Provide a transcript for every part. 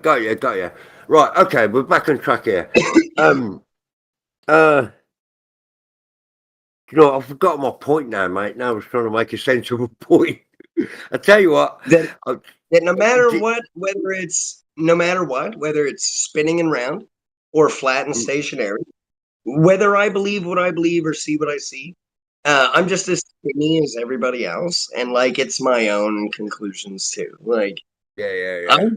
got you, got you. Right, okay, we're back on track here. Um, uh, you know, I forgot my point now, mate. Now I was trying to make a sensible point. I tell you what, That I, that no matter what, whether it's spinning and round or flat and stationary, whether I believe what I believe or see what I see, I'm just as skinny as everybody else, and like it's my own conclusions too. Like yeah, yeah, I yeah.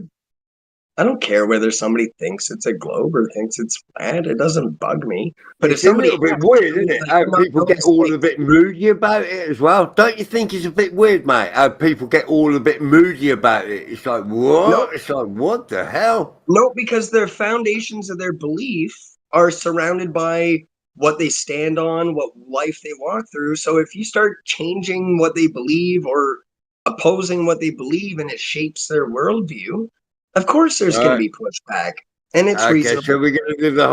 I don't care whether somebody thinks it's a globe or thinks it's flat. It doesn't bug me. But if It's a somebody little bit asks weird, isn't me, it? like, How I'm not people going get to all say, a bit moody about it as well. Don't you think it's a bit weird, mate? How people get all a bit moody about it. It's like, no, what? It's like, what the hell? no, because their foundations of their belief are surrounded by what they stand on, what life they walk through. So if you start changing what they believe or opposing what they believe and it shapes their worldview, of course there's going to Right. be pushback. And it's Okay, so reasonable. we're gonna do the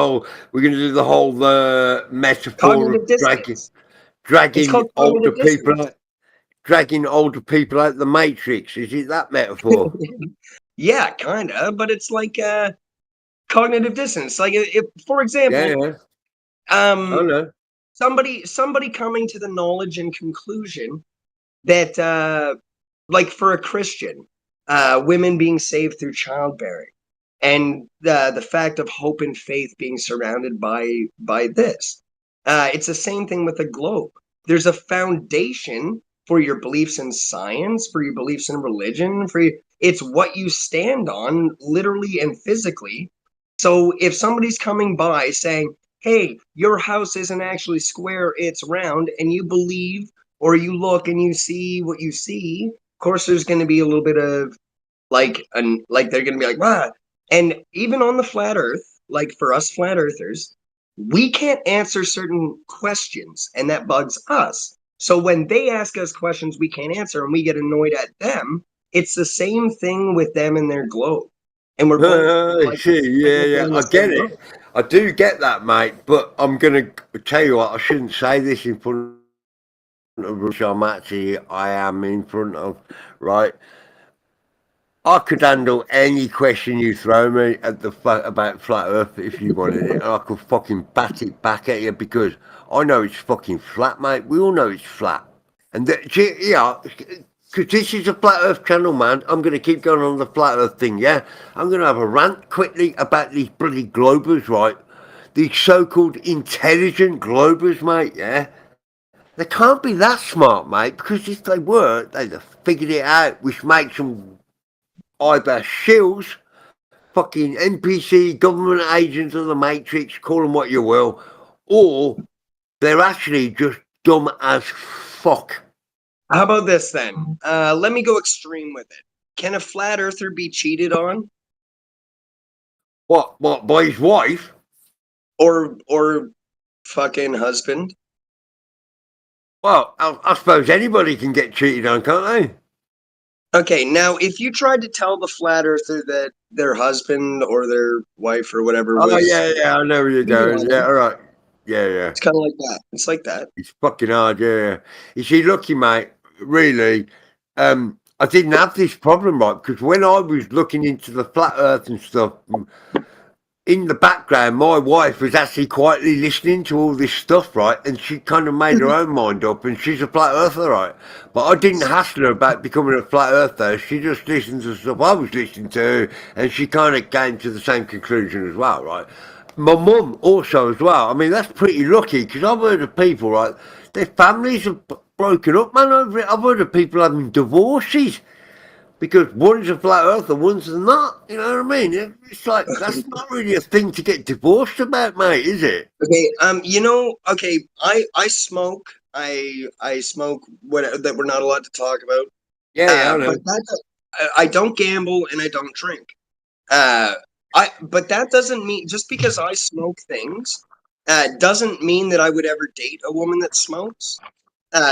whole metaphor Cognitive of dissonance. It's dragging called older cognitive people dissonance. out, dragging older people out the matrix. Is it that metaphor? Yeah, kind of, but it's like cognitive dissonance. Like if for Yeah, example, yeah. Oh um no. somebody coming to the knowledge and conclusion that like for a Christian, women being saved through childbearing and the fact of hope and faith being surrounded by this. It's the same thing with the globe. There's a foundation for your beliefs in science, for your beliefs in religion, it's what you stand on literally and physically. So if somebody's coming by saying, "Hey, your house isn't actually square, it's round," and you believe or you look and you see what you see, of course there's going to be a little bit of like they're going to be like, "Wow." And even on the flat earth, like for us flat earthers, we can't answer certain questions and that bugs us. So when they ask us questions we can't answer and we get annoyed at them, it's the same thing with them and their globe. And we're both I like see. Yeah, technically yeah. in the I get same it. boat. I do get that, mate. But I'm gonna tell you what. I shouldn't say this in front of which I am in front of, right? I could handle any question you throw me at about flat Earth if you wanted it, and I could fucking bat it back at you because I know it's fucking flat, mate. We all know it's flat, and yeah, because this is a flat Earth channel, man. I'm gonna keep going on the flat Earth thing, yeah. I'm gonna have a rant quickly about these bloody globers, right? These so-called intelligent globers, mate, yeah. They can't be that smart, mate, because if they were, they'd have figured it out, which makes them either shills, fucking NPC, government agents of the Matrix, call them what you will, or they're actually just dumb as fuck. How about this then? Let me go extreme with it. Can a flat earther be cheated on? What, by his wife? Or fucking husband? Well, I suppose anybody can get cheated on, can't they? Okay, now if you tried to tell the flat earther that their husband or their wife or whatever Oh, was yeah, yeah, I know where you're cheating going. on Yeah, them, all right. Yeah, yeah. it's kind of like that. It's like that. It's fucking hard, yeah. You see, lucky, mate, really, I didn't have this problem, right? Because when I was looking into the flat earth and stuff, in the background, my wife was actually quietly listening to all this stuff, right? And she kind of made her own mind up, and she's a flat earther, right? But I didn't hassle her about becoming a flat earther. She just listened to stuff I was listening to, and she kind of came to the same conclusion as well, right? My mum also as well. I mean, that's pretty lucky because I've heard of people, right? Their families have broken up, man, over it. I've heard of people having divorces because one's a flat earther, one's not. You know what I mean? It's like that's not really a thing to get divorced about, mate, is it? Okay, okay, I smoke. I smoke what that we're not allowed to talk about. Yeah, yeah, I But know. I don't gamble and I don't drink. Uh, but that doesn't mean just because I smoke things, doesn't mean that I would ever date a woman that smokes.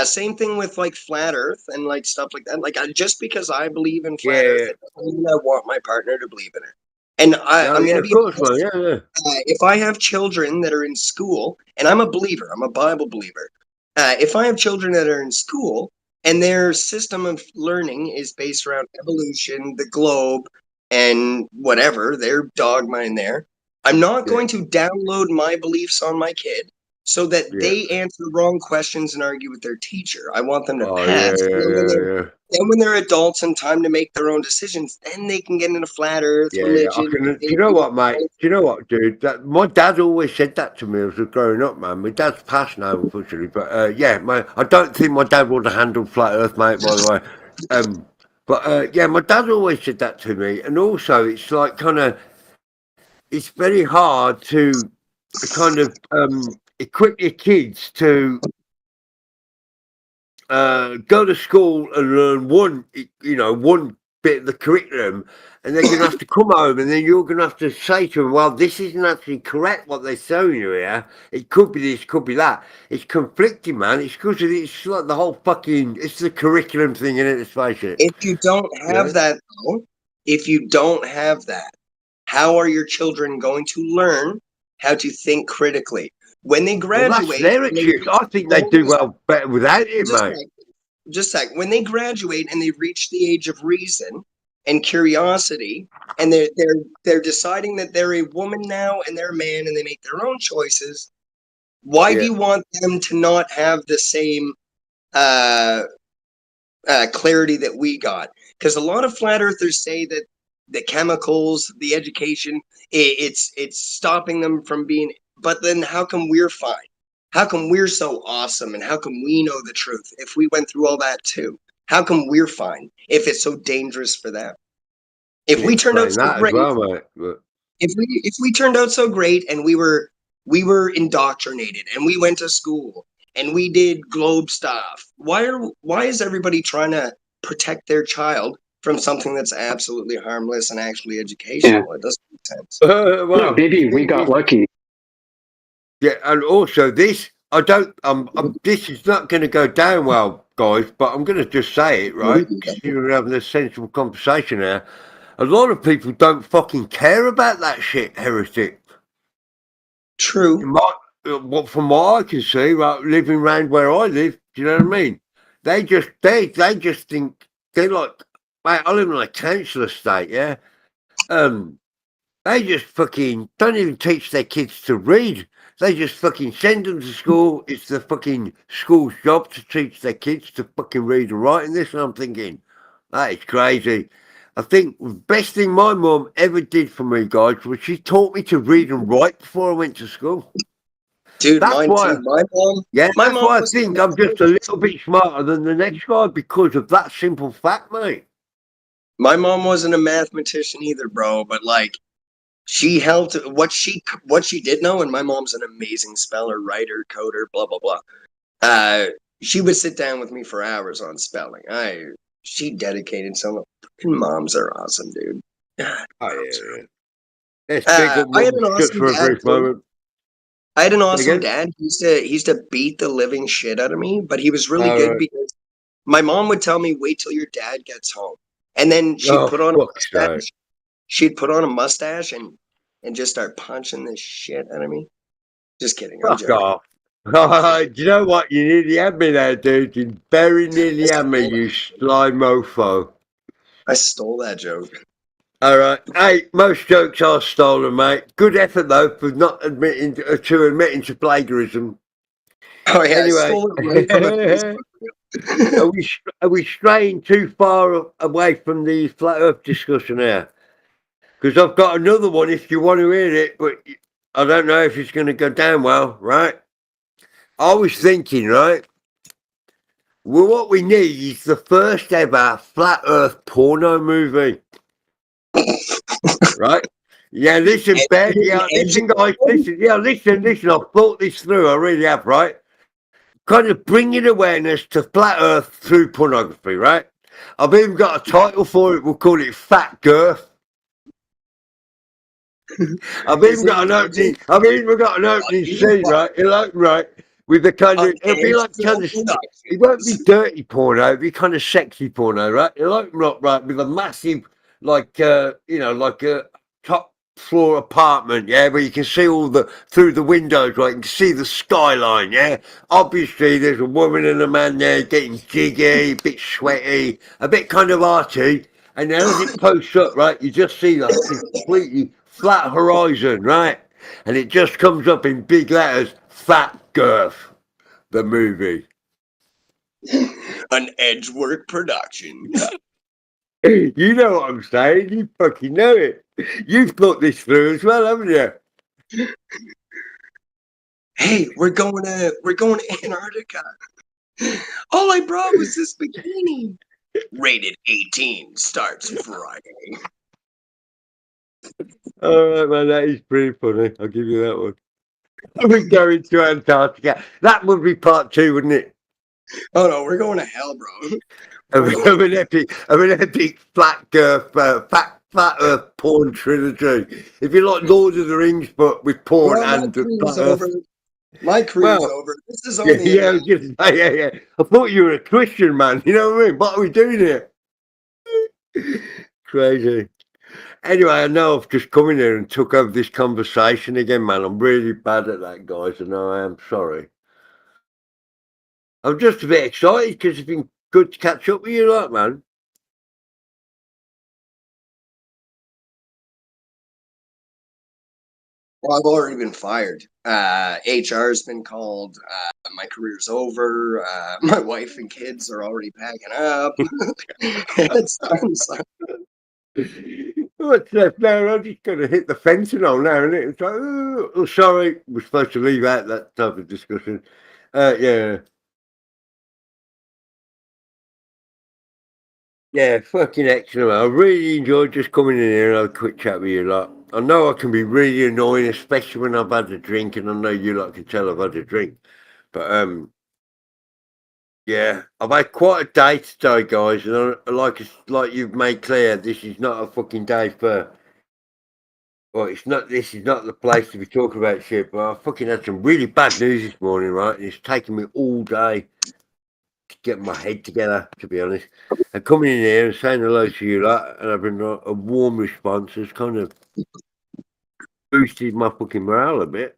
Same thing with like flat Earth and like stuff like that. Like just because I believe in flat Earth, Yeah, it doesn't mean I want my partner to believe in it. And yeah, I'm going yeah, to of be course, man. honest. Yeah, yeah. If I have children that are in school, and I'm a believer, I'm a Bible believer. If I have children that are in school and their system of learning is based around evolution, the globe, and whatever, their dogma in there. I'm not Yeah. going to download my beliefs on my kid so that Yeah. they answer wrong questions and argue with their teacher. I want them to Oh, pass. yeah, And then when they're yeah. then when they're adults and time to make their own decisions, then they can get into flat earth, Yeah, I religion, can. Do you know atheism, what, mate? Do you know what, dude? That my dad always said that to me as I was growing up, man. My dad's passed now, unfortunately, but yeah, I don't think my dad would have handled flat Earth, mate. By the way, but yeah, my dad always said that to me, and also it's like kind of it's very hard to kind of equip your kids to go to school and learn one bit of the curriculum, and they're going to have to come home, and then you're going to have to say to them, "Well, this isn't actually correct what they're showing you here. It could be this, could be that." It's conflicting, man. It's because it's like the whole fucking it's the curriculum thing in it. Let's face it. If you don't Yeah. have that, though, if you don't have that, how are your children going to learn how to think critically? When they Well, that's graduate, their excuse. I think they do well better without it, just mate. just a sec. When they graduate and they reach the age of reason and curiosity, and they're deciding that they're a woman now and they're a man and they make their own choices, why do Yeah. you want them to not have the same clarity that we got? Because a lot of flat earthers say that the chemicals, the education, it's stopping them from being. But then, how come we're fine? How come we're so awesome? And how come we know the truth if we went through all that too? How come we're fine if it's so dangerous for them? If we turned out Explain so that as great, well, mate. But if we turned out so great and we were indoctrinated and we went to school and we did globe stuff, why is everybody trying to protect their child from something that's absolutely harmless and actually educational? It doesn't make sense. No, well, maybe we got lucky. yeah, and also this, I don't, this is not going to go down well, guys. But I'm going to just say it, right? Because you're having a sensible conversation here. A lot of people don't fucking care about that shit, heretic. True. From what I can see, right, living around where I live, do you know what I mean? They just think they're like, mate, I live in a council estate, yeah. They just fucking don't even teach their kids to read. They just fucking send them to school. It's the fucking school's job to teach their kids to fucking read and write. And this, and I'm thinking, that is crazy. I think the best thing my mum ever did for me, guys, was she taught me to read and write before I went to school. Dude, That's mine why, too. My mom. yeah, My that's mom why I was think I'm just a little bit smarter than the next guy because of that simple fact, mate. My mom wasn't a mathematician either, bro. But like, she helped what she did know, and my mom's an amazing speller, writer, coder, blah blah blah. She would sit down with me for hours on spelling. She dedicated so much. Fucking moms are awesome, dude. God, Oh, moms yeah, are yeah. Let's pick up I had an mums just awesome for a dad. brief moment. I had an awesome Again? dad. He used to beat the living shit out of me, but he was really All good right. because my mom would tell me, "Wait till your dad gets home," and then she'd Oh, put on a fuck's sake. mustache. She'd put on a mustache and just start punching the shit out of me. Just kidding. I'm Fuck joking. off. Do you know what? You nearly had me there, dude. You very nearly had me, you sly mofo. I stole that joke. All right. Hey, most jokes are stolen, mate. Good effort, though, for not admitting to plagiarism. Oh yeah, I Anyway. stole it right from a Facebook reel. Are we straying too far away from the flat earth discussion here? Because I've got another one if you want to hear it, but I don't know if it's going to go down well, right? I was thinking, right? Well, what we need is the first ever flat earth porno movie. Right? Yeah, listen, Ben. Yeah, listen, guys. Listen. Yeah, listen. I've thought this through. I really have, right? Kind of bringing awareness to flat earth through pornography, right? I've even got a title for it. We'll call it Fat Girth. I've even got an opening scene, right? It'll open right with the kind of. It'll be like kind of. It won't be dirty porno. It'll be kind of sexy porno, right? It'll open up right with a massive, like like a top floor apartment, yeah, where you can see all through the windows, right? You can see the skyline, yeah. Obviously, there's a woman and a man there getting jiggy, a bit sweaty, a bit kind of arty. And then as it posts up, right, you just see like this completely flat horizon, right? And it just comes up in big letters, Fat Girth, the movie. An Edgework production. You know what I'm saying? You fucking know it. You've thought this through as well, haven't you? Hey, we're going to Antarctica. All I brought was this bikini. Rated 18 starts Friday. All right, man, that is pretty funny. I'll give you that one. We're going to Antarctica. That would be part 2, wouldn't it? Oh no, we're going to hell, bro. Of an epic flat girth, flat Earth porn trilogy. If you like Lord of the Rings, but with porn Well, and flat Earth. My cruise Well, over. This is only yeah. I thought you were a Christian, man. You know what I mean? What are we doing here? Crazy. Anyway, I know I've just come in here and took over this conversation again, man. I'm really bad at that, guys. I know I am sorry. I'm just a bit excited because it's been good to catch up with you, like, man. Well, I've already been fired. HR's been called. My career's over. My wife and kids are already packing up. It's time. What's left now? I'm just going to hit the fentanyl now, isn't it? It's like, oh, sorry, we're supposed to leave out that type of discussion. Yeah. Yeah, fucking excellent. I really enjoyed just coming in here and have a quick chat with you lot. I know I can be really annoying, especially when I've had a drink, and I know you lot can tell I've had a drink. But yeah, I've had quite a day today, guys, and like you've made clear, this is not a fucking day for. Well, it's not. This is not the place to be talking about shit. But I fucking had some really bad news this morning, right? And it's taken me all day to get my head together, to be honest. And coming in here and saying hello to you lot and having a warm response has kind of boosted my fucking morale a bit.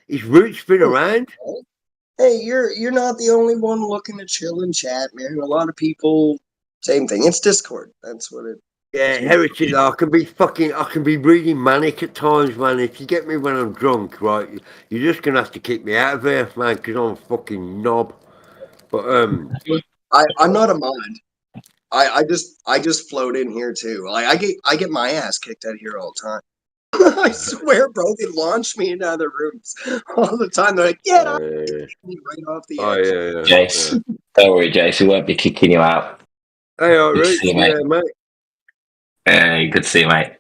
Is Roots been around? Hey, you're not the only one looking to chill and chat, man. A lot of people, same thing. It's Discord. That's what it. Yeah, Heritage, I can be really manic at times, man. If you get me when I'm drunk, right, you're just gonna have to keep me out of here, man, because I'm a fucking knob. But I'm not a mod. I just float in here too. I get my ass kicked out of here all the time. I swear, bro, they launch me into other rooms all the time. They're like, get up, right off the edge. yeah. Jace, don't worry, Jace. We won't be kicking you out. Hey, all Good to right, see you, mate. yeah, mate. Hey, good to see you, mate.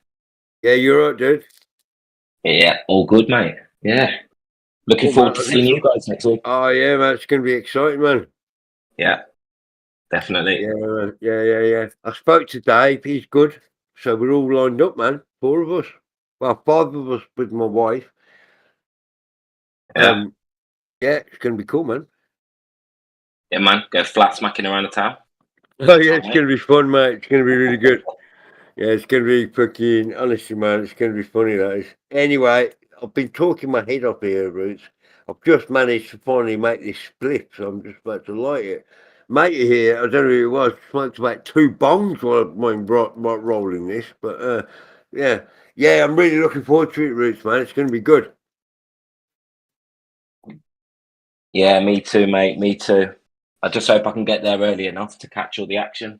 Yeah, you're right, dude. Yeah, all good, mate. Yeah. Looking Cool, forward man. to seeing you guys next week. Oh yeah, man, it's gonna be exciting, man. Yeah, definitely. Yeah, man. Yeah. I spoke to Dave. He's good. So we're all lined up, man. 4 of us. Well, 5 of us with my wife. Yeah. Yeah, it's gonna be cool, man. Yeah, man. Go flat smacking around the town. Oh yeah, it's gonna be fun, mate. It's gonna be really good. Yeah, it's gonna be fucking honestly, man. It's gonna be funny, that is. Anyway, I've been talking my head off here, Roots. I've just managed to finally make this split, so I'm just about to light it. Mate here, I don't know who it was, smoked about 2 bongs while I'm rolling this, but yeah, I'm really looking forward to it, Roots, man. It's gonna be good. Yeah, me too, mate. Me too. I just hope I can get there early enough to catch all the action.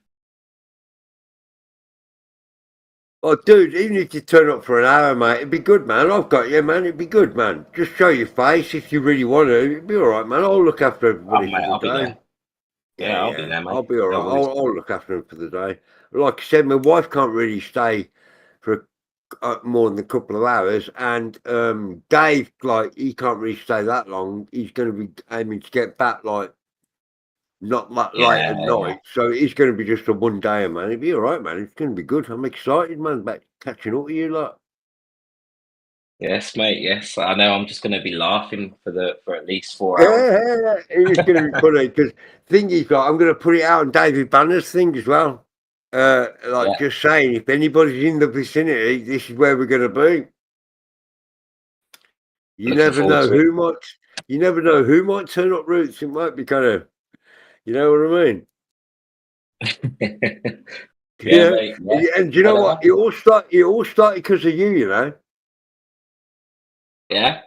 Oh, dude, even if you turn up for an hour, mate, it'd be good, man. I've got you, man. It'd be good, man. Just show your face if you really want to. It'd be all right, man. I'll look after everybody mate, I'll for be the day. there. Yeah, I'll be there, mate. I'll be all right. No worries. I'll look after him for the day. Like I said, my wife can't really stay for more than a couple of hours, and Dave, like, he can't really stay that long. He's going to be aiming to get back, like, not that late at night. So it's going to be just a one day, man. It'll be all right, man. It's going to be good. I'm excited, man, about catching up with you, lot. Yes, mate. Yes, I know. I'm just going to be laughing for at least 4 hours. Yeah, it's going to be funny because thing is, like, I'm going to put it out on David Banner's thing as well. Just saying, if anybody's in the vicinity, this is where we're going to be. You never know who might. You never know who might turn up, Roots. It might be kind of, you know what I mean. Yeah, mate. Yeah. And do you know what? It all started because of you, you know. Yeah.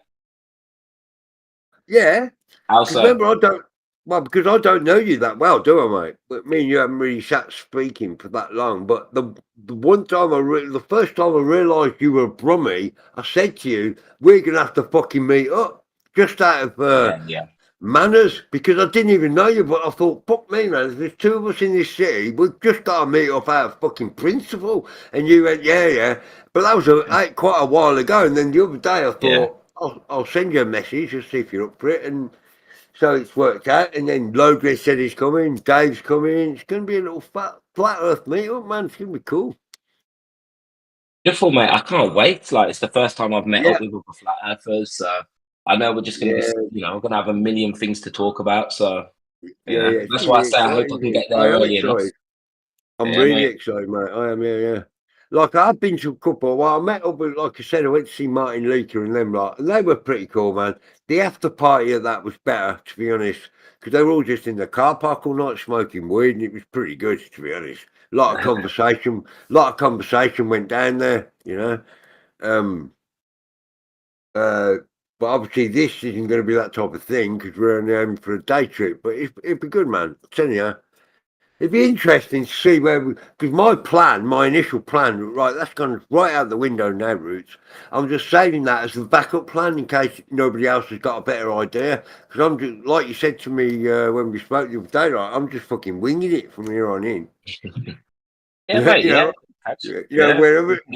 Yeah. How Because so? remember, because I don't know you that well, do I, mate? But me and you haven't really sat speaking for that long. But the one time the first time I realised you were a Brummie, I said to you, we're gonna have to fucking meet up, just out of Yeah. manners, because I didn't even know you. But I thought, fuck me, man, there's two of us in this city. We've just got to meet up out of fucking principle. And you went, yeah. But that was quite a while ago. And then the other day, I Yeah. thought, I'll send you a message to see if you're up for it. And so it's worked out, and then Logres said he's coming, Dave's coming. It's going to be a little flat Earth meet-up, man. It's going to be cool. Beautiful, mate. I can't wait. Like, it's the first time I've met Yeah. up with other flat earthers. So I know we're just going to be, we're going to have a million things to talk about. So, Yeah. that's why I say I hope I can get there I am early enough. excited. I'm Yeah, really mate. excited, mate. I am, yeah. Like, I've been to a couple. Well, I met up with, like I said, I went to see Martin Luther and them, like, and they were pretty cool, man. The after party of that was better, to be honest, because they were all just in the car park all night smoking weed, and it was pretty good, to be honest. A lot of conversation went down there, you know. But obviously this isn't going to be that type of thing because we're only aiming for a day trip. But it'd be good, man. I'm telling you. It'd be interesting to see because my initial plan, right, that's gone right out the window now, Roots. I'm just saving that as a backup plan in case nobody else has got a better idea. Because I'm just, like you said to me when we spoke the other day, right, I'm just fucking winging it from here on in. Yeah, mate.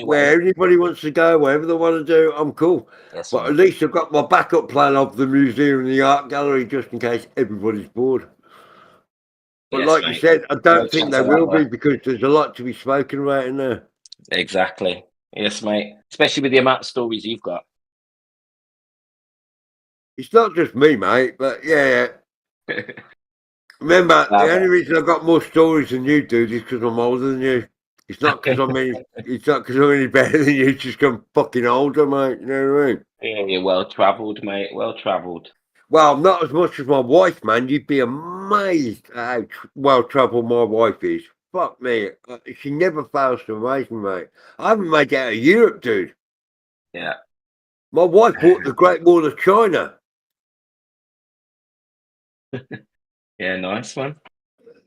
Where anybody wants to go, wherever they want to do, I'm cool. Yes, But at least I've got my backup plan of the museum and the art gallery just in case everybody's bored. But yes, like mate. you said, I don't No think chance they of that, will be though. because there's a lot to be spoken about in there. Exactly. Yes, mate. Especially with the amount of stories you've got. It's not just me, mate, but yeah. Remember, the only reason I've got more stories than you do is because I'm older than you. It's not because I'm any better than you, just 'cause I'm fucking older, mate. You know what I mean? Yeah, you're well travelled, mate. Well travelled. Well, not as much as my wife, man. You'd be amazed at how well travelled my wife is. Fuck me. She never fails to amaze me, mate. I haven't made it out of Europe, dude. Yeah. My wife bought the Great Wall of China. Yeah, nice one.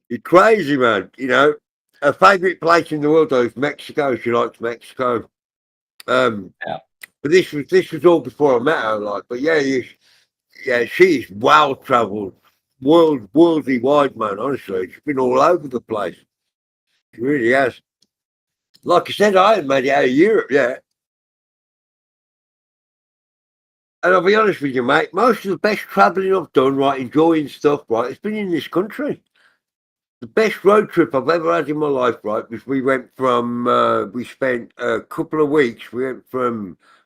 You're crazy, man. You know, her favourite place in the world, though, is Mexico. She likes Mexico. Yeah. But this was all before I met her, like. But yeah, she's well travelled, worldly wide, man. Honestly, she's been all over the place. She really has. Like I said, I haven't made it out of Europe yet. And I'll be honest with you, mate, most of the best travelling I've done, right, enjoying stuff, right, it's been in this country. The best road trip I've ever had in my life, right, was we spent a couple of weeks, well,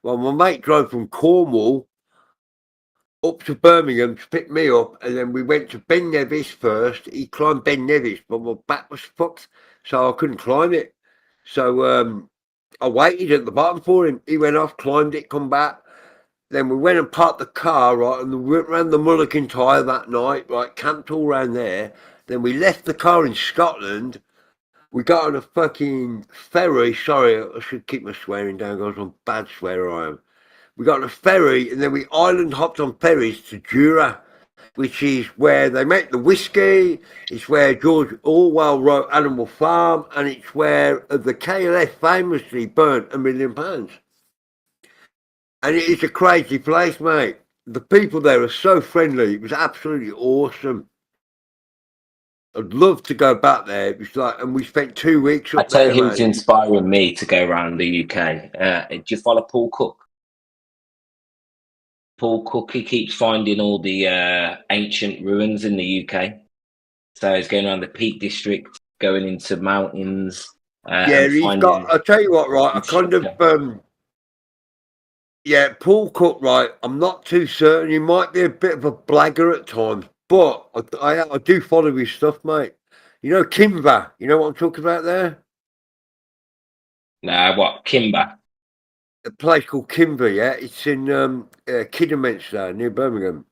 my mate drove from Cornwall up to Birmingham to pick me up, and then we went to Ben Nevis first. He climbed Ben Nevis, but my back was fucked, so I couldn't climb it. So I waited at the bottom for him. He went off, climbed it, come back. Then we went and parked the car, right, and we went round the Mulligan Tyre that night, right, camped all round there. Then we left the car in Scotland. We got on a fucking ferry. Sorry, I should keep my swearing down, guys. I'm a bad swearer, I am. We got on a ferry, and then we island hopped on ferries to Jura, which is where they make the whiskey. It's where George Orwell wrote Animal Farm, and it's where the KLF famously burnt £1 million. And it is a crazy place, mate. The people there are so friendly. It was absolutely awesome. I'd love to go back there. It was like, and we spent 2 weeks I up tell there, you who's man. inspiring me to go around the UK. Do you follow Paul Cook? Paul Cook, he keeps finding all the ancient ruins in the UK. So he's going around the Peak District, going into mountains. Yeah, he's got. I'll tell you what, right? Yeah, Paul Cook, right? I'm not too certain. He might be a bit of a blagger at times, but I do follow his stuff, mate. You know Kimber. You know what I'm talking about there? Nah, what? Kimber? A place called Kimber, yeah? It's in Kidderminster, near Birmingham.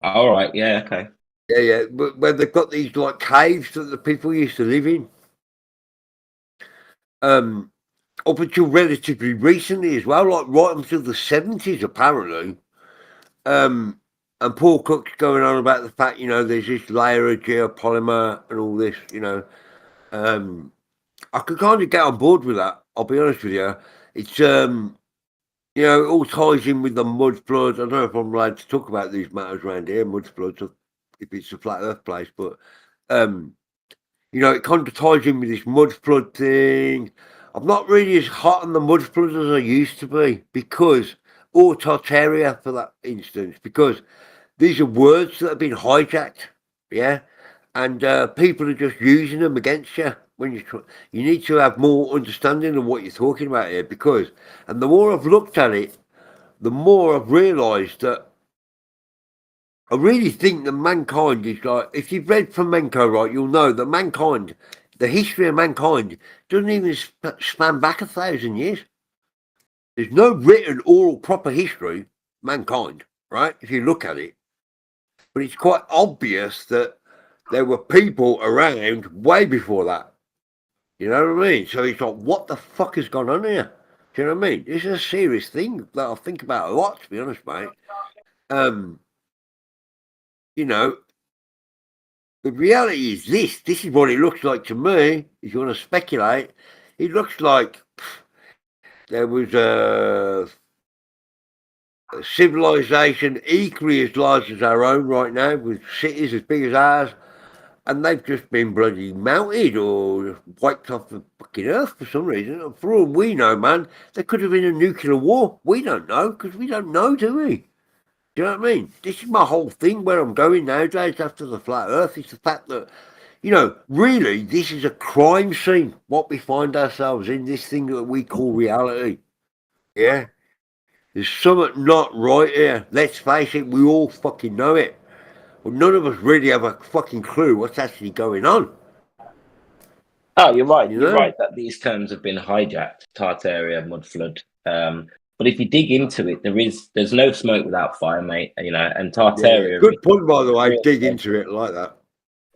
All right, yeah, okay. Yeah, but where they've got these like caves that the people used to live in. up until relatively recently as well, like right until the 70s apparently. And Paul Cook's going on about the fact, there's this layer of geopolymer and all this, I could kind of get on board with that. I'll be honest with you. It's it all ties in with the mud floods. I don't know if I'm allowed to talk about these matters around here, mud floods, if it's a flat Earth place, but it kind of ties in with this mud flood thing. I'm not really as hot on the mud floods as I used to be or Tartaria for that instance, because these are words that have been hijacked, yeah, and people are just using them against you. When you need to have more understanding of what you're talking about here, and the more I've looked at it, the more I've realised that I really think that mankind is like, if you've read Flamenco, right, you'll know that mankind, the history of mankind, doesn't even span back 1,000 years. There's no written, oral, proper history, mankind, right, if you look at it. But it's quite obvious that there were people around way before that. You know what I mean? So it's like, what the fuck has gone on here? Do you know what I mean? This is a serious thing that I think about a lot, to be honest, mate. The reality is this is what it looks like to me. If you want to speculate, it looks like there was a civilization equally as large as our own right now, with cities as big as ours, and they've just been bloody melted or wiped off the fucking earth for some reason. For all we know, man, there could have been a nuclear war. We don't know, because we don't know, do we? Do you know what I mean? This is my whole thing where I'm going nowadays after the flat earth. It's the fact that, really, this is a crime scene, what we find ourselves in, this thing that we call reality. Yeah? There's something not right here. Let's face it, we all fucking know it. Well, none of us really have a fucking clue what's actually going on. Oh, you're right. You're right that these terms have been hijacked. Tartaria, mud flood. But if you dig into it, there's no smoke without fire, mate. And Tartaria. Yeah, good point, by the way. Dig into it like that.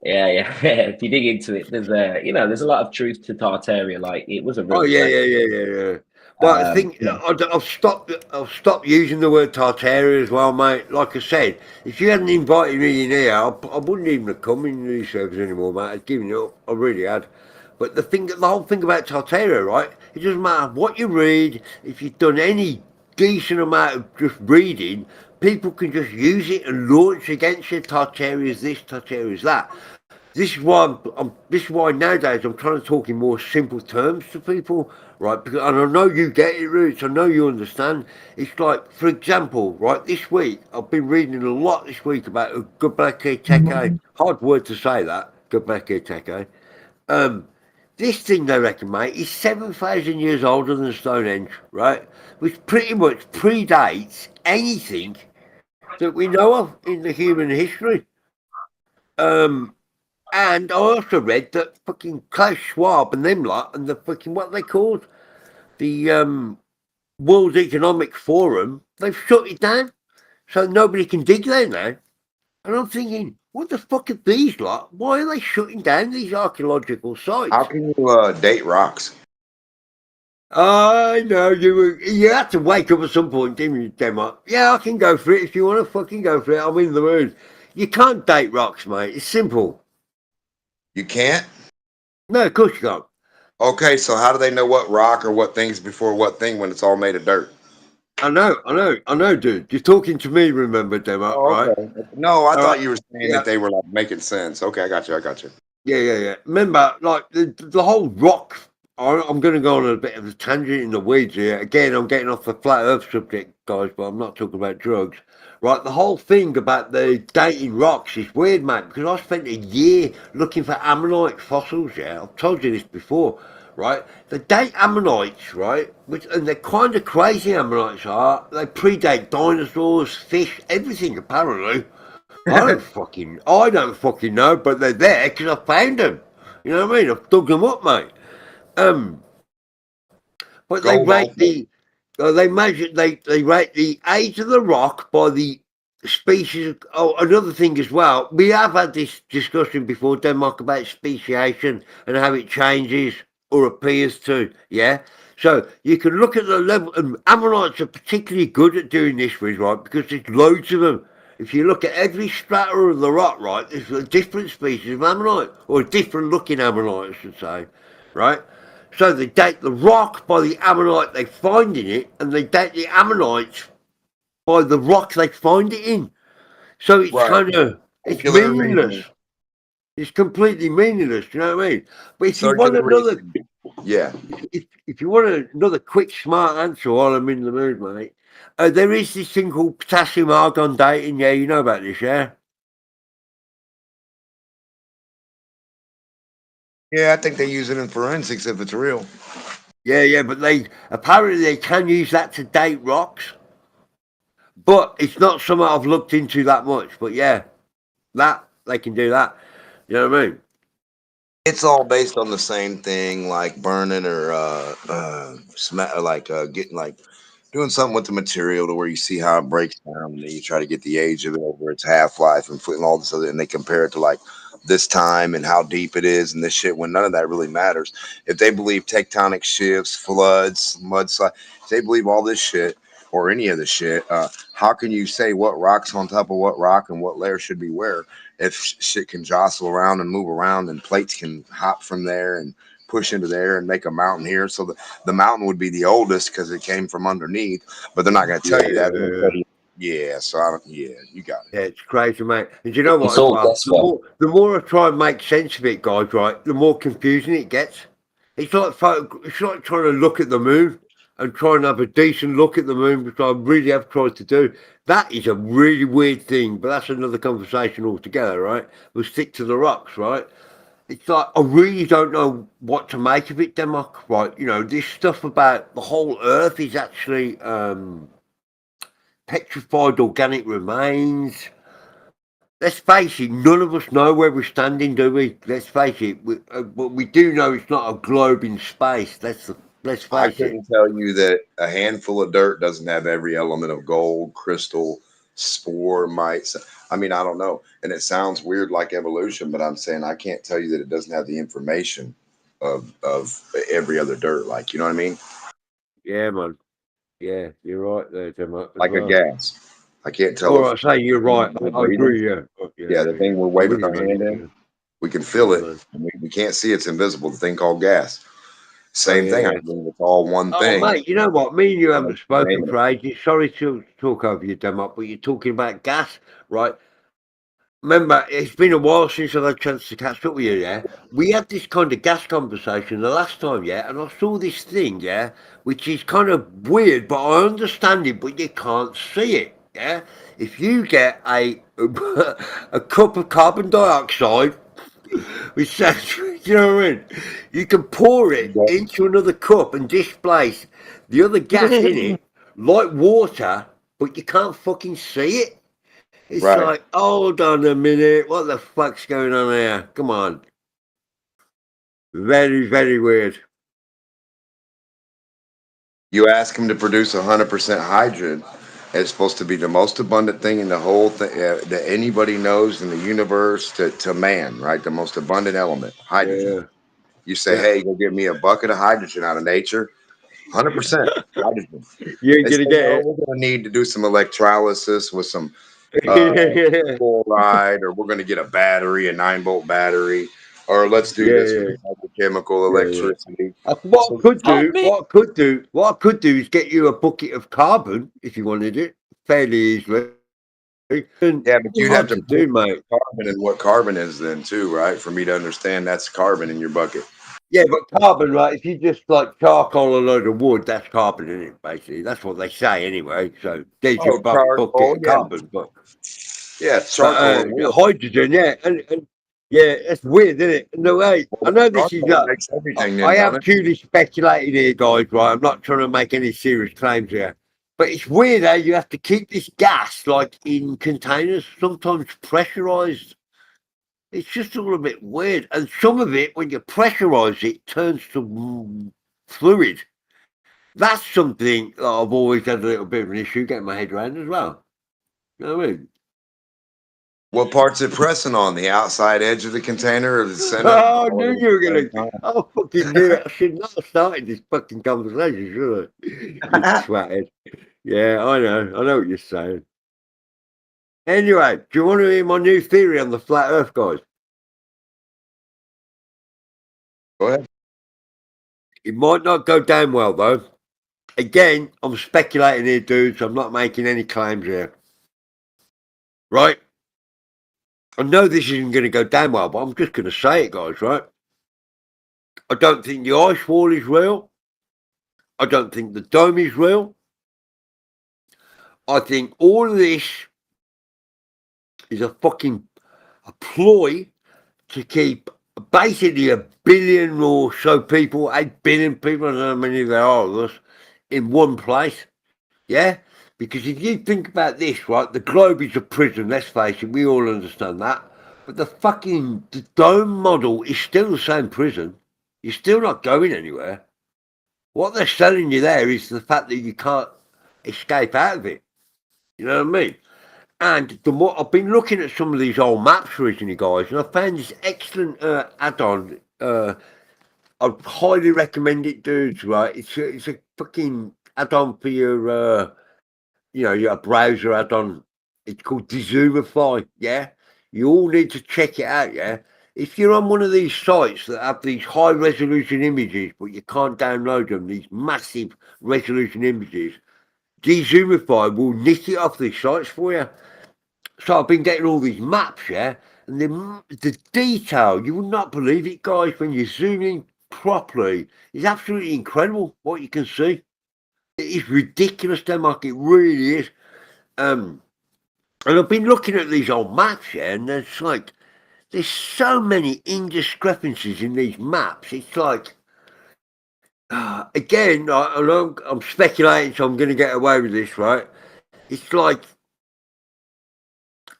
Yeah. If you dig into it, there's a lot of truth to Tartaria. Like, it was a real. Oh yeah. But I think I've stopped using the word Tartaria as well, mate. Like I said, if you hadn't invited me in here, I wouldn't even have come in these servers anymore, mate. I'd given it up. I really had. But the whole thing about Tartaria, right? It doesn't matter what you read. If you've done any decent amount of just reading, people can just use it and launch against you. Tartaria is this, Tartaria is that. This is why nowadays I'm trying to talk in more simple terms to people, right? And I know you get it, Roots. I know you understand. It's like, for example, right, this week, I've been reading a lot this week about Göbekli Tepe. Hard word to say that, Göbekli Tepe. This thing, they reckon, mate, is 7,000 years older than Stonehenge, right? Which pretty much predates anything that we know of in the human history. And I also read that fucking Klaus Schwab and them lot and the fucking, what they called, the World Economic Forum, they've shut it down. So nobody can dig there now. And I'm thinking, what the fuck are these lot? Why are they shutting down these archaeological sites? How can you date rocks? I know you have to wake up at some point, didn't you, Denmark? Yeah, I can go for it if you want to fucking go for it. I'm in the mood. You can't date rocks, mate. It's simple. You can't? No, of course you can't. Okay, so how do they know what rock or what thing's before what thing when it's all made of dirt? I know, dude. You're talking to me, remember, Denmark, right? No, I thought you were saying that they were like making sense. Okay, I got you. Yeah. Remember, like the whole rock. I'm going to go on a bit of a tangent in the weeds here. Again, I'm getting off the flat Earth subject, guys, but I'm not talking about drugs. Right, the whole thing about the dating rocks is weird, mate, because I spent a year looking for ammonite fossils, yeah? I've told you this before, right? They date ammonites, right? And they're kind of crazy, ammonites are. They predate dinosaurs, fish, everything, apparently. I don't fucking know, but they're there because I found them. You know what I mean? I've dug them up, mate. But they rate they rate the age of the rock by the species. Oh, another thing as well. We have had this discussion before, Denmark, about speciation and how it changes or appears to. Yeah. So you can look at the level, and ammonites are particularly good at doing this with, right? Because there's loads of them. If you look at every strata of the rock, right, there's a different species of ammonite, or a different looking ammonite, I should say, right? So they date the rock by the ammonite they find in it, and they date the ammonites by the rock they find it in. So it's Right. kind of, it's Circular meaningless. reasoning. It's completely meaningless, you know what I mean? But if you want Circular another, reasoning. Yeah. if you want another quick, smart answer while I'm in the mood, mate, there is this thing called potassium argon dating. Yeah, you know about this, yeah? Yeah, I think they use it in forensics if it's real. Yeah, but they apparently they can use that to date rocks, but it's not something I've looked into that much. But yeah, that they can do that. You know what I mean? It's all based on the same thing, like burning or getting like doing something with the material to where you see how it breaks down, and then you try to get the age of it over its half life and all this other, and they compare it to like this time and how deep it is and this shit. When none of that really matters. If they believe tectonic shifts, floods, mudslides, if they believe all this shit or any of the shit, how can you say what rock's on top of what rock and what layer should be where? If shit can jostle around and move around and plates can hop from there and push into there and make a mountain here. So the mountain would be the oldest because it came from underneath, but they're not going to tell you that. They're gonna tell you, yeah, so I don't, yeah, you got it. Yeah, it's crazy, mate. And do you know what? It's As all well, guesswork. the more I try and make sense of it, guys, right, the more confusing it gets. It's like it's like trying to look at the moon and try and have a decent look at the moon, which I really have tried to do. That is a really weird thing, but that's another conversation altogether, right? We'll stick to the rocks, right? It's like I really don't know what to make of it, Denmark. Right? You know, this stuff about the whole Earth is actually petrified organic remains. Let's face it, none of us know where we're standing, do we? Let's face it, but we do know it's not a globe in space. Let's I face it. couldn't tell you that a handful of dirt doesn't have every element of gold, crystal, spore, mites. I mean, I don't know. And it sounds weird like evolution, but I'm saying I can't tell you that it doesn't have the information of every other dirt. Like, you know what I mean? Yeah, man. Yeah, you're right there, Denmark, as Like a well. gas. I can't tell All if right, say you're right. we're I breathing. agree. Yeah, Yeah, the thing we're I'm waving with you, our man. hand Yeah. in, we can feel Yeah, it. man. And we can't see it's invisible, the thing called gas. Oh, Same thing. I yeah. believe it's all one Oh, thing. mate, you know what? Me and you haven't Like, spoken name it. for ages. Sorry to talk over you, Denmark, but you're talking about gas, right? Remember, it's been a while since I've had a chance to catch up with you, yeah? We had this kind of gas conversation the last time, yeah? And I saw this thing, yeah? Which is kind of weird, but I understand it, but you can't see it, yeah? If you get a cup of carbon dioxide, which sounds, you know what I mean? You can pour it Yeah. into another cup and displace the other gas in it, like water, but you can't fucking see it. It's Right. like, hold on a minute, what the fuck's going on here? Come on. Very, very weird. You ask them to produce 100% hydrogen. It's supposed to be the most abundant thing in the whole thing that anybody knows in the universe to man, right? The most abundant element, hydrogen. Yeah. You say, Yeah. hey, go get me a bucket of hydrogen out of nature. 100% hydrogen. You ain't They say, gonna get no, it. we're going to need to do some electrolysis with some chloride, or we're going to get a battery, a 9-volt battery, or let's do this with chemical Yeah. electricity. What I could Oh, do, me. what I could do is get you a bucket of carbon if you wanted it, fairly easily. And Yeah, but you'd have hard to to do, mate. carbon and what carbon is then too, right? For me to understand that's carbon in your bucket. Yeah, but carbon, right? If you just like charcoal a load of wood, that's carbon in it, basically. That's what they say anyway. So there's your bucket Charcoal, of yeah. carbon. But Yeah, charcoal and wood. hydrogen, yeah, and yeah, it's weird, isn't it? No way. I know this is Charcoal makes everything then, I don't am it? purely speculating here, guys. Right, I'm not trying to make any serious claims here, but it's weird how you have to keep this gas like in containers, sometimes pressurized. It's just all a bit weird, and some of it, when you pressurize it, turns to fluid. That's something that I've always had a little bit of an issue getting my head around as well. You know what I mean? What part's it pressing on? The outside edge of the container or the center? Oh, I knew you were gonna. Oh, fucking knew it. I should not have started this fucking conversation, should I? You twatted. Yeah, I know what you're saying. Anyway, do you want to hear my new theory on the flat Earth, guys? Go ahead. It might not go down well, though. Again, I'm speculating here, dudes. I'm not making any claims here. Right? I know this isn't going to go down well, but I'm just going to say it, guys, right? I don't think the ice wall is real. I don't think the dome is real. I think all of this is a ploy to keep basically 1 billion or so people, 8 billion people, I don't know how many there are of us, in one place. Yeah? Because if you think about this, right, the globe is a prison, let's face it, we all understand that. But the dome model is still the same prison. You're still not going anywhere. What they're selling you there is the fact that you can't escape out of it. You know what I mean? And the more I've been looking at some of these old maps recently, guys, and I found this excellent add-on. I'd highly recommend it, dudes. Right? It's a fucking add-on for your your browser add-on. It's called Dezoomify. Yeah, you all need to check it out. Yeah, if you're on one of these sites that have these high-resolution images, but you can't download them, these massive resolution images, Dezoomify will nick it off these sites for you. So I've been getting all these maps, yeah, and the detail, you will not believe it, guys, when you zoom in properly. It's absolutely incredible what you can see. It is ridiculous, Denmark, it really is. And I've been looking at these old maps, yeah, and it's like, there's so many indiscrepancies in these maps. It's like, again, I know I'm speculating, so I'm going to get away with this, right? It's like,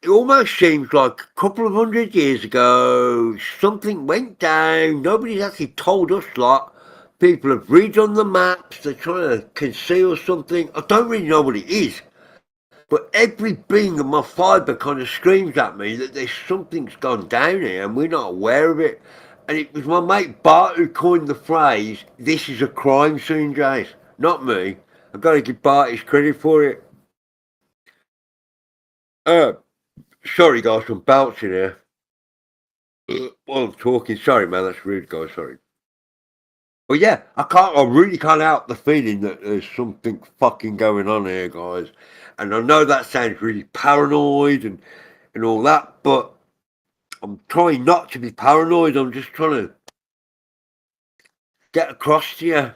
it almost seems like a couple of 100 years ago, something went down. Nobody's actually told us, like, people have redone the maps. They're trying to conceal something. I don't really know what it is. But every being of my fibre kind of screams at me that there's something's gone down here and we're not aware of it. And it was my mate Bart who coined the phrase, "This is a crime scene, Jace." Not me. I've got to give Bart his credit for it. Sorry, guys, I'm bouncing here. While I'm talking, sorry, man, that's rude, guys, sorry. But yeah, I really can't help the feeling that there's something fucking going on here, guys. And I know that sounds really paranoid and all that, but I'm trying not to be paranoid. I'm just trying to get across to you.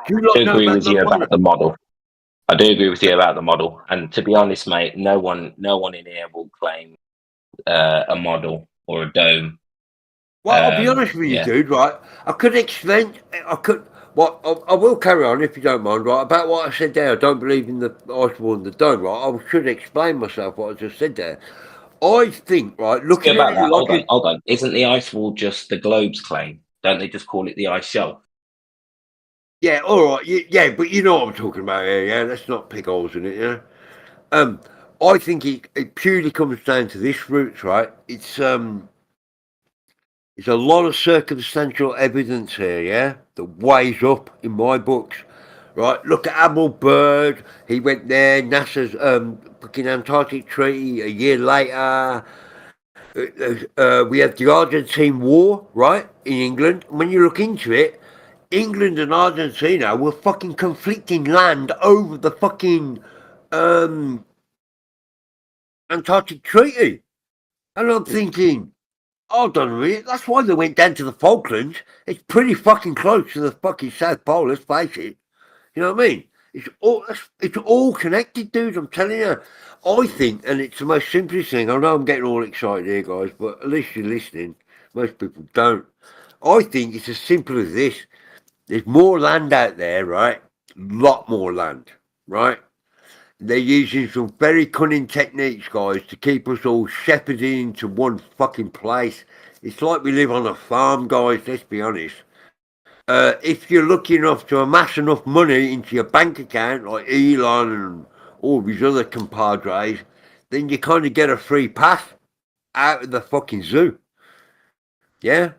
Do you agree with you about the model? I do agree with you about the model, and to be honest, mate, no one in here will claim a model or a dome. Well, I'll be honest with you, dude. Right, I will carry on if you don't mind. Right, about what I said there. I don't believe in the ice wall and the dome. Right, I should explain myself what I just said there. I think, right, looking about that. Hold on. Isn't the ice wall just the globe's claim? Don't they just call it the ice shelf? Yeah, all right. Yeah, but you know what I'm talking about here. Yeah, let's not pick holes in it. Yeah. I think it purely comes down to this roots, right? It's a lot of circumstantial evidence here, yeah, that weighs up in my books, right? Look at Admiral Byrd. He went there. NASA's fucking Antarctic Treaty a year later. We had the Argentine War, right, in England. When you look into it, England and Argentina were fucking conflicting land over the fucking Antarctic Treaty. And I'm thinking, hold on a minute, that's why they went down to the Falklands. It's pretty fucking close to the fucking South Pole, let's face it. You know what I mean? It's all connected, dude, I'm telling you. I think, and it's the most simplest thing, I know I'm getting all excited here, guys, but at least you're listening. Most people don't. I think it's as simple as this. There's more land out there, right? Lot more land, right? They're using some very cunning techniques, guys, to keep us all shepherding into one fucking place. It's like we live on a farm, guys, let's be honest. If you're lucky enough to amass enough money into your bank account, like Elon and all these other compadres, then you kind of get a free pass out of the fucking zoo. Yeah?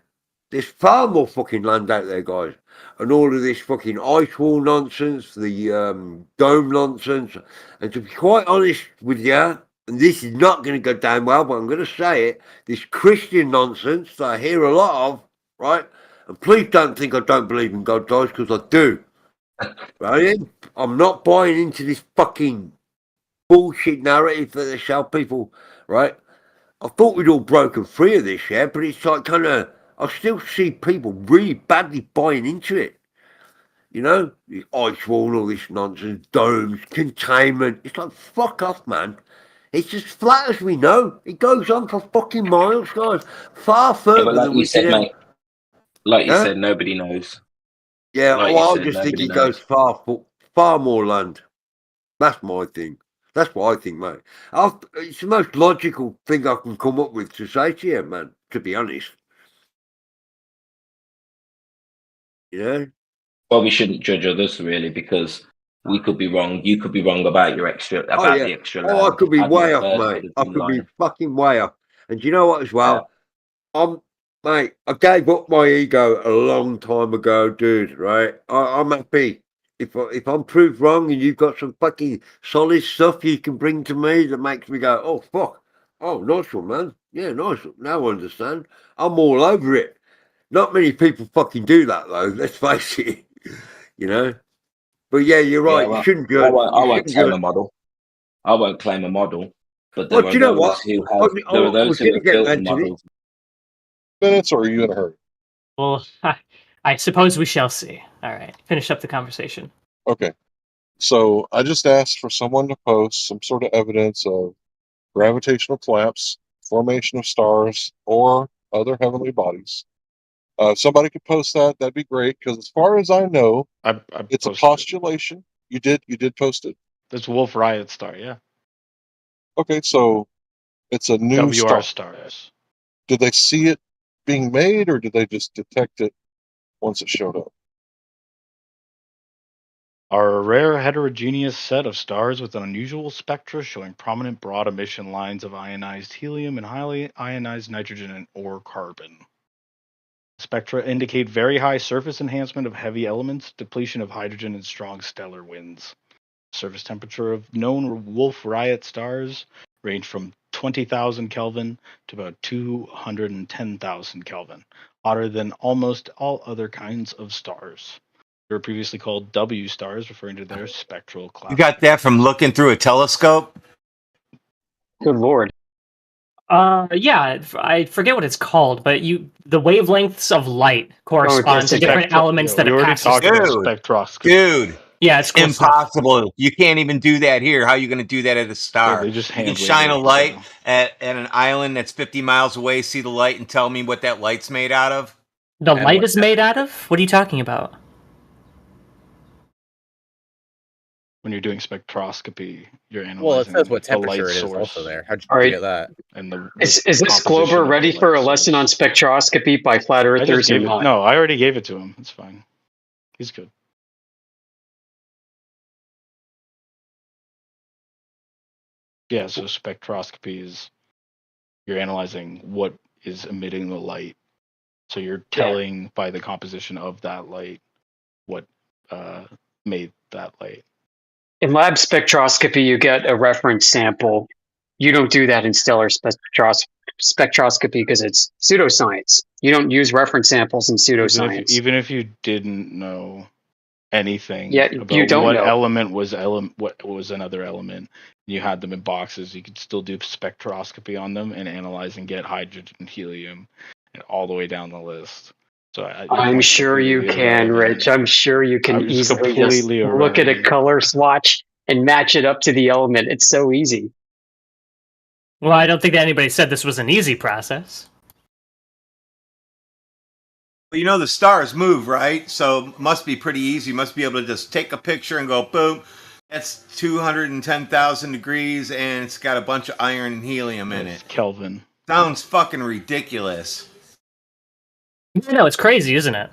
There's far more fucking land out there, guys. And all of this fucking ice wall nonsense, the dome nonsense. And to be quite honest with you, and this is not going to go down well, but I'm going to say it, this Christian nonsense that I hear a lot of, right? And please don't think I don't believe in God, guys, because I do. Right? I'm not buying into this fucking bullshit narrative that they sell people, right? I thought we'd all broken free of this, yeah, but it's like kind of, I still see people really badly buying into it. You know, the ice wall, all this nonsense, domes, containment. It's like, fuck off, man. It's as flat as we know. It goes on for fucking miles, guys. Far further but like than you we said, can ever. mate, like you Huh? said, nobody knows. Yeah, Like well, you I said, just think nobody it goes far more land. That's my thing. That's what I think, mate. It's the most logical thing I can come up with to say to you, man, to be honest. You know? Well, we shouldn't judge others really because we could be wrong. You could be wrong about the extra Oh, I land. could be I've way not off, heard mate. others I in could be line. fucking way off. And do you know what as Yeah. well? Mate, I gave up my ego a long time ago, dude, right? I'm happy. If I'm proved wrong and you've got some fucking solid stuff you can bring to me that makes me go, oh, fuck. Oh, nice one, man. Yeah, nice one. Now I understand. I'm all over it. Not many people fucking do that, though. Let's face it. You know? But yeah, you're Yeah, right. well, You shouldn't I judge. won't, I You won't shouldn't claim judge. a model. I won't claim a model. But Well, there do are you know those what? who I have. There are was those who going to have get built into this. models. Minutes, or are you in a hurry? Well, I suppose we shall see. All right, finish up the conversation. Okay. So I just asked for someone to post some sort of evidence of gravitational collapse, formation of stars, or other heavenly bodies. If somebody could post that, that'd be great. Because as far as I know, I it's a posted it. postulation. You did post it. That's Wolf Riot Star, yeah. Okay, so it's a new WR star. stars. Did they see it being made, or did they just detect it once it showed up? Are a rare heterogeneous set of stars with an unusual spectra showing prominent broad emission lines of ionized helium and highly ionized nitrogen and or carbon. Spectra indicate very high surface enhancement of heavy elements, depletion of hydrogen, and strong stellar winds. Surface temperature of known Wolf Riot stars range from 20,000 Kelvin to about 210,000 Kelvin, hotter than almost all other kinds of stars. They were previously called W stars, referring to their spectral class. You got that from looking through a telescope? Good lord. Yeah, I forget what it's called, but the wavelengths of light correspond that's to a different elements that we it already passes talked through. about spectroscopy. Dude, Yeah, it's cool stuff. impossible. You can't even do that here. How are you going to do that at a star? They just You can hand shine a label it, light so. at an island that's 50 miles away, see the light, and tell me what that light's made out of? The And light what- is made out of? What are you talking about? When you're doing spectroscopy, you're analyzing Well, it says what the light temperature it is source also there. How'd you All right. get that? and the Is this composition Glober of ready the for a light lesson on source. spectroscopy by flat I earthers just or gave it. not? No, I already gave it to him. It's fine. He's good. Yeah, so spectroscopy is you're analyzing what is emitting the light. So you're telling by the composition of that light what made that light. In lab spectroscopy, you get a reference sample. You don't do that in stellar spectroscopy because it's pseudoscience. You don't use reference samples in pseudoscience. Even if you didn't know anything Yeah, about you don't what know. element was what was another element, you had them in boxes, you could still do spectroscopy on them and analyze and get hydrogen, helium, and all the way down the list. So I'm sure you can, Rich. I'm sure you can I'm just easily just completely look at a irrelevant. color swatch and match it up to the element. It's so easy. Well, I don't think that anybody said this was an easy process. Well, you know the stars move, right? So must be pretty easy. You must be able to just take a picture and go, boom, that's 210,000 degrees, and it's got a bunch of iron and helium in it. Kelvin. Sounds fucking ridiculous. No, it's crazy, isn't it?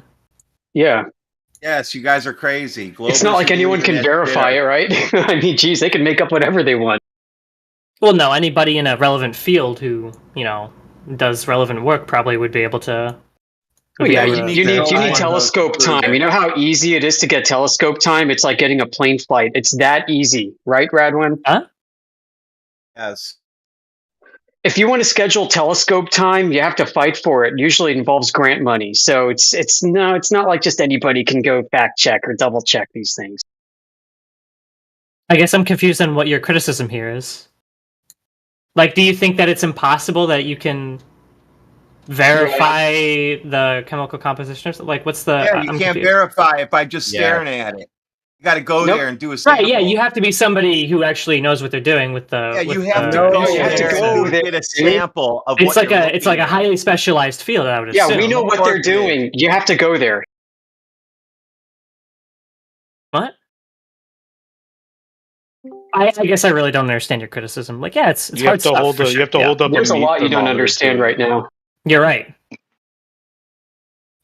Yeah. Yes, you guys are crazy. It's not like anyone can verify it, right? I mean, geez, they can make up whatever they want. Well, no, anybody in a relevant field who, does relevant work probably would be able to. Oh, yeah, able to- you need rely on telescope those time. You know how easy it is to get telescope time? It's like getting a plane flight. It's that easy, right, Radwin? Yes. If you want to schedule telescope time, you have to fight for it. Usually it involves grant money. So it's not like just anybody can go fact check or double check these things. I guess I'm confused on what your criticism here is. Like, do you think that it's impossible that you can verify the chemical composition? Or something? Like, what's the? Yeah, you I'm can't confused. verify it by just staring at it. You got to go Nope. there and do a sample. Right? Yeah, you have to be somebody who actually knows what they're doing with the. Yeah, you with have the- to go you have to there go and there. get a sample of It's what like it's like a looking at. highly specialized field. I would Yeah, assume. we know what they're doing. You have to go there. What? I guess I really don't understand your criticism. Like, yeah, it's You hard have to stuff. hold. for You sure. have to Yeah. hold up. There's a lot you don't thermometer understand too. right now. You're right.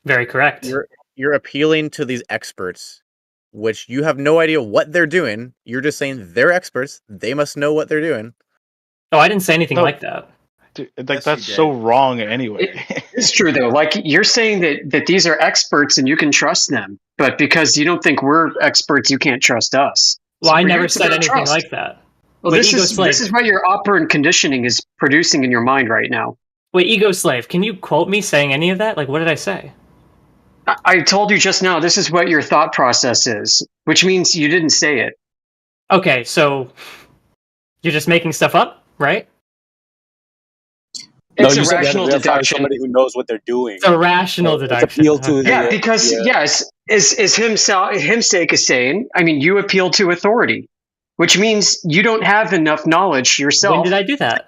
Very correct. You're appealing to these experts, which you have no idea what they're doing. You're just saying they're experts. They must know what they're doing. Oh, I didn't say anything No. like that. Dude, like Yes, that's you so wrong anyway. It's true though. Like you're saying that these are experts and you can trust them, but because you don't think we're experts, you can't trust us. Well, So I for you, never it's said about anything trust. like that. Well, Wait, this Ego is Slave. this is what your operant conditioning is producing in your mind right now. Wait, Ego Slave, can you quote me saying any of that? Like, what did I say? I told you just now. This is what your thought process is, which means you didn't say it. Okay, so you're just making stuff up, right? It's you a said you have to rational verify deduction. somebody who knows what they're doing. It's a rational It's deduction. appeal to Yeah, the- because yes, is himsake is saying. I mean, you appeal to authority, which means you don't have enough knowledge yourself. When did I do that?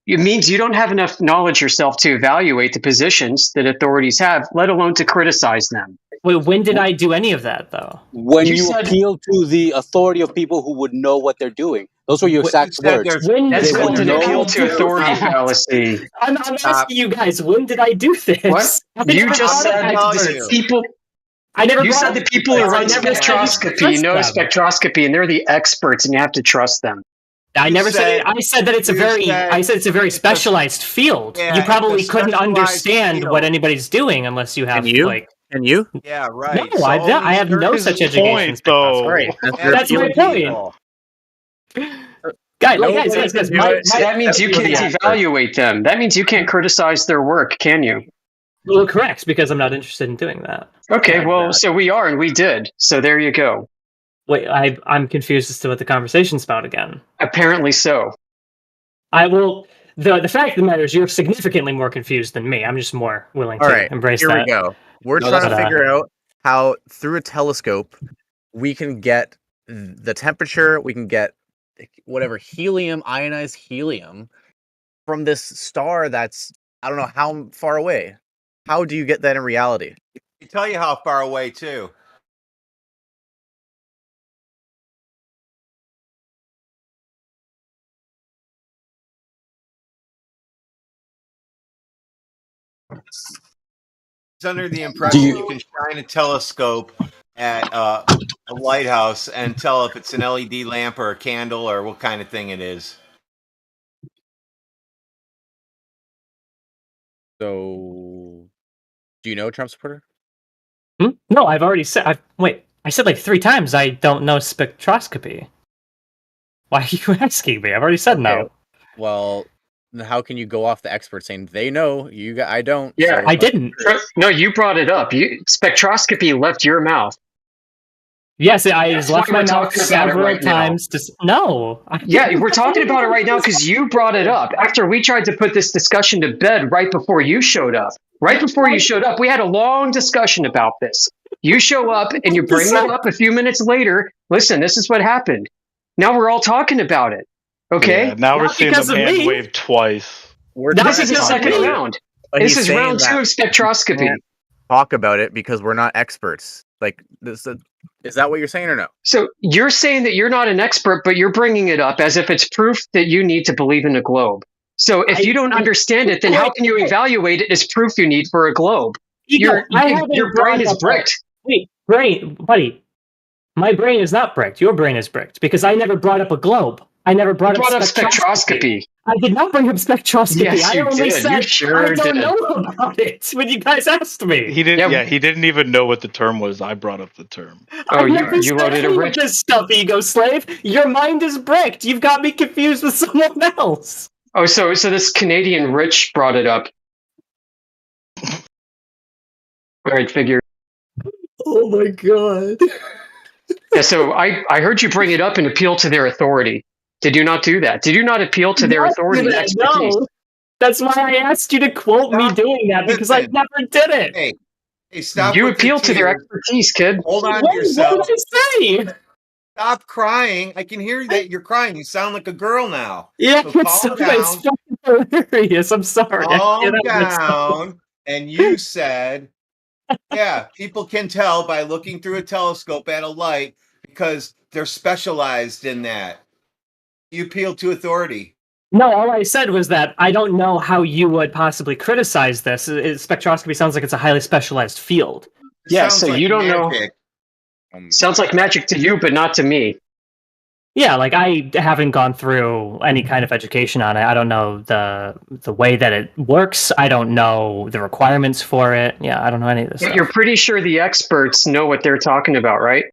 It means you don't have enough knowledge yourself to evaluate the positions that authorities have, let alone to criticize them. Wait, when did I do any of that, though? When You you said- appeal to the authority of people who would know what they're doing. Those were your What you exact said words. there's- When That's did They called would an know- appeal to authority fallacy. I'm asking you guys, when did I do this? What? I You never just brought up said experts. people. I never You brought said up the people who experts. run I never said you spectroscopy trust know them. spectroscopy, and they're the experts, and you have to trust them. I You never said said- it. I said that it's a you very. said I said it's a very specialized field. Yeah, You probably it's a couldn't specialized understand field. what anybody's doing unless you have Can you? like. Can you? Yeah, right. No, So I have no His such education. point, though. Right. That's my point. Guys, Nobody my, can do it. So that means you can't yeah. evaluate them. That means you can't criticize their work, can you? well, correct, because I'm not interested in doing that. Okay, Yeah, well, right. so we are, and we did. So there you go. Wait, I'm confused as to what the conversation's about again. Apparently so. I will. The fact of the matter is, you're significantly more confused than me. I'm just more willing to All right. embrace Here that. we go. We're No, trying to that's- figure out how through a telescope we can get the temperature. We can get whatever helium, ionized helium, from this star that's I don't know how far away. How do you get that in reality? I tell you how far away too. It's under the impression you can shine a telescope at a lighthouse and tell if it's an LED lamp or a candle or what kind of thing it is. So, do you know, Trump supporter? No, I've already said. Wait, I said like 3 times. I don't know spectroscopy. Why are you asking me? I've already said no. Okay. Well, then how can you go off the expert saying they know you? I don't. Yeah, so- I didn't. No, you brought it up. Spectroscopy left your mouth. Yes, I That's left why my we're mouth talking about it several right now. times. No. Yeah, we're talking about it right now because you brought it up. After we tried to put this discussion to bed right before you showed up. Right before you showed up, we had a long discussion about this. You show up and you bring it up a few minutes later. Listen, this is what happened. Now we're all talking about it. Okay? Yeah, now we're Not seeing because them of hand me. wave twice. We're Not This trying is to the talk second about it, round. but This he's is saying round 2 that of spectroscopy. can't talk about it because we're not experts. Like this, is that what you're saying or no? So you're saying that you're not an expert, but you're bringing it up as if it's proof that you need to believe in a globe. So if you don't understand it, then how can you evaluate it as proof you need for a globe? Your brain is bricked. Wait, brain, buddy. My brain is not bricked. Your brain is bricked because I never brought up a globe. I never brought, You brought up spectroscopy. I did not bring up spectroscopy. Yes, I you only did. said You sure I don't did. know about it when you guys asked me. He didn't. Yeah. Yeah, he didn't even know what the term was. I brought up the term. Oh, I never you said loaded a any rich. of this stuff, Ego Slave. Your mind is bricked. You've got me confused with someone else. Oh, so this Canadian Rich brought it up. All right, figure. Oh my god. Yeah, so I heard you bring it up and appeal to their authority. Did you not do that? Did you not appeal to their authority and expertise? No. That's why I asked you to quote me Stop. doing that, because I Listen. never did it. Hey, stop. You with your appealed to their tears. expertise, kid. Hold on to What yourself. did I say? Stop crying. I can hear that you're crying. You sound like a girl now. Yeah, So it's calm fucking hilarious. I'm sorry. Calm I can't have this stuff. down. And you said, yeah, people can tell by looking through a telescope at a light because they're specialized in that. You appeal to authority. No, all I said was that I don't know how you would possibly criticize this. Spectroscopy sounds like it's a highly specialized field. It Yeah, sounds so like you don't know. magic. Sounds like magic to you, but not to me. Yeah, like I haven't gone through any kind of education on it. I don't know the way that it works. I don't know the requirements for it. Yeah, I don't know any of this But stuff. you're pretty sure the experts know what they're talking about, right?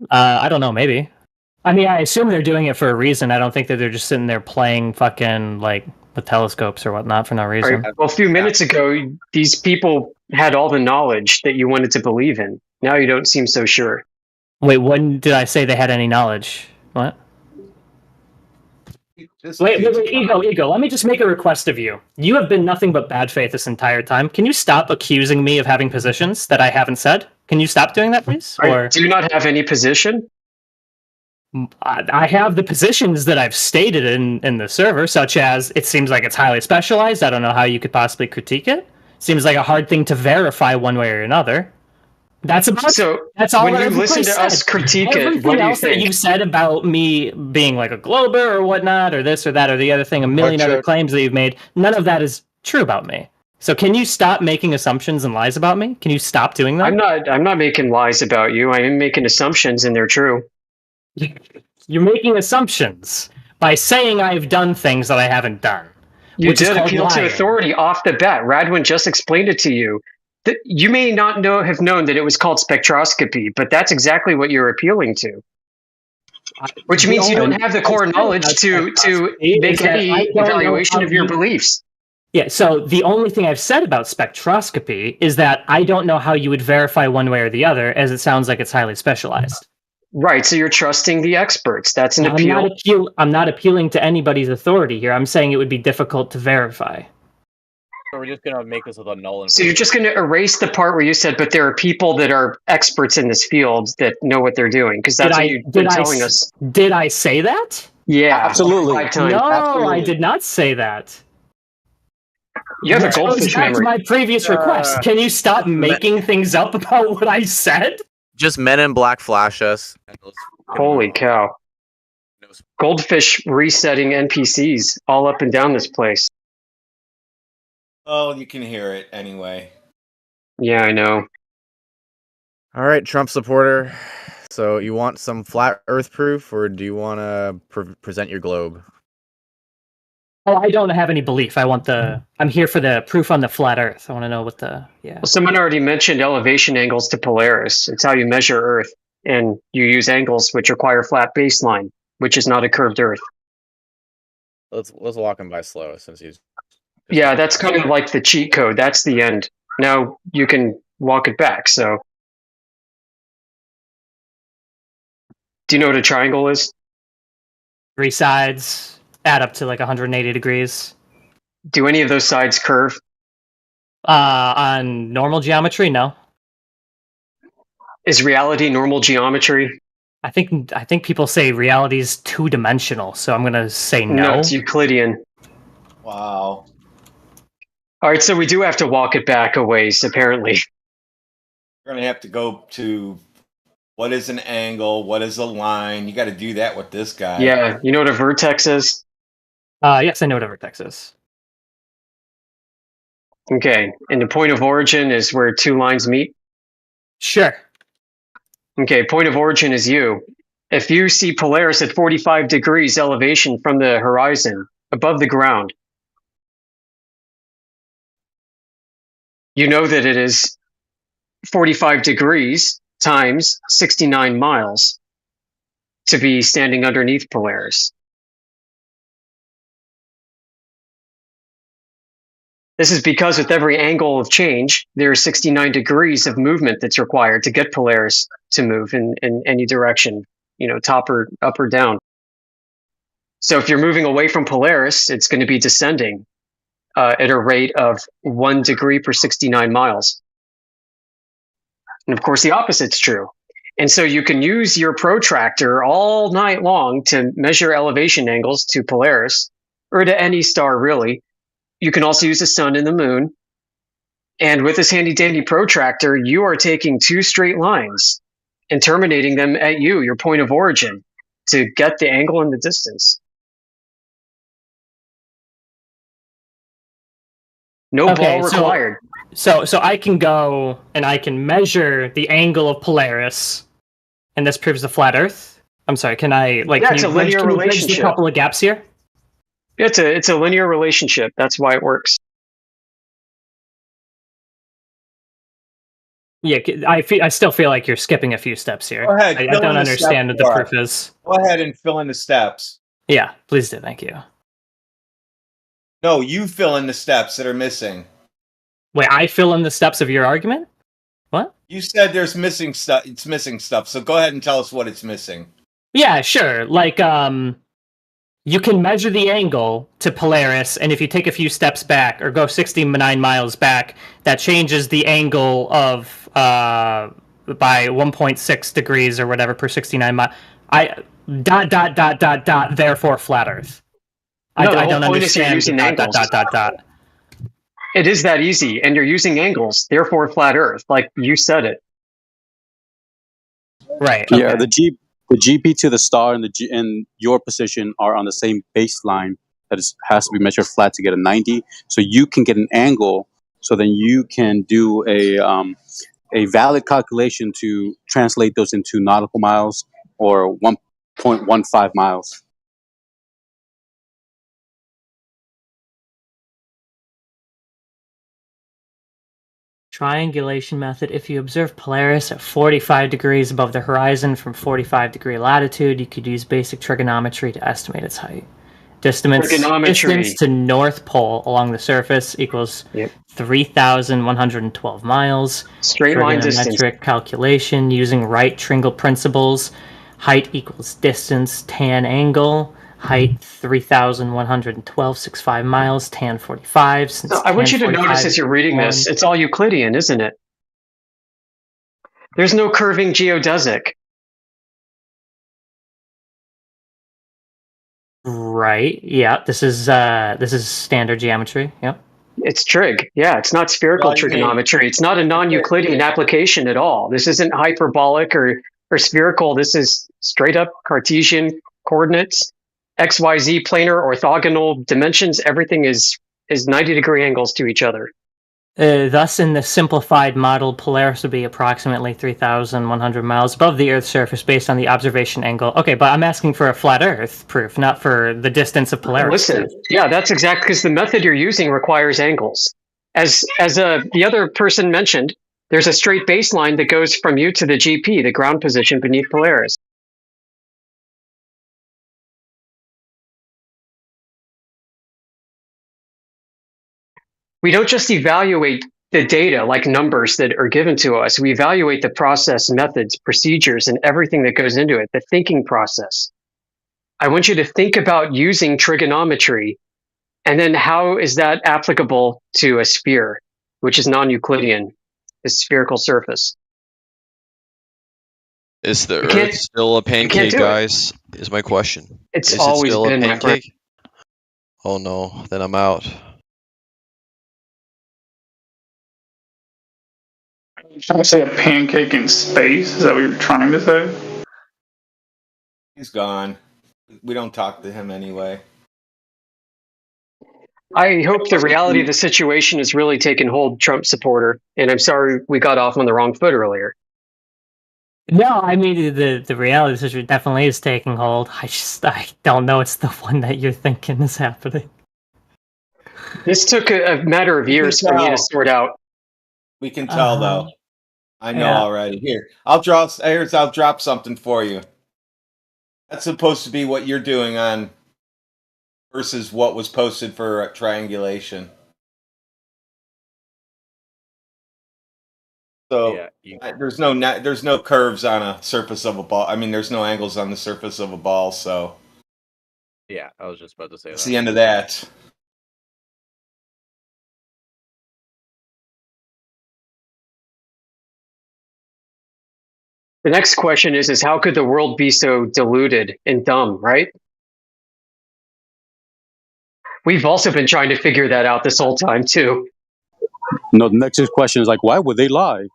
I don't know, maybe. I mean, I assume they're doing it for a reason. I don't think that they're just sitting there playing fucking, like, with telescopes or whatnot for no All reason. right, well, a few minutes ago, these people had all the knowledge that you wanted to believe in. Now you don't seem so sure. Wait, when did I say they had any knowledge? What? This Wait, dude's Ego, let me just make a request of you. You have been nothing but bad faith this entire time. Can you stop accusing me of having positions that I haven't said? Can you stop doing that, please? All Or right, do you not have any position? I have the positions that I've stated in the server, such as it seems like it's highly specialized. I don't know how you could possibly critique it. Seems like a hard thing to verify one way or another. That's about So that's all when that you I've listen to said. us critique it, Everything what do you else that think? you've said about me being like a glober or whatnot, or this or that or the other thing, a million other check. claims that you've made, none of that is true about me. So can you stop making assumptions and lies about me? Can you stop doing that? I'm not making lies about you. I am making assumptions, and they're true. You're making assumptions by saying I've done things that I haven't done. You Which is did called appeal to lying. authority off the bat. Radwin just explained it to you. You may not have known that it was called spectroscopy, but that's exactly what you're appealing to. Which means you don't have the core knowledge to make any evaluation of your beliefs. Yeah, so the only thing I've said about spectroscopy is that I don't know how you would verify one way or the other, as it sounds like it's highly specialized. Right, so you're trusting the experts. That's an appeal. I'm not appealing to anybody's authority here. I'm saying it would be difficult to verify. So we're just gonna make this with a null and So you're just going to erase the part where you said, but there are people that are experts in this field that know what they're doing, because that's what you've been telling us. Did I say that? Yeah, Absolutely. 5 times. No, Absolutely. I did not say that. You have a Which goes goldfish back to memory. my previous request. Can you stop making things up about what I said? just Men in Black flash us. And let's Holy cow. Goldfish resetting NPCs all up and down this place. Oh, you can hear it anyway. Yeah, I know. All right, Trump supporter. So you want some flat Earth proof, or do you want to present your globe? Oh, I don't have any belief. I'm here for the proof on the flat Earth. I want to know what yeah. Well, someone already mentioned elevation angles to Polaris. It's how you measure Earth, and you use angles which require flat baseline, which is not a curved Earth. Let's walk him by slow, since he's. Yeah, that's kind of like the cheat code. That's the end. Now you can walk it back. So, do you know what a triangle is? 3 sides add up to like 180 degrees. Do any of those sides curve? On normal geometry, no. Is reality normal geometry? I think people say reality is 2-dimensional, so I'm gonna say No, no. it's Euclidean. Wow. All right, so we do have to walk it back a ways, apparently. We're going to have to go to what is an angle, what is a line. You got to do that with this guy. Yeah, you know what a vertex is? Yes, I know what a vertex is. Okay, and the point of origin is where 2 lines meet? Sure. Okay, point of origin is you, If you see Polaris at 45 degrees elevation from the horizon, above the ground, you know that it is 45 degrees times 69 miles to be standing underneath Polaris. This is because with every angle of change, there are 69 degrees of movement that's required to get Polaris to move in any direction, top or up or down. So if you're moving away from Polaris, it's going to be descending at a rate of 1 degree per 69 miles. And of course, the opposite's true. And so you can use your protractor all night long to measure elevation angles to Polaris, or to any star, really. You can also use the sun and the moon. And with this handy dandy protractor, you are taking two straight lines and terminating them at your point of origin, to get the angle and the distance. No ball required. So I can go and I can measure the angle of Polaris, and this proves the flat Earth. I'm sorry. Can I it's a linear relationship. A couple of gaps here. It's a linear relationship. That's why it works. Yeah, I still feel like you're skipping a few steps here. Go ahead, I fill don't in the understand what steps the for us. proof is. Go ahead and fill in the steps. Yeah, please do. Thank you. No, you fill in the steps that are missing. Wait, I fill in the steps of your argument? What? You said there's missing stuff. It's missing stuff. So go ahead and tell us what it's missing. Yeah, sure. You can measure the angle to Polaris, and if you take a few steps back or go 69 miles back, that changes the angle of by 1.6 degrees or whatever per 69 miles. Therefore flat Earth. No, I don't understand. It is that easy, and you're using angles, therefore flat Earth, like you said it. Right. Yeah, okay. the GP to the star and your position are on the same baseline that has to be measured flat to get a 90. So you can get an angle, so then you can do a valid calculation to translate those into nautical miles or 1.15 miles. Triangulation method. If you observe Polaris at 45 degrees above the horizon from 45-degree latitude, you could use basic trigonometry to estimate its height. Distance to North Pole along the surface equals 3,112 miles. Straight line distance. Trigonometric calculation using right triangle principles. Height equals distance, tan angle. Height 3,112.65 miles, tan 45. So I want you to notice as you're reading this, it's all Euclidean, isn't it? There's no curving geodesic. Right. Yeah. This is standard geometry. Yep. It's trig. Yeah. It's not spherical trigonometry. It's not a non-Euclidean application at all. This isn't hyperbolic or spherical. This is straight up Cartesian coordinates. XYZ planar orthogonal dimensions, everything is 90-degree angles to each other. Thus, in the simplified model, Polaris would be approximately 3,100 miles above the Earth's surface based on the observation angle. Okay, but I'm asking for a flat Earth proof, not for the distance of Polaris. Listen, yeah, that's exactly because the method you're using requires angles. As the other person mentioned, there's a straight baseline that goes from you to the GP, the ground position beneath Polaris. We don't just evaluate the data like numbers that are given to us. We evaluate the process, methods, procedures, and everything that goes into it, the thinking process. I want you to think about using trigonometry, and then how is that applicable to a sphere, which is non-Euclidean, a spherical surface? Is the Earth still a pancake, guys? Is my question. It's always been a pancake. Oh no, then I'm out. Trying to say a pancake in space? Is that what you're trying to say? He's gone. We don't talk to him anyway. I hope the reality of the situation has really taken hold, Trump supporter, and I'm sorry we got off on the wrong foot earlier. No, I mean the reality situation definitely is taking hold. I don't know it's the one that you're thinking is happening. This took a matter of We can years for me to tell. sort out. We can tell though. I know Yeah. already. Here, I'll drop something for you. That's supposed to be what you're doing on versus what was posted for triangulation. So Yeah, there's no curves on a surface of a ball. I mean, there's no angles on the surface of a ball. So yeah, I was just about to say that's that. the end of that. The next question is how could the world be so deluded and dumb, right? We've also been trying to figure that out this whole time too. No, the next question is like, why would they lie?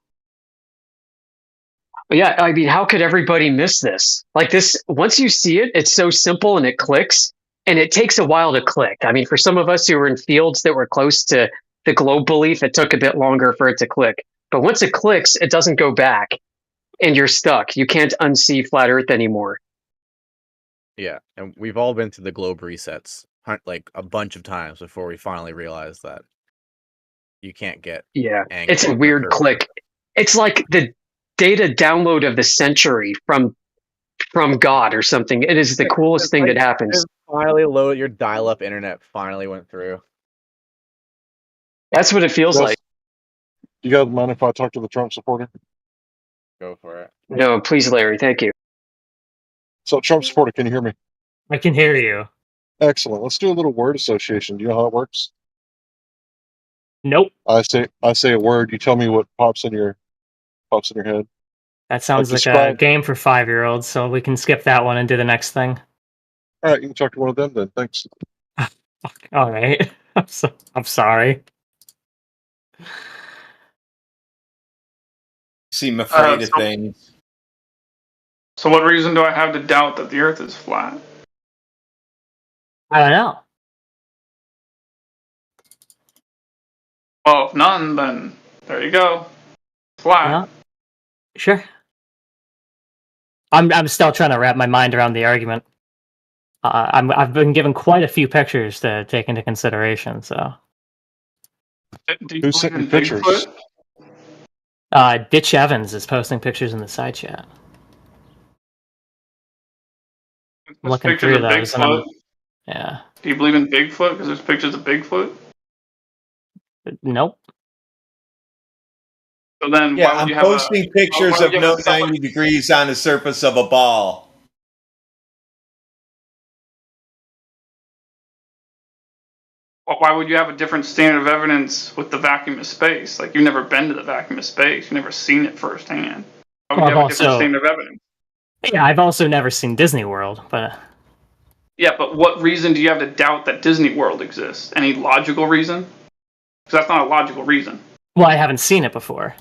But yeah, I mean, how could everybody miss this? Like this, once you see it, it's so simple and it clicks, and it takes a while to click. I mean, for some of us who were in fields that were close to the globe belief, it took a bit longer for it to click. But once it clicks, it doesn't go back, and you're stuck. You can't unsee flat Earth anymore. Yeah, and we've all been through the globe resets like a bunch of times before we finally realized that you can't get. Yeah, angle it's a on the weird curve. click. It's like the data download of the century from God or something. It is the coolest thing that happens. Finally load your dial-up internet finally went through. That's what it feels Yes. like. You guys mind if I talk to the Trump supporter? Go for it. No, please, Larry. Thank you. So, Trump supporter, can you hear me? I can hear you. Excellent. Let's do a little word association. Do you know how it works? Nope. I say a word. You tell me what pops in your head. That sounds like a describe- game for 5-year-olds, so we can skip that one and do the next thing. All right, you can talk to one of them then. Thanks. All right. I'm sorry. Seem afraid of so- things. So what reason do I have to doubt that the Earth is flat? I don't know. Well, if none, then there you go. Flat. Yeah. Sure. I'm still trying to wrap my mind around the argument. I've been given quite a few pictures to take into consideration. So, Do you Who sent believe you in pictures? Bigfoot? Ditch Evans is posting pictures in the side chat. I'm There's looking pictures through of those, and Bigfoot. yeah. Do you believe in Bigfoot? Because there's pictures of Bigfoot. Nope. So then, Yeah, why would I'm you have posting pictures why of would you no have somebody- 90 degrees on the surface of a ball. Why would you have a different standard of evidence with the vacuum of space? Like you've never been to the vacuum of space, you've never seen it firsthand. Why would Well, you have I've a different also- standard of evidence? Yeah, I've also never seen Disney World, but Yeah, but what reason do you have to doubt that Disney World exists? Any logical reason? Because that's not a logical reason. well, I haven't seen it before.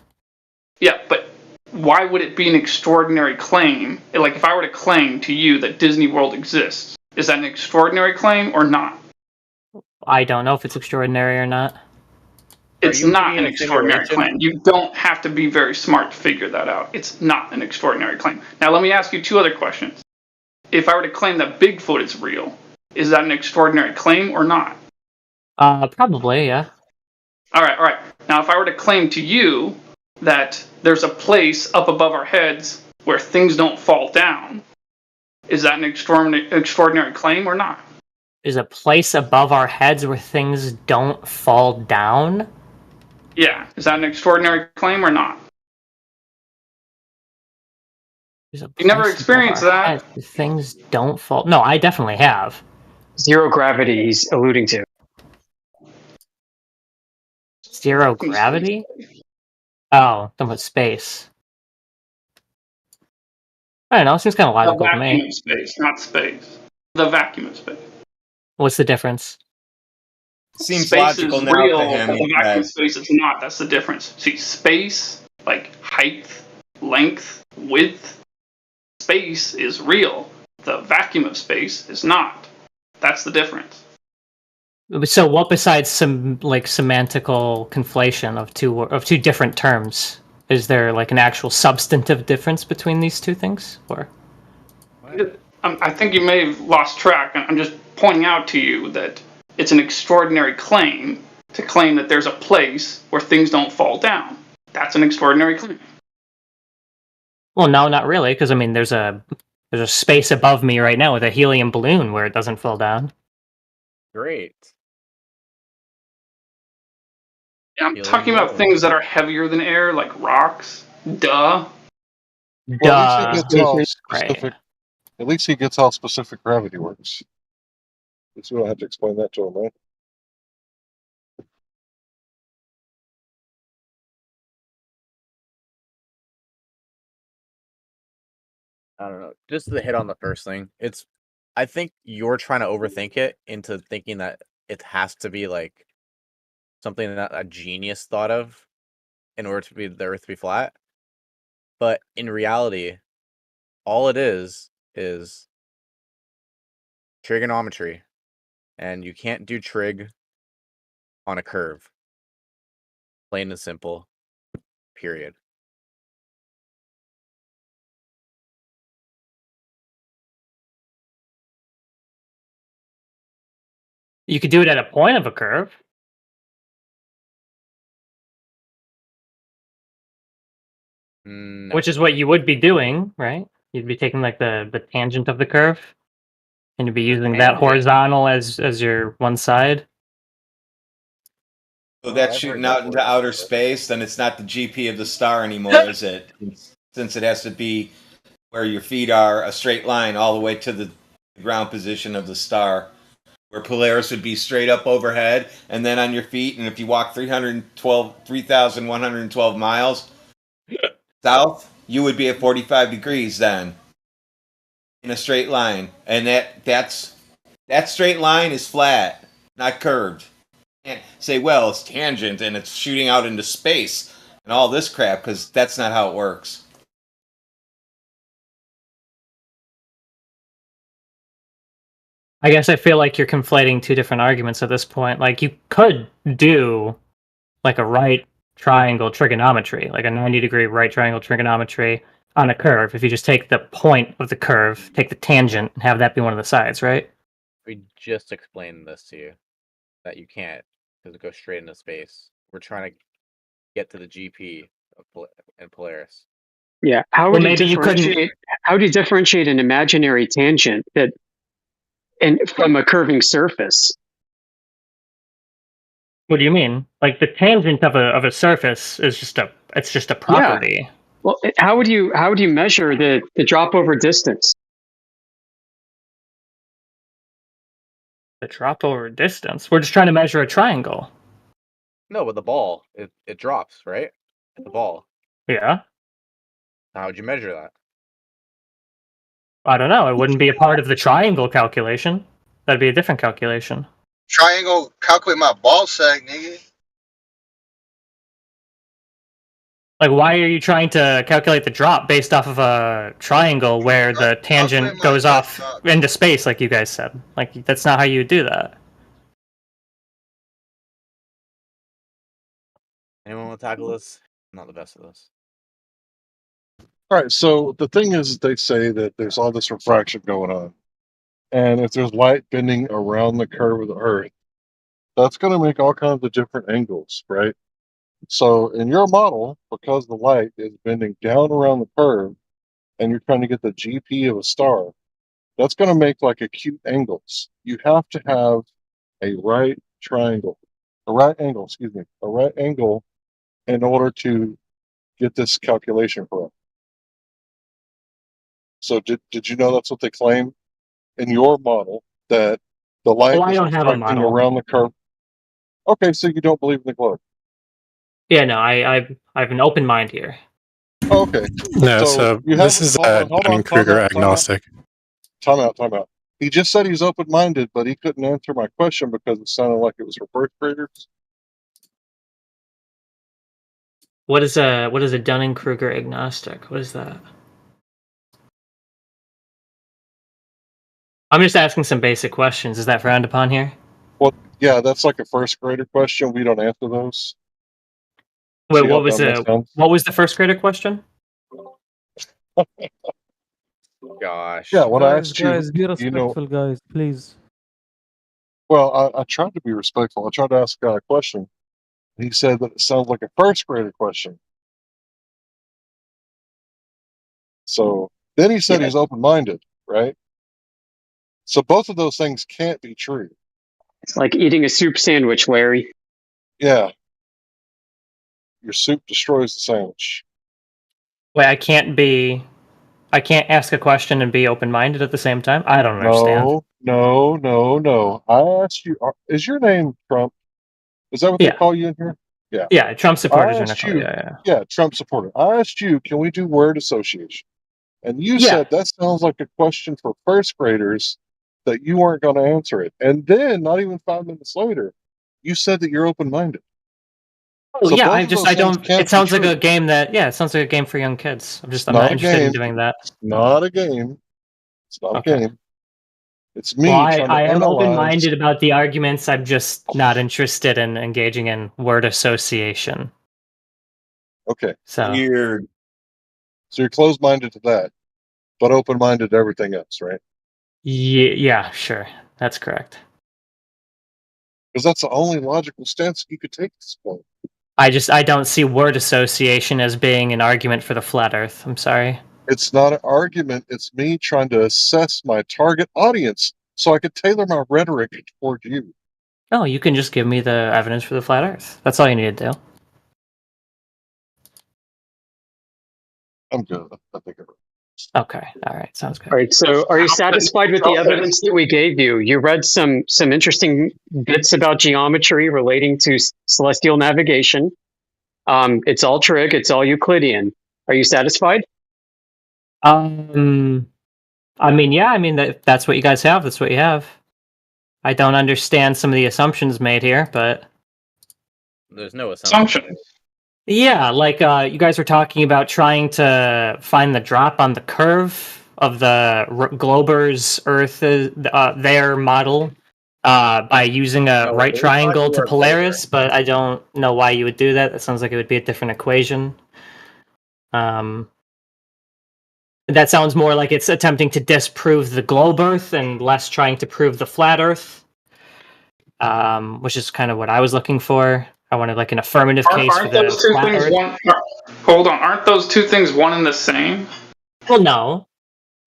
Yeah, but why would it be an extraordinary claim? Like if I were to claim to you that Disney World exists, is that an extraordinary claim or not? I don't know if it's extraordinary or not. It's you not being an a extraordinary simulation? claim. You don't have to be very smart to figure that out. It's not an extraordinary claim. Now, let me ask you two other questions. If I were to claim that Bigfoot is real, is that an extraordinary claim or not? Probably, yeah. All right. Now, if I were to claim to you that there's a place up above our heads where things don't fall down, is that an extraordinary claim or not? There's a place above our heads where things don't fall down. Yeah. Is that an extraordinary claim or not? There's a You never place above experienced our that. heads where things don't fall. No, I definitely have. Zero gravity, he's alluding to. Zero gravity? Oh, talking about space. I don't know. It seems kind of The logical to vacuum me. of space, not space. The vacuum of space. What's the difference? Seems Space logical is now real, to him. but the he vacuum said. space is not. That's the difference. See, space, like height, length, width, space is real. The vacuum of space is not. That's the difference. So, what besides some like semantical conflation of two different terms Is there like an actual substantive difference between these two things, or? I think you may have lost track. I'm just pointing out to you that it's an extraordinary claim to claim that there's a place where things don't fall down. That's an extraordinary claim. Well, no, not really, because I mean, there's a space above me right now with a helium balloon where it doesn't fall down. Great. I'm talking about things that are heavier than air, like rocks. Duh. Well, at least he gets how specific. At least he gets how specific gravity works. So we don't have to explain that to him, right? I don't know. Just to hit on the first thing, I think you're trying to overthink it into thinking that it has to be like something that a genius thought of in order to be the Earth to be flat. But in reality, all it is trigonometry, and you can't do trig on a curve. Plain and simple. Period. You could do it at a point of a curve. No. Which is what you would be doing, right? You'd be taking like the tangent of the curve, and you'd be using that horizontal as your one side. So that's shooting out into outer space, then it's not the GP of the star anymore, is it? Since it has to be where your feet are, a straight line all the way to the ground position of the star. Where Polaris would be straight up overhead and then on your feet, and if you walk 3,112 miles south, you would be at 45 degrees then. In a straight line. And that straight line is flat, not curved. You can't say, well, it's tangent and it's shooting out into space and all this crap, because that's not how it works. I guess I feel like you're conflating two different arguments at this point. Like, you could do like a right triangle trigonometry, like a 90-degree right triangle trigonometry on a curve. If you just take the point of the curve, take the tangent, and have that be one of the sides, right? We just explained this to you, that you can't, because it goes straight into space. We're trying to get to the GP and Polaris. Yeah, how would you differentiate? How do you differentiate an imaginary tangent from a curving surface? What do you mean? Like, the tangent of a surface is just a property. Yeah. Well, how would you measure the drop over distance? The drop over distance. We're just trying to measure a triangle. No, with the ball, it drops, right? At the ball. Yeah. How would you measure that? I don't know. It wouldn't be a part of the triangle calculation. That'd be a different calculation. Triangle, calculate my ball sack, nigga. Like, why are you trying to calculate the drop based off of a triangle where the tangent goes off into space, like you guys said? Like, that's not how you do that. Anyone want to tackle this? I'm not the best at this. All right, so the thing is, they say that there's all this refraction going on. And if there's light bending around the curve of the Earth, that's going to make all kinds of different angles, right? So in your model, because the light is bending down around the curve, and you're trying to get the GP of a star, that's going to make like acute angles. You have to have a right angle in order to get this calculation correct. So did you know that's what they claim in your model, that the light is reflecting around the curve? Okay, so you don't believe in the globe. Yeah, no, I have an open mind here. Oh, okay. No, so this is Dunning-Kruger agnostic. Time out. He just said he's open-minded, but he couldn't answer my question because it sounded like it was for first graders. What is a Dunning-Kruger agnostic? What is that? I'm just asking some basic questions. Is that frowned upon here? Well, yeah, that's like a first grader question. We don't answer those. Wait, See how what was dumb that the sounds? what was the first grader question? Gosh. Yeah, when I Guys, asked you, guys, be you know, respectful, guys, please. well, I tried to be respectful. I tried to ask a guy a question. He said that it sounds like a first grader question. So then he said Yeah. he's open minded, right? So both of those things can't be true. It's like eating a soup sandwich, Larry. Yeah. Your soup destroys the sandwich. Wait, I can't ask a question and be open-minded at the same time? I don't understand. No. I asked you, is your name Trump? Is that what they Yeah. call you in here? Yeah. Yeah, Trump supporters I are asked not you, yeah, Trump supporter. I asked you, can we do word association? And you Yeah. said that sounds like a question for first graders, that you weren't going to answer it. And then, not even 5 minutes later, you said that you're open minded. Oh So yeah, both I of those things don't. can't It sounds be like a true. game it sounds like a game for young kids. I'm Not not a interested in game. doing that. It's not a game. It's not Okay. a game. It's me Well, trying to I am analyze. open-minded about the arguments. I'm just not interested in engaging in word association. Okay. So Weird. So you're closed minded to that, but open minded to everything else, right? yeah, sure, that's correct. Because that's the only logical stance you could take at this point. I don't see word association as being an argument for the flat Earth. I'm sorry. It's not an argument. It's me trying to assess my target audience so I could tailor my rhetoric toward you. Oh, you can just give me the evidence for the flat Earth. That's all you need to do. I'm good. I think Okay. All right. Sounds good. All right. So, are you satisfied with the evidence that we gave you? You read some interesting bits about geometry relating to celestial navigation. It's all trig. It's all Euclidean. Are you satisfied? I mean, yeah. I mean, that's what you guys have. That's what you have. I don't understand some of the assumptions made here, but There's no assumption. yeah, like you guys were talking about trying to find the drop on the curve of the Glober's Earth, their model, by using a right triangle to Polaris, but I don't know why you would do that. That sounds like it would be a different equation. That sounds more like it's attempting to disprove the globe Earth and less trying to prove the flat Earth, which is kind of what I was looking for. I wanted like an affirmative case for Aren't the those two flat things Earth. one? Hold on, aren't those two things one and the same? Well, no,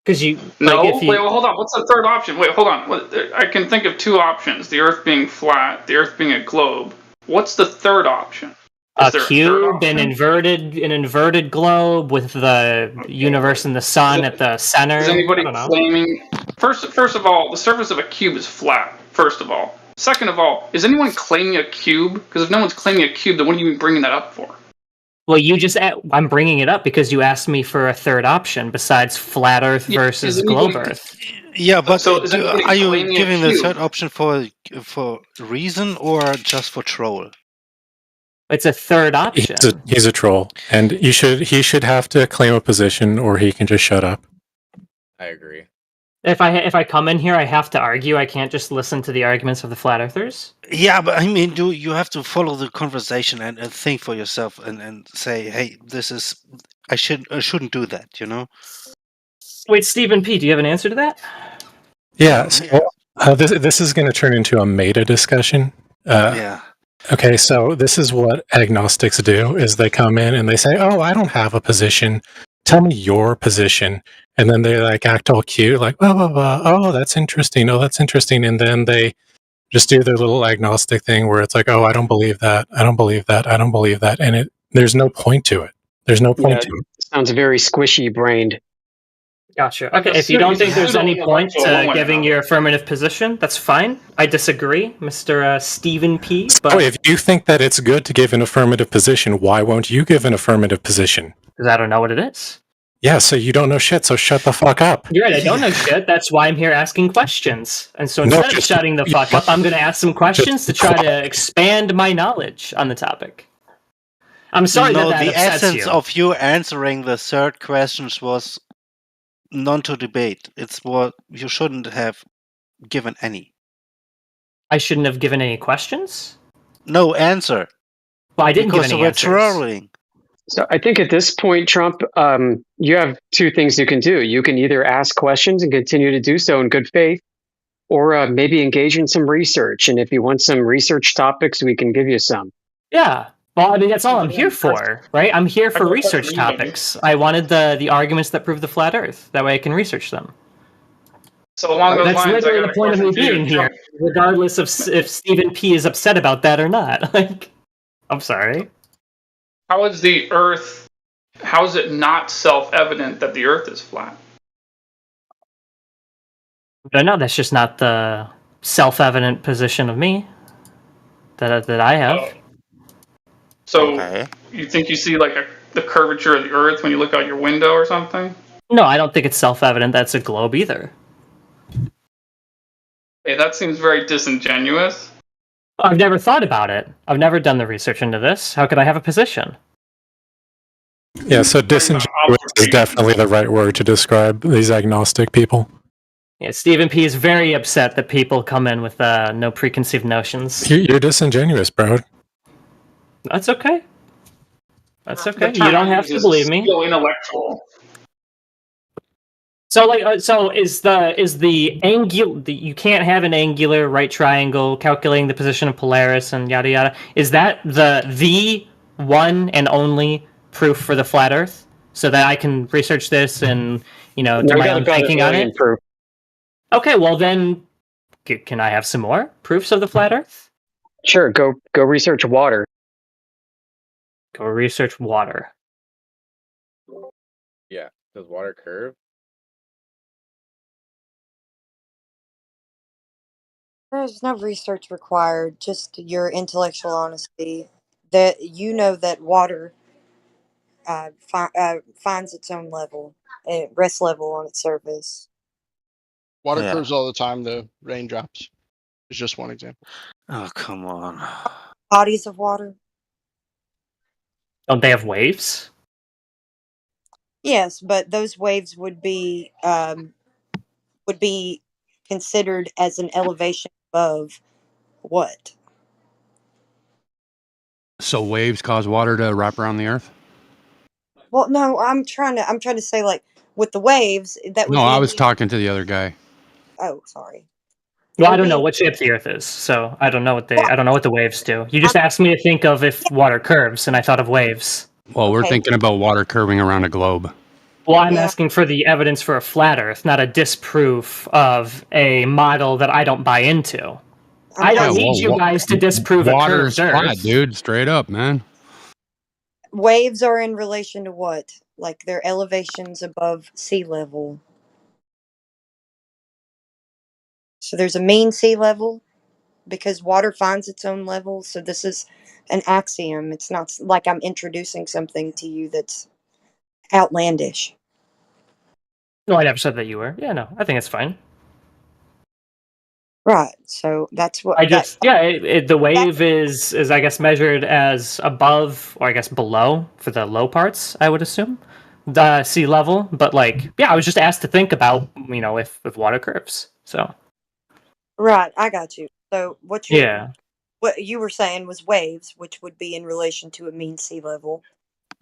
because you No. like if you Wait, well, hold on. What's the third option? Wait, hold on. I can think of two options: the Earth being flat, the Earth being a globe. What's the third option? a cube, an inverted globe with the universe and the sun at the center. Is anybody I don't know. claiming? First of all, the surface of a cube is flat. First of all. Second of all, is anyone claiming a cube? Because if no one's claiming a cube, then what are you even bringing that up for? Well, I'm bringing it up because you asked me for a third option besides flat Earth versus globe Earth. Yeah, but So is anybody are you claiming a giving the cube? third option for reason or just for troll? It's a third option. He's a troll, and he should have to claim a position, or he can just shut up. I agree. If I come in here, I have to argue. I can't just listen to the arguments of the flat earthers. Yeah, but I mean, you have to follow the conversation and think for yourself and say, hey, I shouldn't do that, you know? Wait, Stephen P., do you have an answer to that? Yeah. So this is going to turn into a meta discussion. Yeah. Okay, so this is what agnostics do: is they come in and they say, "Oh, I don't have a position. Tell me your position." And then they like act all cute, like, "Blah blah blah. Oh, that's interesting. Oh, that's interesting." And then they just do their little agnostic thing where it's like, "Oh, I don't believe that. I don't believe that. I don't believe that." And there's no point to it. There's no point to it. Sounds very squishy brained. Gotcha. Okay, if you don't think there's any point to giving your affirmative position, that's fine. I disagree, Mr. Stephen P. But So if you think that it's good to give an affirmative position, why won't you give an affirmative position? because I don't know what it is. Yeah, so you don't know shit, so shut the fuck up. You're right, I don't know shit. That's why I'm here asking questions. And so No, instead of just- shutting the fuck up, I'm going to ask some questions to try to expand my knowledge on the topic. I'm sorry no, that the upsets essence you. of you answering the third questions was non to debate. It's what you shouldn't have given any. I shouldn't have given any questions? No answer. Well, I didn't give Because any we're answers. trolling. So I think at this point, Trump, you have two things you can do. You can either ask questions and continue to do so in good faith, or maybe engage in some research. And if you want some research topics, we can give you some. Yeah. Well, I mean, that's all I'm here for, right? I'm here for research topics. I wanted the arguments that prove the flat Earth. That way I can research them. So along those That's lines, I literally got the a point of me question for you, being here, Trump. regardless of if Stephen P. is upset about that or not. Like, I'm sorry. How is the Earth? How is it not self-evident that the Earth is flat? But no, that's just not the self-evident position of me that I have. So you think you see like the curvature of the Earth when you look out your window or something? No, I don't think it's self-evident that's a globe either. Hey, that seems very disingenuous. I've never thought about it. I've never done the research into this. How could I have a position? Yeah, so disingenuous is definitely the right word to describe these agnostic people. Yeah, Stephen P. is very upset that people come in with no preconceived notions. You're disingenuous, bro. That's okay. That's okay. The term You don't I have use to is believe me. intellectual. So, like, so is the angular? You can't have an angular right triangle calculating the position of Polaris and yada yada. Is that the one and only proof for the flat Earth? So that I can research this and do my own thinking on it. Proof. Okay, well then, can I have some more proofs of the flat Earth? Sure, go research water. Go research water. Yeah. Does water curve? There's no research required, just your intellectual honesty. That you know that water finds its own level, rest level on its surface. Water Yeah. curves all the time, though. Raindrops is just one example. Oh, come on. Bodies of water. Don't they have waves? Yes, but those waves would be considered as an elevation above what? So waves cause water to wrap around the Earth? Well, no, I'm trying to say, like, with the waves that would No, be I was talking to the other guy. Oh, sorry. Well, I don't know what shape the Earth is, so I don't know what the waves do. You just asked me to think of if water curves, and I thought of waves. Well, we're thinking about water curving around a globe. Well, I'm asking for the evidence for a flat Earth, not a disproof of a model that I don't buy into. I don't need you guys to disprove a water curved is flat, Earth. dude. Straight up, man. Waves are in relation to what? Like their elevations above sea level. So there's a mean sea level because water finds its own level. So this is an axiom. It's not like I'm introducing something to you that's outlandish. No, I never said that you were. Yeah, no, I think it's fine. Right. So that's what I just the wave is I guess measured as above or I guess below for the low parts. I would assume the sea level, but I was just asked to think about if water curves. So Right, I got you. So what you were saying was waves, which would be in relation to a mean sea level.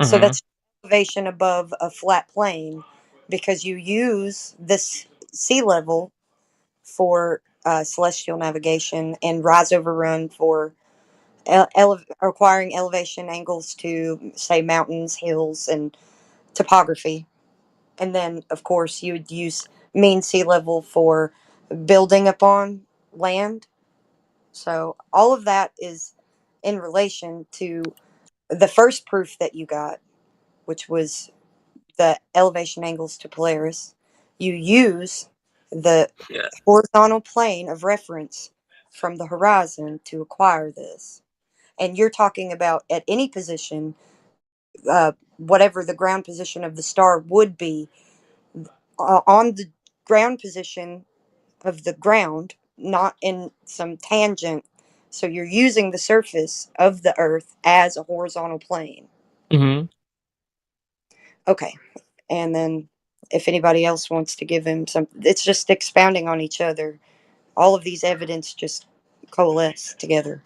So Mhm. that's elevation above a flat plane because you use this sea level for celestial navigation and rise over run for requiring elevation angles to say mountains, hills, and topography. And then, of course, you would use mean sea level for building upon land. So all of that is in relation to the first proof that you got, which was the elevation angles to Polaris. You use the horizontal plane of reference from the horizon to acquire this. And you're talking about at any position, whatever the ground position of the star would be, on the ground position of the ground, not in some tangent. So you're using the surface of the Earth as a horizontal plane. Mm-hmm. Okay. And then if anybody else wants to give him some, it's just expounding on each other. All of these evidence just coalesce together.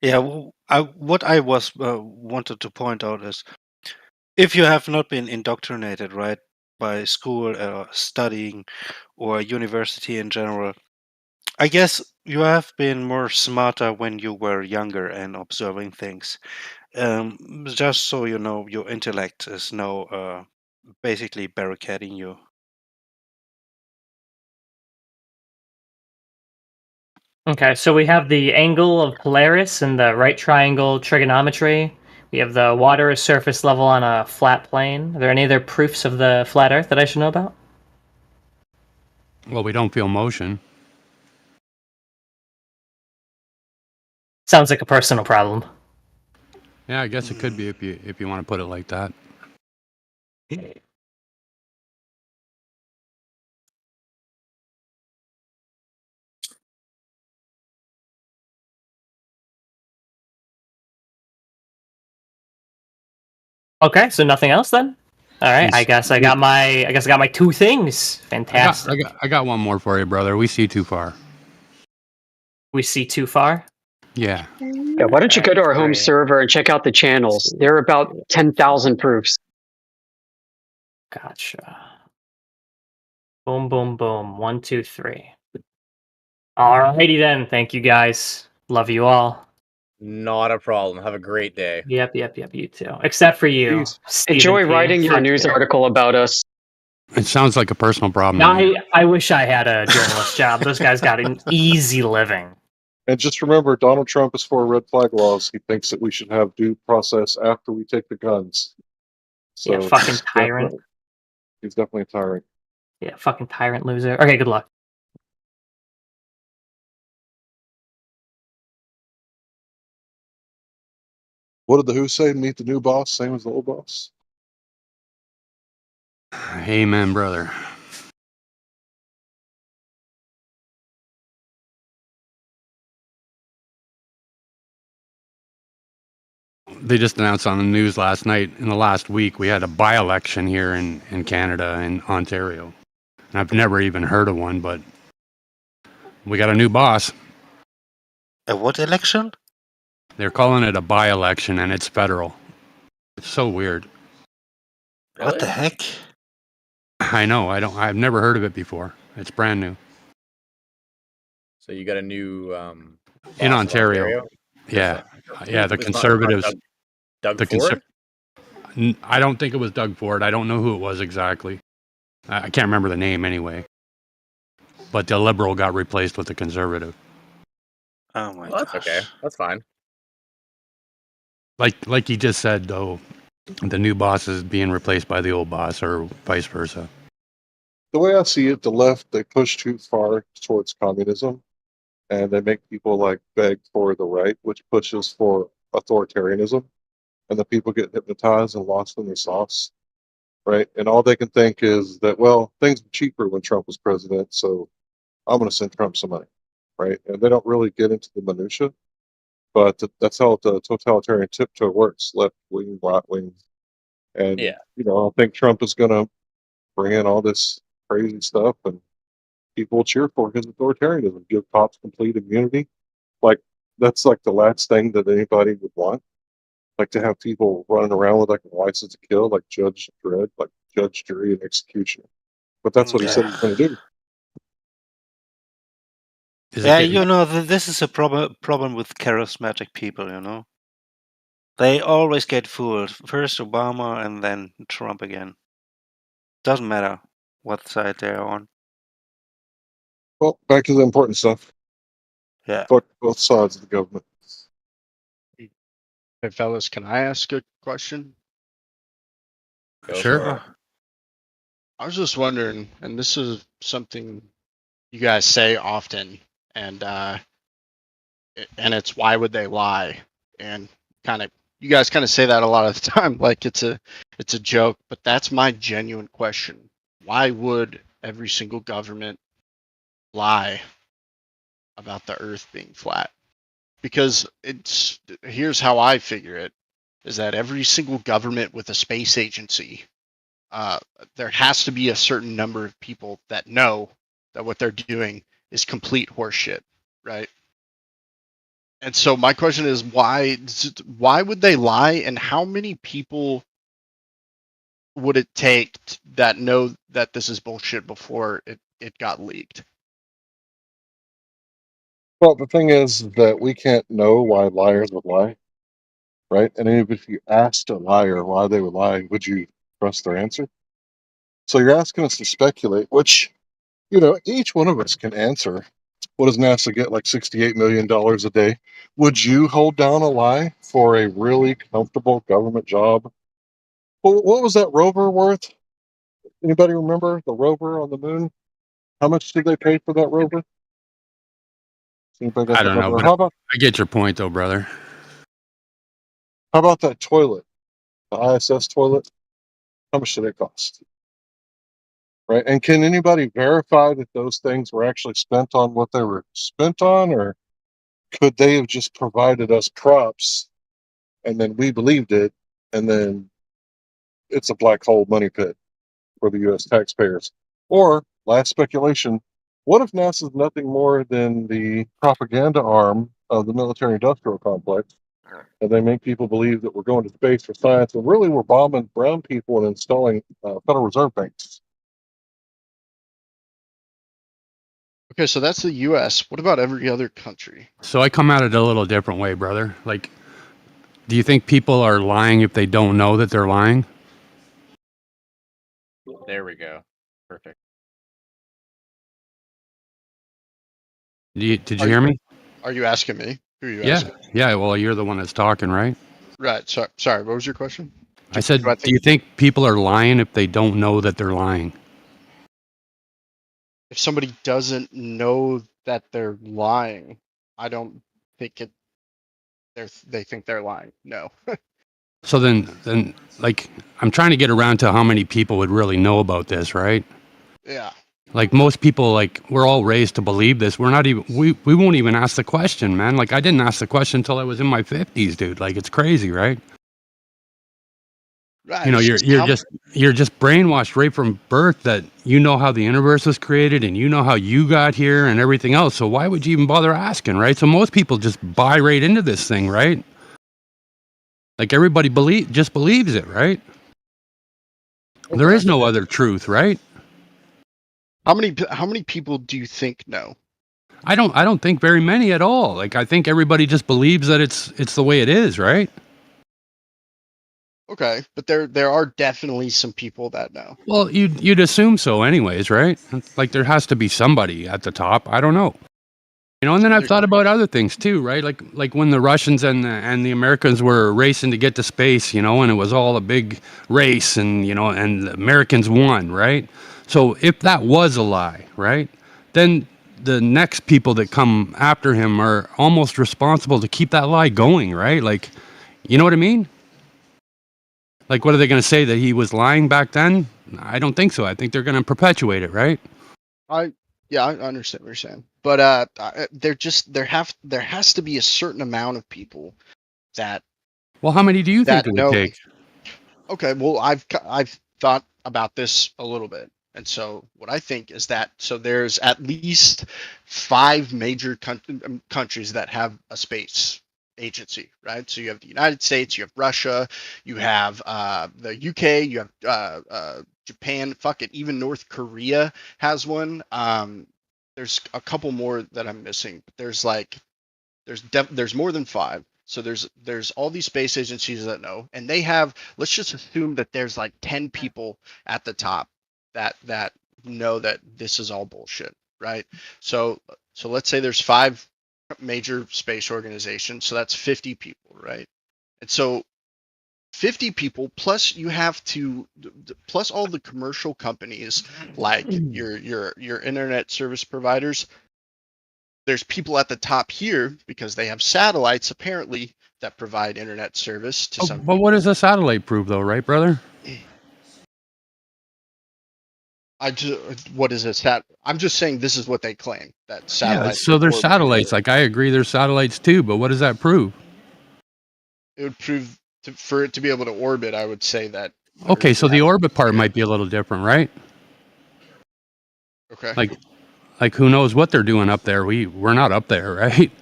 Yeah, what I was wanted to point out is, if you have not been indoctrinated, right, by school or studying or university in general, I guess you have been more smarter when you were younger and observing things. Just so you know, your intellect is now basically barricading you. Okay, so we have the angle of Polaris and the right triangle trigonometry. We have the water surface level on a flat plane. Are there any other proofs of the flat Earth that I should know about? Well, we don't feel motion. Sounds like a personal problem. Yeah, I guess it could be if you want to put it like that. Okay, so nothing else then. All right, I He's- guess I got my two things. Fantastic. I got one more for you, brother. We see too far. We see too far. Yeah. Yeah, why don't you go to our home server and check out the channels? There are about 10,000 proofs. Gotcha. Boom, boom, boom. 1, 2, 3. Alrighty then. Thank you guys. Love you all. Not a problem. Have a great day. Yep. You too. Except for you. Stephen Enjoy P. writing your Fuck news you. article about us. It sounds like a personal problem. to me. I wish I had a journalist job. Those guys got an easy living. And just remember, Donald Trump is for red flag laws. He thinks that we should have due process after we take the guns. So Yeah, fucking he's tyrant. definitely- He's definitely a tyrant. Yeah, fucking tyrant loser. Okay, good luck. What did the Who say? Meet the new boss, same as the old boss. Amen, brother. They just announced on the news last night, in the last week, we had a by-election here in Canada, in Ontario. And I've never even heard of one, but we got a new boss. A what election? They're calling it a by-election, and it's federal. It's so weird. What the heck? I know. I've never heard of it before. It's brand new. So you got a new In boss of Ontario. Yeah. Yeah, the It's not Conservatives. Doug the Ford? I don't think it was Doug Ford. I don't know who it was exactly. I can't remember the name anyway. But the Liberal got replaced with the Conservative. Oh my Well, that's okay. That's fine. Like you just said, though, the new boss is being replaced by the old boss, or vice versa. The way I see it, the left, they push too far towards communism, and they make people like beg for the right, which pushes for authoritarianism, and the people get hypnotized and lost in the sauce, right? And all they can think is that, well, things were cheaper when Trump was president, so I'm going to send Trump some money, right? And they don't really get into the minutia, but that's how the totalitarian tiptoe works: left wing, right wing, and Yeah. I think Trump is going to bring in all this crazy stuff, and people will cheer for his authoritarianism, give cops complete immunity. Like, that's like the last thing that anybody would want. Like, to have people running around with like a license to kill, like Judge Dredd, like judge, jury, and executioner. But that's what he said he was going to do. Yeah, this is a problem with charismatic people, They always get fooled. First Obama and then Trump again. Doesn't matter what side they're on. Well, back to the important stuff. Yeah. Fuck both sides of the government. Hey, fellas, can I ask a question? Sure. I was just wondering, and this is something you guys say often, and it's why would they lie? And you guys kind of say that a lot of the time, like it's a joke, but that's my genuine question. Why would every single government lie about the Earth being flat? Because here's how I figure it, is that every single government with a space agency, there has to be a certain number of people that know that what they're doing is complete horseshit, right? And so my question is, why would they lie, and how many people would it take that know that this is bullshit before it got leaked? Well, the thing is that we can't know why liars would lie, right? And even if you asked a liar why they would lie, would you trust their answer? So you're asking us to speculate, which, each one of us can answer. What does NASA get, like $68 million a day? Would you hold down a lie for a really comfortable government job? Well, what was that rover worth? Anybody remember the rover on the moon? How much did they pay for that rover? Anybody got I that don't know, number? but I get your point, though, brother. How about that toilet, the ISS toilet? How much did it cost? Right? And can anybody verify that those things were actually spent on what they were spent on, or could they have just provided us props and then we believed it, and then it's a black hole money pit for the U.S. taxpayers? Or, last speculation, what if NASA's nothing more than the propaganda arm of the military-industrial complex, and they make people believe that we're going to space for science, and really we're bombing brown people and installing Federal Reserve banks? Okay, so that's the U.S. What about every other country? So I come at it a little different way, brother. Like, do you think people are lying if they don't know that they're lying? There we go. Perfect. Did you hear me? Are you asking me? Who are you Yeah. asking? Yeah. Well, you're the one that's talking, right? Right. Sorry. What was your question? I said, do I do you think people are lying if they don't know that they're lying? If somebody doesn't know that they're lying, I don't think they think they're lying. No. So then, like, I'm trying to get around to how many people would really know about this, right? Yeah. Like, most people, like, we're all raised to believe this. We're not even, we won't even ask the question, man. Like, I didn't ask the question until I was in my 50s, dude. Like, it's crazy, right? Right. You know, it's you're just brainwashed right from birth that you know how the universe was created and you know how you got here and everything else. So why would you even bother asking, right? So most people just buy right into this thing, right? Like, everybody just believes it, right? There is no other truth, right? How many people do you think know? I don't think very many at all. Like, I think everybody just believes that it's the way it is, right? Okay, but there are definitely some people that know. Well, you'd assume so anyways, right? Like, there has to be somebody at the top. I don't know. You know, and then I've thought about other things too, right? Like when the Russians and the Americans were racing to get to space, you know, and it was all a big race, and you know, and the Americans won, right? So if that was a lie, right, then the next people that come after him are almost responsible to keep that lie going, right? Like, you know what I mean? Like, what are they going to say, that he was lying back then? I don't think so. I think they're going to perpetuate it, right? I understand what you're saying, but there has to be a certain amount of people that. Well, how many do you think it would take? Okay, well, I've thought about this a little bit, and so what I think is that there's at least 5 major countries that have a space agency, right? So you have the United States, you have Russia, you have the UK, you have Japan, fuck it, even North Korea has one. There's a couple more that I'm missing, but there's more than 5. So there's all these space agencies that know, and they have, let's just assume that there's like 10 people at the top that know that this is all bullshit, right? So let's say there's 5 major space organizations, so that's 50 people, right? And so 50 people plus you have to plus all the commercial companies like your internet service providers. There's people at the top here because they have satellites apparently that provide internet service to some. But what does a satellite prove, though, right, brother? What is a sat? I'm just saying this is what they claim, that Yeah, satellites. so there's satellites. Like, I agree, there's satellites too, but what does that prove? It would prove for it to be able to orbit. I would say that. Okay, so the orbit part might be a little different, right? Okay. Like who knows what they're doing up there? We're not up there, right?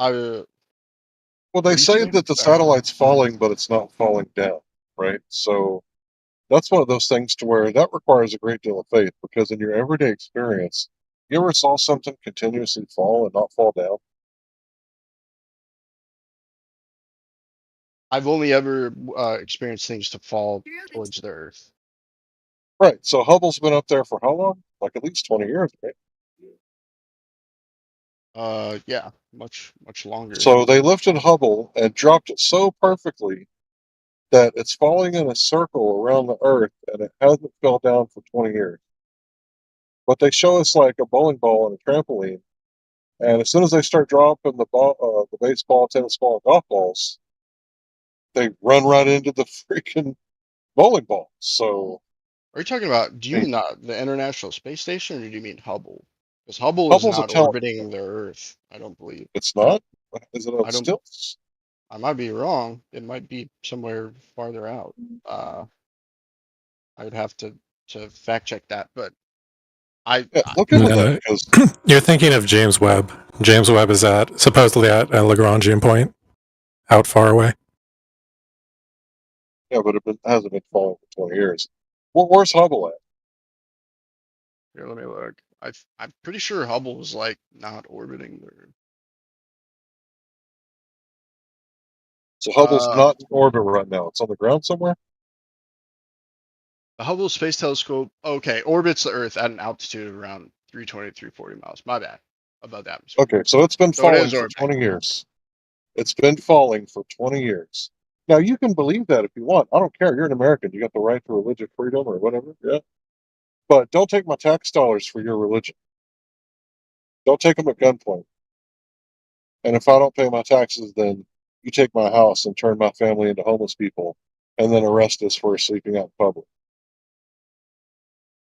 Well, they What do you say say? that the satellite's falling, but it's not falling down, right? So that's one of those things to where that requires a great deal of faith, because in your everyday experience, you ever saw something continuously fall and not fall down? I've only ever experienced things to fall towards the Earth. Right. So Hubble's been up there for how long? Like at least 20 years, right? Yeah, much longer. So they lifted Hubble and dropped it so perfectly that it's falling in a circle around the Earth, and it hasn't fell down for 20 years. But they show us like a bowling ball and a trampoline, and as soon as they start dropping the ball, the baseball, tennis ball, and golf balls, they run right into the freaking bowling ball. So Are you talking about? Do you mean the International Space Station, or do you mean Hubble? Because Hubble is Hubble's a not orbiting the Earth. I don't believe. It's not. Is it on I don't. stilts? I might be wrong. It might be somewhere farther out. I would have to fact check that, but Look into that, because You're thinking of James Webb. James Webb is supposedly at a Lagrangian point, out far away. yeah, but it hasn't been falling for 20 years. Where's Hubble at? here, let me look. I'm pretty sure Hubble was like not orbiting the Earth. So Hubble's not in orbit right now. It's on the ground somewhere. The Hubble Space Telescope, okay, orbits the Earth at an altitude of around 320 to 340 miles. My bad. Above the atmosphere. Okay, so it's been So it falling is for orbiting. 20 years. It's been falling for 20 years. Now, you can believe that if you want. I don't care. You're an American. You got the right to religious freedom or whatever. Yeah. But don't take my tax dollars for your religion. Don't take them at gunpoint. And if I don't pay my taxes, then you take my house and turn my family into homeless people and then arrest us for sleeping out in public.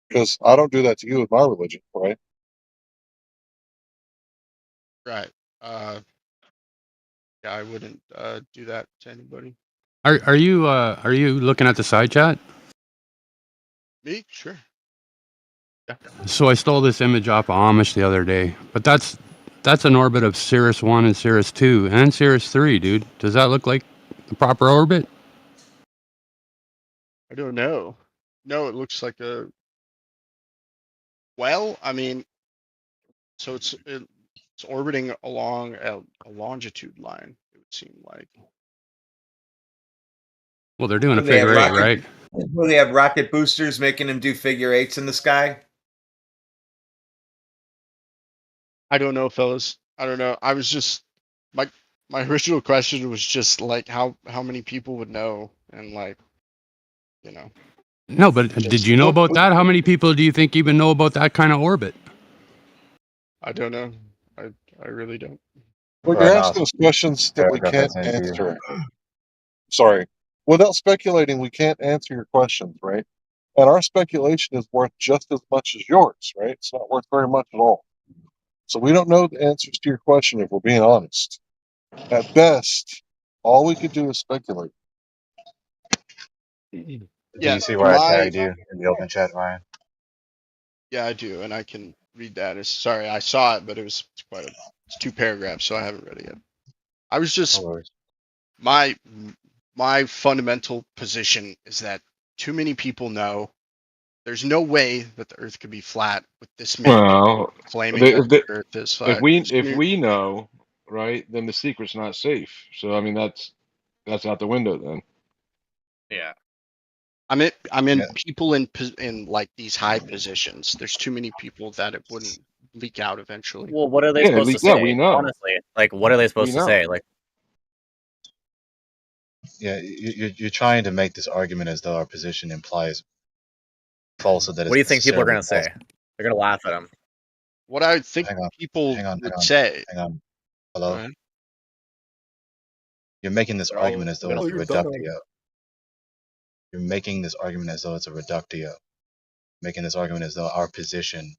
Because I don't do that to you with my religion, right? Right. Yeah, I wouldn't do that to anybody. Are you looking at the side chat? Me? Sure. Yeah. So I stole this image off of Amish the other day, but that's an orbit of Sirius 1 and Sirius 2 and Sirius 3, dude. Does that look like the proper orbit? I don't know. No, it looks like a. Well, I mean, so it's orbiting along a longitude line. It would seem like. Well, they're doing a Will they have figure eight, rocket- right? Will they have rocket boosters making them do figure eights in the sky? I don't know, fellas. I don't know. I was just my original question was just like how many people would know, and like, you know. No, but did you know about that? How many people do you think even know about that kind of orbit? I don't know. I really don't. Well, you're asking us questions that we can't answer. Sorry. Without speculating, we can't answer your questions, right? And our speculation is worth just as much as yours, right? It's not worth very much at all. So we don't know the answers to your question if we're being honest. At best, all we could do is speculate. Do you see where I tagged you in the open chat, Ryan? Yeah, I do, and I can read that. Sorry, I saw it, but it's two paragraphs, so I haven't read it yet. I was just my fundamental position is that too many people know. There's no way that the Earth could be flat with this many people claiming that the Earth is flat. If we know, right, then the secret's not safe. So I mean that's out the window then. Yeah. I'm in people in like these high positions. There's too many people that it wouldn't leak out eventually. Well, what are they supposed to say? Yeah, we know. Honestly, like, what are they supposed to say? Like, Yeah, you're trying to make this argument as though our position implies falsehood. That what do you think people are going to necessarily say? They're going to laugh at them. What I think people would say. Hang on. Hello. You're making this argument as though it's a reductio. You're making this argument as though it's a reductio. Making this argument as though our position,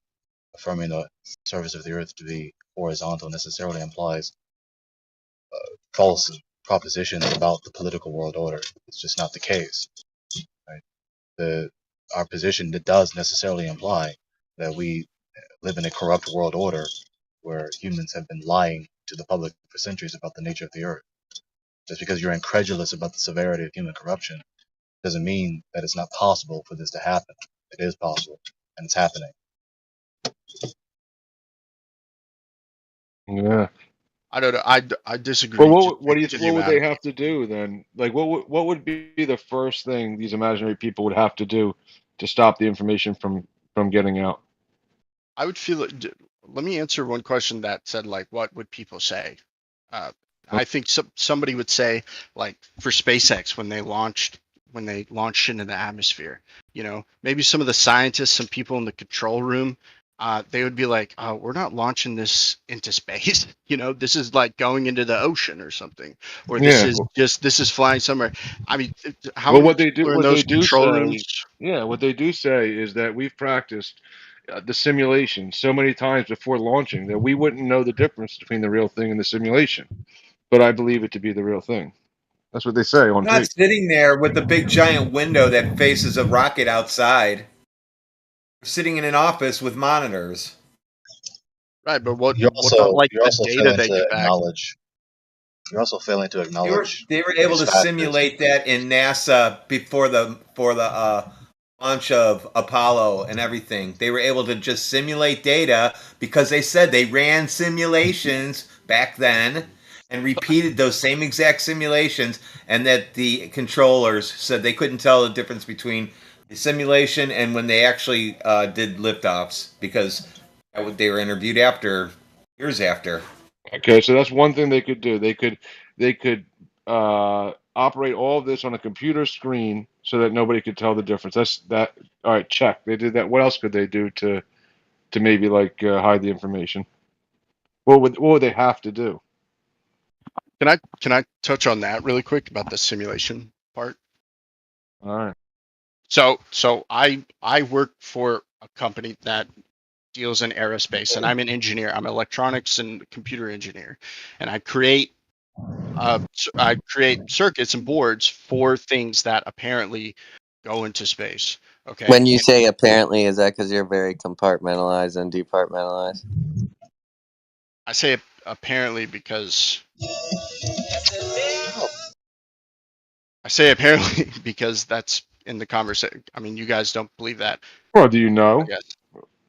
affirming the surface of the Earth to be horizontal, necessarily implies false propositions about the political world order. It's just not the case. Right? Our position does necessarily imply that we live in a corrupt world order where humans have been lying to the public for centuries about the nature of the earth. Just because you're incredulous about the severity of human corruption doesn't mean that it's not possible for this to happen. It is possible, and it's happening. Yeah. I don't know. I disagree. But Just what continue, would they Adam. have to do then? Like what would be the first thing these imaginary people would have to do to stop the information from getting out? I would feel it. Let me answer one question that said, like, what would people say? I think somebody would say, like, for SpaceX when they launched into the atmosphere, you know, maybe some of the scientists, some people in the control room, they would be like, we're not launching this into space. You know, this is like going into the ocean or something, or this Yeah. is flying somewhere. I mean, how Well, many what they people do, are in what those they do control say, rooms? yeah, what they do say is that we've practiced the simulation so many times before launching that we wouldn't know the difference between the real thing and the simulation. But I believe it to be the real thing. That's what they say on Not tape. sitting there with the big giant window that faces a rocket outside. Sitting in an office with monitors. Right, but what You're about also like you're the also data failing they to get back? acknowledge. You're also failing to acknowledge They were able these to factors. simulate that in NASA before the launch of Apollo and everything. They were able to just simulate data because they said they ran simulations back then and repeated those same exact simulations, and that the controllers said they couldn't tell the difference between the simulation and when they actually did liftoffs because they were interviewed years after. Okay, so that's one thing they could do. They could operate all of this on a computer screen so that nobody could tell the difference. That's that. All right, check. They did that. What else could they do to maybe like hide the information? What would they have to do? Can I touch on that really quick about the simulation part? All right. So I work for a company that deals in aerospace, and I'm an engineer. I'm an electronics and computer engineer, and I create circuits and boards for things that apparently go into space. Okay. When you say apparently, is that because you're very compartmentalized and departmentalized? I say apparently because that's in the conversation. I mean, you guys don't believe that. Well, do you know? Yes.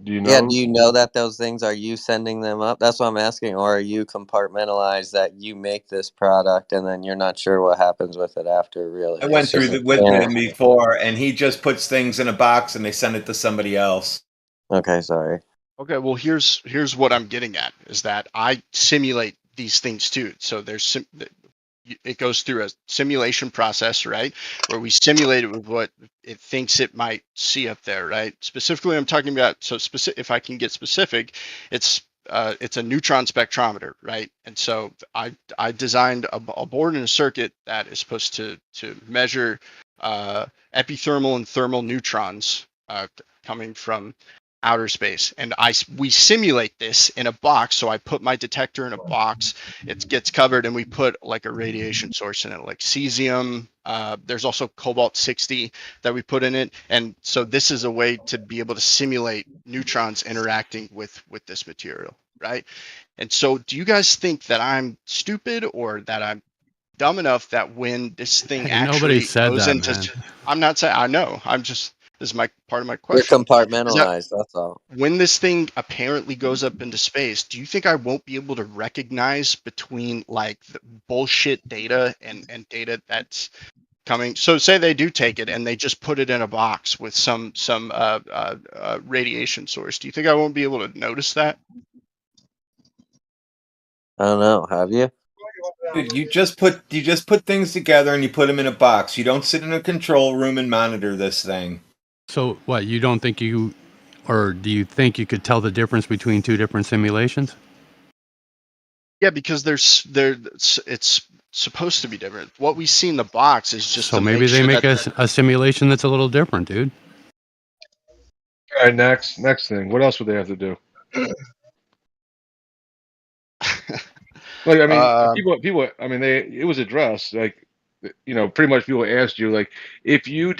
Do you know? Yeah, do you know that those things, are you sending them up? That's what I'm asking. Or are you compartmentalized that you make this product and then you're not sure what happens with it after, really? I went It's just through with yeah. him before, and he just puts things in a box and they send it to somebody else. Okay, sorry. Okay, well here's what I'm getting at is that I simulate these things too. So it goes through a simulation process, right? Where we simulate it with what it thinks it might see up there, right? Specifically, I'm talking about, if I can get specific, it's a neutron spectrometer, right? And so I designed a board and a circuit that is supposed to measure epithermal and thermal neutrons coming from outer space, and we simulate this in a box. So I put my detector in a box, it gets covered, and we put like a radiation source in it, like cesium. There's also cobalt-60 that we put in it, and so this is a way to be able to simulate neutrons interacting with this material, right? And so do you guys think that I'm stupid or that I'm dumb enough that when this thing Hey, actually nobody said goes that, into man. I'm not saying I know, I'm just, this is my part of my You're question. compartmentalized, that's all. When this thing apparently goes up into space, do you think I won't be able to recognize between like the bullshit data and data that's coming? So say they do take it and they just put it in a box with some radiation source. Do you think I won't be able to notice that? I don't know. Have you? Dude, you just put things together and you put them in a box. You don't sit in a control room and monitor this thing. So what? You don't think you, or do you think you could tell the difference between two different simulations? Yeah, because it's supposed to be different. What we see in the box is just So to maybe make they sure make that a simulation that's a little different, dude. All right, next thing. What else would they have to do? Like, I mean, people. I mean, it was addressed. Like, you know, pretty much people asked you, like, if you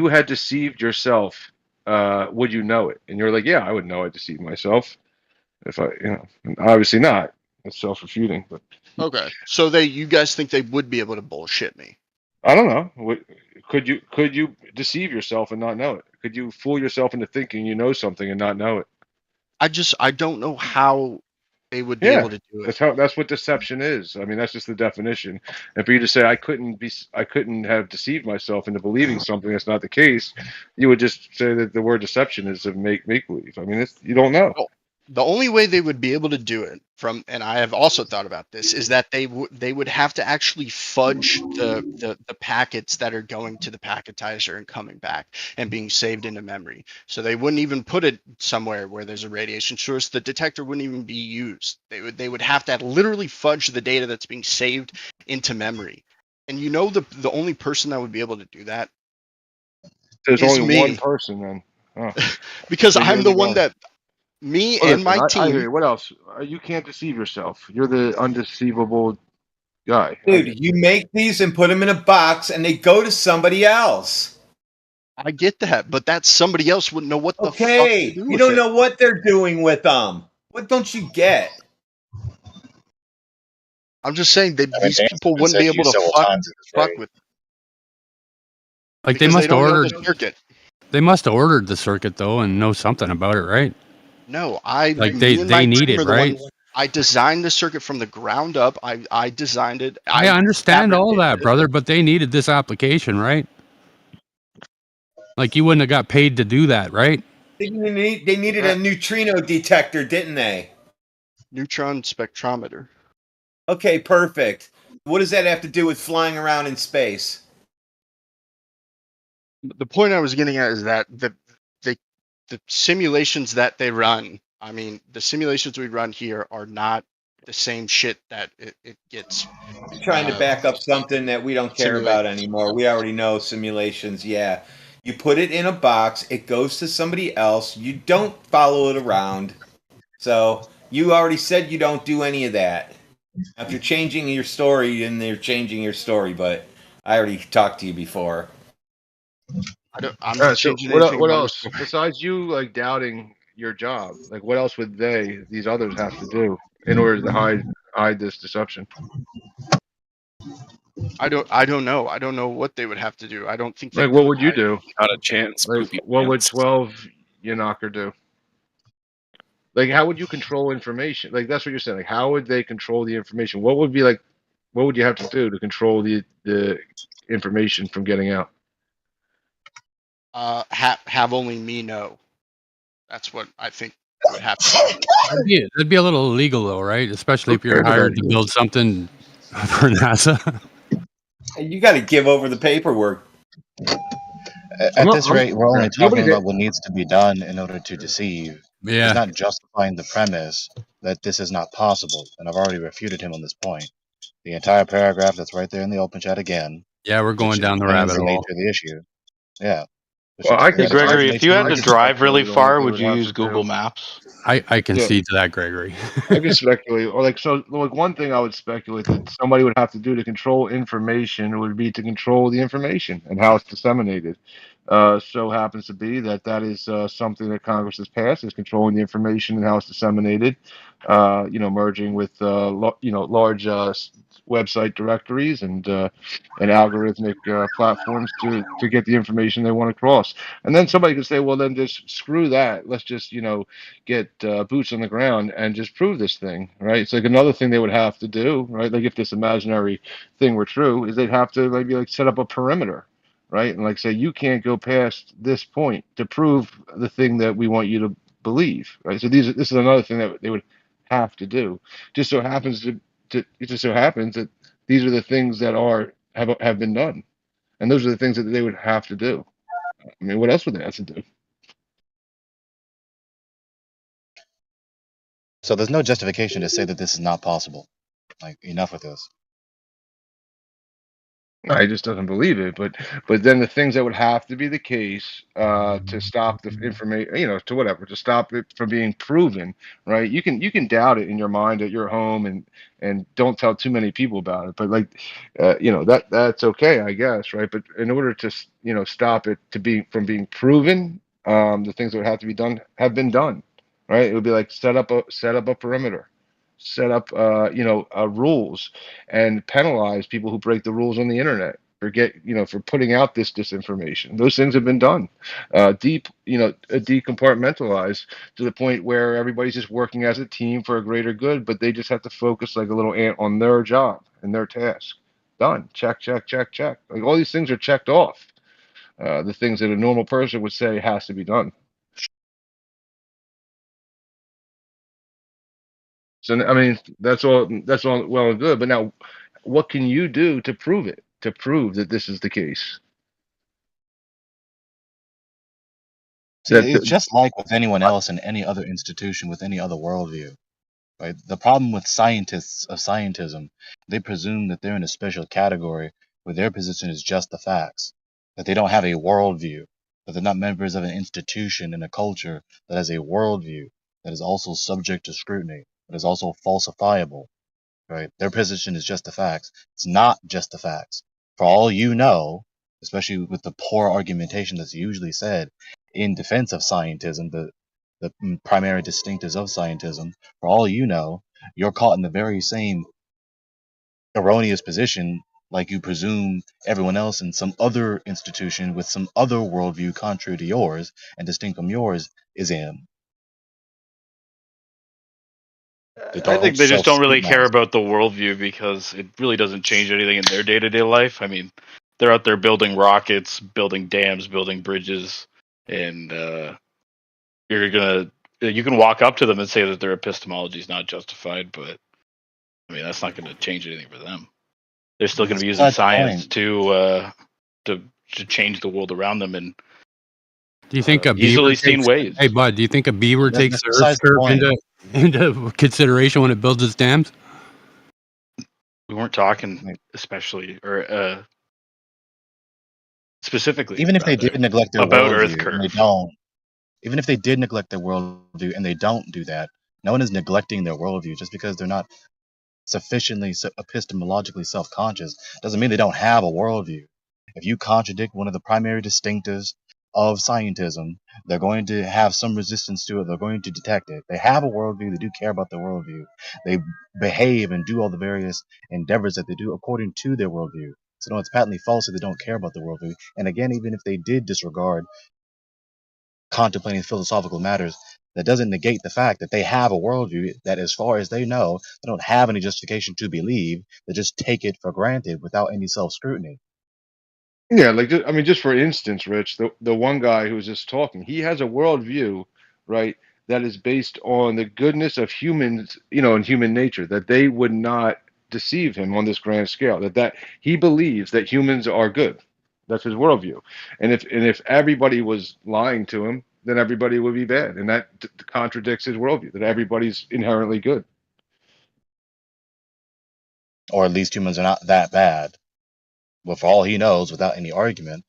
had deceived yourself, would you know it? And you're like, yeah, I would know I deceived myself. If I, you know, obviously not. It's self-refuting. But Okay, so you guys think they would be able to bullshit me? I don't know. Could you deceive yourself and not know it? Could you fool yourself into thinking you know something and not know it? I don't know how they would be Yeah, able to do it. that's what deception is. I mean, that's just the definition. And for you to say I couldn't have deceived myself into believing something that's not the case, you would just say that the word deception is to make believe. I mean, you don't know. Well, the only way they would be able to do it and I have also thought about this, is that they would have to actually fudge the packets that are going to the packetizer and coming back and being saved into memory. So they wouldn't even put it somewhere where there's a radiation source. The detector wouldn't even be used. They would have to literally fudge the data that's being saved into memory. And the only person that would be able to do that There's is only me. one person then. Oh. Because So I'm you're the the one one. that me Well, and my listen, I hear team. you. What else? You can't deceive yourself. You're the undeceivable guy. Dude, you make these and put them in a box, and they go to somebody else. I get that, but that somebody else wouldn't know what the fuck to Okay, do you with don't it. know what they're doing with them. What don't you get? I'm just saying that I mean, these Dan's people been wouldn't said be to you able to several times in this fuck raid. with Like they because must they have don't know ordered. the circuit. They must have ordered the circuit though and know something about it, right? No, Like me and my they need team it, are the right? ones. I designed the circuit from the ground up. I designed it. I understand all fabricated that, it. brother, but they needed this application, right? Like you wouldn't have got paid to do that, right? They needed a neutrino detector, didn't they? Neutron spectrometer. Okay, perfect. What does that have to do with flying around in space? The point I was getting at is that the simulations that they run. I mean, the simulations we run here are not the same shit that it gets. You're trying to back up something that we don't care simulate. about anymore. We already know simulations. Yeah. You put it in a box, it goes to somebody else. You don't follow it around. So you already said you don't do any of that. Now, if you're changing your story, then they're changing your story, but I already talked to you before. I'm All not right, so changing what anything about your else story. besides you like doubting your job? Like what else would these others have to do in order to hide this deception? I don't know. I don't know what they would have to do. I don't think they Like what could would you hide it. do? Not a chance, Like poopy what would pants. 12 Yanocker do? Like how would you control information? Like that's what you're saying. Like how would they control the information? What would you have to do to control the information from getting out? Have only me know. That's what I think would happen. That'd be a little illegal though, right? Especially if you're Okay, but hired to build something for NASA. You got to give over the paperwork. At this rate, we're only talking Nobody about what needs to be done in order to deceive. Yeah. He's not justifying the premise that this is not possible, and I've already refuted him on this point. The entire paragraph that's right there in the open chat again. Yeah, we're going which down the explains rabbit the hole. nature of the issue. Yeah. Well, I can Hey, Gregory, if you had to drive really speculate on what far, they would would you have use to Google do. Maps? I can Yeah. see to that, Gregory. I can speculate, or like one thing I would speculate that somebody would have to do to control information would be to control the information and how it's disseminated. So happens to be that is something that Congress has passed is controlling the information and how it's disseminated. Merging with large website directories and algorithmic platforms to get the information they want across. And then somebody could say, well, then just screw that. Let's just get boots on the ground and just prove this thing, right? It's like another thing they would have to do, right? Like if this imaginary thing were true, is they'd have to maybe like set up a perimeter, right? And like say you can't go past this point to prove the thing that we want you to believe, right? So this is another thing that they would have to do. Just so happens it just so happens that these are the things that have been done, and those are the things that they would have to do. I mean, what else would they have to do? So there's no justification to say that this is not possible. Like, enough with this. No, he just doesn't believe it. But then the things that would have to be the case to stop the information, to stop it from being proven, right? You can doubt it in your mind at your home and don't tell too many people about it. But that's okay, I guess, right? But in order to stop it from being proven, the things that would have to be done have been done, right? It would be like set up a perimeter. set up, rules and penalize people who break the rules on the internet for putting out this disinformation. Those things have been done, decompartmentalized to the point where everybody's just working as a team for a greater good, but they just have to focus like a little ant on their job and their task. Done. Check, check, check, check. Like all these things are checked off. The things that a normal person would say has to be done. So I mean, that's all well and good. But now, what can you do to prove it? To prove that this is the case? See, it's just like with anyone else in any other institution with any other worldview, right? The problem with scientists of scientism, they presume that they're in a special category where their position is just the facts, that they don't have a worldview, that they're not members of an institution and a culture that has a worldview that is also subject to scrutiny, that is also falsifiable, right? Their position is just the facts. It's not just the facts. For all you know, especially with the poor argumentation that's usually said in defense of scientism, the primary distinctives of scientism, for all you know, you're caught in the very same erroneous position like you presume everyone else in some other institution with some other worldview contrary to yours and distinct from yours is in. I think they just don't really care about the worldview because it really doesn't change anything in their day-to-day life. I mean, they're out there building rockets, building dams, building bridges, and you can walk up to them and say that their epistemology is not justified, but I mean that's not going to change anything for them. They're still going to be using science to change the world around them in Do you think a easily beaver seen takes, ways. Hey, Bud, do you think a beaver takes That's the besides Earth's the curve point. into consideration when it builds its dams? We weren't talking especially or specifically. Even if they did neglect their about Earth worldview, and they curve. don't, even if they did neglect their worldview and they don't do that, no one is neglecting their worldview just because they're not sufficiently epistemologically self-conscious. Doesn't mean they don't have a worldview. If you contradict one of the primary distinctives of scientism, they're going to have some resistance to it. They're going to detect it. They have a worldview. They do care about their worldview. They behave and do all the various endeavors that they do according to their worldview. So no, it's patently false that they don't care about the worldview. And again, even if they did disregard contemplating philosophical matters, that doesn't negate the fact that they have a worldview that, as far as they know, they don't have any justification to believe. They just take it for granted without any self-scrutiny. Yeah, like just for instance, Rich, the one guy who was just talking, he has a worldview, right, that is based on the goodness of humans, and human nature, that they would not deceive him on this grand scale. That he believes that humans are good. That's his worldview. And if everybody was lying to him, then everybody would be bad, and that contradicts his worldview. That everybody's inherently good. Or at least humans are not that bad. But for all he knows, without any argument,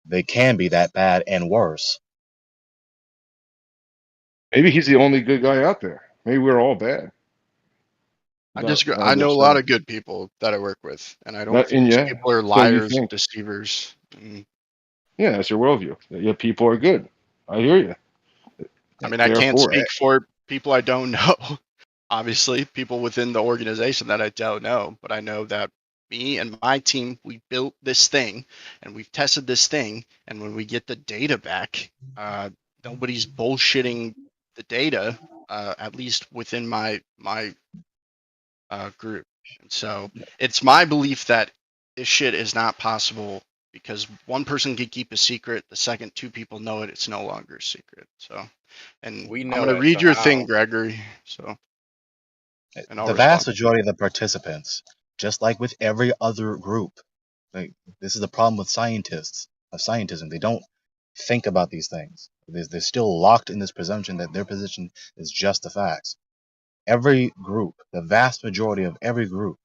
they can be that bad and worse. Maybe he's the only good guy out there. Maybe we're all bad. I disagree. I know a lot of good people that I work with, and I don't That- think and these yeah, people are so you liars and think. deceivers. And, Yeah, that's your worldview. Yeah, people are good. I hear you. I mean, I can't Therefore, speak for people I don't know. Obviously, people within the organization that I don't know, but I know that me and my team, we built this thing and we've tested this thing, and when we get the data back, nobody's bullshitting the data, at least within my group. And so it's my belief that this shit is not possible because one person can keep a secret, the second two people know it, it's no longer a secret. So, and We I'm know gonna it, read so your how? thing, Gregory. So, and I'll The respond. vast majority of the participants, just like with every other group, like this is the problem with scientists of scientism. They don't think about these things. They're still locked in this presumption that their position is just the facts. Every group, the vast majority of every group,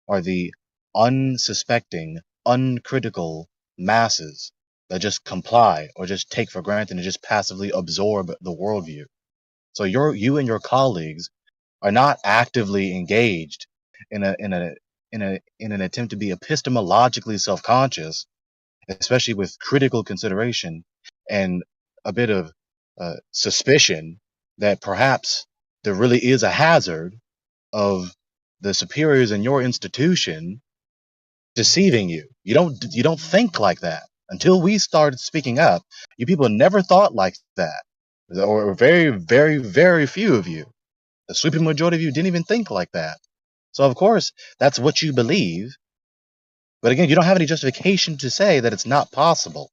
are the unsuspecting, uncritical masses that just comply or just take for granted and just passively absorb the worldview. So you and your colleagues are not actively engaged in an attempt to be epistemologically self-conscious, especially with critical consideration and a bit of suspicion that perhaps there really is a hazard. of the superiors in your institution deceiving you. You don't think like that. Until we started speaking up, you people never thought like that. Or very, very, very few of you. The sweeping majority of you didn't even think like that. So of course, that's what you believe. But again, you don't have any justification to say that it's not possible.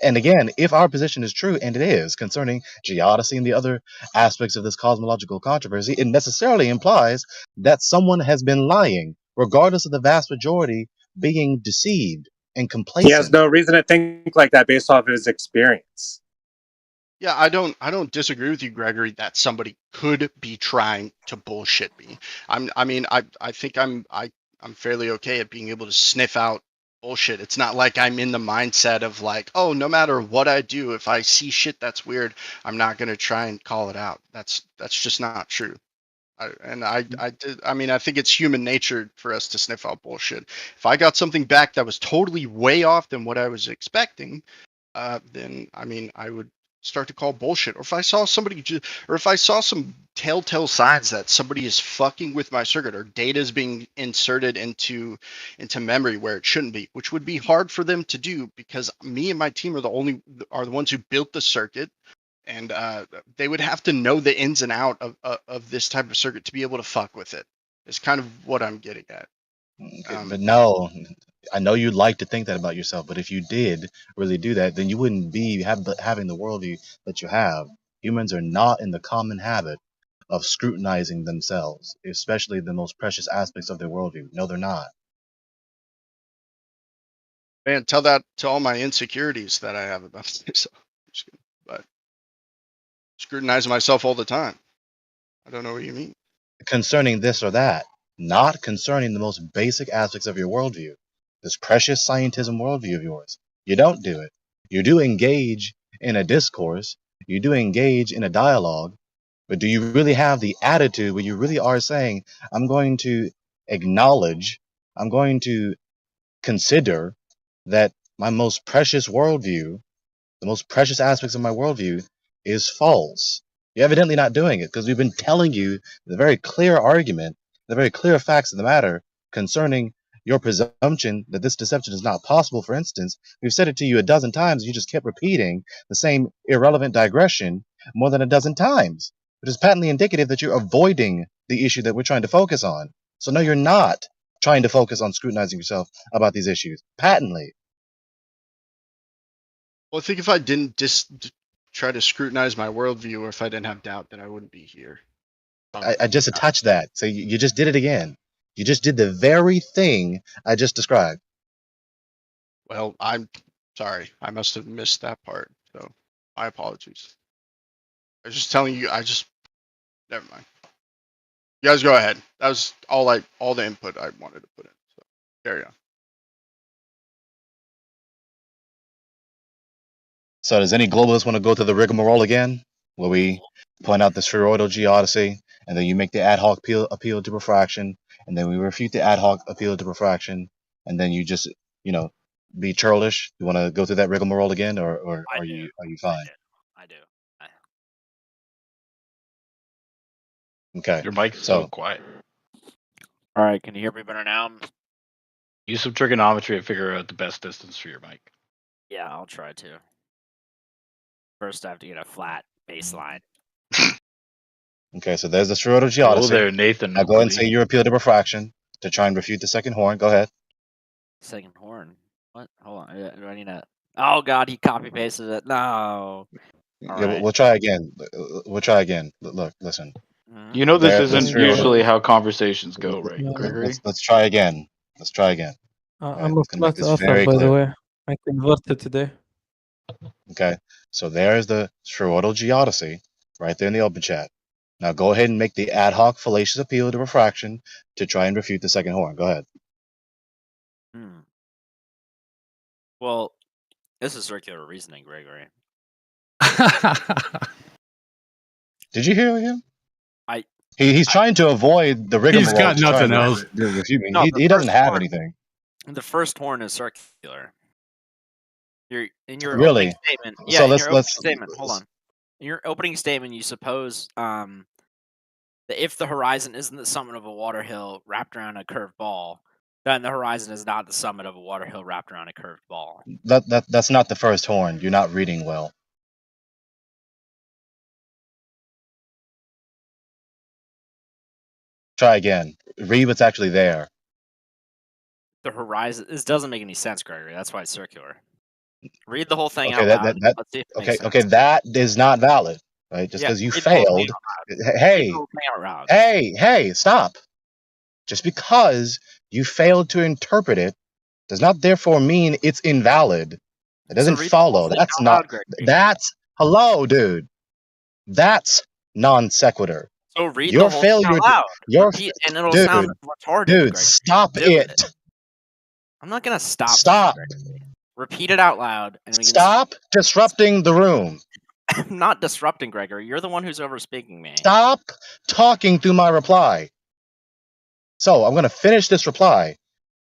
And again, if our position is true, and it is, concerning geodesy and the other aspects of this cosmological controversy, it necessarily implies that someone has been lying, regardless of the vast majority being deceived and He has complacent. no reason to think like that based off of his experience. Yeah, I don't disagree with you, Gregory, that somebody could be trying to bullshit me. I think I'm fairly okay at being able to sniff out bullshit. It's not like I'm in the mindset of like, oh, no matter what I do, if I see shit that's weird, I'm not gonna try and call it out. That's just not true. I think it's human nature for us to sniff out bullshit. If I got something back that was totally way off than what I was expecting, then I would start to call bullshit. Or if I saw somebody, or if I saw some telltale signs that somebody is fucking with my circuit, or data is being inserted into memory where it shouldn't be, which would be hard for them to do because me and my team are the ones who built the circuit, and they would have to know the ins and out of this type of circuit to be able to fuck with it. Is kind of what I'm getting at. But no, I know you'd like to think that about yourself, but if you did really do that, then you wouldn't be having the worldview that you have. Humans are not in the common habit of scrutinizing themselves, especially the most precious aspects of their worldview. No, they're not. Man, tell that to all my insecurities that I have about myself. Just kidding. But scrutinizing myself all the time. I don't know what you mean. Concerning this or that, not concerning the most basic aspects of your worldview, this precious scientism worldview of yours. You don't do it. You do engage in a discourse, you do engage in a dialogue, but do you really have the attitude where you really are saying, I'm going to acknowledge, I'm going to consider that my most precious worldview, the most precious aspects of my worldview, is false? You're evidently not doing it because we've been telling you the very clear argument, the very clear facts of the matter concerning your presumption that this deception is not possible. For instance, we've said it to you a dozen times. You just kept repeating the same irrelevant digression more than a dozen times, which is patently indicative that you're avoiding the issue that we're trying to focus on. So no, you're not trying to focus on scrutinizing yourself about these issues, patently. Well, I think if I didn't try to scrutinize my worldview, or if I didn't have doubt, then I wouldn't be here. I just attached that. So you just did it again. You just did the very thing I just described. Well, I'm sorry. I must have missed that part. So my apologies. I was just telling you. Never mind. You guys go ahead. That was all the input I wanted to put in. So carry on. So does any globalist want to go through the rigmarole again, where we point out the spheroidal geodesy, and then you make the ad hoc appeal to refraction, and then we refute the ad hoc appeal to refraction, and then you just, be churlish? You want to go through that rigmarole again, or are you fine? I do. Okay. Your mic's So so quiet. All right, can you hear me better now? Use some trigonometry to figure out the best distance for your mic. Yeah, I'll try to. First, I have to get a flat baseline. Okay, so there's the spheroidal geodesy. Hello there, Nathan. Now go ahead and say your appeal to refraction to try and refute the second horn. Go ahead. Second horn. What? Hold on. Do I need to? Oh God, he copy pasted it. No. All Yeah, right. we'll try again. We'll try again. Look, listen. You know this The isn't spheroidal- usually how conversations go, right, Yeah. Gregory? Let's try again. Let's try again. I'm a Let's make flat this earther, very by the clear. way. I converted today. Okay, so there's the spheroidal geodesy right there in the open chat. Now go ahead and make the ad hoc fallacious appeal to refraction to try and refute the second horn. Go ahead. Well, this is circular reasoning, Gregory. Did you hear him? I He's trying to avoid the rigmarole. He's got to try nothing and else. refute me. No, he the doesn't first have horn- anything. The first horn is circular. In your Really? opening statement. So Yeah, in let's- your opening let's- statement. Hold on. In your opening statement, you suppose If the horizon isn't the summit of a water hill wrapped around a curved ball, then the horizon is not the summit of a water hill wrapped around a curved ball. That's not the first horn. You're not reading well. Try again. Read what's actually there. The horizon. This doesn't make any sense, Gregory. That's why it's circular. Read the whole thing Okay, out loud. Let's see if it makes okay, sense. that is not valid, right? Just Yeah, because you read the whole thing failed. out loud. Read Hey, the whole thing out loud. hey, stop. Just because you failed to interpret it does not therefore mean it's invalid. It doesn't read the follow. whole thing That's out not. loud, Gregory. That's hello, dude. That's non sequitur. So read Your the whole thing failure. out loud. Your Repeat, and it'll dude, sound retarded, dude, Gregory. stop Do it. I'm not gonna stop. Stop. Repeat it out loud, and we can Stop disrupting the room. I'm not disrupting, Gregory. You're the one who's over speaking me. Stop talking through my reply. So I'm going to finish this reply.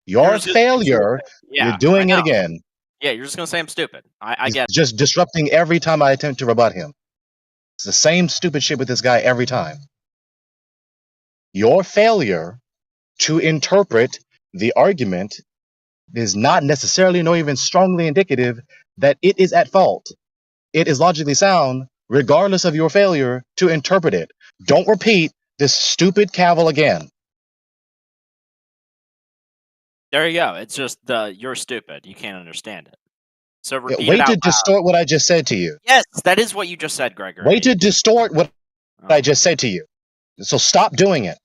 Your just- failure. Yeah, You're doing I it know. again. Yeah, you're just gonna say I'm stupid. I He's get it. just disrupting every time I attempt to rebut him. It's the same stupid shit with this guy every time. Your failure to interpret the argument is not necessarily nor even strongly indicative that it is at fault. It is logically sound regardless of your failure to interpret it. Don't repeat this stupid cavil again. There you go. It's just you're stupid. You can't understand it. So repeat it Wait out to loud. distort what I just said to you. Yes, that is what you just said, Gregory. Wait to distort what I just said to you. So stop doing it.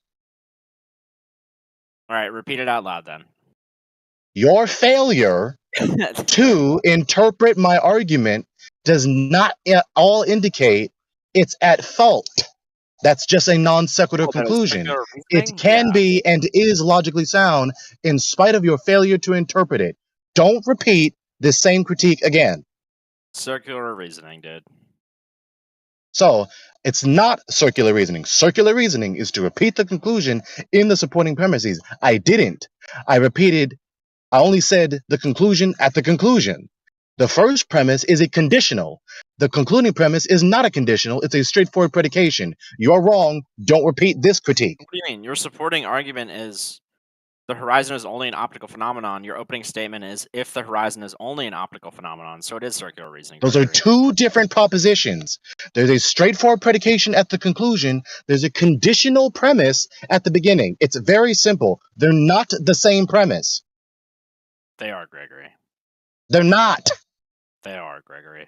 All right, repeat it out loud then. Your failure to interpret my argument does not at all indicate it's at fault. That's just a non sequitur conclusion. It can be and is logically sound in spite of your failure to interpret it. Don't repeat this same critique again. Circular reasoning, dude. So it's not circular reasoning. Circular reasoning is to repeat the conclusion in the supporting premises. I didn't. I only said the conclusion at the conclusion. The first premise is a conditional. The concluding premise is not a conditional. It's a straightforward predication. You're wrong. Don't repeat this critique. What do you mean? Your supporting argument is the horizon is only an optical phenomenon. Your opening statement is if the horizon is only an optical phenomenon. So it is circular reasoning. Those are two different propositions. There's a straightforward predication at the conclusion. There's a conditional premise at the beginning. It's very simple. They're not the same premise. They are, Gregory. They're not. They are, Gregory.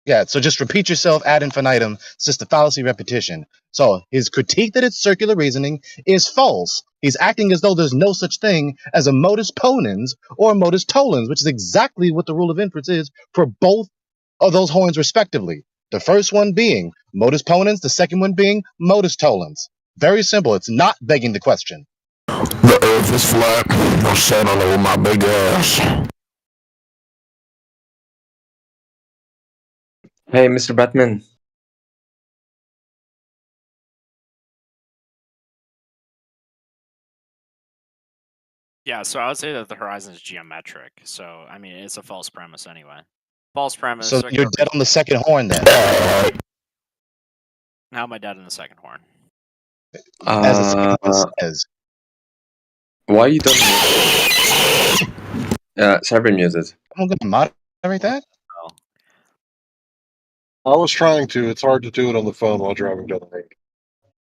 Yeah, so just repeat yourself ad infinitum. It's just a fallacy repetition. So his critique that it's circular reasoning is false. He's acting as though there's no such thing as a modus ponens or a modus tollens, which is exactly what the rule of inference is for both of those horns respectively. The first one being modus ponens, the second one being modus tollens. Very simple. It's not begging the question. The earth is flat. No sun all over my big ass. Hey, Mr. Batman. Yeah, so I would say that the horizon is geometric. So, I mean, it's a false premise anyway. False premise. So circular you're dead on the second horn then. How am I dead in the second horn? As the second one says. Why you don't server muted? I'm going to moderate that. I was trying to. It's hard to do it on the phone while driving down the road.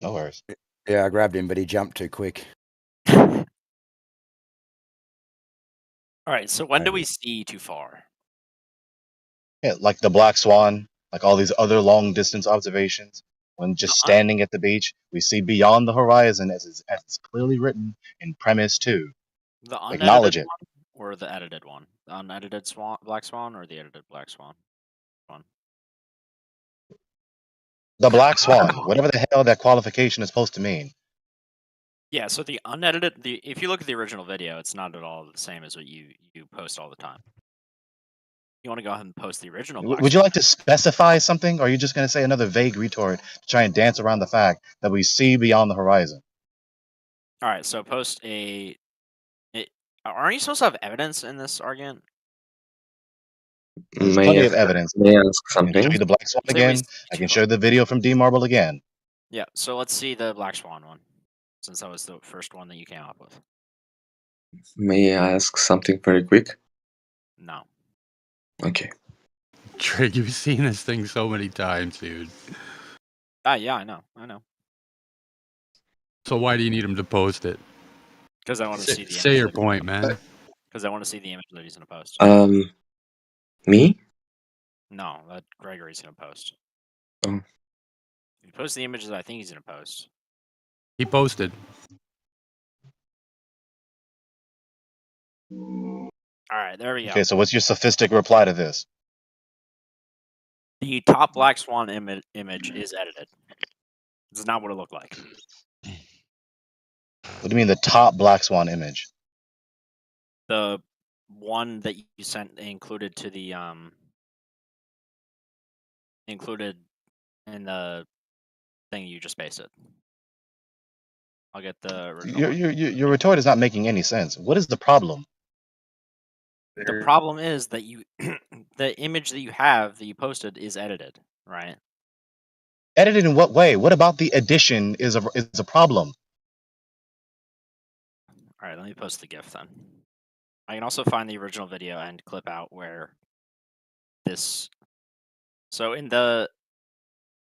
No worries. Yeah, I grabbed him, but he jumped too quick. All right, so when do we see too far? Yeah, like the black swan, like all these other long distance observations. When just standing at the beach, we see beyond the horizon as it's clearly written in premise 2. The unedited Acknowledge it. one or the edited one? The unedited swan, black swan or the edited black swan? One. The black swan, whatever the hell that qualification is supposed to mean. Yeah, so the unedited, if you look at the original video, it's not at all the same as what you post all the time. You want to go ahead and post the original. Would you like to specify something, or are you just going to say another vague retort to try and dance around the fact that we see beyond the horizon? All right, so post aren't you supposed to have evidence in this argument? There's plenty of evidence. May I ask I can show something? you the black swan Say again. I can show you the video from D Marble again. Yeah, so let's see the Black Swan one, since that was the first one that you came up with. May I ask something very quick? No. Okay. Trig, you've seen this thing so many times, dude. Yeah, I know. So why do you need him to post it? Because I want to see the Say image. your point, man. Because I want to see the image that he's gonna post. Me? No, that Gregory's gonna post. Oh. If he posts the images that I think he's gonna post. He posted. All right, there we go. Okay, so what's your sophistic reply to this? The top Black Swan image is edited. This is not what it looked like. What do you mean the top Black Swan image? The one that you sent included to the included in the thing you just pasted. I'll get the original one. Your retort is not making any sense. What is the problem? The problem is that you the image that you have that you posted is edited, right? Edited in what way? What about the addition is a problem? All right, let me post the GIF then. I can also find the original video and clip out where this. So in the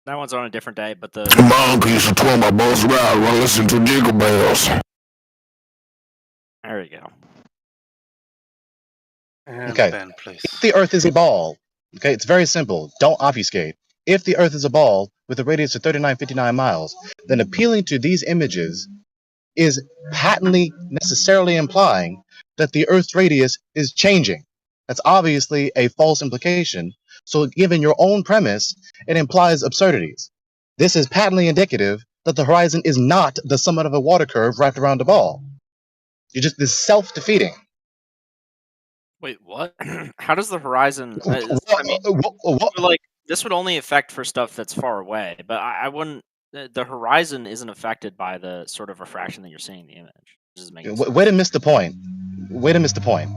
that one's on a different day, but the Monkeys are told my boss ride while listening to Jingle Bells. there we go. Okay. If the Earth is a ball, okay, it's very simple. Don't obfuscate. If the Earth is a ball with a radius of 3959 miles, then appealing to these images is patently necessarily implying that the Earth's radius is changing. That's obviously a false implication. So given your own premise, it implies absurdities. This is patently indicative that the horizon is not the summit of a water curve wrapped around a ball. This is self-defeating. Wait, what? How does the horizon? I mean, like this would only affect for stuff that's far away, but I wouldn't. The horizon isn't affected by the sort of refraction that you're seeing in the image. Just making sense. Way to miss the point. Way to miss the point.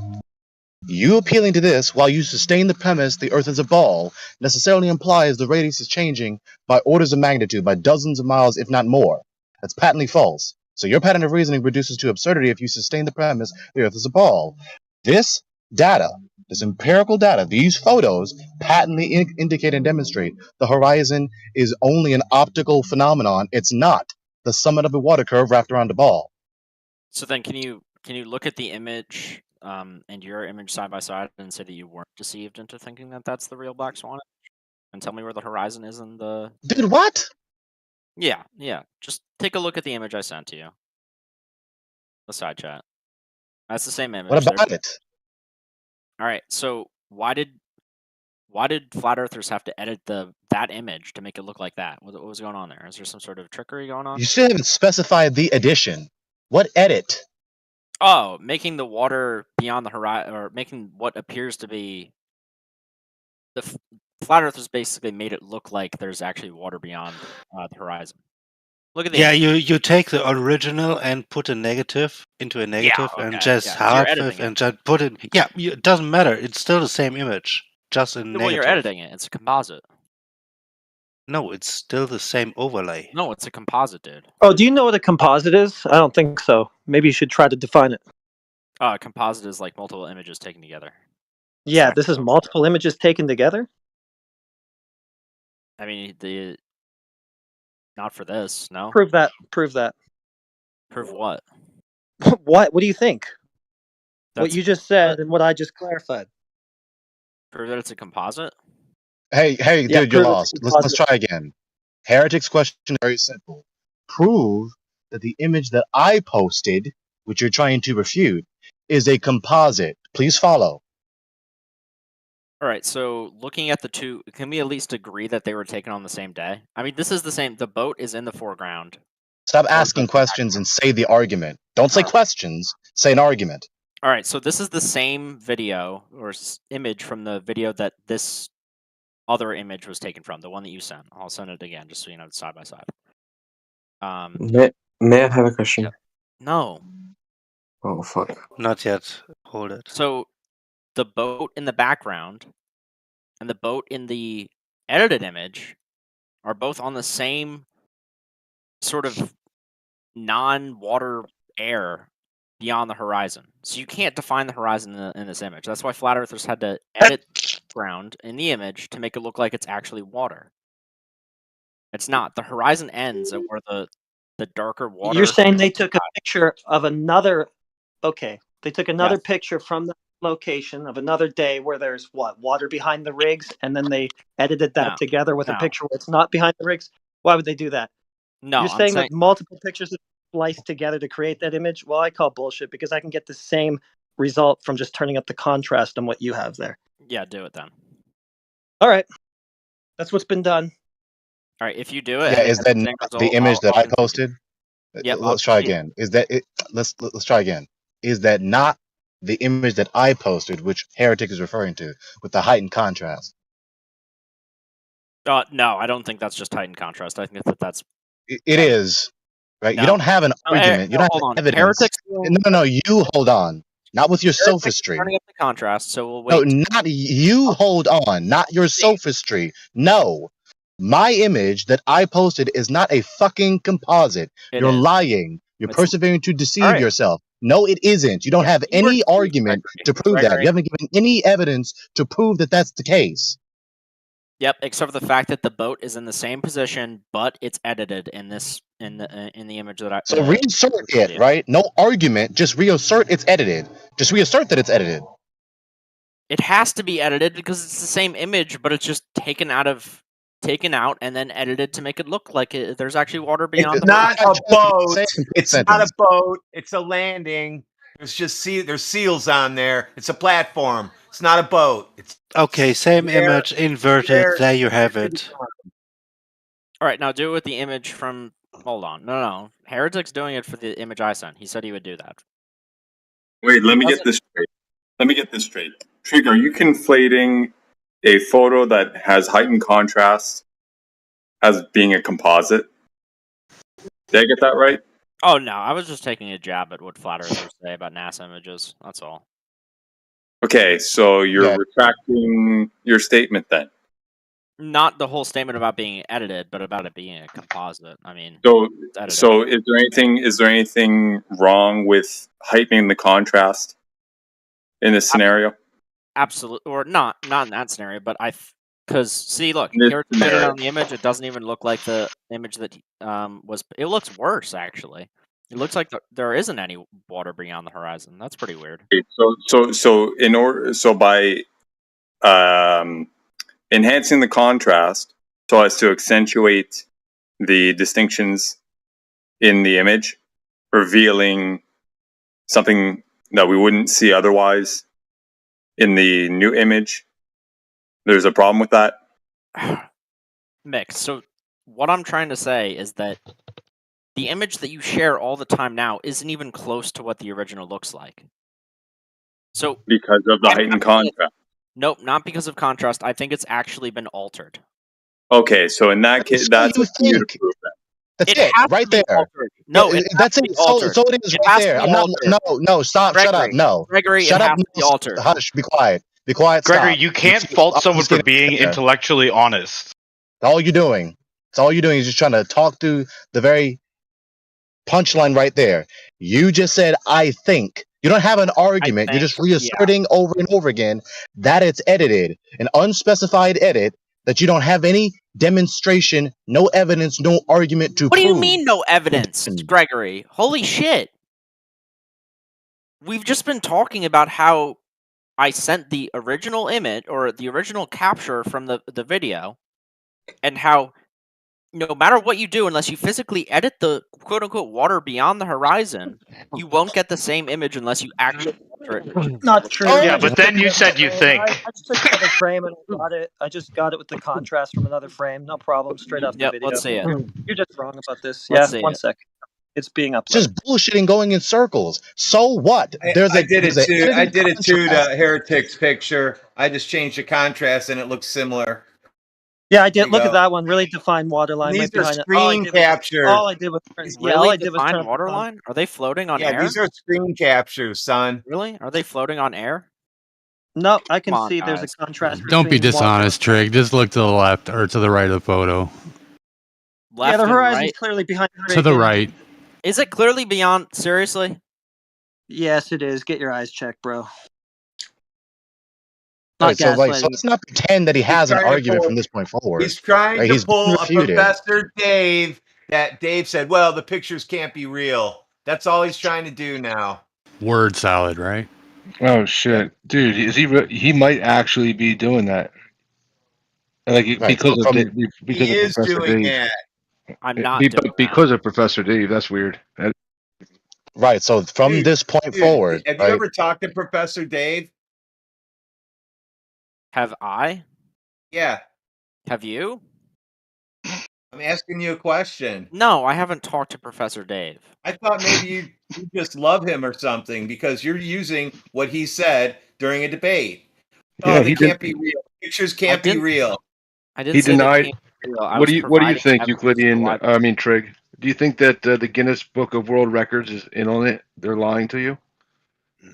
You appealing to this while you sustain the premise the Earth is a ball necessarily implies the radius is changing by orders of magnitude, by dozens of miles, if not more. That's patently false. So your pattern of reasoning reduces to absurdity if you sustain the premise the Earth is a ball. This data, this empirical data, these photos patently indicate and demonstrate the horizon is only an optical phenomenon. It's not the summit of a water curve wrapped around a ball. So then, can you look at the image and your image side by side and say that you weren't deceived into thinking that that's the real Black Swan, and tell me where the horizon is in the? Dude, what? Yeah. Just take a look at the image I sent to you. The side chat. That's the same image. What about it? All right. So why did flat earthers have to edit that image to make it look like that? What was going on there? Is there some sort of trickery going on? You still haven't specified the addition. What edit? Oh, making the water beyond the horizon, or making what appears to be the flat earthers basically made it look like there's actually water beyond the horizon. Look at the image. you take the original and put a negative into a negative and just so you're half editing it and it. just put it. Yeah, it doesn't matter. It's still the same image, just in Well, you're negative. editing it. It's a composite. No, it's still the same overlay. No, it's a composite, dude. Oh, do you know what a composite is? I don't think so. Maybe you should try to define it. Composite is like multiple images taken together. Yeah, this is multiple images taken together? I mean, not for this, no? Prove that. Prove that. Prove what? What? What do you think? What That's- you just said and what I just clarified. Prove that it's a composite? Hey, Yeah, dude, you're prove it's lost. Let's composite. try again. Heretic's question is very simple. Prove that the image that I posted, which you're trying to refute, is a composite. Please follow. All right, so looking at the two, can we at least agree that they were taken on the same day? I mean, this is the same. The boat is in the foreground. Stop asking questions and say the argument. Don't say questions. Say an argument. All right, so this is the same video or image from the video that this other image was taken from, the one that you sent. I'll send it again just so you know it's side by side. May I have a question? No. Oh, fuck. Not yet. Hold it. So the boat in the background and the boat in the edited image are both on the same sort of non-water air beyond the horizon. So you can't define the horizon in this image. That's why flat earthers had to edit the ground in the image to make it look like it's actually water. It's not. The horizon ends at where the darker water. You're saying they took a picture of another. Okay, they took another Yes. picture from the location of another day where there's what, water behind the rigs, and then they edited that No, together with a no. picture where it's not behind the rigs. Why would they do that? No, You're I'm saying saying that multiple pictures are spliced together to create that image? Well, I call bullshit because I can get the same result from just turning up the contrast on what you have there. yeah, do it then. All right, that's what's been done. All right, if you do it, Yeah, and is it that has the same not the result, image that I continue. posted? Yep, I'll Let's try continue. again. Is that it? Let's try again. Is that not the image that I posted, which Heretic is referring to, with the heightened contrast? No, I don't think that's just heightened contrast. I think that's It is, right? You no. don't have an No, argument. You no, don't hold have on. evidence. Heretics No. You hold on. Not with your Heretics is sophistry. turning up the contrast, so we'll No, wait. not you. Hold on. Not your sophistry. No. My image that I posted is not a fucking composite. It You're is. lying. You're It's persevering to deceive all right. yourself. No, it isn't. You don't have You were any deceived, argument to prove that. Gregory. You haven't given any evidence to prove that that's the case. Yep, except for the fact that the boat is in the same position, but it's edited in the image that I. So reassert it, right? No argument. Just reassert it's edited. Just reassert that it's edited. It has to be edited because it's the same image, but it's just taken out and then edited to make it look like there's actually water beyond It's the not horizon. a boat. Say It's not a sentence. boat. It's a landing. There's seals on there. It's a platform. It's not a boat. It's Okay, same there- image inverted. There you have it. All right, now do it with the image from. Hold on, no. Heretic's doing it for the image I sent. He said he would do that. Wait, let me get this straight. Trig, are you conflating a photo that has heightened contrast as being a composite? Did I get that right? Oh no, I was just taking a jab at what flat earthers say about NASA images. That's all. Okay, so you're retracting your statement then. Not the whole statement about being edited, but about it being a composite. I mean, So, it's edited. so is there anything wrong with heightening the contrast in this scenario? Absolutely, or not in that scenario, but because see, look, This here put it scenario. on the image. It doesn't even look like the image that was. It looks worse actually. It looks like there isn't any water beyond the horizon. That's pretty weird. Okay, so by enhancing the contrast so as to accentuate the distinctions in the image, revealing something that we wouldn't see otherwise in the new image, there's a problem with that? Mix. So what I'm trying to say is that the image that you share all the time now isn't even close to what the original looks like. So Because of the heightened contrast. nope, not because of contrast. I think it's actually been altered. Okay, so in that case, that's up to you to prove that. That's It it, has right to be there. altered. No, it That's has to it. be So altered. it is It right has to there. be I'm not. altered. No. Stop. Shut up. Gregory, No. Gregory, Shut it up. has to be altered. Hush. Be quiet. Be quiet. Gregory, Stop. you can't fault I'm someone just for gonna being sit there. intellectually honest. All you're doing. It's all you're doing is just trying to talk through the very punchline right there. You just said, I think. You don't have an argument. You're just reasserting over and over again that it's edited, an unspecified edit that you don't have any demonstration, no evidence, no argument to What do prove. you mean no evidence, Gregory? Holy shit. We've just been talking about how I sent the original image or the original capture from the video and how no matter what you do, unless you physically edit the quote unquote water beyond the horizon, you won't get the same image unless you actually alter it. Not true. Yeah, I but just then took you said you another think. frame. I just took another frame and I got it. I just got it with the contrast from another frame. No problem. Straight off the Yep, video. let's see it. You're just wrong about this. Let's Yeah, see one it. second. It's being uploaded. Just bullshitting going in circles. So what? I did it too. I did it too contrast. to Heretic's picture. I just changed the contrast and it looks similar. Yeah, I There did. you Look go. at that one. Really defined water line These right are behind it. screen captures. All I did was turn. Yeah, all Really I did was turn defined up the water line? Are they floating on Yeah, air? these are screen captures, son. Really? Are they floating on air? No, I can Come on, see there's a guys. contrast. Don't be between water. dishonest, Trig. Just look to the left or to the right of the photo. left Yeah, the and horizon's right? clearly behind To the Reagan. right. Is it clearly beyond? Seriously? Yes, it is. Get your eyes checked, bro. Right, so like, so gaslighting. let's not pretend that he He's has an trying to argument pull- from this point forward. He's trying right? to He's been pull a refuted. Professor Dave that Dave said, well, the pictures can't be real. That's all he's trying to do now. Word salad, right? Oh shit, dude! Is he? He might actually be doing that. Like Right, because so of from- because He of is Professor doing Dave. it. I'm not doing But because of Professor Dave, that's weird. Right, so from this point forward, Have you right? ever talked to Professor Dave? Have I? Yeah. Have you? I'm asking you a question. No, I haven't talked to Professor Dave. I thought maybe you just love him or something because you're using what he said during a debate. Yeah, Oh, they he can't be real. Pictures can't be real. I didn't He say they denied. can't be real. I What was do you providing think, evidence Euclidean? for why- I mean Trig. Do you think that the Guinness Book of World Records is in on it? They're lying to you,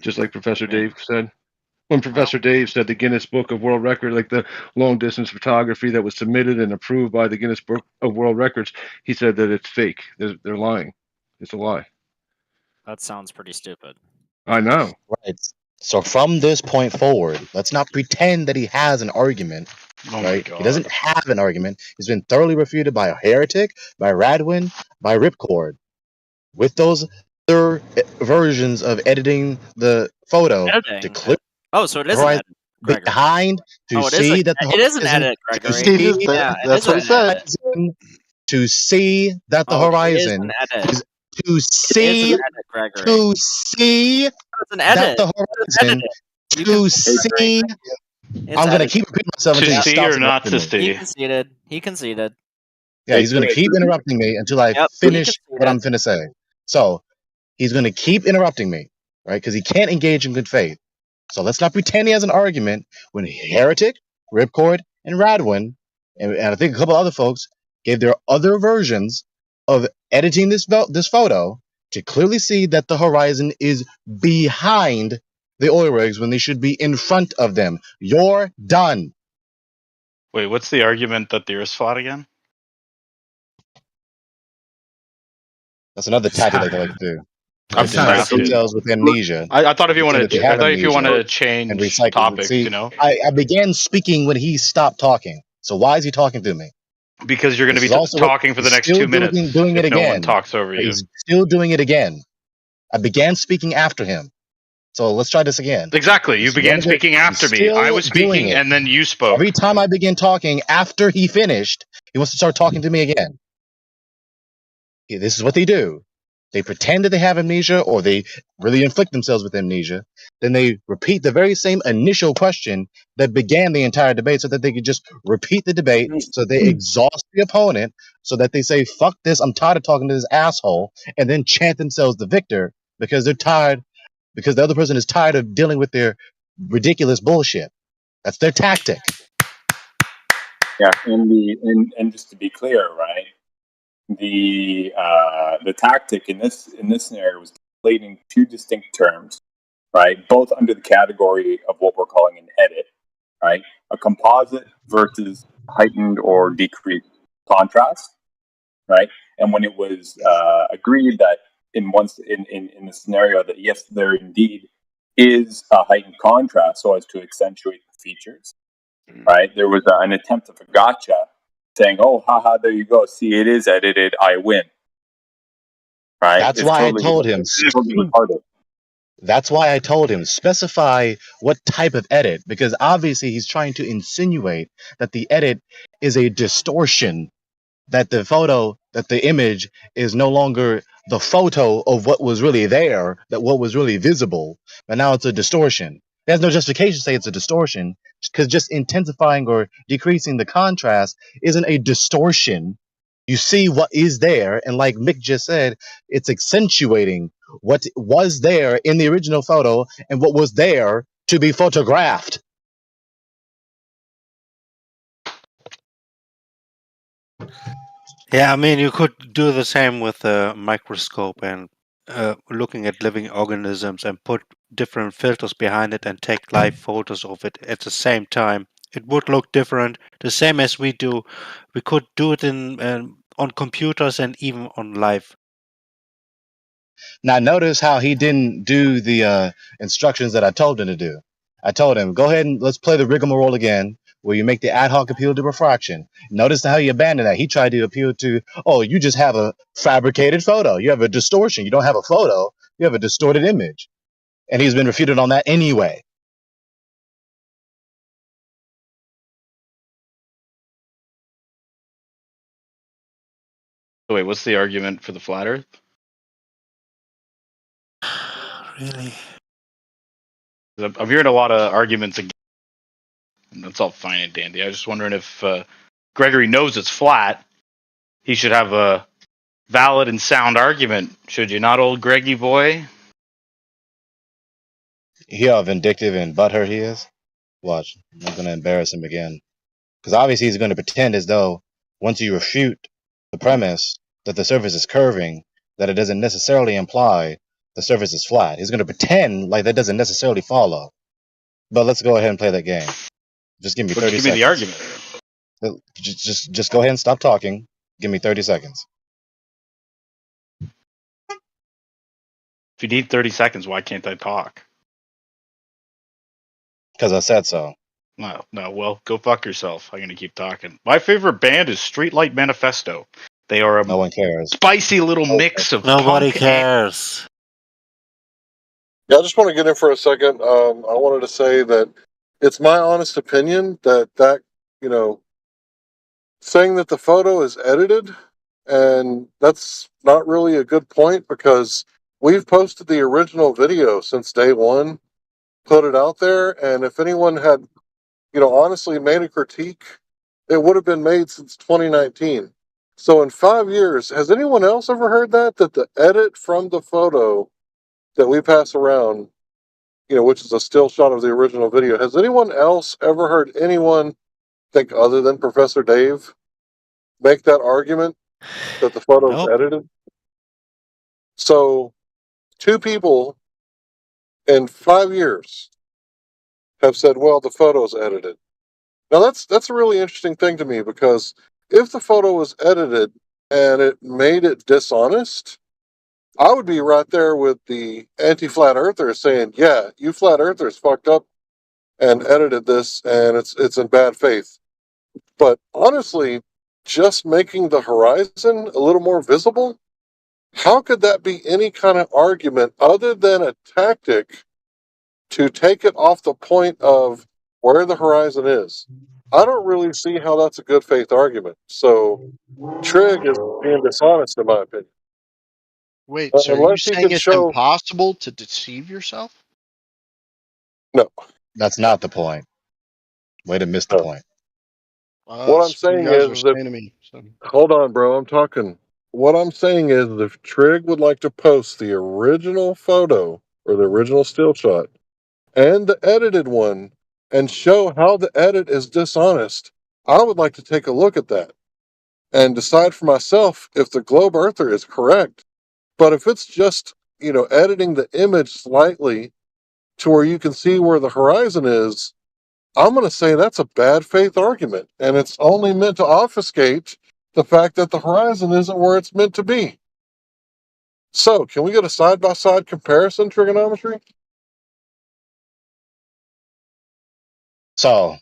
just like Professor Dave said. When Professor Dave said the Guinness Book of World Record, like the long distance photography that was submitted and approved by the Guinness Book of World Records, he said that it's fake. They're lying. It's a lie. That sounds pretty stupid. I know. Right. So from this point forward, let's not pretend that he has an argument. Oh my right? God. He doesn't have an argument. He's been thoroughly refuted by a heretic, by Radwin, by Ripcord. With those other versions of editing the photo to Editing. clear Oh, so it is an horizon edit, Gregory. behind to Oh, it is see a- that the it is an horizon- edit, to Gregory. see Yeah, it that's is what an he said. edit. To see that the Oh, it is horizon an edit. is to see an edit, Gregory. to see It's an that edit. the It's horizon edited. You to can- see. It's I'm gonna edited. keep repeating myself To until he see stops or not to interrupting me. He see? conceded. He conceded. Yeah, he's gonna keep interrupting me until I Yep, he finish what conceded. I'm finna say. So he's gonna keep interrupting me, right? Because he can't engage in good faith. So let's not pretend he has an argument when Heretic, Ripcord, and Radwin, and I think a couple other folks gave their other versions of editing this photo to clearly see that the horizon is behind the oil rigs when they should be in front of them. You're done. Wait, what's the argument that the Earth's flat again? That's another tactic that they like to do. I'm They distract asking. themselves with amnesia. I thought if you Pretend wanted, that they I have thought if you amnesia wanted to and change recycle it. topics, See, you know, I began speaking when he stopped talking. So why is he talking to me? because you're going to This be is also what- talking for the he's next still 2 minutes doing it if no one again. talks over you. He's still doing it again. I began speaking after him. So let's try this again. Exactly. You He's began still- speaking after me. still I was doing speaking it. and then you spoke. Every time I begin talking after he finished, he wants to start talking to me again. Yeah, this is what they do. They pretend that they have amnesia or they really inflict themselves with amnesia. Then they repeat the very same initial question that began the entire debate so that they could just repeat the debate so they exhaust the opponent so that they say, fuck this, I'm tired of talking to this asshole, and then chant themselves the victor because they're tired, because the other person is tired of dealing with their ridiculous bullshit. That's their tactic. Yeah, and just to be clear, right? The tactic in this scenario was conflating two distinct terms, right? Both under the category of what we're calling an edit, right? A composite versus heightened or decreased contrast, right? And when it was agreed that in the scenario that yes, there indeed is a heightened contrast so as to accentuate the features, right? There was an attempt of a gotcha saying, "Oh, haha, there you go. See, it is edited. I win." Right? That's It's why totally- I told him. it's totally retarded. That's why I told him specify what type of edit, because obviously he's trying to insinuate that the edit is a distortion, that the photo, that the image is no longer the photo of what was really there, that what was really visible, but now it's a distortion. There's no justification to say it's a distortion, because just intensifying or decreasing the contrast isn't a distortion. You see what is there, and like Mick just said, it's accentuating what was there in the original photo and what was there to be photographed. Yeah, I mean, you could do the same with a microscope and looking at living organisms and put different filters behind it and take live photos of it at the same time. It would look different, the same as we do. We could do it in on computers and even on live. Now notice how he didn't do the instructions that I told him to do. I told him, go ahead and let's play the rigmarole again, where you make the ad hoc appeal to refraction. Notice how he abandoned that. He tried to appeal to, oh, you just have a fabricated photo. You have a distortion. You don't have a photo. You have a distorted image. And he's been refuted on that anyway. So wait, what's the argument for the flat Earth? Really? I'm hearing a lot of arguments against. And that's all fine and dandy. I was just wondering if Gregory knows it's flat. He should have a valid and sound argument, should you not, old Greggy boy? Hear how vindictive and butthurt he is? Watch. I'm going to embarrass him again. Because obviously he's going to pretend as though once you refute the premise that the surface is curving, that it doesn't necessarily imply the surface is flat. He's going to pretend like that doesn't necessarily follow. But let's go ahead and play that game. Just give me 30 seconds. Give me the argument. Just go ahead and stop talking. Give me 30 seconds. If you need 30 seconds, why can't I talk? Because I said so. No, well, go fuck yourself. I'm going to keep talking. My favorite band is Streetlight Manifesto. They are no one cares. Spicy little mix of Nobody punk cares. Yeah, I just want to get in for a second. I wanted to say that it's my honest opinion that saying that the photo is edited, and that's not really a good point because we've posted the original video since day one, put it out there, and if anyone had, honestly made a critique, it would have been made since 2019. So in 5 years, has anyone else ever heard that the edit from the photo that we pass around, which is a still shot of the original video, has anyone else ever heard anyone think other than Professor Dave make that argument that the photo is edited? So 2 people in 5 years have said, well, the photo is edited. Now that's a really interesting thing to me, because if the photo was edited and it made it dishonest, I would be right there with the anti-flat earthers saying, yeah, you flat earthers fucked up and edited this, and it's in bad faith. But honestly, just making the horizon a little more visible, how could that be any kind of argument other than a tactic to take it off the point of where the horizon is? I don't really see how that's a good faith argument. So Trig is being dishonest, in my opinion. Wait, so are you Unless he saying can it's show. impossible to deceive yourself? No. That's not the point. Way to miss the point. What I'm saying is that, hold on, bro, I'm talking. What I'm saying is, if Trig would like to post the original photo or the original still shot and the edited one and show how the edit is dishonest, I would like to take a look at that and decide for myself if the globe earther is correct. But if it's just, editing the image slightly to where you can see where the horizon is, I'm going to say that's a bad faith argument, and it's only meant to obfuscate the fact that the horizon isn't where it's meant to be. So, can we get a side-by-side comparison, trigonometry? So,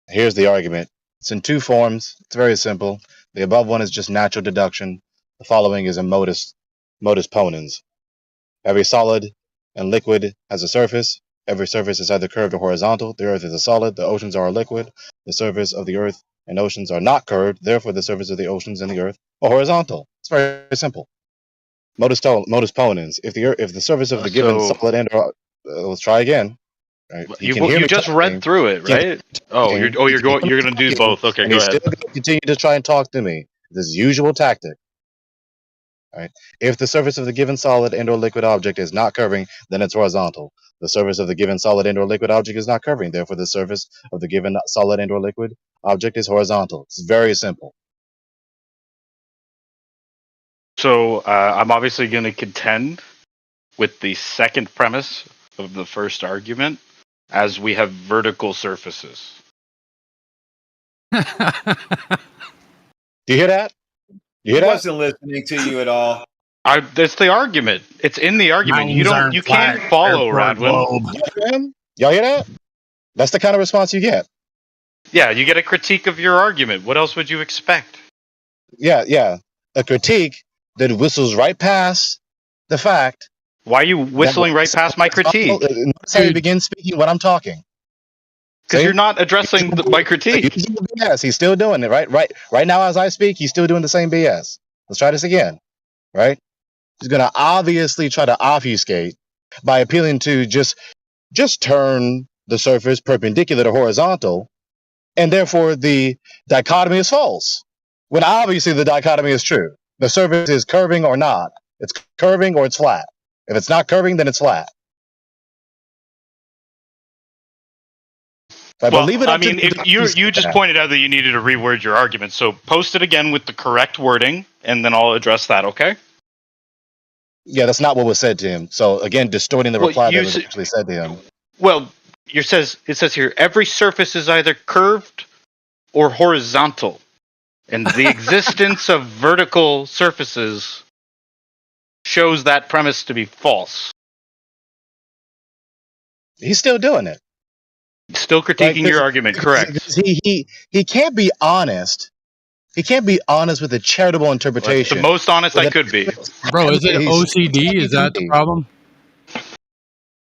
here's the argument. It's in 2 forms. It's very simple. The above one is just natural deduction. The following is a modus ponens. Every solid and liquid has a surface. Every surface is either curved or horizontal. The Earth is a solid. The oceans are a liquid. The surface of the Earth and oceans are not curved. Therefore, the surface of the oceans and the Earth are horizontal. It's very simple. Modus ponens. If the surface of the given solid and let's try again. Right? You just read through it, right? You're going to do both. Okay, and go he's ahead. still going to continue to try and talk to me. This usual tactic. Right? If the surface of the given solid and/or liquid object is not curving, then it's horizontal. The surface of the given solid and/or liquid object is not curving. Therefore, the surface of the given solid and/or liquid object is horizontal. It's very simple. So I'm obviously going to contend with the second premise of the first argument, as we have vertical surfaces. Do you hear that? You hear He that? wasn't listening to you at all. That's the argument. It's in the argument. You can't follow, Radwin. Y'all hear that? That's the kind of response you get. Yeah, you get a critique of your argument. What else would you expect? Yeah. A critique that whistles right past the fact. Why are you whistling right past my critique? Notice how you begin speaking when I'm talking. Because you're not addressing my critique. Yes, he's still doing it. Right now, as I speak, he's still doing the same BS. Let's try this again. Right? He's going to obviously try to obfuscate by appealing to just turn the surface perpendicular to horizontal, and therefore the dichotomy is false. When obviously the dichotomy is true. The surface is curving or not. It's curving or it's flat. If it's not curving, then it's flat. If you just pointed out that you needed to reword your argument, so post it again with the correct wording, and then I'll address that. Okay? Yeah, that's not what was said to him. So again, distorting the reply that was actually said to him. Well, it says here every surface is either curved or horizontal, and the existence of vertical surfaces shows that premise to be false. He's still doing it. Still critiquing your argument, correct? He can't be honest. He can't be honest with a charitable interpretation. The most honest I could be. Bro, is it OCD? Is that the problem?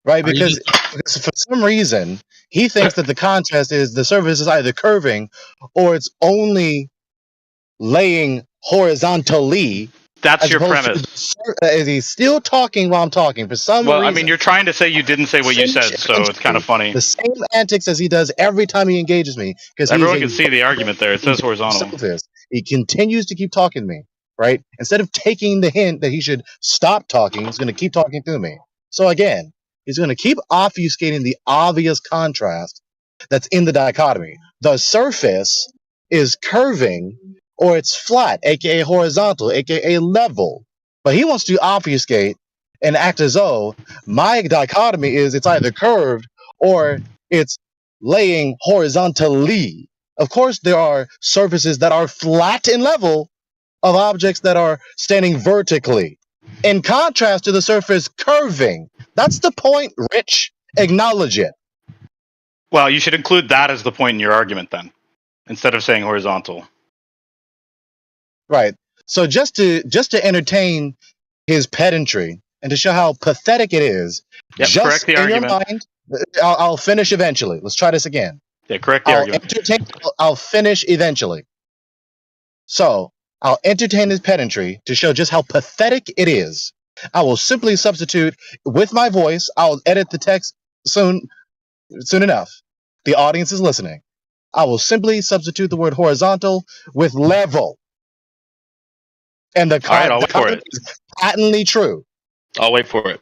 Right, because for some reason he thinks that the contrast is the surface is either curving or it's only laying horizontally. That's your premise. Is he still talking while I'm talking? For some reason. Well, I mean, you're trying to say you didn't say what you said, so it's kind of funny. The same antics as he does every time he engages me. Because everyone can see the argument there. It says horizontal. He continues to keep talking to me, right? Instead of taking the hint that he should stop talking, he's going to keep talking to me. So again, he's going to keep obfuscating the obvious contrast that's in the dichotomy. The surface is curving or it's flat, aka horizontal, aka level. But he wants to obfuscate and act as though my dichotomy is it's either curved or it's laying horizontally. Of course, there are surfaces that are flat and level of objects that are standing vertically. In contrast to the surface curving. That's the point, Rich. Acknowledge it. Well, you should include that as the point in your argument then, instead of saying horizontal. Right. So just to entertain his pedantry and to show how pathetic it is, just correct the argument. Your mind, I'll finish eventually. Let's try this again. Yeah, correct the argument. I'll finish eventually. So I'll entertain his pedantry to show just how pathetic it is. I will simply substitute with my voice. I'll edit the text soon enough. The audience is listening. I will simply substitute the word horizontal with level. And the I'll wait for it. Is patently true. I'll wait for it.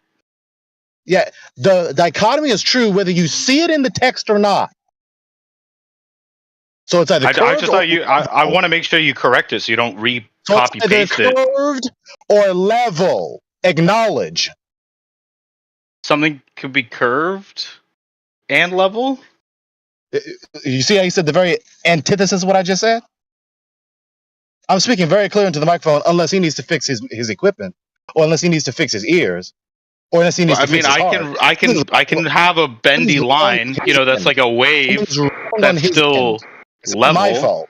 Yeah, the dichotomy is true whether you see it in the text or not. So it's either I just thought I want to make sure you correct it so you don't copy paste it. Curved or level. Acknowledge. Something could be curved and level? You see how he said the very antithesis of what I just said? I'm speaking very clear into the microphone unless he needs to fix his equipment or unless he needs to fix his ears or unless he needs to fix his heart. I can have a bendy line, that's like a wave that's still it's level. My fault.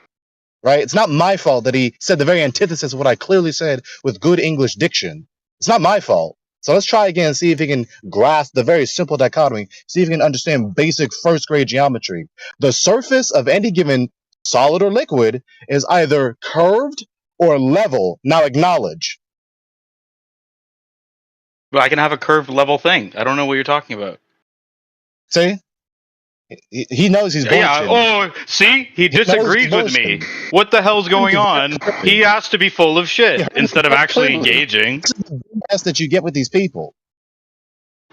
Right? It's not my fault that he said the very antithesis of what I clearly said with good English diction. It's not my fault. So let's try again, see if he can grasp the very simple dichotomy, see if he can understand basic first grade geometry. The surface of any given solid or liquid is either curved or level. Now acknowledge. Well, I can have a curved level thing. I don't know what you're talking about. See? He knows he's bullshitting. Yeah. Oh, see? He disagrees with me. What the hell's going on? He has to be full of shit instead of actually engaging. This is the BS that you get with these people.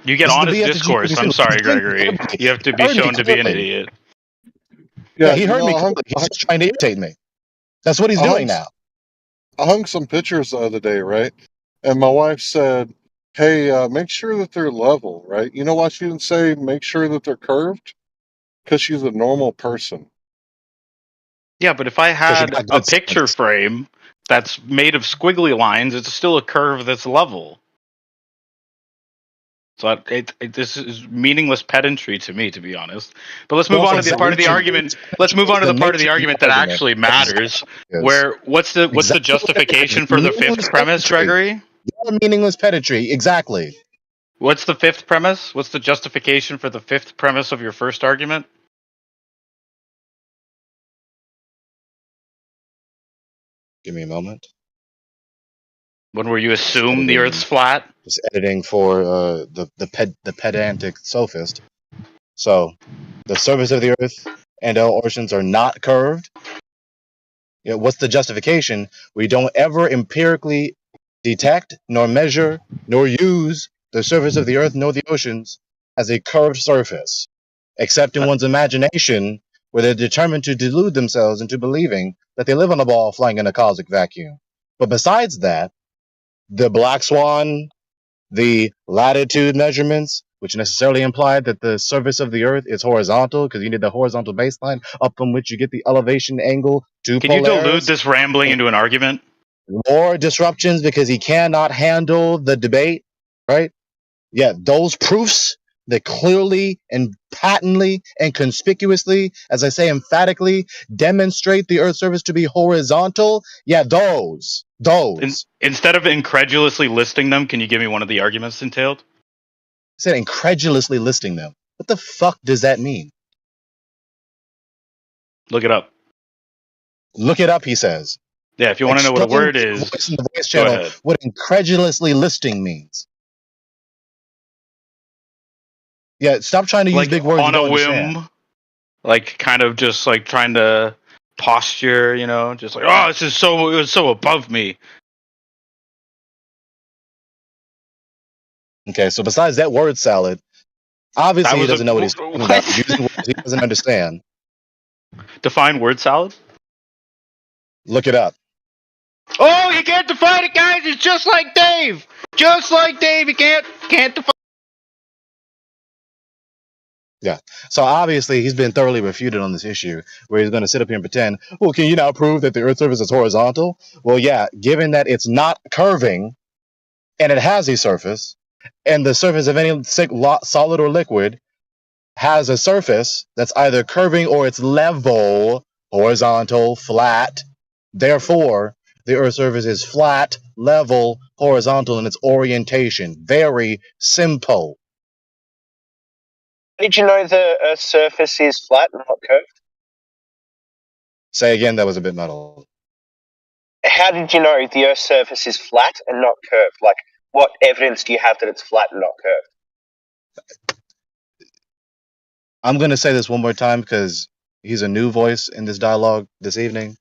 You get honest discourse. I'm sorry, Gregory. You have to be shown to be an idiot. Yeah, he heard me. He's just trying to irritate me. That's what he's doing now. I hung some pictures the other day, right? And my wife said, hey, make sure that they're level, right? You know why she didn't say make sure that they're curved? Because she's a normal person. Yeah, but if I had a picture frame that's made of squiggly lines, it's still a curve that's level. So this is meaningless pedantry to me, to be honest. But let's move on to the part of the argument. Let's move on to the part of the argument that actually matters. Where what's the justification for the fifth premise, Gregory? Meaningless pedantry, exactly. What's the fifth premise? What's the justification for the fifth premise of your first argument? Give me a moment. When where you assume the Earth's flat? Just editing for the pedantic sophist. So, the surface of the Earth and all oceans are not curved. You know, what's the justification? We don't ever empirically detect, nor measure, nor use the surface of the Earth nor the oceans as a curved surface, except in one's imagination, where they're determined to delude themselves into believing that they live on a ball flying in a cosmic vacuum. But besides that, the black swan, the latitude measurements, which necessarily implied that the surface of the Earth is horizontal, because you need the horizontal baseline up from which you get the elevation angle to Can you Polaris. dilute this rambling into an argument? More disruptions because he cannot handle the debate, right? Yeah, those proofs that clearly and patently and conspicuously, as I say emphatically, demonstrate the Earth's surface to be horizontal. Yeah, those. Instead of incredulously listing them, can you give me one of the arguments entailed? I said incredulously listing them. What the fuck does that mean? Look it up. Look it up, he says. Yeah, if you want to know what a word is, in the voice go channel, ahead. what incredulously listing means. Yeah, stop trying to use big words on you a don't whim, understand. like kind of just like trying to posture, you know, just like, oh, this is so, it was so above me. Okay, so besides that word salad, obviously he was doesn't a- know what he's talking about. He's using words he doesn't understand. Define word salad? Look it up. Oh, you can't define it, guys. It's just like Dave. Just like Dave, you can't define. Yeah. So obviously he's been thoroughly refuted on this issue where he's going to sit up here and pretend, well, can you now prove that the Earth's surface is horizontal? Well, yeah, given that it's not curving and it has a surface, and the surface of any solid or liquid has a surface that's either curving or it's level, horizontal, flat. Therefore, the Earth's surface is flat, level, horizontal in its orientation. Very simple. Did you know the Earth's surface is flat and not curved? Say again, that was a bit muddled. How did you know the Earth's surface is flat and not curved? Like, what evidence do you have that it's flat and not curved? I'm going to say this one more time because he's a new voice in this dialogue this evening.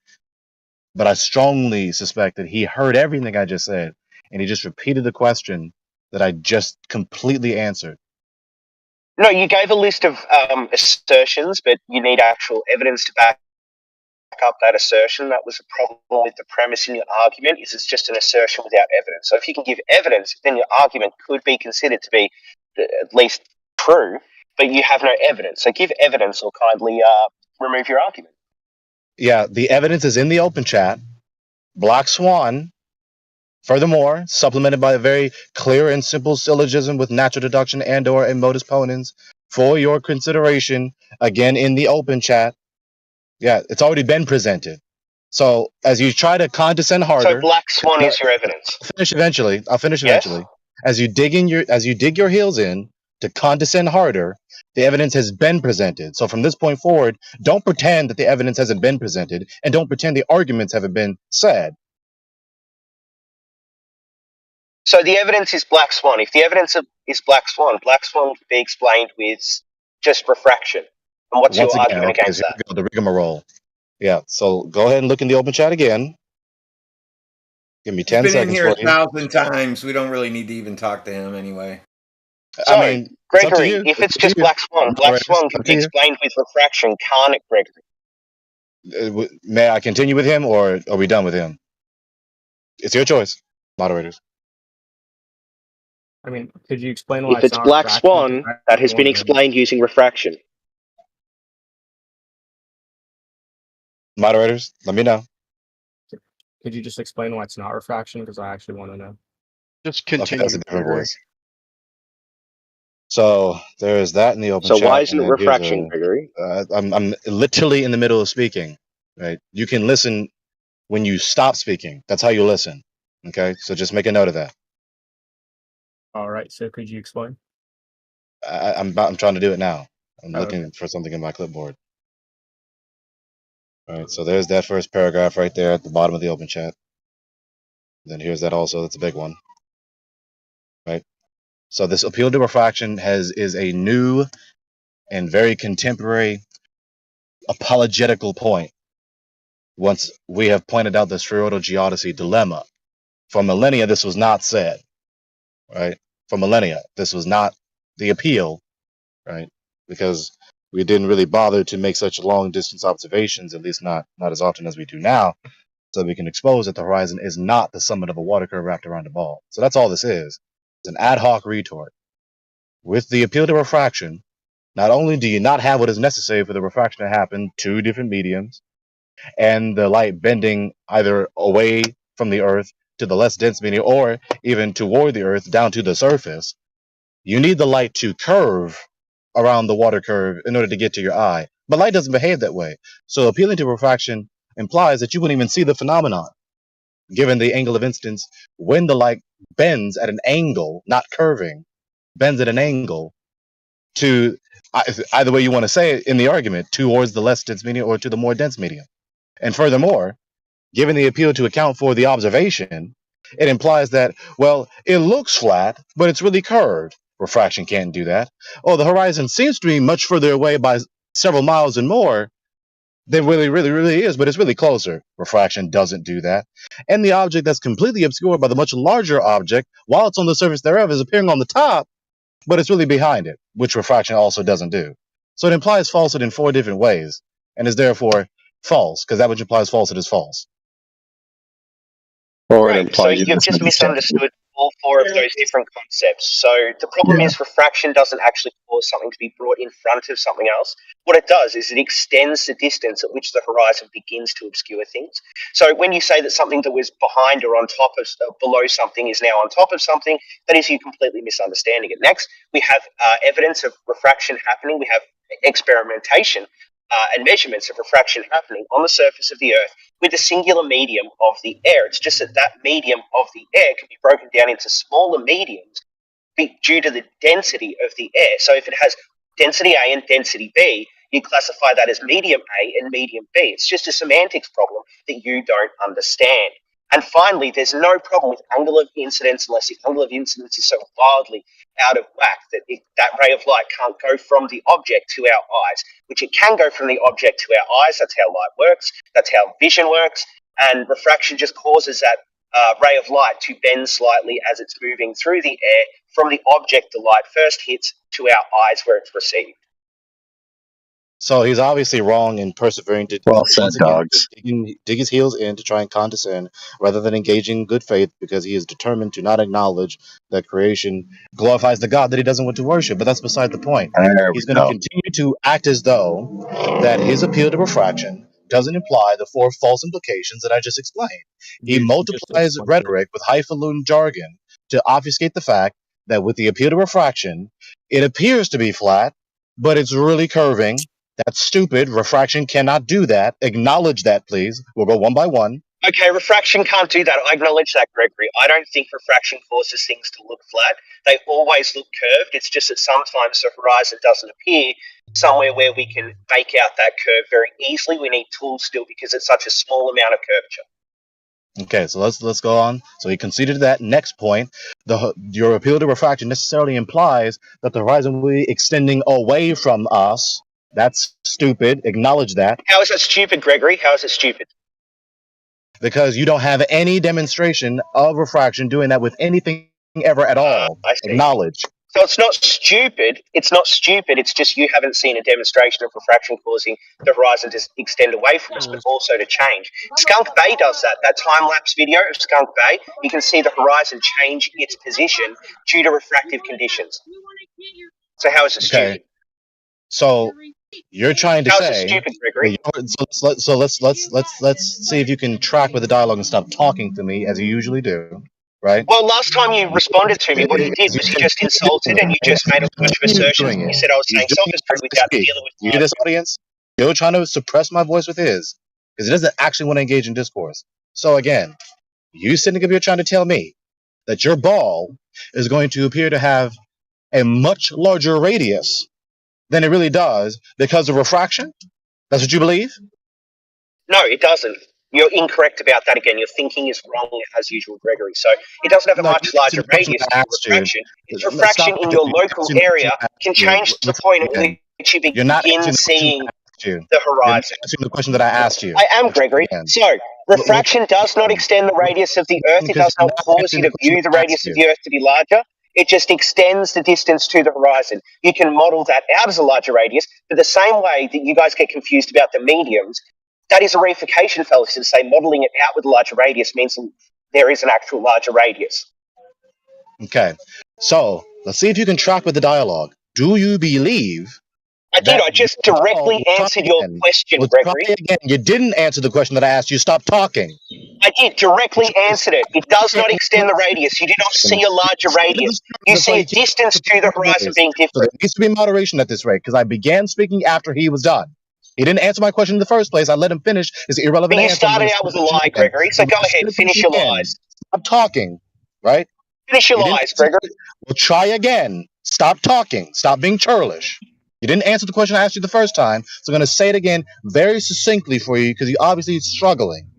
But I strongly suspect that he heard everything I just said, and he just repeated the question that I just completely answered. No, you gave a list of assertions, but you need actual evidence to back up that assertion. That was a problem with the premise in your argument, is it's just an assertion without evidence. So if you can give evidence, then your argument could be considered to be at least true, but you have no evidence. So give evidence or kindly remove your argument. Yeah, the evidence is in the open chat. Black Swan, furthermore, supplemented by a very clear and simple syllogism with natural deduction and or a modus ponens for your consideration, again in the open chat. Yeah, it's already been presented. So as you try to condescend harder, So Black Swan is your evidence. I'll finish eventually. Yes? As you dig your heels in to condescend harder, the evidence has been presented. So from this point forward, don't pretend that the evidence hasn't been presented, and don't pretend the arguments haven't been said. So the evidence is Black Swan. If the evidence is Black Swan can be explained with just refraction. And what's Once your again, argument okay, against so that? here we go, the rigmarole. Yeah, so go ahead and look in the open chat again. Give me 10 He's been in seconds here for you. 1,000 times. We don't really need to even talk to him anyway. So, I mean, it's up to Gregory, you. if It's it's up to just you. Black Swan can Up be to you. explained with refraction, can't it, Gregory? May I continue with him, or are we done with him? It's your choice, moderators. I mean, could you explain why If it's not Black refraction? Swan, that has been explained using refraction. Moderators, let me know. Could you just explain why it's not refraction? Because I actually want to know. Just Okay, continue. that's a different voice. So there's that in the open So chat. why isn't and it then here's refraction, Gregory? I'm literally in the middle of speaking. Right? You can listen when you stop speaking. That's how you listen. Okay, so just make a note of that. All right. So could you explain? I'm trying to do it now. I'm Oh, looking for something in my clipboard. All right, so there's that first paragraph right there at the bottom of the open chat. Then here's that also. That's a big one. Right. So this appeal to refraction is a new and very contemporary apologetical point. Once we have pointed out the spheroidal geodesy dilemma, for millennia this was not said. Right. For millennia this was not the appeal. Right. Because we didn't really bother to make such long distance observations, at least not as often as we do now, so we can expose that the horizon is not the summit of a water curve wrapped around a ball. So that's all this is. It's an ad hoc retort. With the appeal to refraction, not only do you not have what is necessary for the refraction to happen, two different mediums, and the light bending either away from the Earth to the less dense medium or even toward the Earth down to the surface, you need the light to curve around the water curve in order to get to your eye. But light doesn't behave that way. So appealing to refraction implies that you wouldn't even see the phenomenon, given the angle of incidence when the light bends at an angle, not curving, bends at an angle to either way you want to say it in the argument, towards the less dense medium or to the more dense medium. And furthermore, given the appeal to account for the observation, it implies that, well, it looks flat, but it's really curved. Refraction can't do that. Oh, the horizon seems to be much further away by several miles and more than really is, but it's really closer. Refraction doesn't do that. And the object that's completely obscured by the much larger object, while it's on the surface thereof, is appearing on the top, but it's really behind it, which refraction also doesn't do. So it implies falsehood in 4 different ways, and is therefore false, because that which implies falsehood is false. Or it Right, so implies you you've just misunderstood all 4 of those different concepts. So the problem is refraction doesn't actually cause something to be brought in front of something else. What it does is it extends the distance at which the horizon begins to obscure things. So when you say that something that was behind or on top of, below something is now on top of something, that is you completely misunderstanding it. Next, we have evidence of refraction happening. We have experimentation and measurements of refraction happening on the surface of the Earth with a singular medium of the air. It's just that that medium of the air can be broken down into smaller mediums due to the density of the air. So if it has density A and density B, you classify that as medium A and medium B. It's just a semantics problem that you don't understand. And finally, there's no problem with angle of incidence unless the angle of incidence is so wildly out of whack that that ray of light can't go from the object to our eyes, which it can go from the object to our eyes. That's how light works. That's how vision works. And refraction just causes that ray of light to bend slightly as it's moving through the air from the object the light first hits to our eyes where it's received. So he's obviously wrong in persevering to once again dig his heels in to try and condescend rather than engaging in good faith, because he is determined to not acknowledge that creation glorifies the God that he doesn't want to worship. But that's beside the point. He's going to continue to act as though that his appeal to refraction doesn't imply the 4 false implications that I just explained. He multiplies rhetoric with highfalutin jargon to obfuscate the fact that with the appeal to refraction, it appears to be flat, but it's really curving. That's stupid. Refraction cannot do that. Acknowledge that, please. We'll go one by one. Okay, refraction can't do that. I acknowledge that, Gregory. I don't think refraction causes things to look flat. They always look curved. It's just that sometimes the horizon doesn't appear somewhere where we can make out that curve very easily. We need tools still because it's such a small amount of curvature. Okay, so let's go on. So he conceded that. Next point, your appeal to refraction necessarily implies that the horizon will be extending away from us. That's stupid. Acknowledge that. How is that stupid, Gregory? How is it stupid? Because you don't have any demonstration of refraction doing that with anything ever at all. I see. Acknowledge. So it's not stupid. It's not stupid. It's just you haven't seen a demonstration of refraction causing the horizon to extend away from us, but also to change. Skunk Bay does that. That time-lapse video of Skunk Bay, you can see the horizon change its position due to refractive conditions. So how is it stupid? So You're trying to That was say stupid, that Gregory. let's see if you can track with the dialogue and stop talking to me as you usually do, right? Well, last time you responded to me, what you did was you just insulted and you just made a bunch of assertions. Doing You it. said I was saying He's doing it sophistry as I without speak. dealing with You hear this, audience? You're trying to suppress my voice with his because he doesn't actually want to engage in discourse. So again, you sitting up here trying to tell me that your ball is going to appear to have a much larger radius than it really does because of refraction? That's what you believe? No, it doesn't. You're incorrect about that again. Your thinking is wrong as usual, Gregory. So it doesn't have a No, much you answered larger the question radius I than asked you. refraction. Its Let's refraction stop in doing your it. local Answering the area question I can asked you. change to the Listen point at again. which you You're not begin answering the question seeing I asked you. the You're not horizon. answering the question that I asked you. I am, We'll try Gregory. again. So, We'll try refraction does not again. extend the radius of the Earth. It Because does you're not not cause answering you the to question view the I asked radius of you. the Earth to be larger. It just extends the distance to the horizon. You can model that out as a larger radius, but the same way that you guys get confused about the mediums, that is a reification fallacy to say modeling it out with a larger radius means there is an actual larger radius. Okay. So let's see if you can track with the dialogue. Do you believe I did. I just directly answered your question, We'll try Gregory. again. You didn't answer the question that I asked you. Stop talking. I did directly answered it. It does not extend the radius. You do not see a larger radius. You see a distance to the horizon being So there different. needs to be moderation at this rate because I began speaking after he was done. He didn't answer my question in the first place. I let him finish his irrelevant But you answer. I'm started gonna out with a finish lie, it again. Gregory. So I'm go gonna ahead, finish finish it your again. lies. Stop talking, right? Finish your You didn't lies, answer- Gregory. Well, try again. Stop talking. Stop being churlish. You didn't answer the question I asked you the first time, so I'm going to say it again very succinctly for you because you obviously struggling.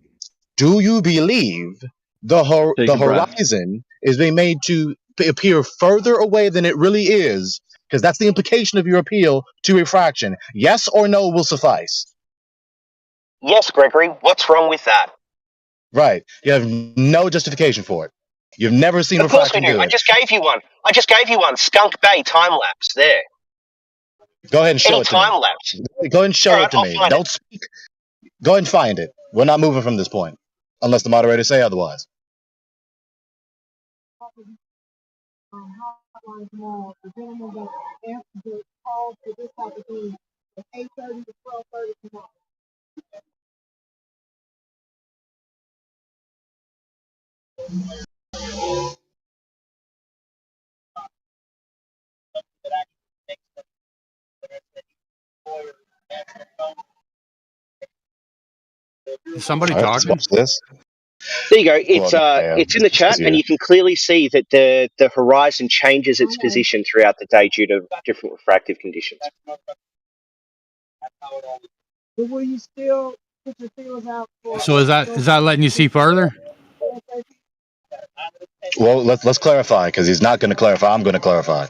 Do you believe the Take a breath. horizon is being made to appear further away than it really is? Because that's the implication of your appeal to refraction. Yes or no will suffice. Yes, Gregory. What's wrong with that? Right. You have no justification for it. You've never seen Of course we refraction do. do I it. just gave you one. I just gave you one. Skunk Bay time lapse. There. Go ahead and show Any it to me. time lapse. Go ahead and show All right, it to I'll me. find Don't speak. Go ahead and find it. We're not moving from this point unless the moderators say otherwise. Is somebody All right, let's talking? watch this. There you go. It's Well, yeah, it's in the chat, easier. and you can clearly see that the horizon changes its position throughout the day due to different refractive conditions. So is that letting you see farther? Well, let's clarify because he's not going to clarify. I'm going to clarify.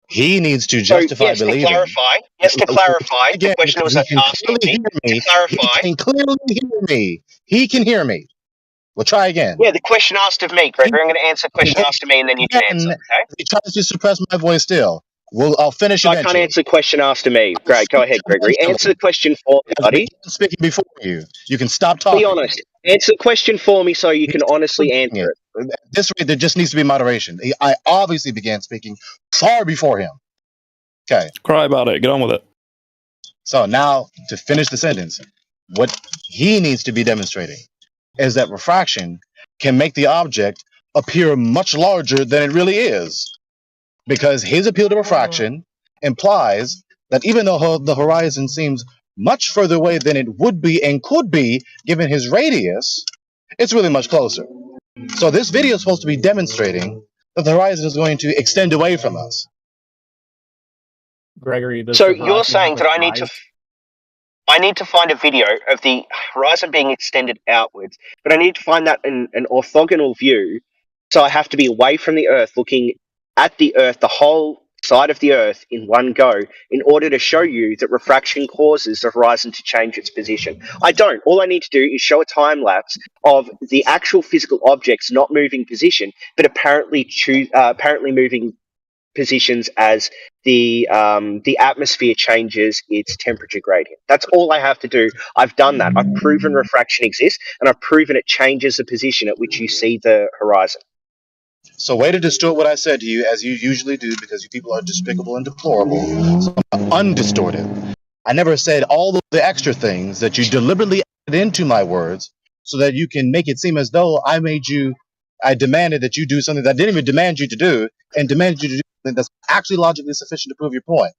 He needs to So justify yes, to believing. clarify, the Again, question because was he can asking clearly me hear me. to clarify. He can clearly hear me. He can hear me. We'll try again. Yeah, the question asked of me, Gregory. I'm going to answer the question asked of me, and then you can answer. Okay? He tries to suppress my voice still. I'll finish So I eventually. can't answer the question asked of me. Great, go ahead, Gregory. Answer the question for me, I buddy. began speaking before you. You can stop talking. Be honest. Answer the question for me so you can honestly answer it. At this rate, there just needs to be moderation. I obviously began speaking far before him. Okay. Cry about it. Get on with it. So now to finish the sentence, what he needs to be demonstrating is that refraction can make the object appear much larger than it really is. Because his appeal to refraction implies that even though the horizon seems much further away than it would be and could be given his radius, it's really much closer. So this video is supposed to be demonstrating that the horizon is going to extend away from us. Gregory, does So the you're horizon saying have that a I need to find a video of the horizon being extended outwards, but I need to find that in an orthogonal view. So I have to be away from the Earth, looking at the Earth, the whole side of the Earth in one go, in order to show you that refraction causes the horizon to change its position. I don't. All I need to do is show a time lapse of the actual physical objects not moving position, but apparently moving positions as the atmosphere changes its temperature gradient. That's all I have to do. I've done that. I've proven refraction exists, and I've proven it changes the position at which you see the horizon. So, way to distort what I said to you, as you usually do, because you people are despicable and deplorable. So, undistorted. I never said all of the extra things that you deliberately added into my words so that you can make it seem as though I demanded that you do something that I didn't even demand you to do, and demanded you to do something that's actually logically sufficient to prove your point.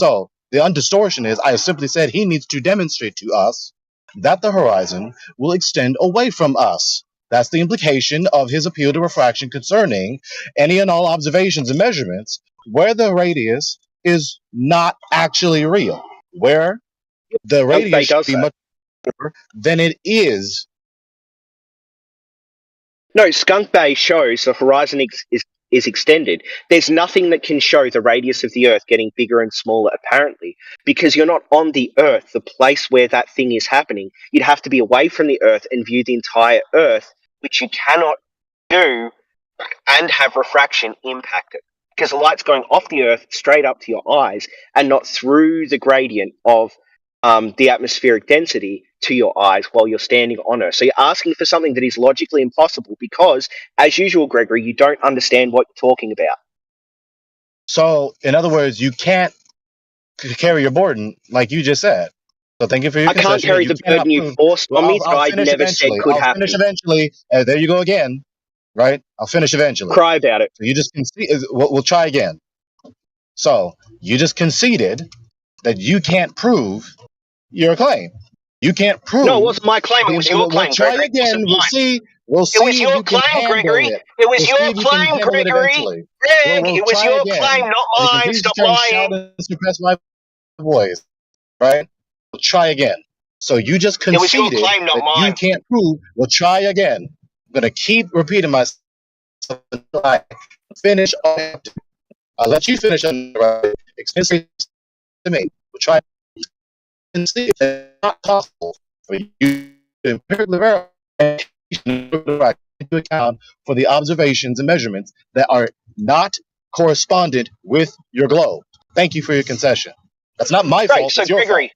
So, the undistortion is I simply said he needs to demonstrate to us that the horizon will extend away from us. That's the implication of his appeal to refraction concerning any and all observations and measurements where the radius is not actually real, where the radius should be much more than it is. No, Skunk Bay shows the horizon is extended. There's nothing that can show the radius of the Earth getting bigger and smaller, apparently, because you're not on the Earth, the place where that thing is happening. You'd have to be away from the Earth and view the entire Earth, which you cannot do and have refraction impact it. Because the light's going off the Earth straight up to your eyes and not through the gradient of the atmospheric density to your eyes while you're standing on Earth. So you're asking for something that is logically impossible because, as usual, Gregory, you don't understand what you're talking about. So, in other words, you can't carry your burden like you just said. So thank you for your concession. I can't carry the burden you forced on me that I never said could happen. I'll finish eventually. There you go again. Right? I'll finish eventually. Cry about it. So you just concede. We'll try again. So you just conceded that you can't prove your claim. You can't prove. No, it wasn't my claim. It was your claim. We'll try Gregory. again. We'll see. It was your claim, Gregory. It was your claim, Gregory. Greg, it was your claim, not mine. Stop lying. Suppress my voice. Right? We'll try again. So you just conceded it was your claim, not that mine. you can't prove. We'll try again. I'm gonna keep repeating myself until I finish. I'll let you finish. Explain to me. We'll try and see if it's not possible for you to empirically verify into account for the observations and measurements that are not correspondent with your globe. Thank you for your concession. That's not my fault. So it's your fault.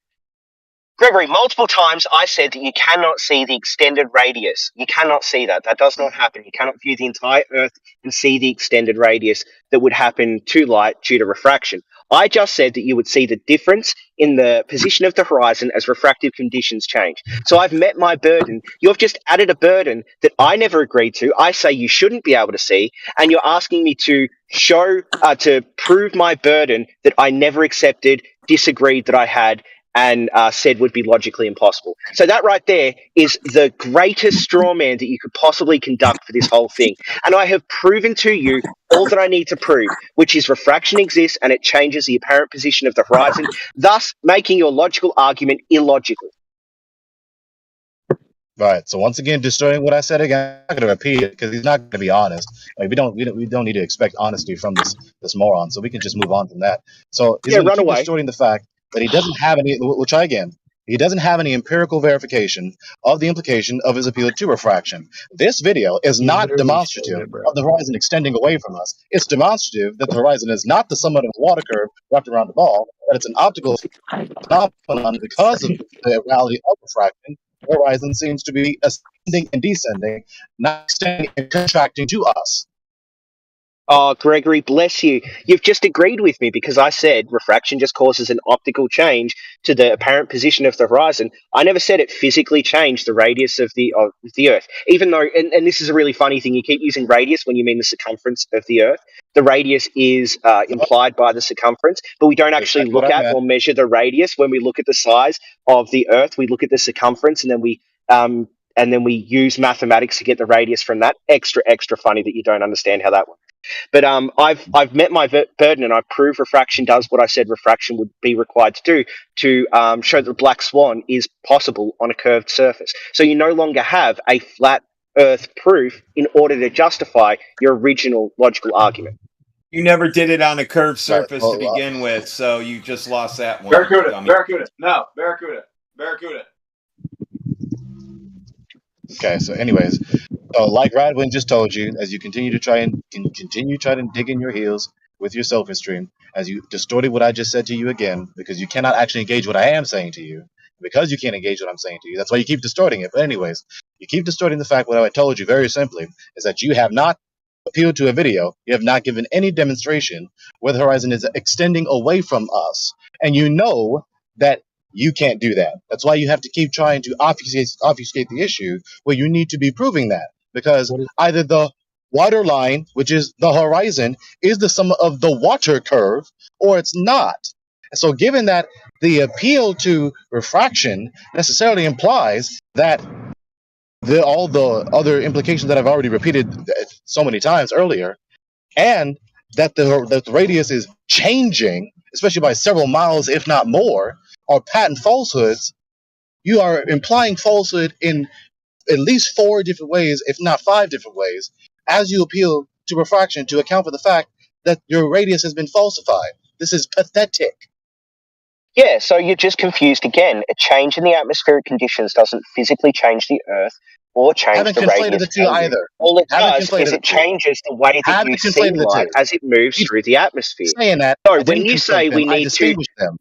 Gregory, multiple times I said that you cannot see the extended radius. You cannot see that. That does not happen. You cannot view the entire Earth and see the extended radius that would happen to light due to refraction. I just said that you would see the difference in the position of the horizon as refractive conditions change. So I've met my burden. You've just added a burden that I never agreed to. I say you shouldn't be able to see, and you're asking me to to prove my burden that I never accepted, disagreed that I had, and said would be logically impossible. So that right there is the greatest straw man that you could possibly conduct for this whole thing. And I have proven to you all that I need to prove, which is refraction exists and it changes the apparent position of the horizon, thus making your logical argument illogical. Right. So once again, distorting what I said again. I'm not going to repeat it because he's not going to be honest. Like we don't need to expect honesty from this moron. So we can just move on from that. So he's going to keep distorting the fact that he doesn't have any. We'll try again. He doesn't have any empirical verification of the implication of his appeal to refraction. This video is not demonstrative of the horizon extending away from us. It's demonstrative that the horizon is not the summit of a water curve wrapped around the ball, that it's an optical phenomenon because of the reality of refraction. The horizon seems to be ascending and descending, not extending and contracting to us. Oh, Gregory, bless you. You've just agreed with me because I said refraction just causes an optical change to the apparent position of the horizon. I never said it physically changed the radius of the Earth. Even though, and this is a really funny thing, you keep using radius when you mean the circumference of the Earth. The radius is implied by the circumference, but we don't actually look at or measure the radius when we look at the size of the Earth. We look at the circumference, and then we use mathematics to get the radius from that. Extra funny that you don't understand how that works. But I've met my burden, and I've proved refraction does what I said refraction would be required to do to show that the black swan is possible on a curved surface. So you no longer have a flat Earth proof in order to justify your original logical argument. You never did it on a curved surface to begin with, so you just lost that one. Barracuda. Barracuda. Okay, so anyways, so like Radwin just told you, as you continue to try to dig in your heels with your sophistry, as you distorted what I just said to you again, because you cannot actually engage what I am saying to you, because you can't engage what I'm saying to you. That's why you keep distorting it. But anyways, you keep distorting the fact what I told you very simply is that you have not appealed to a video. You have not given any demonstration where the horizon is extending away from us, and you know that you can't do that. That's why you have to keep trying to obfuscate the issue where you need to be proving that, because either the water line, which is the horizon, is the sum of the water curve, or it's not. So given that the appeal to refraction necessarily implies that all the other implications that I've already repeated so many times earlier, and that the radius is changing, especially by several miles, if not more, are patent falsehoods. You are implying falsehood in at least 4 different ways, if not 5 different ways, as you appeal to refraction to account for the fact that your radius has been falsified. This is pathetic. Yeah, so you're just confused again. A change in the atmospheric conditions doesn't physically change the Earth or change Haven't the conflated radius. the two either. All it Haven't does conflated is the it two. changes the way that Haven't you see conflated the light two. as it moves You through the atmosphere. saying that So I when didn't you say conflate them. we I need to, distinguished them.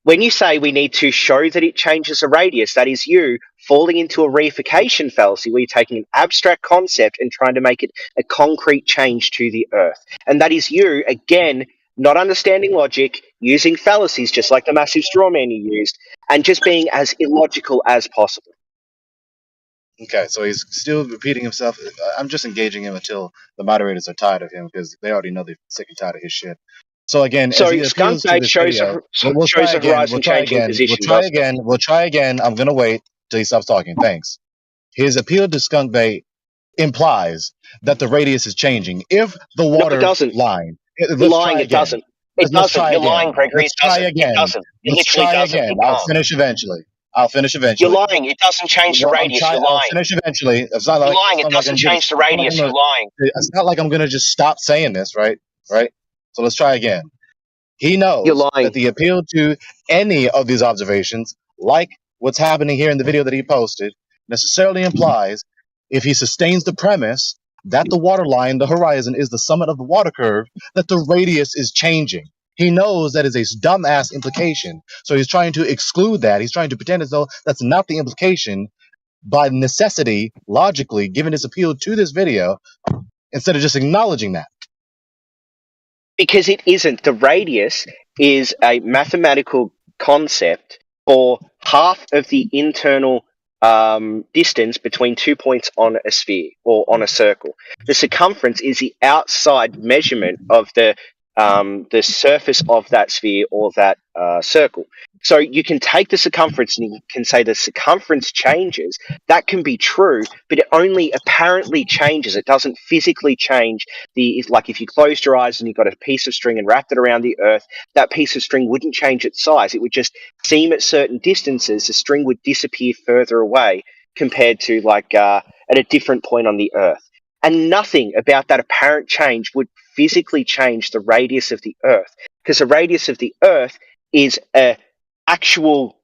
when you say we need to show that it changes the radius, that is you falling into a reification fallacy where you're taking an abstract concept and trying to make it a concrete change to the Earth. And that is you, again, not understanding logic, using fallacies just like the massive straw man you used, and just being as illogical as possible. Okay, so he's still repeating himself. I'm just engaging him until the moderators are tired of him because they already know they're sick and tired of his shit. So again, So as he appeals to Skunkbait this shows video, the, we'll try shows the again. We'll horizon try changing again. We'll position, try doesn't it? again. We'll try again. I'm gonna wait till he stops talking. Thanks. His appeal to Skunkbait implies that the radius is changing. If the No, it water doesn't. line, You're let's lying, try it again. doesn't. It Let's doesn't. try You're lying, again. Gregory. Let's It try doesn't. It again. doesn't. It Let's literally try doesn't. again. It I'll can't. finish eventually. I'll finish You're eventually. lying. It doesn't change the Well, radius. You're I'll lying. finish eventually. It's not You're like lying. It doesn't change the radius. You're lying. It's not like I'm gonna just stop saying this, right? Right. So let's try again. He You're knows lying. that the appeal to any of these observations, like what's happening here in the video that he posted, necessarily implies, if he sustains the premise that the water line, the horizon, is the summit of the water curve, that the radius is changing. He knows that is a dumbass implication. So he's trying to exclude that. He's trying to pretend as though that's not the implication by necessity, logically, given his appeal to this video, instead of just acknowledging that. Because it isn't. The radius is a mathematical concept for half of the internal distance between 2 points on a sphere or on a circle. The circumference is the outside measurement of the surface of that sphere or that circle. So you can take the circumference and you can say the circumference changes. That can be true, but it only apparently changes. It doesn't physically change. Like if you closed your eyes and you got a piece of string and wrapped it around the Earth, that piece of string wouldn't change its size. It would just seem at certain distances the string would disappear further away compared to like at a different point on the Earth. And nothing about that apparent change would physically change the radius of the Earth, because the radius of the Earth is a actual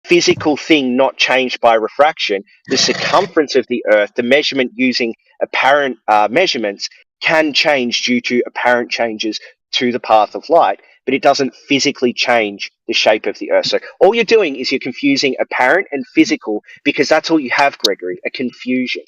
physical thing not changed by refraction. The circumference of the Earth, the measurement using apparent measurements, can change due to apparent changes to the path of light, but it doesn't physically change the shape of the Earth. So all you're doing is you're confusing apparent and physical, because that's all you have, Gregory, a confusion.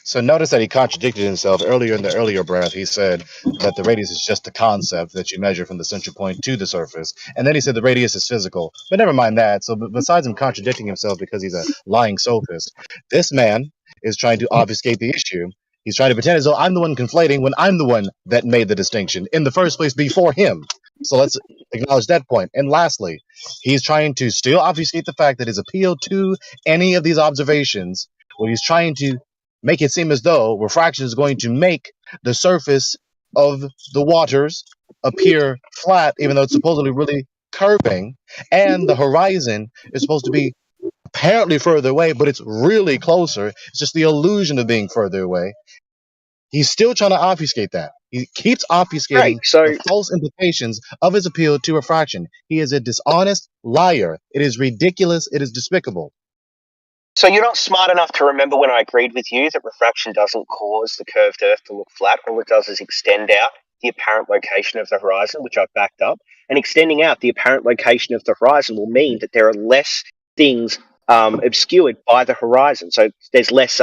So notice that he contradicted himself earlier in the earlier breath. He said that the radius is just the concept that you measure from the central point to the surface. And then he said the radius is physical. But never mind that. So besides him contradicting himself because he's a lying sophist, this man is trying to obfuscate the issue. He's trying to pretend as though I'm the one conflating when I'm the one that made the distinction in the first place before him. So let's acknowledge that point. And lastly, he's trying to still obfuscate the fact that his appeal to any of these observations, what he's trying to make it seem as though refraction is going to make the surface of the waters appear flat, even though it's supposedly really curving, and the horizon is supposed to be apparently further away, but it's really closer. It's just the illusion of being further away. He's still trying to obfuscate that. He keeps obfuscating the false implications of his appeal to refraction. He is a dishonest liar. It is ridiculous. It is despicable. So you're not smart enough to remember when I agreed with you that refraction doesn't cause the curved Earth to look flat. All it does is extend out the apparent location of the horizon, which I've backed up. And extending out the apparent location of the horizon will mean that there are less things obscured by the horizon. So there's less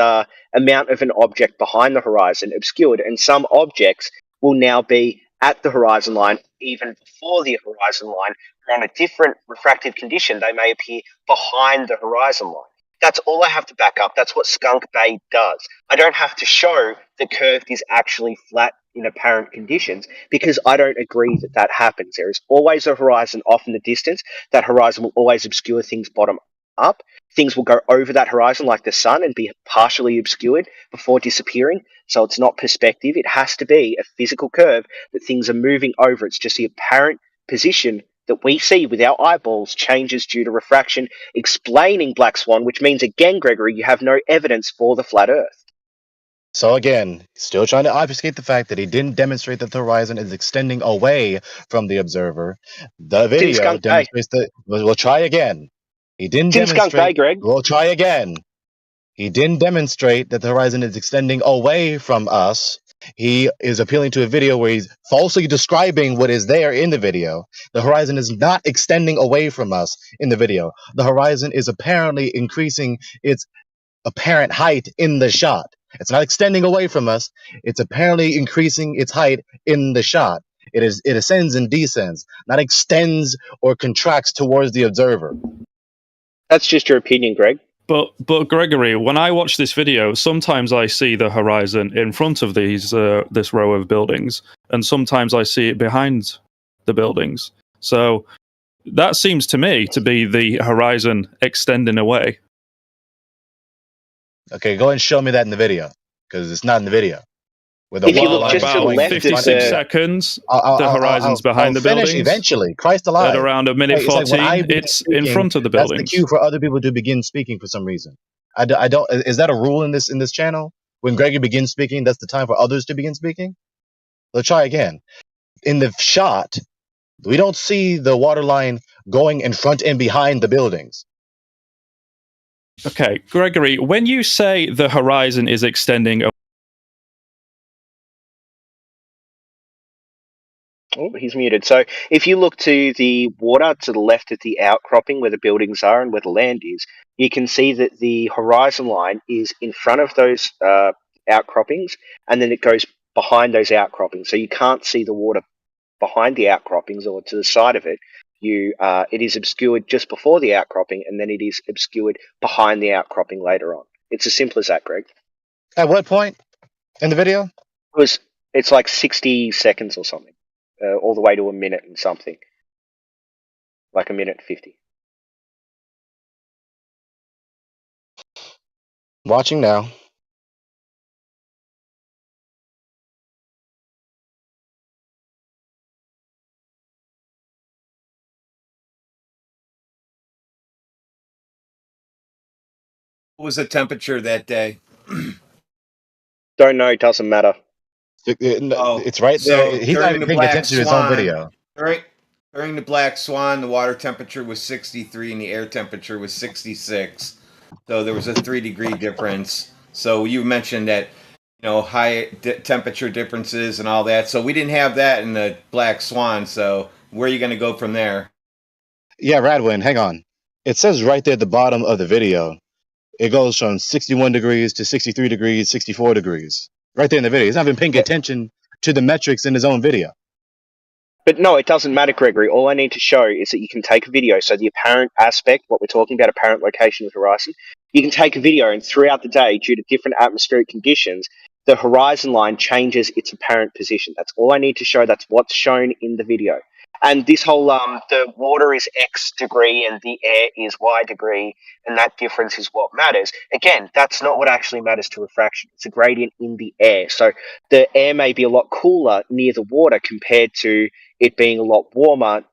amount of an object behind the horizon obscured, and some objects will now be at the horizon line even before the horizon line. On a different refractive condition, they may appear behind the horizon line. That's all I have to back up. That's what Skunk Bay does. I don't have to show the curve is actually flat in apparent conditions because I don't agree that that happens. There is always a horizon off in the distance. That horizon will always obscure things bottom up. Things will go over that horizon like the sun and be partially obscured before disappearing. So it's not perspective. It has to be a physical curve that things are moving over. It's just the apparent position that we see with our eyeballs changes due to refraction, explaining Black Swan, which means, again, Gregory, you have no evidence for the flat Earth. So again, still trying to obfuscate the fact that he didn't demonstrate that the horizon is extending away from the observer. The video Skunk Bay. demonstrates that. We'll try again. He didn't It's in Skunk Bay, demonstrate. Greg. We'll try again. He didn't demonstrate that the horizon is extending away from us. He is appealing to a video where he's falsely describing what is there in the video. The horizon is not extending away from us in the video. The horizon is apparently increasing its apparent height in the shot. It's not extending away from us. It's apparently increasing its height in the shot. It ascends and descends, not extends or contracts towards the observer. That's just your opinion, Greg. But Gregory, when I watch this video, sometimes I see the horizon in front of these this row of buildings, and sometimes I see it behind the buildings. So that seems to me to be the horizon extending away. Okay, go ahead and show me that in the video, because it's not in the video. With a If you look wall just to the going left in of 56 front of it. seconds, I'll- the I'll- horizon's I'll- behind I'll the finish buildings. eventually. Christ alive. At around a minute Hey, it's like 14, when I begin it's in speaking, front of the that's buildings. the cue for other people to begin speaking for some reason. I don't. Is that a rule in this channel? When Gregory begins speaking, that's the time for others to begin speaking. Let's try again. In the shot, we don't see the water line going in front and behind the buildings. Okay, Gregory, when you say the horizon is extending Oh, he's muted. So if you look to the water to the left of the outcropping where the buildings are and where the land is, you can see that the horizon line is in front of those outcroppings, and then it goes behind those outcroppings. So you can't see the water behind the outcroppings or to the side of it. It is obscured just before the outcropping, and then it is obscured behind the outcropping later on. It's as simple as that, Greg. At what point in the video? It's like 60 seconds or something. All the way to a minute and something. Like a minute 50. Watching now. What was the temperature that day? Don't know, doesn't matter. It's right there. So He's not during even the paying Black attention to his own Swan, video. During the Black Swan, the water temperature was 63 and the air temperature was 66. So there was a 3-degree difference. So you mentioned that, high temperature differences and all that. So we didn't have that in the Black Swan. So where are you going to go from there? Yeah, Radwin, hang on. It says right there at the bottom of the video, it goes from 61 degrees to 63 degrees, 64 degrees. Right there in the video. He's not even paying attention to the metrics in his own video. But no, it doesn't matter, Gregory. All I need to show is that you can take a video. So the apparent aspect, what we're talking about, apparent location of the horizon, you can take a video and throughout the day, due to different atmospheric conditions, the horizon line changes its apparent position. That's all I need to show. That's what's shown in the video. And this whole, the water is X degree and the air is Y degree, and that difference is what matters. Again, that's not what actually matters to refraction. It's a gradient in the air. So the air may be a lot cooler near the water compared to it being a lot warmer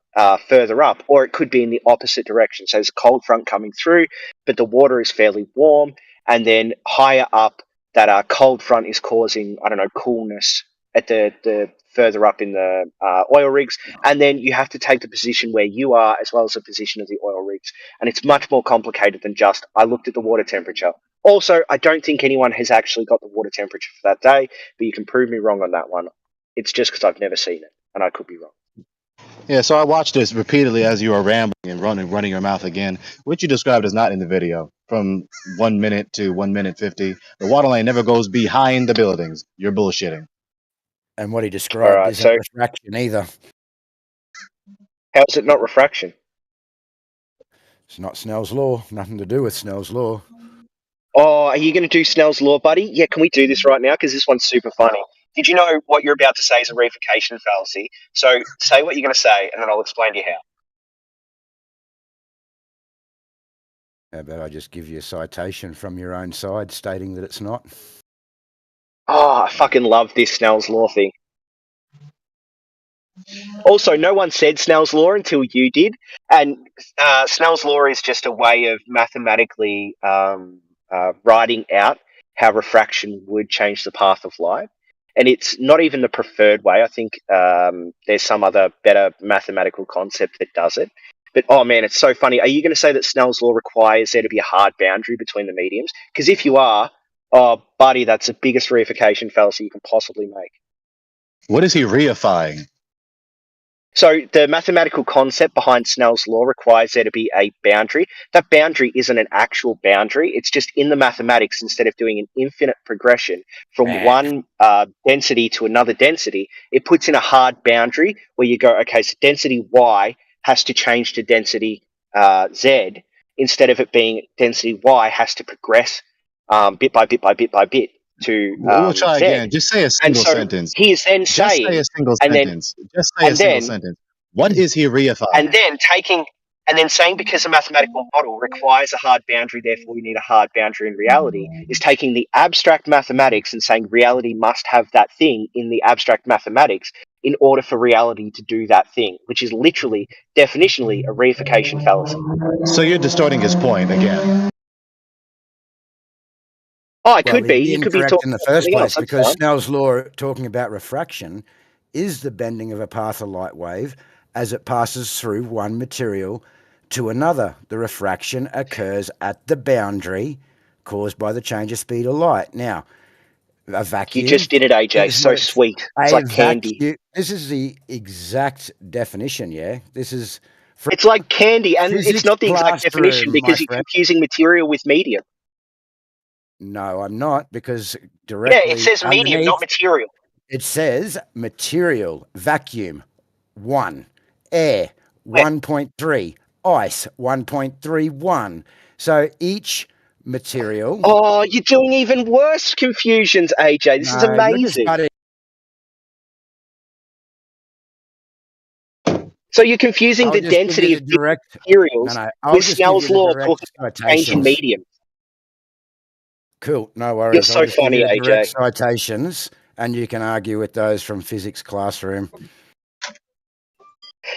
further up, or it could be in the opposite direction. So there's a cold front coming through, but the water is fairly warm, and then higher up, that cold front is causing, coolness at the further up in the oil rigs, and then you have to take the position where you are as well as the position of the oil rigs, and it's much more complicated than just I looked at the water temperature. Also, I don't think anyone has actually got the water temperature for that day, but you can prove me wrong on that one. It's just because I've never seen it, and I could be wrong. Yeah, so I watched this repeatedly as you were rambling and running your mouth again, which you described as not in the video. From 1 minute to 1 minute 50, the water line never goes behind the buildings. You're bullshitting. And what he described Alright, isn't so refraction either. how is it not refraction? It's not Snell's law. Nothing to do with Snell's law. Oh, are you going to do Snell's law, buddy? Yeah, can we do this right now? Because this one's super funny. Did you know what you're about to say is a reification fallacy? So say what you're going to say, and then I'll explain to you how. How about I just give you a citation from your own side stating that it's not? Oh, I fucking love this Snell's law thing. Also, no one said Snell's law until you did, and Snell's law is just a way of mathematically writing out how refraction would change the path of light. And it's not even the preferred way. I think there's some other better mathematical concept that does it. But, oh man, it's so funny. Are you going to say that Snell's law requires there to be a hard boundary between the mediums? Because if you are, oh, buddy, that's the biggest reification fallacy you can possibly make. What is he reifying? So the mathematical concept behind Snell's law requires there to be a boundary. That boundary isn't an actual boundary. It's just in the mathematics, instead of doing an infinite progression from one density to another density, it puts in a hard boundary where you go, okay, so density Y has to change to density Z, instead of it being density Y has to progress bit by bit by bit by bit to We'll try Z. again. Just say a And single so sentence. he is then Just saying, say a single and then, sentence. Just say a and single then, sentence. What is he reifying? and then taking, and then saying because a mathematical model requires a hard boundary, therefore you need a hard boundary in reality, is taking the abstract mathematics and saying reality must have that thing in the abstract mathematics in order for reality to do that thing, which is literally, definitionally, a reification fallacy. So you're distorting his point again. Oh, it Well, could be. he'd be You could be incorrect talking in the about first something place else. That's because fine. Snell's law, talking about refraction, is the bending of a path of light wave as it passes through one material to another. The refraction occurs at the boundary caused by the change of speed of light. Now, a vacuum. You just did it, AJ. is So not- sweet. It's a like candy. This is the exact definition, yeah? This is It's like candy, and it's physics not the exact definition classroom, because my you're friend. confusing material with medium. No, I'm not, because Yeah, directly it says medium, underneath not material. it says material, vacuum, 1, air, 1.3, ice, 1.31. So each material. Oh, you're doing even worse confusions, AJ. This is No, you're just amazing. studying. So you're confusing I'll the just give you density the of different direct. materials No, I'll with just give Snell's you the law direct talking about change in citations. medium. Cool, no You're worries. so I'll just give funny, you the direct AJ. citations, and you can argue with those from physics classroom.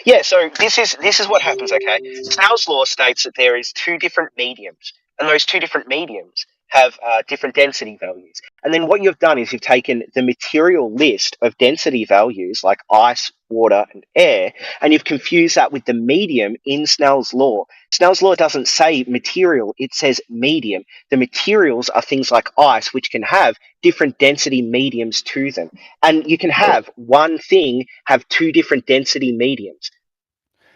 Yeah, so this is what happens, okay? Snell's law states that there is two different mediums, and those two different mediums have different density values. And then what you've done is you've taken the material list of density values like ice, water, and air, and you've confused that with the medium in Snell's law. Snell's law doesn't say material, it says medium. The materials are things like ice, which can have different density mediums to them. And you can have one thing have two different density mediums.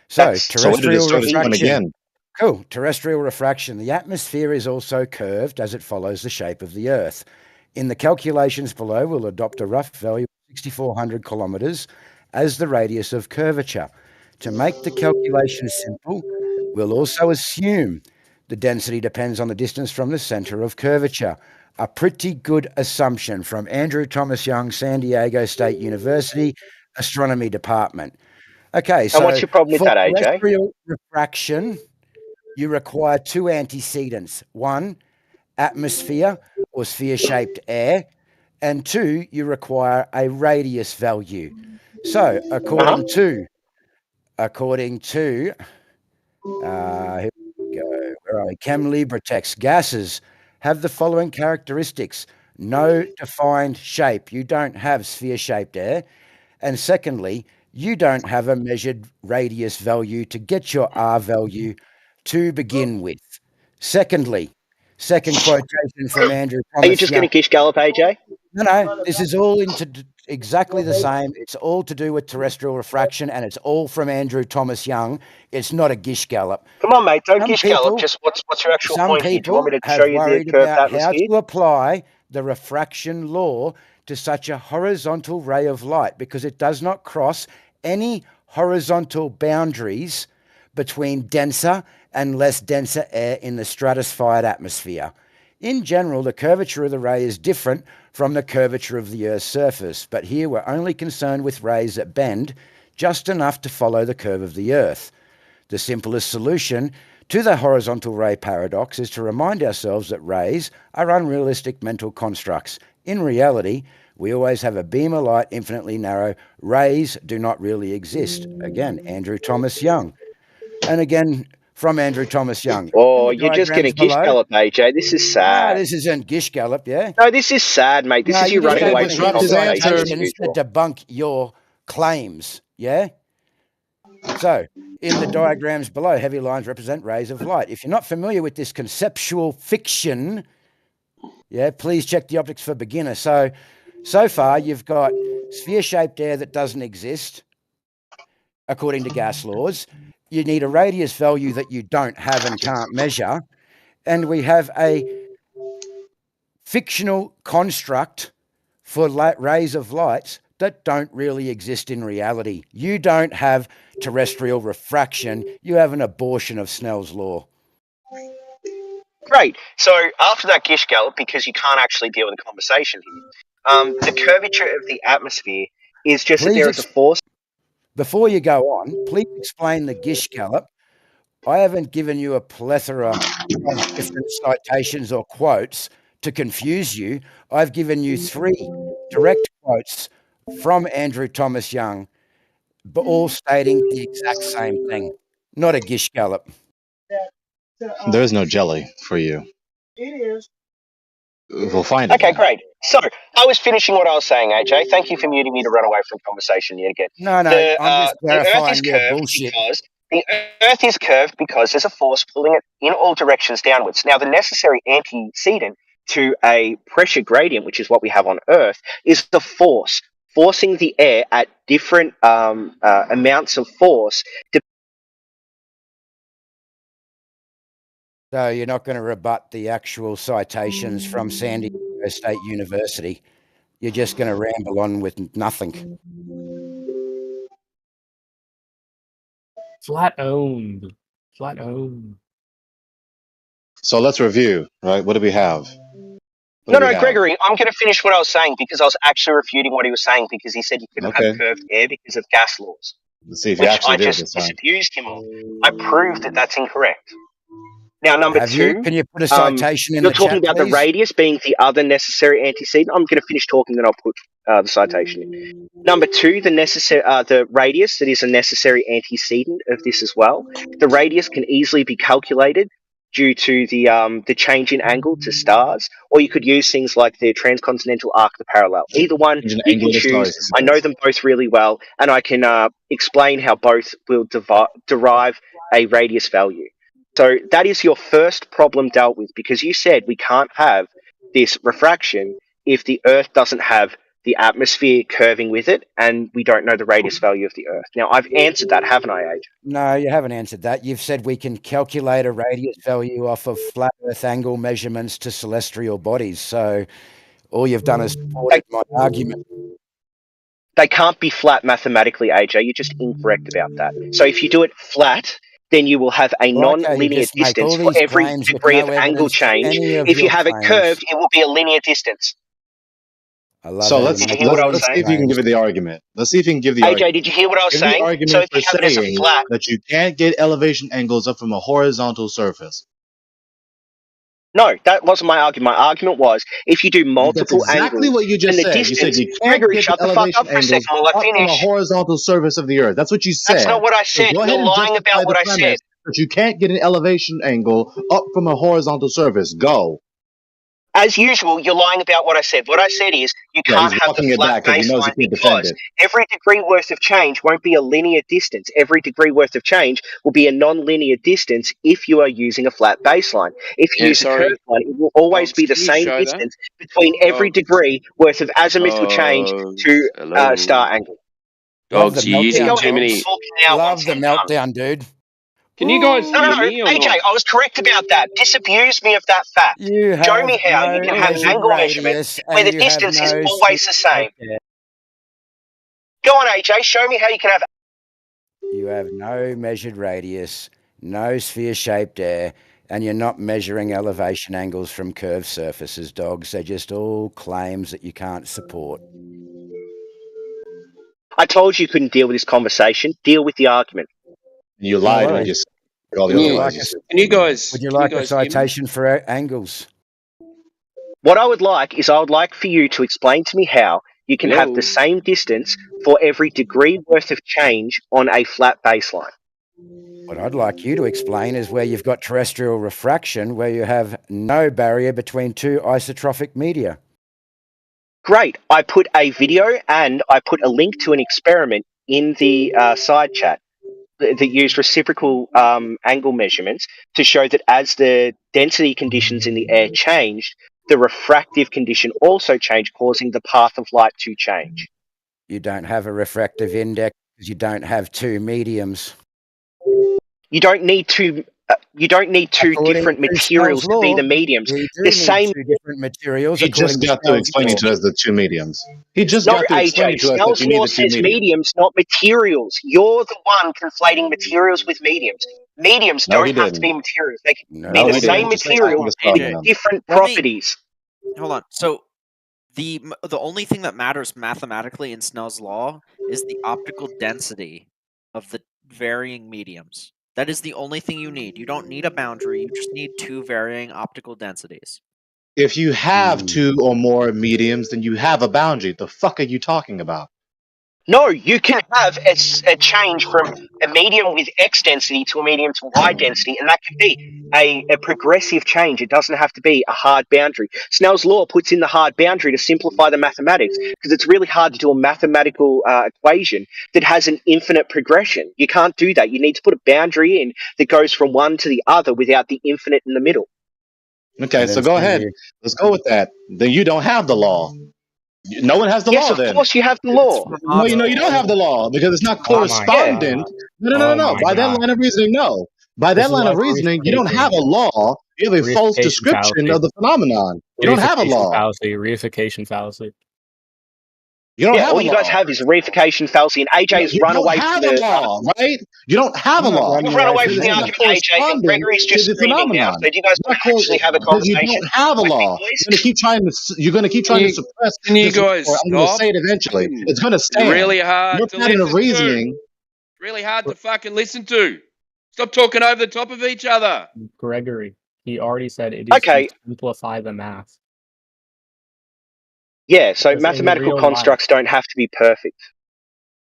So terrestrial refraction. again. Cool. Terrestrial refraction. The atmosphere is also curved as it follows the shape of the Earth. In the calculations below, we'll adopt a rough value of 6,400 kilometres as the radius of curvature. To make the calculation simple, we'll also assume the density depends on the distance from the centre of curvature. A pretty good assumption from Andrew Thomas Young, San Diego State University, Astronomy Department. Okay, so And what's your problem with for that, AJ? terrestrial refraction, you require two antecedents. One, atmosphere or sphere-shaped air, and two, you require a radius value. So according to here we go, where are we? Chem Libretex, gases have the following characteristics: no defined shape. You don't have sphere-shaped air. And secondly, you don't have a measured radius value to get your R value to begin with. Secondly, second quotation from Andrew Thomas Are you just Young. going to gish gallop, AJ? No, this is all exactly the same. It's all to do with terrestrial refraction, and it's all from Andrew Thomas Young. It's not a Gish Gallop. Come on, mate. Don't Some Gish Gallop. people- Just what's your actual Some point here? Do you want people me to have show you the worried curved about how atmosphere? to apply the refraction law to such a horizontal ray of light because it does not cross any horizontal boundaries between denser and less denser air in the stratified atmosphere. In general, the curvature of the ray is different from the curvature of the Earth's surface, but here we're only concerned with rays that bend just enough to follow the curve of the Earth. The simplest solution to the horizontal ray paradox is to remind ourselves that rays are unrealistic mental constructs. In reality, we always have a beam of light infinitely narrow. Rays do not really exist. Again, Andrew Thomas Young. And again, from Andrew Thomas Young. Oh, In the you're just getting diagrams Gish below- Gallop, AJ. This is No, sad. this isn't Gish Gallop, yeah? No, this is sad, mate. This No, is you just running don't away wanna from hear the the conversation. as citations usual. that debunk your claims, yeah? So, in the diagrams below, heavy lines represent rays of light. If you're not familiar with this conceptual fiction, yeah, please check the optics for beginner. So far, you've got sphere-shaped air that doesn't exist, according to gas laws. You need a radius value that you don't have and can't measure. And we have a fictional construct for rays of light that don't really exist in reality. You don't have terrestrial refraction. You have an abortion of Snell's law. Great. So after that Gish Gallop, because you can't actually deal with the conversation here, the curvature of the atmosphere is just that Please there is a force. Before you go on, please explain the Gish Gallop. I haven't given you a plethora of different citations or quotes to confuse you. I've given you 3 direct quotes from Andrew Thomas Young, but all stating the exact same thing. Not a Gish Gallop. There is no jelly for you. We'll find it. Okay, great. So I was finishing what I was saying, AJ. Thank you for muting me to run away from conversation yet again. No, I'm just the Earth clarifying is your curved bullshit. because the Earth is curved because there's a force pulling it in all directions downwards. Now, the necessary antecedent to a pressure gradient, which is what we have on Earth, is the force forcing the air at different amounts of force. So you're not going to rebut the actual citations from San Diego State University. You're just going to ramble on with nothing. Flat owned. Flat owned. So let's review, right? What do we have? No, Gregory, I'm going to finish what I was saying because I was actually refuting what he was saying because he said you couldn't have curved air because of gas laws. Let's see if you which actually I do just this time. disabused him of. I proved that that's incorrect. Now, number Have 2, you? Can you put a citation in you're the talking chat, about please? the radius being the other necessary antecedent. I'm going to finish talking, then I'll put the citation in. Number 2, the radius that is a necessary antecedent of this as well. The radius can easily be calculated due to the change in angle to stars, or you could use things like the transcontinental arc, the parallel. Either one you can choose. I know them both really well, and I can explain how both will derive a radius value. So that is your first problem dealt with, because you said we can't have this refraction if the Earth doesn't have the atmosphere curving with it, and we don't know the radius value of the Earth. Now, I've answered that, haven't I, AJ? No, you haven't answered that. You've said we can calculate a radius value off of flat Earth angle measurements to celestial bodies. So all you've done is supported my argument. They can't be flat mathematically, AJ. You're just incorrect about that. So if you do it flat, then you will have a Well, okay, you non-linear just make distance all for these every claims with degree no of angle evidence for change. any of If you your have it claims. curved, it will be a linear distance. I love So how let's you Did you make hear what I all was let's these see if you can claims. give it the argument. Let's see if you can give the AJ, argument. did you hear what I was Give the saying? argument So if for you have it as a saying flat, that you can't get elevation angles up from a horizontal surface. no, that wasn't my argument. My argument was if you do That's multiple exactly angles what you just and the said. You said distance. you can't Gregory, get the shut the fuck elevation up for a angles second while I up from a finish. horizontal surface of the earth. That's what you That's said. not what I So said. go ahead You're and lying justify about the what I said. premise that you can't get an elevation angle up from a horizontal surface. Go. As usual, you're lying about what I said. What I said is you Yeah, can't he's have the walking it flat back because he knows he baseline can't defend because it. every degree worth of change won't be a linear distance. Every degree worth of change will be a non-linear distance if you are using a flat baseline. If you Yeah, use a sorry. curved one, it will always Dogs, be the can you same show that? distance between every Dogs. degree worth of azimuthal change to Hello. star angle. Love the Dogs, you're using meltdown, too many. dogs. Talking now Love once the I'm done. meltdown, dude. Can you guys No, hear no, no, me or AJ, not? I was correct about that. Disabuse me of that fact. You Show me have how you no can have measured angle measurement radius where and the you have distance is no always the same. Go on, AJ, show me how you can have. You have no measured radius, no sphere-shaped air, and you're not measuring elevation angles from curved surfaces, dogs. They're just all claims that you can't support. I told you couldn't deal with this conversation. Deal with the argument. You No lied when worries. you said all the Would other you lies like you a, said. Can you guys? would you Can you like a guys hear me? citation for angles? What I would like is I would like for you to explain to me how you can have the Hello. same distance for every degree worth of change on a flat baseline. What I'd like you to explain is where you've got terrestrial refraction, where you have no barrier between two isotropic media. Great. I put a video and I put a link to an experiment in the side chat that used reciprocal angle measurements to show that as the density conditions in the air changed, the refractive condition also changed, causing the path of light to change. You don't have a refractive index because you don't have two mediums. You don't need two. You don't need two According different to materials Snell's to be law, the mediums. we do The need same. two different materials. He according just to got to Snell's explaining law. to us the two mediums. He just No, got to explaining AJ. to us that Snell's you need law the two says mediums. mediums, not materials. You're the one conflating materials with mediums. Mediums No, he don't have to be didn't. materials. They can No, be No, the he same didn't. Just material was with talking them. different Let me- properties. Hold on. So the only thing that matters mathematically in Snell's law is the optical density of the varying mediums. That is the only thing you need. You don't need a boundary. You just need two varying optical densities. If you have two or more mediums, then you have a boundary. The fuck are you talking about? No, you can have a change from a medium with X density to a medium to Y density, and that can be a progressive change. It doesn't have to be a hard boundary. Snell's law puts in the hard boundary to simplify the mathematics, because it's really hard to do a mathematical equation that has an infinite progression. You can't do that. You need to put a boundary in that goes from one to the other without the infinite in the middle. Okay, so go ahead. Let's go with that. Then you don't have the law. No one has the Yes, law of then. course you have the law. No, you don't have the law because it's not correspondent. No. By that line of reasoning, no. By that line of reasoning, you don't have a law. You have a false Reification description fallacy. of the phenomenon. You don't have a Reification law. fallacy. Reification fallacy. You don't Yeah, have all a you law. guys have is a reification fallacy, and AJ's You run don't away have from a the law, right? You don't have a law. You've run away from Because the it's not argument, AJ, and correspondent Gregory's to just the screaming now. phenomenon. So do you guys want to actually have a Because you conversation? don't have a law. You're gonna keep trying to. You're gonna keep trying to suppress. Can you this law, guys or I'm gonna stop? say it eventually. It's gonna It's stand. really hard Your to pattern of listen to. reasoning. It's really hard to fucking listen to. Stop talking over the top of each other. Gregory, he already said it is Okay. to simplify the math. Yeah, so Because in mathematical real constructs don't have to be perfect.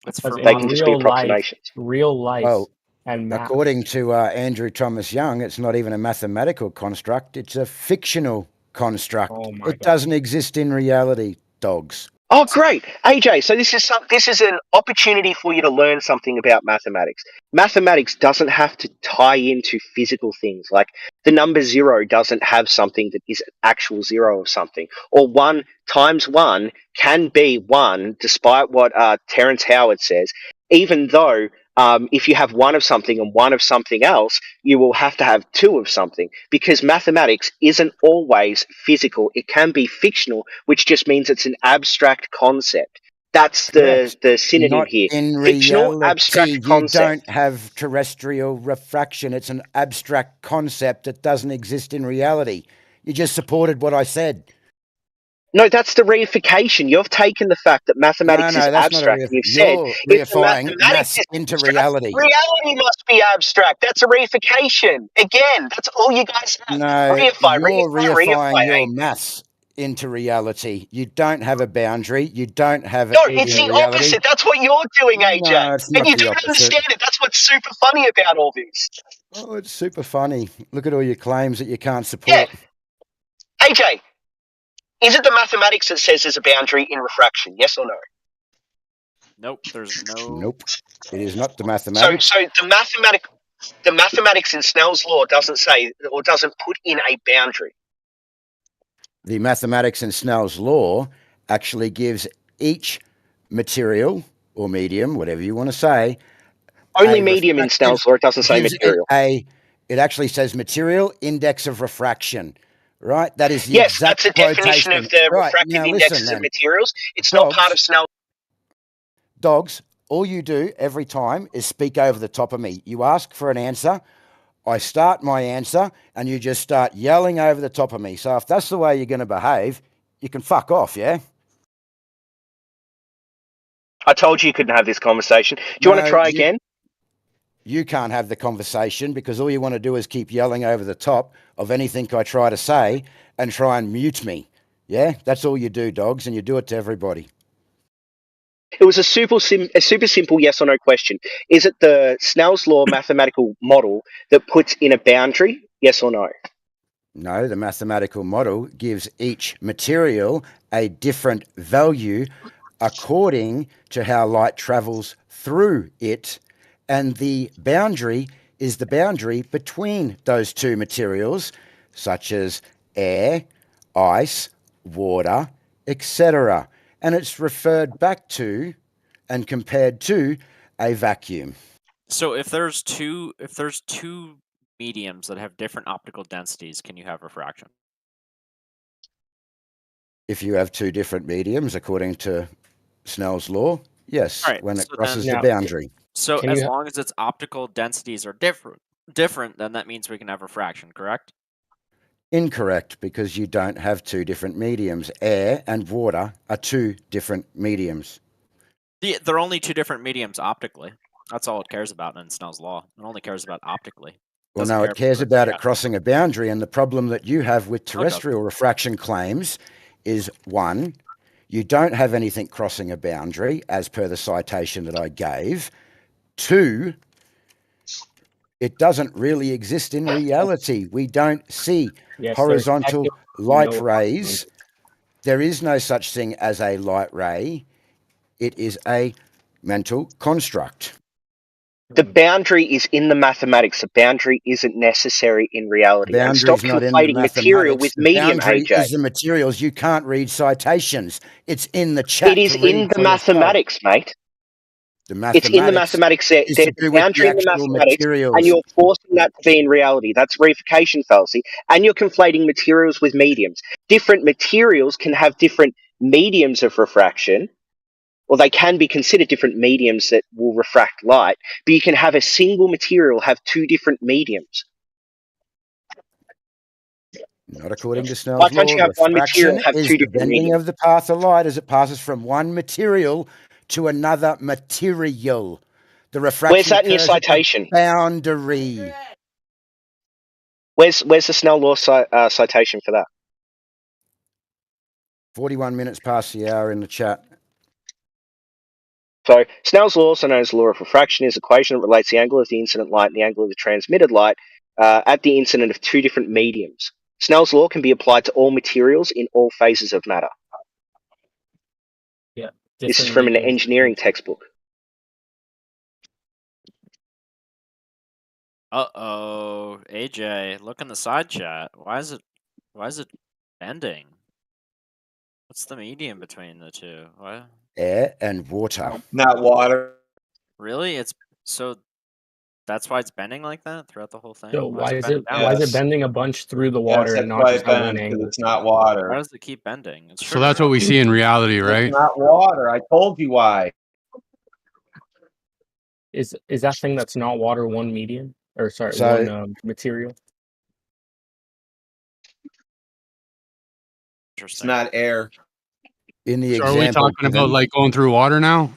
Because They in can just be real life, approximations. Well, and math. according to Andrew Thomas Young, it's not even a mathematical construct, it's a fictional construct. It doesn't exist in reality, dogs. Oh, great, AJ. So this is an opportunity for you to learn something about mathematics. Mathematics doesn't have to tie into physical things. Like the number 0 doesn't have something that is an actual 0 of something, or 1 times 1 can be 1, despite what Terence Howard says. Even though if you have 1 of something and 1 of something else, you will have to have 2 of something, because mathematics isn't always physical. It can be fictional, which just means it's an abstract concept. That's the synonym Not here. in Fictional, reality. abstract You concept. don't have terrestrial refraction. It's an abstract concept that doesn't exist in reality. You just supported what I said. No, that's the reification. You've taken the fact that mathematics is that's not a abstract, and you've said You're if the reifying mathematics maths is into abstract, reality. reality must be abstract. That's a reification. Again, that's all you guys have. No, Reify, you're reifying your eh? maths into reality. You don't have a boundary. You don't have No, it it's in the reality. opposite. That's what you're doing, AJ. No, it's And not you the don't opposite. understand it. That's what's super funny about all this. Oh, it's super funny. Look at all your claims that you can't support. AJ, Is it the mathematics that says there's a boundary in refraction? Yes or no? Nope. There's no. Nope. It is not the So, mathematics. so the mathematics in Snell's law doesn't say or doesn't put in a boundary. The mathematics in Snell's law actually gives each material or medium, whatever you want to say. Only medium in Snell's law. It doesn't say material. It actually says material index of refraction. Right? That is the Yes, exact that's a definition of the Right, refractive now indexes listen of then. materials. It's not part of Snell. Dogs, all you do every time is speak over the top of me. You ask for an answer, I start my answer, and you just start yelling over the top of me. So if that's the way you're going to behave, you can fuck off, yeah? I told you couldn't have this conversation. Do you want to try again? You can't have the conversation because all you want to do is keep yelling over the top of anything I try to say and try and mute me. Yeah? That's all you do, dogs, and you do it to everybody. It was a super simple yes or no question. Is it the Snell's law mathematical model that puts in a boundary? Yes or no? No, the mathematical model gives each material a different value according to how light travels through it, and the boundary is the boundary between those two materials, such as air, ice, water, etc. And it's referred back to and compared to a vacuum. So if there's two mediums that have different optical densities, can you have refraction? If you have two different mediums, according to Snell's law, yes, Right, when it so crosses then- the boundary. So as long as its optical densities are different, then that means we can have refraction, correct? Incorrect, because you don't have two different mediums. Air and water are two different mediums. They're only two different mediums optically. That's all it cares about in Snell's law. It only cares about optically. Well, no, it cares about it crossing a boundary, and the problem that you have with Okay. terrestrial refraction claims is, one, you don't have anything crossing a boundary, as per the citation that I gave. Two, it doesn't really exist in reality. We don't see Yes, horizontal there's light no rays. There is no such thing as a light ray. It is a mental construct. The boundary is in the mathematics. The boundary isn't necessary in reality. And stop Boundary's not in the conflating material mathematics. with The medium, boundary AJ. is the materials. You can't read citations. It's in the chat. It is to read in the for yourself. mathematics, mate. The It's in the mathematics. There's is to a do with boundary the in the actual mathematics, materials. and you're forcing that to be in reality. That's reification fallacy. And you're conflating materials with mediums. Different materials can have different mediums of refraction, or they can be considered different mediums that will refract light, but you can have a single material have two different mediums. Not according to Snell's Why law. can't you have one Refraction material have is two the different bending mediums? of the path of light as it passes from one material to another material. The refraction Where's that in your occurs at the citation? boundary. Where's the Snell law citation for that? 41 minutes past the hour in the chat. So Snell's law, also known as the law of refraction, is an equation that relates the angle of the incident light and the angle of the transmitted light at the incident of two different mediums. Snell's law can be applied to all materials in all phases of matter. Yeah. This is from an engineering textbook. Uh-oh. AJ, look in the side chat. Why is it bending? What's the medium between the two? What? Air and water. Not water. Really? So that's why it's bending like that throughout the whole thing? So why is bending it down? why is it bending a bunch through the water Yes, and that's not why just it at one bends, 'cause angle? it's not water. Why does it keep bending? It's So that's what we see in reality, right? It's not water. I told you why. Is that thing that's not water one medium? Or sorry, So- one material? It's not air. In the So are we example talking about given- like going through water now?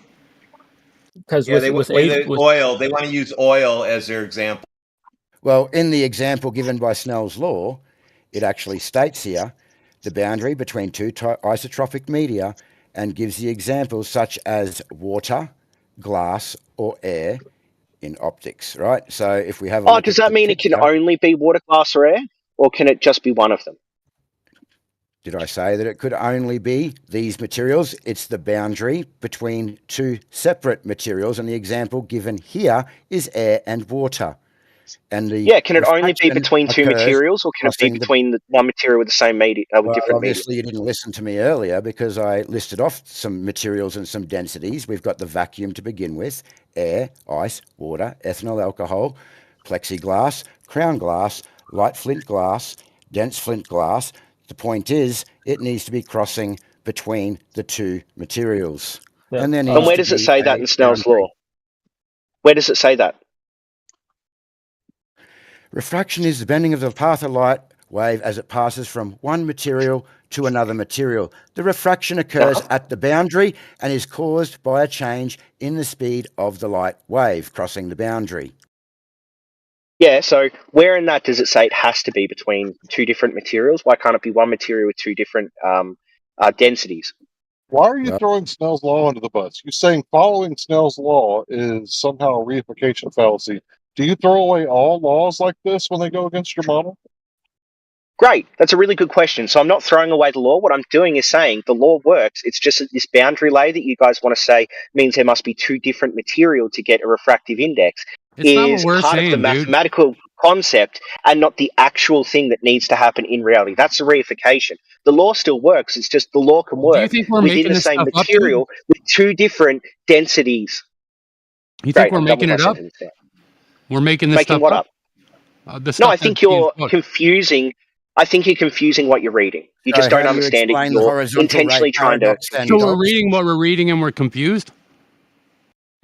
Because Yeah, with oil. They want to use oil as their example. Well, in the example given by Snell's law, it actually states here the boundary between two isotropic media and gives the examples such as water, glass, or air in optics, right? So if we have a Oh, look does at that the mean it can picture- only be water, glass, or air? Or can it just be one of them? Did I say that it could only be these materials? It's the boundary between two separate materials, and the example given here is air and water. And the Yeah, can it only be refraction between two occurs materials, or can it be crossing the. between one material with the same medium, with Well, different medium? obviously you didn't listen to me earlier because I listed off some materials and some densities. We've got the vacuum to begin with: air, ice, water, ethanol, alcohol, plexiglass, crown glass, light flint glass, dense flint glass. The point is, it needs to be crossing between the two materials. Yeah. And then And where does it say that in Snell's law? Where does it say that? Refraction is the bending of the path of light wave as it passes from one material to another material. The refraction occurs at the boundary and is caused by a change in the speed of the light wave crossing the boundary. Yeah, so where in that does it say it has to be between two different materials? Why can't it be one material with two different densities? Why are you throwing Snell's law under the bus? You're saying following Snell's law is somehow a reification fallacy. Do you throw away all laws like this when they go against your model? Great, that's a really good question. So I'm not throwing away the law. What I'm doing is saying the law works. It's just that this boundary layer that you guys want to say means there must be two different material to get a refractive index. It's not what Is we're part saying, of the dude. mathematical concept and not the actual thing that needs to happen in reality. That's the reification. The law still works. It's just the law can Do you work think we're within making the this same stuff up, dude? material with two different densities. You Great, think we're I'm done with making my it up? sentence now. We're making this Making stuff what up? up? The No, stuff I think that's being you're booked. confusing. I think you're confusing what you're reading. You So just how don't do you understand it. explain the You're horizontal intentionally ray trying to paradox then, confuse So it. we're Dogs? reading what we're reading and we're confused?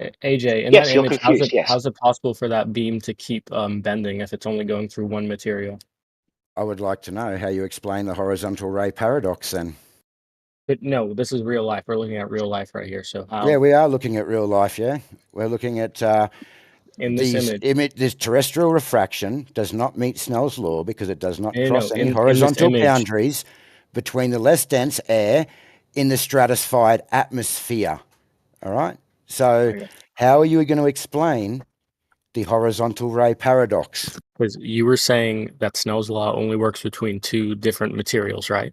AJ, in Yes, that you're image, confused. Yes. how's it possible for that beam to keep bending if it's only going through one material? I would like to know how you explain the horizontal ray paradox then. But no, this is real life. We're looking at real life right here. So how Yeah, we are looking at real life, yeah. We're looking at in this image? this terrestrial refraction does not meet Snell's law because it does not No, cross any in this horizontal image. boundaries between the less dense air in the stratified atmosphere. All right? So Okay. how are you going to explain the horizontal ray paradox? Because you were saying that Snell's law only works between two different materials, right?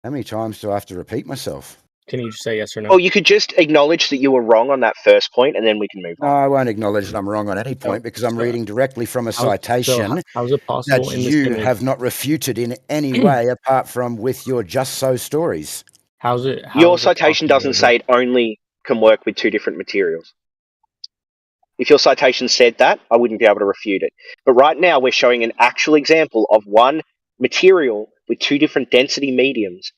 How many times do I have to repeat myself? Can you just say yes or no? Or you could just acknowledge that you were wrong on that first point, and then we can move No, on. I won't acknowledge that I'm wrong on any So, point because I'm so reading directly from a how, so citation how's it possible that in this you image? have not refuted in any way apart from with your just so stories. How's it? How Your is it citation possible doesn't say it only can work with two different materials. If your citation said that, I wouldn't be able to refute it. But right now, we're showing an actual example of one material with two different density mediums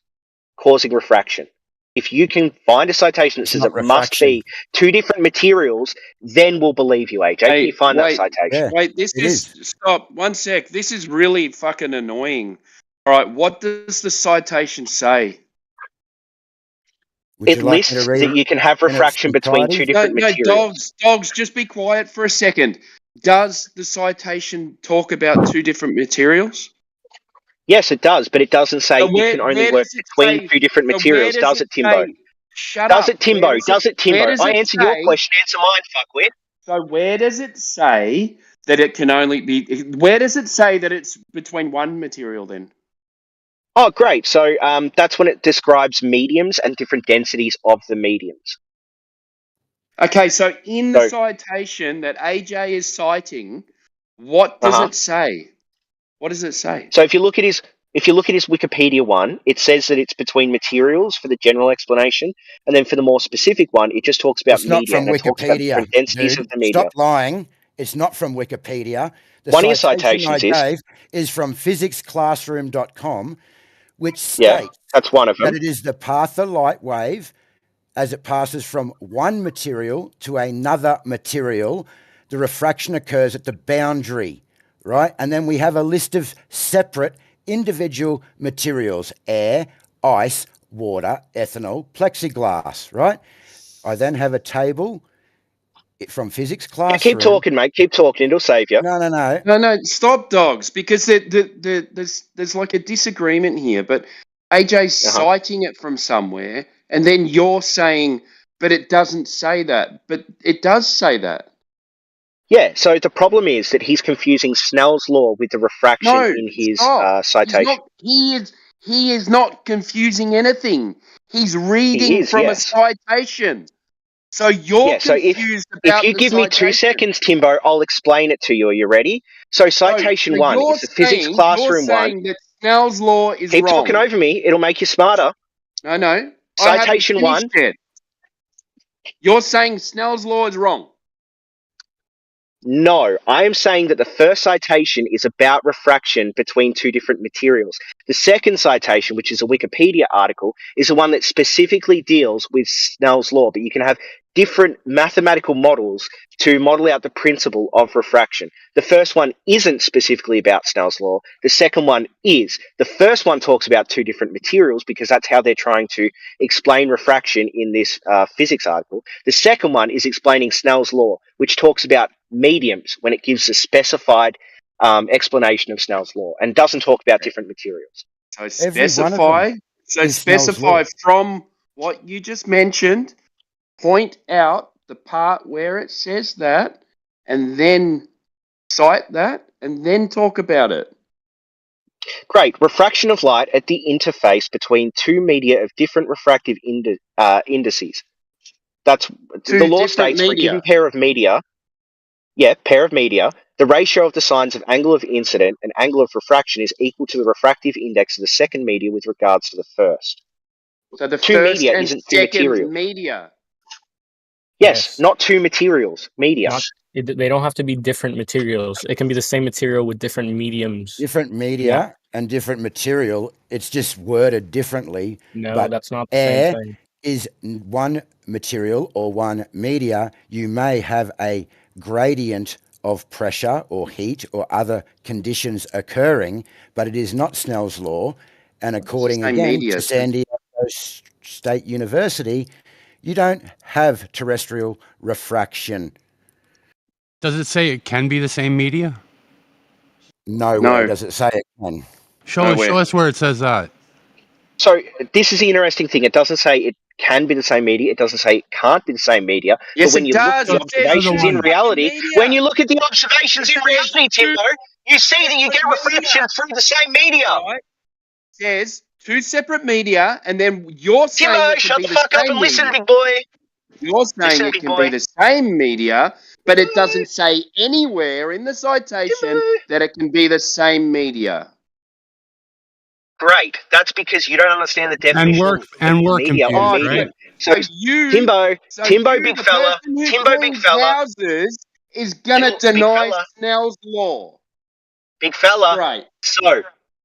causing refraction. If you can find a citation that It's says not it must refraction. be two different materials, then we'll believe you, AJ. Can Hey, you find that wait, citation? Yeah, wait. This it is stop 1 sec. This is really fucking annoying. All right, what does the citation say? Would It you like me to lists read that it you can have in its refraction between two entirety? different No, materials. dogs. Just be quiet for a second. Does the citation talk about two different materials? Yes, it does, but it doesn't say So it can only where work does it between say? two different So where materials. does Does it it, Timbo? say? Shut Does up. it, Timbo? Does it, Where Timbo? does I it answered your say? question. Answer mine, fuckwit. So where does it say that it can only be? Where does it say that it's between one material then? Oh, great. So that's when it describes mediums and different densities of the mediums. Okay, so in the So, citation that AJ is citing, what does uh-huh. it say? What does it say? So if you look at his Wikipedia one, it says that it's between materials for the general explanation, and then for the more specific one, it just talks about It's not media, from and it talks about Wikipedia, different densities dude. of the media. Stop lying. It's not from Wikipedia. The One of your citation I citations is, gave is from physicsclassroom.com, which yeah, states that's one of that them. it is the path of light wave as it passes from one material to another material. The refraction occurs at the boundary, right? And then we have a list of separate individual materials: air, ice, water, ethanol, plexiglass, right? I then have a table from physics Yeah, classroom. keep talking, mate. Keep talking. It'll save you. No. No, stop, dogs, because there's like a disagreement here. But AJ's citing it from somewhere, and then you're saying, but it doesn't say that. But it does say that. Yeah, so the problem is that he's confusing Snell's law with the refraction No, in his stop. citation. He is not confusing anything. He's reading He is, from yes. a citation. So you're Yeah, so confused if about you the give me 2 citation. seconds, Timbo, I'll explain it to you. Are you ready? So citation so 1 is the physics classroom you're one. saying that Snell's law is Keep wrong. talking over me. It'll make you smarter. No. Citation I haven't 1. finished yet. You're saying Snell's law is wrong. No, I am saying that the first citation is about refraction between 2 different materials. The second citation, which is a Wikipedia article, is the one that specifically deals with Snell's law, but you can have different mathematical models to model out the principle of refraction. The first one isn't specifically about Snell's law. The second one is. The first one talks about 2 different materials because that's how they're trying to explain refraction in this physics article. The second one is explaining Snell's law, which talks about mediums when it gives a specified explanation of Snell's law and doesn't talk about different materials. So specify from what you just mentioned, point out the part where it says that, and then cite that, and then talk about it. Great. Refraction of light at the interface between 2 media of different refractive indices. That's the law states for a given pair of media. Yeah, pair of media. The ratio of the signs of angle of incident and angle of refraction is equal to the refractive index of the second media with regards to the first. So the 2 first media and isn't 2 second materials. media. Yes, not 2 materials. Media. They don't have to be different materials. It can be the same material with different mediums. Different media and different material. It's just worded differently. No, but that's not the air same thing. is one material or one media. You may have a gradient of pressure or heat or other conditions occurring, but it is not Snell's law. And according again to San Diego State University, you don't have terrestrial refraction. Does it say it can be the same media? Nowhere does it say it can. Show us where it says that. So this is the interesting thing. It doesn't say it can be the same media. It doesn't say it can't be the same media. Yes, but when it you does. look at the observations in reality, when you look at the observations in reality, Timbo, you see that you get refraction through the same media. Right. Says 2 separate media, and then you're saying Timbo, it can shut be the fuck up and listen, media. big boy. You're saying it can be the same media, but it doesn't say anywhere in the citation that it can be the same media. Great. That's because you don't understand the definition of media or confused, medium. right? So Timbo, big fella, Timbo, big fella, Houses is gonna deny Snell's law. big fella. Right. So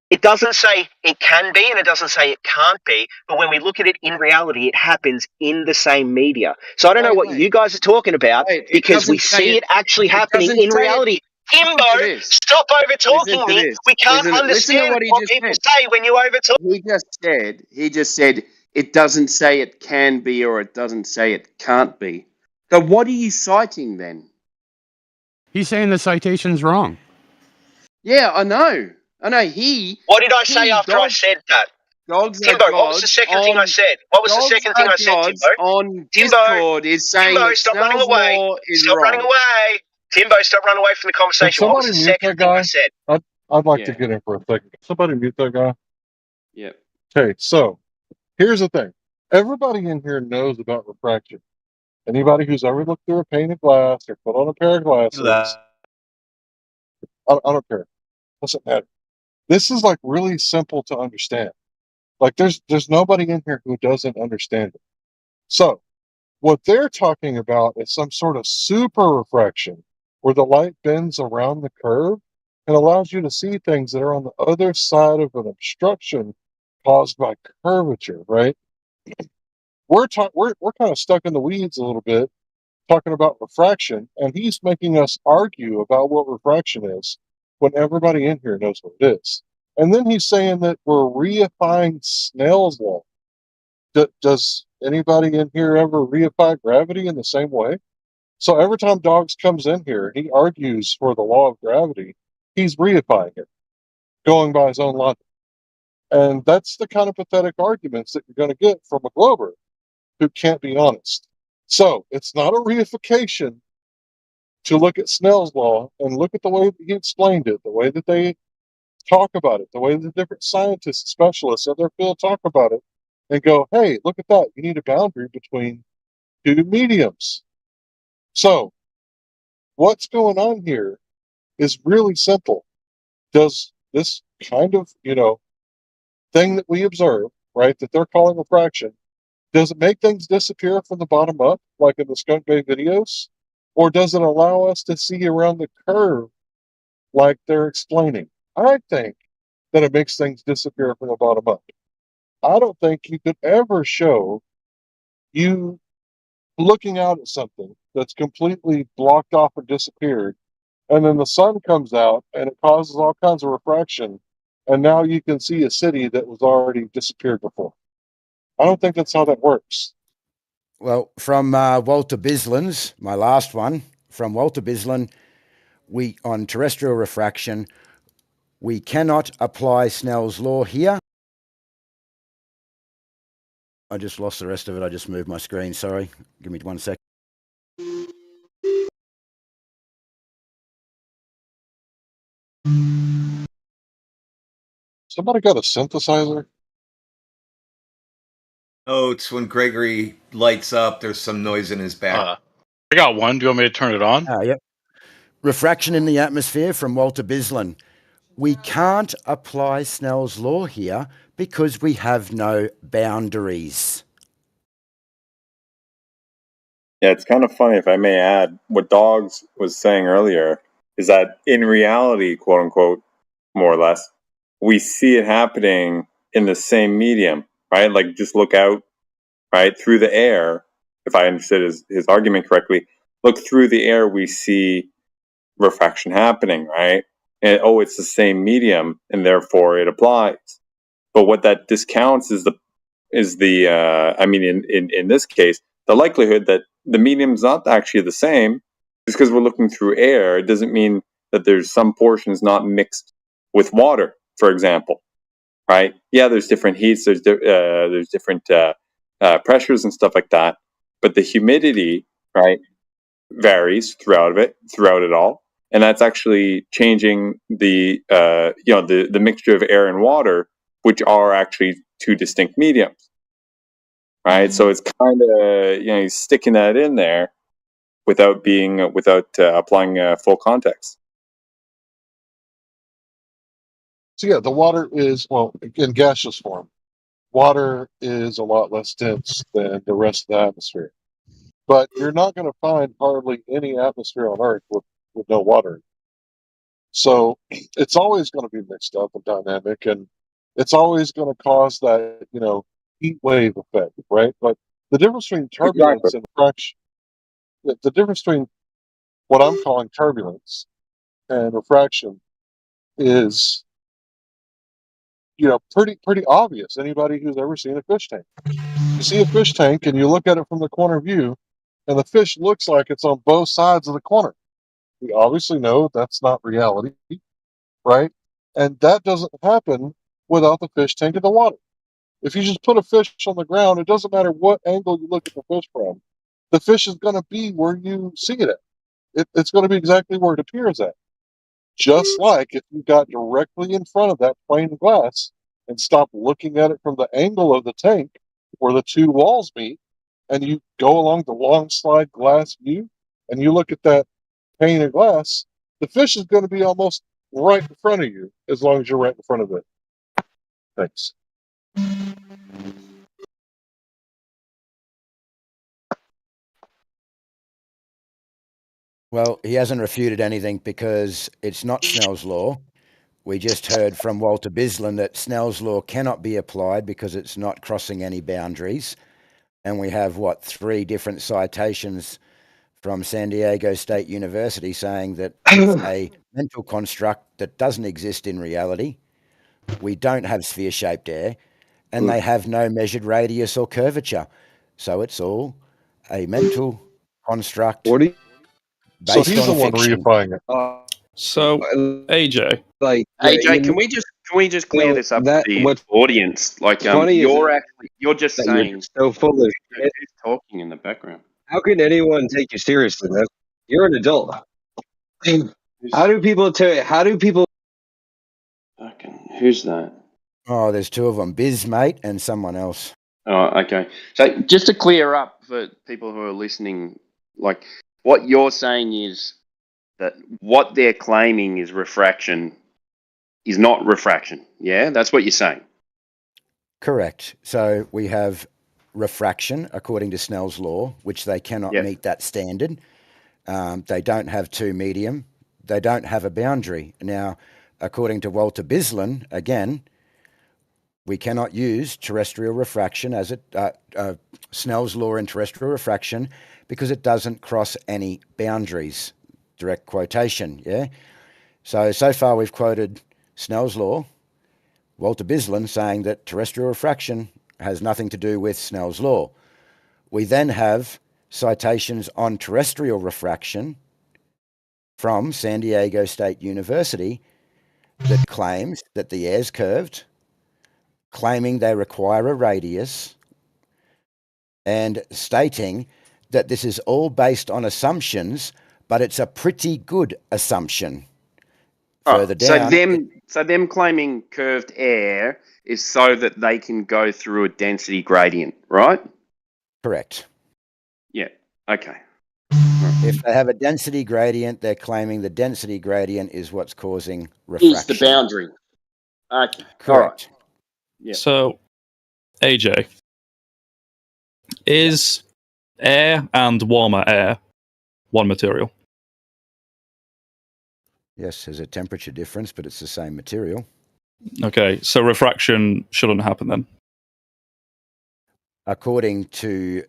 it doesn't say it can be and it doesn't say it can't be, but when we look at it in reality, it happens in the same media. So I don't know what you guys are talking about because we see it actually happening in reality. Timbo, stop over talking me. We can't understand what people say when you over talk. He just said it doesn't say it can be or it doesn't say it can't be. So what are you citing then? He's saying the citation's wrong. Yeah, I know. What did I say after I said that? Timbo, what was the second thing I said? What was the second thing I said, Timbo? On Discord is saying Timbo, stop running away. Stop running away. Timbo, stop running away from the conversation. What was the second thing I said? I'd like to get in for a second. Somebody mute that guy. Yeah. Okay, so here's the thing. Everybody in here knows about refraction. Anybody who's ever looked through a pane of glass or put on a pair of glasses, I don't care. Doesn't matter. This is like really simple to understand. Like there's nobody in here who doesn't understand it. So what they're talking about is some sort of super refraction where the light bends around the curve and allows you to see things that are on the other side of an obstruction caused by curvature, right? We're kind of stuck in the weeds a little bit talking about refraction, and he's making us argue about what refraction is when everybody in here knows what it is. And then he's saying that we're reifying Snell's law. Does anybody in here ever reify gravity in the same way? So every time Dogs comes in here, he argues for the law of gravity. He's reifying it, going by his own logic. And that's the kind of pathetic arguments that you're going to get from a Glober who can't be honest. So it's not a reification. to look at Snell's law and look at the way that he explained it, the way that they talk about it, the way the different scientists, specialists in their field talk about it, and go, hey, look at that. You need a boundary between two mediums. So what's going on here is really simple. Does this kind of, thing that we observe, right, that they're calling refraction, does it make things disappear from the bottom up, like in the Skunk Bay videos? Or does it allow us to see around the curve like they're explaining? I think that it makes things disappear from the bottom up. I don't think you could ever show you looking out at something that's completely blocked off or disappeared, and then the sun comes out and it causes all kinds of refraction, and now you can see a city that was already disappeared before. I don't think that's how that works. Well, from Walter Bislin's, my last one, from Walter Bislin, on terrestrial refraction, we cannot apply Snell's law here. I just lost the rest of it. I just moved my screen. Sorry. Give me 1 second. Somebody got a synthesizer? Oh, it's when Gregory lights up, there's some noise in his back. I got one. Do you want me to turn it on? Yep. Refraction in the atmosphere from Walter Bislin. We can't apply Snell's law here because we have no boundaries. Yeah, it's kind of funny, if I may add, what Dogs was saying earlier is that in reality, quote unquote, more or less, we see it happening in the same medium, right? Like, just look out, right, through the air. If I understood his argument correctly, look through the air, we see refraction happening, right? And it's the same medium, and therefore it applies. But what that discounts is in this case, the likelihood that the medium's not actually the same. Just because we're looking through air, it doesn't mean that there's some portions not mixed with water, for example, right? Yeah, there's different heats, there's different pressures and stuff like that, but the humidity, right, varies throughout it all, and that's actually changing the mixture of air and water, which are actually two distinct mediums, right? So it's kind of sticking that in there without applying full context. So yeah, the water is, in gaseous form, water is a lot less dense than the rest of the atmosphere. But you're not going to find hardly any atmosphere on Earth with no water. So it's always going to be mixed up and dynamic, and it's always going to cause that, heat wave effect, right? But the difference between turbulence and refraction, the difference between what I'm calling turbulence and refraction is, pretty obvious. Anybody who's ever seen a fish tank. You see a fish tank and you look at it from the corner view, and the fish looks like it's on both sides of the corner. We obviously know that's not reality, right? And that doesn't happen without the fish tank in the water. If you just put a fish on the ground, it doesn't matter what angle you look at the fish from. The fish is going to be where you see it at. It's going to be exactly where it appears at. Just like if you got directly in front of that plane of glass and stopped looking at it from the angle of the tank where the two walls meet, and you go along the long slide glass view and you look at that pane of glass, the fish is going to be almost right in front of you as long as you're right in front of it. Thanks. Well, he hasn't refuted anything because it's not Snell's law. We just heard from Walter Bislin that Snell's law cannot be applied because it's not crossing any boundaries. And we have, 3 different citations from San Diego State University saying that it's a mental construct that doesn't exist in reality. We don't have sphere-shaped air, and they have no measured radius or curvature. So it's all a mental construct. So he's the one reifying it. So AJ, AJ, can we just clear this up for the audience? Like, you're just saying so full of shit. Who's talking in the background? How can anyone take you seriously, man? You're an adult. How do people tell? How do people? Fucking, who's that? Oh, there's two of them, Biz, mate, and someone else. Oh, okay. So just to clear up for people who are listening, like what you're saying is that what they're claiming is refraction is not refraction. Yeah, that's what you're saying. Correct. So we have refraction according to Snell's law, which they cannot meet that standard. They don't have two medium. They don't have a boundary. Now, according to Walter Bislin, again, we cannot use terrestrial refraction as Snell's law in terrestrial refraction because it doesn't cross any boundaries. Direct quotation, yeah? So far we've quoted Snell's law, Walter Bislin saying that terrestrial refraction has nothing to do with Snell's law. We then have citations on terrestrial refraction from San Diego State University that claims that the air's curved, claiming they require a radius, and stating that this is all based on assumptions, but it's a pretty good assumption. Further down, So them claiming curved air is so that they can go through a density gradient, right? Correct. Yeah. Okay. If they have a density gradient, they're claiming the density gradient is what's causing refraction. Is the boundary. Okay. Correct. All right. Yeah. So, AJ, is air and warmer air one material? Yes, there's a temperature difference, but it's the same material. Okay, so refraction shouldn't happen then? According to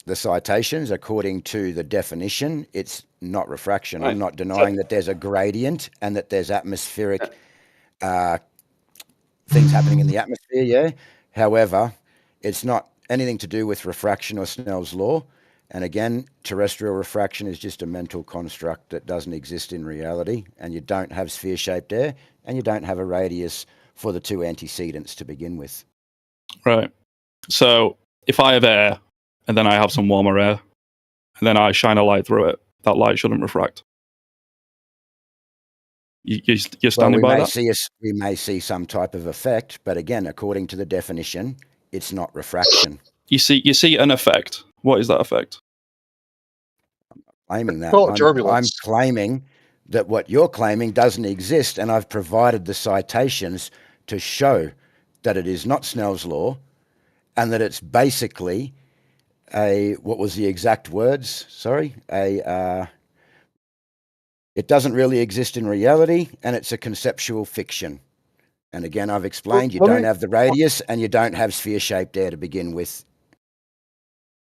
the citations, according to the definition, it's not refraction. I'm not denying that there's a gradient and that there's atmospheric things happening in the atmosphere, yeah. However, it's not anything to do with refraction or Snell's law. And again, terrestrial refraction is just a mental construct that doesn't exist in reality. And you don't have sphere-shaped air, and you don't have a radius for the two antecedents to begin with. Right. So if I have air, and then I have some warmer air, and then I shine a light through it, that light shouldn't refract. You're standing by that? We may see some type of effect, but again, according to the definition, it's not refraction. You see an effect. What is that effect? I'm claiming that. I'm claiming that what you're claiming doesn't exist, and I've provided the citations to show that it is not Snell's law, and that it's basically what was the exact words? Sorry, it doesn't really exist in reality, and it's a conceptual fiction. And again, I've explained you don't have the radius, and you don't have sphere-shaped air to begin with.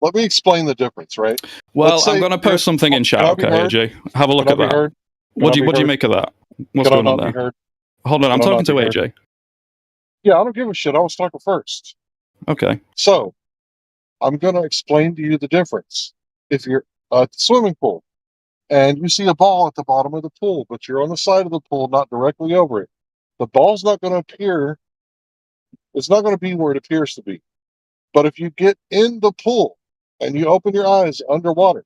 Let me explain the difference, right? Well, I'm going to post something in chat, okay, AJ? Have a look at that. What do you make of that? What's going on there? Hold on, I'm talking to AJ. Yeah, I don't give a shit. I was talking first. Okay. So, I'm going to explain to you the difference. If you're at the swimming pool and you see a ball at the bottom of the pool, but you're on the side of the pool, not directly over it, the ball's not going to appear, it's not going to be where it appears to be. But if you get in the pool and you open your eyes underwater,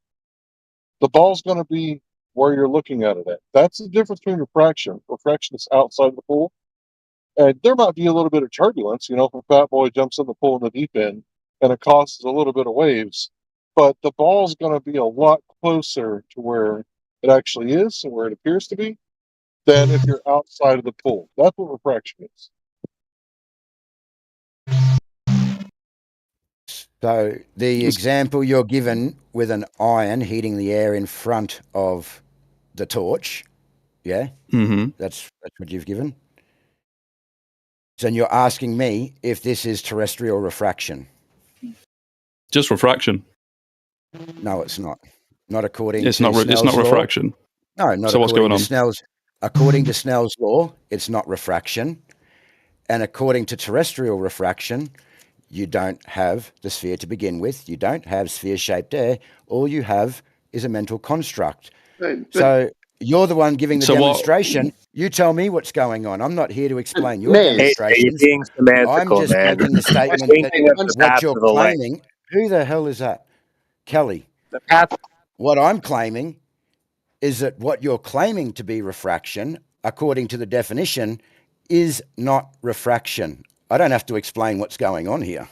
the ball's going to be where you're looking at it at. That's the difference between refraction. Refraction is outside the pool. And there might be a little bit of turbulence, if a fat boy jumps in the pool in the deep end and it causes a little bit of waves. But the ball's going to be a lot closer to where it actually is and where it appears to be than if you're outside of the pool. That's what refraction is. So the example you're given with an iron heating the air in front of the torch, yeah? Mm-hmm. That's what you've given. So you're asking me if this is terrestrial refraction. Just refraction. No, it's not. Not according it's to not. It's not law. refraction. No, not so what's going on? According to Snell's law, it's not refraction. And according to terrestrial refraction, you don't have the sphere to begin with. You don't have sphere-shaped air. All you have is a mental construct. So you're the one giving the demonstration. You tell me what's going on. I'm not here to explain your demonstrations. I'm just making the statement that what you're claiming. Who the hell is that? Kelly. What I'm claiming is that what you're claiming to be refraction, according to the definition, is not refraction. I don't have to explain what's going on here.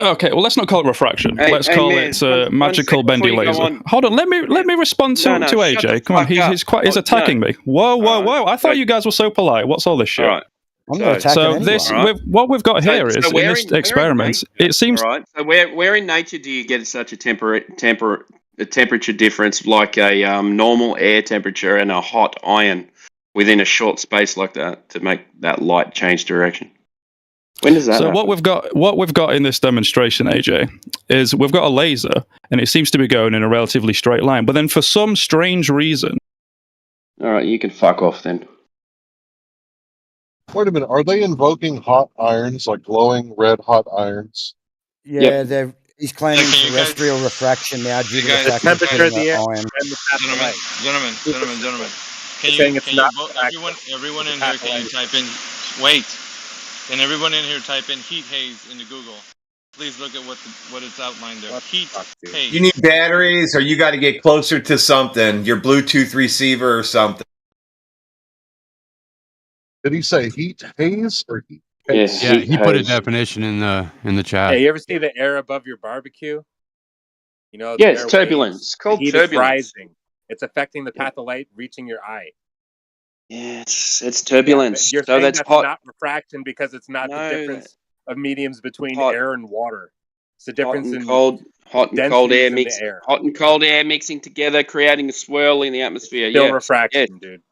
Okay, well, let's not call it refraction. Hey, let's hey, call man, it one magical sec bendy before you go laser. on. Hold on, let me respond to, No, to shut the AJ. Come on, fuck up. he's attacking No. me. Whoa, whoa, All right. whoa! I thought you guys were so polite. What's all this shit? All right. I'm not attacking So anyone. this, All right. what we've got here is in where this in- where in experiment. nature- It seems All right. So where in nature do you get such a temperature difference like a normal air temperature and a hot iron within a short space like that to make that light change direction? When does that so happen? what we've got in this demonstration, AJ, is we've got a laser and it seems to be going in a relatively straight line. But then for some strange reason, All right, you can fuck off then. Wait a minute. Are they invoking hot irons, like glowing red hot irons? Yeah, he's claiming terrestrial refraction now due to the fact that he's temperature of putting the air an iron. and the path of light. Gentlemen, can Saying you it's can not you refraction, everyone it's in a here path of can you light. type in can everyone in here type in heat haze into Google? Please look at what it's outlined there. Heat haze. You need batteries, or you got to get closer to something, your Bluetooth receiver or something. Did he say heat haze or heat Yes, haze? Yeah, heat he put a haze. definition in the chat. Hey, you ever see the air above your barbecue? You know, the Yeah, it's air turbulence. waves. It's The called heat turbulence. is rising. It's affecting the path of light, reaching your eye. Yeah, it's Yeah, turbulence. but you're So saying that's that's hot. not refraction because it's not the No, difference of mediums between hot, air and water. It's the hot difference and in cold, hot and cold air densities in the mix, air. hot and cold air mixing together, creating a swirl in the atmosphere. Still Yeah, refraction, yeah, dude.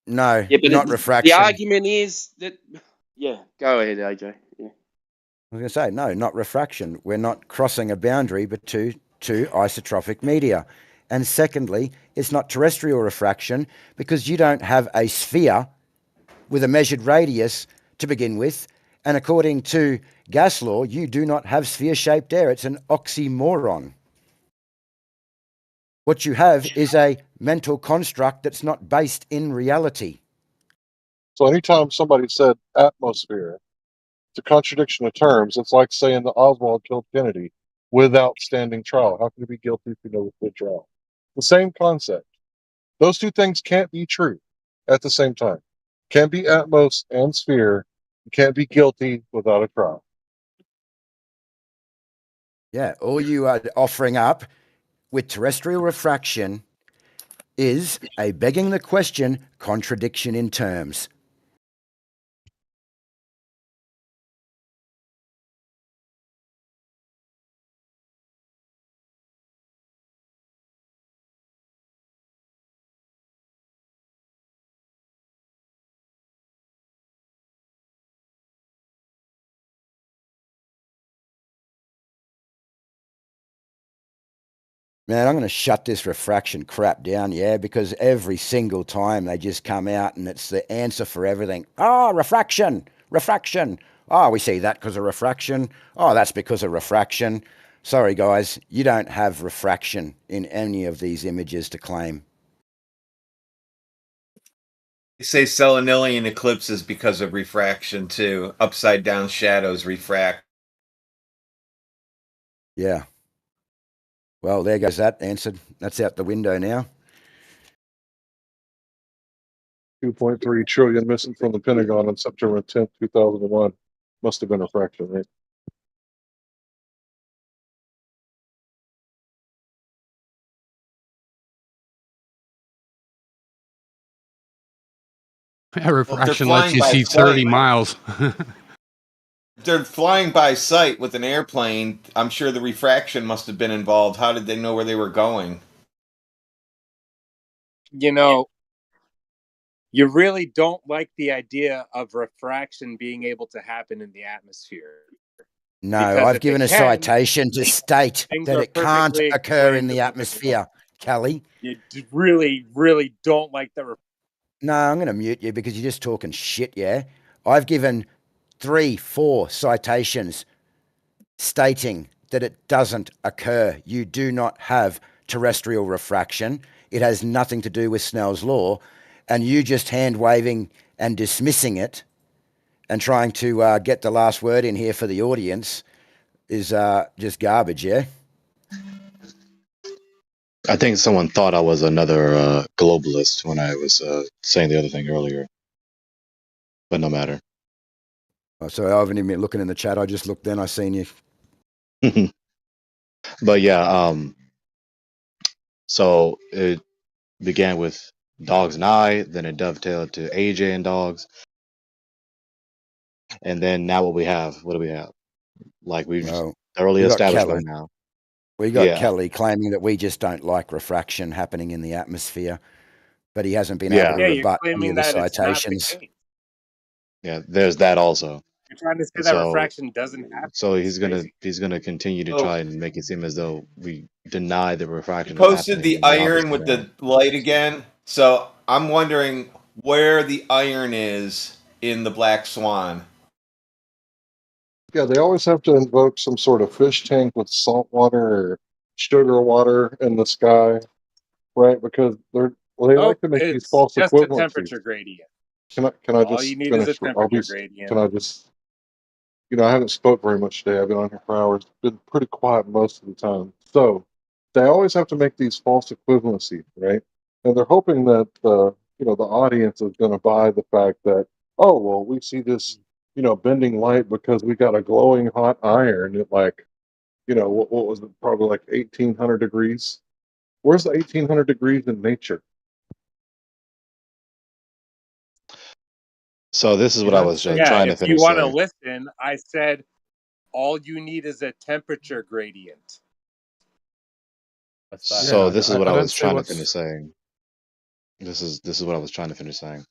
No, yeah. But not the refraction. argument is that. Yeah, go ahead, AJ. Yeah. I was going to say, no, not refraction. We're not crossing a boundary between two isotropic media. And secondly, it's not terrestrial refraction because you don't have a sphere with a measured radius to begin with. And according to gas law, you do not have sphere-shaped air. It's an oxymoron. What you have is a mental construct that's not based in reality. So anytime somebody said atmosphere, it's a contradiction of terms. It's like saying that Oswald killed Kennedy without standing trial. How can he be guilty if you know the trial? The same concept. Those two things can't be true at the same time. Can't be atmos and sphere. You can't be guilty without a trial. Yeah, all you are offering up with terrestrial refraction is a begging the question contradiction in terms. Man, I'm going to shut this refraction crap down, yeah, because every single time they just come out and it's the answer for everything. Oh, refraction, refraction. Oh, we see that because of refraction. Oh, that's because of refraction. Sorry, guys, you don't have refraction in any of these images to claim. They say selenilian eclipses because of refraction too. Upside down shadows refract. Yeah. Well, there goes that answered. That's out the window now. 2.3 trillion missing from the Pentagon on September 10th, 2001. Must have been refraction, right? Yeah, refraction Well, lets you see 30 miles. If they're flying by sight with an airplane, I'm sure the refraction must have been involved. How did they know where they were going? You know, you really don't like the idea of refraction being able to happen in the atmosphere. No, Because I've if given it a can, citation to state things that are it can't perfectly occur in explained the and atmosphere, Kelly. You really, really don't like the. No, I'm going to mute you because you're just talking shit, yeah? I've given 3-4 citations stating that it doesn't occur. You do not have terrestrial refraction. It has nothing to do with Snell's law. And you just hand-waving and dismissing it and trying to get the last word in here for the audience is just garbage, yeah? I think someone thought I was another globalist when I was saying the other thing earlier, but no matter. Oh, sorry, I haven't even been looking in the chat. I just looked then. I seen you. But yeah, so it began with Dogs and I, then it dovetailed to AJ and Dogs, and then now what do we have? Like we've Well, thoroughly we got established by Kelly. now. We got Yeah, Kelly claiming that we just don't like refraction happening in the atmosphere, but he hasn't been yeah, able to Yeah, you're rebut any claiming of the that it's not the citations. case. yeah. There's that also. You're trying to say that So, refraction doesn't happen. so It's crazy. he's gonna continue to Oh, try and make it seem as though we deny that you refraction is posted happening. the when we iron obviously with don't. the light again. So I'm wondering where the iron is in the Black Swan. Yeah, they always have to invoke some sort of fish tank with salt water or sugar water in the sky, right? Because they Oh, like to make these it's false just a equivalencies. temperature gradient. Can I All you just need is a finish? I'll be. temperature gradient. Can I just? I haven't spoke very much today. I've been on here for hours. Been pretty quiet most of the time. So they always have to make these false equivalencies, right? And they're hoping that the audience is going to buy the fact that, oh well, we see this bending light because we got a glowing hot iron at like what was it, probably like 1800 degrees. Where's the 1800 degrees in nature? So this is You what I don't was say. trying to If you finish want to saying. listen, I said all you need is a temperature gradient. What's that? So this is what I don't was see trying to what's. finish saying. This is what I was trying to finish saying.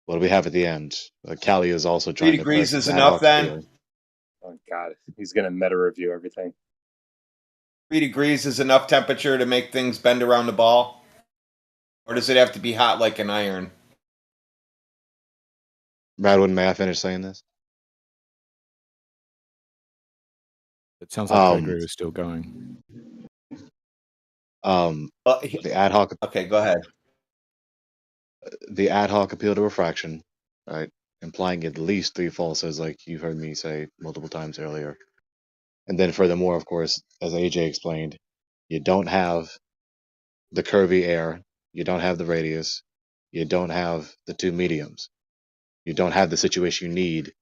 What do we have at the end? Callie is also 3 trying to degrees press is this ad enough hoc then? appeal. Oh God, he's gonna meta review everything. 3 degrees is enough temperature to make things bend around the ball? Or does it have to be hot like an iron? Radwin, may I finish saying this? It sounds like Gregory was still going. The ad hoc. Okay, go ahead. The ad hoc appeal to refraction, right? Implying at least 3 falses, like you heard me say multiple times earlier. And then furthermore, of course, as AJ explained, you don't have the curvy air, you don't have the radius, you don't have the 2 mediums. You don't have the situation you need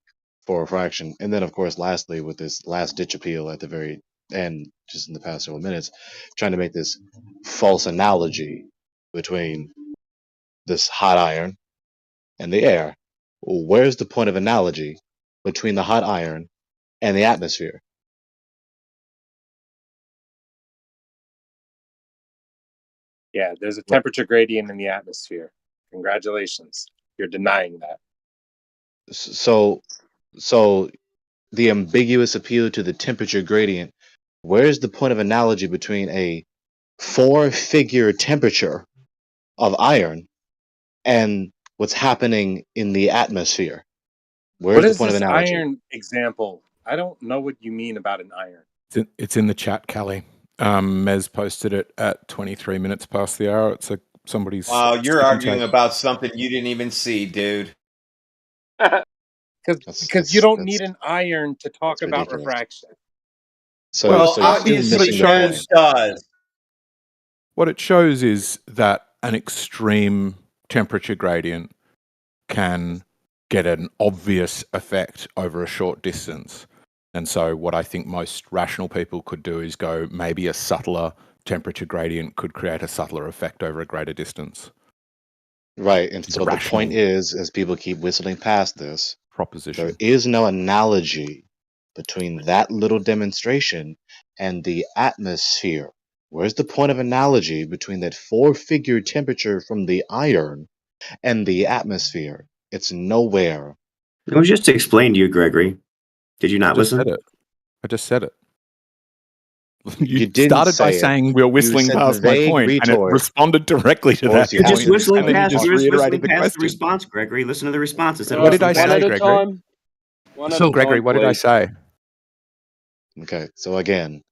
for refraction. And then, of course, lastly, with this last ditch appeal at the very end, just in the past several minutes, trying to make this false analogy between this hot iron and the air. Where's the point of analogy between the hot iron and the atmosphere? Yeah, there's a temperature gradient in the atmosphere. Congratulations, you're denying that. So the ambiguous appeal to the temperature gradient, where's the point of analogy between a 4-figure temperature of iron and what's happening in the atmosphere? What Where's the is point of this analogy? iron example? I don't know what you mean about an iron. It's in the chat, Callie. Mez posted it at 23 minutes past the hour. It's somebody's. Wow, you're second arguing take. about something you didn't even see, dude. Because you don't need an iron to talk about ridiculous. refraction. So, Well, so you're still obviously missing the Mez point. does. What it shows is that an extreme temperature gradient can get an obvious effect over a short distance. And so what I think most rational people could do is go, maybe a subtler temperature gradient could create a subtler effect over a greater distance. Right, and It's so a the point rational is, as people keep whistling past this, proposition. there is no analogy between that little demonstration and the atmosphere. Where's the point of analogy between that 4-figure temperature from the iron and the atmosphere? It's nowhere. It was just explained to you, Gregory. Did you not listen? I just said it. You You didn't started by say it. saying we're You whistling said past my vague point, and it retort. responded directly to Of that course you You're have. just point, whistling and then you past. just You're just reiterated whistling the past the question. response, Gregory. Listen to the response instead of What did I whistling say, past it. Gregory? So, Gregory, what did I say? Okay, so again,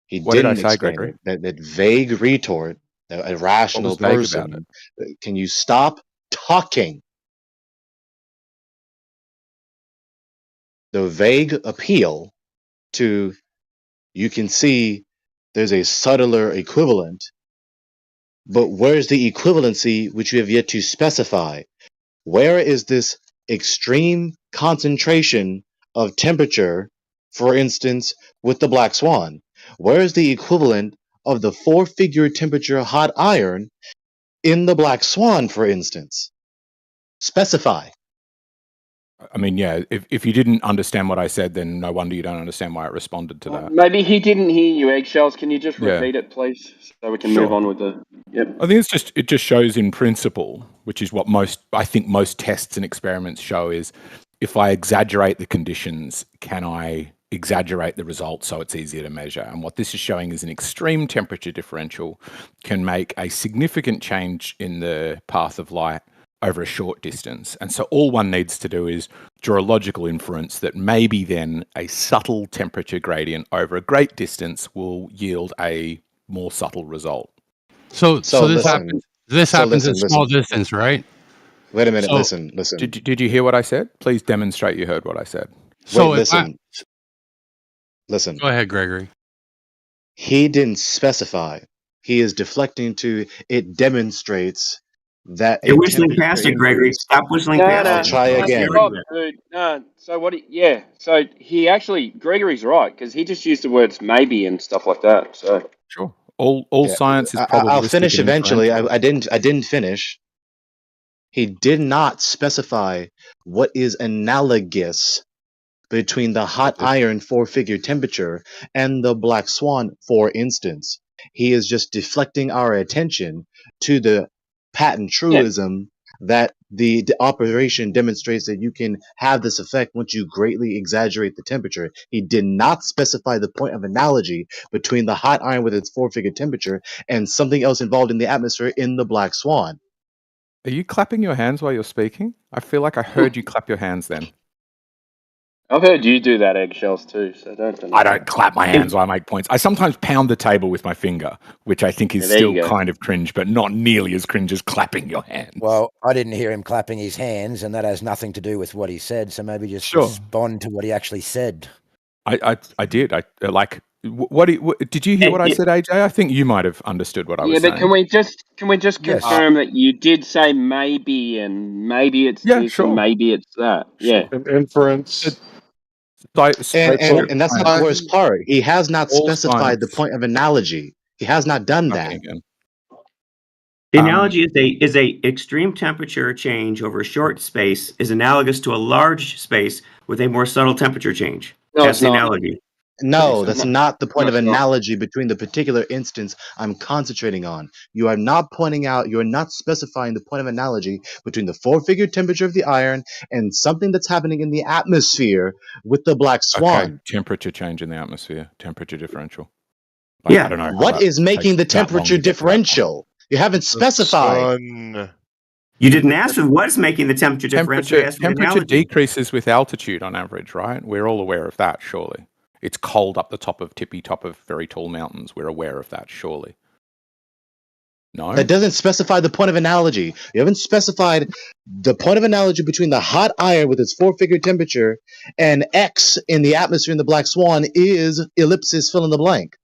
he What did I didn't say, explain Gregory? it. That vague retort, that a rational was vague about person, can you stop talking? The vague appeal to, you can see there's a subtler equivalent, but where's the equivalency which you have yet to specify? Where is this extreme concentration of temperature, for instance, with the black swan? Where is the equivalent of the 4-figure temperature hot iron in the black swan, for instance? Specify. I mean, yeah, if you didn't understand what I said, then no wonder you don't understand why I responded to that. Maybe he didn't hear you, Eggshells. Can you just Yeah. repeat it, please, so we can move Sure. on with the? Yep. I think it just shows in principle, which is what most tests and experiments show, is if I exaggerate the conditions, can I exaggerate the results so it's easier to measure? And what this is showing is an extreme temperature differential can make a significant change in the path of light over a short distance. And so all one needs to do is draw a logical inference that maybe then a subtle temperature gradient over a great distance will yield a more subtle result. So this listen. happens. This So happens listen, at small listen. distance, right? Wait a minute. So- Listen. Did you hear what I said? Please demonstrate you heard what I said. So Wait, if I- listen. Go ahead, Gregory. He didn't specify. He is deflecting to it demonstrates that You're a whistling temperature past it, Gregory. increase- Stop whistling No, past no. it. Try again. Stop, dude. No. So what? So he actually, Gregory's right, because he just used the words maybe and stuff like that. So Sure. All Yeah, science is I'll probabilistic finish and eventually. inferential. I didn't finish. He did not specify what is analogous between the hot iron 4-figure temperature and the black swan, for instance. He is just deflecting our attention to the patent truism that the operation demonstrates that you can have this effect once you greatly exaggerate the temperature. He did not specify the point of analogy between the hot iron with its 4-figure temperature and something else involved in the atmosphere in the black swan. Are you clapping your hands while you're speaking? I feel like I heard you clap your hands then. I've heard you do that, Eggshells, too. So don't. I don't clap my hands while I make points. I sometimes pound the table with my finger, which I think is Yeah, there you still go. kind of cringe, but not nearly as cringe as clapping your hands. Well, I didn't hear him clapping his hands, and that has nothing to do with what he said. So maybe just Sure. respond to what he actually said. I did. Did you hear what I said, AJ? I think you might have understood what I was Yeah, saying. but can we just Yes. confirm that you did say maybe and maybe it's Yeah, this sure. and maybe it's that? Yeah. An inference. And that's not the worst part. He has not All specified the science- point of analogy. He has not done that. Again. The analogy is a extreme temperature change over a short space is analogous to a large space with a more subtle temperature change. No, That's it's the not. analogy. No, that's not the point No, of it's not. analogy between the particular instance I'm concentrating on. You are not pointing out, you are not specifying the point of analogy between the 4-figure temperature of the iron and something that's happening in the atmosphere with the black swan. Okay, temperature change in the atmosphere, temperature differential. Yeah, I don't know. how what that is making the takes that long temperature to get to that point. differential? You haven't specified. You didn't ask for what is making the temperature differential. You asked for the Temperature analogy. decreases with altitude on average, right? We're all aware of that, surely. It's cold up the top of very tall mountains. We're aware of that, surely. No? That doesn't specify the point of analogy. You haven't specified the point of analogy between the hot iron with its 4-figure temperature and X in the atmosphere in the black swan is ellipsis fill in the blank.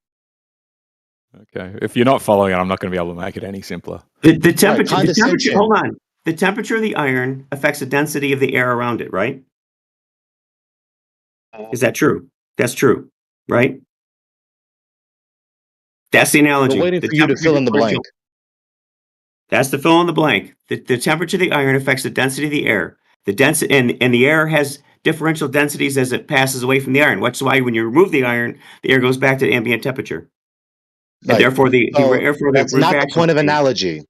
Okay. If you're not following it, I'm not going to be able to make it any simpler. The temperature. The temperature. condescension. Hold on. The temperature of the iron affects the density of the air around it, right? Is that true? That's true, right? That's the analogy. We're waiting The for you to temperature fill in the differential. blank. That's the fill in the blank. The temperature of the iron affects the density of the air. The density and the air has differential densities as it passes away from the iron. Which is why when you remove the iron, the air goes back to ambient temperature. And Right. therefore So therefore that's not the reaction point of change. analogy,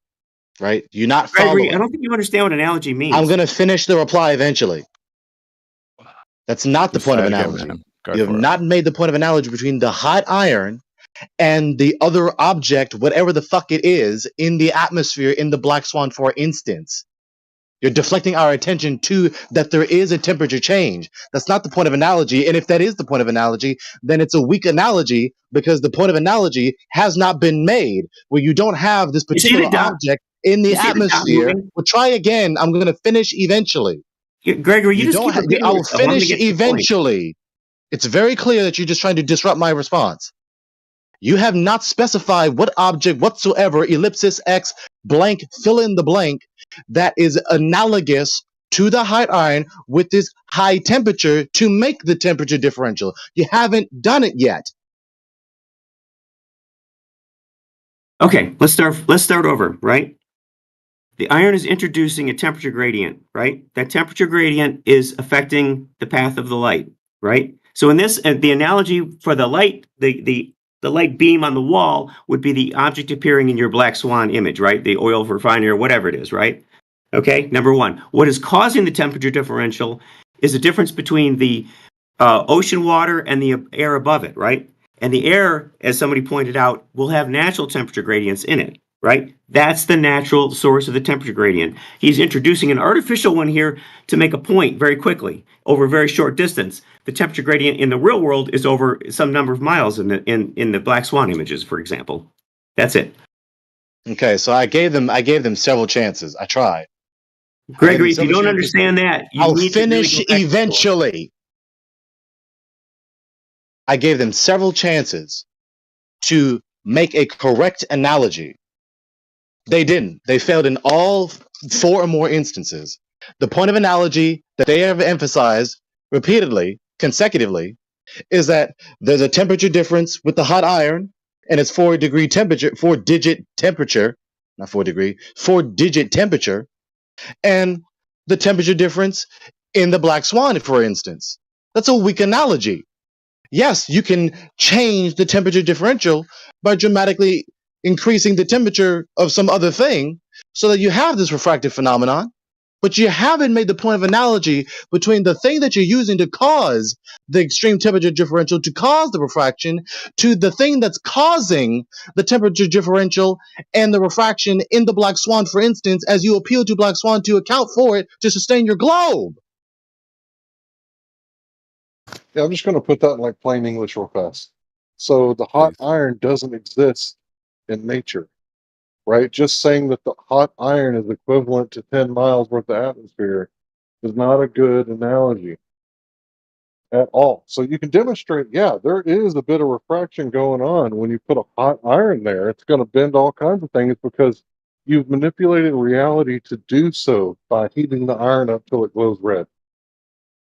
right? You're not Gregory, following. I don't think you understand what analogy means. I'm going to finish the reply eventually. That's not the Just point say of it again, analogy. man. Go You have for it. not made the point of analogy between the hot iron and the other object, whatever the fuck it is, in the atmosphere in the black swan, for instance. You're deflecting our attention to that there is a temperature change. That's not the point of analogy. And if that is the point of analogy, then it's a weak analogy because the point of analogy has not been made where you don't have this You see particular the dot? object in the You see the dot atmosphere. moving? Well, try again. I'm going to finish eventually. Gregory, you just don't keep ha- repeating I will yourself. I'm gonna finish get to the point. eventually. It's very clear that you're just trying to disrupt my response. You have not specified what object whatsoever, ellipsis x blank, fill in the blank, that is analogous to the hot iron with this high temperature to make the temperature differential. You haven't done it yet. Okay, let's start over, right? The iron is introducing a temperature gradient, right? That temperature gradient is affecting the path of the light, right? So in this, the analogy for the light, the light beam on the wall would be the object appearing in your black swan image, right? The oil refinery or whatever it is, right? Okay, number one. What is causing the temperature differential is the difference between the ocean water and the air above it, right? And the air, as somebody pointed out, will have natural temperature gradients in it, right? That's the natural source of the temperature gradient. He's introducing an artificial one here to make a point very quickly over a very short distance. The temperature gradient in the real world is over some number of miles in the black swan images, for example. That's it. Okay, so I gave them several chances. I tried. Gregory, if you don't understand that, I'll finish eventually. I gave them several chances to make a correct analogy. They didn't. They failed in all 4 or more instances. The point of analogy that they have emphasized repeatedly, consecutively, is that there's a temperature difference with the hot iron, and it's 4-digit temperature, not 4-degree, 4-digit temperature, and the temperature difference in the black swan, for instance. That's a weak analogy. Yes, you can change the temperature differential by dramatically increasing the temperature of some other thing so that you have this refractive phenomenon, but you haven't made the point of analogy between the thing that you're using to cause the extreme temperature differential, to cause the refraction, to the thing that's causing the temperature differential and the refraction in the black swan, for instance, as you appeal to black swan to account for it to sustain your globe. Yeah, I'm just going to put that in like plain English real fast. So the hot iron doesn't exist in nature, right? Just saying that the hot iron is equivalent to 10 miles worth of atmosphere is not a good analogy at all. So you can demonstrate, yeah, there is a bit of refraction going on when you put a hot iron there. It's going to bend all kinds of things because you've manipulated reality to do so by heating the iron up till it glows red.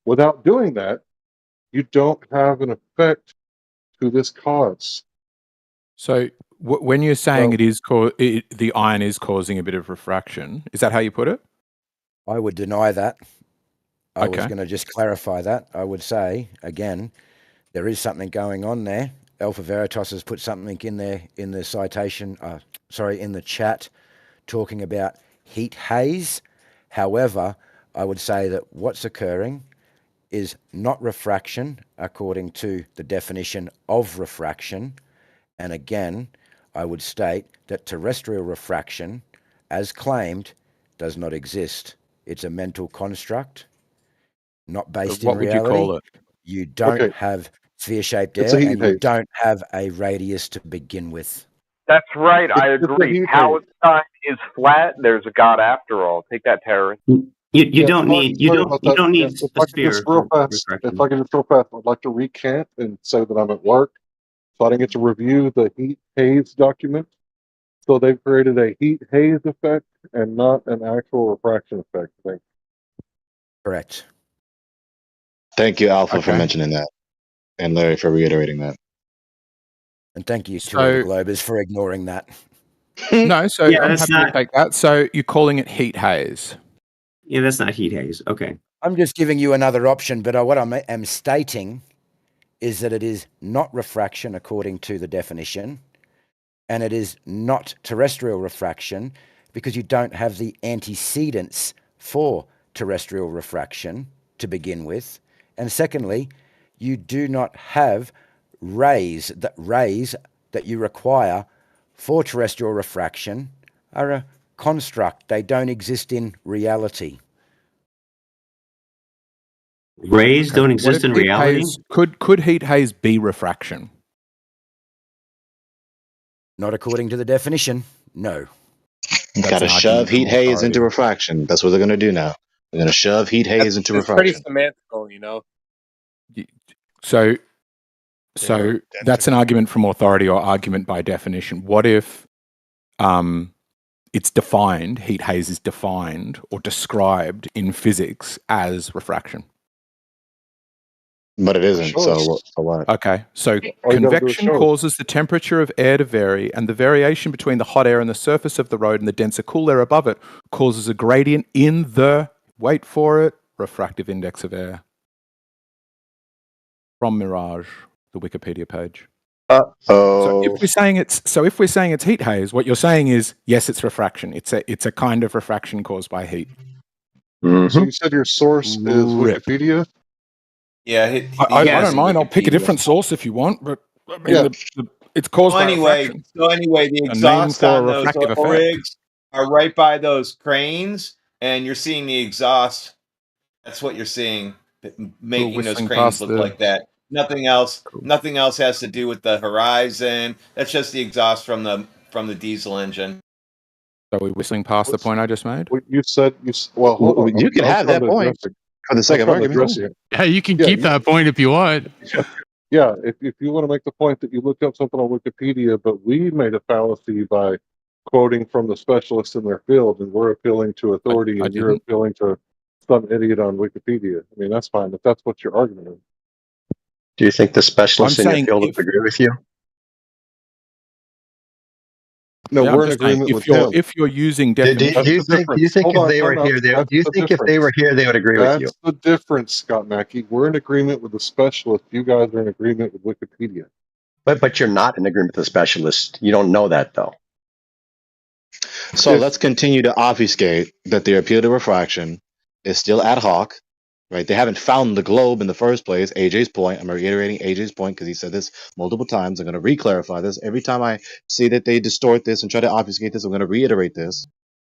Without doing that, you don't have an effect to this cause. So when you're saying the iron is causing a bit of refraction, is that how you put it? I would deny that. I was Okay. going to just clarify that. I would say, again, there is something going on there. Alpha Veritas has put something in there in the citation, in the chat, talking about heat haze. However, I would say that what's occurring is not refraction according to the definition of refraction. And again, I would state that terrestrial refraction, as claimed, does not exist. It's a mental construct, not based in What would you reality. call it? You don't Okay. have sphere-shaped It's a air, heat and you haze. don't have a radius to begin with. That's right. I It's a agree. heat haze. Palestine is flat. There's a God after all. Take that, terrorist. You don't need Sorry about that. need If a I could sphere just real for fast, refraction. I'd like to recant and say that I'm at work, so I didn't get to review the heat haze document. So they've created a heat haze effect and not an actual refraction effect. I think. Correct. Thank you, Alpha, for Okay. mentioning that, and Larry for reiterating that. And thank you to all the So Globers for ignoring that. no, so Yeah, I'm that's happy not. to take that. So you're calling it heat haze. Yeah, that's not heat haze. Okay. I'm just giving you another option, but what I am stating is that it is not refraction according to the definition, and it is not terrestrial refraction because you don't have the antecedents for terrestrial refraction to begin with. And secondly, you do not have rays that you require for terrestrial refraction are a construct. They don't exist in reality. Rays Okay. don't What exist if in heat reality. haze could heat haze be refraction? Not according to the definition, no. You That's gotta an shove argument heat from haze authority. into refraction. That's what they're gonna do now. They're gonna shove heat haze into It's pretty refraction. semantical, you know. So So that's an argument from authority or argument by definition. What if it's defined, heat haze is defined or described in physics as refraction? But it isn't. So what? Okay, so All you gotta do is convection show it. causes the temperature of air to vary, and the variation between the hot air and the surface of the road and the denser cool air above it causes a gradient in the, wait for it, refractive index of air. From Mirage, the Wikipedia page. So if we're saying it's heat haze, what you're saying is yes, it's refraction. It's a kind of refraction caused by heat. So you said your source is Wikipedia? Yeah, I don't mind. I'll pick a different source if you want, but I mean, it's caused by refraction. So anyway, the A name exhaust for a on those refractive effect. rigs are right by those cranes, and you're seeing the exhaust. That's what you're seeing, making those whistling cranes past look the- like that. Nothing else. Nothing else has to do with the horizon. That's just the exhaust from the diesel engine. Are we whistling past the point I just made? What you said, well, hold on. You can I'm have trying that to point address it. for the sake I'm of trying to argument. address it. Yeah, you can Yeah, keep you- that point if you want. Yeah, if you want to make the point that you looked up something on Wikipedia, but we made a fallacy by quoting from the specialists in their field, and we're appealing to authority, I and you're didn't. appealing to some idiot on Wikipedia. I mean, that's fine if that's what your argument is. Do you think the specialists I'm in your saying field if- would agree with you? No, Yeah, we're I'm in just saying, agreement with if you're him. if you're using Do definition, you think Hold if on, they were time out. here, do That's you the think if they were here, they would agree with you? That's the difference, Scott Mackey. We're in agreement with the specialist. You guys are in agreement with Wikipedia. But you're not in agreement with the specialist. You don't know that though. So let's continue to obfuscate that the appeal to refraction is still ad hoc, right? They haven't found the globe in the first place. AJ's point. I'm reiterating AJ's point because he said this multiple times. I'm going to re-clarify this. Every time I see that they distort this and try to obfuscate this, I'm going to reiterate this.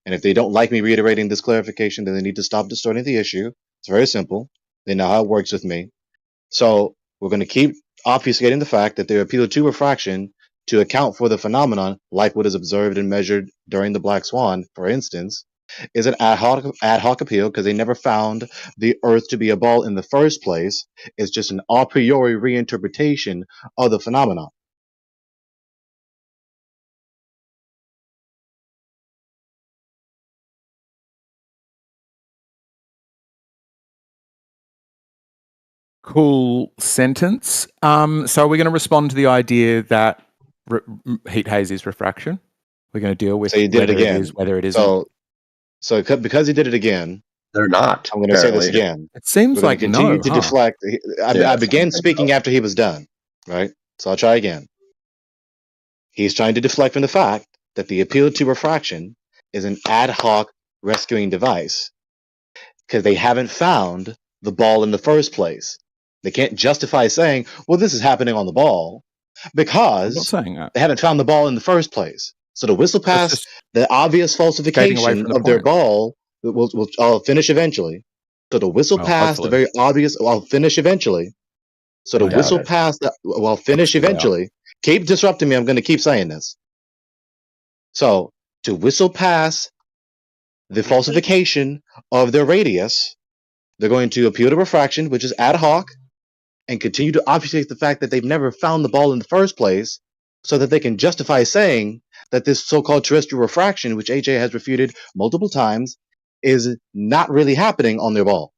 And if they don't like me reiterating this clarification, then they need to stop distorting the issue. It's very simple. They know how it works with me. So we're going to keep obfuscating the fact that they appeal to refraction to account for the phenomenon, like what is observed and measured during the Black Swan, for instance, is an ad hoc appeal because they never found the Earth to be a ball in the first place. It's just an a priori reinterpretation of the phenomenon. cool sentence. So we're going to respond to the idea that heat haze is refraction. We're going to deal with So you did it whether again. it is, whether it isn't. So because he did it again, they're not. I'm going to say this apparently. again. It seems We're gonna like continue no, to huh? deflect. I Yeah, began speaking after he was done, right? So I'll try again. He's trying to deflect from the fact that the appeal to refraction is an ad hoc rescuing device because they haven't found the ball in the first place. They can't justify saying, well, this is happening on the ball because I'm not saying that. they haven't found the ball in the first place. So to whistle That's past just the obvious skating away falsification from the of their point. ball, I'll finish eventually. So to whistle Well, past the hopefully. very obvious, I'll finish eventually. So to I doubt whistle it. past that, well, finish Absolutely eventually. Keep disrupting me. I'm going to keep saying this. So to whistle past the falsification of their radius, they're going to appeal to refraction, which is ad hoc, and continue to obfuscate the fact that they've never found the ball in the first place, so that they can justify saying that this so-called terrestrial refraction, which AJ has refuted multiple times, is not really happening on their ball.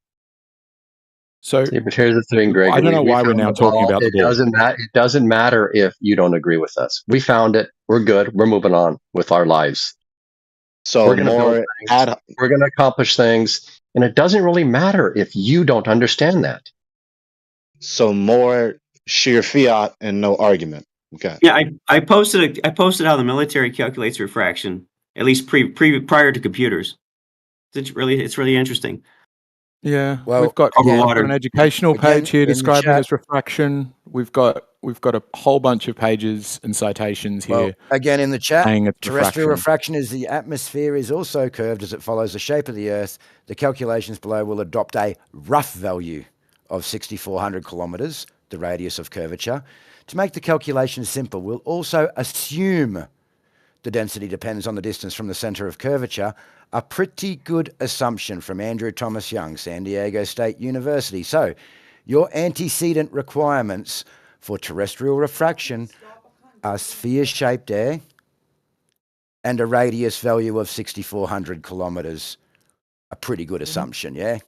So See, but here's the thing, Greg. I don't know We why we're found now the talking ball. about the It ball. It doesn't matter if you don't agree with us. We found it. We're good. We're moving on with our lives. So We're going to build more things. ad We're going to accomplish things, and it doesn't really matter if you don't understand that. so more sheer fiat and no argument. Okay. Yeah, I posted how the military calculates refraction, at least prior to computers. It's really interesting. Yeah, Well, we've got again- an educational Again, page here in the describing it chat- as refraction. We've got a whole bunch of pages and citations here. Well, again, in the chat, saying it's terrestrial refraction. refraction is the atmosphere is also curved as it follows the shape of the Earth. The calculations below will adopt a rough value of 6,400 kilometres, the radius of curvature. To make the calculations simple, we'll also assume the density depends on the distance from the centre of curvature, a pretty good assumption from Andrew Thomas Young, San Diego State University. So, your antecedent requirements for terrestrial refraction are sphere-shaped air and a radius value of 6,400 kilometers. A pretty good assumption, yeah?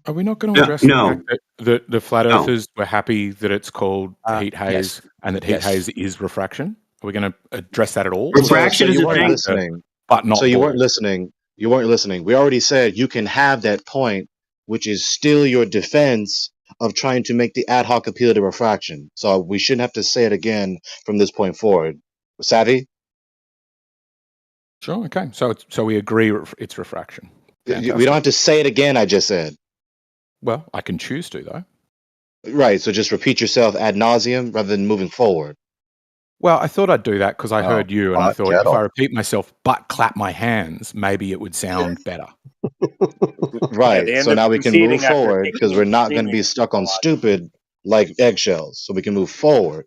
Are we not going to address the No. fact that the flat No. earthers were happy that it's called heat haze yes. and that heat Yes. haze is refraction? Are we going to address that at all? Refraction is you a weren't thing. listening. But not So you weren't ball. listening. You weren't listening. We already said you can have that point, which is still your defense of trying to make the ad hoc appeal to refraction. So we shouldn't have to say it again from this point forward. Savvy? Sure, okay. So we agree it's refraction. We Fantastic. don't have to say it again, I just said. Well, I can choose to, though. Right, so just repeat yourself ad nauseum rather than moving forward. Well, I thought I'd do that because I Oh, heard you, and I hot thought if kettle. I repeat myself but clap my hands, maybe it would sound better. Right, they end so up now we can conceding move after forward kicking because we're and not going to screaming be stuck on a lot. stupid like eggshells. So we can move forward.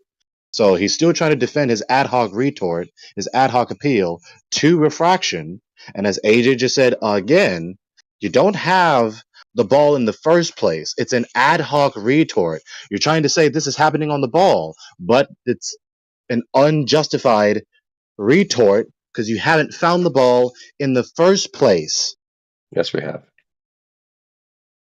So he's still trying to defend his ad hoc retort, his ad hoc appeal to refraction. And as AJ just said again, you don't have the ball in the first place. It's an ad hoc retort. You're trying to say this is happening on the ball, but it's an unjustified retort because you haven't found the ball in the first place. Yes, we have.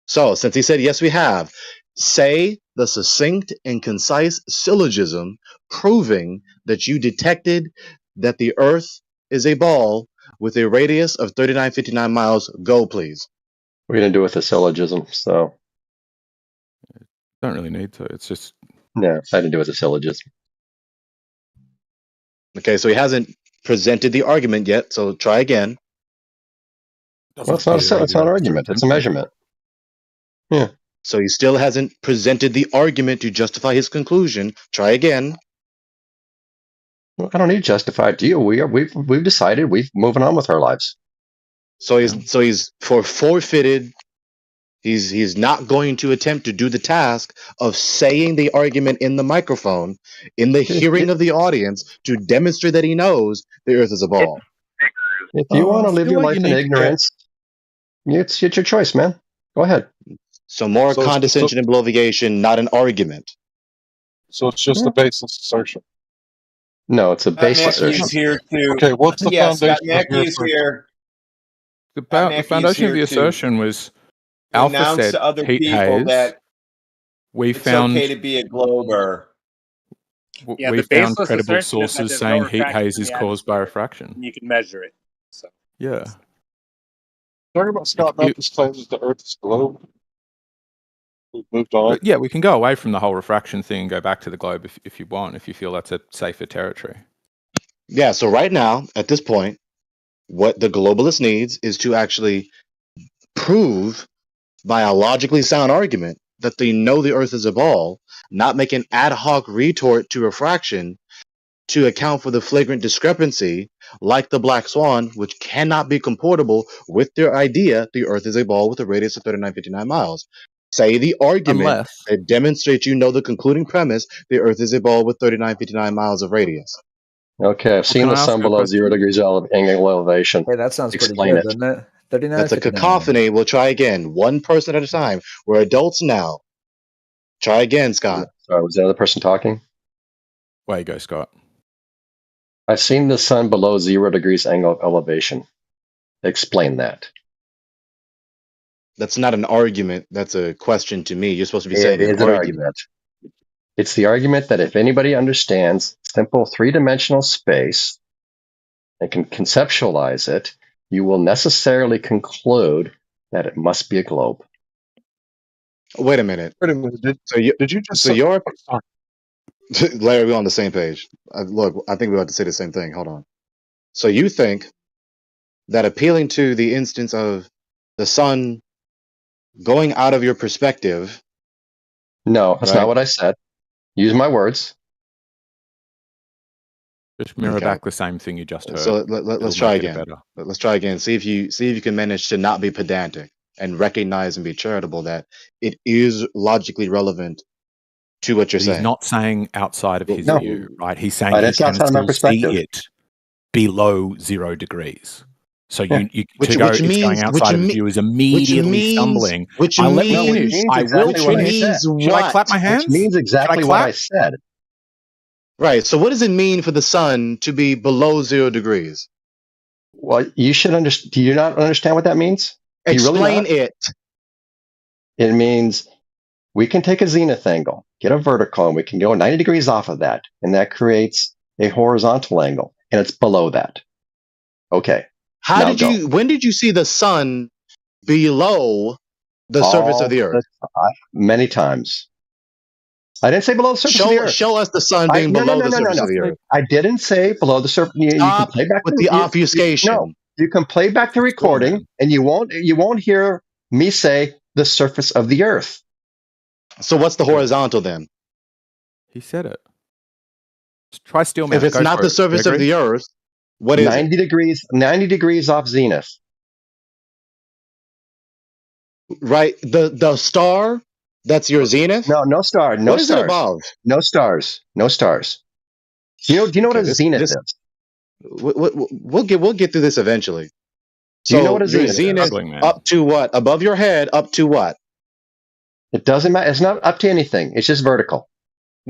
So, since he said yes, we have, say the succinct and concise syllogism proving that you detected that the Earth is a ball with a radius of 3959 miles. Go, please. We're going to do with a syllogism, so Don't really need to. It's just no, I didn't do it with a syllogism. Okay, so he hasn't presented the argument yet, so try again. Well, it's not an argument. It's a measurement. Yeah. So he still hasn't presented the argument to justify his conclusion. Try again. Well, I don't need to justify it to you. We've decided we're moving on with our lives. So he's forfeited. He's not going to attempt to do the task of saying the argument in the microphone in the hearing of the audience to demonstrate that he knows the Earth is a ball. If you want to live feel your like life you in need to ignorance, it's your choice, man. Go ahead. So more So it's condescension and bloviation, not an argument. So it's just a baseless assertion. No, it's a Scott baseless Matthews assertion. here to Okay, what's the yeah, Scott foundation of your Matthews here. the Matthews foundation of the here to assertion was to Alpha announce said to other heat people haze. that We it's found okay to be a glober. Yeah, we the found baseless credible assertion is that sources there's saying no heat refraction haze in is the caused by atmosphere, refraction. and you can measure it. So Yeah. Talking about Scott Matthews claims that the Earth is a globe. We've moved on. But yeah, we can go away from the whole refraction thing and go back to the globe if you want, if you feel that's a safer territory. Yeah, so right now, at this point, what the globalist needs is to actually prove by a logically sound argument that they know the Earth is a ball, not make an ad hoc retort to refraction to account for the flagrant discrepancy, like the black swan, which cannot be comportable with their idea the Earth is a ball with a radius of 3959 miles. Say the argument Unless that demonstrates you know the concluding premise the Earth is a ball with 3959 miles of radius. Okay, I've seen can the I ask sun a below question? 0 degrees angle elevation. Hey, that sounds pretty Explain good, it. doesn't it? 39, That's a 59. cacophony. We'll try again. One person at a time. We're adults now. Try again, Scott. Sorry, was the other person talking? Way you go, Scott. I've seen the sun below 0 degrees angle elevation. Explain that. That's not an argument. That's a question to me. You're supposed to be It saying is an argument. It's the argument that if anybody understands simple three-dimensional space and can conceptualize it, you will necessarily conclude that it must be a globe. Wait a minute. Wait a minute. Did you just So say, you're Larry, we're on the same page. Look, I think we ought to say the same thing. Hold on. So you think that appealing to the instance of the sun going out of your perspective. No, that's Right. not what I said. Use my words. Just mirror Okay. back the same thing you just heard. So let's It'll try make it again. better. Let's try again. See if you can manage to not be pedantic and recognize and be charitable that it is logically relevant to what you're But saying. he's not saying outside of his No. view, right? He's saying Right, he it's can outside of my still see perspective. it below 0 degrees. So Yeah. you Which to go, which it's going means which outside of the me, view is which immediately means stumbling. which Let me No, which finish. means means I will exactly what I finish. said. Should I clap my what? Which hands? means Should I exactly what I clap? said. Right. So what does it mean for the sun to be below 0 degrees? Well, you should understand. Do you not understand what that means? Do you really Explain not? it. It means we can take a zenith angle, get a vertical, and we can go 90 degrees off of that, and that creates a horizontal angle, and it's below that. Okay. How Now did go. you? When did you see the sun below the surface of All the earth? the time, many times. I didn't say below the surface of the earth. Show us the sun being No, below the no. surface of the earth. I didn't say below the surface. You can Stop play back with the the obfuscation. no. You can play back the recording, and you won't hear me say the surface of the earth. So what's the horizontal then? He said it. Try steel man. If it's Go not for the it. surface of Gregory? the earth, what is 90 degrees, 90 degrees off zenith. it? Right. The star that's your zenith. No star. No What is stars. it above? No stars. No stars. Do you know what a zenith is? We'll get through this eventually. Do you know what a your zenith is? up to what? Above your head, up to what? It doesn't matter. It's not up to anything. It's just vertical.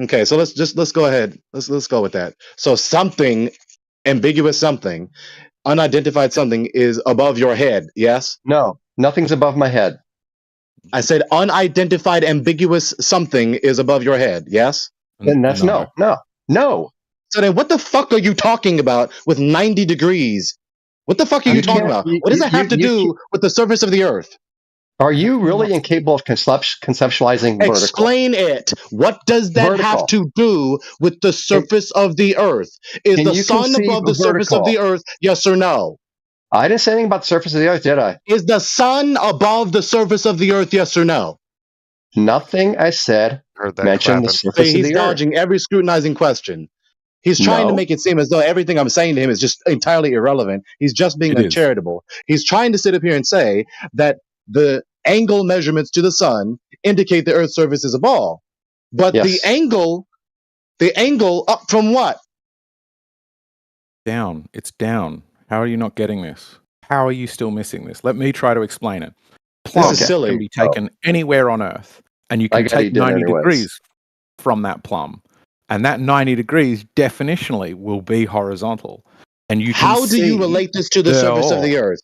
Okay, so let's go ahead. Let's go with that. So something ambiguous, something unidentified, something is above your head. Yes. No, nothing's above my head. I said unidentified, ambiguous something is above your head. Yes. Then that's no. So then, what the fuck are you talking about with 90 degrees? What the fuck are you talking about? What does that have to do with the surface of the earth? Are you really incapable of conceptualizing vertical? Explain it. What does that have to do with the surface of the earth? Is the sun above the surface of the earth? Yes or no? I didn't say anything about the surface of the earth, did I? Is the sun above the surface of the earth? Yes or no? Nothing I said mentioned the surface of He's the earth. dodging every scrutinizing question. He's trying to make it seem as though everything I'm saying to him is just entirely irrelevant. He's just being uncharitable. He's trying to sit up here and say that the angle measurements to the sun indicate the Earth's surface is a ball. But the angle up from what? Down. It's down. How are you not getting this? How are you still missing this? Let me try to explain it. Plum This is silly. can be taken anywhere on Earth, and you can take 90 degrees from that plum. And that 90 degrees definitionally will be horizontal. And you can How do you relate this to the surface of the Earth?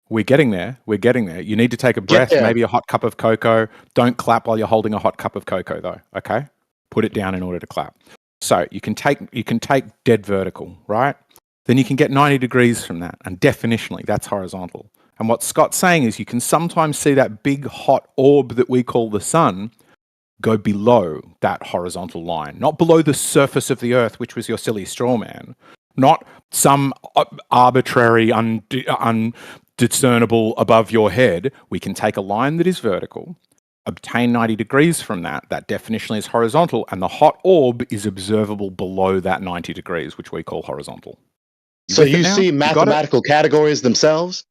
We're getting there. We're getting there. You need to take a breath, maybe a hot cup of cocoa. Don't clap while you're holding a hot cup of cocoa, though. Okay, put it down in order to clap. So you can take dead vertical, right? Then you can get 90 degrees from that, and definitionally, that's horizontal. And what Scott's saying is, you can sometimes see that big hot orb that we call the sun go below that horizontal line, not below the surface of the Earth, which was your silly straw man, not some arbitrary, undiscernible above your head. We can take a line that is vertical, obtain 90 degrees from that. That definitionally is horizontal, and the hot orb is observable below that 90 degrees, which we call horizontal. So you see mathematical categories themselves?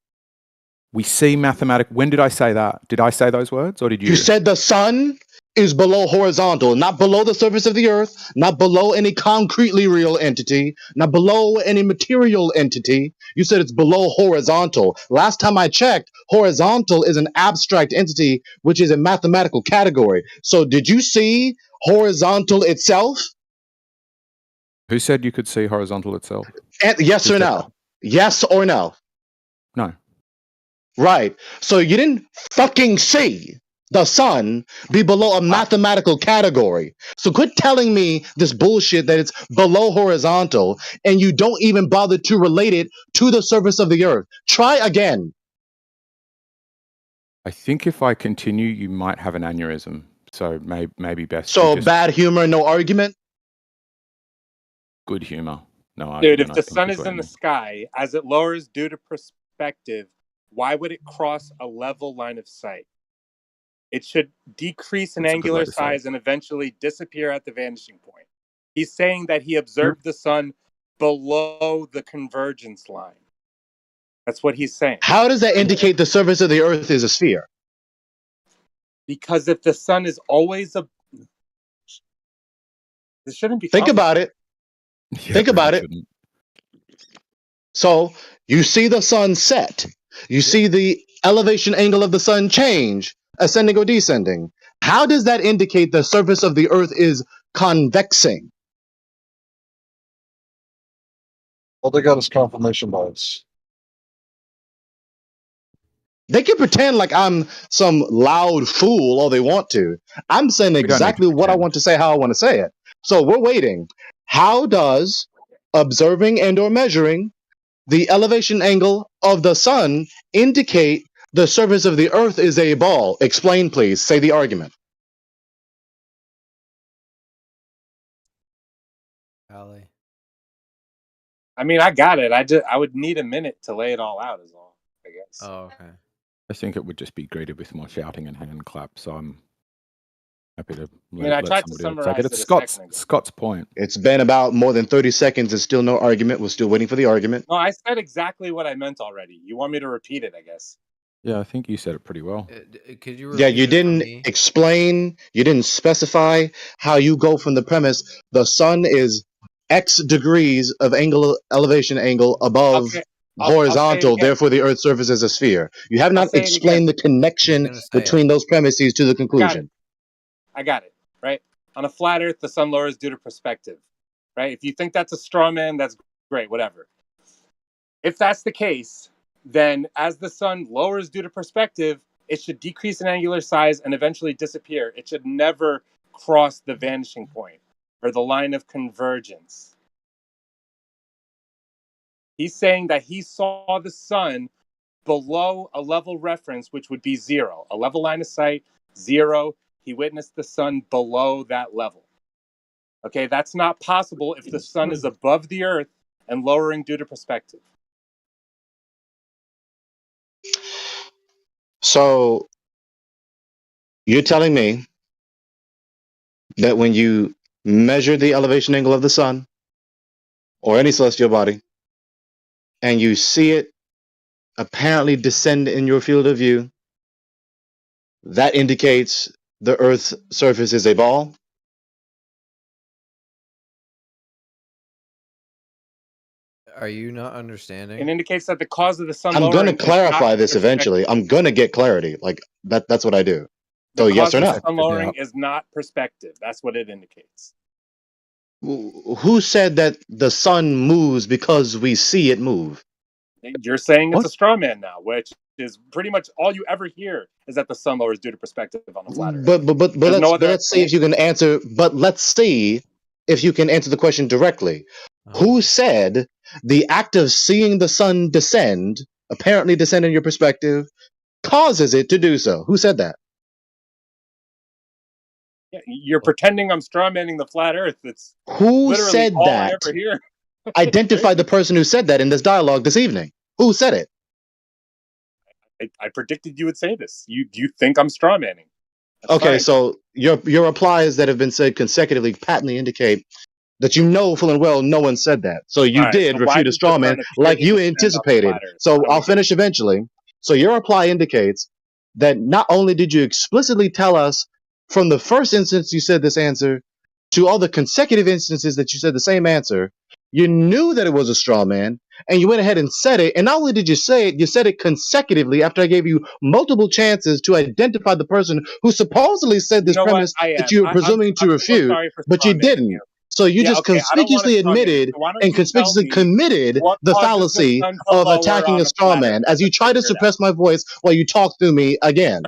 We see mathematical. When did I say that? Did I say those words, or did you? You said the sun is below horizontal, not below the surface of the earth, not below any concretely real entity, not below any material entity. You said it's below horizontal. Last time I checked, horizontal is an abstract entity, which is a mathematical category. So did you see horizontal itself? Who said you could see horizontal itself? Yes or no? Yes or no? No. Right. So you didn't fucking see the sun be below a mathematical category. So quit telling me this bullshit that it's below horizontal and you don't even bother to relate it to the surface of the earth. Try again. I think if I continue, you might have an aneurysm. So maybe best. So bad humor, no argument? Good humor. No argument. Dude, if I the think sun is is what in you the sky, as it lowers due to perspective, why would it cross a level line of sight? It should decrease in That's a good way angular to say it. size and eventually disappear at the vanishing point. He's saying that he observed the sun below the convergence line. That's what he's saying. How does that indicate the surface of the earth is a sphere? Because if the sun is always a... This shouldn't be... Think about it. Yeah, Think about it. shouldn't. So you see the sun set. You see the elevation angle of the sun change, ascending or descending. How does that indicate the surface of the earth is convexing? All they got is confirmation bias. They can pretend like I'm some loud fool all they want to. I'm saying We don't need to exactly what I pretend. want to say, how I want to say it. So we're waiting. How does observing and or measuring the elevation angle of the sun indicate the surface of the earth is a ball? Explain, please. Say the argument. Golly. I mean, I got it. I would need a minute to lay it all out, is all. I guess. Oh, okay. I think it would just be greeted with more shouting and hand claps. So I'm happy to mean, I let tried to somebody else take it. summarize It's it a second ago. Scott's point. It's been about more than 30 seconds and still no argument. We're still waiting for the argument. No, I said exactly what I meant already. You want me to repeat it, I guess. Yeah, I think you said it pretty well. Could you Yeah, repeat you it for didn't me? explain, you didn't specify how you go from the premise the sun is X degrees of elevation angle above Okay, I'll say it horizontal, again. therefore the Earth's surface is a sphere. You have I'll not say it again. explained the He's connection gonna say it. between those premises to the I got it. conclusion. I got it. Right? On a flat Earth, the sun lowers due to perspective. Right? If you think that's a straw man, that's great. Whatever. If that's the case, then as the sun lowers due to perspective, it should decrease in angular size and eventually disappear. It should never cross the vanishing point or the line of convergence. He's saying that he saw the sun below a level reference, which would be 0. A level line of sight, 0. He witnessed the sun below that level. Okay, that's not possible if the sun is above the earth and lowering due to perspective. So you're telling me that when you measure the elevation angle of the sun or any celestial body and you see it apparently descend in your field of view, that indicates the Earth's surface is a ball? Are you not It understanding? indicates that the cause of the sun I'm going to lowering is clarify not this eventually. perspective. I'm going to get clarity. Like that's what I do. The So yes cause or of the no? sun lowering is not perspective. That's what it indicates. Who said that the sun moves because we see it move? You're saying it's What? a straw man now, which is pretty much all you ever hear is that the sun lowers due to perspective on a flat Earth. But There's no other let's see if you can answer. But let's see if you can answer the question directly. Who said the act of seeing the sun descend, apparently descend in your perspective, causes it to do so? Who said that? Yeah, you're pretending I'm straw manning the flat Earth. It's Who literally said all that? I ever hear. Identify the person who said that in this dialogue this evening. Who said it? I predicted you would say this. You think I'm straw manning. That's Okay, fine. so your replies that have been said consecutively patently indicate that you know full and well no one said that. So you All right, did so why refute a does straw the man sun appear like to you descend on the anticipated. flat Earth? How So do we I'll get finish eventually. So your reply indicates that not only did you explicitly tell us from the first instance you said this answer to all the consecutive instances that you said the same answer, you knew that it was a straw man and you went ahead and said it. And not only did you say it, you said it consecutively after I gave you multiple chances to identify the person who supposedly said You this know what? premise I that am. you were presuming to I'm so refute, sorry for but straw you manning didn't. you. So you Yeah, just okay. I don't want to conspicuously straw man you. admitted So why don't and you tell conspicuously me committed what the causes the fallacy sun to of lower attacking on a a straw flat Earth? man as you Let's try to figure it out. suppress my voice while you talk through me again.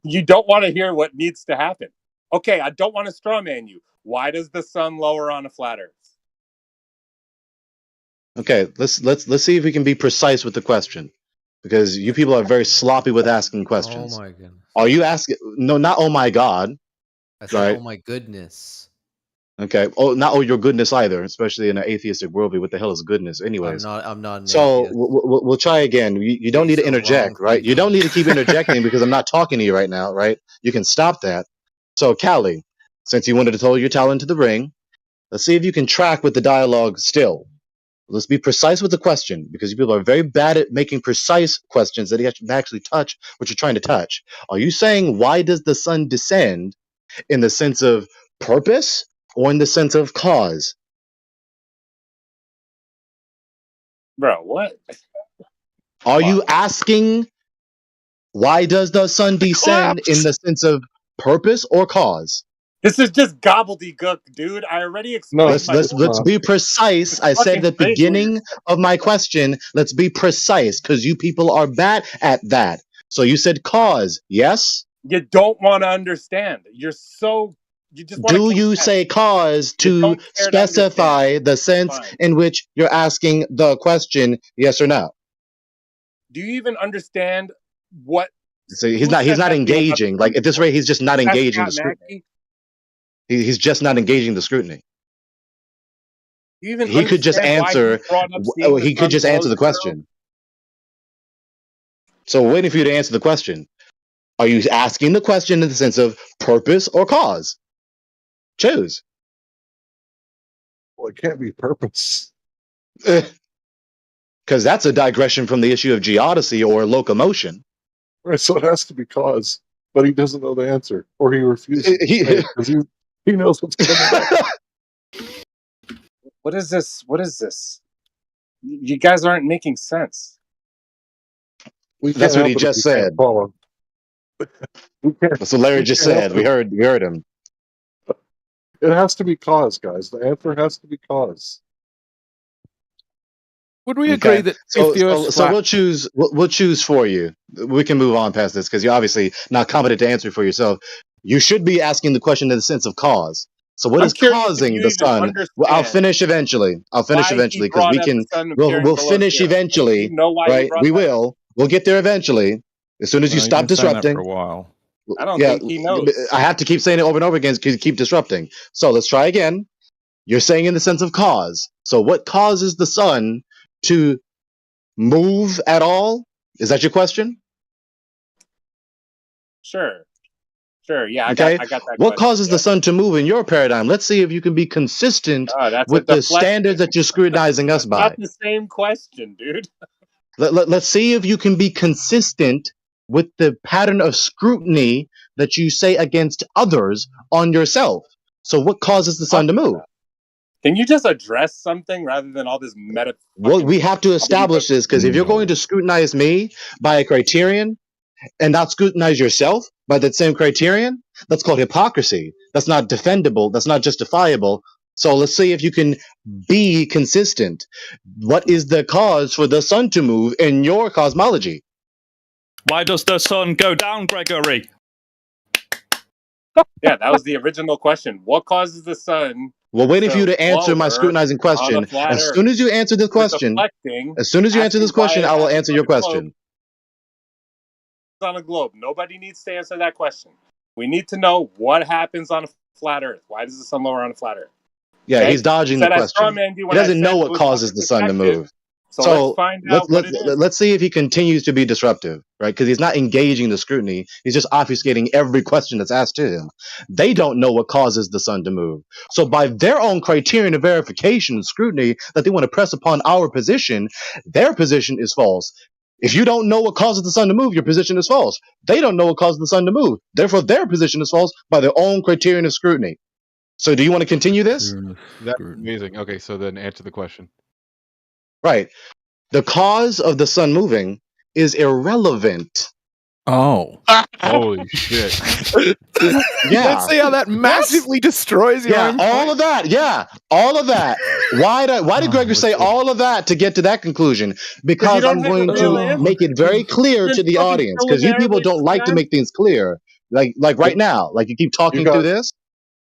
You don't want to hear what needs to happen. Okay, I don't want to straw man you. Why does the sun lower on a flat Earth? Okay, let's see if we can be precise with the question, because you people are very sloppy with asking Oh questions. my goodness. Are you asking? No, not oh my god, I said, right? oh my goodness. Okay. Oh, not oh your goodness either, especially in an atheistic worldview. What the hell is goodness, anyways? I'm not an So atheist. we'll try again. You don't need to Atheists are wrong interject, right? You don't need to keep interjecting because I'm not talking to you right now, right? You can stop that. So Callie, since you wanted to throw your talent into the ring, let's see if you can track with the dialogue still. Let's be precise with the question because you people are very bad at making precise questions that you actually touch what you're trying to touch. Are you saying why does the sun descend in the sense of purpose or in the sense of cause? Bro, what? Are you asking why does the sun descend in the sense of purpose or cause? This is just gobbledygook, dude. I already No, explained my it's Let's not. be precise. It's I said fucking at the great what you're beginning of my question, let's be precise because you people are bad at that. So you said cause, yes? You don't want to understand. You just want to Do you contest. say cause You to don't care to understand. specify the sense Fine. in which you're asking the question, yes or no? Do you even understand what? So he's who not said that to you about the engaging. Like at this sun? rate, he's just not Is that engaging Scott the scrutiny. Mackey? He's just not engaging the scrutiny. Do you even He could just understand why answer. he brought up seeing the He could sun just below answer the zero? question. So waiting for you to answer the question. Are you asking the question in the sense of purpose or cause? Choose. Well, it can't be purpose. Because that's a digression from the issue of geodesy or locomotion. Right, so it has to be cause, but he doesn't know the answer, or he refuses to say it because he knows what's coming up. What is this? What is this? You guys aren't making sense. We That's can't what he help it if just we said. can't follow. That's what Larry just said. We heard him. It has to be cause, guys. The answer has to be cause. Would we agree Okay. that So, if the Earth's so flat, we'll choose for you. We can move on past this because you're obviously not competent to answer for yourself. You should be asking the question in the sense of cause. So what I'm is curious if causing you the even sun? Well, I'll understand finish eventually. why he Because brought we up the can. sun appearing We'll below finish zero. Do you eventually, know why he right? brought We that up? will. We'll get there eventually. As soon as you you've stop been saying that for disrupting. a while. I don't Yeah, think he knows. I have to keep saying it over and over again because you keep disrupting. So let's try again. You're saying in the sense of cause. So what causes the sun to move at all? Is that your question? Sure. Yeah, Okay. I got that What question. causes Yeah. the sun to move in your paradigm? Let's see if you can be consistent Oh, that's a with the deflection. standards that you're scrutinizing us That's by. not the same question, dude. Let's see if you can be consistent with the pattern of scrutiny that you say against others on yourself. So what causes the sun to move? Can you just address something rather than all this meta? Well, we have to establish this because if you're going to scrutinize me by a criterion and not scrutinize yourself by that same criterion, that's called hypocrisy. That's not defendable. That's not justifiable. So let's see if you can be consistent. What is the cause for the sun to move in your cosmology? Why does the sun go down, Gregory? Yeah, that was the original question. What causes the sun? We're waiting for you to answer my lower scrutinizing on question. the flat As Earth? soon as you answer this We're question, deflecting, I will answer your question. On a globe. Nobody needs to answer that question. We need to know what happens on a flat Earth. Why does the sun lower on a flat Earth? Yeah, Okay? he's dodging the Said I question. strawmanned you He when I doesn't know said what it was causes the sun to perspective. move. So let's find out what it is. Let's see if he continues to be disruptive, right? Because he's not engaging the scrutiny. He's just obfuscating every question that's asked to him. They don't know what causes the sun to move. So by their own criterion of verification and scrutiny that they want to press upon our position, their position is false. If you don't know what causes the sun to move, your position is false. They don't know what causes the sun to move. Therefore, their position is false by their own criterion of scrutiny. So do you want to continue this? That's amazing. Okay, so then answer the question. Right. The cause of the sun moving is irrelevant. Oh. Holy shit. Yeah. Let's see how that massively destroys your own all of that. Yeah, all of that. Why did Gregor say all of that to get to that conclusion? Because I'm going to make it very clear to the audience, because you people don't like to make things clear. Like right now, like you keep talking through this.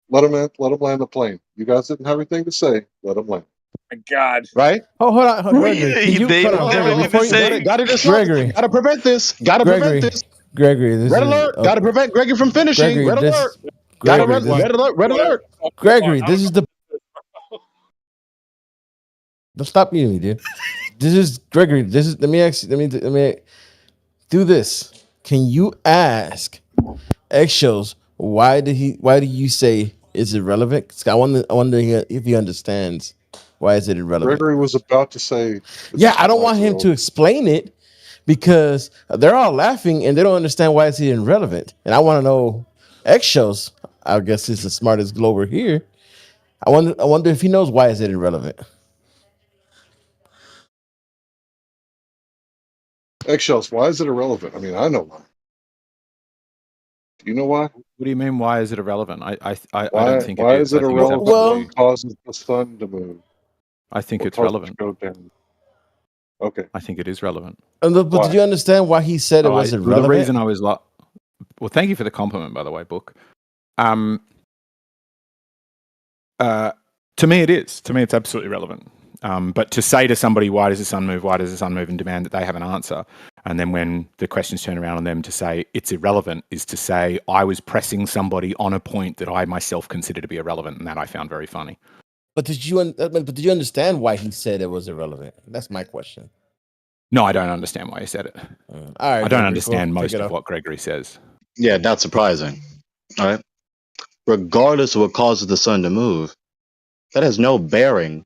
Let him land the plane. You guys didn't have anything to say. Let him land. My God. Right? Oh, hold on, Gregory. Can you hold on, Gregory, before you Gregory, gotta prevent this. Gotta prevent this. Gregory, this Red is alert! Gotta prevent Gregory from finishing. Gregory, Red this- alert! Gregory, Gotta this- red alert! Red alert! Gregory, this is the. Don't stop me, dude. This is Gregory. This is. Let me ask. Let me do this. Can you ask Eggshells why do you say it's irrelevant? 'Cause I wonder if he understands why is it irrelevant. Gregory was about to say. Yeah, I don't want him to explain it because they're all laughing and they don't understand why it's irrelevant. And I want to know. Eggshells, I guess, is the smartest glober here. I wonder if he knows why is it irrelevant. Eggshells, why is it irrelevant? I mean, I know why. Do you know why? What do you mean? Why is it irrelevant? I Why, don't think why it is is. it I think it's irrelevant absolutely. what causes the sun to move? I think What it's causes relevant. it to go down? Okay. I think it is relevant. But Why? did you understand why he said it was Well, irrelevant? the reason I was like, well, thank you for the compliment, by the way, Book. To me, it is. To me, it's absolutely relevant. But to say to somebody, why does the sun move? Why does the sun move? And demand that they have an answer. And then when the questions turn around on them to say it's irrelevant is to say I was pressing somebody on a point that I myself consider to be irrelevant. And that I found very funny. But did you understand why he said it was irrelevant? That's my question. No, I don't understand why he said it. All right, I don't Gregory, understand cool. most Take it of off. what Gregory says. Yeah, not surprising. All right. Regardless of what causes the sun to move, that has no bearing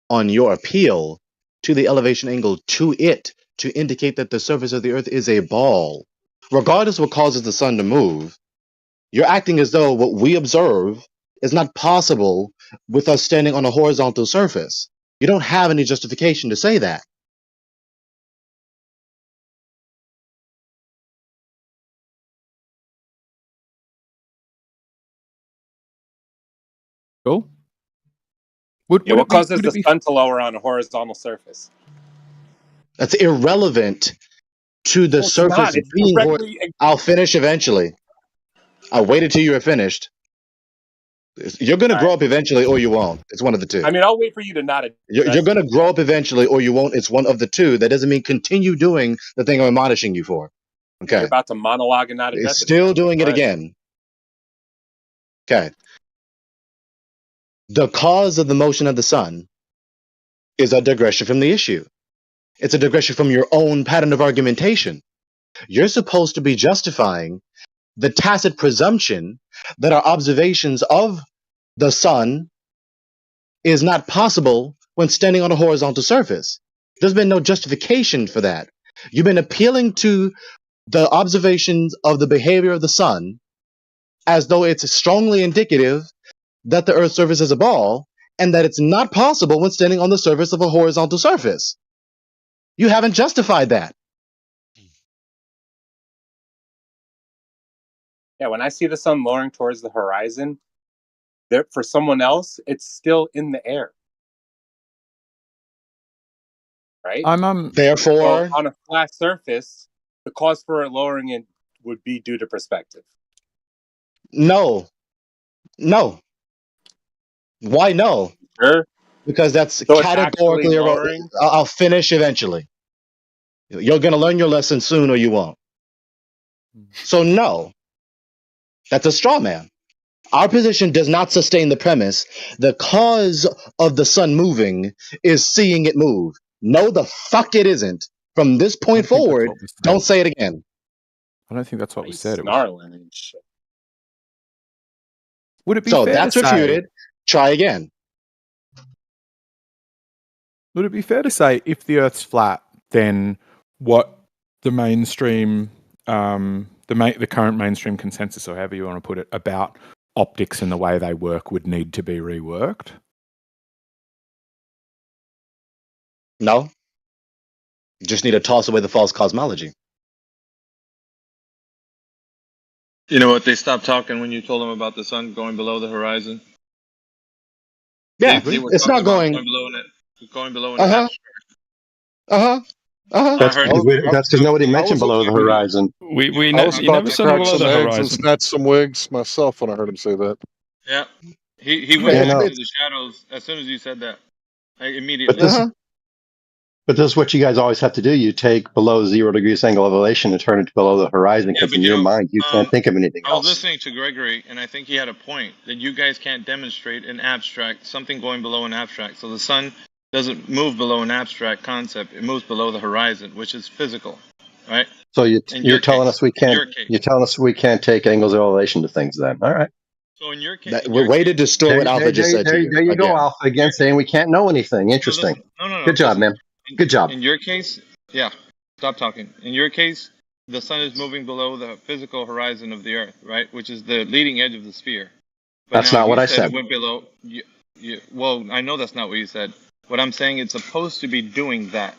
on your appeal to the elevation angle to it to indicate that the surface of the earth is a ball. Regardless of what causes the sun to move, you're acting as though what we observe is not possible with us standing on a horizontal surface. You don't have any justification to say that. Cool. What it be- causes would the it be- sun to lower on a horizontal surface? That's irrelevant to the No, it's surface not. It's being. directly. I'll finish eventually. I waited till you were finished. You're going to grow up eventually, or you won't. It's one of the two. I mean, I'll wait for you to not. You're going to grow up eventually, or you won't. It's one of the two. That doesn't mean continue doing the thing I'm admonishing you for. Okay. You're about to monologue and not address It's it. still doing it All right. again. Okay. The cause of the motion of the sun is a digression from the issue. It's a digression from your own pattern of argumentation. You're supposed to be justifying the tacit presumption that our observations of the sun is not possible when standing on a horizontal surface. There's been no justification for that. You've been appealing to the observations of the behavior of the sun as though it's strongly indicative that the Earth's surface is a ball and that it's not possible when standing on the surface of a horizontal surface. You haven't justified that. Yeah, when I see the sun lowering towards the horizon, there for someone else, it's still in the air. Right? Therefore, well, on a flat surface, the cause for it lowering it would be due to perspective. No. Why no? Sure. Because that's So it's categorically actually lowering? I'll finish eventually. You're going to learn your lesson soon or you won't. So no. That's a straw man. Our position does not sustain the premise. The cause of the sun moving is seeing it move. No, the fuck it isn't. From this point forward, don't say it again. I don't think that's what we said. It was, Snarling and shit. would it be So fair that's to say, refuted. Try again. would it be fair to say if the Earth's flat, then what the mainstream, the current mainstream consensus, or however you want to put it, about optics and the way they work would need to be reworked? No. You just need to toss away the false cosmology. You know what? They stopped talking when you told them about the sun going below the horizon. Yeah, They were it's talking not about going. going below an Uh-huh. abstract. That's heard because nobody mentioned below the horizon. We I was you about never to said crack below some the eggs and horizon. snatch some wigs myself when I heard him say that. Yeah. He went Yeah, back no. into the shadows as soon as you said that. Immediately. But this is what you guys always have to do. You take below 0 degrees angle of elevation and turn it to below the horizon because in your mind you can't think of anything I was else. listening to Gregory, and I think he had a point that you guys can't demonstrate an abstract, something going below an abstract. So the sun doesn't move below an abstract concept; it moves below the horizon, which is physical, right? So you're your telling case. us we In can't. your case. You're telling us we can't take angles of elevation to things. Then all right. So in your case, Way to distort what Alpha just said to you. There you go, again. Alpha, again saying we can't know anything. Interesting. No. Good job, man. Good job. In your case, yeah. Stop talking. In your case, the sun is moving below the physical horizon of the Earth, right? Which is the leading edge of the sphere. But That's now not you what I said. said. It went below. Well, I know that's not what you said. What I'm saying, it's supposed to be doing that.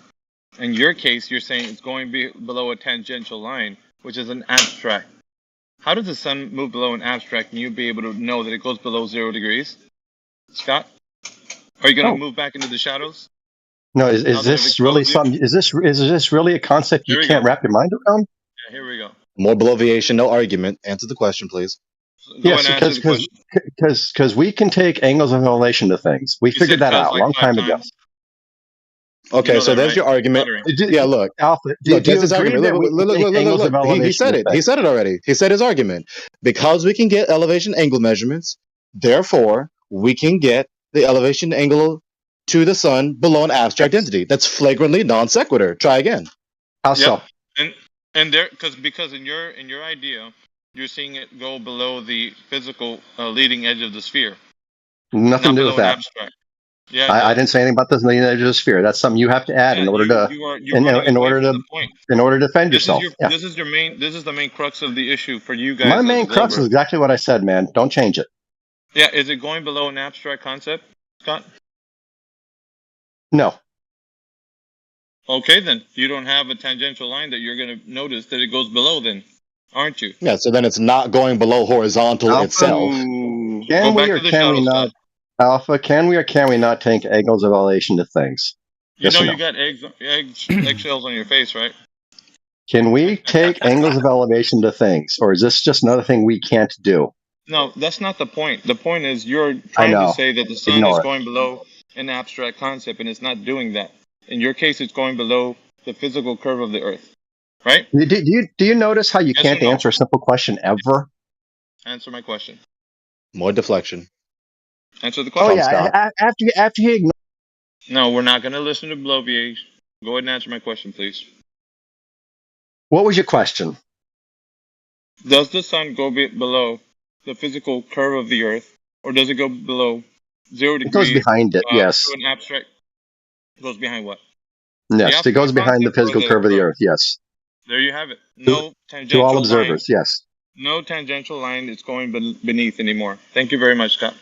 In your case, you're saying it's going below a tangential line, which is an abstract. How does the sun move below an abstract and you be able to know that it goes below 0 degrees? Scott? Are you going to No. move back into the shadows? No, Now is that I've this really exposed you? some? Is this really a concept you Here we can't go. wrap your mind around? Yeah, here we go. More bloviation, no argument. Answer the question, please. Go Yes, and answer the question. because we can take angles of elevation to things. We You figured said that cuz out a like long 5 time ago. times. Okay, You know so that, there's right? your argument. Stuttering. Yeah, look. Alpha, Look, do that's you his agree argument. that Look, we look, can look, take look, look, angles look. of elevation He said to it. He things? said it already. He said his argument. Because we can get elevation angle measurements, therefore we can get the elevation angle to the sun below an abstract entity. That's flagrantly non sequitur. Try again. How Yep. And there because in your idea, you're seeing it go below the physical leading edge of the sphere, Nothing not to do below with an that. abstract. Yeah, it I does. didn't say anything about this in the edge of the sphere. That's something you have to add Yeah, in order to you're running away from the point. in order to defend This is yourself. Yeah. this is the main crux of the issue for you My guys as main crux Glover. is exactly what I said, man. Don't change it. Yeah, is it going below an abstract concept, Scott? No. Okay, then you don't have a tangential line that you're going to notice that it goes below, then, aren't you? Yeah, so then it's not going below horizontal Alpha, itself. Go can we back or to the can we shadow, not? Scott. Alpha, can we or can we not take angles of elevation to things? You Yes know or no? you got eggshells on your face, right? Can we take angles of elevation to things, or is this just another thing we can't do? No, that's not the point. The point is you're I trying to know. say that the sun is Ignore it. going below an abstract concept, and it's not doing that. In your case, it's going below the physical curve of the Earth, right? Do you notice how you Yes or can't no? answer a simple question ever? Answer my question. More deflection. Answer the Oh question. yeah, after he ignores. No, we're not going to listen to Blovier. Go ahead and answer my question, please. What was your question? Does the sun go below the physical curve of the Earth, or does it go below 0 It degrees goes behind it. Yes. to an abstract? It goes behind what? Yes, it goes abstract behind the concept or physical curve of the Earth. Yes. There you have it. To No all tangential line. observers. Yes. No tangential line is going beneath anymore. Thank you very much, Scott.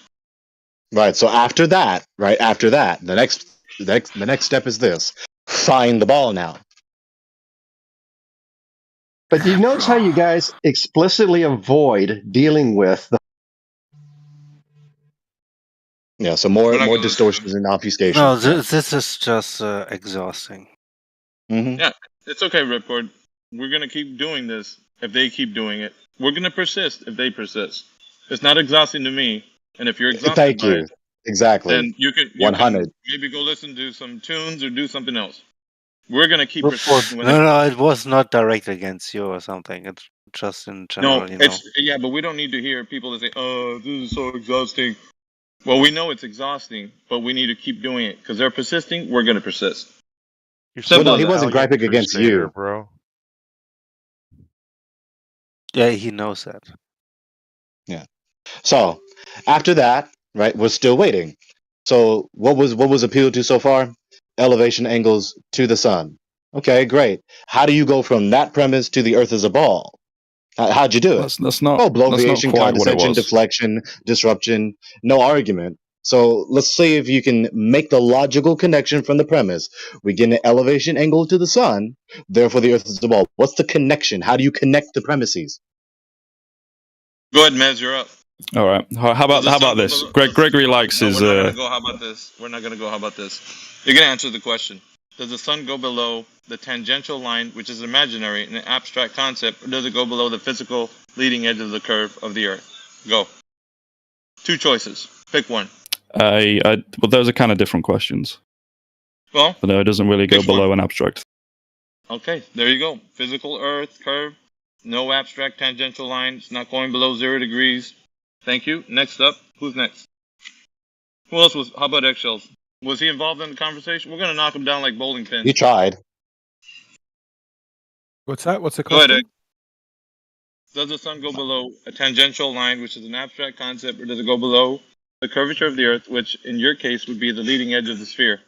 Right. So after that, the next step is this: find the ball now. But do you notice how you guys explicitly avoid dealing with the? Yeah. So more distortions and obfuscation. No, this is just exhausting. Mm-hmm. Yeah, it's okay, Ripcord. We're going to keep doing this if they keep doing it. We're going to persist if they persist. It's not exhausting to me. And if you're exhausted Thank by you. it, Exactly. then you can 100. maybe go listen to some tunes or do something else. We're going to keep No, persisting with it. no, it was not directed against you or something. It's just in general, No, yeah, but we don't need to hear people that say, "Oh, this is so exhausting." Well, we know it's exhausting, but we need to keep doing it because they're persisting. We're going to persist. Well, no, he wasn't griping against you, bro. Yeah, he knows that. Yeah. So after that, right, we're still waiting. So what was appealed to so far? Elevation angles to the sun. Okay, great. How do you go from that premise to the Earth as a ball? How'd you do it? That's not. Bloviation, quite what it condescension, was. deflection, disruption. No argument. So let's see if you can make the logical connection from the premise. We get an elevation angle to the sun, therefore the Earth is a ball. What's the connection? How do you connect the premises? Go ahead, Mez, you're up. All right. How about this? Gregory likes his. We're not going to go. How about this? We're not going to go. How about this? You're going to answer the question. Does the sun go below the tangential line, which is imaginary, an abstract concept, or does it go below the physical leading edge of the curve of the Earth? Go. Two choices. Pick one. Well, those are kind of different questions. Well, but no, it doesn't really go below an abstract. Okay, there you go. Physical Earth curve, no abstract tangential line. It's not going below 0 degrees. Thank you. Next up, who's next? Who else was? How about eggshells? Was he involved in the conversation? We're gonna knock him down like bowling pins. You tried. What's that? What's the Go ahead, question? Egg. Does the sun go below a tangential line, which is an abstract concept, or does it go below the curvature of the Earth, which in your case would be the leading edge of the sphere?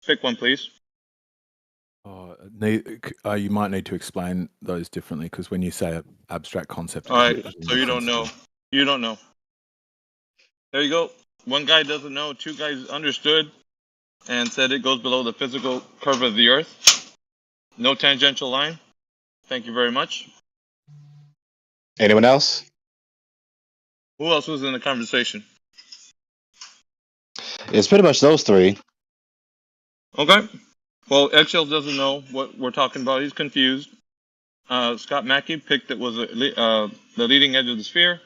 Pick one, please. You might need to explain those differently because when you say abstract concept, All right, so you don't know. You don't know. There you go. One guy doesn't know. Two guys understood and said it goes below the physical curve of the Earth. No tangential line. Thank you very much. Anyone else? Who else was in the conversation? It's pretty much those three. Okay. Well, Eggshells doesn't know what we're talking about. He's confused. Scott Mackey picked it was the leading edge of the sphere,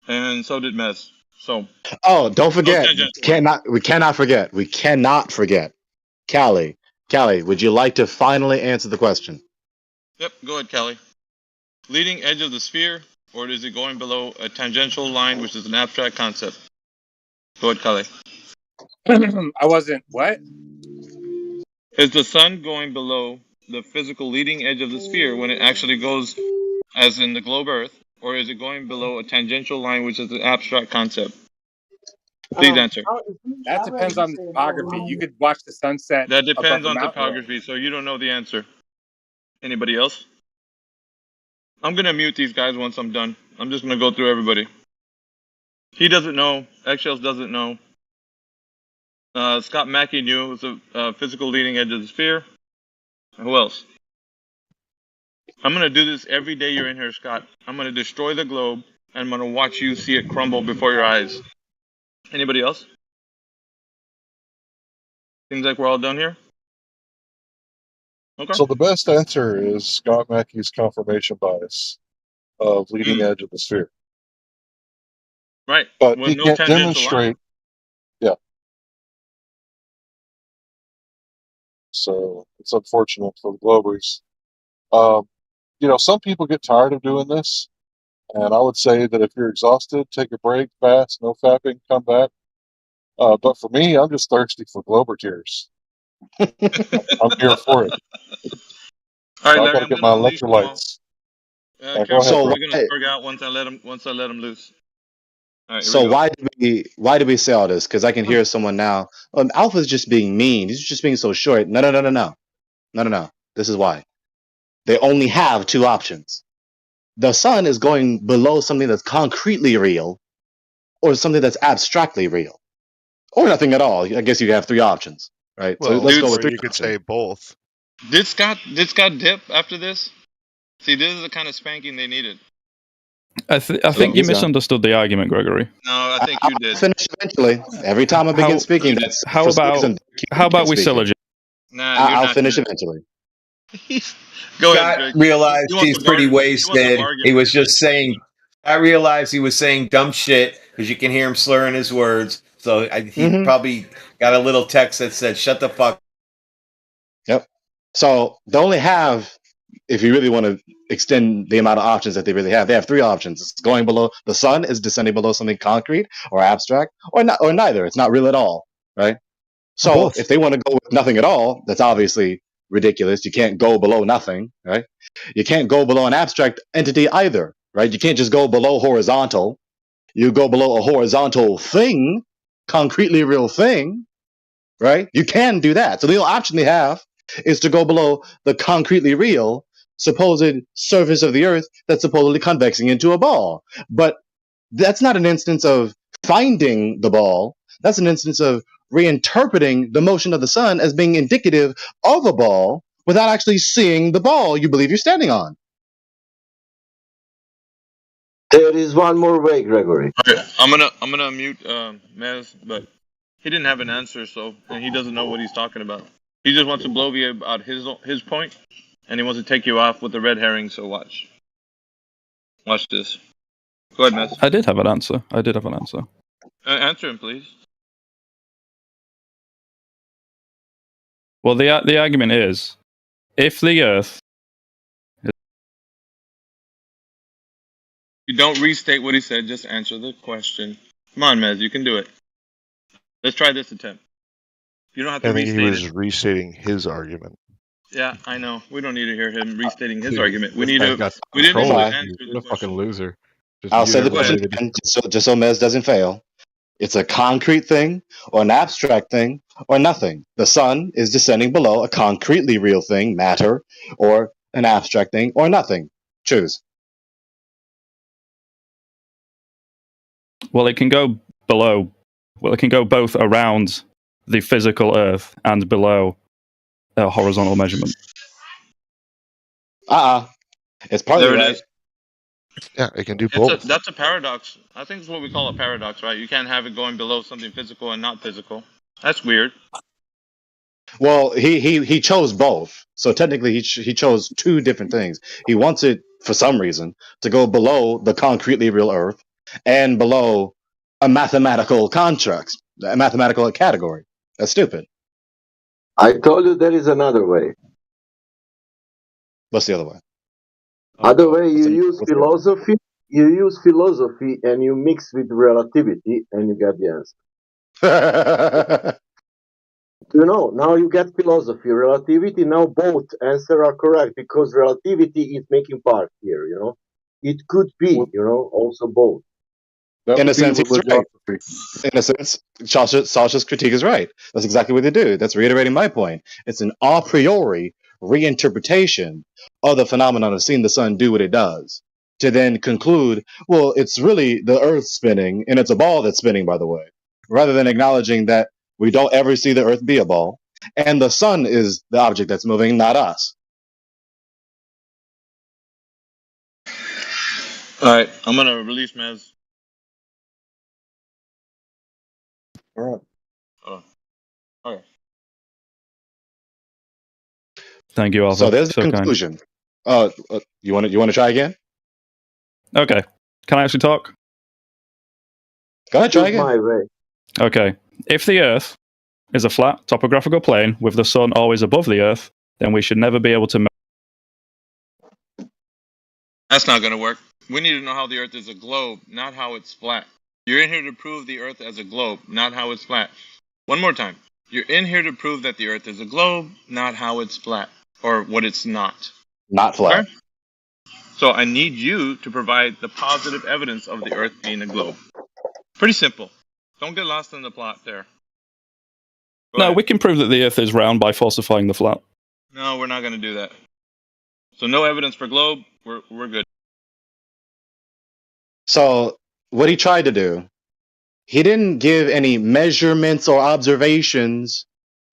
and so did Mez. So. Oh, don't forget. tangential We cannot forget. Callie, would you like to finally answer the question? Yep. Go ahead, Kelly. Leading edge of the sphere, or is it going below a tangential line, which is an abstract concept? Go ahead, Kelly. I wasn't. What? Is the sun going below the physical leading edge of the sphere when it actually goes, as in the globe Earth, or is it going below a tangential line, which is an abstract concept? Please answer. That depends on the topography. You could watch the sunset. That depends above on a mountain topography, so you don't know the answer. Anybody else? I'm going to mute these guys once I'm done. I'm just going to go through everybody. He doesn't know. Eggshells doesn't know. Scott Mackey knew it was a physical leading edge of the sphere. Who else? I'm going to do this every day you're in here, Scott. I'm going to destroy the globe, and I'm going to watch you see it crumble before your eyes. Anybody else? Seems like we're all done here. Okay. So the best answer is Scott Mackey's confirmation bias of leading edge of the sphere. Right. But With he no can't tangential demonstrate. line. Yeah. So it's unfortunate for the Globers. Some people get tired of doing this, and I would say that if you're exhausted, take a break, fast, no fapping, come back. But for me, I'm just thirsty for Glober tears. I'm here for it. All right, I Larry, gotta I'm get going my to release them all. electrolytes. Go Cameron's ahead, probably bro. going to burn out once I let him loose. All right, here So we go. why do we say all this? Because I can hear someone now. Alpha's just being mean. He's just being so short. No. This is why. They only have two options. The sun is going below something that's concretely real, or something that's abstractly real, or nothing at all. I guess you have three options, right? So Well, let's go dude, with or three you could options. say both. Did Scott dip after this? See, this is the kind of spanking they needed. I think you misunderstood the argument, Gregory. No, I think you did. Finish eventually. Every time I begin speaking, that's How for some about reason, how about we speaking. syllogism? Nah, you're I'll not finish gonna. eventually. Go Scott ahead, Greg. realized He wants he's to pretty bargain. He wants to wasted. bargain He with was you. just saying. I realized he was saying dumb shit because you can hear him slurring his words. So he probably got a little text that said, "Shut the fuck." Yep. So they only have, if you really want to extend the amount of options that they really have, they have three options. It's going below the sun is descending below something concrete or abstract, or not, or neither. It's not real at all, right? So if they want to go with nothing at all, that's obviously ridiculous. You can't go below nothing, right? You can't go below an abstract entity either, right? You can't just go below horizontal. You go below a horizontal thing, concretely real thing, right? You can do that. So the only option they have is to go below the concretely real supposed surface of the earth that's supposedly convexing into a ball. But that's not an instance of finding the ball. That's an instance of reinterpreting the motion of the sun as being indicative of a ball without actually seeing the ball you believe you're standing on. There is one more way, Gregory. All right, I'm gonna mute Mez, but he didn't have an answer, so and he doesn't know what he's talking about. He just wants to blow you about his point, and he wants to take you off with the red herring. So watch this. Go ahead, Mez. I did have an answer. Answer him, please. Well, the argument is, if the Earth, You don't restate what he said. Just answer the question. Come on, Mez, you can do it. Let's try this attempt. You don't have to I think restate he was it. restating his argument. Yeah, I know. We don't need to hear him restating his Dude, argument. We this need guy's to. got We didn't control. even answer You're the a fucking loser. Just I'll mute say the question everybody. again, just so Mez doesn't fail. It's a concrete thing, or an abstract thing, or nothing. The sun is descending below a concretely real thing, matter, or an abstract thing, or nothing. Choose. well, it can go below. Well, it can go both around the physical Earth and below a horizontal measurement. It's partly There it right. is. Yeah, it can do both. That's a paradox. I think it's what we call a paradox, right? You can't have it going below something physical and not physical. That's weird. Well, he chose both. So technically, he chose two different things. He wants it for some reason to go below the concretely real Earth and below a mathematical construct, a mathematical category. That's stupid. I told you there is another way. What's the other way? Other way, you use philosophy. You use philosophy and you mix with relativity, and you get the answer. You know, now you get philosophy, relativity. Now both answers are correct because relativity is making part here. You know, it could be. You know, also both. In a sense, he's right. In a sense, Sasha's critique is right. That's exactly what they do. That's reiterating my point. It's an a priori reinterpretation of the phenomenon of seeing the sun do what it does, to then conclude, well, it's really the Earth spinning, and it's a ball that's spinning, by the way, rather than acknowledging that we don't ever see the Earth be a ball, and the sun is the object that's moving, not us. All right, I'm gonna release Mez. All right. Oh, okay. Thank you, Alpha. So there's the So kind. conclusion. You want to try again? Okay. Can I actually talk? Go ahead, try again. My way. Okay. If the Earth is a flat topographical plane with the sun always above the Earth, then we should never be able to. That's not gonna work. We need to know how the Earth is a globe, not how it's flat. You're in here to prove the Earth as a globe, not how it's flat. One more time. You're in here to prove that the Earth is a globe, not how it's flat, or what it's not. Not flat. Okay? So I need you to provide the positive evidence of the Earth being a globe. Pretty simple. Don't get lost in the plot there. No, we can prove that the Earth is round by falsifying the flat. No, we're not going to do that. So no evidence for globe. We're good. So what he tried to do, he didn't give any measurements or observations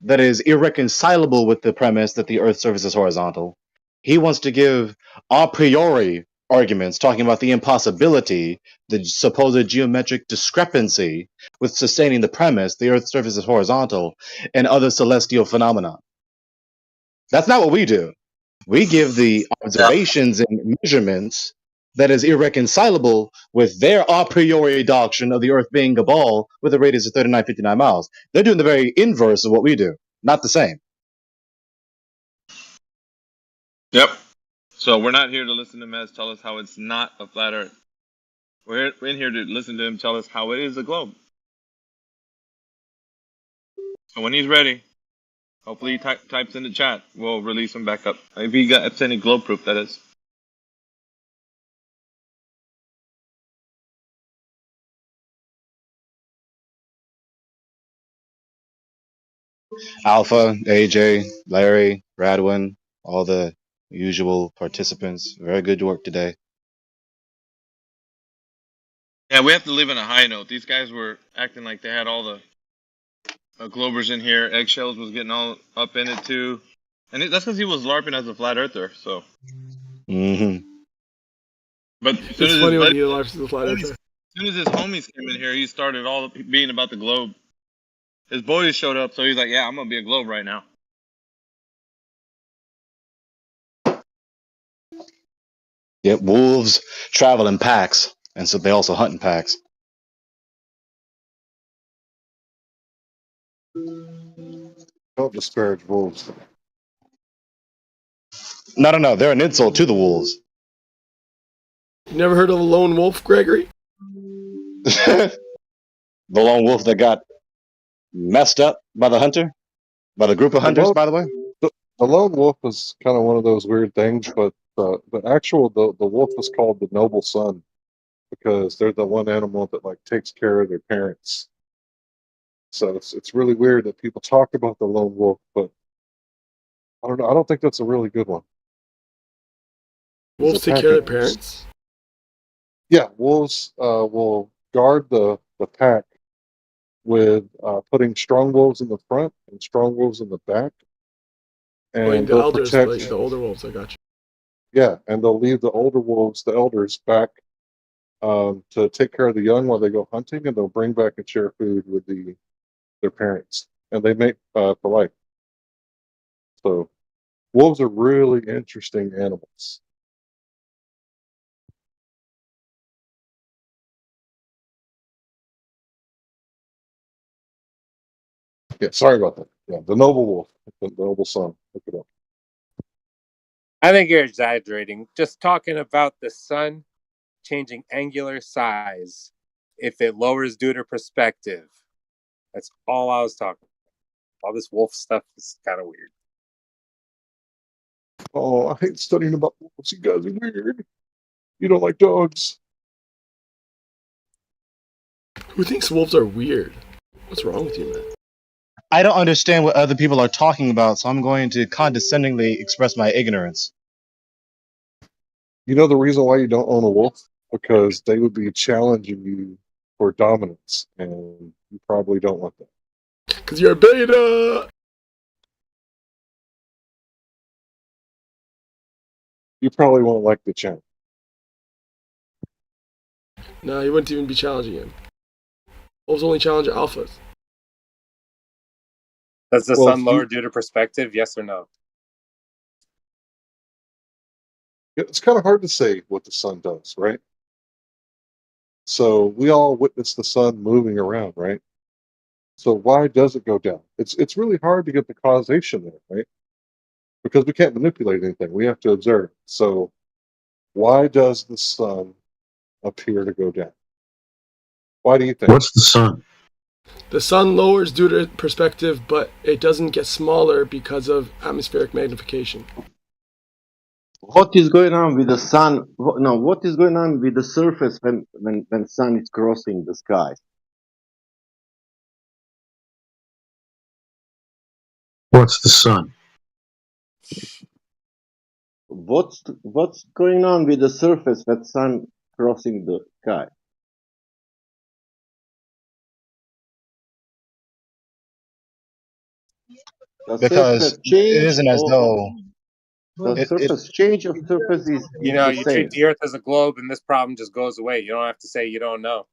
that is irreconcilable with the premise that the Earth's surface is horizontal. He wants to give a priori arguments talking about the impossibility, the supposed geometric discrepancy with sustaining the premise the Earth's surface is horizontal and other celestial phenomena. That's not what we do. We give the observations and measurements that is irreconcilable with their a priori doctrine of the Earth being a ball with a radius of 3959 miles. They're doing the very inverse of what we do, not the same. Yep. So we're not here to listen to Mez tell us how it's not a flat Earth. We're in here to listen to him tell us how it is a globe. So when he's ready, hopefully he types in the chat. We'll release him back up. If he got any globe proof, that is. Alpha, AJ, Larry, Radwin, all the usual participants. Very good work today. Yeah, we have to leave on a high note. These guys were acting like they had all the Globers in here. Eggshells was getting all up in it too. And that's because he was LARPing as a flat earther, so. Mm-hmm. But It's funny when he LARPs as a flat earther. As soon as his homies came in here, he started all being about the globe. His boys showed up, so he's like, yeah, I'm going to be a globe right now. Yeah, wolves travel in packs, and so they also hunt in packs. Don't disparage wolves. No. They're an insult to the wolves. You never heard of a lone wolf, Gregory? The lone wolf that got messed up by the hunter? By the group of hunters, by the way? The lone wolf is kind of one of those weird things, but the wolf is called the noble son because they're the one animal that like takes care of their parents. So it's really weird that people talk about the lone wolf, but I don't know. I don't think that's a really good one. Wolves take care of their parents? Yeah, wolves will guard the pack with putting strong wolves in the front and strong wolves in the back. And the they'll elders, protect. like the older wolves, I got you. Yeah, and they'll leave the older wolves, the elders, back to take care of the young while they go hunting, and they'll bring back and share food with their parents, and they mate for life. So wolves are really interesting animals. Yeah, sorry about that. Yeah, the noble wolf, the noble son. Look it up. I think you're exaggerating. Just talking about the sun changing angular size if it lowers due to perspective. That's all I was talking about. All this wolf stuff is kind of weird. Oh, I hate studying about wolves. You guys are weird. You don't like dogs. Who thinks wolves are weird? What's wrong with you, man? I don't understand what other people are talking about, so I'm going to condescendingly express my ignorance. You know the reason why you don't own a wolf? Because they would be challenging you for dominance, and you probably don't want that. Because you're a beta! You probably won't like the challenge. No, he wouldn't even be challenging him. Wolves only challenge alphas. Does the Well, sun lower due to perspective? Yes or no? It's kind of hard to say what the sun does, right? So we all witness the sun moving around, right? So why does it go down? It's really hard to get the causation there, right? Because we can't manipulate anything. We have to observe. So why does the sun appear to go down? Why do you think? What's the sun? The sun lowers due to perspective, but it doesn't get smaller because of atmospheric magnification. What is going on with the sun? No, what is going on with the surface when sun is crossing the sky? What's the sun? What's going on with the surface when sun crossing the sky? The Because surface it change isn't as or though the surface change of surface is You know, the you same. treat the Earth as a globe, and this problem just goes away. You don't have to say you don't know.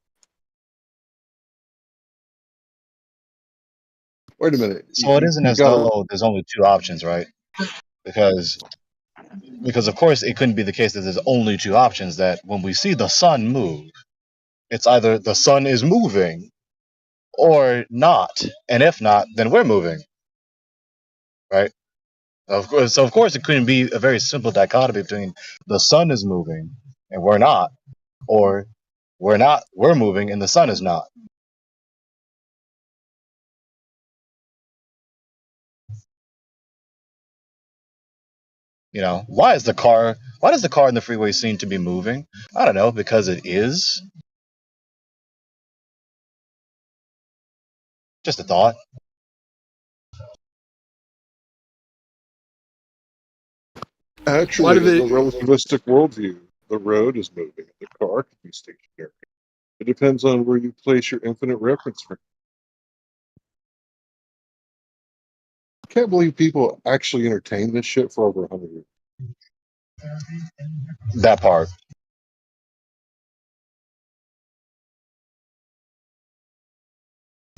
Wait a minute. so. It isn't You as gotta. though there's only two options, right? Because of course it couldn't be the case that there's only two options. That when we see the sun move, it's either the sun is moving or not, and if not, then we're moving, right? Of course, it couldn't be a very simple dichotomy between the sun is moving and we're not, or we're moving and the sun is not. You know, why does the car in the freeway seem to be moving? I don't know, because it is. Just a thought. Actually, in the relativistic worldview, the road is moving. The car can be stationary. It depends on where you place your infinite reference frame. Can't believe people actually entertain this shit for over 100 years. That part.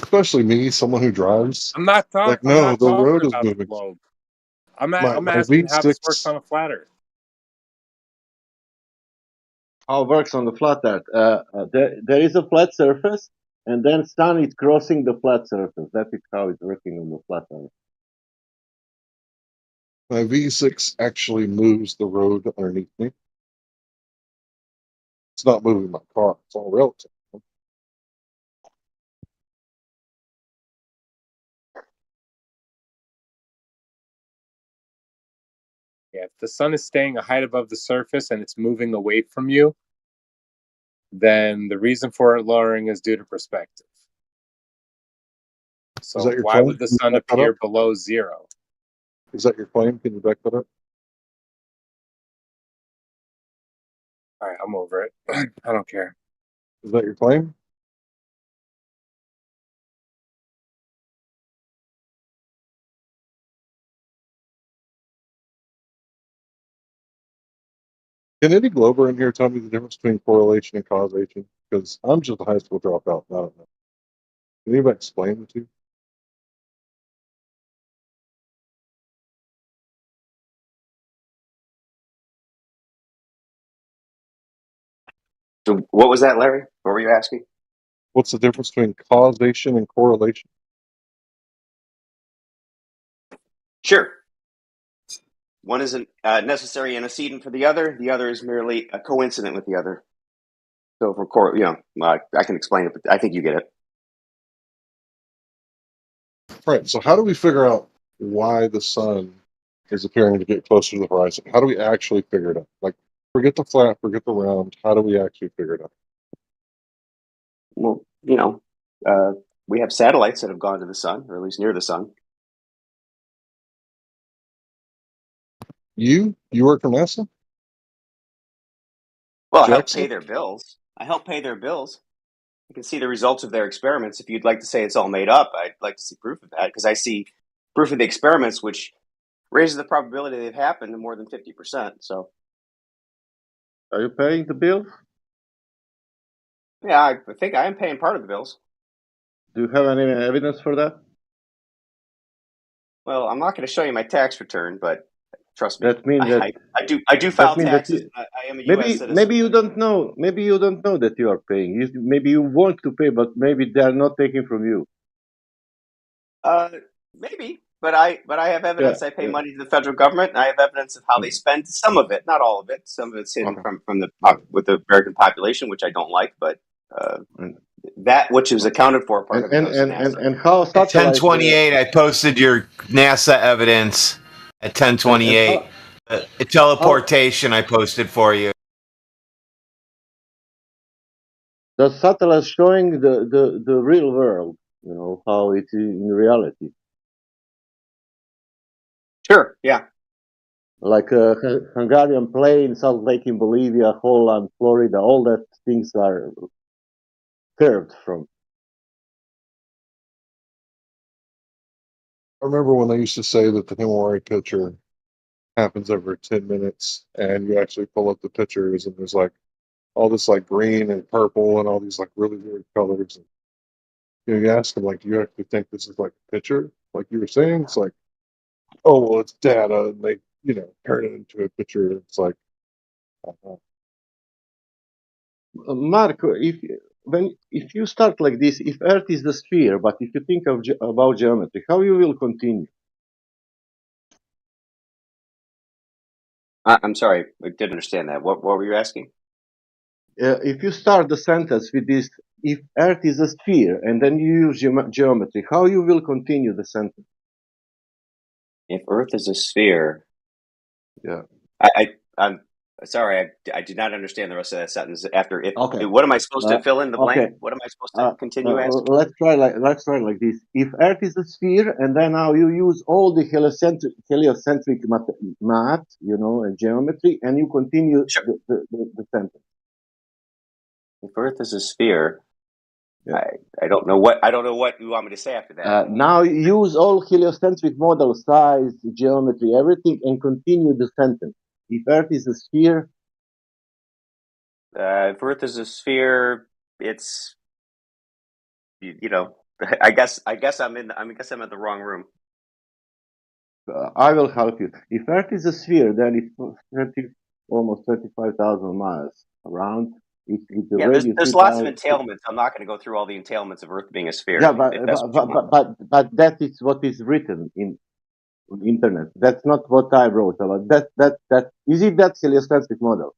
Especially me, someone who drives. I'm not talking. Like, I'm no, not the talking road is about the moving. globe. I'm My asking how this works V6. on a flat Earth. How it works on the flat Earth? There is a flat surface, and then sun is crossing the flat surface. That is how it's working on the flat Earth. My V6 actually moves the road underneath me. It's not moving my car. It's all relative. Yeah, if the sun is staying a height above the surface and it's moving away from you, then the reason for it lowering is due to perspective. So Is that your why claim? would the Can you sun back that appear up? below zero? Is that your claim? Can you back that up? All right, I'm over it. I don't care. Is that your claim? Can any Glober in here tell me the difference between correlation and causation? Because I'm just a high school dropout. I don't know. Can anybody explain the two? So what was that, Larry? What were you asking? What's the difference between causation and correlation? Sure. One is a necessary antecedent for the other. The other is merely a coincident with the other. So for I can explain it, but I think you get it. Right. So how do we figure out why the sun is appearing to get closer to the horizon? How do we actually figure it out? Like, forget the flat, forget the round. How do we actually figure it out? Well, we have satellites that have gone to the sun, or at least near the sun. You work for NASA? Well, I help JAXA? pay their bills. You can see the results of their experiments. If you'd like to say it's all made up, I'd like to see proof of that, because I see proof of the experiments, which raises the probability they've happened to more than 50%. So, Are you paying the bill? yeah, I think I am paying part of the bills. Do you have any evidence for that? Well, I'm not going to show you my tax return, but trust me, That means that I do file that means that taxes. you, I am a U.S. maybe citizen. maybe you don't know. Maybe you don't know that you are paying. Maybe you want to pay, but maybe they are not taking from you. Maybe, but I have evidence. I pay money to the federal government, and I have evidence of how they spend some of it, not all of it. Some of it's hidden from the with the American population, which I don't like, but that which is accounted for, part of it goes to NASA. And how At satellite? 10:28, I posted your NASA evidence at 10:28. Teleportation I posted for you. The satellite showing the real world, how it is in reality. Sure, yeah. Like Hungarian plane, Salt Lake in Bolivia, Holland, Florida, all that things are curved from. I remember when they used to say that the Himawari picture happens every 10 minutes, and you actually pull up the pictures, and there's like all this like green and purple and all these like really weird colors. And you ask them, like, do you actually think this is like a picture? Like you were saying, it's like, oh, well, it's data, and they, turn it into a picture. It's like, Marco, if you start like this, if Earth is the sphere, but if you think about geometry, how you will continue? I'm sorry, I didn't understand that. What were you asking? If you start the sentence with this, if Earth is a sphere, and then you use geometry, how you will continue the sentence? If Earth is a sphere, yeah, I'm sorry, I did not understand the rest of that sentence. After okay, what am I supposed to fill in the blank? okay. What am I supposed to continue asking? Let's try like this. If Earth is a sphere, and then now you use all the heliocentric math, and geometry, and you continue the sentence. If Earth is a sphere, I don't know what you want me to say after that. Now use all heliocentric model, size, geometry, everything, and continue the sentence. If Earth is a sphere, if Earth is a sphere, it's I guess I'm in the wrong room. I will help you. If Earth is a sphere, then it's almost 35,000 miles around. There's lots of entailments. I'm not going to go through all the entailments of Earth being a sphere. Yeah, but that is what is written in on the internet. That's not what I wrote about. That is it. That heliocentric model.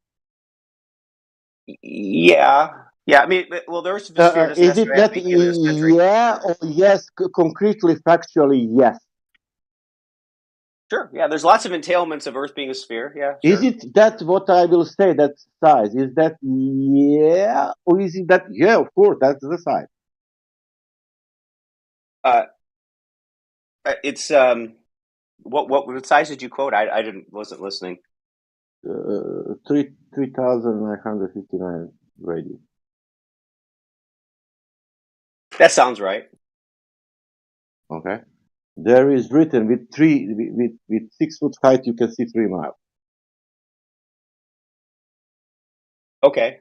Yeah. I mean, well, the Earth's a sphere doesn't Is it necessarily that? have to be heliocentric. Yeah or yes? Concretely, factually, yes. Sure. Yeah, there's lots of entailments of Earth being a sphere. Yeah. Sure. Is it that what I will say? That size is that? Yeah, or is it that? Yeah, of course, that's the size. It's what size did you quote? I wasn't listening. 3,959 radius. That sounds right. Okay. There is written with 6 foot height, you can see 3 miles. Okay.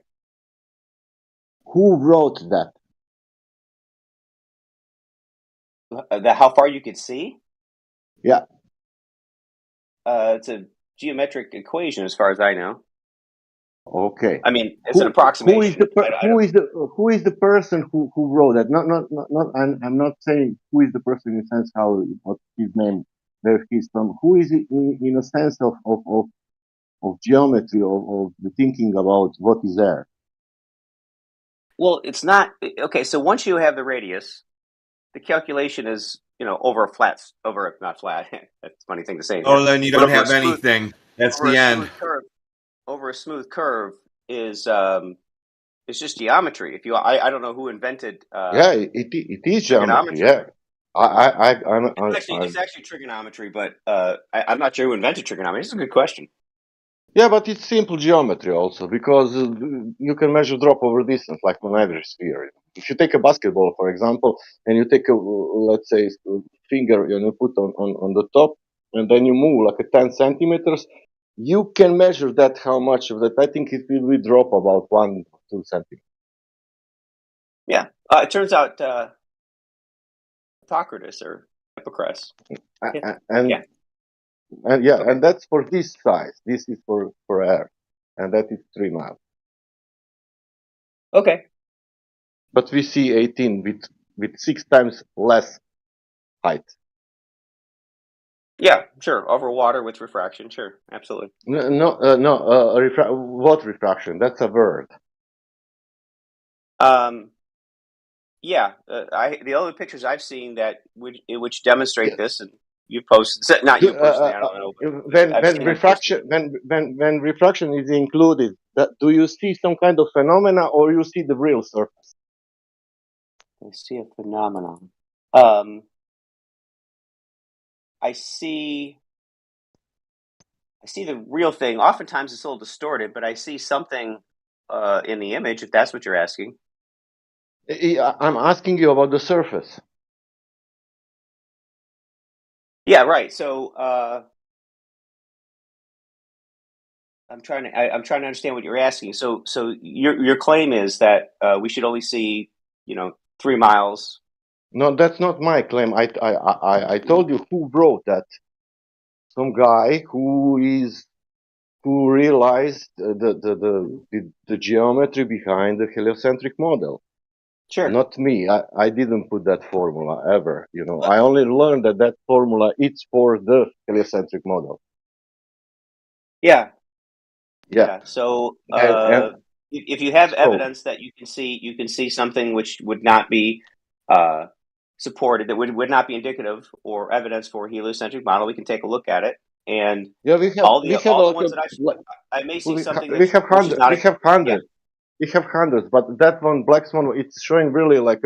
Who wrote that? How far you could see? Yeah. It's a geometric equation, as far as I know. Okay. I mean, it's an approximation. Who is the person who wrote that? Not. I'm not saying who is the person in the sense what his name, where he's from. Who is it in a sense of geometry of the thinking about what is there? Well, it's not okay. So once you have the radius, the calculation is over not flat. That's a funny thing to say. Oh, then you don't have anything. That's the end. Over a smooth curve is it's just geometry. I don't know who invented. Yeah, it is geometry. Yeah, it's actually trigonometry, but I'm not sure who invented trigonometry. It's a good question. Yeah, but it's simple geometry also, because you can measure drop over distance like on every sphere. If you take a basketball, for example, and you take let's say finger and you put on the top, and then you move like a 10 centimeters, you can measure that how much of that. I think it will be drop about 1 or 2 centimeters. Yeah, it turns out Hippocrates or Hippocrates. And that's for this size. This is for air, and that is 3 miles. Okay. But we see 18 with 6 times less height. Yeah, sure. Over water with refraction, sure, absolutely. What refraction? That's a word. Yeah, the other pictures I've seen which demonstrate this, and you posted, not you personally, I don't know. When refraction is included, do you see some kind of phenomena, or you see the real surface? I see a phenomenon. I see the real thing. Oftentimes it's a little distorted, but I see something in the image, if that's what you're asking. I'm asking you about the surface. Yeah, right. So I'm trying to understand what you're asking. So your claim is that we should only see 3 miles. No, that's not my claim. I told you who wrote that. Some guy who realized the geometry behind the heliocentric model. Sure. Not me. I didn't put that formula ever. I only learned that formula is for the heliocentric model. Yeah. Yeah. So if you have evidence that you can see something which would not be supported, that would not be indicative or evidence for a heliocentric model, we can take a look at it. And yeah, we have the ones that I may see something. We have hundreds. We have hundreds, but that one, Black Swan, it's showing really like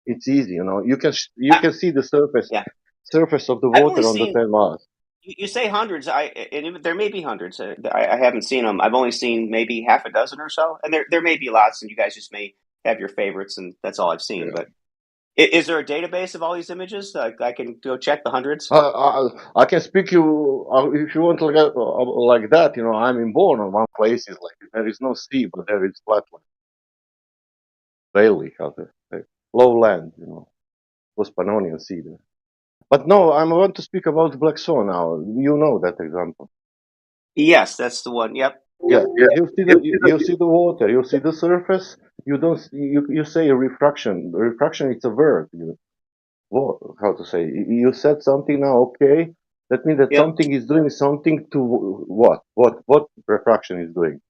it's easy. You can see the surface of the water on the 10 miles. You say hundreds. And there may be hundreds. I haven't seen them. I've only seen maybe half a dozen or so, and there may be lots, and you guys just may have your favorites, and that's all I've seen. Yeah. But is there a database of all these images? I can go check the hundreds. I can speak you if you want like that. I'm in Born on one place is like there is no sea, but there is flatland. Valley, how to say, lowland. Was Pannonian Sea there. But no, I want to speak about Black Swan now. You know that example. Yes, that's the one. Yep. Yeah. You see the water. You see the surface. You don't. You say refraction. Refraction. It's a verb. How to say? You said something now. Okay. That means that something is doing something to what? What refraction is doing?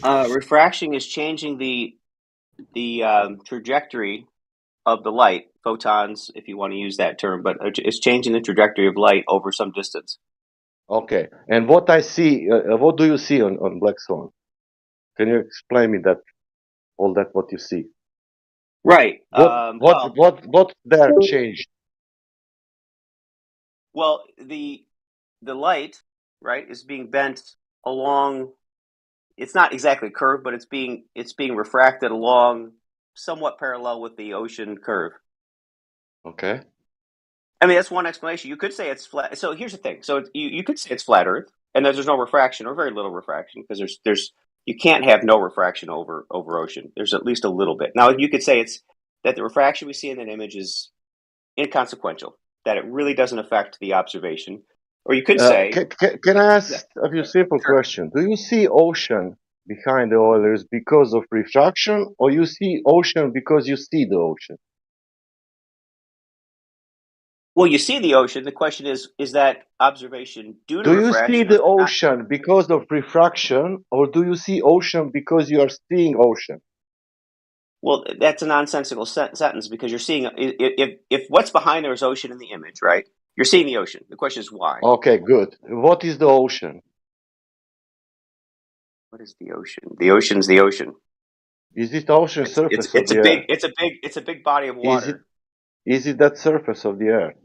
Refraction is changing the trajectory of the light, photons, if you want to use that term, but it's changing the trajectory of light over some distance. Okay. And what I see, what do you see on Black Swan? Can you explain me that? All that what you see? Right. What there changed? Well, the light, right, is being bent along. It's not exactly a curve, but it's being refracted along somewhat parallel with the ocean curve. Okay. I mean, that's one explanation. You could say it's flat. So here's the thing. So you could say it's flat Earth, and there's no refraction or very little refraction because there's you can't have no refraction over ocean. There's at least a little bit. Now, you could say it's that the refraction we see in that image is inconsequential, that it really doesn't affect the observation. Or you could say, can I ask a few simple questions? Do you see ocean behind the oil rigs because of refraction, or you see ocean because you see the ocean? well, you see the ocean. The question is that observation due to Do you refraction? see the ocean because of refraction, or do you see ocean because you are seeing ocean? Well, that's a nonsensical sentence, because you're seeing, if what's behind there is ocean in the image, right? You're seeing the ocean. The question is why. Okay, good. What is the ocean? What is the ocean? The ocean's the ocean. Is it ocean surface of the earth? It's a big body of water. Is it that surface of the earth?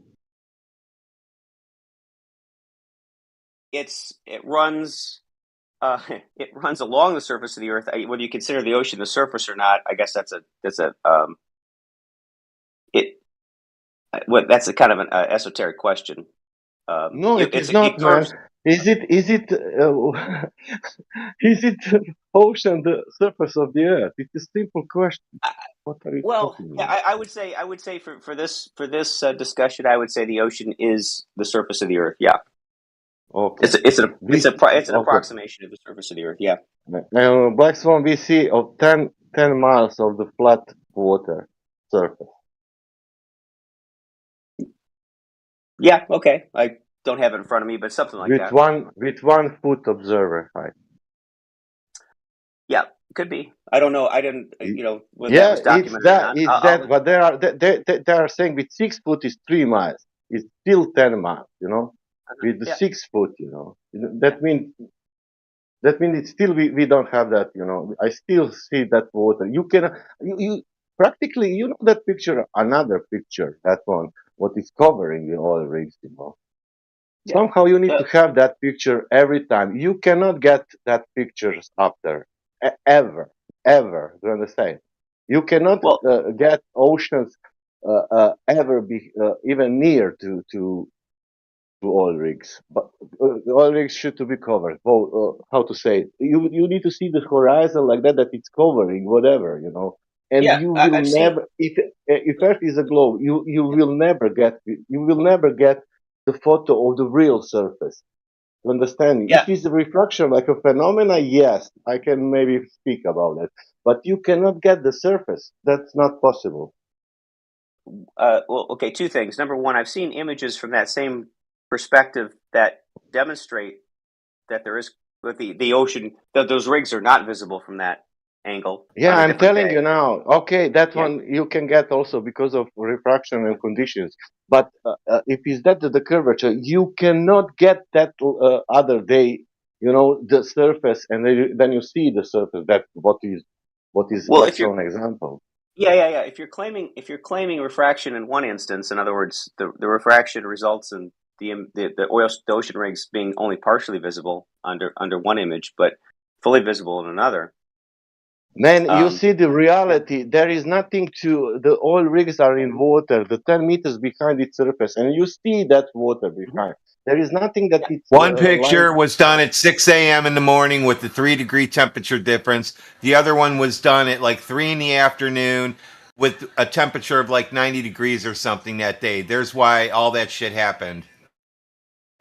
It runs along the surface of the earth. Whether you consider the ocean the surface or not, I guess that's a kind of an esoteric question. No, it is not, man. Is it is it ocean the surface of the earth? It's a simple question. What are you talking about? Yeah, I would say for this discussion, I would say the ocean is the surface of the earth. Yeah. Okay. It's an approximation of the surface of the earth. Yeah. Black Swan, we see of 10 miles of the flat water surface. Yeah. Okay. I don't have it in front of me, but something like that. With 1 foot observer height. Yeah, could be. I don't know. I didn't. Whether Yeah, that was documented it's that. But they are saying with 6 foot is 3 miles. It's still 10 miles. With the 6 foot. That means it's still we don't have that. I still see that water. You can you practically that picture, another picture, that one, what is covering the oil rigs. Yeah. Somehow you need to have that picture every time. You cannot get that pictures up there ever. Do you understand? You cannot get oceans ever be even near to oil rigs. But the oil rigs should to be covered. How to say it? You need to see the horizon like that it's covering whatever. And you will never, if Earth is a globe, you will never get the photo of the real surface. You understand? Yeah. If it's a refraction like a phenomena, yes, I can maybe speak about it. But you cannot get the surface. That's not possible. Well, okay, 2 things. Number one, I've seen images from that same perspective that demonstrate that there is the ocean, that those rigs are not visible from that angle. Yeah, I'm telling you now. Okay, that one you can get also because of refraction and conditions. But if it's that the curvature, you cannot get that other day. The surface, and then you see the surface. That what is that's an example. Yeah. If you're claiming refraction in one instance, in other words, the refraction results in the ocean rigs being only partially visible under one image, but fully visible in another. Then you see the reality. There is nothing to the oil rigs are in water, the 10 meters behind its surface, and you see that water behind. There is nothing that it's one picture was done at 6 a.m. in the morning with the 3-degree temperature difference. The other one was done at like 3 in the afternoon with a temperature of like 90 degrees or something that day. There's why all that shit happened.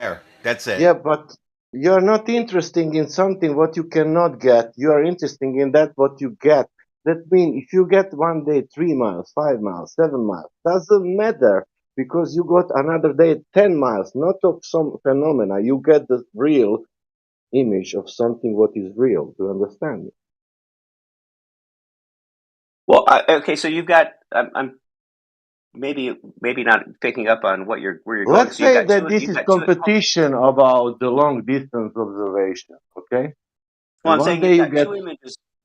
There, that's it. Yeah, but you're not interested in something what you cannot get. You are interested in that what you get. That means if you get one day 3 miles, 5 miles, 7 miles, doesn't matter, because you got another day 10 miles, not of some phenomena. You get the real image of something what is real. Do you understand me? Well, okay, so you've got. I'm maybe not picking up on where you're going. Let's say that this is competition about the long distance observation. Okay. Well, I'm saying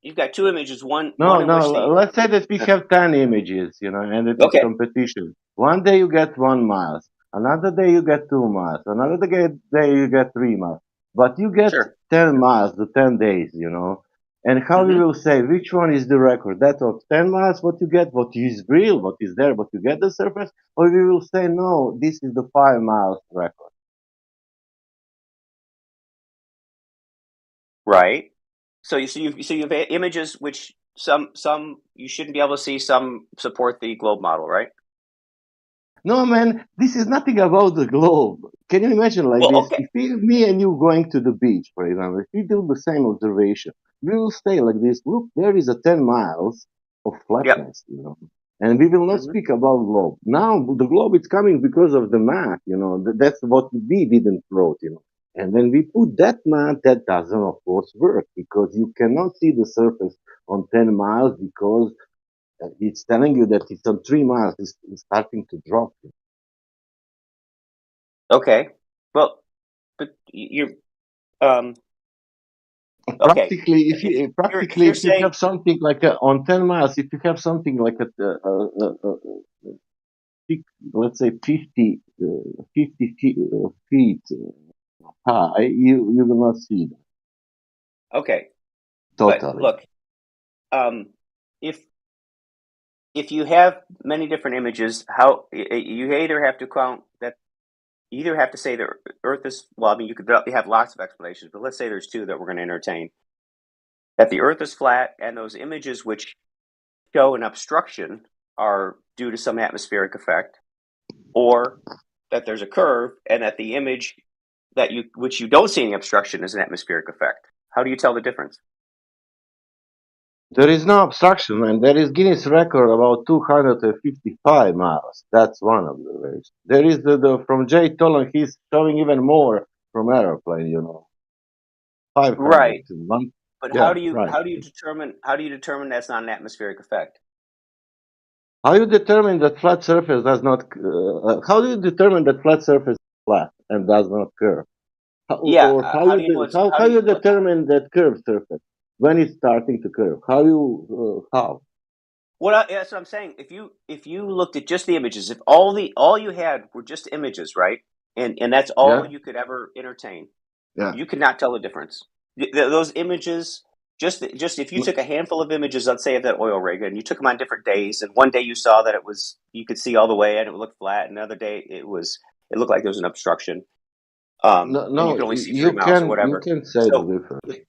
you've got 2 images. One. Let's say that we have 10 images, and it's competition. One day you get 1 mile. Another day you get 2 miles. Another day you get 3 miles. But you get 10 miles, the 10 days, And how you will say which one is the record? That of 10 miles, what you get, what is real, what is there, what you get the surface, or we will say no, this is the 5 miles record. Right. So you have images which some you shouldn't be able to see, some support the globe model, right? No, man, this is nothing about the globe. Can you imagine like Well, this? okay. If me and you going to the beach, for example, if we do the same observation, we will stay like this. Look, there is a 10 miles of flatness, you know, and we will not speak about globe. Now the globe is coming because of the math, you know. That's what we didn't wrote, you know. And when we put that math, that doesn't of course work because you cannot see the surface on 10 miles because it's telling you that it's on 3 miles. It's starting to drop. Okay. Well, but you're okay. Practically, if you saying have something like on 10 miles, if you have something like let's say 50 feet high, you will not see them. Okay. Totally. But look, if you have many different images, how you either have to count that, you either have to say the Earth is, well, I mean, you could have lots of explanations, but let's say there's two that we're going to entertain. That the Earth is flat, and those images which show an obstruction are due to some atmospheric effect, or that there's a curve, and that the image which you don't see any obstruction is an atmospheric effect. How do you tell the difference? There is no obstruction, and there is Guinness record about 255 miles. That's one observation. There is the from Jay Tolan, he's showing even more from airplane, you know. 500. Right. But yeah, how do you determine that's not an atmospheric effect? How you determine that flat surface does not? How do you determine that flat surface is flat and does not curve? How you determine that curved surface when it's starting to curve? How? That's what I'm saying. If you looked at just the images, if all you had were just images, right, and that's all you could ever entertain, you could not tell the difference. Those images, just if you took a handful of images, let's say of that oil rig, and you took them on different days, and one day you saw that you could see all the way and it looked flat, and another day it looked like there was an obstruction. And you could only see 3 miles or whatever. You can say the difference.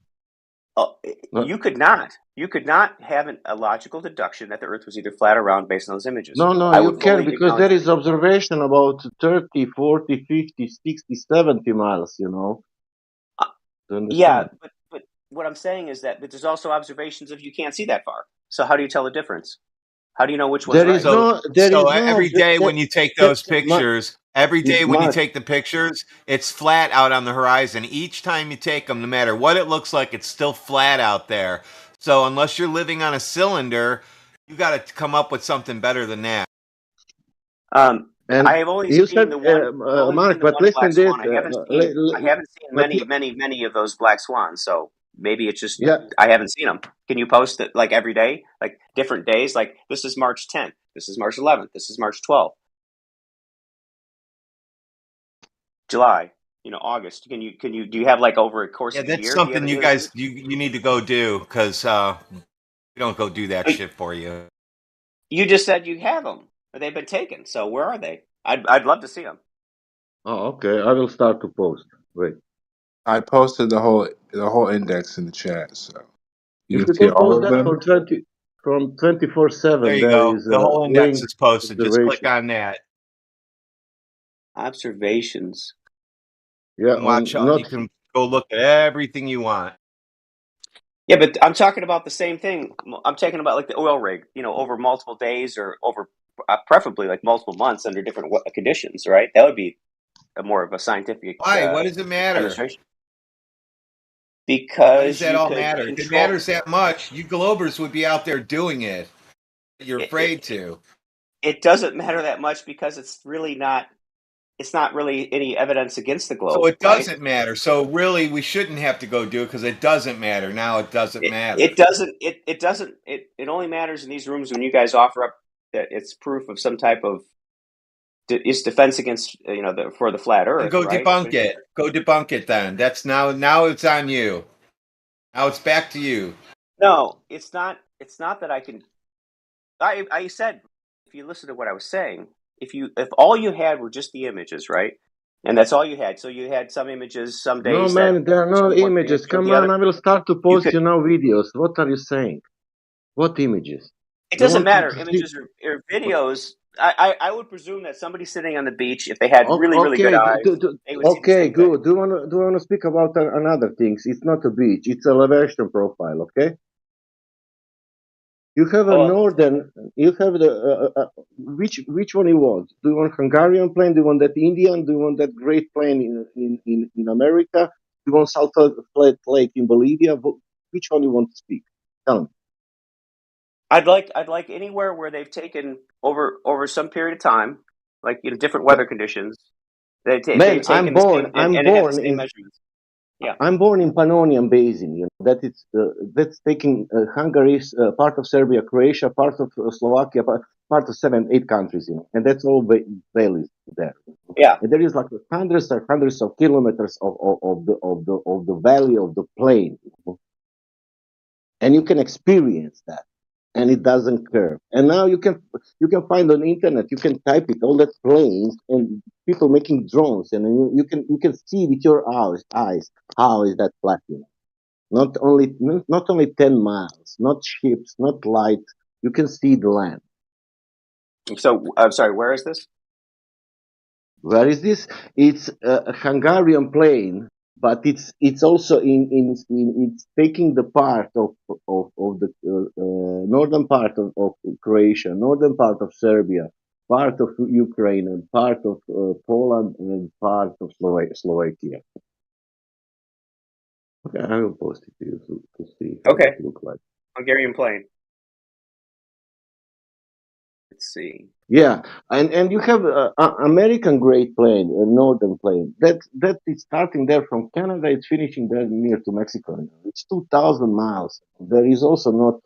You could not have a logical deduction that the Earth was either flat or round based on those images. No, you can, because there is observation about 30, 40, 50, 60, 70 miles, you know. Yeah, but what I'm saying is that there's also observations if you can't see that far. So how do you tell the difference? How do you know which one's right? So every day when you take those pictures, when you take the pictures, it's flat out on the horizon. Each time you take them, no matter what it looks like, it's still flat out there. So unless you're living on a cylinder, you got to come up with something better than that. And I have only seen the one, Mark, but listen this. I haven't seen many of those black swans. So maybe it's just I haven't seen them. Can you post it like every day, like different days? Like this is March 10th. This is March 11th. This is March 12th. July. August. Do you have like over a course of a year? That's something you guys you need to go do, because we don't go do that shit for you. You just said you have them. They've been taken. So where are they? I'd love to see them. Oh, okay. I will start to post. Wait. I posted the whole index in the chat, so you can see all of them from 24/7. There you go. The whole index is posted. Just click on that. Observations. Yeah, you can go look at everything you want. Yeah, but I'm talking about the same thing. I'm talking about like the oil rig, over multiple days or over preferably like multiple months under different conditions, right? That would be more of a scientific. Why? What does it matter? Because why does that all matter? If it matters that much, you Globers would be out there doing it. You're afraid to. It doesn't matter that much because it's really not. It's not really any evidence against the globe. So it doesn't matter. So really, we shouldn't have to go do it because it doesn't matter. Now it doesn't matter. It doesn't. It doesn't. It only matters in these rooms when you guys offer up that it's proof of some type of it's defense against for the flat Earth. And go debunk it. Go debunk it then. That's now it's on you. Now it's back to you. No, it's not. It's not that I can. I said, if you listen to what I was saying, if all you had were just the images, right? And that's all you had. So you had some images some No, days man, there are no showed one thing images. and showed Come the on, other. I will start to You post could. you now videos. What are you saying? What images? It You doesn't want to matter, see? images or videos. I would presume that somebody sitting on the beach, if they had really, really good Okay, eyes, they would see the okay, same thing. good. Do you wanna speak about another things? It's not a beach. It's elevation profile. Okay. You have a Well, northern. You have the which one you want? Do you want Hungarian plane? Do you want that Indian? Do you want that great plane in America? Do you want South Flat Lake in Bolivia? Which one you want to speak? Tell me. I'd like anywhere where they've taken over some period of time, like in different weather conditions. They've Man, taken the same and it has the same measurements. Yeah. I'm born in Pannonian Basin. You know that it's that's taking Hungary's part of Serbia, Croatia, part of Slovakia, part of 7-8 countries. You know, and that's all valleys there. Yeah. And there is like hundreds of kilometers of the valley of the plain, you know? And you can experience that, and it doesn't curve. And now you can find on the internet, you can type it, all that planes and people making drones, and you can see with your eyes how is that flat. You know? Not only 10 miles, not ships, not light. You can see the land. So I'm sorry, where is this? Where is this? It's a Hungarian plane, but it's also it's taking the part of the northern part of Croatia, northern part of Serbia, part of Ukraine, and part of Poland, and part of Slovakia. Okay, I will post it to you to see how Okay. it looks like. Hungarian plane. Let's see. Yeah, and you have American Great Plain, a northern plain. That is starting there from Canada. It's finishing there near to Mexico. It's 2,000 miles. There is also not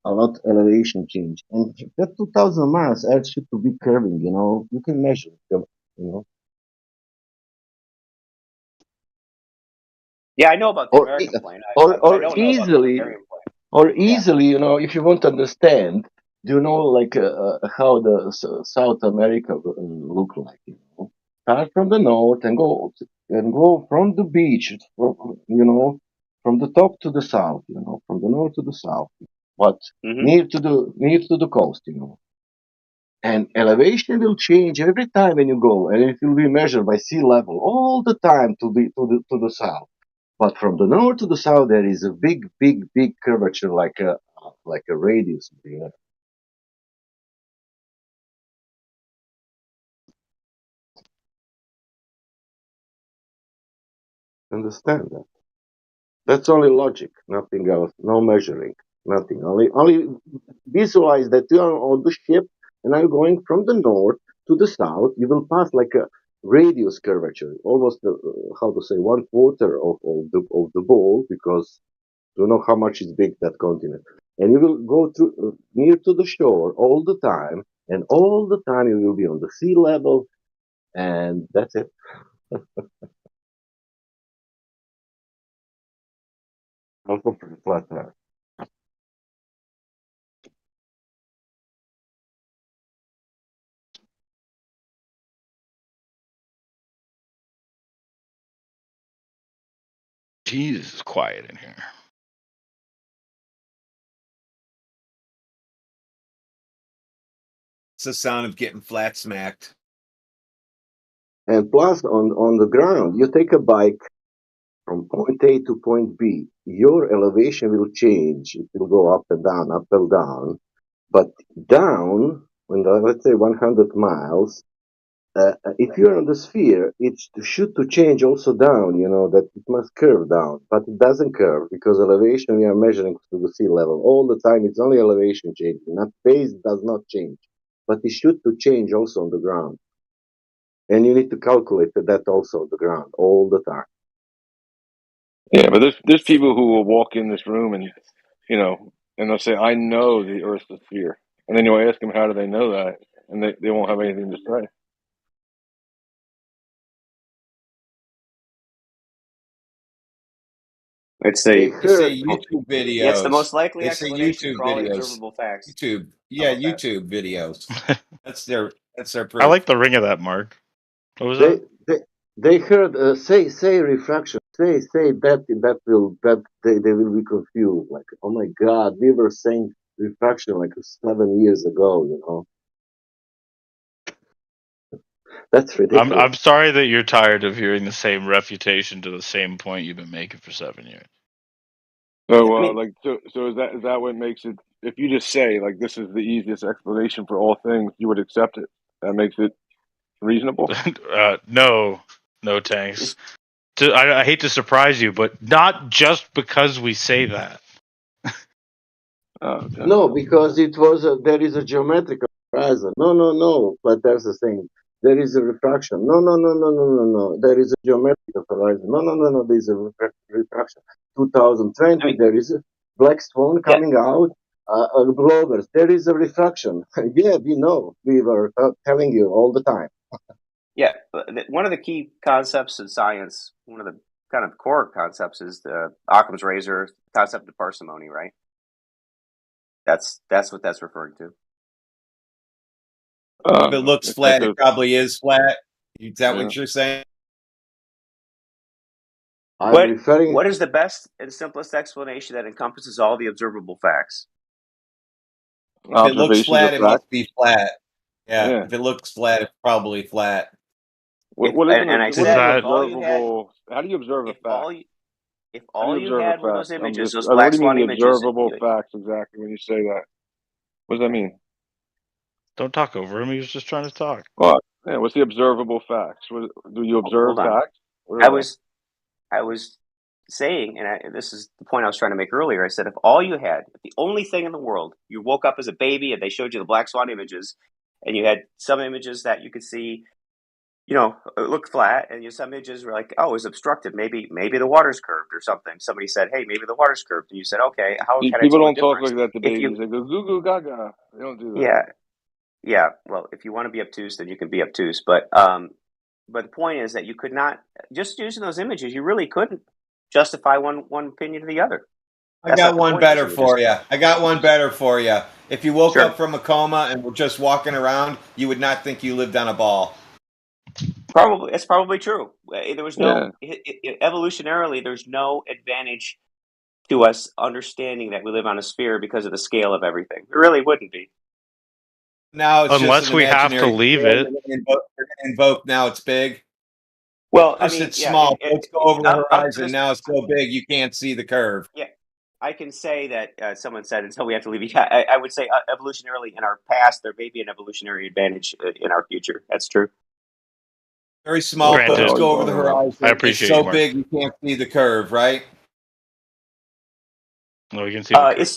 a lot elevation change, and that 2,000 miles actually to be curving. You know, you can measure them. You know, Yeah, I know about the American plane. I don't know about the Hungarian plane. or easily, you know, if you want to understand, do you know like how the South America look like? You know, start from the north and go from the beach, you know, from the top to the south, you know, from the north to the south, but near to the coast, you know. And elevation will change every time when you go, and it will be measured by sea level all the time to the south. But from the north to the south, there is a big curvature, like a radius of the earth. Understand that? That's only logic, nothing else. No measuring, nothing. Only visualize that you are on the ship and are going from the north to the south. You will pass like a radius curvature, almost how to say 1/4 of the ball, because you know how much is big that continent. And you will go through near to the shore all the time, and all the time you will be on the sea level, and that's it. Also pretty flat there. Jesus, it's quiet in here. It's the sound of getting flat smacked. And plus, on the ground, you take a bike from point A to point B. Your elevation will change. It will go up and down. But down, let's say 100 miles, if you're on the sphere, it should to change also down, you know, that it must curve down, but it doesn't curve because elevation we are measuring to the sea level all the time. It's only elevation changing, not phase does not change, but it should to change also on the ground. And you need to calculate that also on the ground all the time. Yeah, but there's people who will walk in this room and, you know, and they'll say, I know the Earth's a sphere. And then you'll ask them, how do they know that? And they won't have anything to say. It's YouTube videos. Yeah, it's the most likely They say explanation YouTube for all the videos. observable facts. YouTube, yeah, YouTube videos. That's their. I like the ring of that, Mark. What was that? They heard say refraction. Say that they will be confused. Like, oh my God, we were saying refraction like 7 years ago. You know, that's ridiculous. I'm sorry that you're tired of hearing the same refutation to the same point you've been making for 7 years. So, so is that what makes it? If you just say like this is the easiest explanation for all things, you would accept it. That makes it reasonable. No, Tanks. I hate to surprise you, but not just because we say that. Okay. No, because there is a geometrical horizon. No. But that's the thing. There is a refraction. No. There is a geometrical horizon. No. There is a refraction. 2020, there is a black swan coming out. Globers, there is a refraction. Yeah, we know. We were telling you all the time. Yeah, one of the key concepts in science, one of the kind of core concepts, is the Occam's razor concept of parsimony, right? That's what that's referring to. If it looks flat, it probably is flat. Is that what you're saying? What is the best and simplest explanation that encompasses all the observable facts? If it looks flat, it must be flat. Yeah, if it looks flat, it's probably flat. What is observable? How do you observe a fact? If all you had were those images, those what black do you mean swan the images, observable facts exactly when you say that? What does that mean? Don't talk over him. He was just trying to talk. Well, yeah, what's the observable facts? Do you observe hold on. facts? I was saying, and this is the point I was trying to make earlier. I said, if all you had, if the only thing in the world, you woke up as a baby and they showed you the black swan images, and you had some images that you could see, look flat, and some images were like, oh, it was obstructed. Maybe the water's curved or something. Somebody said, hey, maybe the water's curved, and you said, okay, how can I tell the difference? People don't talk like that to babies. They go goo goo gaga. They don't do that. Yeah. Well, if you want to be obtuse, then you can be obtuse. But the point is that you could not, just using those images, you really couldn't justify one opinion to the other. I got one better for you. If you woke up from a coma and were just walking around, you would not think you lived on a ball. It's probably true. There was no evolutionarily. There's no advantage to us understanding that we live on a sphere because of the scale of everything. There really wouldn't be. Now it's unless just an we have to leave it. They're going to invoke now it's big. Well, first it's small. Let's go over the horizon. Now it's so big you can't see the curve. Yeah, I can say that someone said until we have to leave it. I would say evolutionarily in our past, there may be an evolutionary advantage in our future. That's true. Very small. Let's go over the horizon. I appreciate it's so it, Mark. big you can't see the curve, right? No, you can see the curve.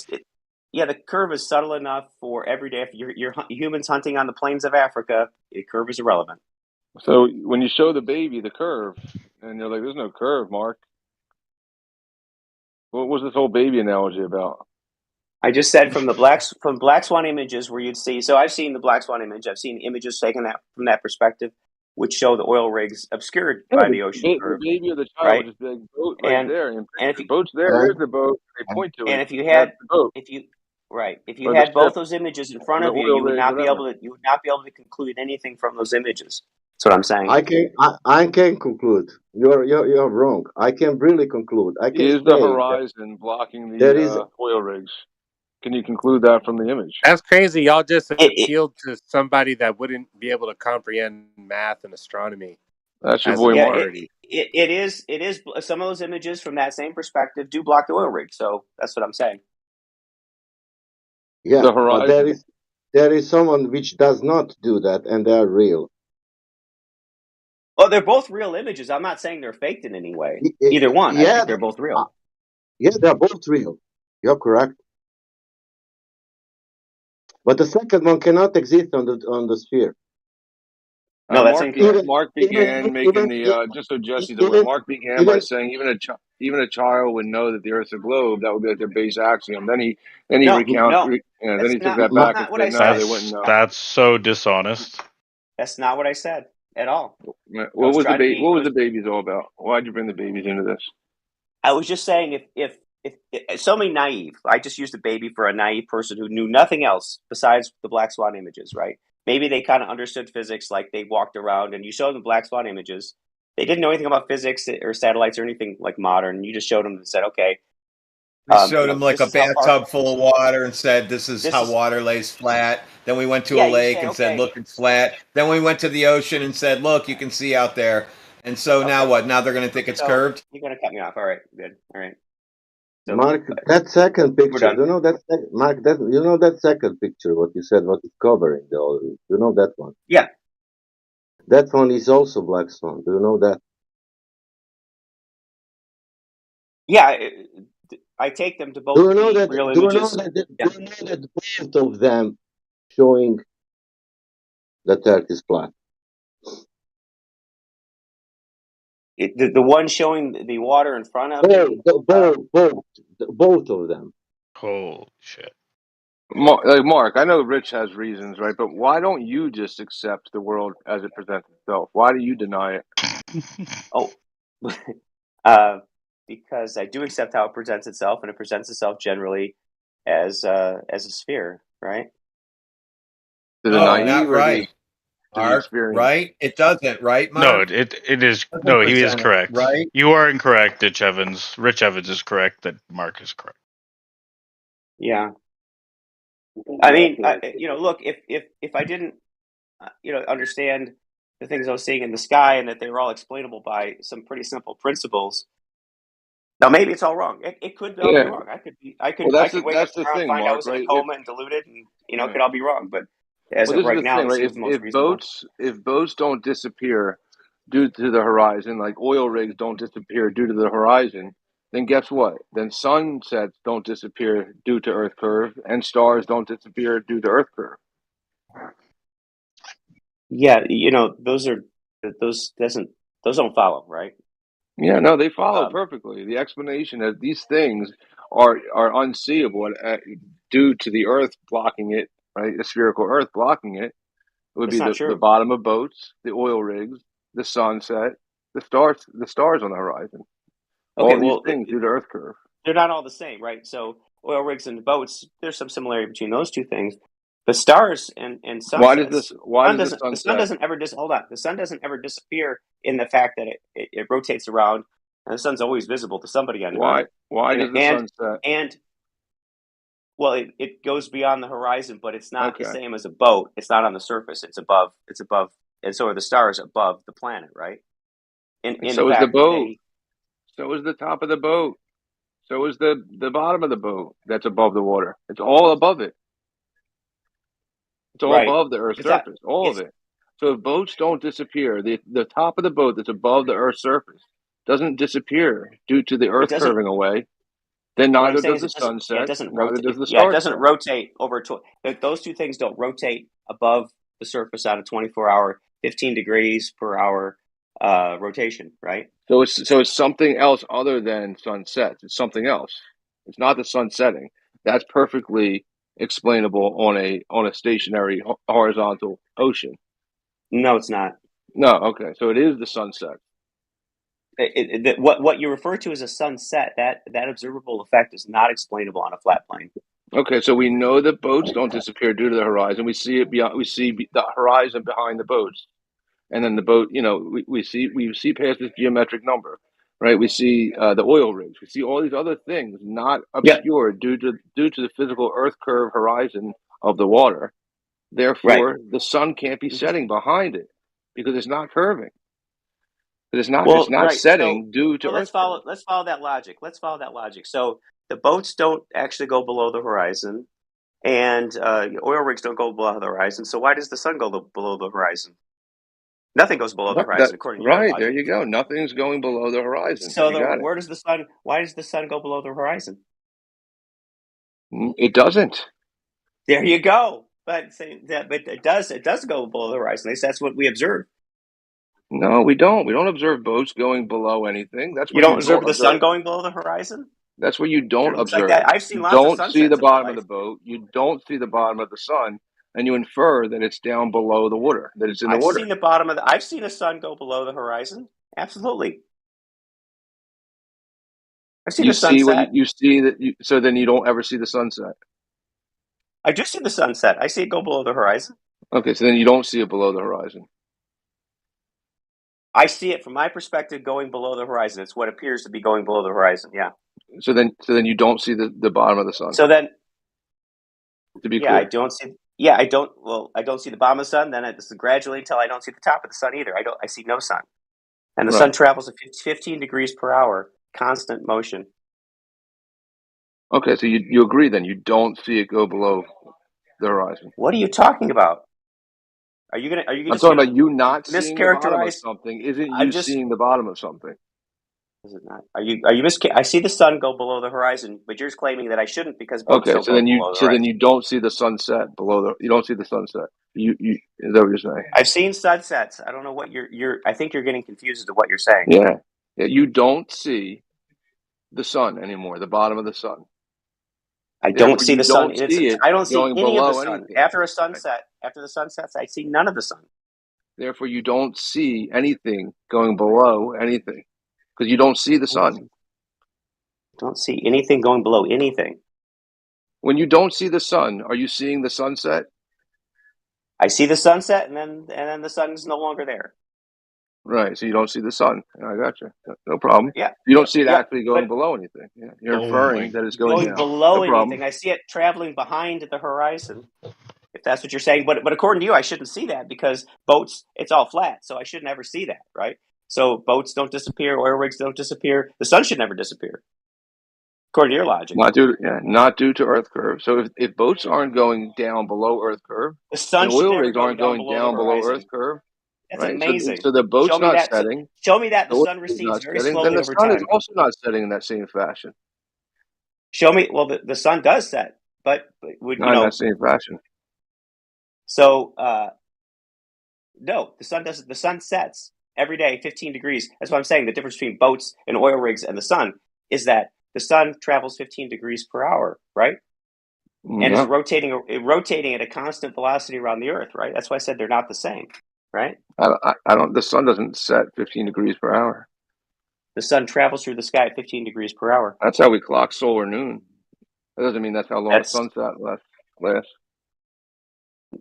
The curve is subtle enough for every day. If you're humans hunting on the plains of Africa, the curve is irrelevant. So when you show the baby the curve, and you're like, "There's no curve, Mark." What was this whole baby analogy about? I just said from black swan images where you'd see. So I've seen the black swan image. I've seen images taken from that perspective, which show the oil rigs obscured by the ocean curve. The baby or the child right? Just big boat there. And if the boat's there, there's the boat. They point to it. And if you had, if you had both those images in front of you, you would not be able to conclude anything from those images. That's what I'm saying. I can conclude. You're wrong. I can really conclude. I can Is the horizon blocking the oil rigs? Can you conclude that from the image? That's crazy. Y'all just appealed to somebody that wouldn't be able to comprehend math and astronomy. That's your boy Mark. It is. Some of those images from that same perspective do block the oil rig. So that's what I'm saying. Yeah, the horizon. But there is someone which does not do that, and they are real. Well, they're both real images. I'm not saying they're faked in any way. Either one. I think they're both real. Yeah, they're both real. You're correct. But the second one cannot exist on the sphere. No, that's Mark began making the just so Jesse's aware. Mark began by saying even a child would know that the Earth's a globe. That would be like their base axiom. Then he then he took that back and said no, they wouldn't know. That's so dishonest. That's not what I said at all. What was the babies all about? Why'd you bring the babies into this? I was just saying if somebody naive, I just used a baby for a naive person who knew nothing else besides the black swan images, right? Maybe they kind of understood physics, like they walked around and you showed them black swan images They didn't know anything about physics or satellites or anything like modern. You just showed them and said, okay. We showed them like a bathtub full of water and said, this is how water lays flat. Then we went to a lake and said, look, it's flat. Then we went to the ocean and said, look, you can see out there. And so now what? Now they're going to think it's curved? You're going to cut me off. All right, good. All right. So, Mark, that second picture, you know that Mark, you know that second picture, what you said, what is covering the oil rig. You know that one? Yeah. That one is also black swan. Do you know that? Yeah, I take them to both. Do you know that? Real Do you images. know that? Do you know that both of them showing that Earth is flat? The one showing the water in front of both of them. Holy shit. Mark, I know Rich has reasons, right? But why don't you just accept the world as it presents itself? Why do you deny it? Because I do accept how it presents itself, and it presents itself generally as a sphere, right? No, not right. Mark, right? It doesn't, right, Mark? No, it is. No, he is correct. Right? You are incorrect, Rich Evans. Rich Evans is correct that Mark is correct. Yeah. I mean, look, if I didn't, understand the things I was seeing in the sky and that they were all explainable by some pretty simple principles. Now, maybe it's all wrong. It could all be wrong. I could wake up tomorrow and find I was in a coma and deluded, and it could all be wrong. But as of right now, it seems the most reasonable. If boats don't disappear due to the horizon, like oil rigs don't disappear due to the horizon, then guess what? Then sunsets don't disappear due to Earth curve, and stars don't disappear due to Earth curve. Yeah, those don't follow, right? Yeah, no, they follow perfectly. The explanation that these things are unseeable due to the Earth blocking it, right? The spherical Earth blocking it would be the bottom of boats, the oil rigs, the sunset, the stars on the horizon. Okay, all these things due to Earth curve. They're not all the same, right? So oil rigs and boats, there's some similarity between those two things. The stars and sunsets. The sun doesn't ever hold on. The sun doesn't ever disappear in the fact that it rotates around, and the sun's always visible to somebody on Earth. Why does the sun set? And well, it goes beyond the horizon, but it's not the same as a boat. It's not on the surface. It's above, and so are the stars above the planet, right? So is the boat. So is the top of the boat. So is the bottom of the boat that's above the water. It's all above it. It's all above the Earth's surface, all of it. So if boats don't disappear, the top of the boat that's above the Earth's surface doesn't disappear due to the Earth curving away, then neither does the sunset, neither does the stars. It doesn't rotate over those two things don't rotate above the surface on a 24-hour, 15 degrees per hour rotation, right? So it's something else other than sunsets. It's something else. It's not the sun setting. That's perfectly explainable on a stationary horizontal ocean. No, it's not. No, okay. So it is the sunset. What you refer to as a sunset, that observable effect is not explainable on a flat plane. Okay, so we know that boats don't disappear due to the horizon. We see it beyond. We see the horizon behind the boats, and then the boat. We see past this geometric number, right? We see the oil rigs. We see all these other things not obscured due to the physical Earth curve horizon of the water. Therefore, the sun can't be setting behind it because it's not curving. But it's not setting due to Earth curve. Let's follow that logic. So the boats don't actually go below the horizon, and oil rigs don't go below the horizon. So why does the sun go below the horizon? Nothing goes below the horizon, according to your logic. There you go. Nothing's going below the horizon. So where does the sun? Why does the sun go below the horizon? It doesn't. There you go. But it does go below the horizon. At least that's what we observe. No, we don't. We don't observe boats going below anything. That's you don't observe the sun going below the horizon. That's what you don't observe. Like I've seen lots of sunsets. You don't see the bottom of the boat. You don't see the bottom of the sun, and you infer that it's down below the water. That it's in the water. I've seen the bottom of I've seen a sun go below the horizon. Absolutely. I've seen the sunset. You see that. So then you don't ever see the sunset. I do see the sunset. I see it go below the horizon. Okay, so then you don't see it below the horizon. I see it from my perspective going below the horizon. It's what appears to be going below the horizon. Yeah. So then you don't see the bottom of the sun. So then, to be yeah, clear, I don't see. Yeah, I don't. Well, I don't see the bottom of the sun. Then it's gradually until I don't see the top of the sun either. I see no sun, and the sun Right. travels at 15 degrees per hour, constant motion. Okay, so you agree then? You don't see it go below the horizon. What are you talking about? Are you I'm talking about you not seeing the bottom of mischaracterize? something. Isn't I'm you just. seeing the bottom of something? Is it not? Are you I see the sun go below the horizon, but you're claiming that I shouldn't because boats Okay, don't so go then below the horizon. you don't see the sunset below the. You don't see the sunset. You is that what you're saying? I've seen sunsets. I don't know what you're. I think you're getting confused as to what you're saying. Yeah. You don't see the sun anymore. The bottom of the sun. I don't Therefore, see you the sun. don't see it I don't see going any of the below sun anything. after a sunset. After the sun sets, I see none of the sun. Therefore, you don't see anything going below anything because you don't see the sun. Don't see anything going below anything. When you don't see the sun, are you seeing the sunset? I see the sunset, and then the sun is no longer there. Right. So you don't see the sun. I got you. No problem. Yeah. You don't see it Yeah, actually going below anything. Yeah. You're Oh inferring my that it's going down. below No problem. anything. I see it traveling behind the horizon. If that's what you're saying, but according to you, I shouldn't see that because boats, it's all flat, so I should never see that, right? So boats don't disappear, oil rigs don't disappear. The sun should never disappear, according to your logic. Not due to Earth curve. So if boats aren't going down below Earth curve, The sun and should oil never rigs go aren't down going below the down below horizon. Earth curve, That's right? amazing. So the boat's Show me not that. setting. Show me that the oil sun rig is recedes not very setting. slowly Then the over sun is time. also not setting in that same fashion. Show me. Well, the sun does set, but would Not in that same fashion. So no, the sun doesn't. The sun sets every day, 15 degrees. That's what I'm saying. The difference between boats and oil rigs and the sun is that the sun travels 15 degrees per hour, right? And is rotating at a constant velocity around the Earth, right? That's why I said they're not the same, right? I don't. The sun doesn't set 15 degrees per hour. The sun travels through the sky at 15 degrees per hour. That's how we clock solar noon. That doesn't mean that's how long the sunset lasts.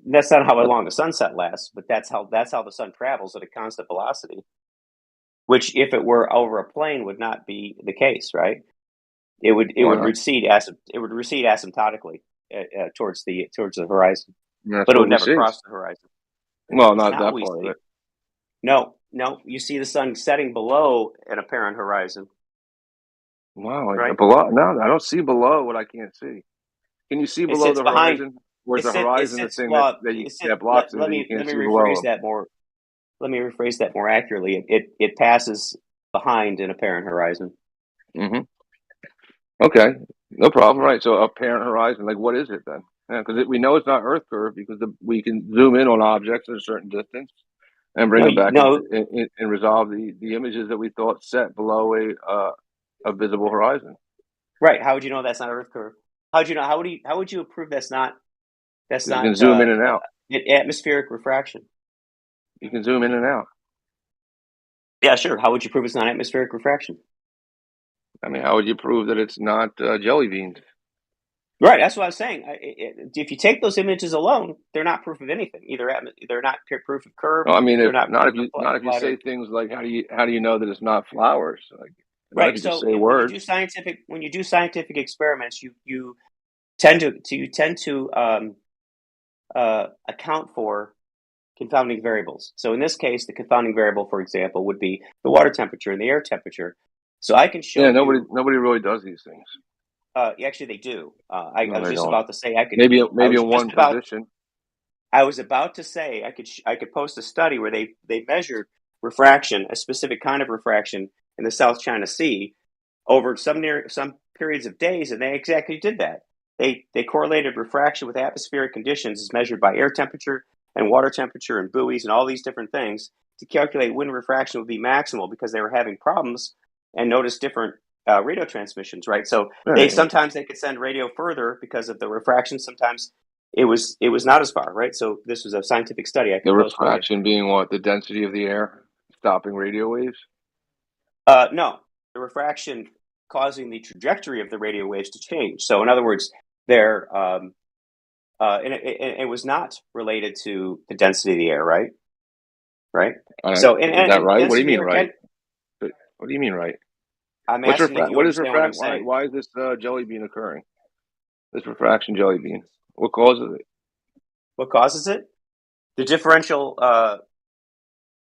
That's not how long the sunset lasts, but that's how the sun travels at a constant velocity. Which, if it were over a plane, would not be the case, right? It would recede asymptotically towards the horizon, but it would never cross the horizon. Well, not that far of it. No, you see the sun setting below an apparent horizon. Wow, right? Below? No, I don't see below what I can't see. Can you see below the horizon? Or is the horizon the thing that blocks it? Let me rephrase that more. Let me rephrase that more accurately. It passes behind an apparent horizon. Mm-hmm. Okay, no problem. Right. So apparent horizon, like what is it then? Because we know it's not Earth curve because we can zoom in on objects at a certain distance and bring them back and resolve the images that we thought set below a visible horizon. Right. How would you know that's not Earth curve? How would you know? How would you prove that's not? That's not. You can zoom in and out. Atmospheric refraction. You can zoom in and out. Yeah, sure. How would you prove it's not atmospheric refraction? I mean, how would you prove that it's not jelly beans? Right, that's what I was saying. If you take those images alone, they're not proof of anything. They're not proof of curve. No, I mean, if you say things like how do you know that it's not flowers? Like, right. So when you do scientific experiments, you tend to account for confounding variables. So in this case, the confounding variable, for example, would be the water temperature and the air temperature. So I can show. Yeah, nobody really does these things. Actually, they do. I was just about to say I could maybe in one position. I was about to say I could post a study where they measured refraction, a specific kind of refraction in the South China Sea over some periods of days, and they exactly did that. They correlated refraction with atmospheric conditions as measured by air temperature and water temperature and buoys and all these different things to calculate when refraction would be maximal because they were having problems and noticed different radio transmissions, right? So sometimes they could send radio further because of the refraction. Sometimes it was not as far, right? So this was a scientific study. The refraction being what? The density of the air stopping radio waves? No, the refraction causing the trajectory of the radio waves to change. So in other words, and it was not related to the density of the air, right? right? All right. So, Is that right? What do you mean, here right? What do you mean, right? I'm What's asking if you what is understand what I'm saying. why is this jelly bean occurring? This refraction jelly bean. What causes it? What causes it? The differential,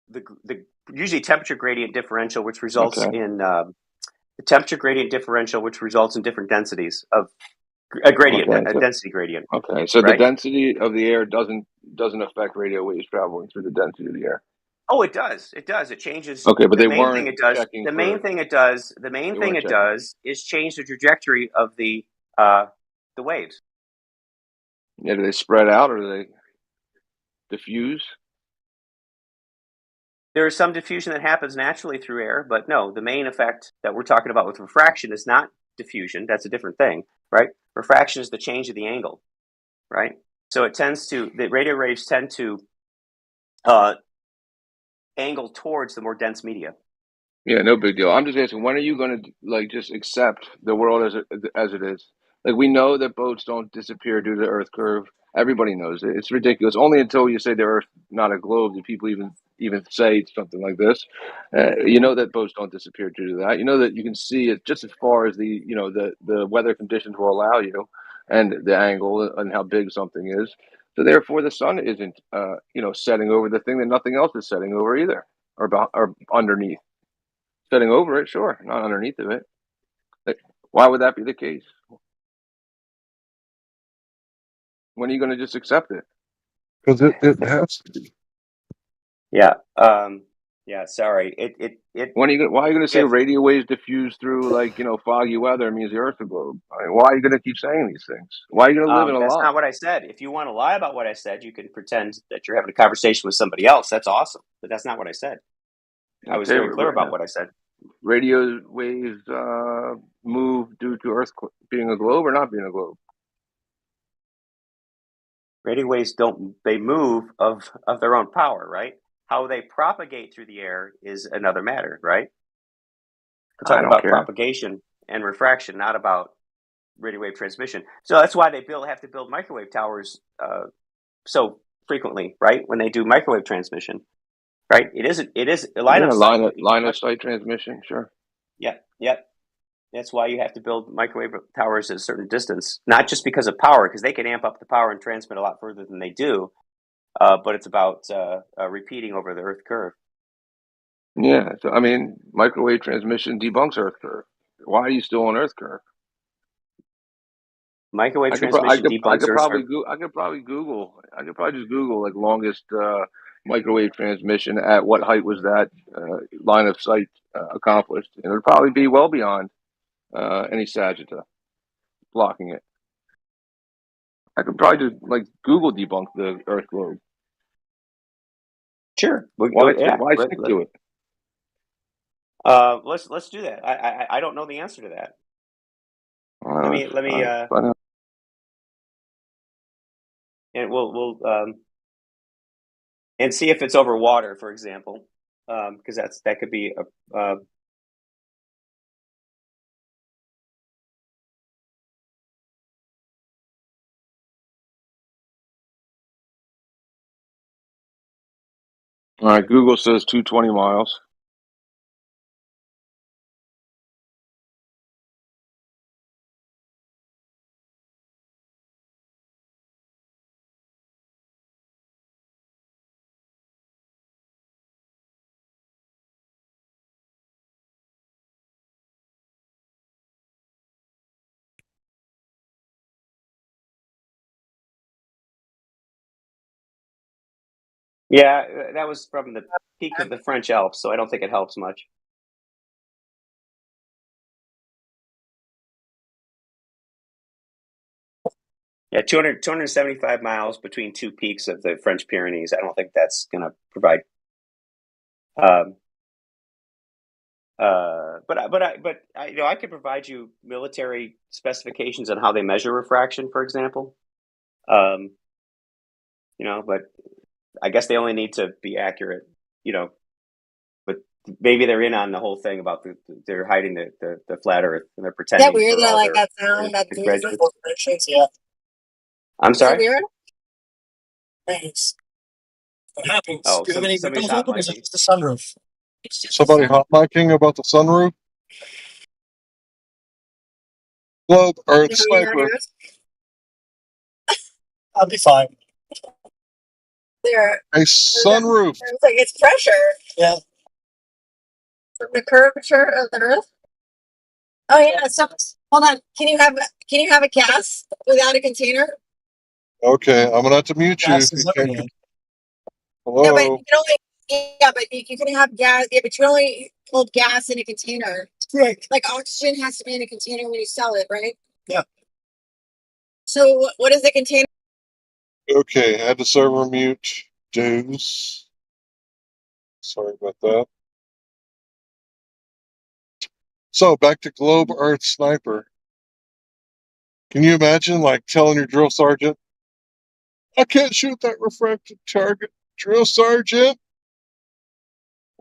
the usually temperature gradient differential, which results Okay. in the temperature gradient differential, which results in different densities of a gradient, Okay, a so- density gradient. Okay, so the right? density of the air doesn't affect radio waves traveling through the density of the air. Oh, it does. It does. It changes. Okay, but the they main weren't thing it does. checking The for- main thing it does. The main They thing weren't it checking. does is change the trajectory of the waves. Yeah, do they spread out or do they diffuse? There is some diffusion that happens naturally through air, but no, the main effect that we're talking about with refraction is not diffusion. That's a different thing, right? Refraction is the change of the angle, right? So the radio waves tend to angle towards the more dense media. Yeah, no big deal. I'm just asking, when are you going to just accept the world as it is? Like, we know that boats don't disappear due to the Earth curve. Everybody knows it. It's ridiculous. Only until you say the Earth not a globe do people even say something like this. You know that boats don't disappear due to that. You know that you can see it just as far as the weather conditions will allow you, and the angle and how big something is. So therefore, the sun isn't setting over the thing that nothing else is setting over either, or underneath. Setting over it, sure, not underneath of it. Why would that be the case? When are you going to just accept it? Because it has to be. Yeah. Yeah. Sorry. Why are you going to say radio waves diffuse through foggy weather means the Earth's a globe? I mean, why are you going to keep saying these things? Why are you going to live in a That's lie? not what I said. If you want to lie about what I said, you can pretend that you're having a conversation with somebody else. That's awesome. But that's not what I said. I was very clear about what I said. Radio waves move due to Earth being a globe or not being a globe? Radio waves they move of their own power, right? How they propagate through the air is another matter, right? We're talking about propagation and refraction, not about radio wave transmission. So that's why they have to build microwave towers so frequently, right? When they do microwave transmission, right? It is a line of sight transmission, sure. Yep. That's why you have to build microwave towers at a certain distance, not just because of power, because they can amp up the power and transmit a lot further than they do. But it's about repeating over the Earth curve. Yeah, so I mean, microwave transmission debunks Earth curve. Why are you still on Earth curve? Microwave transmission debunks Earth curve. I could probably just Google like longest microwave transmission at what height was that line of sight accomplished, and it would probably be well beyond any Sagitta blocking it. I could probably just Google debunk the Earth globe. Sure. Why stick to it? Let's do that. I don't know the answer to that. Let me and we'll and see if it's over water, for example, because that could be a All right, Google says 220 miles. Yeah, that was from the peak of the French Alps, so I don't think it helps much. Yeah, 275 miles between two peaks of the French Pyrenees. I don't think that's going to provide. But I could provide you military specifications on how they measure refraction, for example. But I guess they only need to be accurate. But maybe they're in on the whole thing about they're hiding the flat Earth and they're pretending. Is that weird that I like that sound? That I'm sorry. Is that weird? Thanks. What happens? Oh, Do you have any somebody's windows hot open, or is it micing. just the sunroof? Somebody hot micing about the sunroof? Globe Earth Is that Sniper. yours? I'll be fine. There. A sunroof. It's like it's pressure. Yeah. From the curvature of the Earth. Oh yeah. So hold on. Can you have a gas without a container? Okay, I'm gonna have to mute you. Gas If is you can't. everything. Hello. Yeah, but you can only. Yeah, but you can have gas. Yeah, but you can only hold gas in a container. Right. Like oxygen has to be in a container when you sell it, right? Yeah. So what is the container? Okay, had the server mute. Dues. Sorry about that. So back to Globe Earth Sniper. Can you imagine, like, telling your drill sergeant, "I can't shoot that refracted target, drill sergeant"?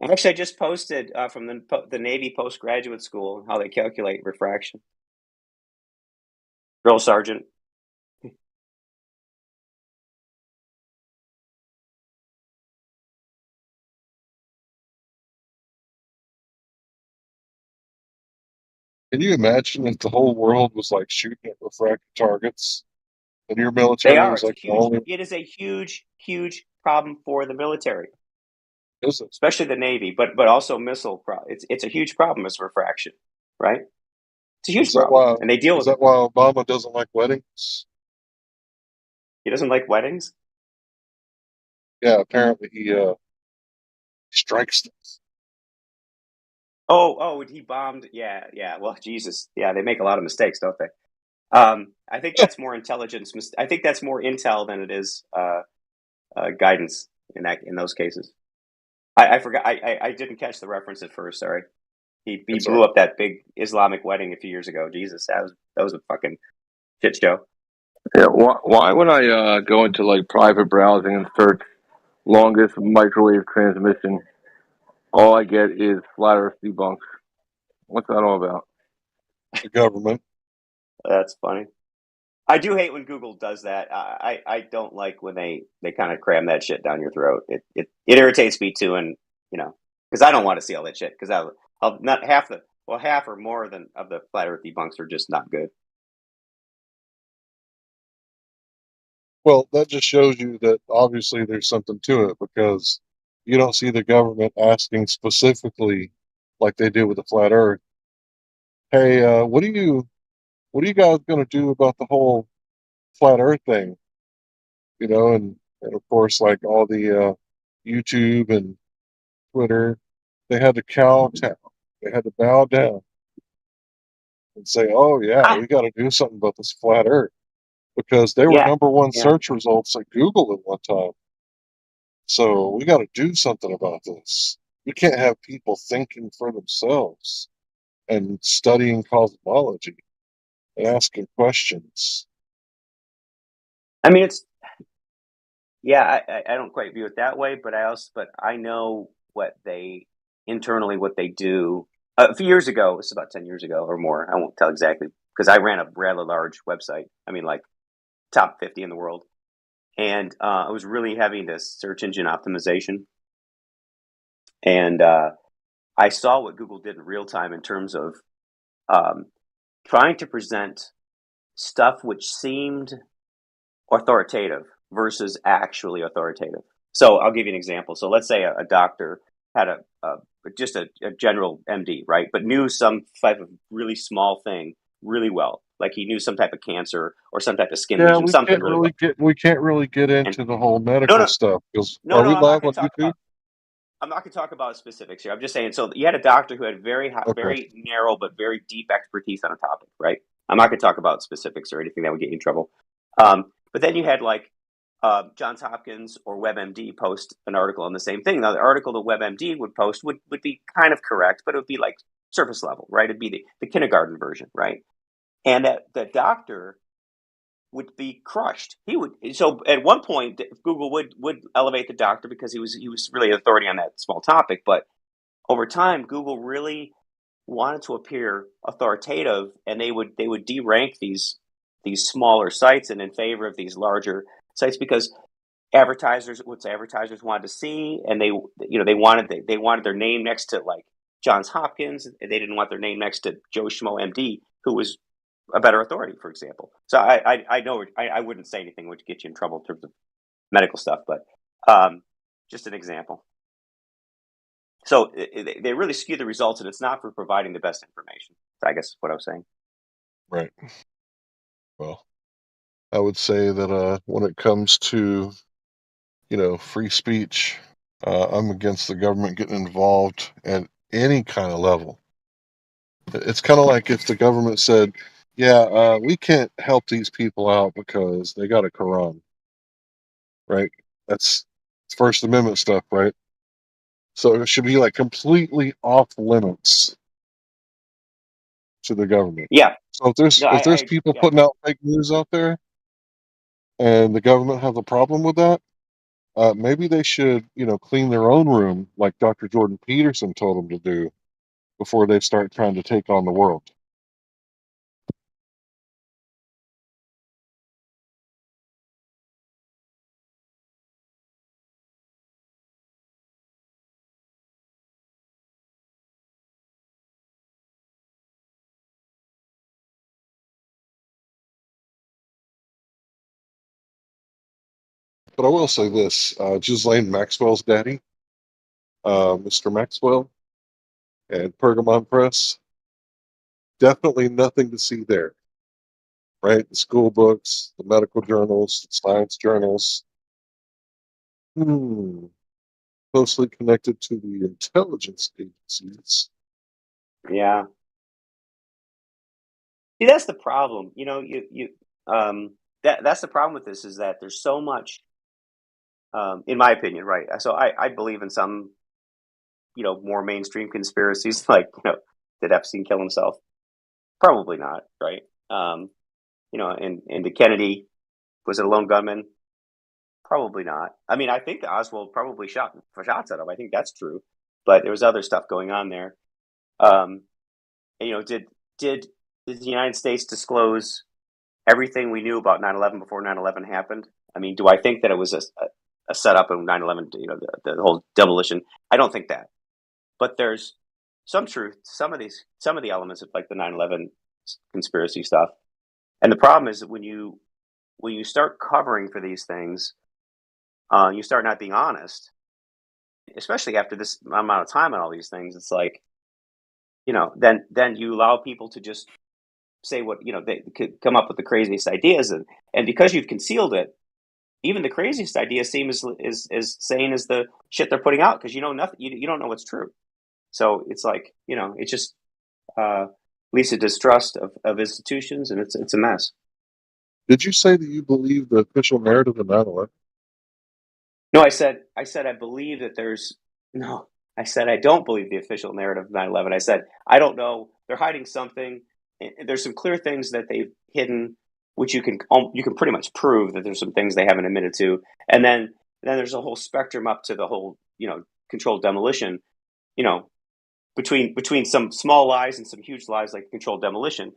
Actually, I just posted from the Navy postgraduate school how they calculate refraction. Drill sergeant. Can you imagine if the whole world was like shooting at refracted targets, and your They military are. was It's a like the huge. only? It is a huge problem for the military, Is it? especially the Navy, but also missile. It's a huge problem. Is refraction, right? It's a huge Is that problem, why? and they deal Is with it. that why Obama doesn't like weddings? He doesn't like weddings. Yeah, apparently he strikes them. Oh, he bombed. Yeah. Well, Jesus. Yeah, they make a lot of mistakes, don't they? I think that's more intelligence. I think that's more intel than it is guidance in those cases. I forgot. I didn't catch the reference at first. Sorry. He blew up that big Islamic wedding a few years ago. Jesus, that was a fucking shit show. Yeah, why would I go into like private browsing and search longest microwave transmission? All I get is flat Earth debunks. What's that all about? The government. That's funny. I do hate when Google does that. I don't like when they kind of cram that shit down your throat. It irritates me too, and because I don't want to see all that shit. Because I'll not half or more than of the flat Earth debunks are just not good. Well, that just shows you that obviously there's something to it, because you don't see the government asking specifically, like they did with the flat Earth, "Hey, what are you guys going to do about the whole flat Earth thing?" And of course, like all the YouTube and Twitter, they had to kowtow, they had to bow down and say, "Oh yeah, we got to do something about this flat Earth," because they were Yeah. number one Yeah. search results at Google at one time. So we got to do something about this. We can't have people thinking for themselves and studying cosmology and asking questions. I mean, I don't quite view it that way, but I know what they do. A few years ago, it's about 10 years ago or more. I won't tell exactly because I ran a rather large website. I mean, like top 50 in the world. And I was really heavy into search engine optimization. And I saw what Google did in real time in terms of trying to present stuff which seemed authoritative versus actually authoritative. So I'll give you an example. So let's say a doctor had just a general MD, right? But knew some type of really small thing really well. Like he knew some type of cancer or some type of skin Yeah, lesion, something really well. we can't really get into the whole medical stuff, because No, are we I'm not live going on to talk YouTube? about. I'm not going to talk about specifics here. I'm just saying. So you had a doctor who had very narrow but very deep expertise on a topic, right? I'm not going to talk about specifics or anything that would get you in trouble. But then you had like Johns Hopkins or WebMD post an article on the same thing. Now, the article that WebMD would post would be kind of correct, but it would be like surface level, right? It'd be the kindergarten version, right? And the doctor would be crushed. So at one point Google would elevate the doctor because he was really an authority on that small topic. But over time, Google really wanted to appear authoritative, and they would derank these smaller sites and in favor of these larger sites because advertisers wanted to see, and they wanted their name next to like Johns Hopkins. They didn't want their name next to Joe Schmo MD, who was a better authority, for example. So I know I wouldn't say anything which get you in trouble in terms of medical stuff, but just an example. So they really skew the results, and it's not for providing the best information. I guess is what I was saying. Right. Well, I would say that when it comes to, free speech, I'm against the government getting involved at any kind of level. It's kind of like if the government said, yeah, we can't help these people out because they got a Quran, right? That's First Amendment stuff, right? So it should be like completely off limits to the government. Yeah. So if there's people putting out fake news out there, and the government has a problem with that, maybe they should, clean their own room like Dr. Jordan Peterson told them to do before they start trying to take on the world. But I will say this, Ghislaine Maxwell's daddy, Mr. Maxwell, and Pergamon Press, definitely nothing to see there, right? The school books, the medical journals, the science journals, closely connected to the intelligence agencies. Yeah. See, that's the problem. That's the problem with this, is that there's so much, in my opinion, right? So I believe in some, more mainstream conspiracies, like, did Epstein kill himself? Probably not, right? And the Kennedy, was it a lone gunman? Probably not. I mean, I think Oswald probably shot shots at him. I think that's true, but there was other stuff going on there. Did the United States disclose everything we knew about 9/11 before 9/11 happened? I mean, do I think that it was a setup in 9/11? The whole demolition. I don't think that. But there's some truth to some of the elements of like the 9/11 conspiracy stuff. And the problem is that when you start covering for these things, you start not being honest, especially after this amount of time on all these things. It's like, then you allow people to just say what, they could come up with the craziest ideas, and because you've concealed it, even the craziest ideas seem as sane as the shit they're putting out, because you know nothing, you don't know what's true. So it's like, it's just leads to distrust of institutions, and it's a mess. Did you say that you believe the official narrative of 9/11? No, I said I believe that there's no. I said I don't believe the official narrative of 9/11. I said I don't know. They're hiding something. There's some clear things that they've hidden, which you can pretty much prove that there's some things they haven't admitted to, and then there's a whole spectrum up to the whole controlled demolition. Between some small lies and some huge lies like controlled demolition,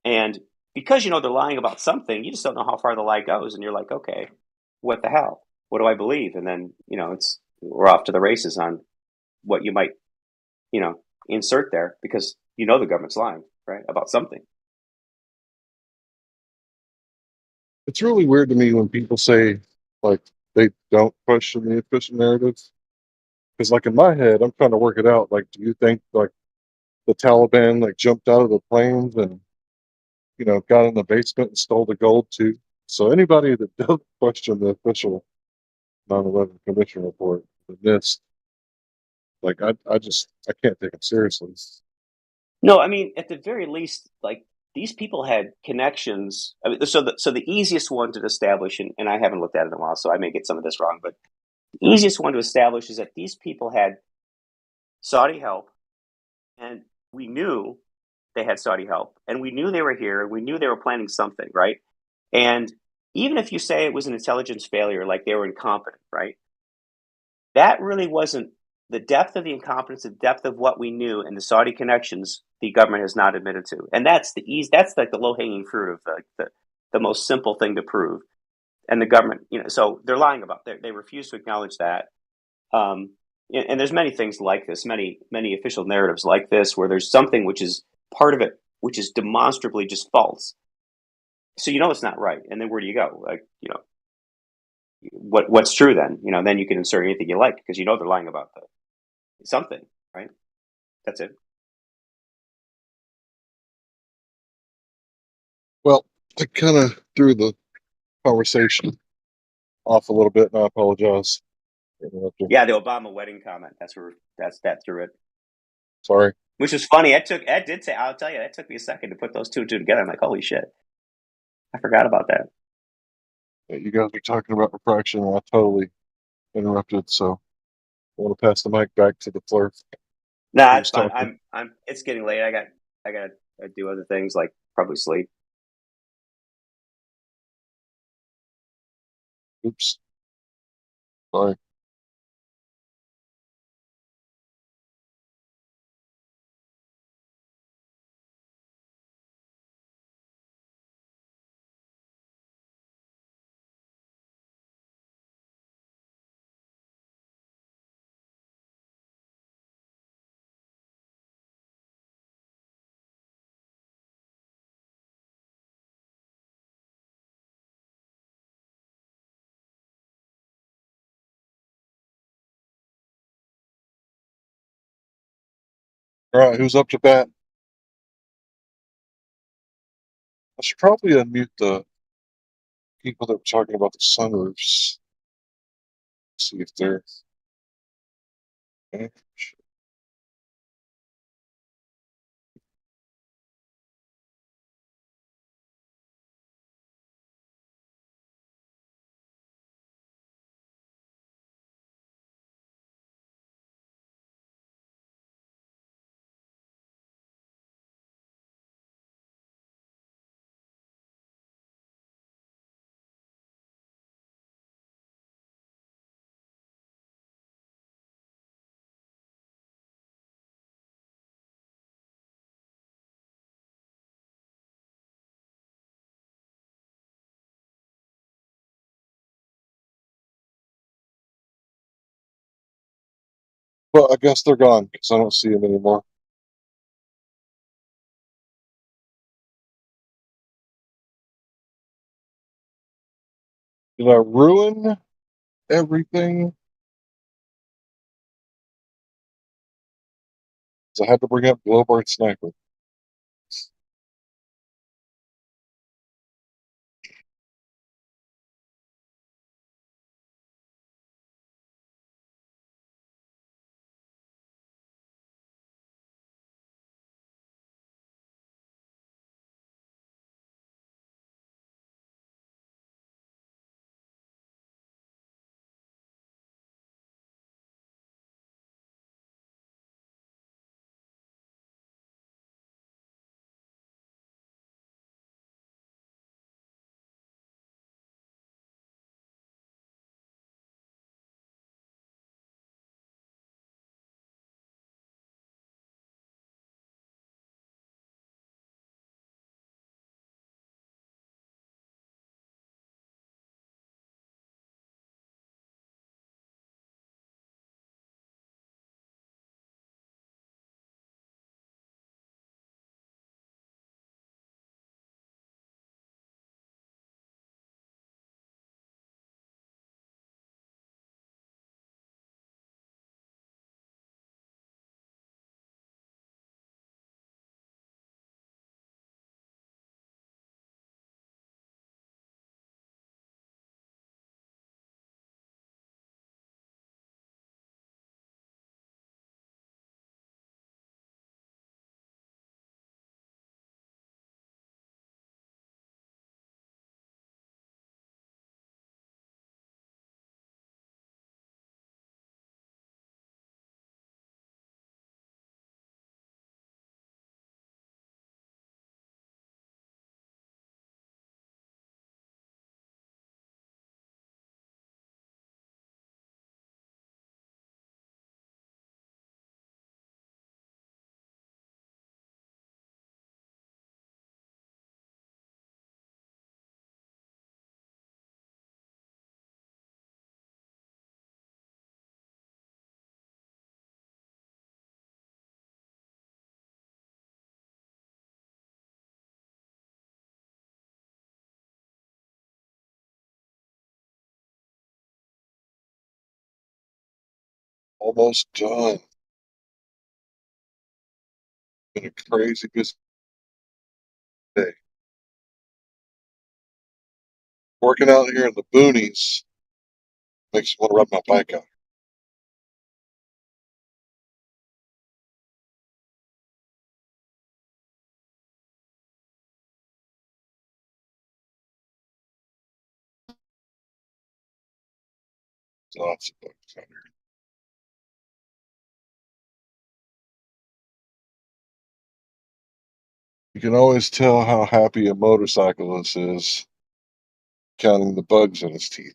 and because they're lying about something, you just don't know how far the lie goes, and you're like, okay, what the hell? What do I believe? And then we're off to the races on what you might insert there, because the government's lying, right, about something. It's really weird to me when people say like they don't question the official narrative, because like in my head, I'm trying to work it out. Like, do you think like the Taliban like jumped out of the planes and got in the basement and stole the gold too? So anybody that does question the official 9/11 Commission report, the NIST, like I can't take it seriously. No, I mean, at the very least, like, these people had connections. I mean, so the easiest one to establish, and I haven't looked at it in a while, so I may get some of this wrong, but the easiest one to establish is that these people had Saudi help, and we knew they had Saudi help, and we knew they were here, and we knew they were planning something, right? And even if you say it was an intelligence failure, like they were incompetent, right? That really wasn't the depth of the incompetence, the depth of what we knew, and the Saudi connections the government has not admitted to. And that's like the low-hanging fruit of the most simple thing to prove. and the government, so they're lying about that. They refuse to acknowledge that. And there's many things like this, many official narratives like this, where there's something which is part of it, which is demonstrably just false. So it's not right. And then where do you go? What's true then? Then you can insert anything you like because they're lying about something, right? That's it. Well, I kind of threw the conversation off a little bit, and I apologize. Yeah, the Obama wedding comment. That threw it. Sorry. Which was funny. Ed did say, I'll tell you, that took me a second to put those two together. I'm like, holy shit. I forgot about that. Yeah, you guys are talking about refraction, and I totally interrupted, so I want to pass the mic back to the flirt. No, it's fine. It's getting late. I got to do other things, like probably sleep. Oops. Sorry. All right, who's up to bat? I should probably unmute the people that were talking about the sunroofs. See if they're. Okay. Well, I guess they're gone because I don't see them anymore. Did I ruin everything? I had to bring up Glowbird Sniper. Almost done. Been a crazy busy day. Working out here in the boonies makes me want to ride my bike out. Lots of bikes out here. You can always tell how happy a motorcyclist is counting the bugs in his teeth.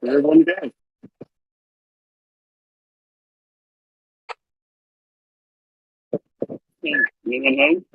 Everyone dead. Anyone home?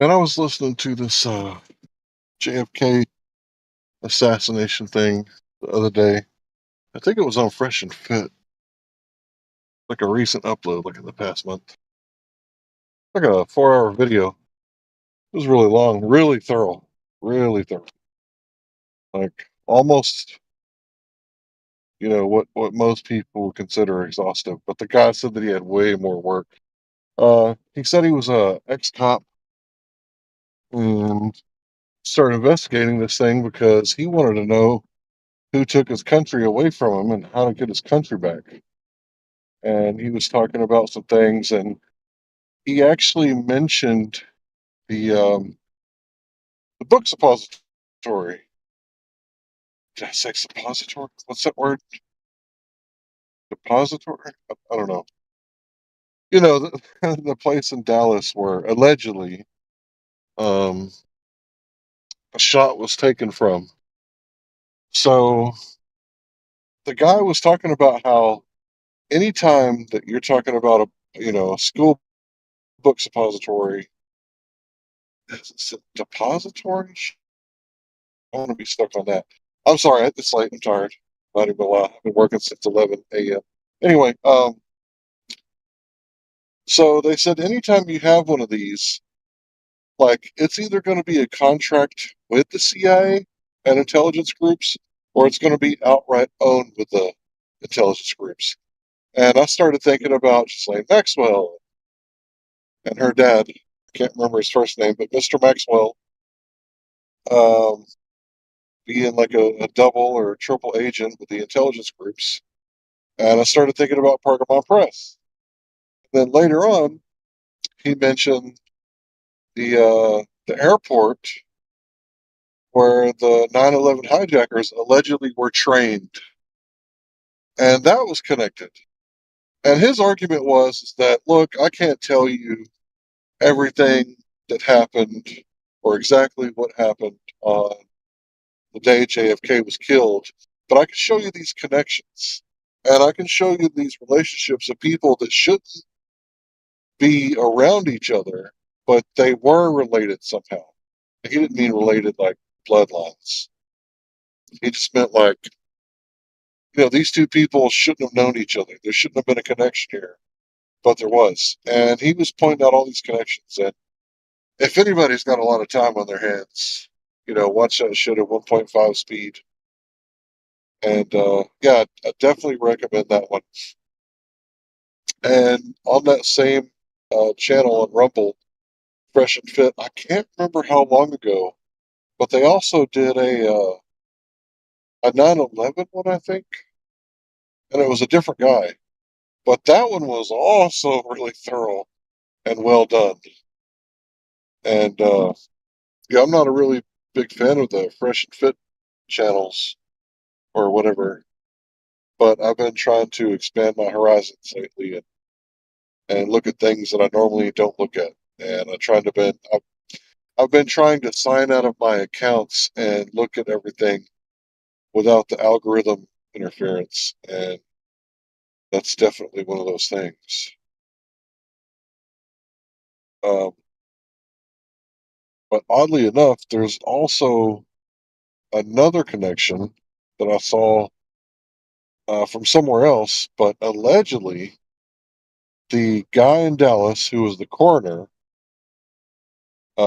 And I was listening to this JFK assassination thing the other day. I think it was on Fresh and Fit. Like a recent upload, like in the past month. Like a 4-hour video. It was really long, really thorough. Really thorough. Like almost what most people would consider exhaustive. But the guy said that he had way more work. He said he was a ex-cop and started investigating this thing because he wanted to know who took his country away from him and how to get his country back. And he was talking about some things, and he actually mentioned the book suppository. Did I say suppository? What's that word? Depository? I don't know. The place in Dallas where allegedly a shot was taken from. So the guy was talking about how anytime that you're talking about a school book suppository, is it depository? I want to be stuck on that. I'm sorry, it's late. I'm tired. Not even gonna lie. I've been working since 11 a.m. Anyway, so they said anytime you have one of these, like it's either going to be a contract with the CIA and intelligence groups, or it's going to be outright owned with the intelligence groups. And I started thinking about Ghislaine Maxwell and her dad. I can't remember his first name, but Mr. Maxwell being like a double or a triple agent with the intelligence groups. And I started thinking about Pergamon Press. Then later on, he mentioned the airport where the 9/11 hijackers allegedly were trained, and that was connected. And his argument was that, look, I can't tell you everything that happened or exactly what happened on the day JFK was killed, but I can show you these connections, and I can show you these relationships of people that shouldn't be around each other, but they were related somehow. He didn't mean related like bloodlines. He just meant like, these two people shouldn't have known each other. There shouldn't have been a connection here, but there was. And he was pointing out all these connections. And if anybody's got a lot of time on their hands, watch that shit at 1.5 speed. And yeah, I definitely recommend that one. And on that same channel on Rumble, Fresh and Fit, I can't remember how long ago, but they also did a 9/11 one, I think, and it was a different guy. But that one was also really thorough and well done. And yeah, I'm not a really big fan of the Fresh and Fit channels or whatever, but I've been trying to expand my horizons lately and look at things that I normally don't look at. And I've been trying to sign out of my accounts and look at everything without the algorithm interference, and that's definitely one of those things. But oddly enough, there's also another connection that I saw from somewhere else, but allegedly the guy in Dallas who was the coroner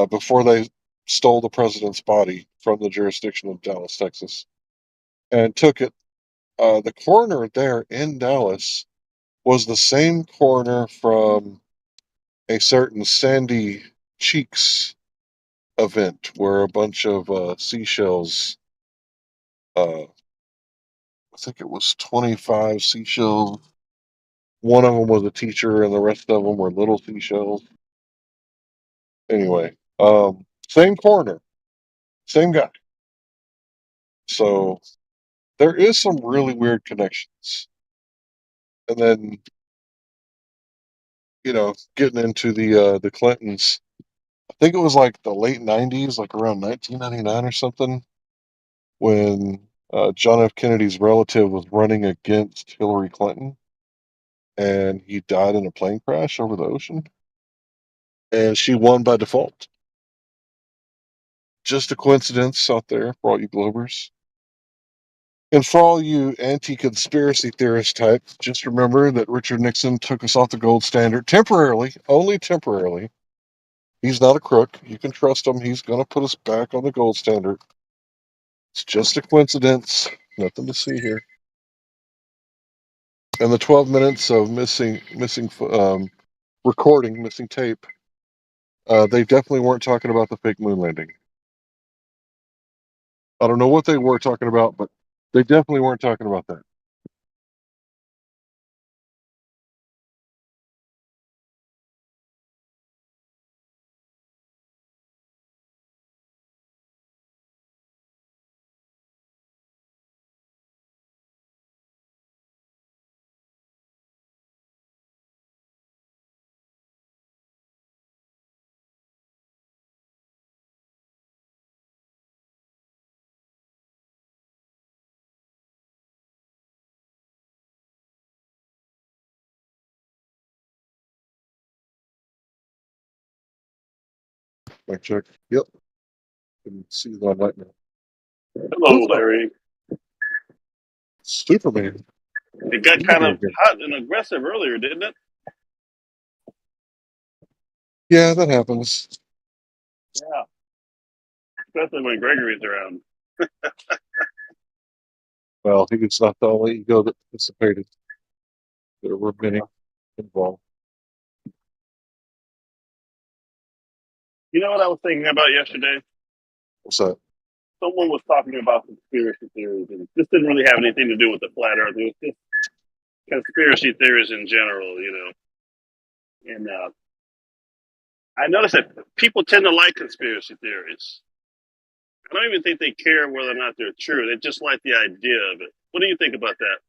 before they stole the president's body from the jurisdiction of Dallas, Texas, and took it, the coroner there in Dallas was the same coroner from a certain Sandy Cheeks event where a bunch of seashells, I think it was 25 seashells. One of them was a teacher and the rest of them were little seashells. Anyway, same coroner, same guy. So there is some really weird connections. And then, getting into the Clintons, I think it was like the late 90s, like around 1999 or something, when John F. Kennedy's relative was running against Hillary Clinton, and he died in a plane crash over the ocean, and she won by default. Just a coincidence out there for all you Globers. And for all you anti-conspiracy theorist types, just remember that Richard Nixon took us off the gold standard temporarily, only temporarily. He's not a crook. You can trust him. He's going to put us back on the gold standard. It's just a coincidence. Nothing to see here. And the 12 minutes of missing recording, missing tape, they definitely weren't talking about the fake moon landing. I don't know what they were talking about, but they definitely weren't talking about that. Mic check. Yep. Can see the light now. Hello, Larry. Superman. It got kind of hot and aggressive earlier, didn't it? Yeah, that happens. Yeah. Especially when Gregory's around. Well, he's not the only ego that participated. There were many involved. You know what I was thinking about yesterday? What's that? Someone was talking about conspiracy theories, and this didn't really have anything to do with the flat earth. It was just conspiracy theories in general, you know. And I noticed that people tend to like conspiracy theories. I don't even think they care whether or not they're true. They just like the idea of it. What do you think about that?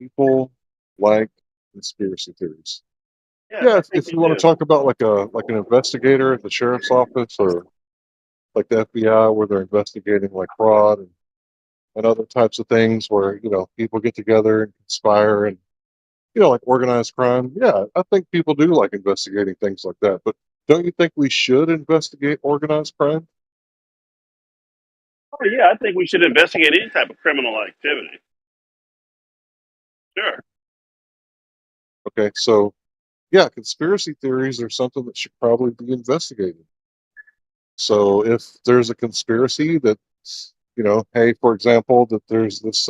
People like conspiracy theories. Yeah, Yeah, I think if they you want do. to talk about like an investigator at the sheriff's office or like the FBI where they're investigating like fraud and other types of things where, you know, people get together and conspire and, you know, like organized crime. Yeah, I think people do like investigating things like that. But don't you think we should investigate organized crime? Oh, yeah, I think we should investigate any type of criminal activity. Sure. Okay, so yeah, conspiracy theories are something that should probably be investigated. So if there's a conspiracy that, you know, hey, for example, that there's this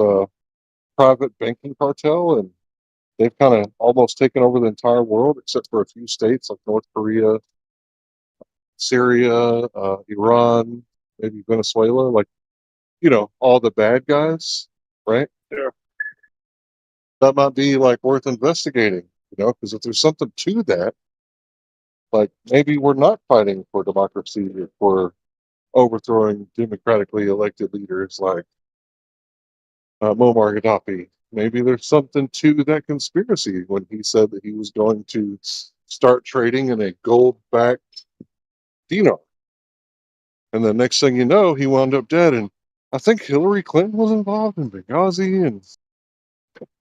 private banking cartel and they've kind of almost taken over the entire world except for a few states like North Korea, Syria, Iran, maybe Venezuela, like, you know, all the bad guys, right? Sure. That might be like worth investigating, you know, because if there's something to that, like maybe we're not fighting for democracy or for overthrowing democratically elected leaders like Muammar Gaddafi. Maybe there's something to that conspiracy when he said that he was going to start trading in a gold-backed dinar. And the next thing you know, he wound up dead. And I think Hillary Clinton was involved in Benghazi. And,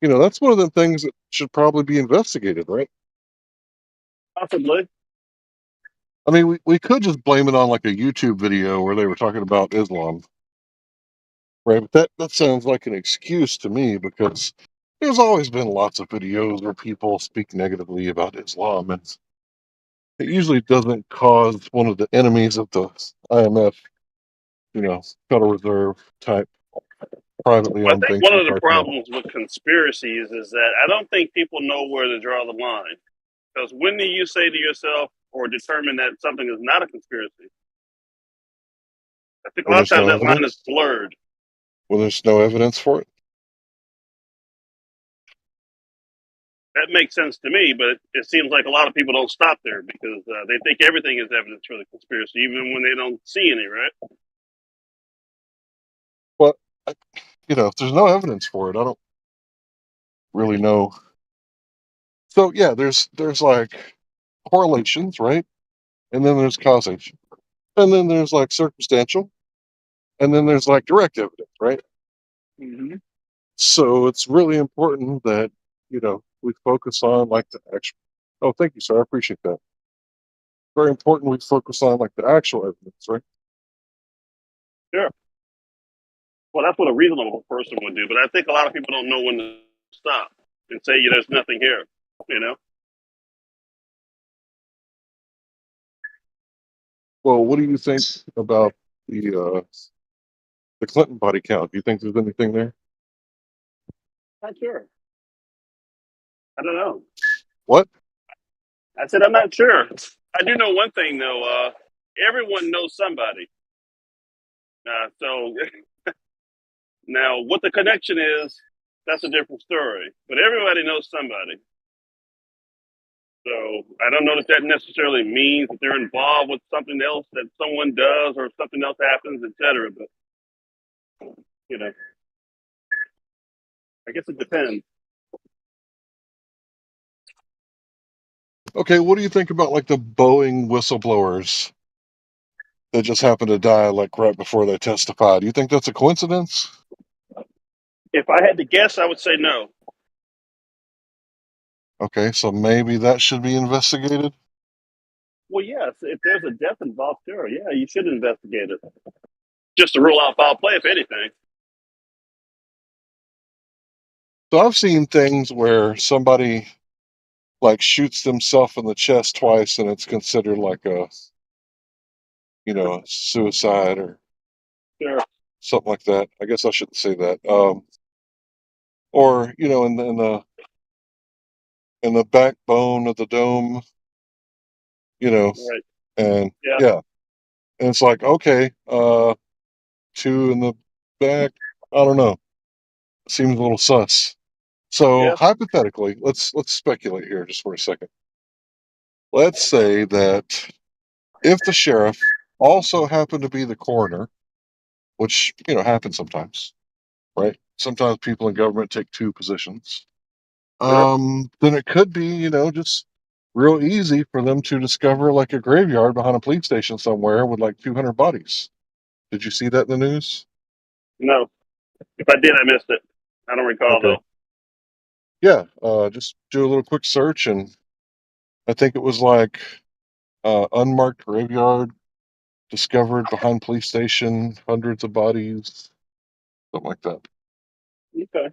you know, that's one of the things that should probably be investigated, right? Possibly. I mean, we could just blame it on like a YouTube video where they were talking about Islam. Right, but that sounds like an excuse to me because there's always been lots of videos where people speak negatively about Islam, and it usually doesn't cause one of the enemies of the IMF, you know, Federal Reserve type privately Well, I owned think one banking of the cartel. problems with conspiracies is that I don't think people know where to draw the line. Because when do you say to yourself or determine that something is not a conspiracy? I think a When lot of there's times no that line is evidence, blurred. when there's no evidence for it. That makes sense to me, but it seems like a lot of people don't stop there because they think everything is evidence for the conspiracy, even when they don't see any, right? But you know, if there's no evidence for it, I don't really know. So yeah, there's like correlations, right? And then there's causation, and then there's like circumstantial, and then there's like direct evidence, right? Mm-hmm. So it's really important that, you know, we focus on like the actual. Oh, thank you, sir. I appreciate that. Very important we focus on like the actual evidence, right? Sure. Well, that's what a reasonable person would do, but I think a lot of people don't know when to stop and say, "Yeah, there's nothing here," you know? Well, what do you think about the Clinton body count? Do you think there's anything there? Not sure. I don't know. What? I said I'm not sure. I do know one thing though. Everyone knows somebody. So now, what the connection is, that's a different story. But everybody knows somebody. So I don't know if that necessarily means that they're involved with something else that someone does or something else happens, etc. But I guess it depends. Okay, what do you think about like the Boeing whistleblowers that just happened to die like right before they testified? Do you think that's a coincidence? If I had to guess, I would say no. Okay, so maybe that should be investigated. Well, yes, if there's a death involved, sure, yeah, you should investigate it. Just to rule out foul play, if anything. So I've seen things where somebody like shoots themselves in the chest twice and it's considered like a suicide or Sure. something like that. I guess I shouldn't say that. Or in the backbone of the dome, Right. and Yeah. and it's like, okay, two in the back, I don't know. Seems a little sus. So Yeah. hypothetically, let's speculate here just for a second. Let's say that if the sheriff also happened to be the coroner, which happens sometimes, right? Sometimes people in government take two positions. Then it could be, just real easy for them to discover like a graveyard behind a police station somewhere with like 200 bodies. Did you see that in the news? No. If I did, I missed it. I don't recall though. Yeah, just do a little quick search, and I think it was like unmarked graveyard discovered behind police station, hundreds of bodies, something like that. Okay.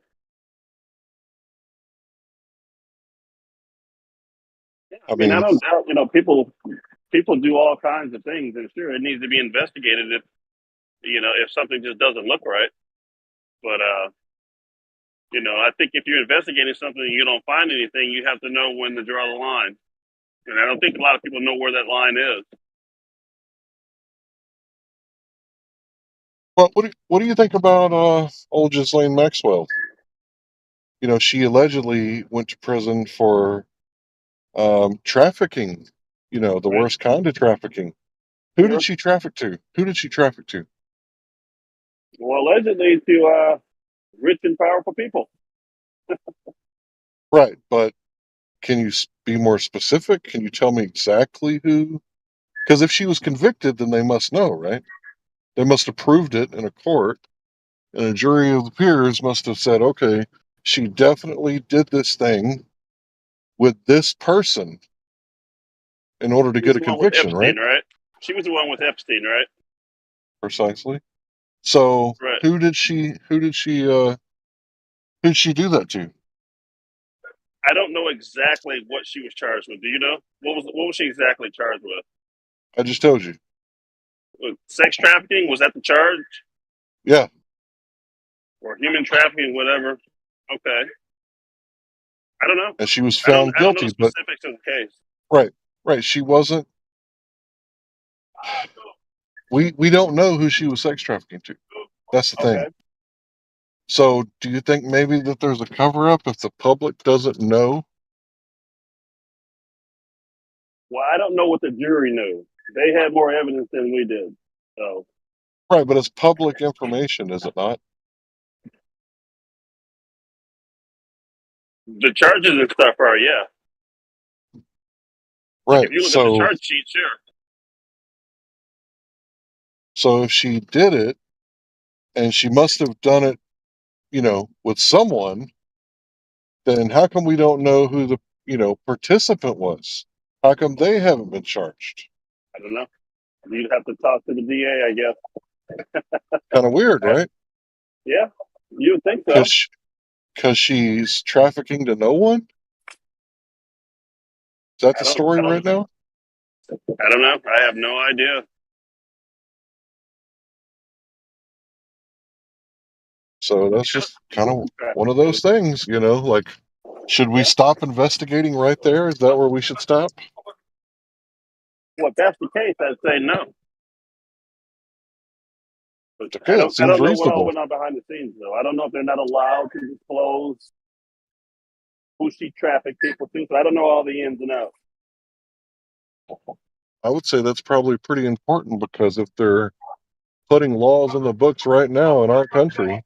Yeah, I mean, I don't doubt, people do all kinds of things, and sure, it needs to be investigated if something just doesn't look right. But I think if you're investigating something and you don't find anything, you have to know when to draw the line. And I don't think a lot of people know where that line is. Well, what do you think about old Ghislaine Maxwell? She allegedly went to prison for trafficking. The worst kind of trafficking. Who did she traffic to? Well, allegedly to rich and powerful people. Right, but can you be more specific? Can you tell me exactly who? Because if she was convicted, then they must know, right? They must have proved it in a court, and a jury of the peers must have said, okay, she definitely did this thing with this person in order to get a conviction, Epstein, right? She was the one with Epstein, right? Precisely. So right. who did she do that to? I don't know exactly what she was charged with. Do you know? What was she exactly charged with? I just told you. Sex trafficking? Was that the charge? Yeah. Or human trafficking, whatever. Okay. I don't know. And she was found guilty, I don't know the specifics of the case. Right. She wasn't. We don't know who she was sex trafficking to. That's the thing. So, do you think maybe that there's a cover up if the public doesn't know? Well, I don't know what the jury knew. They had more evidence than we did. So. Right, but it's public information, is it not? The charges and stuff are, yeah. Right. If you look at the charge sheet, sure. So if she did it, and she must have done it, with someone, then how come we don't know who the, participant was? How come they haven't been charged? I don't know. You'd have to talk to the DA, I guess. Kind of weird, right? Yeah, you would think so. Because she's trafficking to no one? Is that the story right now? I don't know. I have no idea. So that's just kind of one of those things, you know, like, should we stop investigating right there? Is that where we should stop? Well, if that's the case, I'd say no. But Okay, I that don't seems know what all reasonable. went on behind the scenes, though. I don't know if they're not allowed to disclose who she trafficked people to. So I don't know all the ins and outs. I would say that's probably pretty important, because if they're putting laws in the books right now in our country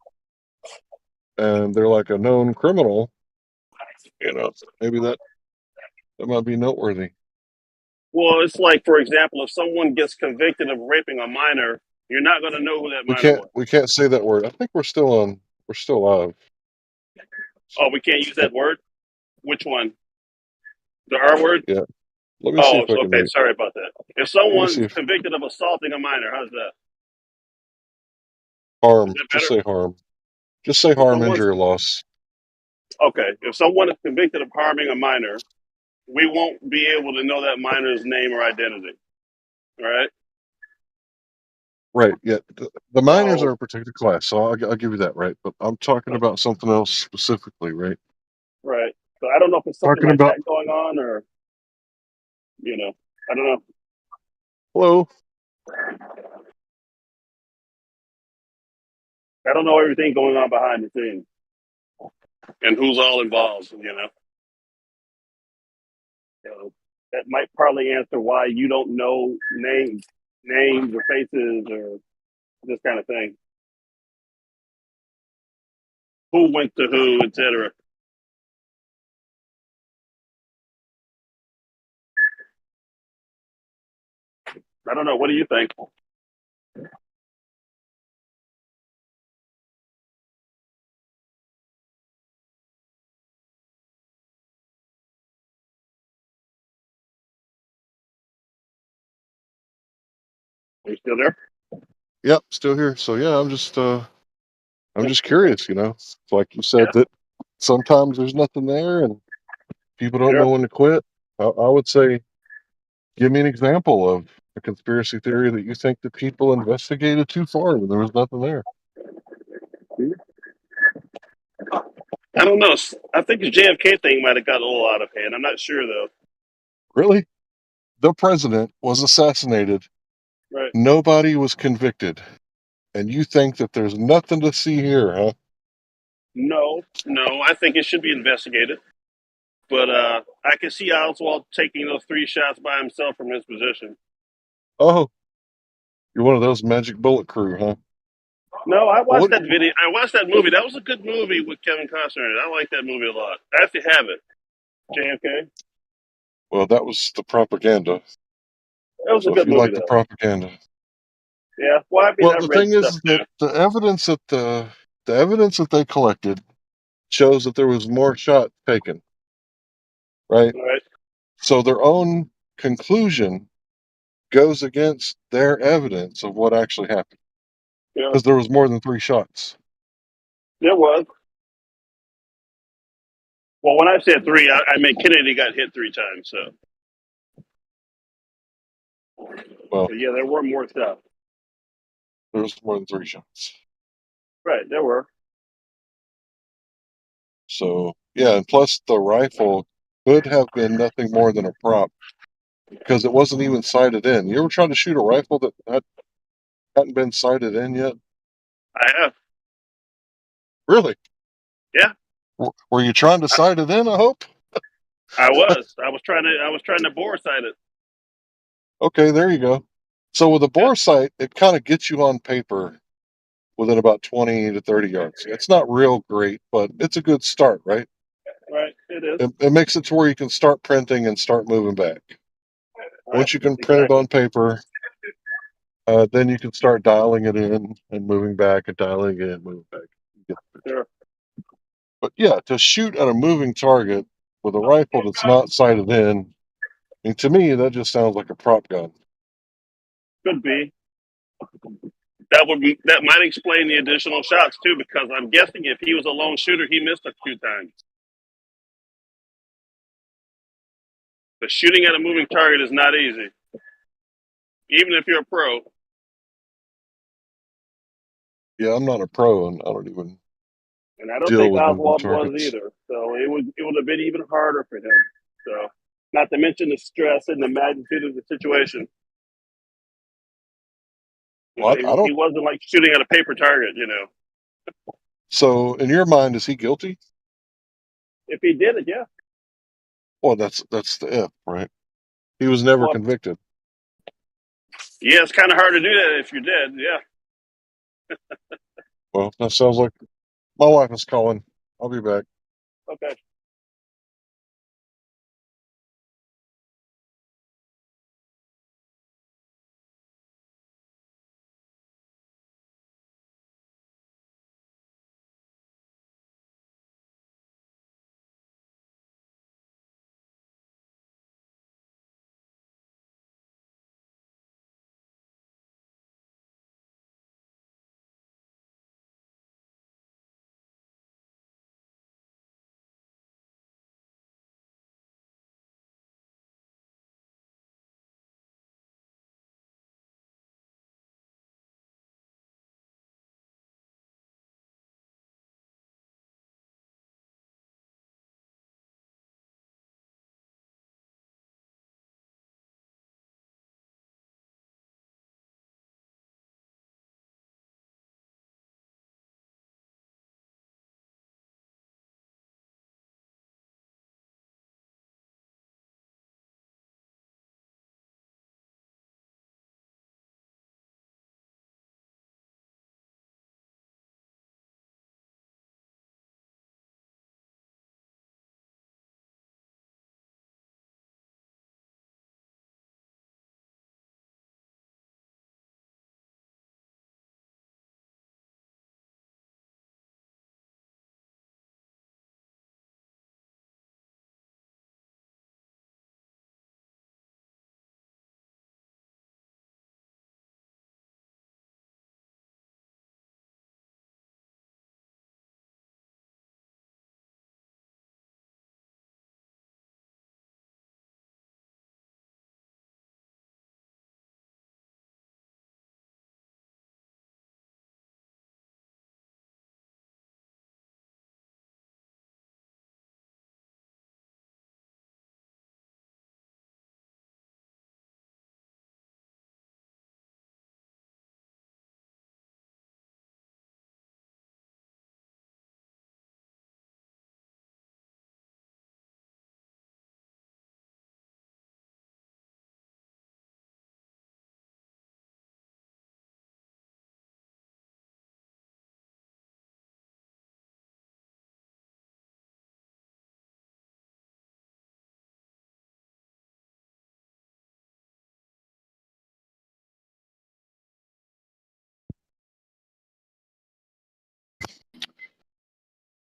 and they're like a known criminal, you know, maybe that might be noteworthy. Well, it's like, for example, if someone gets convicted of raping a minor, you're not going to know who that minor was. We can't say that word. I think we're still live. Oh, we can't use that word? Which one? The R word? Yeah. Let me see Oh, if I can okay. read. Sorry about that. If Let me someone's see if convicted of assaulting a minor, how's that? harm. Is that Just better? say harm. Just say If harm, someone's injury, or loss. okay, if someone is convicted of harming a minor, we won't be able to know that minor's name or identity. All right? Right. Yeah. The minors So, are a protected class, so I'll give you that, right? But I'm talking about something else specifically, right? right. So I don't know if it's something Talking like about that going on, or, I don't know. hello. I don't know everything going on behind the scenes and who's all involved, So that might partly answer why you don't know names or faces or this kind of thing. Who went to who, etc. I don't know. What do you think? Are you still there? Yep, still here. So yeah, I'm just curious, you know. It's like you said that sometimes there's nothing there and people don't know when to quit. I would say, give me an example of a conspiracy theory that you think that people investigated too far when there was nothing there. I don't know. I think the JFK thing might have got a little out of hand. I'm not sure though. Really? The president was assassinated. Right? Nobody was convicted. And you think that there's nothing to see here, huh? No. I think it should be investigated. But I can see Oswald taking those 3 shots by himself from his position. Oh, you're one of those magic bullet crew, huh? No, I watched What? that video. I watched that movie. That was a good movie with Kevin Costner in it. I like that movie a lot. I actually have it. JFK. Well, that was the propaganda. That was a So if good you movie like the though. propaganda. Yeah. Well, I mean, Well, I the read thing stuff is too. that the evidence that they collected shows that there was more shots taken, right? Right. So their own conclusion goes against their evidence of what actually happened, Yeah. because there was more than 3 shots. There was. Well, when I said 3, I mean Kennedy got hit 3 times. So. Well, But yeah, there were more stuff. there was more than 3 shots. Right. There were. So yeah, and plus the rifle could have been nothing more than a prop, because it wasn't even sighted in. You ever tried to shoot a rifle that hadn't been sighted in yet? I have. Really? Yeah. Were you trying to sight it in? I hope. I was. I was trying to bore sight it. Okay, there you go. So with a bore sight, it kind of gets you on paper within about 20 to 30 yards. It's not real great, but it's a good start, right? Right. It is. It makes it to where you can start printing and start moving back. Once you can print it on paper, then you can start dialing it in and moving back and dialing it in and moving back. Sure. But yeah, to shoot at a moving target with a rifle that's not sighted in, I mean, to me, that just sounds like a prop gun. Could be. That might explain the additional shots too, because I'm guessing if he was a lone shooter, he missed a few times. But shooting at a moving target is not easy, even if you're a pro. Yeah, I'm not a pro, and I don't even And I don't deal think with moving Oswald was targets. either. So it would have been even harder for him. So not to mention the stress and the magnitude of the situation. Well, I don't. He wasn't like shooting at a paper target, So, in your mind, is he guilty? If he did it, yeah. Well, that's the if, right? He was never Well, convicted. yeah, it's kind of hard to do that if you're dead. Yeah. Well, that sounds like my wife is calling. I'll be back. Okay.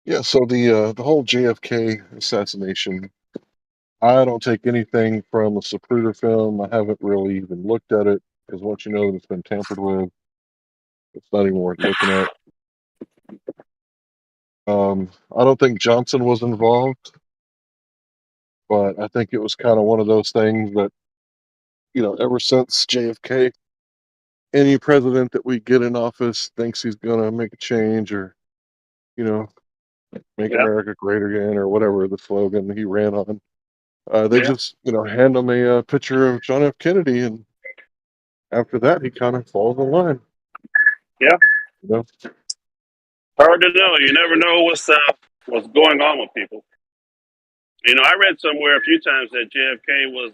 Yeah. So the whole JFK assassination. I don't take anything from the Zapruder film. I haven't really even looked at it because once you know that it's been tampered with, it's not even worth looking at. I don't think Johnson was involved, but I think it was kind of one of those things that, ever since JFK, any president that we get in office thinks he's going to make a change or, you know, make America great again or whatever the slogan he ran on. They just, hand him a picture of John F. Kennedy, and after that, he kind of falls in line. Yeah. You know? Hard to know. You never know what's going on with people. I read somewhere a few times that JFK was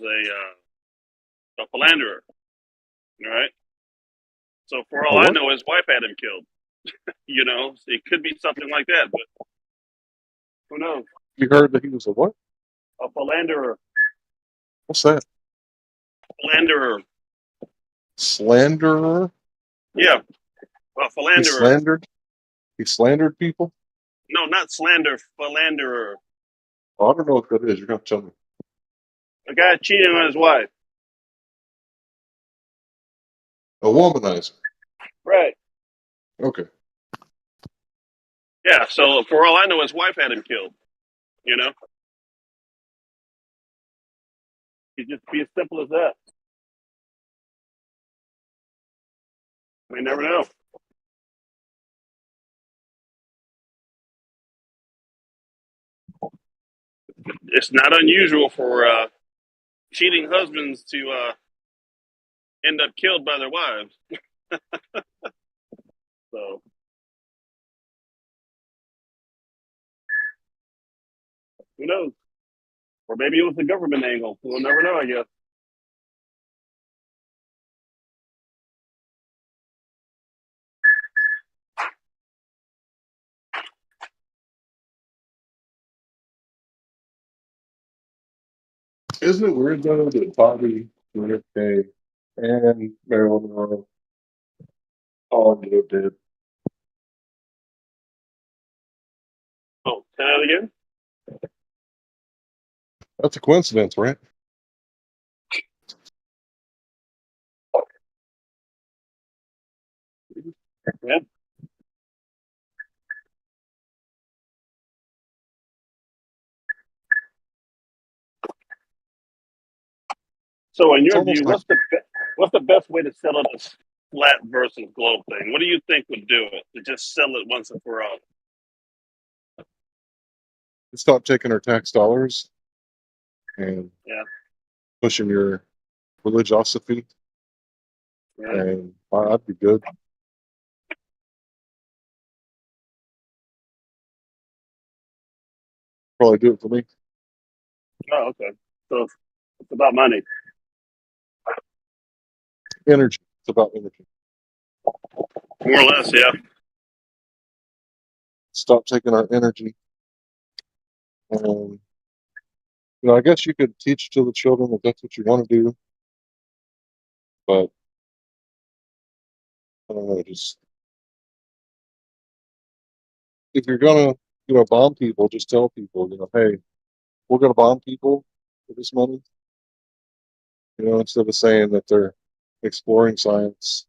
a philanderer. All right. So for all I know, his wife had him killed. So it could be something like that, but who knows? You heard that he was a what? A philanderer. What's that? Philanderer. Slanderer? Yeah. A philanderer. He slandered people? No, not slander. Philanderer. Oh, I don't know what that is. You're going to tell me. A guy cheating on his wife. A womanizer. Right. Okay. Yeah. So for all I know, his wife had him killed. It'd just be as simple as that. We never know. It's not unusual for cheating husbands to end up killed by their wives. So who knows? Or maybe it was the government angle. We'll never know, I guess. Isn't it weird though that Bobby, JFK, and Marilyn Monroe all ended up dead? Oh, say that again? That's a coincidence, right? Yeah. So, in It's your almost view, like what's the best way to settle this flat versus globe thing? What do you think would do it to just settle it once and for all? stop taking our tax dollars and Yeah. pushing your religiosity, Yeah. and I'd be good. Probably do it for me. Oh, okay. So it's about money. Energy. It's about energy. More or less, yeah. Stop taking our energy. I guess you could teach to the children that that's what you want to do, but I don't know. Just if you're gonna, bomb people, just tell people, hey, we're gonna bomb people for this money. Instead of saying that they're exploring science,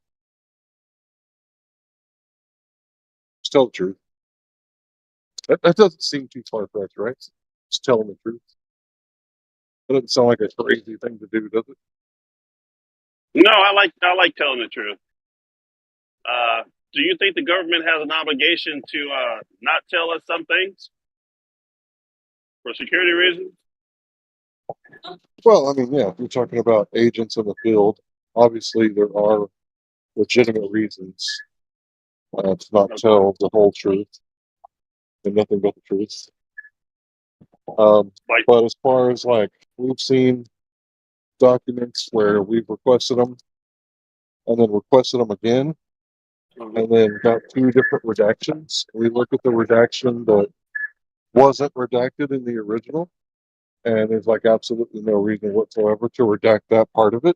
just tell the truth. That doesn't seem too far-fetched, right? Just telling the truth. That doesn't sound like a crazy thing to do, does it? No, I like telling the truth. Do you think the government has an obligation to not tell us some things for security reasons? Well, I mean, yeah, if you're talking about agents in the field, obviously there are legitimate reasons to not tell the whole truth and nothing but the truth. But as far as we've seen documents where we've requested them and then requested them again and then got two different redactions. We look at the redaction that wasn't redacted in the original, and there's absolutely no reason whatsoever to redact that part of it.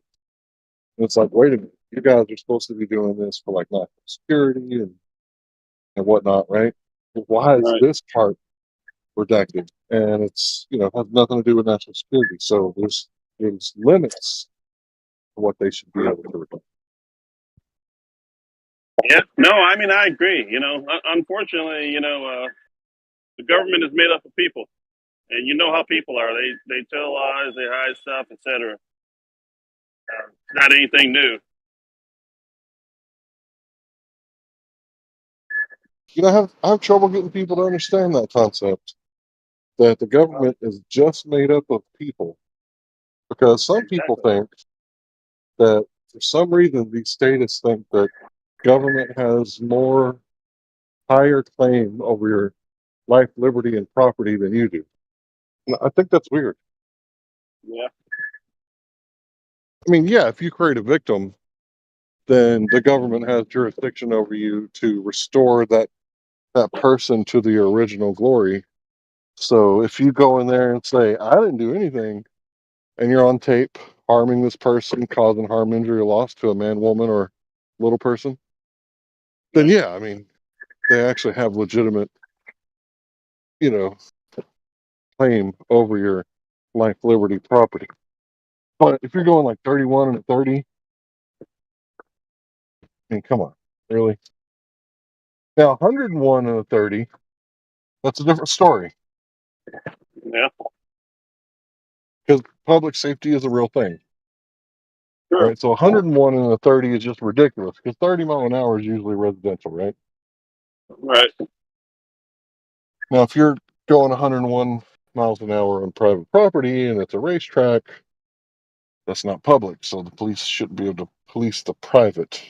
And it's like, wait a minute, you guys are supposed to be doing this for national security and whatnot, right? But why is this part redacted? And it's has nothing to do with national security. So there's limits to what they should be able to redact. Yeah, no, I mean, I agree. Unfortunately, the government is made up of people, and you know how people are. They tell lies, they hide stuff, etc. It's not anything new. I have trouble getting people to understand that concept, that the government is just made up of people, because some people think that for some reason these statists think that government has more higher claim over your life, liberty, and property than you do. And I think that's weird. Yeah. I mean, yeah, if you create a victim, then the government has jurisdiction over you to restore that person to the original glory. So if you go in there and say, I didn't do anything, and you're on tape harming this person, causing harm, injury, or loss to a man, woman, or little person, then yeah, I mean, they actually have legitimate, claim over your life, liberty, property. But if you're going 31 and 30, I mean, come on, really? Now, 101 and 30, that's a different story. Yeah. Because public safety is a real thing. Sure. Right? So 101 and a 30 is just ridiculous, because 30 mile an hour is usually residential, right? Right. Now, if you're going 101 miles an hour on private property and it's a racetrack, that's not public. So the police shouldn't be able to police the private.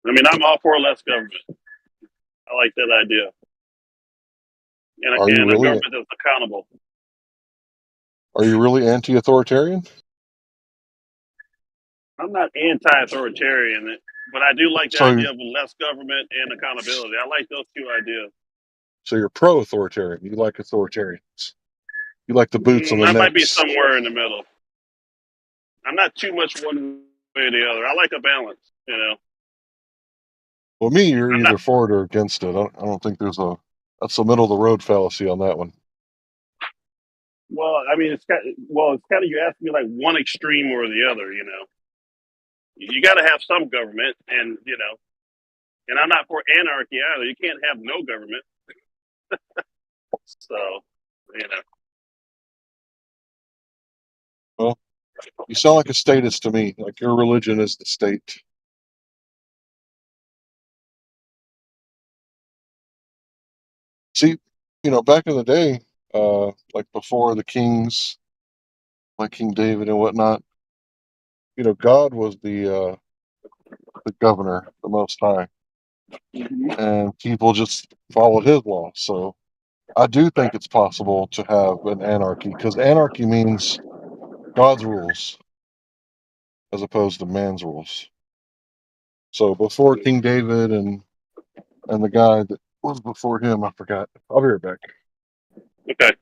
I mean, I'm all for less government. I like that idea. And, Are you and a really? government that's accountable. Are you really anti-authoritarian? I'm not anti-authoritarian, but I do like the So, idea of less government and accountability. I like those two ideas. so you're pro-authoritarian. You like authoritarians. You like the boots on the I might be necks. somewhere in the middle. I'm not too much one way or the other. I like a balance, you know. Well, me, you're I'm either not. for it or against it. I don't think that's a middle of the road fallacy on that one. Well, I mean, it's kind of you ask me like one extreme or the other, you know. You got to have some government, and you know, and I'm not for anarchy either. You can't have no government. So, you know. Well, you sound like a statist to me. Like your religion is the state. See, back in the day, like before the kings, like King David and whatnot, God was the governor, the Most High, and people just followed His law. So I do think it's possible to have an anarchy, because anarchy means God's rules as opposed to man's rules. So before King David and the guy that was before him, I forgot. I'll be right back. Okay.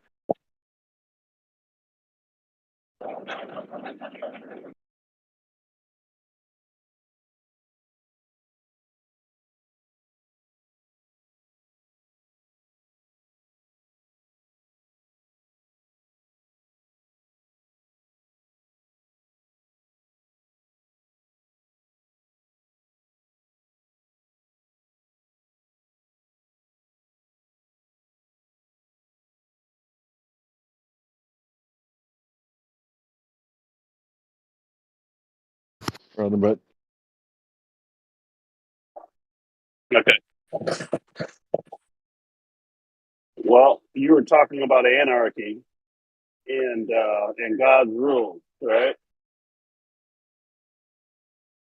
Round about. Okay. Well, you were talking about anarchy and God's rules, right?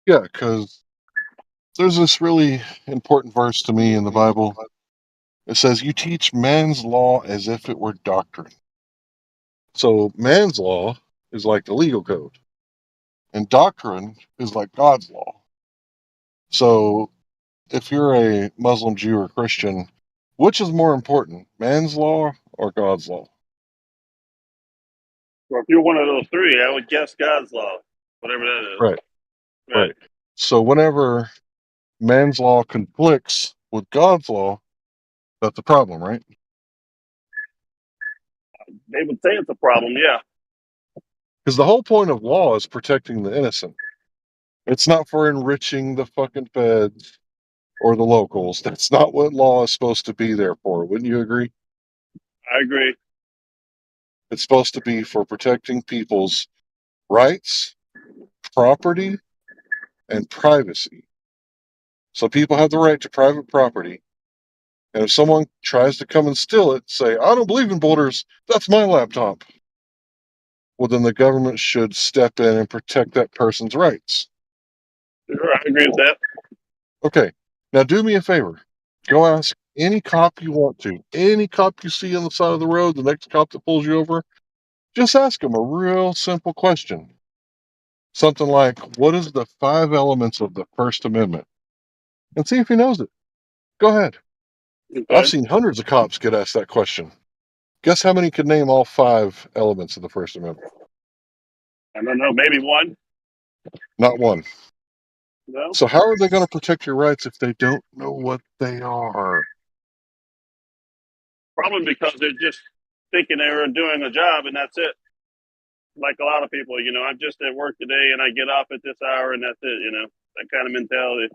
Yeah, because there's this really important verse to me in the Bible. It says, "You teach man's law as if it were doctrine." So man's law is like the legal code, and doctrine is like God's law. So if you're a Muslim, Jew, or Christian, which is more important, man's law or God's law? Well, if you're one of those three, I would guess God's law, whatever that is. Right, right. So whenever man's law conflicts with God's law, that's a problem, right? They would say it's a problem, yeah. Because the whole point of law is protecting the innocent. It's not for enriching the fucking feds or the locals. That's not what law is supposed to be there for. Wouldn't you agree? I agree. It's supposed to be for protecting people's rights, property, and privacy. So people have the right to private property. And if someone tries to come and steal it, say, "I don't believe in borders, that's my laptop." Well, then the government should step in and protect that person's rights. Sure, I agree with that. Okay, now do me a favor. Go ask any cop you want to. Any cop you see on the side of the road, the next cop that pulls you over, just ask him a real simple question. Something like, "What is the 5 elements of the First Amendment?" And see if he knows it. Go ahead. Okay. I've seen hundreds of cops get asked that question. Guess how many could name all 5 elements of the First Amendment? I don't know, maybe one? Not one. No? So how are they going to protect your rights if they don't know what they are? Probably because they're just thinking they're doing a job and that's it. Like a lot of people, you know, I'm just at work today and I get off at this hour and that's it, you know, that kind of mentality.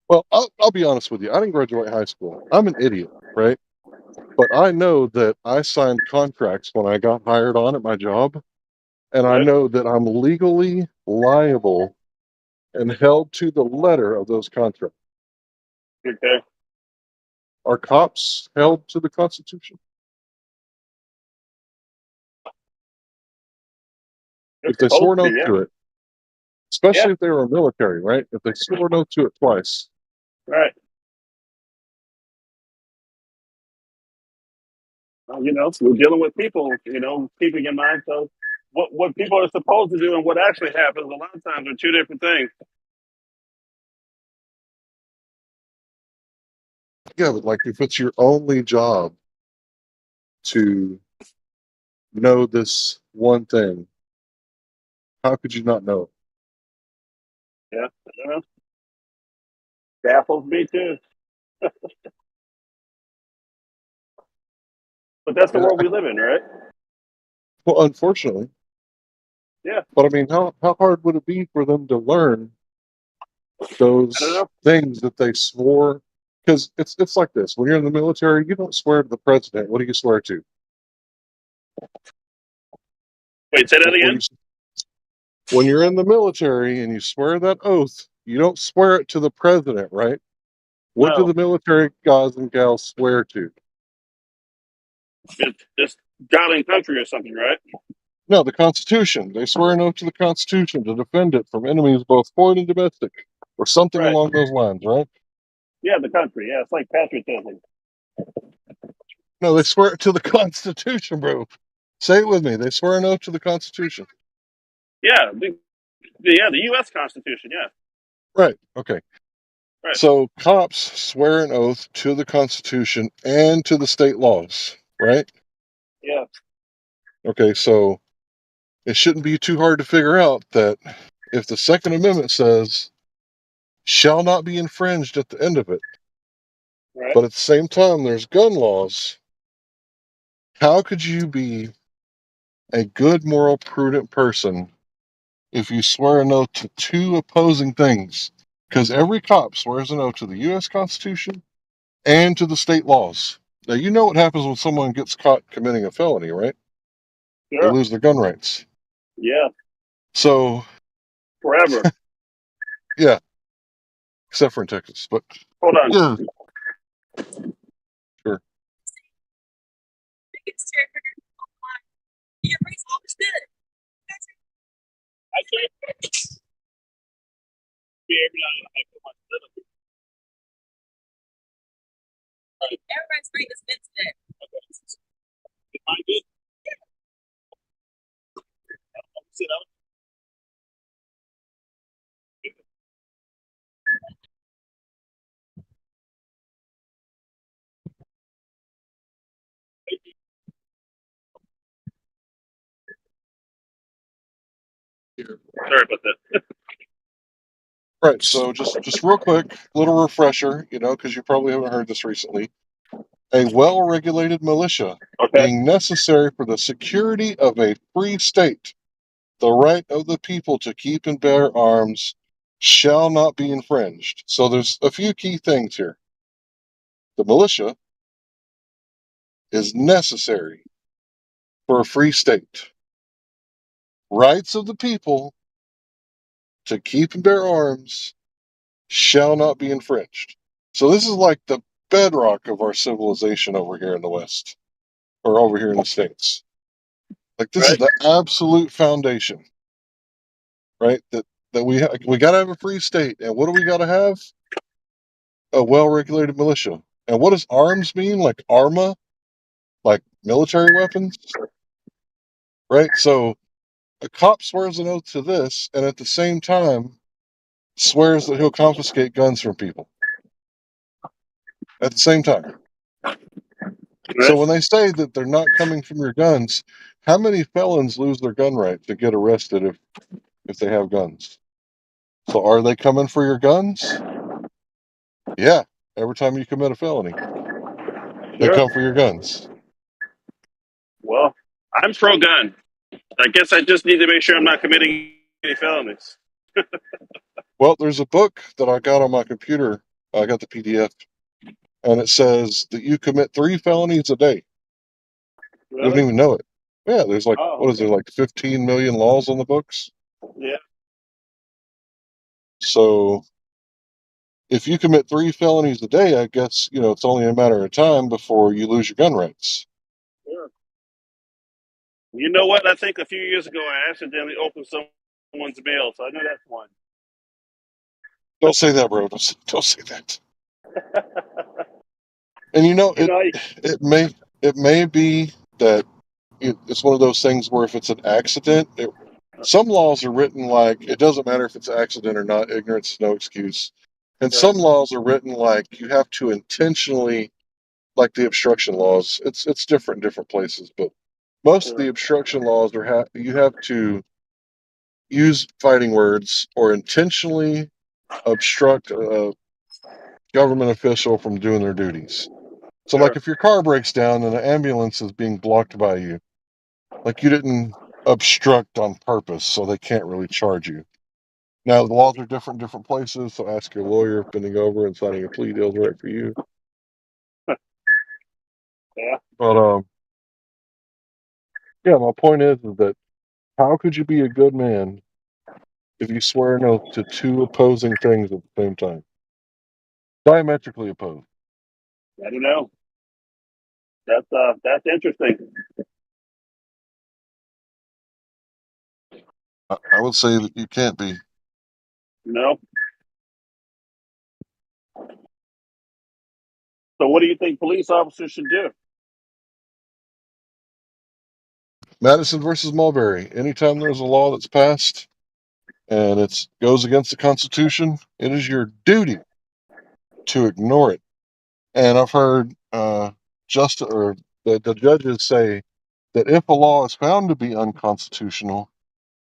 Well, I'll be honest with you. I didn't graduate high school. I'm an idiot, right? But I know that I signed contracts when I got hired on at my job, and I know that I'm legally liable and held to the letter of those contracts. Okay. Are cops held to the Constitution? They're If they supposed swore to an be, oath yeah. to it, especially if they were military, right? If they swore an oath to it twice. Right. Well, you know, we're dealing with people, you know, keeping in mind. So what people are supposed to do and what actually happens a lot of times are two different things. Yeah, but like if it's your only job to know this one thing, how could you not know? Yeah. You know? Baffles me too. But that's the world we live in, right? Well, unfortunately. Yeah. But I mean, how hard would it be for them to learn I don't those know. things that they swore? Because it's like this: when you're in the military, you don't swear to the president. What do you swear to? Wait, say that What do again? When you're in the military and you swear that oath, you don't swear it to the president, right? What do No. the military guys and gals swear to? It's God and country or something, right? No, the Constitution. They swear an oath to the Constitution to defend it from enemies both foreign and domestic, or something Right. along those lines, right? Yeah, the country. Yeah, it's like patriotism. No, they swear it to the Constitution, bro. Say it with me. They swear an oath to the Constitution. Yeah, the U.S. Constitution. Yeah. Right. Okay. Right. So cops swear an oath to the Constitution and to the state laws, right? Yeah. Okay, so it shouldn't be too hard to figure out that if the Second Amendment says shall not be infringed at the end of it, Right. but at the same time there's gun laws, how could you be a good, moral, prudent person if you swear an oath to two opposing things? Because every cop swears an oath to the U.S. Constitution and to the state laws. Now, you know what happens when someone gets caught committing a felony, right? Sure. They lose their gun rights. Yeah. So, Forever. yeah, except for in Texas. But Hold on. yeah, sure. Everybody's bringing this bit today. Sorry about that. Right. So just real quick, little refresher, because you probably haven't heard this recently. A well-regulated militia being necessary for the security of a free state, the right of the people to keep and bear arms shall not be infringed. So there's a few key things here. The militia is necessary for a free state. Rights of the people to keep and bear arms shall not be infringed. So this is like the bedrock of our civilization over here in the West, or over here in the States. Like this is the absolute foundation, right? That we got to have a free state, and what do we got to have? A well-regulated militia. And what does arms mean? Like arma, like military weapons, right? So a cop swears an oath to this, and at the same time swears that he'll confiscate guns from people. At the same time. So when they say that they're not coming from your guns, how many felons lose their gun right to get arrested if they have guns? So are they coming for your guns? Yeah. Every time you commit a felony, they come for your guns. Well, I'm pro-gun. I guess I just need to make sure I'm not committing any felonies. Well, there's a book that I got on my computer. I got the PDF, and it says that you commit 3 felonies a day. Really? You don't even know it. Yeah, there's like, Oh, is there, like 15 million laws on the books? Yeah. So if you commit 3 felonies a day, I guess, it's only a matter of time before you lose your gun rights. Sure. You know what? I think a few years ago I accidentally opened someone's mail, so I know that's one. Don't say that, bro. Don't say that. And it may be that it's one of those things where if it's an accident, some laws are written like it doesn't matter if it's an accident or not. Ignorance is no excuse. And some laws are written like you have to intentionally, like the obstruction laws. It's different in different places, but most of the obstruction laws you have to use fighting words or intentionally obstruct a government official from doing their duties. So, like, if your car breaks down and an ambulance is being blocked by you, like, you didn't obstruct on purpose, so they can't really charge you. Now, the laws are different in different places, so ask your lawyer if bending over and signing a plea deal is right for you. Yeah. But, yeah, my point is that how could you be a good man if you swear an oath to 2 opposing things at the same time? Diametrically opposed. I don't know. That's interesting. I would say that you can't be. No. So what do you think police officers should do? Madison versus Mulberry. Anytime there's a law that's passed and it goes against the Constitution, it is your duty to ignore it. And I've heard the judges say that if a law is found to be unconstitutional,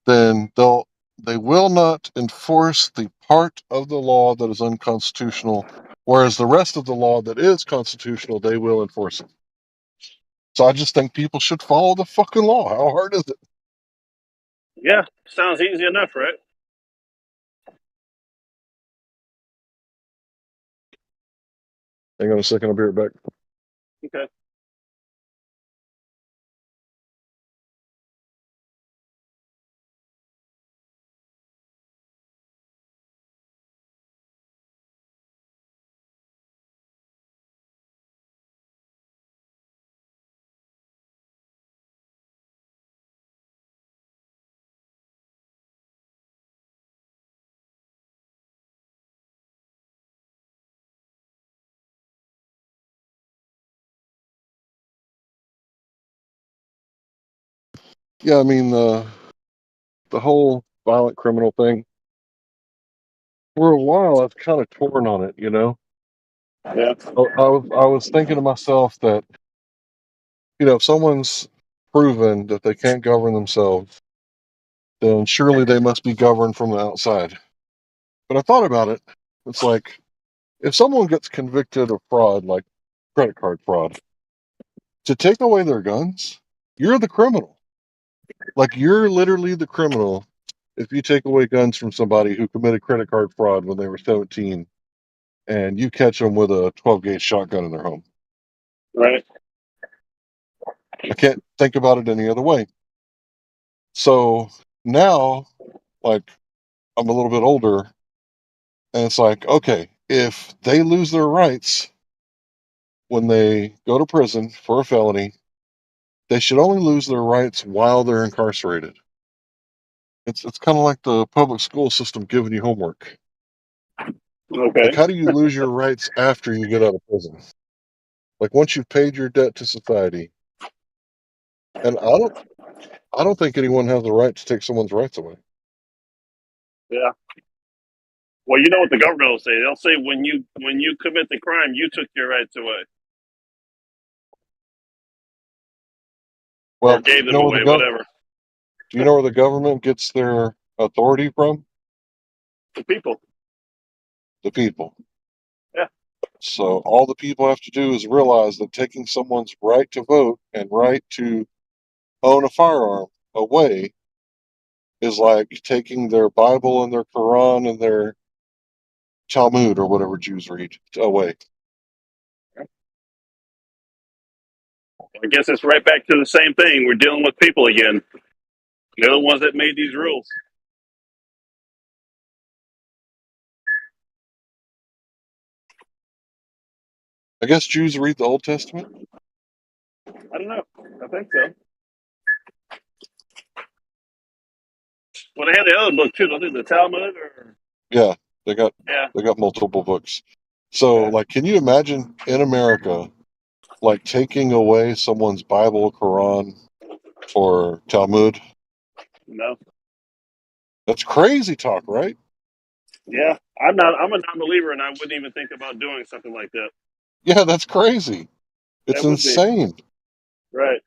then they will not enforce the part of the law that is unconstitutional, whereas the rest of the law that is constitutional, they will enforce it. So I just think people should follow the fucking law. How hard is it? Yeah, sounds easy enough, right? Hang on a second, I'll be right back. Okay. Yeah, I mean the whole violent criminal thing. For a while, I was kind of torn on it, Yeah. I was thinking to myself that, if someone's proven that they can't govern themselves, then surely they must be governed from the outside. But I thought about it. It's like, if someone gets convicted of fraud, like credit card fraud, to take away their guns, you're the criminal. Like, you're literally the criminal if you take away guns from somebody who committed credit card fraud when they were 17 and you catch them with a 12-gauge shotgun in their home. Right. I can't think about it any other way. So now, like, I'm a little bit older, and it's like, okay, if they lose their rights when they go to prison for a felony, they should only lose their rights while they're incarcerated. It's kind of like the public school system giving you homework. Okay. Like, how do you lose your rights after you get out of prison? Like, once you've paid your debt to society. And I don't think anyone has the right to take someone's rights away. Yeah. Well, you know what the government will say? They'll say when you commit the crime, you took your rights away. Well, or gave them away, whatever. Do you know where the government gets their authority from? The people. The people. Yeah. So all the people have to do is realize that taking someone's right to vote and right to own a firearm away is like taking their Bible and their Quran and their Talmud or whatever Jews read away. I guess it's right back to the same thing. We're dealing with people again. They're the ones that made these rules. I guess Jews read the Old Testament. I don't know. I think so. Well, they had the other book too. I think the Talmud or Yeah, they got yeah. multiple books. So, like, can you imagine in America, like, taking away someone's Bible, Quran, or Talmud? No. That's crazy talk, right? Yeah, I'm not. I'm a non-believer, and I wouldn't even think about doing something like that. Yeah, that's crazy. It's That would be insane. right.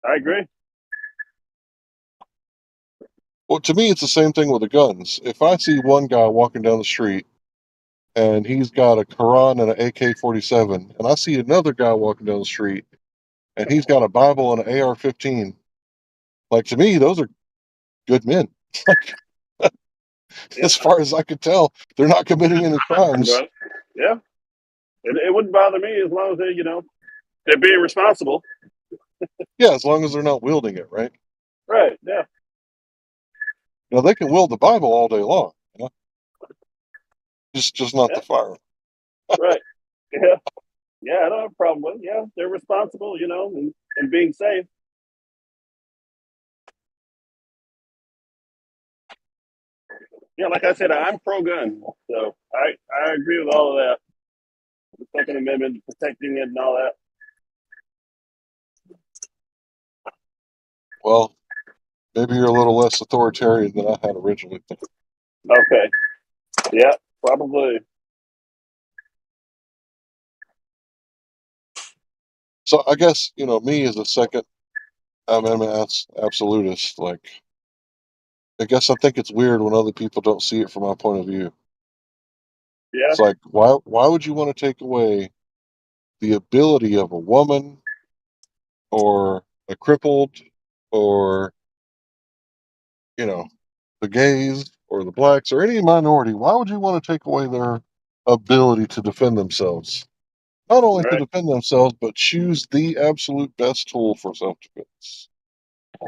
I agree. Well, to me, it's the same thing with the guns. If I see one guy walking down the street and he's got a Quran and an AK-47, and I see another guy walking down the street and he's got a Bible and an AR-15, like, to me, those are good men. As far as I could tell, they're not committing any crimes. But, yeah, it wouldn't bother me as long as they, they're being responsible. Yeah, as long as they're not wielding it, right? Right. Yeah. Now, they can wield the Bible all day long, you know? Just not the fire. Right. Yeah. Yeah, I don't have a problem with it. Yeah, they're responsible, and being safe. Yeah, like I said, I'm pro-gun, so I agree with all of that. The Second Amendment, protecting it, and all that. Well, maybe you're a little less authoritarian than I had originally thought. Okay. Yeah, probably. So I guess, me as a Second Amendment absolutist, like, I guess I think it's weird when other people don't see it from my point of view. Yeah. It's like, why would you want to take away the ability of a woman or a crippled or, the gays or the blacks or any minority? Why would you want to take away their ability to defend themselves? Not only to defend themselves, but choose the absolute best tool for self-defense.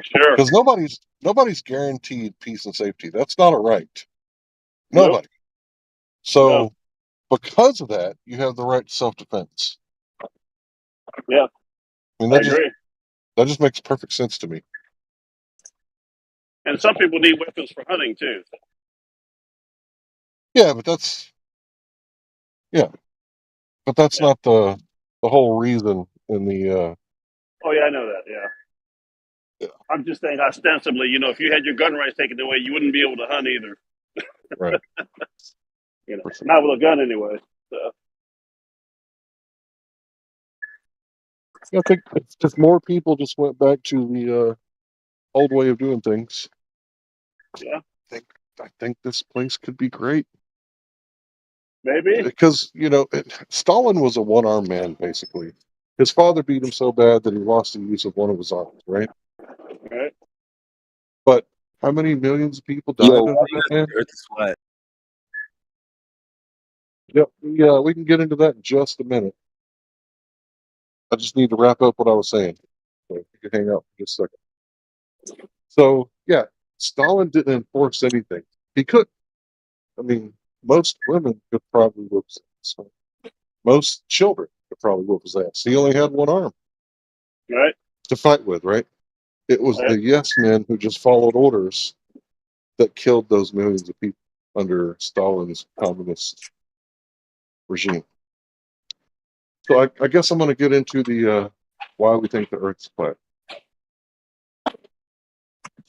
Sure. Because nobody's guaranteed peace and safety. That's not a right. Nope. Nobody. So, because of that, you have the right to self-defense. Yeah. I mean, that just makes perfect sense to me. And some people need weapons for hunting too. Yeah, but that's not the whole reason in the. Oh yeah, I know that. Yeah. I'm just saying, ostensibly, if you had your gun rights taken away, you wouldn't be able to hunt either. Right. Not with a gun anyway. So. I think if more people just went back to the old way of doing things, yeah, I think this place could be great. Maybe because Stalin was a one-armed man basically. His father beat him so bad that he lost the use of one of his arms, right? Right. But how many millions of people died under that man? The Earth is flat. Yep. Yeah, we can get into that in just a minute. I just need to wrap up what I was saying. So you can hang out for just a second. So, yeah, Stalin didn't enforce anything. He could. I mean, most women could probably whoop his ass. Most children could probably whoop his ass. He only had one arm. Right. To fight with, right? It was the yes men who just followed orders that killed those millions of people under Stalin's communist regime. So I guess I'm going to get into the why we think the Earth's flat.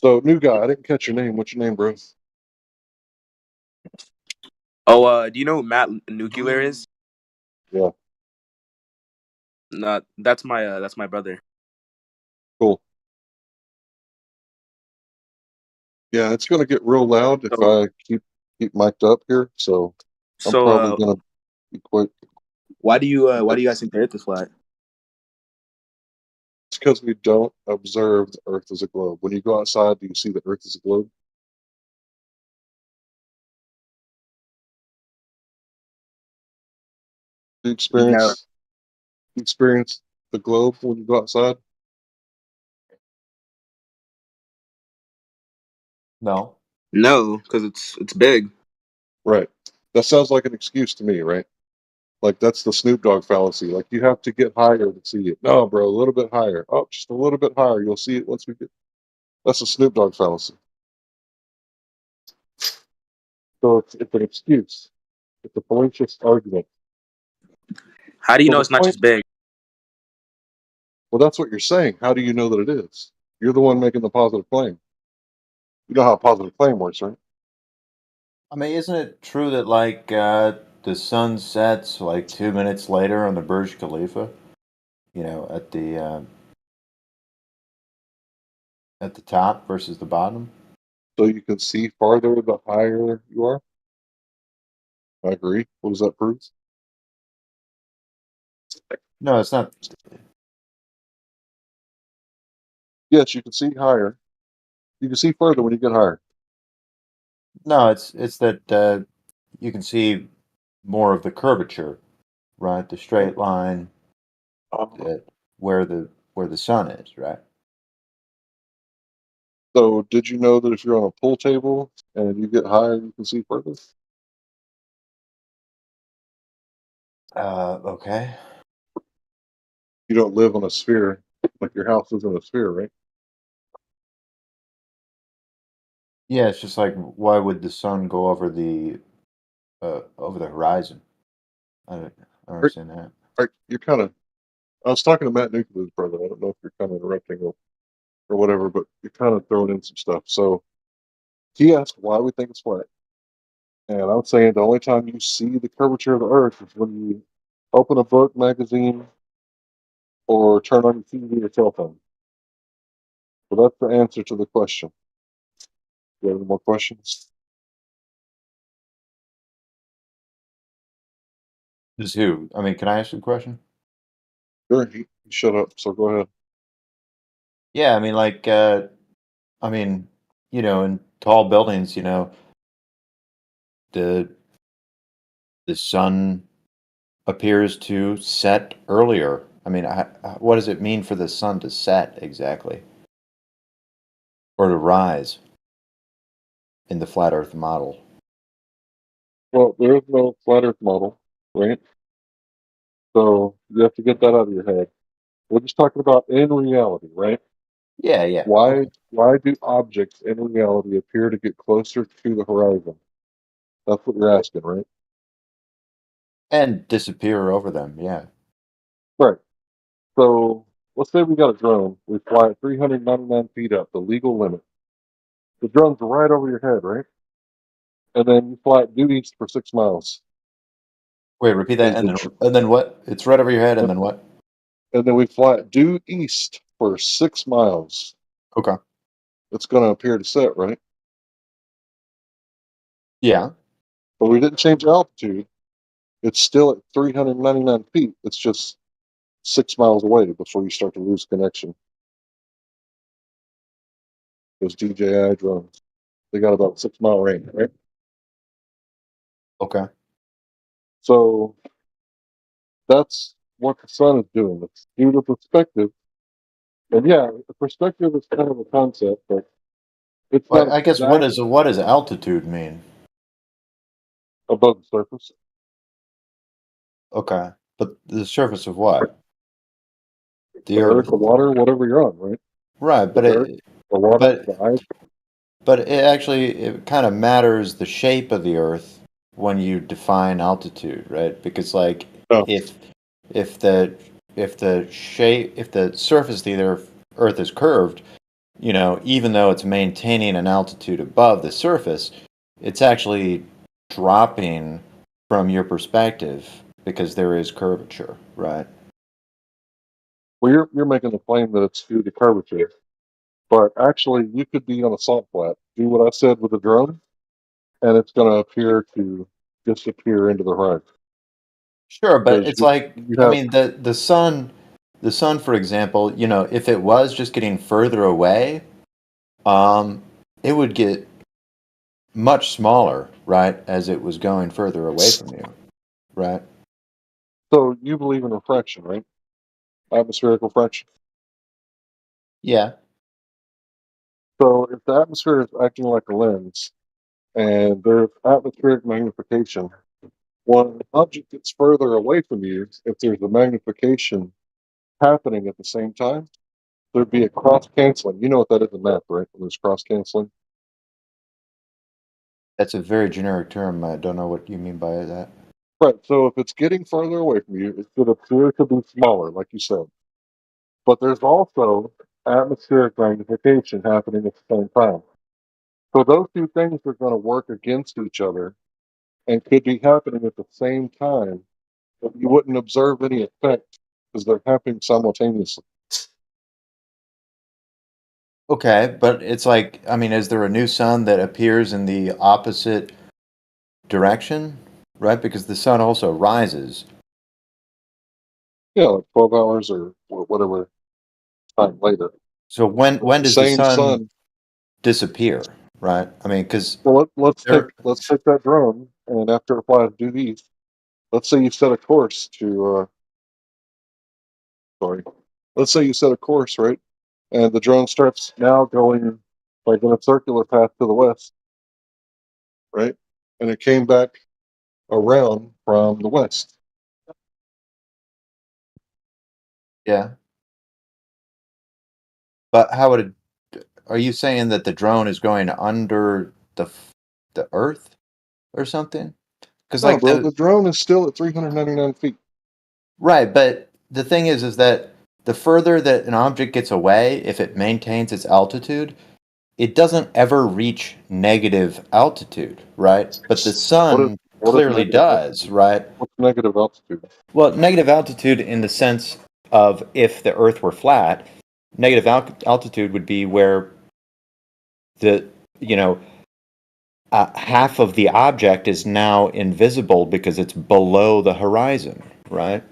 So, new guy, I didn't catch your name. What's your name, bro? Oh, do you know who Matt Nuclear is? Yeah. No, that's my brother. Cool. Yeah, it's going to get real loud if I keep mic'd up here. So I'm probably going to be quick. Why do you guys think the Earth is flat? It's because we don't observe the Earth as a globe. When you go outside, do you see the Earth as a globe? Do you experience the globe when you go outside? No, because it's big. Right. That sounds like an excuse to me, right? Like, that's the Snoop Dogg fallacy. Like, you have to get higher to see it. No, bro, a little bit higher. Oh, just a little bit higher. You'll see it once we get. That's a Snoop Dogg fallacy. So it's an excuse. It's a fallacious argument. How do you So know the it's not point, just big? well, that's what you're saying. How do you know that it is? You're the one making the positive claim. You know how a positive claim works, right? I mean, isn't it true that like the sun sets like 2 minutes later on the Burj Khalifa? You know, at the top versus the bottom. So you can see farther the higher you are. I agree. What does that prove? No, it's not. Yes, you can see higher. You can see further when you get higher. No, it's that you can see more of the curvature, right? The straight line where the sun is, right? So did you know that if you're on a pool table and you get higher, you can see further? Okay. You don't live on a sphere, like your house isn't a sphere, right? Yeah, it's just like why would the sun go over the horizon? I don't understand that. Right, you're kind of. I was talking to Matt Nuclear's brother. I don't know if you're kind of interrupting or whatever, but you're kind of throwing in some stuff. So he asked why we think it's flat, and I was saying the only time you see the curvature of the Earth is when you open a book, magazine, or turn on your TV or cell phone. So that's the answer to the question. Do you have any more questions? Just who? I mean, can I ask you a question? Sure, he shut up, so go ahead. Yeah, I mean, like, you know, in tall buildings, you know, the sun appears to set earlier. I mean, what does it mean for the sun to set exactly, or to rise in the flat Earth model? Well, there is no flat Earth model, right? So you have to get that out of your head. We're just talking about in reality, right? Yeah, yeah. Why do objects in reality appear to get closer to the horizon? That's what you're asking, right? And disappear over them, yeah. Right. So let's say we got a drone. We fly at 399 feet up, the legal limit. The drone's right over your head, right? And then you fly it due east for 6 miles. Wait, repeat that, and then what? It's right over your head, and then what? And then we fly it due east for 6 miles. Okay. It's going to appear to set, right? Yeah. But we didn't change altitude. It's still at 399 feet. It's just 6 miles away before you start to lose connection. Those DJI drones, they got about 6 mile range, right? Okay. So that's what the sun is doing. It's due to perspective. And yeah, the perspective is kind of a concept, but it's Well, not I guess what does altitude mean? Above the surface. Okay, but the surface of what? The earth, the water, whatever you're on, right? Right, but the water, the ice. But it kind of matters the shape of the Earth when you define altitude, right? Because like if the surface of the Earth is curved, you know, even though it's maintaining an altitude above the surface, it's actually dropping from your perspective because there is curvature, right? Well, you're making the claim that it's due to curvature, but actually, you could be on a salt flat, do what I said with the drone, and it's going to appear to disappear into the horizon. Sure, but Because it's like I mean the sun, for example, you know, if it was just getting further away, it would get much smaller, right, as it was going further away from you, right? So you believe in refraction, right? Atmospheric refraction. Yeah. So if the atmosphere is acting like a lens, and there's atmospheric magnification, when an object gets further away from you, if there's a magnification happening at the same time, there'd be a cross canceling. You know what that is in math, right? When there's cross canceling. That's a very generic term. I don't know what you mean by that. Right. So if it's getting further away from you, it should appear to be smaller, like you said. But there's also atmospheric magnification happening at the same time. So those two things are going to work against each other and could be happening at the same time, but you wouldn't observe any effect because they're happening simultaneously. Okay, but it's like, I mean, is there a new sun that appears in the opposite direction? Right? Because the sun also rises. Yeah, like 12 hours or whatever time later. So when does the Same sun disappear? Right? I mean, because well, let's take that drone, and after it flies due east, let's say you set a course to let's say you set a course, right? And the drone starts now going like in a circular path to the west, right? And it came back around from the west. Yeah. But how would it? Are you saying that the drone is going under the Earth or something? Because No, like bro, the drone is still at 399 feet. right, but the thing is that the further that an object gets away, if it maintains its altitude, it doesn't ever reach negative altitude, right? But the sun clearly does, right? What's negative altitude? Well, negative altitude in the sense of if the Earth were flat, negative altitude would be where half of the object is now invisible because it's below the horizon, right?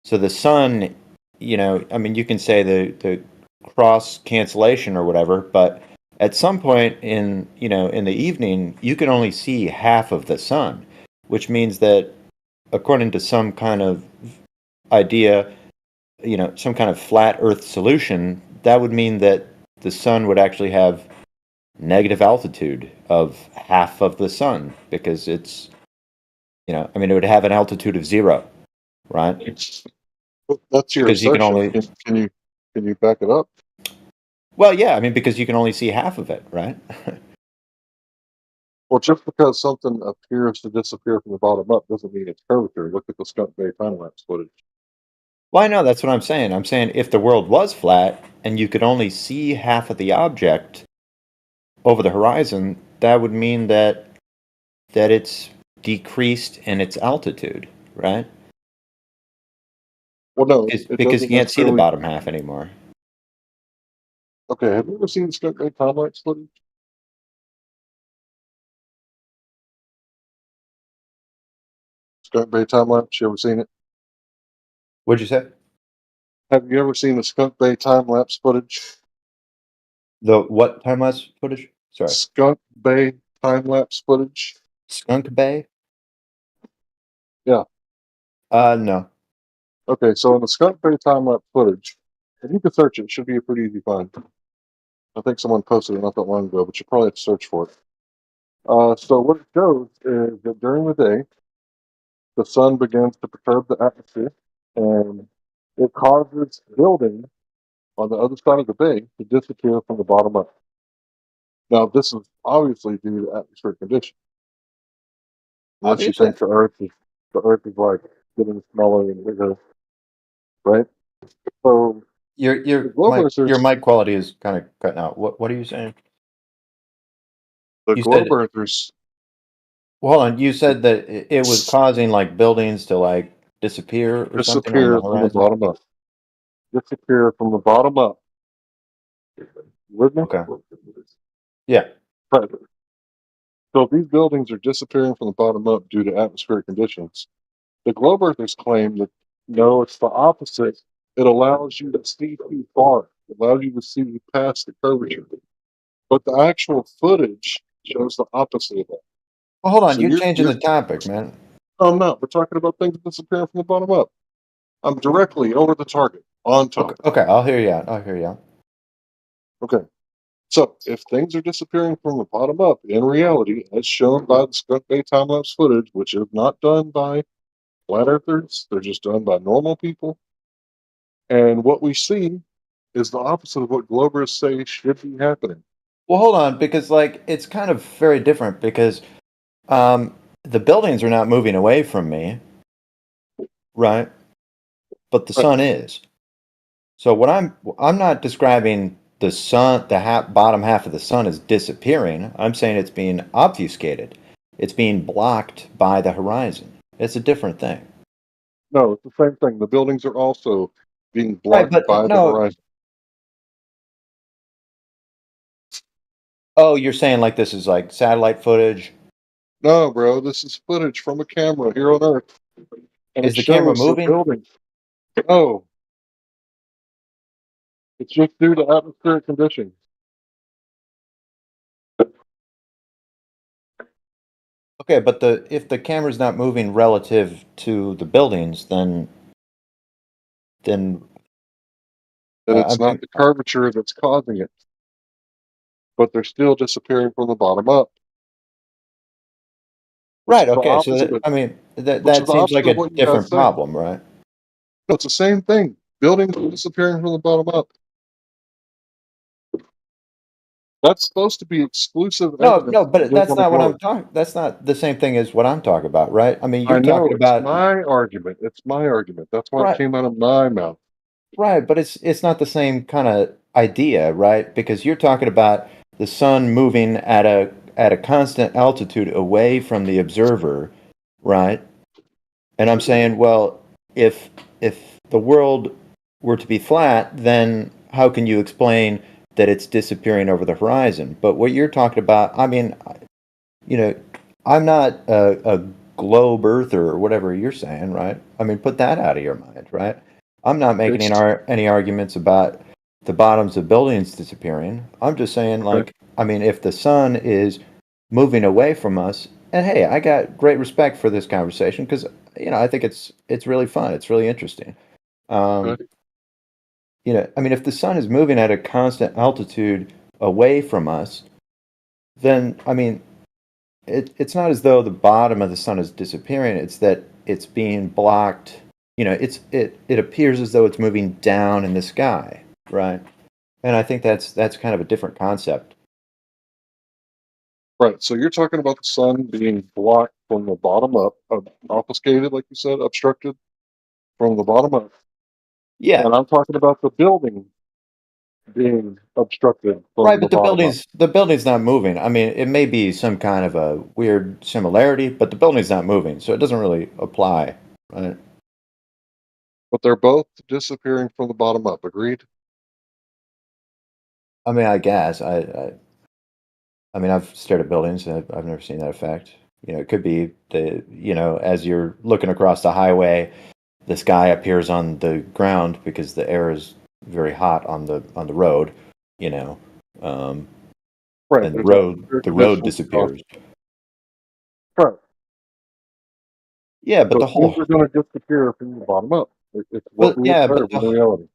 So the sun, I mean, you can say the cross cancellation or whatever, but at some point in the evening, you can only see half of the sun, which means that according to some kind of idea, some kind of flat Earth solution, that would mean that the sun would actually have negative altitude of half of the sun because it's, it would have an altitude of 0, right? That's your because you can assertion. only Can you back it up? Well, yeah, I mean, because you can only see half of it, right? Well, just because something appears to disappear from the bottom up doesn't mean it's curvature. Look at the Skunk Bay time lapse footage. Well, I know, that's what I'm saying. I'm saying if the world was flat and you could only see half of the object over the horizon, that would mean that it's decreased in its altitude, right? Well, no, because you can't see the bottom half anymore. Okay, have you ever seen Skunk Bay time lapse footage? Skunk Bay time lapse, you ever seen it? What'd you say? Have you ever seen the Skunk Bay time lapse footage? The what time lapse footage? Sorry. Skunk Bay time lapse footage. Skunk Bay? Yeah. No. Okay, so in the Skunk Bay time lapse footage, if you could search it, it should be a pretty easy find. I think someone posted it not that long ago, but you probably have to search for it. So what it shows is that during the day, the sun begins to perturb the atmosphere, and it causes buildings on the other side of the bay to disappear from the bottom up. Now, this is obviously due to atmospheric conditions. Unless you think the Earth is like getting smaller and bigger, right? So your mic quality is kind of cutting out. What are you saying? The globe earthers. Well, hold on. You said that it was causing like buildings to like disappear or something on the Disappear from the horizon? bottom up. Disappear from the bottom up. With me? Okay. Yeah. Right. So if these buildings are disappearing from the bottom up due to atmospheric conditions, the globe earthers claim that no, it's the opposite. It allows you to see too far. It allows you to see past the curvature. But the actual footage shows the opposite of that. Well, hold on. So You're changing the topic, man. No, I'm not. We're talking about things disappearing from the bottom up. I'm directly over the target, on top. Okay, I'll hear you out. Okay. So, if things are disappearing from the bottom up, in reality, as shown by the Skunk Bay time-lapse footage, which is not done by flat earthers, they're just done by normal people. And what we see is the opposite of what Globers say should be happening. Well, hold on, because like it's kind of very different because the buildings are not moving away from me, right? But the sun is. So what I'm not describing the sun, the bottom half of the sun is disappearing. I'm saying it's being obfuscated. It's being blocked by the horizon. It's a different thing. No, it's the same thing. The buildings are also being blocked by the horizon. Oh, you're saying like this is like satellite footage? No, bro, this is footage from a camera here on Earth. And Is the camera moving? Buildings. No. It's just due to atmospheric conditions. Okay, but if the camera's not moving relative to the buildings, then it's not the curvature that's causing it. But they're still disappearing from the bottom up. Right, okay, so that seems like a different problem, right? No, it's the same thing. Buildings are disappearing from the bottom up. That's supposed to be exclusive. No, but that's not what I'm talking. That's not the same thing as what I'm talking about, right? I mean, you're talking about it's my argument. It's my argument. That's why it came out of my mouth. Right, but it's not the same kind of idea, right? Because you're talking about the sun moving at a constant altitude away from the observer, right? And I'm saying, well, if the world were to be flat, then how can you explain that it's disappearing over the horizon? But what you're talking about, I mean, you know, I'm not a globe earther or whatever you're saying, right? I mean, put that out of your mind, right? I'm not making any arguments about the bottoms of buildings disappearing. I'm just saying, like, I mean, if the sun is moving away from us, and hey, I got great respect for this conversation because I think it's really fun. It's really interesting. I mean, if the sun is moving at a constant altitude away from us, then I mean, it's not as though the bottom of the sun is disappearing. It's that it's being blocked. It appears as though it's moving down in the sky, right? And I think that's kind of a different concept. Right. So you're talking about the sun being blocked from the bottom up, obfuscated, like you said, obstructed from the bottom up. Yeah. And I'm talking about the building being obstructed from Right, the but bottom the building's not moving. I mean, it may be some kind of a weird similarity, but the building's not moving, so it doesn't really apply, right? But they're both disappearing from the bottom up. Agreed? I mean, I guess I mean, I've stared at buildings. I've never seen that effect. It could be as you're looking across the highway, the sky appears on the ground because the air is very hot on the road. Right. And the road disappears. Right. Yeah, but the whole things are going to disappear from the bottom up. It's what we observe in reality.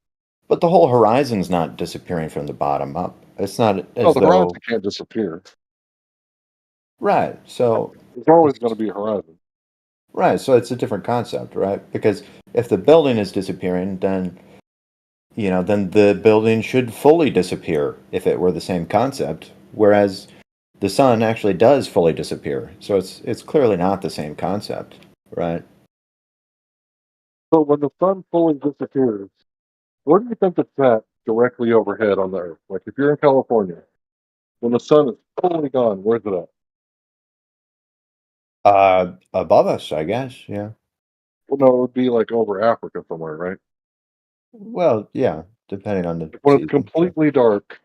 But the whole horizon's not disappearing from the bottom up. It's not as the though horizon can't disappear. Right. So there's always going to be a horizon. Right. So it's a different concept, right? Because if the building is disappearing, then then the building should fully disappear if it were the same concept. Whereas the sun actually does fully disappear. So it's clearly not the same concept, right? So when the sun fully disappears, where do you think it's at directly overhead on the Earth? Like if you're in California, when the sun is fully gone, where's it at? Above us, I guess. Yeah. Well, no, it would be like over Africa somewhere, right? Well, yeah, depending on the when season, it's completely dark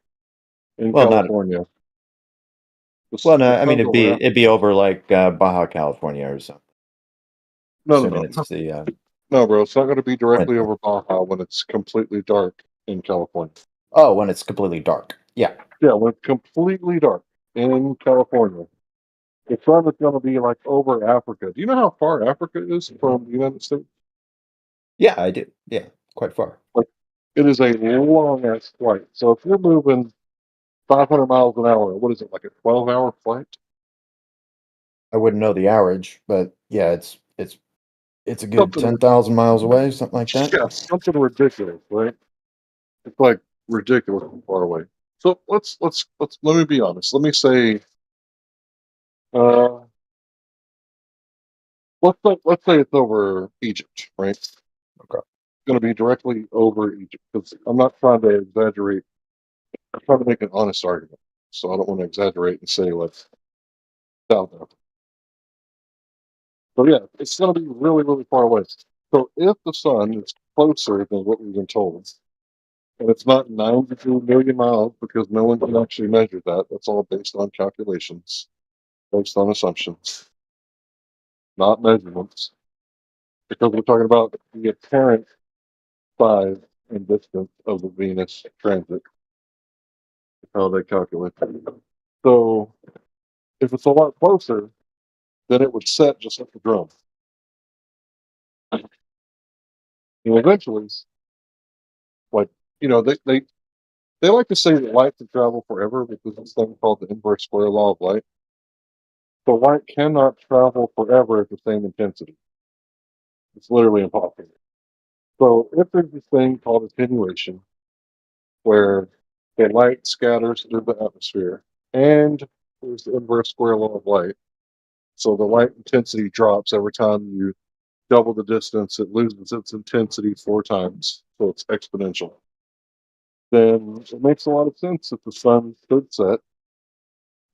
in Well, not- California. Well, no, I mean it'd be over like Baja California or something. No, Assuming it's the No, bro, it's not going to be directly over Baja when it's completely dark in California. Oh, when it's completely dark. Yeah. Yeah, when it's completely dark in California. The sun is going to be like over Africa. Do you know how far Africa is from the United States? Yeah, I do. Yeah, quite far. Like, it is a long ass flight. So if you're moving 500 miles an hour. What is it, like a 12-hour flight? I wouldn't know the average, but yeah, it's a good Something 10,000 miles away, something like that. Yeah, something ridiculous, right? It's like ridiculously far away. So let me be honest. Let me say, uh, let's say it's over Egypt, right? Okay. It's going to be directly over Egypt because I'm not trying to exaggerate. I'm trying to make an honest argument, so I don't want to exaggerate and say like South Africa. So yeah, it's going to be really, really far away. So if the sun is closer than what we've been told, and it's not 92 million miles because no one can actually measure that. That's all based on calculations, based on assumptions, not measurements. Because we're talking about the apparent size and distance of the Venus transit, how they calculate that. So if it's a lot closer, then it would set just like a drum. And eventually, like, they like to say that light can travel forever because this thing called the inverse square law of light. So light cannot travel forever at the same intensity. It's literally impossible. So if there's this thing called attenuation, where the light scatters through the atmosphere, and there's the inverse square law of light, so the light intensity drops every time you double the distance, it loses its intensity 4 times, so it's exponential. Then it makes a lot of sense that the sun could set,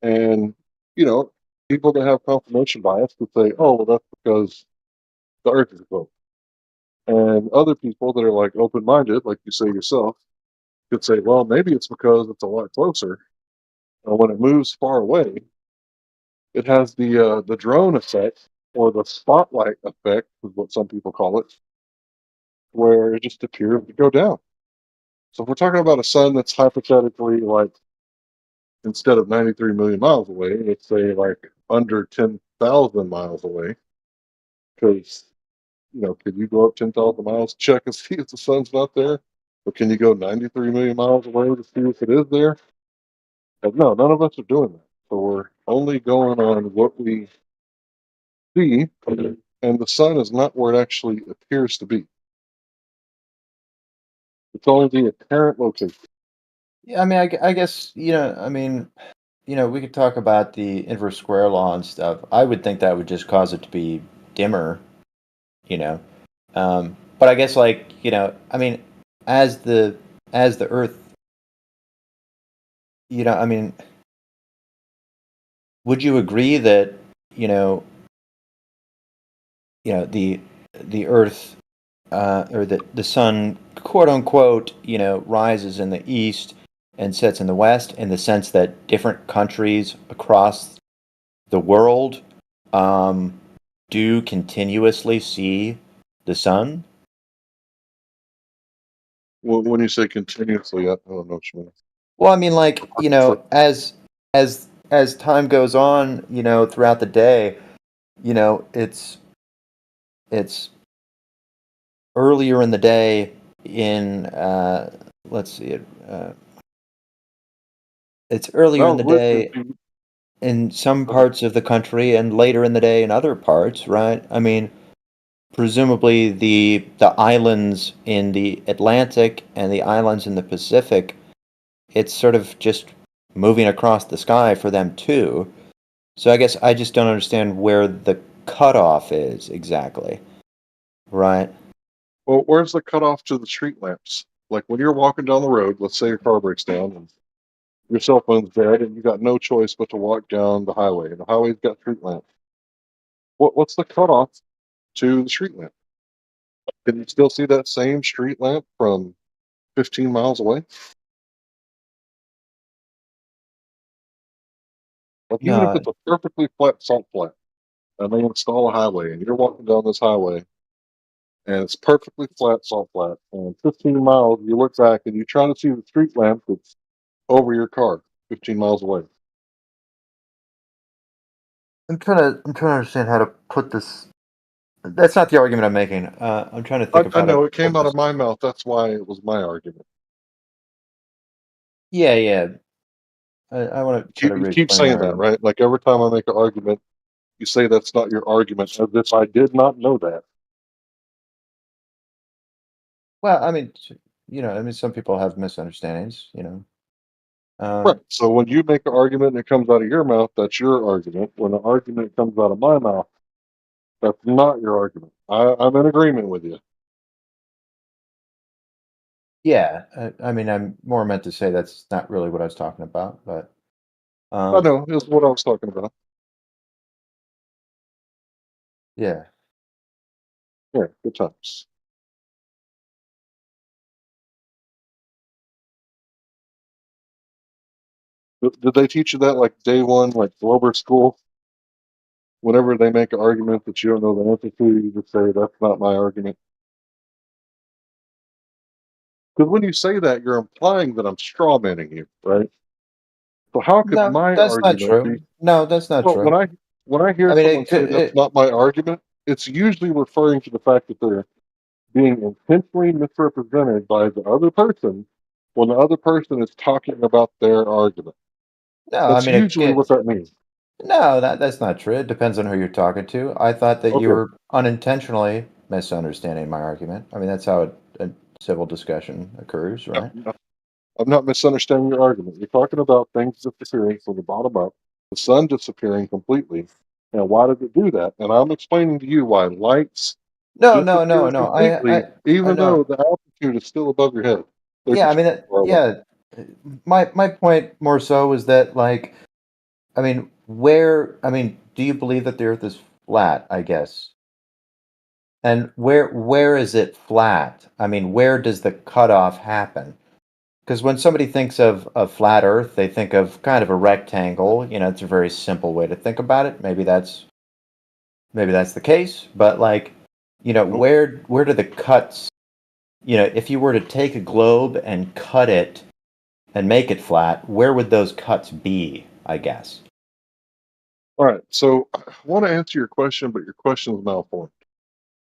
and people that have confirmation bias could say, "Oh, well, that's because the Earth is close." And other people that are like open-minded, like you say yourself, could say, well, maybe it's because it's a lot closer. And when it moves far away, it has the drone effect or the spotlight effect, is what some people call it, where it just appears to go down. So if we're talking about a sun that's hypothetically like instead of 93 million miles away, let's say like under 10,000 miles away, because can you go up 10,000 miles, check and see if the sun's not there? Or can you go 93 million miles away to see if it is there? And no, none of us are doing that. So we're only going on what we see, and the sun is not where it actually appears to be. It's only the apparent location. Yeah, I mean, I guess, we could talk about the inverse square law and stuff. I would think that would just cause it to be dimmer, you know. But I guess, I mean, as the Earth, would you agree that, the Earth or the sun, quote unquote, rises in the east and sets in the west, in the sense that different countries across the world do continuously see the sun? Well, when you say continuously, I don't know what you mean. Well, I mean, as time goes on, throughout the day, it's earlier in the day in let's see, it's earlier in the day in some parts of the country and later in the day in other parts, right? I mean, presumably the islands in the Atlantic and the islands in the Pacific, it's sort of just moving across the sky for them too. So I guess I just don't understand where the cutoff is exactly, right? Well, where's the cutoff to the street lamps? Like when you're walking down the road, let's say your car breaks down and your cell phone's dead, and you got no choice but to walk down the highway, and the highway's got street lamps. What's the cutoff to the street lamp? Can you still see that same street lamp from 15 miles away? Like even if No. it's a perfectly flat salt flat, and they install a highway, and you're walking down this highway, and it's perfectly flat salt flat, and 15 miles, you look back and you try to see the street lamp that's over your car, 15 miles away. I'm trying to understand how to put this. That's not the argument I'm making. I'm trying to think of how I know to it came put out this. of my mouth. That's why it was my argument. Yeah, yeah. I want to try to You keep re-explain saying that, right? Like every time I make an argument, you say that's not your argument, as if I did not know that. Well, I mean, some people have misunderstandings, Right. So when you make an argument and it comes out of your mouth, that's your argument. When an argument comes out of my mouth, that's not your argument. I'm in agreement with you. Yeah, I mean, I'm more meant to say that's not really what I was talking about, but I know, is what I was talking about. yeah. Yeah, good times. Did they teach you that like day one, like Glover School? Whenever they make an argument that you don't know the answer to, you just say, that's not my argument. Because when you say that, you're implying that I'm strawmanning you, right? So how could No, my that's not argument be? true. No, that's not Well, true. when I hear I mean, someone say that's not my argument, it's usually referring to the fact that they're being intentionally misrepresented by the other person when the other person is talking about their argument. No, I That's mean, usually what that means. no, that's not true. It depends on who you're talking to. I thought that you Okay. were unintentionally misunderstanding my argument. I mean, that's how a civil discussion occurs, right? I'm not misunderstanding your argument. You're talking about things disappearing from the bottom up, the sun disappearing completely. And why did it do that? And I'm explaining to you why lights No, disappear completely, even no. though the altitude is still above your head. They're Yeah, I just mean, far away. yeah. My point more so was that, like, I mean, do you believe that the Earth is flat? I guess. And where is it flat? I mean, where does the cutoff happen? Because when somebody thinks of a flat Earth, they think of kind of a rectangle. It's a very simple way to think about it. Maybe that's the case, but like, where do the cuts? If you were to take a globe and cut it and make it flat, where would those cuts be? I guess. All right. So I want to answer your question, but your question is malformed.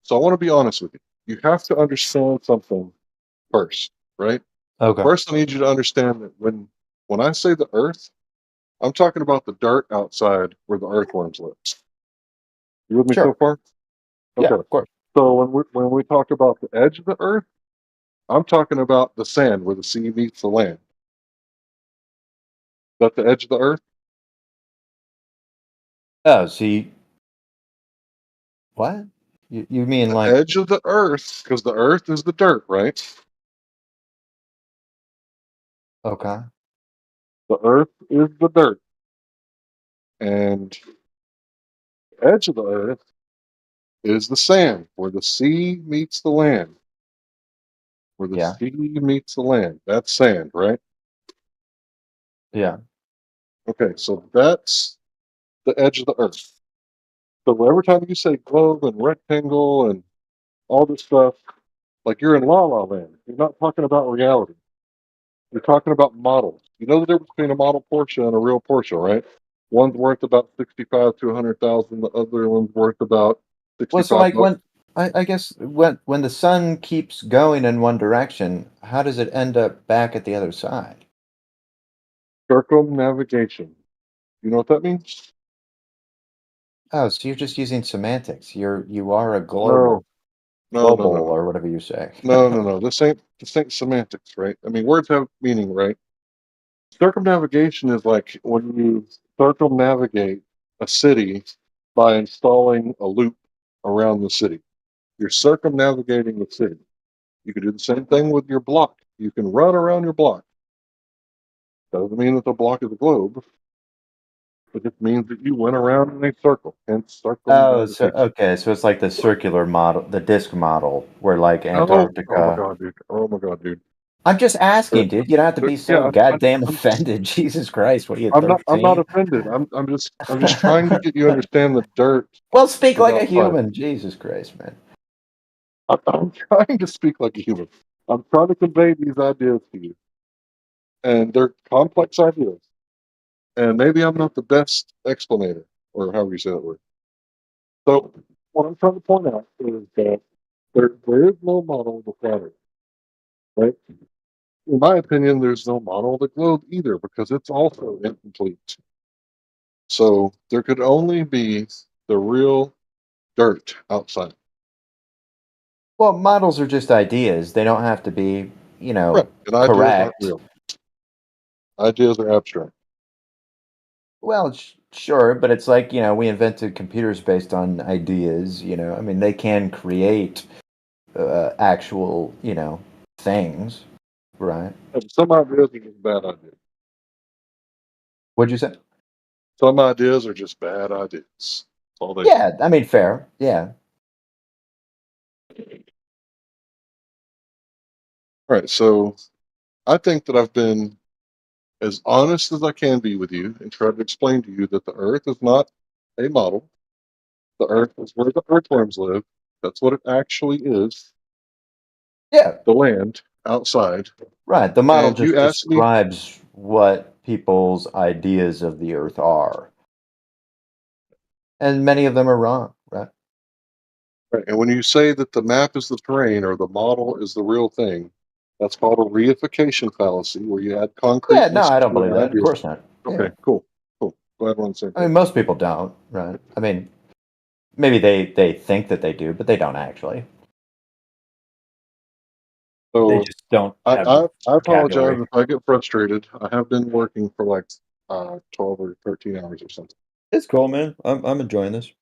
So I want to be honest with you. You have to understand something first, right? Okay. First, I need you to understand that when I say the Earth, I'm talking about the dirt outside where the earthworms live. You with me so far? Yeah, Okay. of course. So when we talk about the edge of the Earth, I'm talking about the sand where the sea meets the land. Is that the edge of the Earth? Oh, see, what? You mean The like? edge of the Earth, because the Earth is the dirt, right? Okay. The Earth is the dirt, and the edge of the Earth is the sand where the sea meets the land. Where the Yeah. sea meets the land. That's sand, right? Yeah. Okay, so that's the edge of the Earth. So every time you say globe and rectangle and all this stuff, like you're in La La Land. You're not talking about reality. You're talking about models. You know the difference between a model Porsche and a real Porsche, right? One's worth about 65 to 100,000. The other one's worth about Well, so 65 like bucks. I guess when the sun keeps going in one direction, how does it end up back at the other side? Circumnavigation. You know what that means? Oh, so you're just using semantics. You are a No, global no. or whatever you say. No. This ain't semantics, right? I mean, words have meaning, right? Circumnavigation is like when you circumnavigate a city by installing a loop around the city. You're circumnavigating the city. You can do the same thing with your block. You can run around your block. Doesn't mean that the block is a globe. It just means that you went around in a circle. Hence Oh, so circumnavigation. okay, so it's like the circular model, the disc model, where like Oh my Antarctica. god, dude. Oh my god, dude. I'm just asking, dude. You don't have to be so Yeah, goddamn offended. Jesus Christ, what are you, I'm not 13? offended. I'm just trying to get you to understand the dirt Well, speak is like a outside. human. Jesus Christ, man. I'm trying to speak like a human. I'm trying to convey these ideas to you. And they're complex ideas. And maybe I'm not the best explanator, or however you say that word. So what I'm trying to point out is that there is no model of the flat Earth, right? In my opinion, there's no model of the globe either because it's also incomplete. So there could only be the real dirt outside. Well, models are just ideas. They don't have to be, you know, Right. And ideas aren't correct. real. Ideas are abstract. Well, sure, but it's like, you know, we invented computers based on ideas, you know. I mean, they can create actual, you know, things, right? Some ideas are just bad ideas. What'd you say? Some ideas are just bad ideas. That's all they Yeah, I mean, fair. Yeah. All right, so I think that I've been as honest as I can be with you and tried to explain to you that the Earth is not a model. The Earth is where the earthworms live. That's what it actually is. Yeah. The land outside. Right. The model And just you asked me, describes what people's ideas of the Earth are. And many of them are wrong, right? right, and when you say that the map is the terrain or the model is the real thing, that's called a reification fallacy, where you add concrete. Yeah, no, I don't believe that. Of course not. Okay, Yeah. cool. Glad we're on the same I mean, page. most people don't, right? I mean, maybe they think that they do, but they don't actually. So They just don't have I the apologize vocabulary. if I get frustrated. I have been working for like 12 or 13 hours or something. It's cool, man. I'm enjoying this.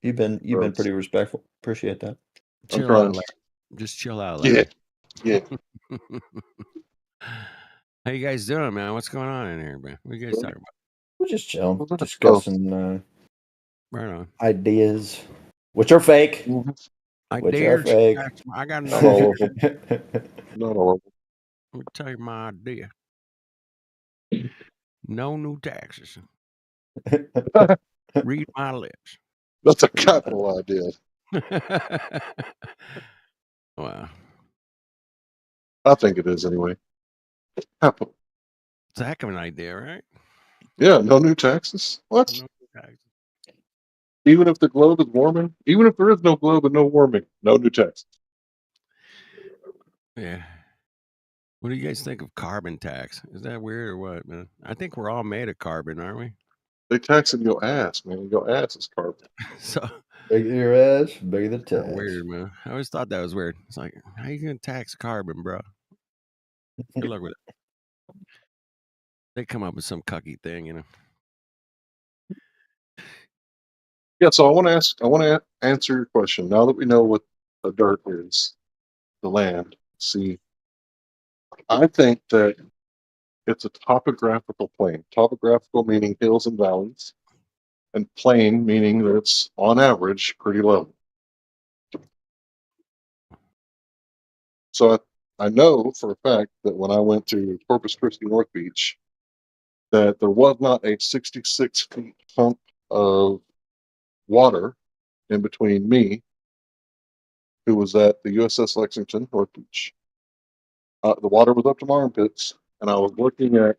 You've been Gross. pretty respectful. Appreciate that. I'm Chill trying. out, Larry. Just chill out, Larry. Yeah. How you guys doing, man? What's going on in here, man? What are you guys talking about? We're just chilling, Oh. discussing Right on. ideas, which are fake. I Which dare are fake. I got Not all no. of them. Not all of them. Let me tell you my idea. No new taxes. Read my lips. That's a capital idea. Wow. I think it is anyway. Capital. It's a heck of an idea, right? Yeah, no new taxes. What? No new taxes. Even if the globe is warming? Even if there is no globe and no warming, no new taxes. Yeah. What do you guys think of carbon tax? Is that weird or what, man? I think we're all made of carbon, aren't we? They taxing your ass, man. Your ass is carbon. So bigger your ass, bigger the tax. Weird, man. I always thought that was weird. It's like, how you gonna tax carbon, bro? Good luck with it. They come up with some cucky thing, you know. Yeah, so I want to answer your question. Now that we know what the dirt is, the land, see, I think that it's a topographical plane. Topographical meaning hills and valleys, and plain meaning that it's on average pretty level. So I know for a fact that when I went to Corpus Christi North Beach, that there was not a 66 feet hump of water in between me, who was at the USS Lexington, North Beach. The water was up to my armpits, and I was looking at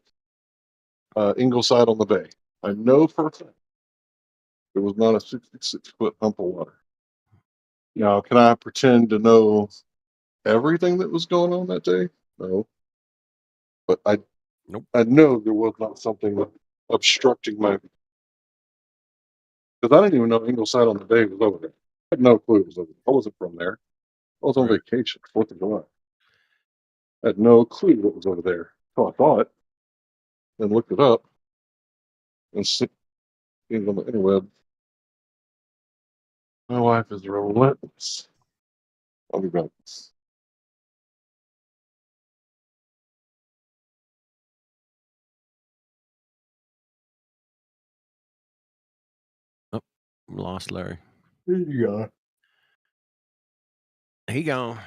Ingleside on the Bay. I know for a fact there was not a 66-foot hump of water. Now, can I pretend to know everything that was going on that day? No. But I know there was not something obstructing my... Because I didn't even know Ingleside on the Bay was over there. I had no clue it was over there. I wasn't from there. I was on vacation, 4th of July. I had no clue what was over there. So I thought, then looked it up, and see things on the interweb. My wife is relentless. I'll be back. Oh, lost Larry. There you go. He gone.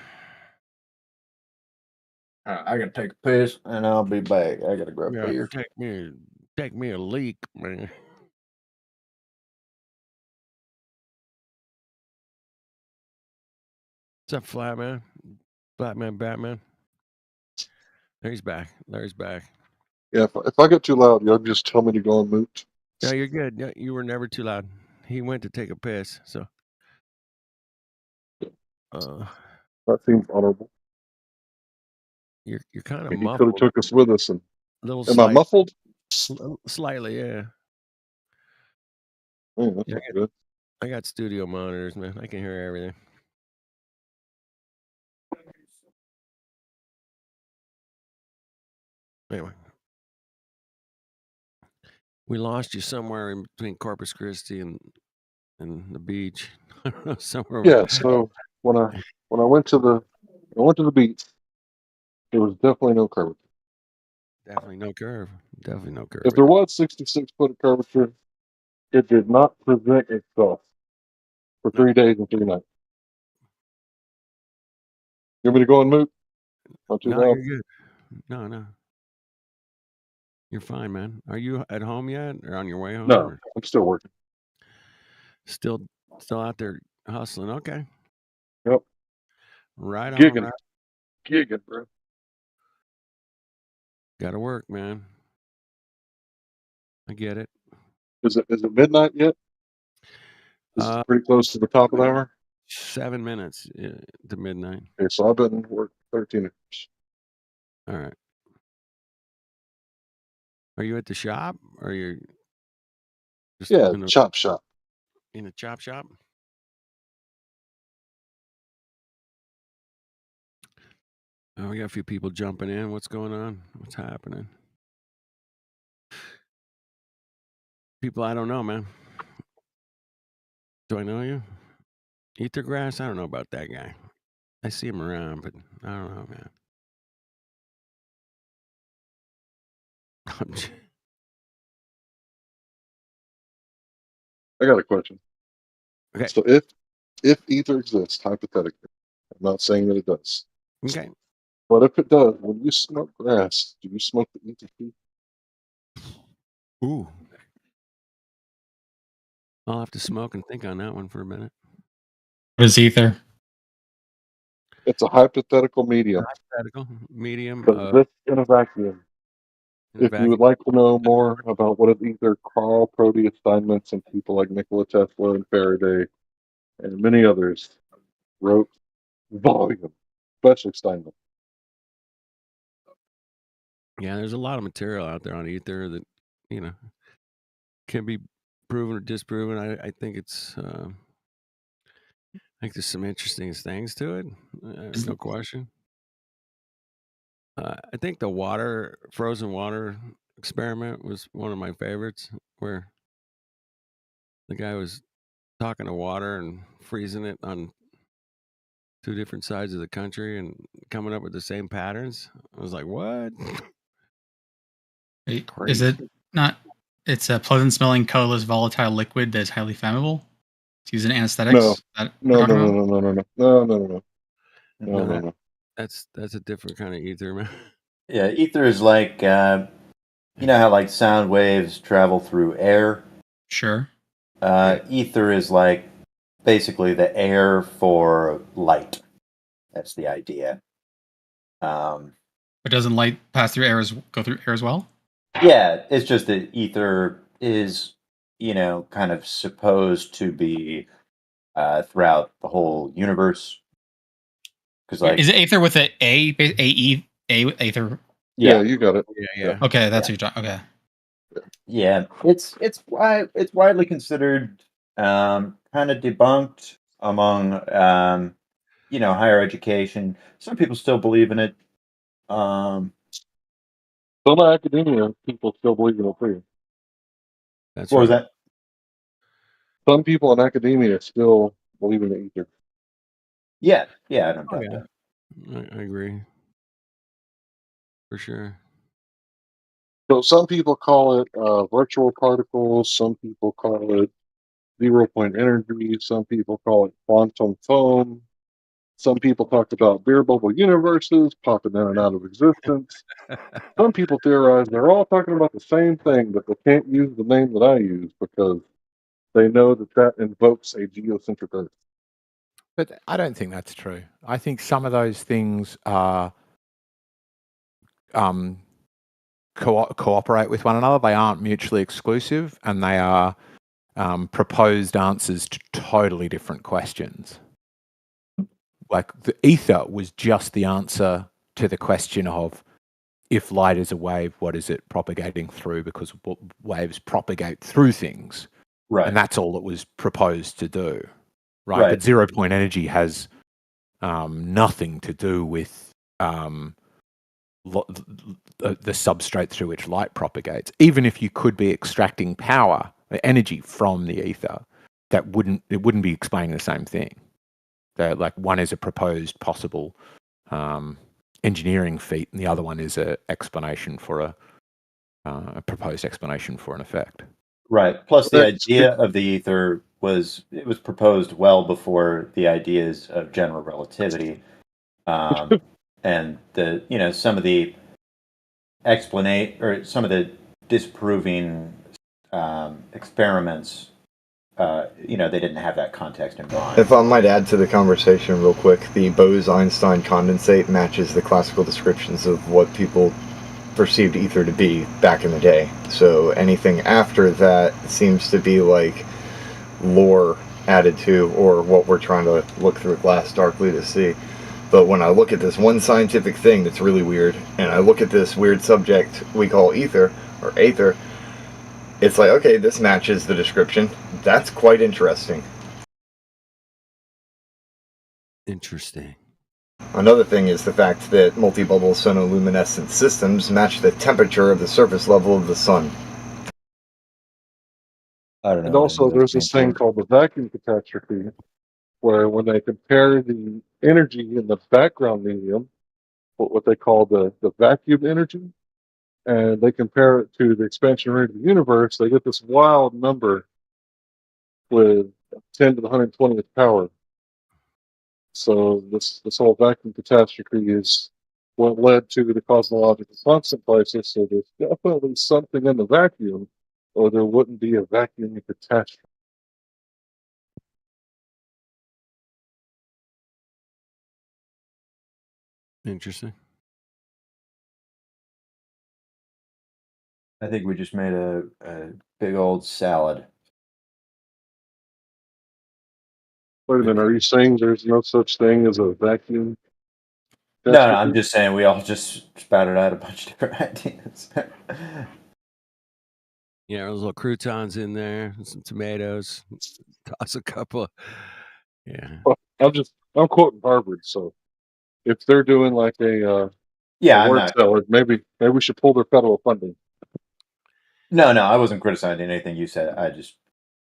I gotta take a piss and I'll be back. I gotta grab Yeah, beer. take me a leak, man. What's up, Flatman? Flatman Batman. He's back. Larry's back. Yeah, if I get too loud, y'all just tell me to go on mute. Yeah, you're good. Yeah, you were never too loud. He went to take a piss, so. That seems honorable. You're kind of He could have muffled. took us with us. And Little am I muffled? Slightly, yeah. That's Yeah, not good. I got studio monitors, man. I can hear everything. Anyway, we lost you somewhere in between Corpus Christi and the beach. I don't know, somewhere. Yeah. So when I went to the beach, there was definitely no curvature. Definitely no curve. Definitely no curve. If there was 66 foot of curvature, it did not present itself for 3 days and 3 nights. You want me to go and move? Not too No, loud? you're good. No. You're fine, man. Are you at home yet, or on your way home? No, or I'm still working. Still out there hustling. Okay. Yep. Right on. Gigging. Right. Gigging, bro. Got to work, man. I get it. Is it midnight yet? This is pretty close to the top of the hour. 7 minutes to midnight. Okay, so I've been working 13 hours. All right. Are you at the shop, or you're just chop shop? In a chop shop? Oh, we got a few people jumping in. What's going on? What's happening? People I don't know, man. Do I know you? Ethergrass? I don't know about that guy. I see him around, but I don't know, man. I got a question. Okay. So if ether exists, hypothetically, I'm not saying that it does. Okay. But if it does, when you smoke grass, do you smoke the ether too? Ooh. I'll have to smoke and think on that one for a minute. What is ether? It's a hypothetical medium. Hypothetical medium. But this in a vacuum. If you would like to know more about what is ether, Carl Proteus Steinmetz and people like Nikola Tesla and Faraday and many others wrote volume, especially Steinmetz. Yeah, there's a lot of material out there on ether that, can be proven or disproven. I think it's I think there's some interesting things to it. No question. I think the frozen water experiment was one of my favorites, where the guy was talking to water and freezing it on 2 different sides of the country and coming up with the same patterns. I was like, what? Is it not? It's a pleasant smelling, colorless, volatile liquid that is highly flammable. It's used in anesthetics. No. That's a different kind of ether, man. Yeah, ether is like, you know how like sound waves travel through air? Sure. Ether is like basically the air for light. That's the idea. But doesn't light pass through go through air as well? Yeah, it's just that ether is, kind of supposed to be throughout the whole universe. Because is it ether with aether? Yeah, you got it. Yeah. Okay, that's what you're talking. Okay. Yeah, it's widely considered kind of debunked among higher education. Some people still believe in it. Some academia people still believe in it too. That's what was that? Some people in academia still believe in the ether. Yeah, I don't doubt that. I agree. For sure. So some people call it virtual particles. Some people call it 0-point energy. Some people call it quantum foam. Some people talk about beer bubble universes popping in and out of existence. Some people theorize they're all talking about the same thing, but they can't use the name that I use because they know that invokes a geocentric Earth. But I don't think that's true. I think some of those things are cooperate with one another. They aren't mutually exclusive, and they are proposed answers to totally different questions. Like the ether was just the answer to the question of if light is a wave, what is it propagating through? Because waves propagate through things. Right. And that's all it was proposed to do. Right. Right. But 0 point energy has nothing to do with the substrate through which light propagates. Even if you could be extracting power, energy from the ether, it wouldn't be explaining the same thing. Like one is a proposed possible engineering feat, and the other one is a explanation for a proposed explanation for an effect. Right. Plus, the idea of the ether was proposed well before the ideas of general relativity, and some of the some of the disproving experiments. They didn't have that context in mind. If I might add to the conversation real quick, the Bose-Einstein condensate matches the classical descriptions of what people perceived ether to be back in the day. So anything after that seems to be like lore added to, or what we're trying to look through a glass darkly to see. But when I look at this one scientific thing that's really weird, and I look at this weird subject we call ether, or aether, it's like, okay, this matches the description. That's quite interesting. Interesting. Another thing is the fact that multi-bubble sonoluminescent systems match the temperature of the surface level of the sun. I don't know. And also, there's this thing called the vacuum catastrophe, where when they compare the energy in the background medium, what they call the vacuum energy, and they compare it to the expansion rate of the universe, they get this wild number with 10 to the 120th power. So this whole vacuum catastrophe is what led to the cosmological constant crisis. So there's definitely something in the vacuum, or there wouldn't be a vacuum catastrophe. Interesting. I think we just made a big old salad. Wait a minute, are you saying there's no such thing as a vacuum? No, I'm just saying we all just spouted out a bunch of different ideas. Yeah, those little croutons in there, some tomatoes, toss a couple. Yeah. Well, I'm quoting Harvard, so if they're doing like a word salad, maybe we should pull their federal funding. No, I wasn't criticizing anything you said.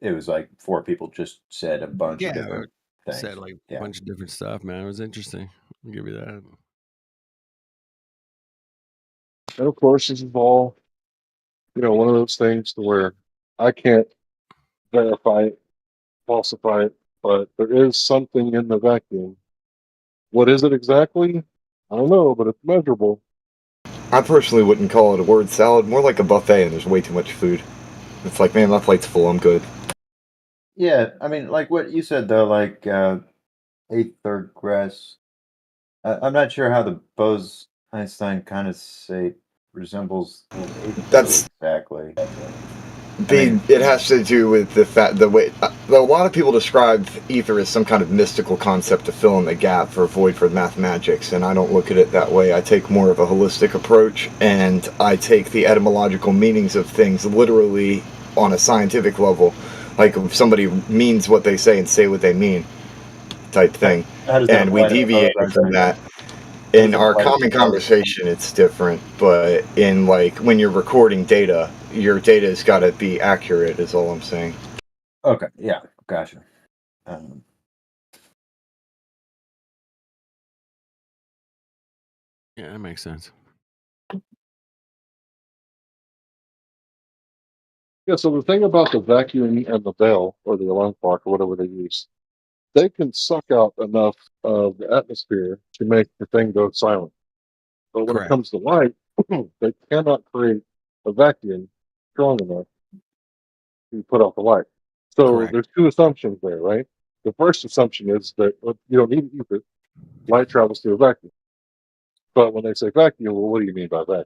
It was like four people just said a bunch of different things. Said like a bunch of different stuff, man. It was interesting. I'll give you that. And of course, this is all, one of those things to where I can't verify it, falsify it, but there is something in the vacuum. What is it exactly? I don't know, but it's measurable. I personally wouldn't call it a word salad, more like a buffet, and there's way too much food. It's like, man, my plate's full, I'm good. Yeah, I mean, like what you said though, like eighth-third grass. I'm not sure how the Bose-Einstein condensate resembles. That's exactly. It has to do with the way a lot of people describe ether as some kind of mystical concept to fill in the gap for a void for mathematics, and I don't look at it that way. I take more of a holistic approach, and I take the etymological meanings of things literally on a scientific level, like if somebody means what they say and say what they mean, type thing. And we deviate from that. In our common conversation, it's different, but in like when you're recording data, your data's got to be accurate. Is all I'm saying. Okay, yeah, gotcha. Yeah, that makes sense. Yeah, so the thing about the vacuum and the bell, or the alarm clock, or whatever they use, they can suck out enough of the atmosphere to make the thing go silent. But when it comes to light, they cannot create a vacuum strong enough to put out the light. So there's two assumptions there, right? The first assumption is that you don't need ether. Light travels through a vacuum. But when they say vacuum, well, what do you mean by that?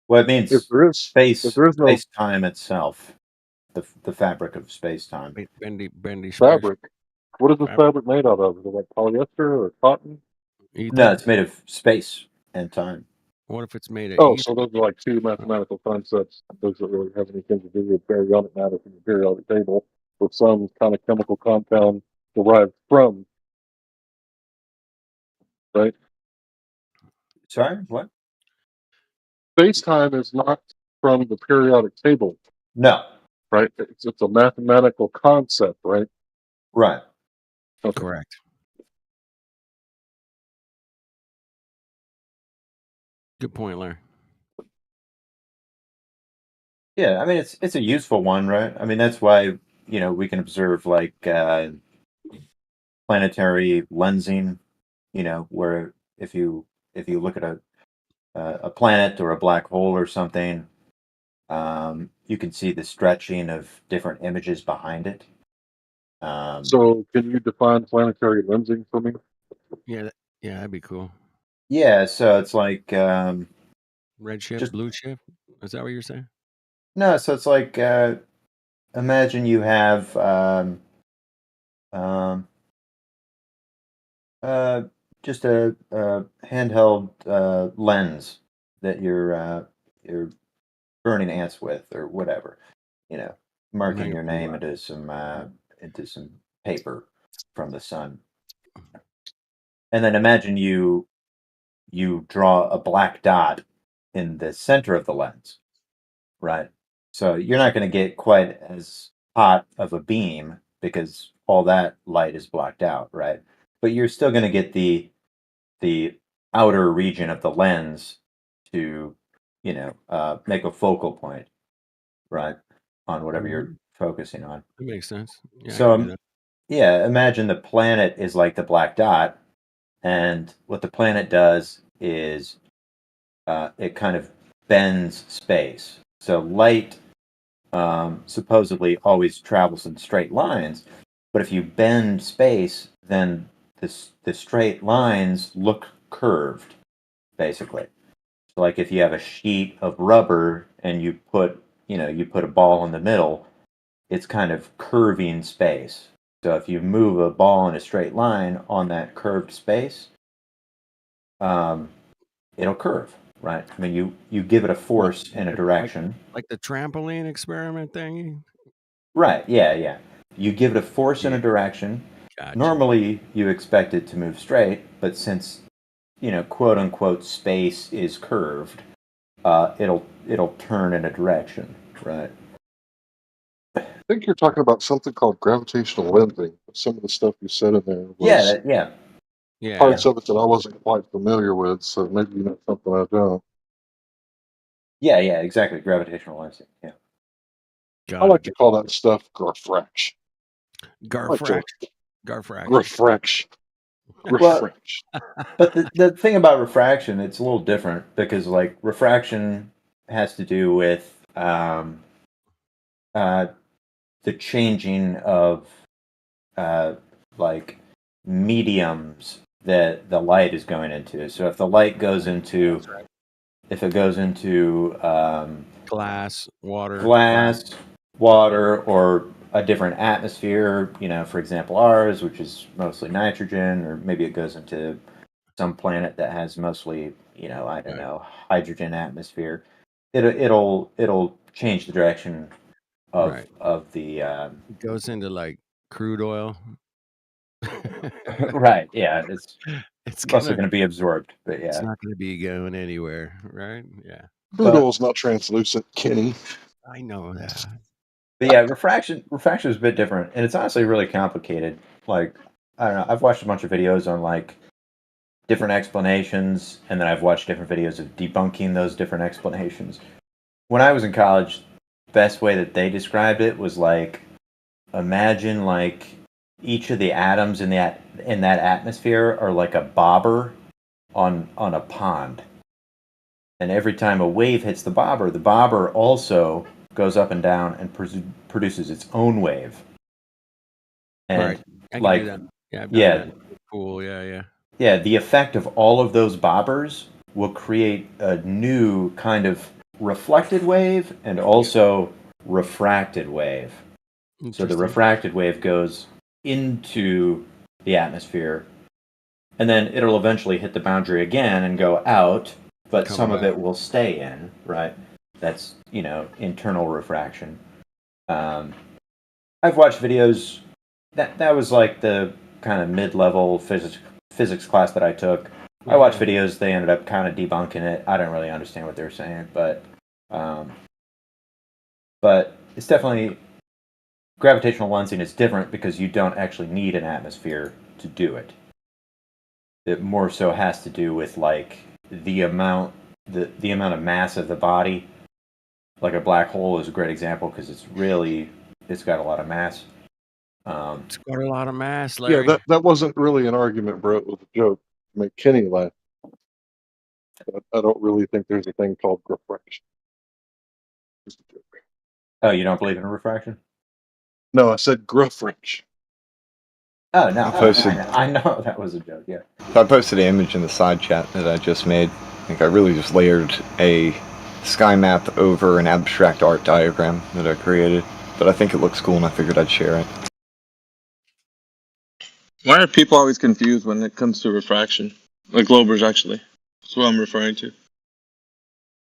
Well, it means space-time itself, the fabric of space-time. Bendy fabric. What is the fabric made out of? Is it like polyester or cotton? Ether? No, it's made of space and time. What if it's made of Oh, ether? so those are like two mathematical concepts. Those don't really have anything to do with periodic matter from the periodic table, or some kind of chemical compound derived from, right? Sorry, what? Space-time is not from the periodic table. No. Right? It's a mathematical concept, right? Right. Okay. Correct. Good point, Larry. Yeah, I mean it's a useful one, right? I mean that's why we can observe like planetary lensing, where if you look at a planet or a black hole or something, you can see the stretching of different images behind it. So, can you define planetary lensing for me? Yeah, that'd be cool. Yeah, so it's like Red shift, just blue shift. Is that what you're saying? no, so it's like imagine you have um, just a handheld lens that you're burning ants with or whatever, marking your name into some paper from the sun, and then imagine you draw a black dot in the center of the lens, right? So you're not going to get quite as hot of a beam because all that light is blocked out, right? But you're still going to get the outer region of the lens to, make a focal point, right, on whatever you're focusing on. That makes sense. Yeah, I So, can do that. yeah, imagine the planet is like the black dot, and what the planet does is it kind of bends space. So light supposedly always travels in straight lines, but if you bend space, then the straight lines look curved, basically. So like if you have a sheet of rubber and you put a ball in the middle, it's kind of curving space. So if you move a ball in a straight line on that curved space, it'll curve, right? I mean, you give it a force in a direction. Like the trampoline experiment thingy? Right, yeah. You give it a force in a direction. Gotcha. Normally, you expect it to move straight, but since, quote unquote, space is curved, it'll turn in a direction, right? I think you're talking about something called gravitational lensing. Some of the stuff you said in there was Yeah. parts of it that I wasn't quite familiar with, so maybe you know something I don't. Yeah, exactly. Gravitational lensing. Yeah. I like to call that stuff Garfrax. Garfrax. Refraction. Well, but the thing about refraction, it's a little different because like refraction has to do with the changing of like mediums that the light is going into. So if the light goes into glass, water, or a different atmosphere, for example, ours, which is mostly nitrogen, or maybe it goes into some planet that has mostly, I don't know, hydrogen atmosphere. It'll change the direction of the. It goes into like crude oil. Right. Yeah. It's mostly gonna- going to be absorbed, but yeah. It's not going to be going anywhere, right? Yeah. Crude oil's not translucent, Kenny. I know that. But yeah, refraction is a bit different, and it's honestly really complicated. Like, I don't know, I've watched a bunch of videos on like different explanations, and then I've watched different videos of debunking those different explanations. When I was in college, the best way that they described it was like, imagine like each of the atoms in that atmosphere are like a bobber on a pond. And every time a wave hits the bobber also goes up and down and produces its own wave. And right. I can like, do that. Yeah, I've done that. Cool. Yeah. Yeah, the effect of all of those bobbers will create a new kind of reflected wave and also refracted wave. So the refracted wave goes into the atmosphere, and then it'll eventually hit the boundary again and go out, but some of back. it will stay in, right? That's, internal refraction. I've watched videos, that was like the kind of mid-level physics class that I took. I watched videos, they ended up kind of debunking it. I don't really understand what they were saying, but it's definitely, gravitational lensing is different because you don't actually need an atmosphere to do it. It more so has to do with like the amount of mass of the body. Like a black hole is a great example because it's got a lot of mass. It's got a lot of mass, Larry. Yeah, that wasn't really an argument, bro. It was a joke to make Kenny laugh. I don't really think there's a thing called refraction. Just a joke. Oh, you don't believe in refraction? No, I said gruffrich. Oh, no. posted- I know that was a joke, yeah. I posted an image in the side chat that I just made. I think I really just layered a sky map over an abstract art diagram that I created. But I think it looks cool and I figured I'd share it. Why are people always confused when it comes to refraction? Like Globers, actually. That's what I'm referring to.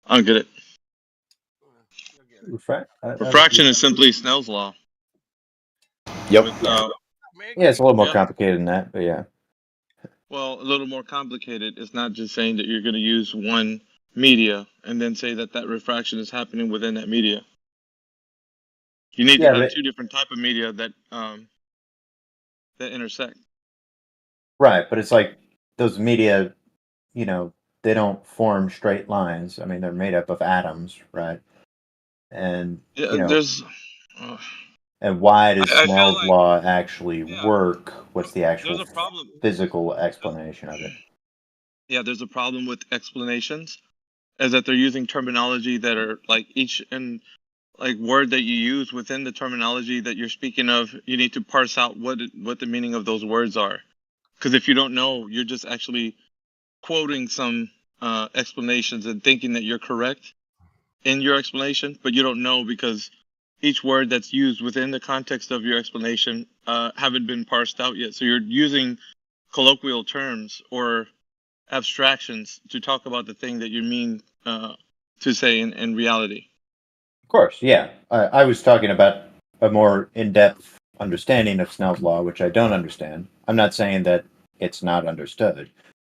I don't get it. Refraction is simply Snell's law. Yep. With, yeah, it's a little more complicated than that, but yeah. Well, a little more complicated. It's not just saying that you're going to use one media and then say that refraction is happening within that media. You need to have two different type of media that intersect. Right, but it's like those media, they don't form straight lines. I mean, they're made up of atoms, right? And and why does Snell's law actually work? What's the actual physical explanation of it? Yeah, there's a problem with explanations, is that they're using terminology that are like each and like word that you use within the terminology that you're speaking of. You need to parse out what the meaning of those words are, because if you don't know, you're just actually quoting some explanations and thinking that you're correct in your explanation, but you don't know because each word that's used within the context of your explanation haven't been parsed out yet. So you're using colloquial terms or abstractions to talk about the thing that you mean to say in reality. Of course, yeah. I was talking about a more in-depth understanding of Snell's law, which I don't understand. I'm not saying that it's not understood.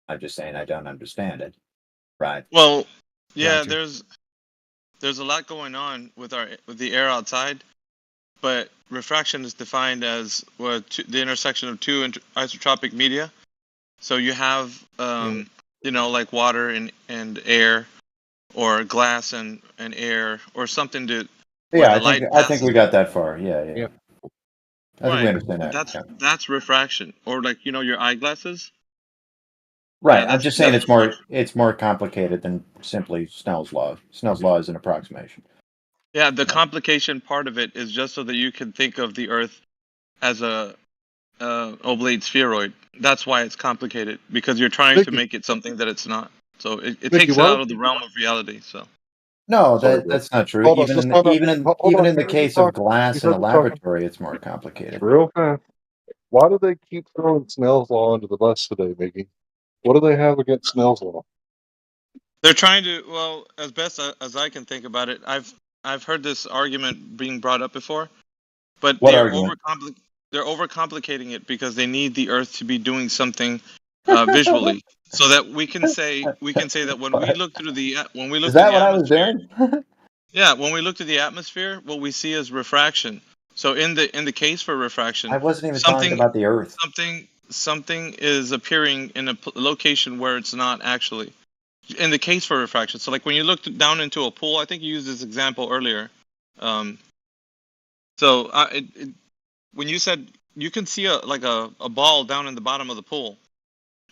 I'm just saying I don't understand it. Right. Well, yeah, there's a lot going on with the air outside, but refraction is defined as the intersection of two isotropic media. So you have like water and air, or glass and air, or something to. Yeah, I think we got that far. Yeah. I think we understand that. That's refraction, or like your eyeglasses. Right. I'm just saying it's more complicated than simply Snell's law. Snell's law is an approximation. Yeah, the complication part of it is just so that you can think of the Earth as a oblate spheroid. That's why it's complicated, because you're trying to make it something that it's not. So it takes it out of the realm of reality. So. No, that's not true. Even in the case of glass in a laboratory, it's more complicated. Real fast. Why do they keep throwing Snell's law into the bus today, Mickey? What do they have against Snell's law? They're trying to, well, as best as I can think about it, I've heard this argument being brought up before, but they're overcomplicating it because they need the Earth to be doing something visually, so that we can say that when we look through the Is that what I was doing? Yeah, when we look to the atmosphere, what we see is refraction. So in the case for refraction, I wasn't even talking about the Earth. Something is appearing in a location where it's not actually. In the case for refraction, so like when you look down into a pool, I think you used this example earlier. When you said you can see a ball down in the bottom of the pool,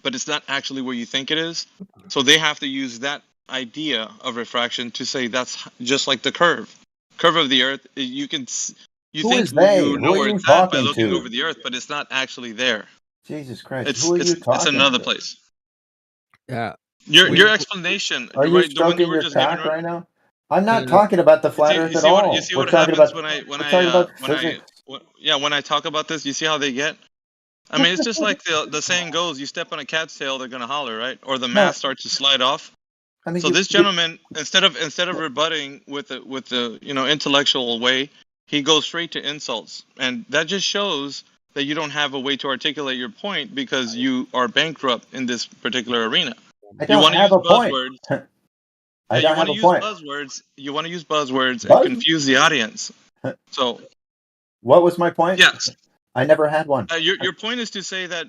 but it's not actually where you think it is. So they have to use that idea of refraction to say that's just like the curve of the Earth. You think you know where it's at by looking over the Earth, but it's not actually there. Jesus Christ! Who are you talking It's another to? place. Yeah. Your explanation. Are you stroking your cock right now? I'm not talking about the flat Earth at all. We're talking about physics. When I talk about this, you see how they get? I mean, it's just like the saying goes: you step on a cat's tail, they're gonna holler, right? Or the No, mask starts to slide off. I mean, So this gentleman, instead of rebutting with the intellectual way, he goes straight to insults, and that just shows that you don't have a way to articulate your point because you are bankrupt in this particular arena. I You don't want to have use a point. buzzwords. I Yeah, don't you want have to a use point. buzzwords. You want to use buzzwords and Buzz? confuse the audience. So What was my point? yes, I never had one. your point is to say that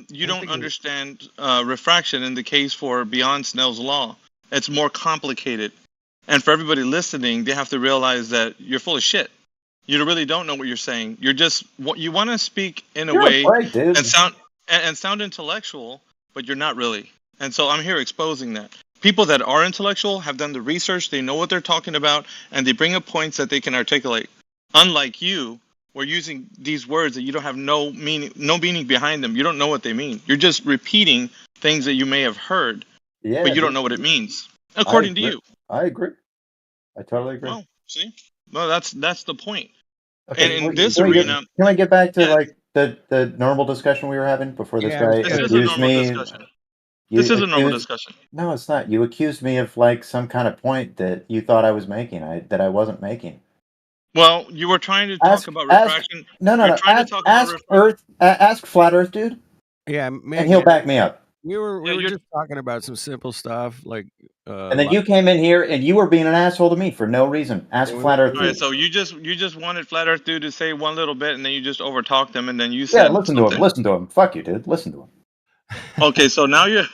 you don't understand refraction in the case for beyond Snell's law. It's more complicated, and for everybody listening, they have to realize that you're full of shit. You really don't know what you're saying. You're just you want to speak in a You're a way break, dude. and sound intellectual, but you're not really. And so I'm here exposing that. People that are intellectual have done the research, they know what they're talking about, and they bring up points that they can articulate. Unlike you, we're using these words that you don't have no meaning behind them. You don't know what they mean. You're just repeating things that you may have heard, Yeah, but you don't dude. know what it means, I according to agree. you. I agree. I totally agree. Well, see, well, that's the point. Okay, And in this can arena, we get back to like the normal discussion we were having before this guy this is a accused normal me? discussion. This is a normal discussion. No, it's not. You accused me of like some kind of point that you thought I was making, that I wasn't making. Well, you were trying to talk about refraction. No. Ask Flat Earth, dude. Yeah, and he'll back me up. We were just talking about some simple stuff like. And then you came in here and you were being an asshole to me for no reason. Ask Flat Earth, All right, dude. so you just wanted Flat Earth dude to say one little bit, and then you just overtalked him, and then you said listen something. to him. Listen to him. Fuck you, dude. Listen to him. Okay, so now you're.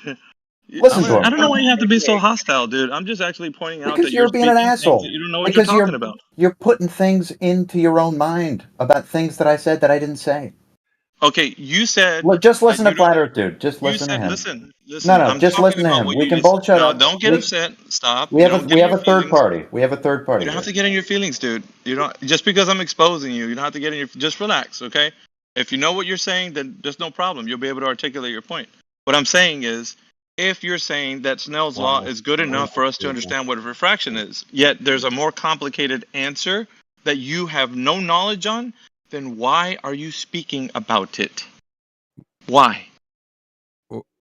Listen to him. I don't know why you have to be so hostile, dude. I'm just actually pointing out Because that you're being an speaking things asshole. that you don't know what Because you're talking about. You're putting things into your own mind about things that I said that I didn't say. Okay, you said. Look, just listen to Flat Earth, dude. Just listen to him. Listen. No, I'm just talking listen to about him. what We you can listen. both shut No, up. don't get upset. Stop. We have Don't a get in your third feelings. party. We have a third party. You don't have to get in your feelings, dude. You don't just because I'm exposing you. You don't have to get in your. Just relax, okay? If you know what you're saying, then there's no problem. You'll be able to articulate your point. What I'm saying is, if you're saying that Snell's law is good enough for us to understand what refraction is, yet there's a more complicated answer that you have no knowledge on, then why are you speaking about it? Why?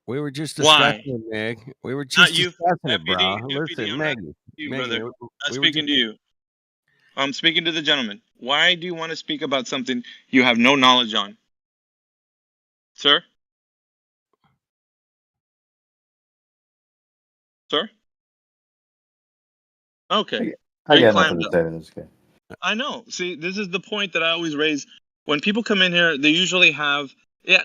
We were just Why? discussing it, Meg. We were Not just you. discussing it, FPD, bro. FPD, Listen, I'm not Maggie. you, Maggie, brother. I'm we were speaking to you. I'm speaking to the gentleman. Why do you want to speak about something you have no knowledge on? Sir? Sir? Okay. I He got climbed nothing to up. say to this guy. I know. See, this is the point that I always raise. When people come in here, they usually have,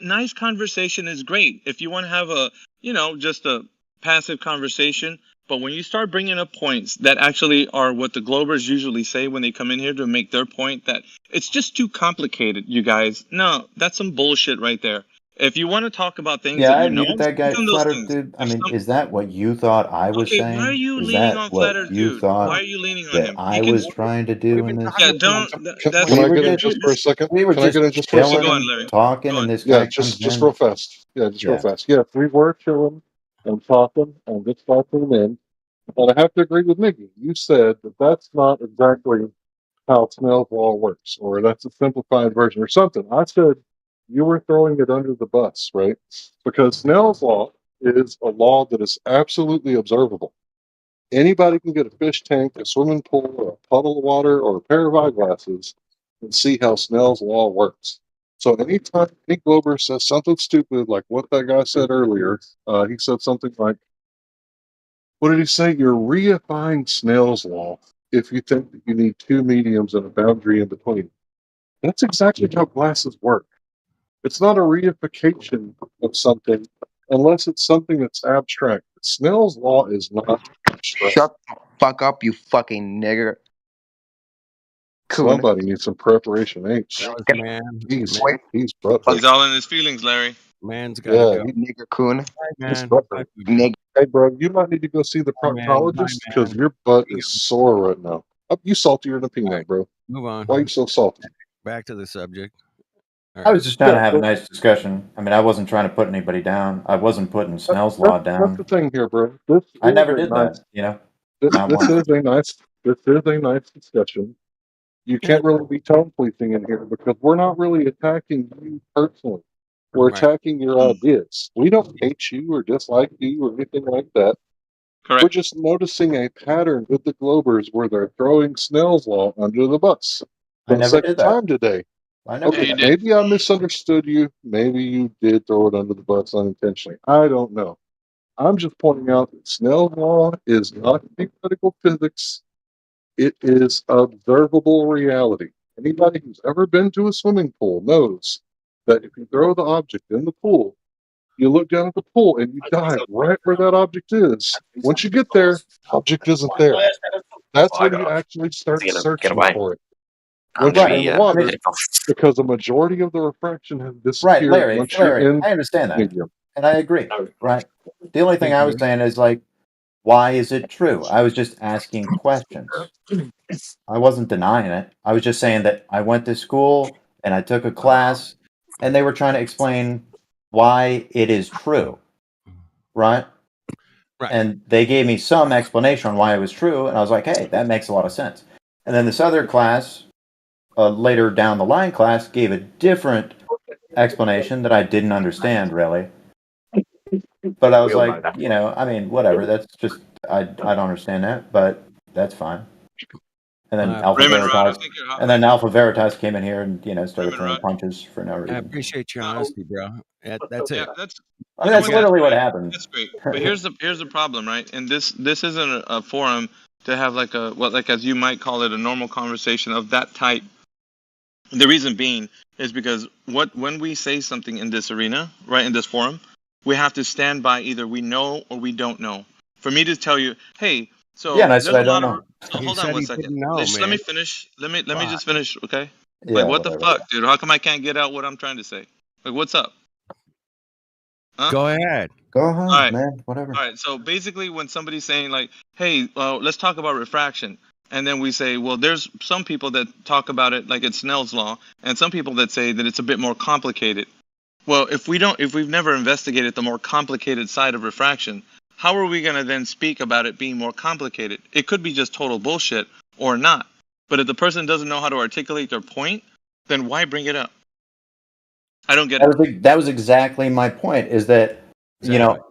nice conversation is great. If you want to have just a passive conversation. But when you start bringing up points that actually are what the Globers usually say when they come in here to make their point, that it's just too complicated, you guys. No, that's some bullshit right there. If you want to talk about things Yeah, that I you know, muted that guy, speak on those Flat Earth, things. dude. I mean, is that what you thought I was Okay, saying? why are you Is leaning that on Flat what Earth you dude? thought Why are you leaning on that him? I You can, was trying to do in this? yeah, don't. That's. Can I We get were in just, just for a second? we were Can I just get in just for a chilling second? and talking, and this Yeah, guy comes just in. real fast. Yeah, just real fast. Yeah, we were chilling and talking, and this guy came in. But I have to agree with Mickey. You said that that's not exactly how Snell's law works, or that's a simplified version or something. I said you were throwing it under the bus, right? Because Snell's law is a law that is absolutely observable. Anybody can get a fish tank, a swimming pool, or a puddle of water, or a pair of eyeglasses and see how Snell's law works. So anytime Pink Glober says something stupid like what that guy said earlier, he said something like, what did he say? You're reifying Snell's law if you think that you need two mediums and a boundary in between. That's exactly how glasses work. It's not a reification of something unless it's something that's abstract. Snell's law is not abstract. Shut the fuck up, you fucking nigger. Coon. Somebody needs some preparation H. That was man. He's brother. He's all in his feelings, Larry. Man's got to Yeah, go. Nigger coon. Bye, he's man. brother. Bye, Nigger. Hey, bro, you might need to go see the Bye, man. proctologist because your butt is sore right now. You saltier than a peanut, bro. Move on. Why are you so salty? Back to the subject. All I was right. just trying to have a nice discussion. I mean, I wasn't trying to put anybody down. I wasn't putting Snell's law That's down. the thing here, bro. This I is never a did nice, that, you know. This Not this once. is a nice discussion. You can't really be tone policing in here because we're not really attacking you personally. We're Right. attacking your ideas. We don't hate you or dislike you or anything like that. Correct. We're just noticing a pattern with the Globers where they're throwing Snell's Law under the bus I for the never second did that. time today. I never Okay, did that. maybe I misunderstood you. Maybe you did throw it under the bus unintentionally. I don't know. I'm just pointing out that Snell's Law is not theoretical physics. It is observable reality. Anybody who's ever been to a swimming pool knows that if you throw the object in the pool, you look down at the pool and you dive right where that object is. Once you get there, the object isn't there. That's when you actually start searching for it. Once you're in the water, because the majority of the refraction has Right, disappeared Larry, once you're Larry, in I understand that. medium. And I agree, right? The only thing I was saying is like, why is it true? I was just asking questions. I wasn't denying it. I was just saying that I went to school and I took a class and they were trying to explain why it is true, right? And they gave me some explanation on why it was true, and I was like, hey, that makes a lot of sense. And then this other class, later down the line class, gave a different explanation that I didn't understand really. But I was like, you know, I mean, whatever. That's just I don't understand that, but that's fine. And then Alpha Veritas, Alpha Veritas came in here and started throwing punches for no I reason. appreciate your honesty, bro. That's it. That's I mean, that's literally what happened. That's great. But here's the problem, right? And this isn't a forum to have like as you might call it, a normal conversation of that type. The reason being is because when we say something in this arena, right, in this forum, we have to stand by either we know or we don't know. For me to tell you, hey, so yeah, and I there's said I a don't lot know. of. So hold on one second. Let me finish. Let me just finish, okay? Yeah, Like what whatever. the fuck, dude? How come I can't get out what I'm trying to say? Like what's up? Huh? Go ahead. Go ahead, All right. man. Whatever. All right. So basically, when somebody's saying like, "Hey, let's talk about refraction," and then we say, "Well, there's some people that talk about it like it's Snell's law, and some people that say that it's a bit more complicated." Well, if we've never investigated the more complicated side of refraction, how are we going to then speak about it being more complicated? It could be just total bullshit or not. But if the person doesn't know how to articulate their point, then why bring it up? I don't get it. That was exactly my point. Is that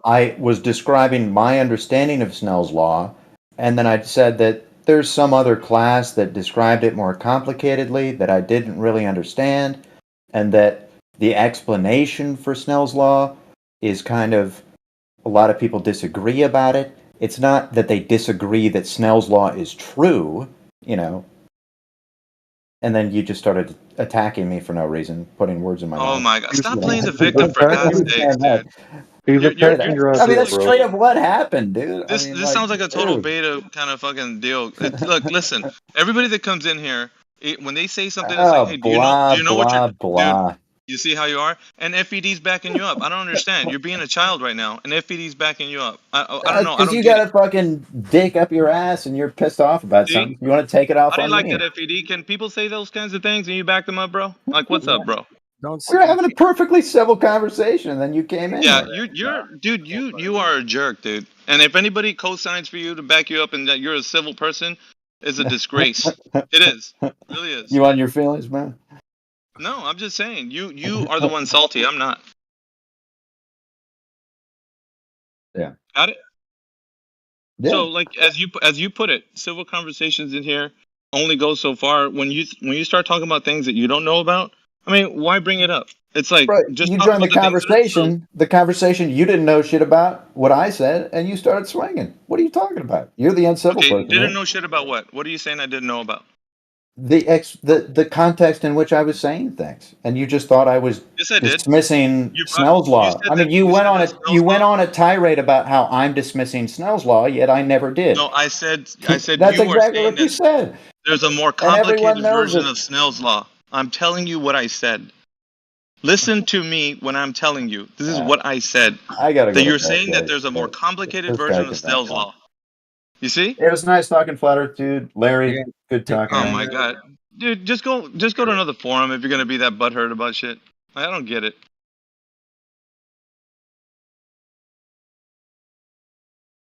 I was describing my understanding of Snell's law, and then I said that there's some other class that described it more complicatedly that I didn't really understand, and that the explanation for Snell's law is kind of a lot of people disagree about it. It's not that they disagree that Snell's law is true, and then you just started attacking me for no reason, putting words in my mouth. Oh my god! Stop playing the victim for God's sake, dude. He's attacking your I mean, idea, that's bro. straight up what happened, dude. This sounds like a total beta kind of fucking deal. Look, listen. Everybody that comes in here, when they say something, it's like, hey, do you know what you're blah. Dude, you see how you are? And FED's backing you up. I don't understand. You're being a child right now, and FED's backing you up. I don't know. I Because don't you get got a fucking dick up your ass and you're pissed off about See? something. You want to take it off How do you on like me. that, FED? Can people say those kinds of things and you back them up, bro? Like, what's up, bro? We're having a perfectly civil conversation, and then you came in. Yeah, here. dude, you are a jerk, dude. And if anybody co-signs for you to back you up and that you're a civil person, it's a disgrace. It is. It really is. You on your feelings, man? No, I'm just saying. You are the one salty. I'm not. Yeah. Got it? Yeah. So, like as you put it, civil conversations in here only go so far. When you start talking about things that you don't know about, I mean, why bring it up? It's like just You talk joined the about things that are true. conversation. The conversation you didn't know shit about what I said, and you started swinging. What are you talking about? You're the uncivil Okay, person. didn't here. know shit about what? What are you saying I didn't know about? The context in which I was saying things, and you just thought I was Yes, I did. dismissing Snell's law. I mean, you went on a tirade about how I'm dismissing Snell's law, yet I never did. No, I said That's you are exactly saying what you that said. there's a more And everyone complicated knows version it. of Snell's law. I'm telling you what I said. Listen to me when I'm telling you. This is what I said. I gotta go That to you're bed, saying that guys. there's a more complicated This guy version can of Snell's back off. law. You see? It was nice talking, Flat Earth, dude. Larry, Yeah. good talking. Oh man. my god. Dude, just go to another forum if you're gonna be that butthurt about shit. I don't get it.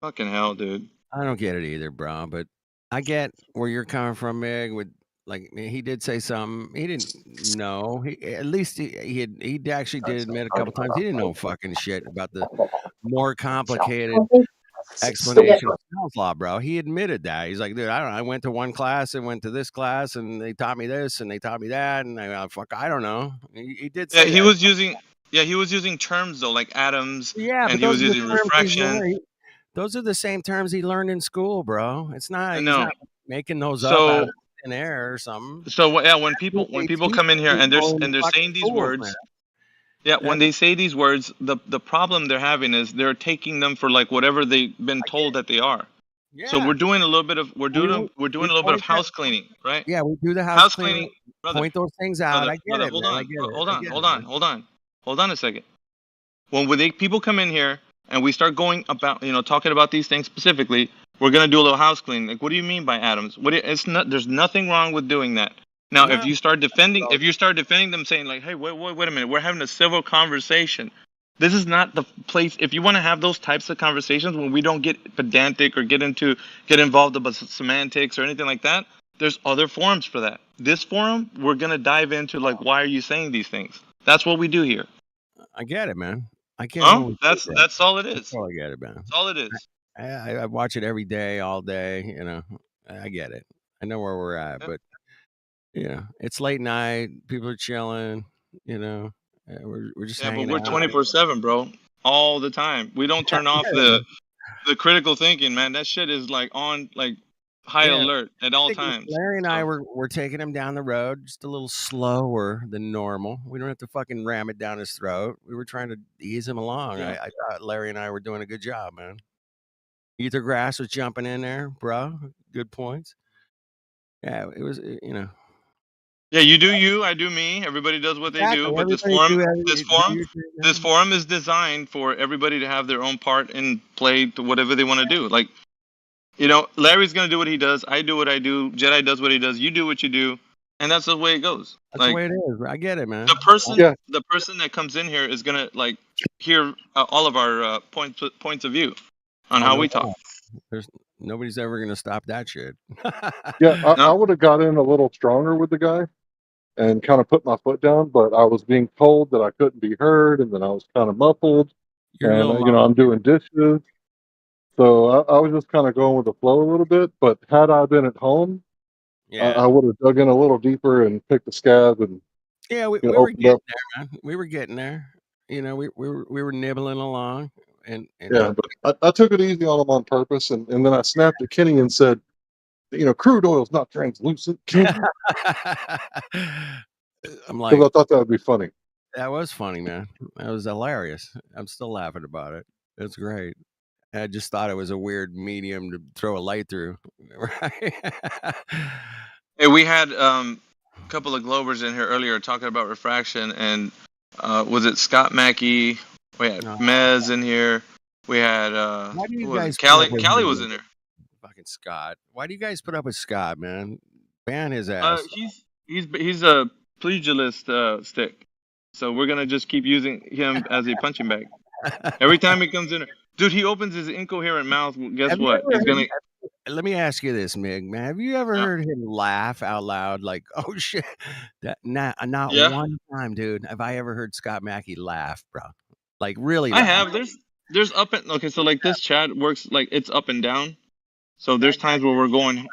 Fucking hell, dude. I don't get it either, bro. But I get where you're coming from, Meg, with like he did say something. He didn't know. At least he actually did admit a couple times he didn't know fucking shit about the more complicated explanation of Snell's law, bro. He admitted that. He's like, dude, I don't know. I went to one class and went to this class and they taught me this and they taught me that and I don't know. He did say he that. was using he was using terms though like atoms, Yeah, and but he was those are the using terms he refraction. learned. Those are the same terms he learned in school, bro. It's not. He's No, not making those up out so of thin air or something. so yeah, when They people teach come in here and people in they're fucking saying these schools, man. words, yeah, when they say these words, the problem they're having is they're taking them for like whatever they've been told that they are. So Yeah. we're doing a little bit of We a little bit of house cleaning, right? Yeah, we do the house cleaning, brother. point those things out. I get it, Hold man. on, I get it. hold I on, get hold it, on, man. hold on a second. When people come in here and we start going about, talking about these things specifically, we're gonna do a little house cleaning. Like, what do you mean by atoms? It's not. There's nothing wrong with doing that. Now, No. if you start defending them, saying like, hey, wait a minute, we're having a civil conversation. This is not the place. If you want to have those types of conversations when we don't get pedantic or get involved about semantics or anything like that, there's other forums for that. This forum, we're gonna dive into like, why are you saying these things? That's what we do here. I get it, man. I get it. Oh, that's all it is. That's all I get it, man. That's all it is. I watch it every day, all day. I get it. I know where we're at, but it's late night. People are chilling. We're just Yeah, but hanging we're out. 24/7, bro, all the time. We don't turn off the critical thinking, man. That shit is like on like high alert at all times. Larry and I were taking him down the road just a little slower than normal. We don't have to fucking ram it down his throat. We were trying to ease him along. Yeah. I thought Larry and I were doing a good job, man. Ether Grass was jumping in there, bro. Good points. Yeah, it was, Yeah, you do you, I do me. Everybody does what they do. But this forum is designed for everybody to have their own part and play to whatever they want to do. Like, Larry's gonna do what he does. I do what I do. Jedi does what he does. You do what you do, and that's the way it goes. That's the way it is. I get it, man. The person that comes in here is gonna like hear all of our points of view on how we talk. Nobody's ever gonna stop that shit. Yeah, I would have got in a little stronger with the guy and kind of put my foot down, but I was being told that I couldn't be heard, and then I was kind of muffled. And I'm doing dishes, so I was just kind of going with the flow a little bit. But had I been at home, I would have dug in a little deeper and picked the scab and we were getting there, man. We were getting there. We were nibbling along, and yeah, but I took it easy on him on purpose, and then I snapped at Kenny and said, crude oil's not translucent. I'm like, because I thought that would be funny. That was funny, man. That was hilarious. I'm still laughing about it. It's great. I just thought it was a weird medium to throw a light through. Right? Hey, we had a couple of Globers in here earlier talking about refraction, and was it Scott Mackey? We had Mez in here. We had Callie was in there. Fucking Scott. Why do you guys put up with Scott, man? Ban his ass. He's a pugilist stick, so we're gonna just keep using him as a punching bag. Every time he comes in, dude, he opens his incoherent mouth. Guess what? He's gonna. Let me ask you this, Mig, man. Have you ever heard him laugh out loud? Like, oh shit! Not one time, dude. Have I ever heard Scott Mackey laugh, bro? Like really? I have. There's up and okay. So like this chat works like it's up and down. So there's times where we're going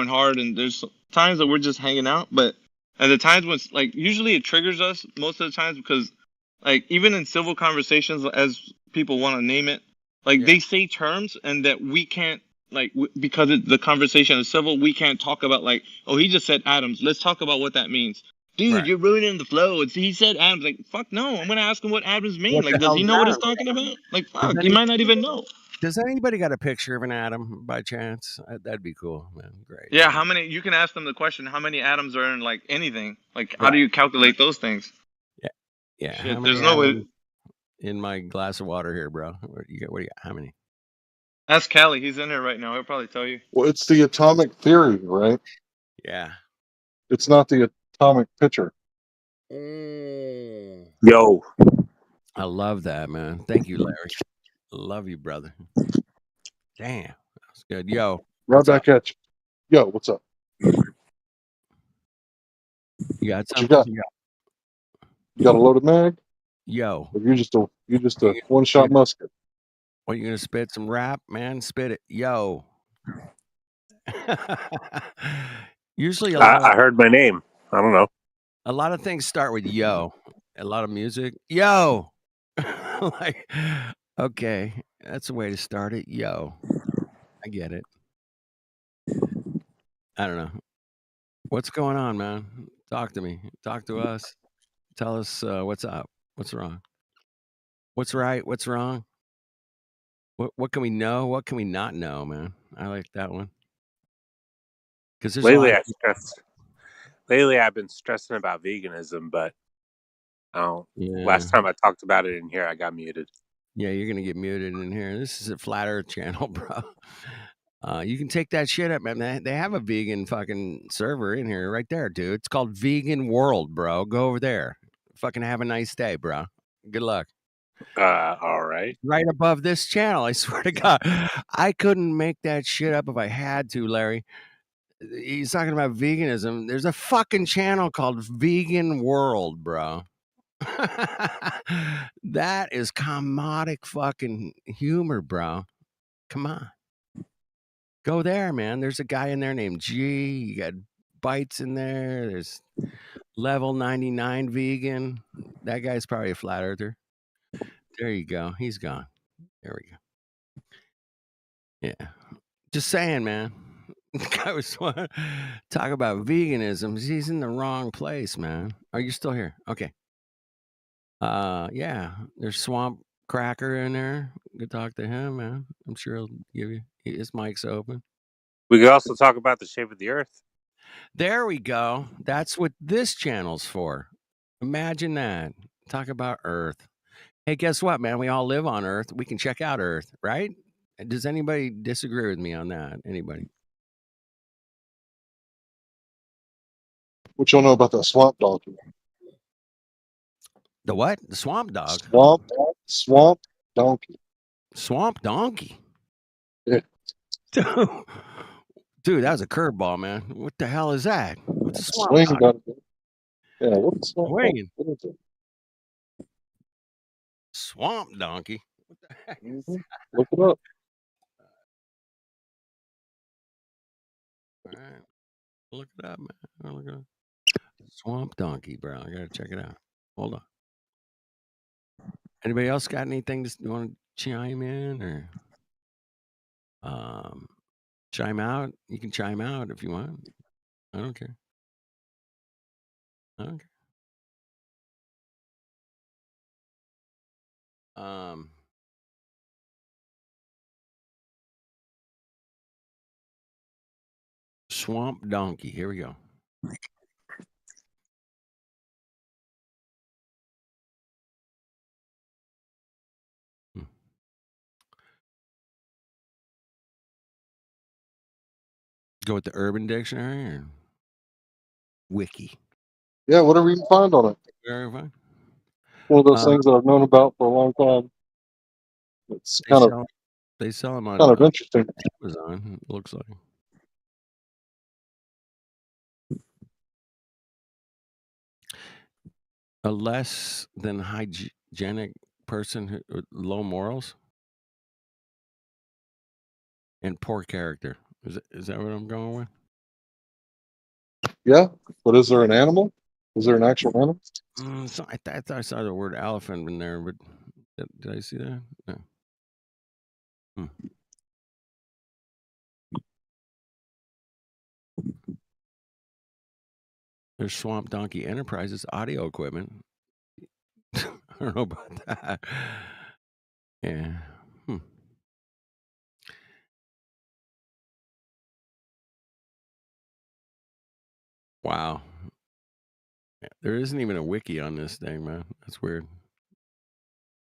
hard, and there's times that we're just hanging out. But at the times when like usually it triggers us most of the times because like even in civil conversations, as people want to name it, like they say terms and that we can't like because the conversation is civil, we can't talk about like, oh, he just said atoms. Let's talk about what that means. Dude, you're ruining the flow. He said atoms. Like, fuck no. I'm gonna ask him what atoms mean. Like, does he know what he's talking about? Like, fuck, he might not even know. Does anybody got a picture of an atom by chance? That'd be cool, man. Great. Yeah, how many? You can ask them the question: how many atoms are in like anything? Like, how do you calculate those things? Yeah. Shit, there's no way. In my glass of water here, bro. What do you got? How many? Ask Callie. He's in here right now. He'll probably tell you. Well, it's the atomic theory, right? Yeah. It's not the atomic picture. Yo. I love that, man. Thank you, Larry. Love you, brother. Damn. That's good. Yo. Right back at you. Yo, what's up? You got What you something? got? You got a loaded mag? Yo. Or you just a one shot musket? What, you gonna spit some rap, man? Spit it. Yo. Usually a lot of I heard my name. I don't know. a lot of things start with yo. A lot of music. Yo. Like, okay, that's a way to start it. Yo. I get it. I don't know. What's going on, man? Talk to me. Talk to us. Tell us what's up. What's wrong? What's right? What's wrong? What can we know? What can we not know, man? I like that one. Because there's a lot of Lately, I've been stressing about veganism, but Yeah. last time I talked about it in here, I got muted. Yeah, you're gonna get muted in here. This is a Flat Earth channel, bro. You can take that shit up, man. They have a vegan fucking server in here right there, dude. It's called Vegan World, bro. Go over there. Fucking have a nice day, bro. Good luck. All right. Right above this channel, I swear to God. I couldn't make that shit up if I had to, Larry. He's talking about veganism. There's a fucking channel called Vegan World, bro. That is comedic fucking humor, bro. Come on. Go there, man. There's a guy in there named G. You got Bites in there. There's Level 99 Vegan. That guy's probably a flat earther. There you go. He's gone. There we go. Yeah. Just saying, man. I was talk about veganism. He's in the wrong place, man. Are you still here? Okay. Yeah. There's Swamp Cracker in there. You could talk to him, man. I'm sure he'll give you his mic's open. We could also talk about the shape of the Earth. There we go. That's what this channel's for. Imagine that. Talk about Earth. Hey, guess what, man? We all live on Earth. We can check out Earth, right? Does anybody disagree with me on that? Anybody? What y'all know about that swamp donkey? The what? The swamp dog? Swamp donkey. Swamp donkey? Yeah. Dude, that was a curveball, man. What the hell is that? What's a swamp Swing dog? Yeah, what's swamp Swinging. What is it? Swamp donkey? What the heck is that? Look it up. All right. Look it up, man. I'll look it up. Swamp donkey, bro. I gotta check it out. Hold on. Anybody else got anything to want to chime in or chime out? You can chime out if you want. I don't care. I don't care. Swamp donkey. Here we go. Go with the Urban Dictionary or Wiki? Yeah, whatever you can find on it. Very fine. One of those things that I've known about for a long time. It's They sell them on kind of interesting. Amazon, it looks like. A less than hygienic person with low morals and poor character. Is that what I'm going with? Yeah, but is there an animal? Is there an actual animal? So I thought I saw the word elephant in there, but did I see that? No. There's Swamp Donkey Enterprises audio equipment. I don't know about that. Yeah. Wow. Yeah, there isn't even a wiki on this thing, man. That's weird.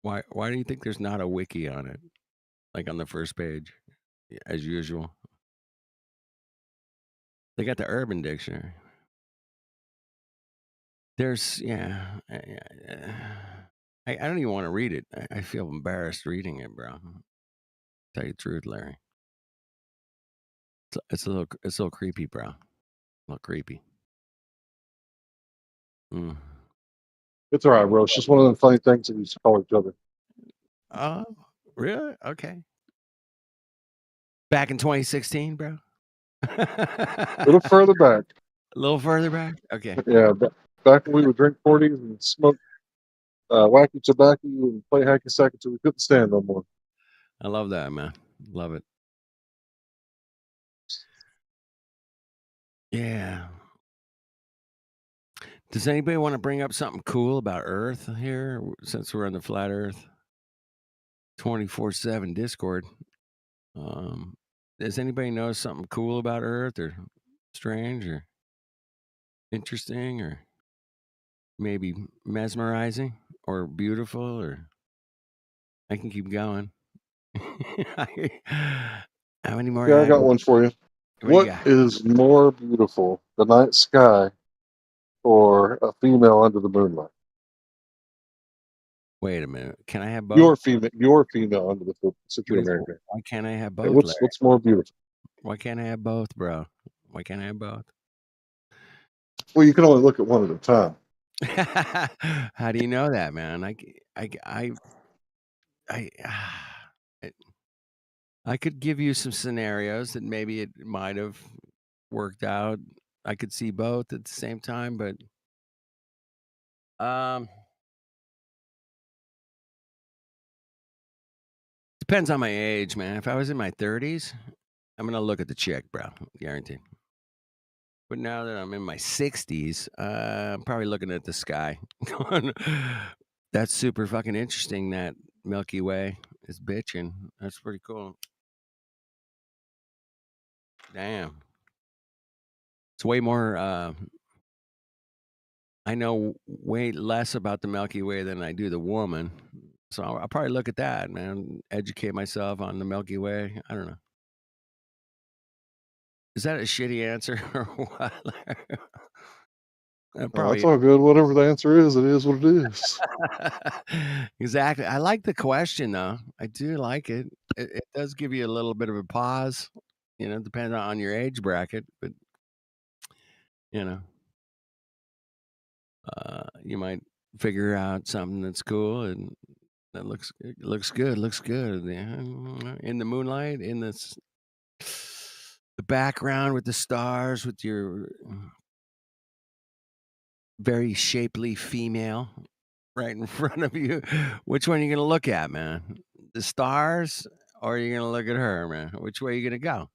Why do you think there's not a wiki on it? Like on the first page, as usual. They got the Urban Dictionary. There's I don't even want to read it. I feel embarrassed reading it, bro. Tell you the truth, Larry. It's a little creepy, bro. A little creepy. Mm. It's all right, bro. It's just one of the funny things that we used to call each other. Oh, really? Okay. Back in 2016, bro. A little further back. A little further back. Okay. Yeah, back when we would drink 40s and smoke wacky tobacco and play hacky sack until we couldn't stand no more. I love that, man. Love it. Yeah. Does anybody want to bring up something cool about Earth here since we're on the Flat Earth 24/7 Discord? Does anybody know something cool about Earth or strange or interesting or maybe mesmerizing or beautiful? Or I can keep going. How many more? Yeah, I got one for you. What is more beautiful, the night sky or a female under the moonlight? Wait a minute. Can I have both? Your female under the moonlight, since you're American. Why can't I have both? Hey, what's more beautiful? Why can't I have both, bro? Why can't I have both? Well, you can only look at one at a time. How do you know that, man? I could give you some scenarios that maybe it might have worked out. I could see both at the same time, but depends on my age, man. If I was in my 30s, I'm gonna look at the chick, bro, guaranteed. But now that I'm in my 60s, I'm probably looking at the sky. That's super fucking interesting. That Milky Way is bitching. That's pretty cool. Damn. It's way more. I know way less about the Milky Way than I do the woman. So I'll probably look at that, man. Educate myself on the Milky Way. I don't know. Is that a shitty answer or what? That's all good. Whatever the answer is, it is what it is. Exactly. I like the question, though. I do like it. It does give you a little bit of a pause, depending on your age bracket. But, you might figure out something that's cool and that looks good. Looks good. In the moonlight, in the background with the stars, with your very shapely female right in front of you. Which one are you going to look at, man? The stars, or are you going to look at her, man? Which way are you going to go?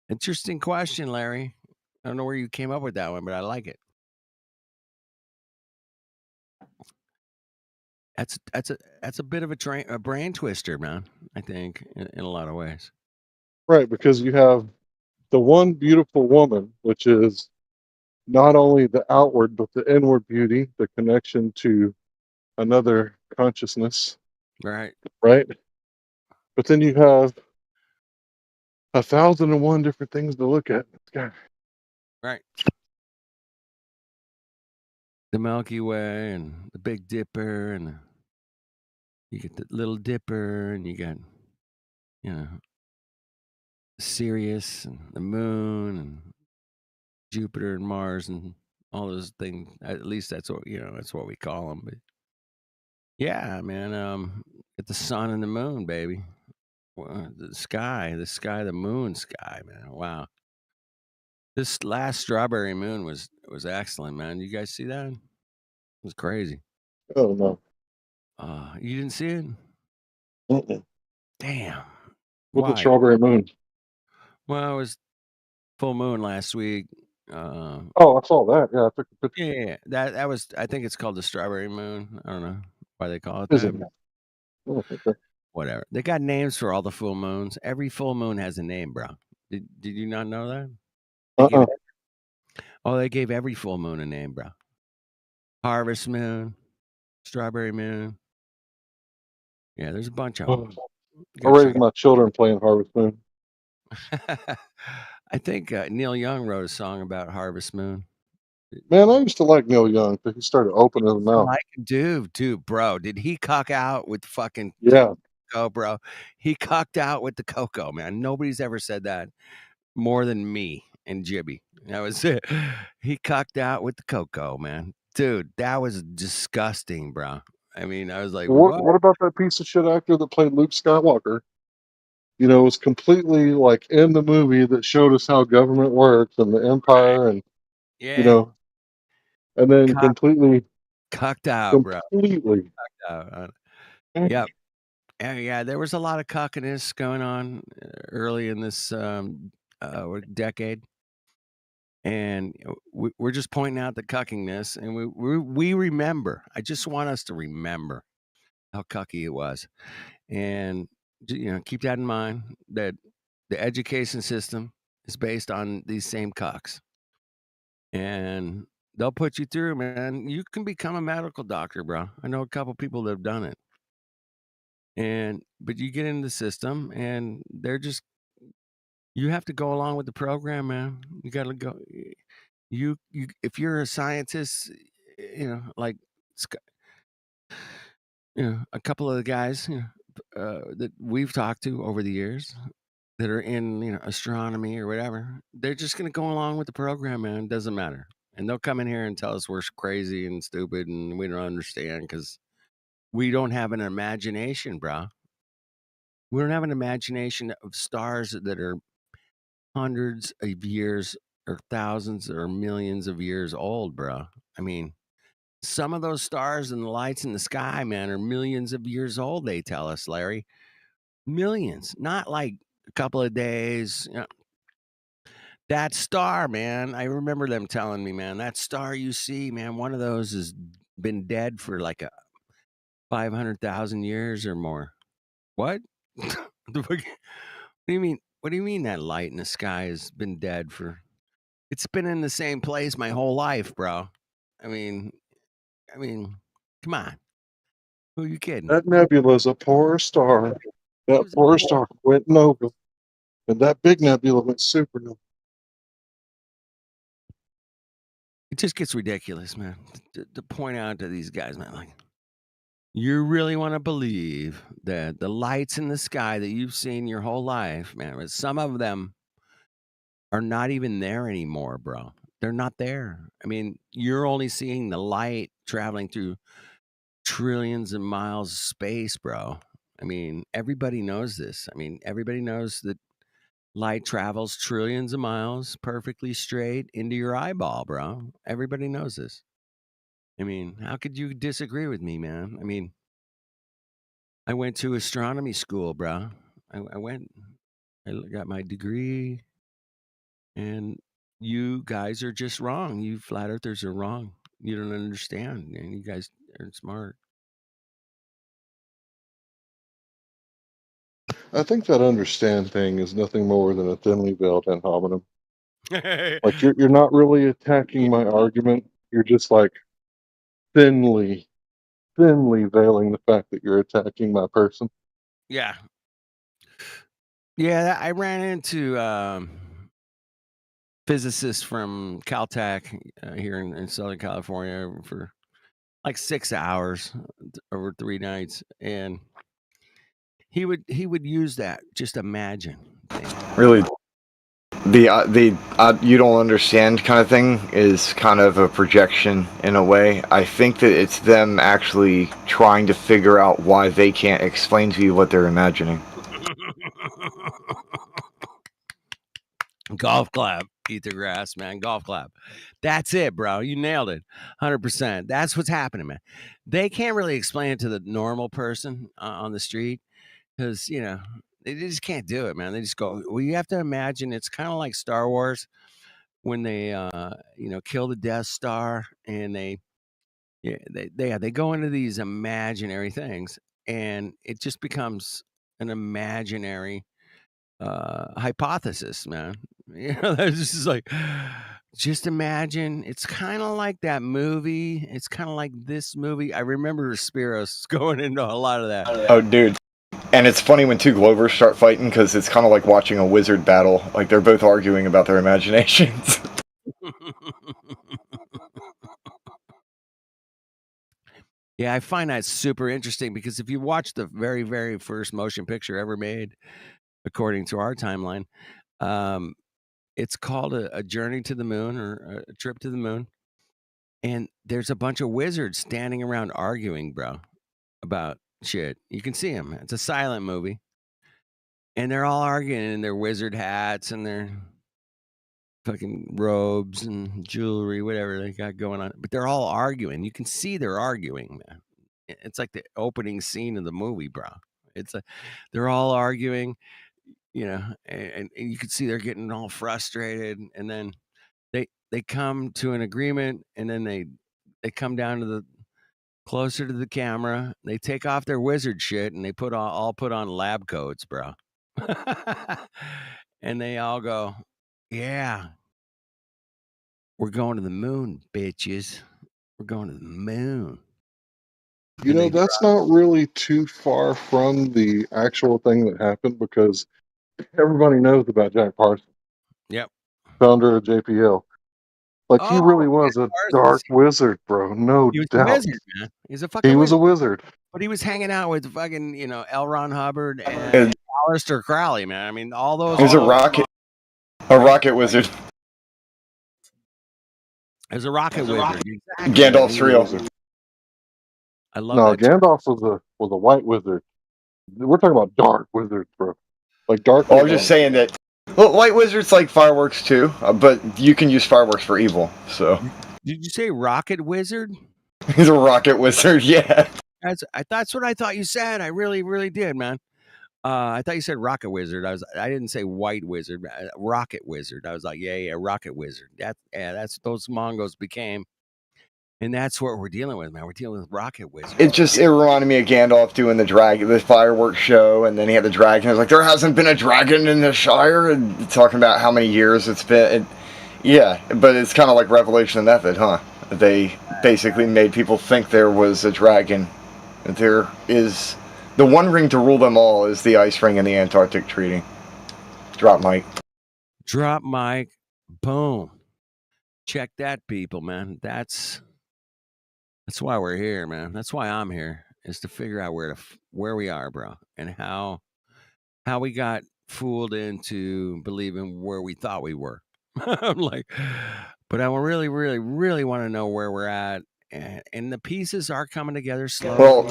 Interesting question, Larry. I don't know where you came up with that one, but I like it. That's a bit of a brain twister, man. I think in a lot of ways. Right, because you have the one beautiful woman, which is not only the outward but the inward beauty, the connection to another consciousness. Right. Right. But then you have 1,001 different things to look at. Right. The Milky Way and the Big Dipper, and you get the Little Dipper, and you got, Sirius and the Moon and Jupiter and Mars and all those things. At least that's what that's what we call them. But yeah, man, get the sun and the moon, baby. Well, the sky, the moon sky, man. Wow. This last strawberry moon was excellent, man. You guys see that? It was crazy. Oh no. You didn't see it? Mm-mm. Damn. With the strawberry moon. Well, it was full moon last week. I saw that. Yeah, I took a picture. Yeah, that was. I think it's called the strawberry moon. I don't know why they call it Is that. it? Oh, okay. Whatever. They got names for all the full moons. Every full moon has a name, bro. Did you not know that? They gave every full moon a name, bro. Harvest moon, strawberry moon. Yeah, there's a bunch of them. I raised my children playing Harvest Moon. I think Neil Young wrote a song about Harvest Moon. Man, I used to like Neil Young, but he started opening his mouth. Dude, bro, did he cuck out with fucking cocoa, bro? He cucked out with the cocoa, man. Nobody's ever said that more than me. and Jibby. That was it. He cucked out with the cocoa, man. Dude, that was disgusting, bro. I mean, I was like, what? What about that piece of shit actor that played Luke Skywalker? You know, it was completely like in the movie that showed us how government works and the empire, and Yeah. you know, and then completely cucked out, bro. Completely. Cucked out. Yep. Yeah, there was a lot of cuckiness going on early in this decade, and we're just pointing out the cuckiness, and we remember. I just want us to remember how cucky it was, and keep that in mind that the education system is based on these same cucks, and they'll put you through, man. You can become a medical doctor, bro. I know a couple people that have done it. But you get in the system and they're just, you have to go along with the program, man. You got to go. You if you're a scientist, like a couple of the guys that we've talked to over the years that are in astronomy or whatever, they're just going to go along with the program, man. It doesn't matter. And they'll come in here and tell us we're crazy and stupid and we don't understand because we don't have an imagination, bro. We don't have an imagination of stars that are hundreds of years or thousands or millions of years old, bro. I mean, some of those stars and the lights in the sky, man, are millions of years old, they tell us, Larry. Millions, not like a couple of days. That star, man, I remember them telling me, man, that star you see, man, one of those has been dead for like 500,000 years or more. What? What do you mean? What do you mean that light in the sky has been dead for? It's been in the same place my whole life, bro. I mean, come on. Who are you kidding? That nebula is a poor star. That poor star went nova, and that big nebula went supernova. It just gets ridiculous, man. To point out to these guys, man, like, you really want to believe that the lights in the sky that you've seen your whole life, man, some of them are not even there anymore, bro. They're not there. I mean, you're only seeing the light traveling through trillions of miles of space, bro. I mean, everybody knows this. I mean, everybody knows that light travels trillions of miles perfectly straight into your eyeball, bro. Everybody knows this. I mean, how could you disagree with me, man? I mean, I went to astronomy school, bro. I got my degree, and you guys are just wrong. You flat earthers are wrong. You don't understand, and you guys aren't smart. I think that understand thing is nothing more than a thinly veiled ad hominem. Like you're not really attacking my argument. You're just like thinly veiling the fact that you're attacking my person. Yeah. Yeah, I ran into physicists from Caltech here in Southern California for like 6 hours over 3 nights, and he would use that. Just imagine. Really, the you don't understand kind of thing is kind of a projection in a way. I think that it's them actually trying to figure out why they can't explain to you what they're imagining. Golf clap, eat the grass, man. Golf clap. That's it, bro. You nailed it. 100%. That's what's happening, man. They can't really explain it to the normal person on the street because, they just can't do it, man. They just go, well, you have to imagine it's kind of like Star Wars when they, kill the Death Star and they go into these imaginary things and it just becomes an imaginary hypothesis, man. That's just like, just imagine. It's kind of like that movie. It's kind of like this movie. I remember Spiros going into a lot of that. Oh, dude. And it's funny when two Glovers start fighting because it's kind of like watching a wizard battle. Like they're both arguing about their imaginations. Yeah, I find that super interesting because if you watch the very, very first motion picture ever made, according to our timeline, It's called a Journey to the Moon or a Trip to the Moon. And there's a bunch of wizards standing around arguing, bro, about shit. You can see them. It's a silent movie. And they're all arguing in their wizard hats and their fucking robes and jewelry, whatever they got going on. But they're all arguing. You can see they're arguing, man. It's like the opening scene of the movie, bro. They're all arguing, you know, and you can see they're getting all frustrated. And then they come to an agreement, and then they come down to the closer to the camera. They take off their wizard shit, and they all put on lab coats, bro. And they all go, yeah, we're going to the moon, bitches. We're going to the moon. You know, that's not really too far from the actual thing that happened, because everybody knows about Jack Parsons. Yep. Founder of JPL. Like, he really was a dark wizard, bro. No He was doubt. a wizard, man. He's a fucking He was wizard. a wizard. But he was hanging out with fucking, you know, L. Ron Hubbard and Aleister Crowley, man. I mean, all those. He was a rocket wizard. As a rocket wizard. Exactly. Gandalf's real. I love No, that. Gandalf was a white wizard. We're talking about dark wizards, bro. Like dark. Well, I'm just saying that. Well, white wizards like fireworks too, but you can use fireworks for evil. So. Did you say rocket wizard? He's a rocket wizard. Yeah. That's what I thought you said. I really, really did, man. I thought you said rocket wizard. I didn't say white wizard. Rocket wizard. I was like, yeah, rocket wizard. That's those Mongos became. And that's what we're dealing with, man. We're dealing with rocket wizard. It reminded me of Gandalf doing the fireworks show, and then he had the dragon. I was like, there hasn't been a dragon in the Shire, and talking about how many years it's been. Yeah, but it's kind of like Revelation of Method, huh? They basically made people think there was a dragon. There is the one ring to rule them all is the Ice Ring and the Antarctic Treaty. Drop mic. Drop mic. Boom. Check that, people, man. That's why we're here, man. That's why I'm here, is to figure out where we are, bro, and how we got fooled into believing where we thought we were. I'm like, but I really, really, really want to know where we're at, and the pieces are coming together slowly. Well,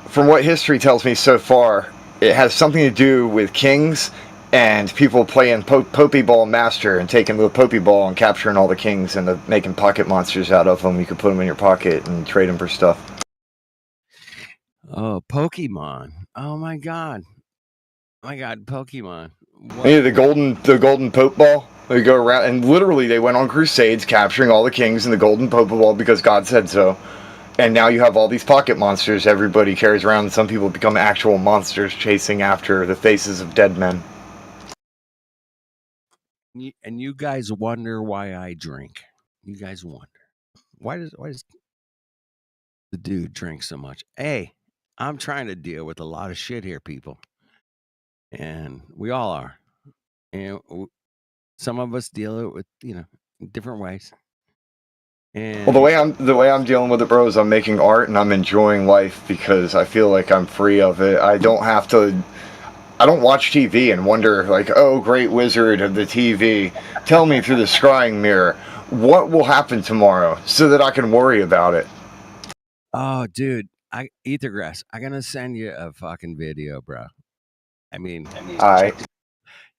from what history tells me so far, it has something to do with kings and people playing Popey Ball Master and taking the Popey Ball and capturing all the kings and making pocket monsters out of them. You could put them in your pocket and trade them for stuff. Oh, Pokemon! Oh my god! Pokemon! Yeah, the golden Pope Ball. They go around and literally they went on crusades capturing all the kings in the golden Pope Ball because God said so. And now you have all these pocket monsters everybody carries around. Some people become actual monsters chasing after the faces of dead men. And you guys wonder why I drink. You guys wonder why does the dude drink so much? Hey, I'm trying to deal with a lot of shit here, people, and we all are. And some of us deal with in different ways. And Well, the way I'm dealing with it, bro, is I'm making art and I'm enjoying life because I feel like I'm free of it. I don't watch TV and wonder like, oh, great wizard of the TV, tell me through the scrying mirror what will happen tomorrow so that I can worry about it. Oh, dude, Ethergrass, I'm gonna send you a fucking video, bro. I mean,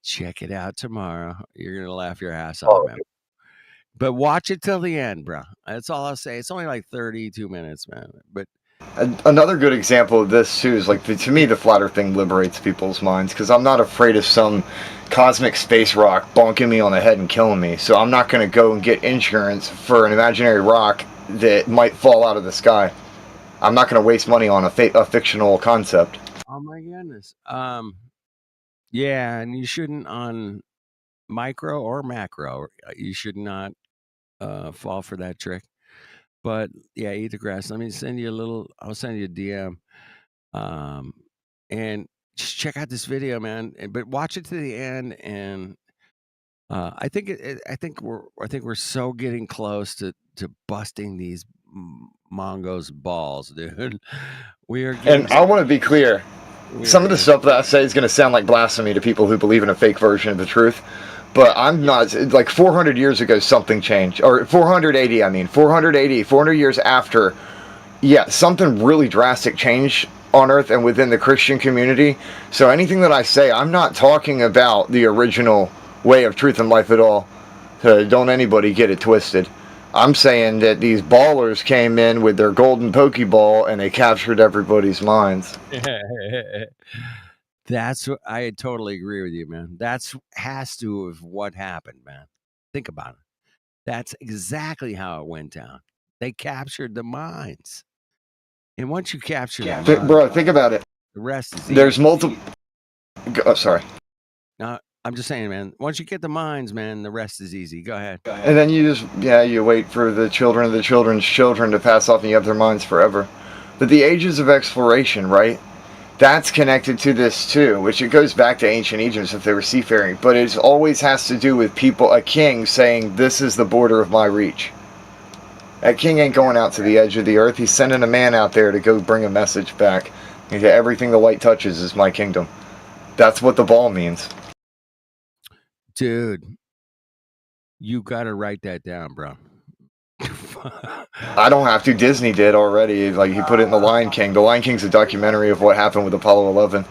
check it out tomorrow. You're gonna laugh your ass off, man. But watch it till the end, bro. That's all I'll say. It's only like 32 minutes, man. But Another good example of this too is like to me the flat earth thing liberates people's minds because I'm not afraid of some cosmic space rock bonking me on the head and killing me. So I'm not going to go and get insurance for an imaginary rock that might fall out of the sky. I'm not going to waste money on a fictional concept. oh my goodness, yeah, and you shouldn't on micro or macro. You should not fall for that trick. But yeah, Ethergrass, let me send you I'll send you a DM. And just check out this video, man. But watch it to the end. And I think we're so getting close to busting these Mongos balls, dude. We are And I want to be clear. Some of the stuff that I say is going to sound like blasphemy to people who believe in a fake version of the truth. But I'm not, like 400 years ago something changed, or 480, I mean, 400 years after, yeah, something really drastic changed on Earth and within the Christian community. So anything that I say, I'm not talking about the original way of truth and life at all. Don't anybody get it twisted. I'm saying that these ballers came in with their golden Pokeball and they captured everybody's minds. That's what I totally agree with you, man. That's has to have what happened, man. Think about it. That's exactly how it went down. They captured the minds. And once you capture the minds, Bro, think about it. the rest is easy. There's multiple. Oh, sorry. No, I'm just saying, man. Once you get the minds, man, the rest is easy. Go ahead. And then you just, you wait for the children of the children's children to pass off and you have their minds forever. But the ages of exploration, right? That's connected to this too, which it goes back to ancient Egypt if they were seafaring. But it always has to do with people, a king saying, this is the border of my reach. That king ain't going out to the edge of the earth. He's sending a man out there to go bring a message back. Everything the light touches is my kingdom. That's what the ball means. Dude, you got to write that down, bro. I don't have to. Disney did already. Like, he put it in The Lion King. The Lion King's a documentary of what happened with Apollo 11.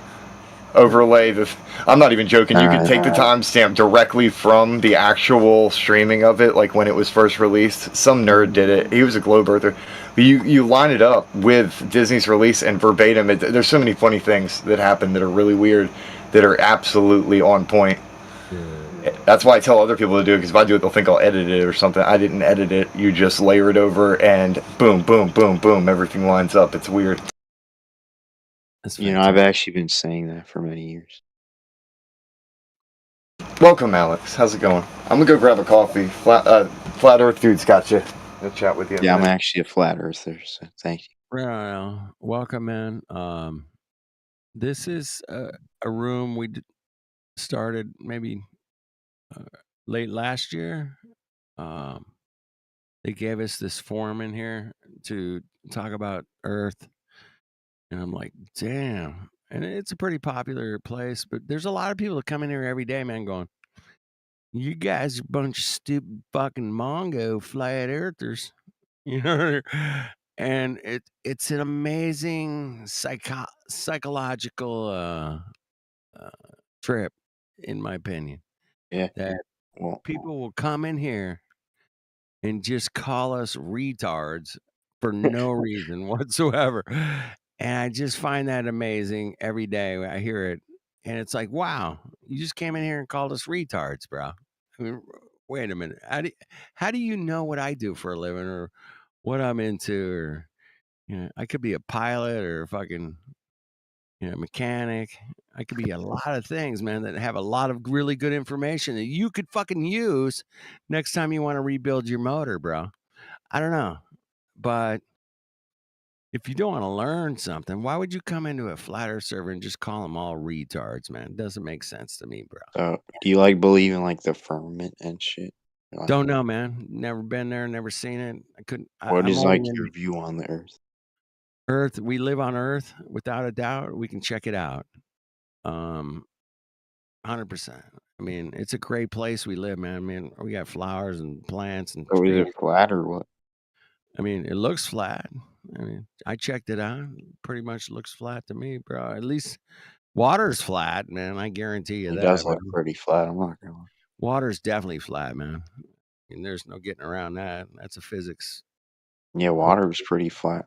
Overlay the... I'm not even joking. You can take the timestamp directly from the actual streaming of it, like when it was first released. Some nerd did it. He was a globe earther. But you line it up with Disney's release and verbatim. There's so many funny things that happen that are really weird, that are absolutely on point. That's why I tell other people to do it, because if I do it, they'll think I'll edit it or something. I didn't edit it. You just layer it over and boom, boom, boom, boom. Everything lines up. It's weird. I've actually been saying that for many years. Welcome, Alex. How's it going? I'm going to go grab a coffee. Flat Earth Dude's got you. I'll chat with you. Yeah, I'm actually a flat earther, so thank you. Welcome, man. This is a room we started maybe late last year. They gave us this forum in here to talk about Earth, and I'm like, damn. And it's a pretty popular place, but there's a lot of people that come in here every day, man, going, you guys are a bunch of stupid fucking Mongo flat earthers, and it's an amazing psychological trip, in my opinion. Yeah. That people will come in here and just call us retards for no reason whatsoever. And I just find that amazing every day. I hear it. And it's like, wow, you just came in here and called us retards, bro. I mean, wait a minute. How do you know what I do for a living or what I'm into? Or, I could be a pilot or a fucking, mechanic. I could be a lot of things, man, that have a lot of really good information that you could fucking use next time you want to rebuild your motor, bro. I don't know. But if you don't want to learn something, why would you come into a flat earth server and just call them all retards, man? It doesn't make sense to me, bro. So, do you believe in the firmament and shit? Don't know, man. Never been there, never seen it. I couldn't. What is your view on the Earth? Earth, we live on Earth, without a doubt. We can check it out. 100%. I mean, it's a great place we live, man. I mean, we got flowers and plants and. So is it flat or what? I mean, it looks flat. I mean, I checked it out. Pretty much looks flat to me, bro. At least water's flat, man. I guarantee you that. It does look pretty flat. I'm not gonna lie. Water's definitely flat, man. I mean, there's no getting around that. That's a physics. Yeah, water is pretty flat.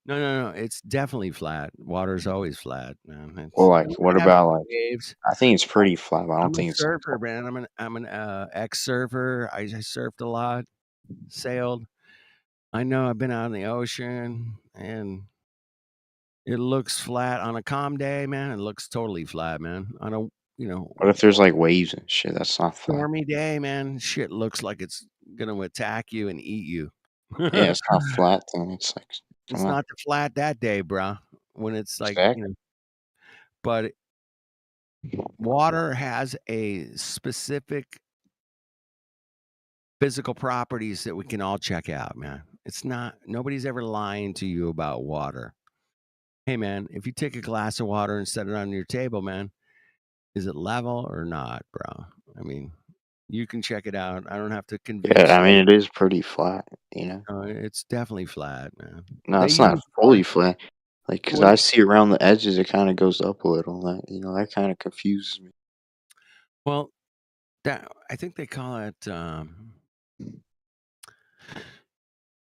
No. It's definitely flat. Water's always flat, man. Well, what about waves? I think it's pretty flat, but I don't I'm think a it's surfer, man. I'm an ex-surfer. I surfed a lot, sailed. I know I've been out in the ocean, and it looks flat on a calm day, man. It looks totally flat, man. On a What if there's waves and shit? That's not flat. stormy day, man. Shit looks like it's gonna attack you and eat you. Yeah, it's not flat then. It's It's not flat that day, bro. When it's like, Exactly. but water has a specific physical properties that we can all check out, man. It's not, nobody's ever lying to you about water. Hey, man, if you take a glass of water and set it on your table, man, is it level or not, bro? I mean, You can check it out. I don't have to convince Yeah, I you. mean, it is pretty flat, you know? It's definitely flat, man. No, They it's not use fully flat. Like, because what I it- see around the edges, it kind of goes up a little. That, you know, that kind of confuses me. well, that I think they call it.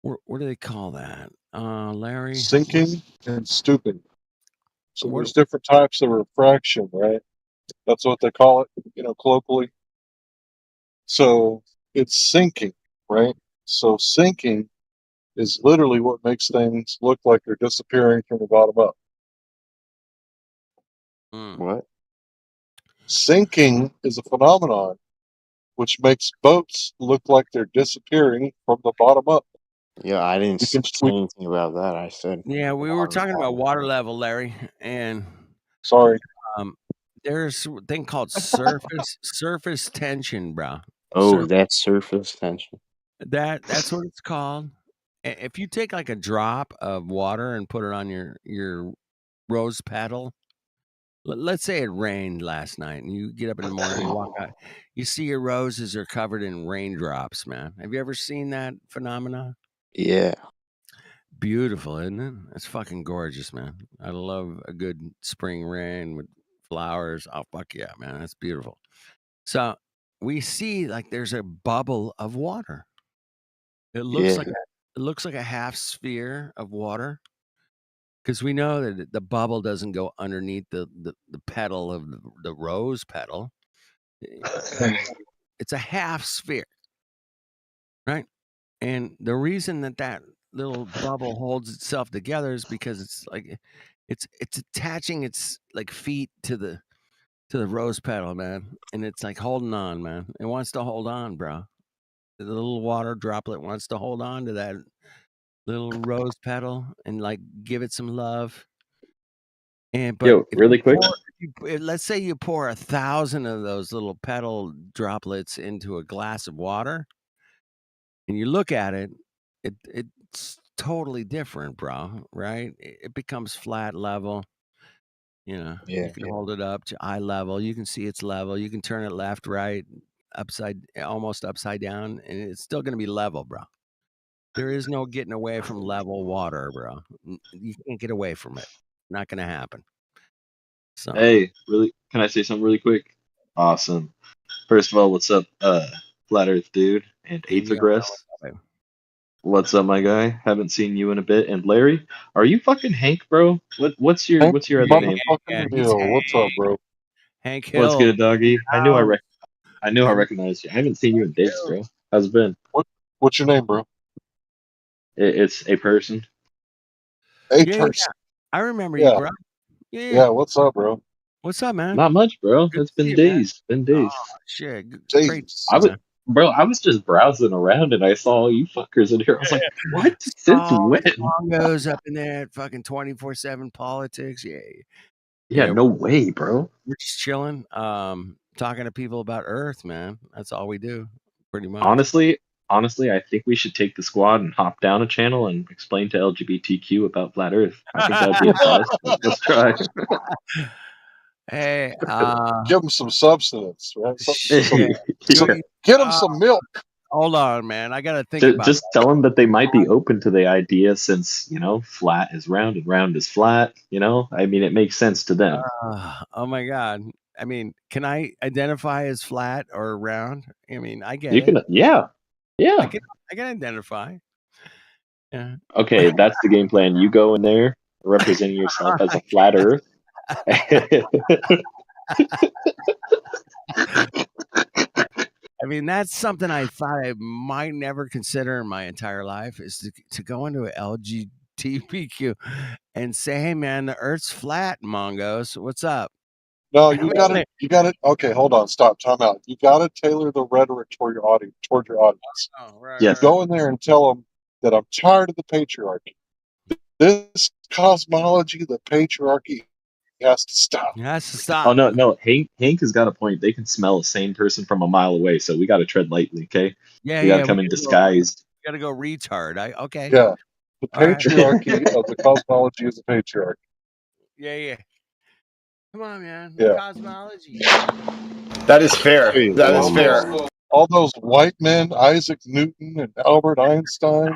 What do they call that, Larry? Sinking and stooping. So What? there's different types of refraction, right? That's what they call it, you know, colloquially. So it's sinking, right? So sinking is literally what makes things look like they're disappearing from the bottom up. What? Sinking is a phenomenon which makes boats look like they're disappearing from the bottom up. Yeah, I didn't We say can, we, anything about that. I said, Yeah, we were talking about water level, Larry, and sorry. There's a thing called surface tension, bro. oh, that's surface tension. That's what it's called. If you take like a drop of water and put it on your rose petal, let's say it rained last night, and you get up in the morning, you walk out, you see your roses are covered in raindrops, man. Have you ever seen that phenomena? Yeah. Beautiful, isn't it? It's fucking gorgeous, man. I love a good spring rain with flowers. Oh, fuck yeah, man. That's beautiful. So we see like there's a bubble of water. It looks Yeah. like a half sphere of water, because we know that the bubble doesn't go underneath the petal of the rose petal. It's a half sphere, right? And the reason that little bubble holds itself together is because it's like it's attaching its like feet to the rose petal, man, and it's like holding on, man. It wants to hold on, bro. The little water droplet wants to hold on to that little rose petal and like give it some love. And but Yo, really quick. Let's say you pour 1,000 of those little petal droplets into a glass of water, and you look at it, it's totally different, bro. Right? It becomes flat level. You know, Yeah. you can hold it up to eye level. You can see its level. You can turn it left, right, almost upside down, and it's still going to be level, bro. There is no getting away from level water, bro. You can't get away from it. Not going to happen. So, Hey, can I say something really quick? Awesome. First of all, what's up, Flat Earth dude and Aethergress? What's up, my guy? Haven't seen you in a bit. And Larry, are you fucking Hank, bro? What's your other name? Motherfucking Hill. What's up, bro? Hank Hill. What's good, doggy? I knew I recognized you. I haven't seen you in days, bro. How's it been? What's your name, bro? It's a person. Yeah. I remember you, bro. Yeah, what's up, bro? What's up, man? Not much, bro. Good It's to see been you, man. days. Been days. Oh, shit. Great. I was just browsing around and I saw all you fuckers in here. I was like, what? Since when? Bongos up in there, fucking 24/7 politics. Yeah, no way, bro. We're just chilling, talking to people about Earth, man. That's all we do, pretty much. Honestly, I think we should take the squad and hop down a channel and explain to LGBTQ about flat Earth. I think that'd be a blast. Let's try. Hey, give them some substance, right? Yeah. Get them some milk. Hold on, man. I gotta think about Just that. tell them that they might be open to the idea, since flat is round and round is flat. I mean, it makes sense to them. Oh my god. I mean, can I identify as flat or round? I mean, I get You it. can, yeah. I can identify. Yeah. Okay, that's the game plan. You go in there representing yourself as a flat Earth. I mean, that's something I thought I might never consider in my entire life, is to go into a LGBTQ and say, "Hey, man, the Earth's flat, Mongos. What's up?" No, you got it. Okay, hold on, stop, time out. You got to tailor the rhetoric toward your audience. Yes. Go in there and tell them that I'm tired of the patriarchy. This cosmology, the patriarchy, has to stop. It has to stop. Oh no, Hank has got a point. They can smell a sane person from a mile away, so we got to tread lightly. Okay. Yeah, we got to come in disguised. We got to go retard. Okay. Yeah, the All right. patriarchy of the cosmology is the patriarchy. Yeah. Come on, man. Yeah. Cosmology. That is fair. That is fair. all those white men, Isaac Newton and Albert Einstein,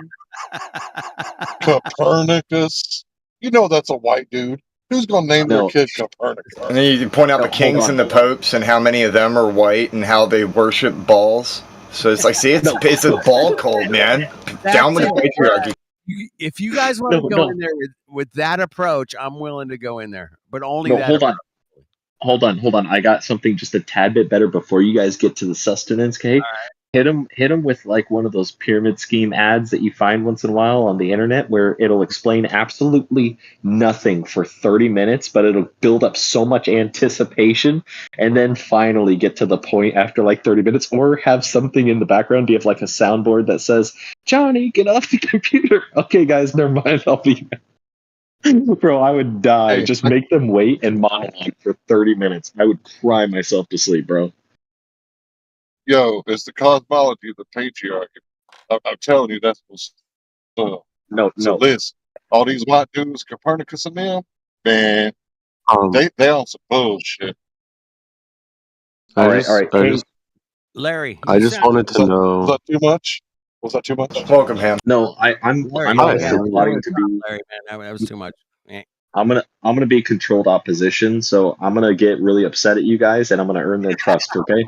Copernicus. You know that's a white dude. Who's gonna name their kid Copernicus? And then you point out the kings and the popes and how many of them are white and how they worship balls. So it's like, see, it's a ball cult, man. Down with the patriarchy. If you guys want to go in there with that approach, I'm willing to go in there, but only that. Hold on. I got something just a tad bit better before you guys get to the sustenance cake. Hit them with like one of those pyramid scheme ads that you find once in a while on the internet where it'll explain absolutely nothing for 30 minutes, but it'll build up so much anticipation and then finally get to the point after like 30 minutes, or have something in the background. Do you have like a soundboard that says, Johnny, get off the computer? Okay, guys, never mind. I'll be Bro, I would die. Just make them wait and monologue for 30 minutes. I would cry myself to sleep, bro. Yo, it's the cosmology of the patriarchy. I'm telling you, that's what's up. No. Listen, all these white dudes, Copernicus and them, man, they on some bullshit. All right. Larry, I just wanted to know. Was that too much? Was that too much? Welcome, Ham. No, I'm honestly plotting to be. Larry, man, that was too much. I'm gonna be controlled opposition, so I'm gonna get really upset at you guys, and I'm gonna earn their trust. Okay.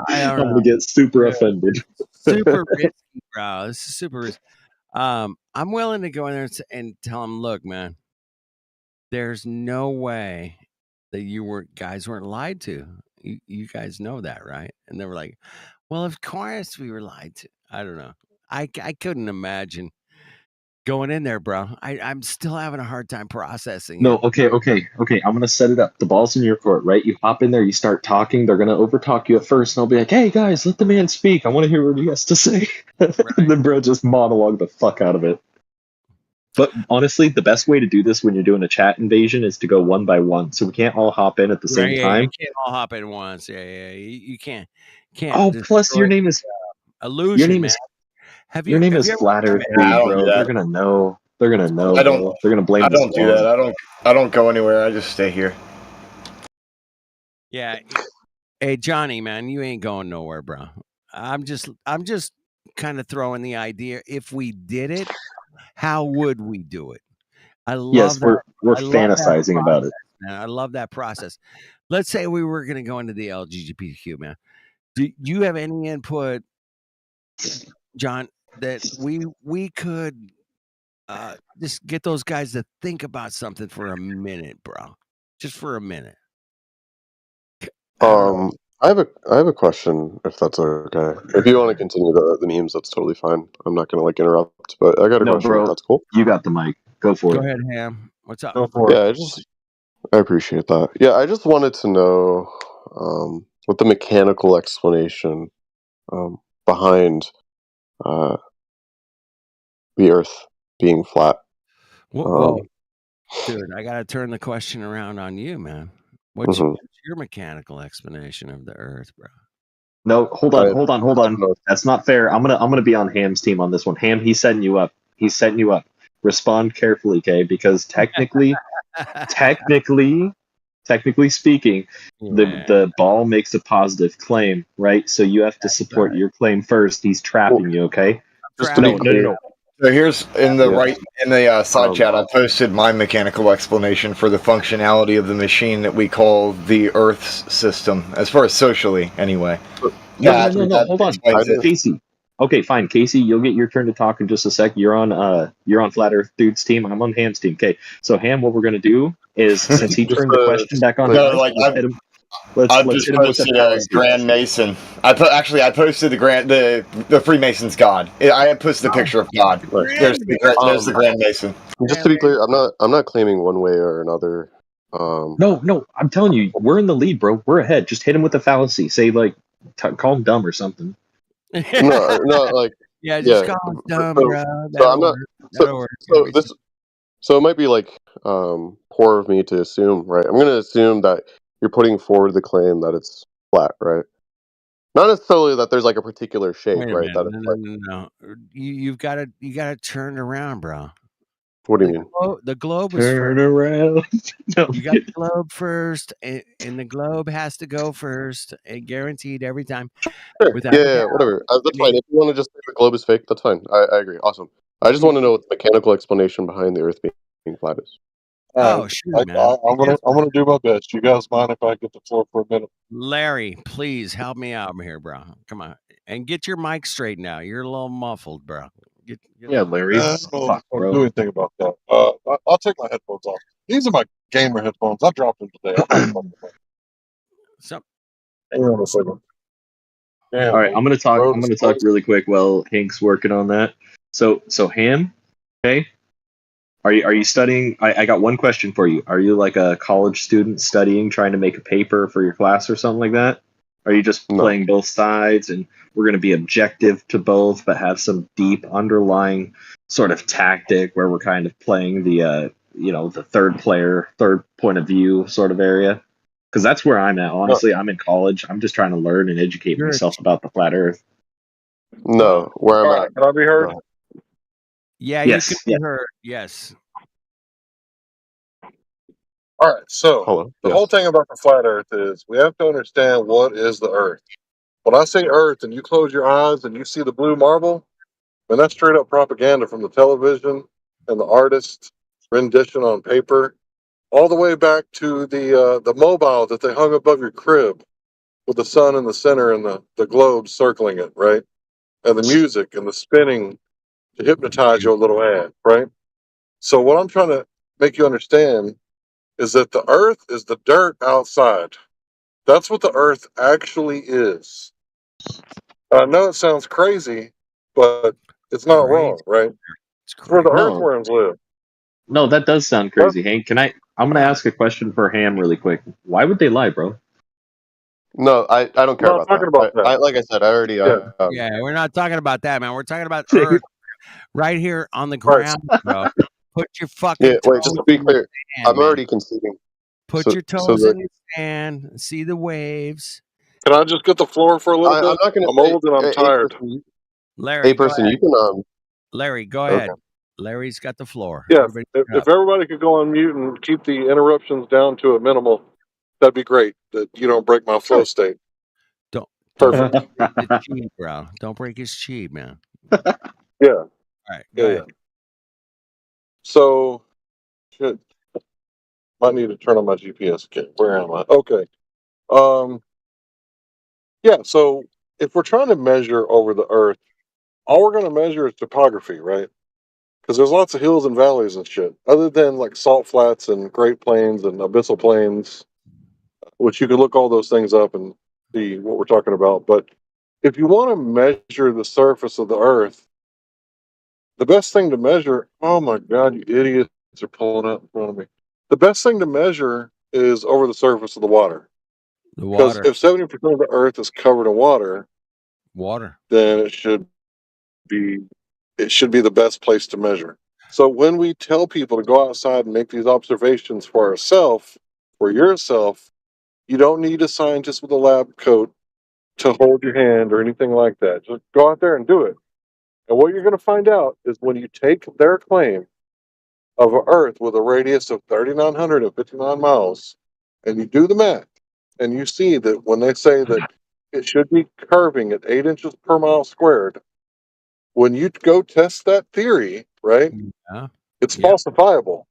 I'm gonna get super offended. Super risky, bro. This is super risky. I'm willing to go in there and tell them, look, man, there's no way that guys weren't lied to. You guys know that, right? And they were like, well, of course we were lied to. I don't know. I couldn't imagine going in there, bro. I'm still having a hard time processing. No, okay. I'm gonna set it up. The ball's in your court, right? You hop in there, you start talking. They're gonna overtalk you at first, and I'll be like, "Hey guys, let the man speak. I want to hear what he has to say." And then, bro, just monologue the fuck out of it. But honestly, the best way to do this when you're doing a chat invasion is to go one by one, so we can't all hop in at the same time. You can't all hop in once. Yeah. You can't. Oh, plus your name is Illusion. Your name man. Your name is Flat Earth, bro. They're gonna know. They're gonna know. I don't. They're gonna blame. I don't do that. I don't go anywhere. I just stay here. Yeah. Hey, Johnny, man, you ain't going nowhere, bro. I'm just kind of throwing the idea. If we did it, how would we do it? I love that. We're fantasizing about it. Man. I love that process. Let's say we were going to go into the LGBTQ, man. Do you have any input, John, that we could just get those guys to think about something for a minute, bro? Just for a minute. I have a question, if that's okay. If you want to continue the memes, that's totally fine. I'm not gonna like interrupt, but I got a question. Bro, if that's cool. You got the mic. Go for it. Go ahead, Ham. What's up? Go for it. I appreciate that. Yeah, I just wanted to know what the mechanical explanation behind the Earth being flat. Whoa. Dude, I got to turn the question around on you, man. What's your mechanical explanation of the Earth, bro? No, hold on. That's not fair. I'm gonna be on Ham's team on this one. Ham, he's setting you up. Respond carefully, okay? Because technically speaking, the ball makes a positive claim, right? So you have to support your claim first. He's trapping you, okay? Just to be clear. No. So here's in the side chat, I posted my mechanical explanation for the functionality of the machine that we call the Earth's system, as far as socially, anyway. No, hold on, Casey. Okay, fine, Casey, you'll get your turn to talk in just a sec. You're on Flat Earth Dude's team. I'm on Ham's team. Okay, so Ham, what we're gonna do is since he turned the question back on, I just posted a Grand Mason. I posted the Freemason's God. I had posted a picture of God. There's the Grand Mason. Just to be clear, I'm not claiming one way or another. No, I'm telling you, we're in the lead, bro. We're ahead. Just hit him with a fallacy. Say call him dumb or something. no, like just call him dumb, bro. So it might be like poor of me to assume, right? I'm going to assume that you're putting forward the claim that it's flat, right? Not necessarily that there's like a particular shape, right? No. You got to turn around, bro. What do you mean? The globe was Turn first. around. No, You got the globe first, and the globe has to go first, and guaranteed every time, Sure. without a Yeah, doubt. whatever. That's I mean, fine. If you want to just say the globe is fake, that's fine. I agree. Awesome. I just want to know what the mechanical explanation behind the Earth being flat is. All oh right, shoot, man! I'm gonna do my best. You guys mind if I get the floor for a minute? Larry, please help me out here, bro. Come on, and get your mic straightened out. You're a little muffled, bro. Get Yeah, Larry. I Fuck, don't bro. do anything about that. I'll take my headphones off. These are my gamer headphones. I dropped them today. some. Hang on a second. Damn, All right, I'm gonna talk. I'm Rhodes gonna talk really quick while Hank's working on that. So Ham, okay? Are you studying? I got one question for you. Are you like a college student studying, trying to make a paper for your class or something like that? Are you just No. playing both sides and we're gonna be objective to both, but have some deep underlying sort of tactic where we're kind of playing the the third player, third point of view sort of area? Because that's where I'm at. Honestly, I'm in college. I'm just trying to learn and educate You're a myself about the flat Earth. No, where I'm All at. right, can I be heard? Yeah, Yes, you can yeah. be heard. Yes. All right, so Hello. the Yes. whole thing about the flat Earth is we have to understand what is the Earth. When I say Earth and you close your eyes and you see the blue marble, and that's straight up propaganda from the television and the artist rendition on paper, all the way back to the mobile that they hung above your crib with the sun in the center and the globe circling it, right? And the music and the spinning to hypnotize your little ad, right? So what I'm trying to make you understand is that the Earth is the dirt outside. That's what the Earth actually is. I know it sounds crazy, but it's not wrong, right? It's where the No, earthworms live. no, that does sound crazy, Hank. I'm gonna ask a question for Ham really quick. Why would they lie, bro? No, I don't care I'm not about talking that. about that. Like I said, I already. Yeah. Yeah, we're not talking about that, man. We're talking about Earth right here on the ground, bro. Put your fucking Yeah. Wait. Just toes to be in the clear, sand, I'm man. already conceding. Put So, your so toes the in the sand. See the waves. Can I just get the floor for a little I'm bit? not going to I'm say old and I'm a tired. person. Larry, A go person, ahead. you can. Larry, go Okay. ahead. Larry's got the floor. Yeah, Everybody if, shut up. if everybody could go on mute and keep the interruptions down to a minimal, that'd be great. That you don't break my flow state. Don't Perfect. break the cheat, bro. Don't break his cheat, man. Yeah. All right, go ahead. So, shit. Might need to turn on my GPS again. Where am I? Okay. Yeah. So if we're trying to measure over the Earth, all we're going to measure is topography, right? Because there's lots of hills and valleys and shit. Other than like salt flats and Great Plains and abyssal plains, which you could look all those things up and see what we're talking about. But if you want to measure the surface of the Earth, the best thing to measure, oh my God, you idiots are pulling up in front of me. The best thing to measure is over the surface of the water. The Because water. if 70% of the Earth is covered in water, Water. then it should be the best place to measure. So when we tell people to go outside and make these observations for ourselves, for yourself, you don't need a scientist with a lab coat to hold your hand or anything like that. Just go out there and do it. And what you're going to find out is when you take their claim of an Earth with a radius of 3,959 miles and you do the math and you see that when they say that it should be curving at 8 inches per mile squared, when you go test that theory, right, Yeah. it's falsifiable.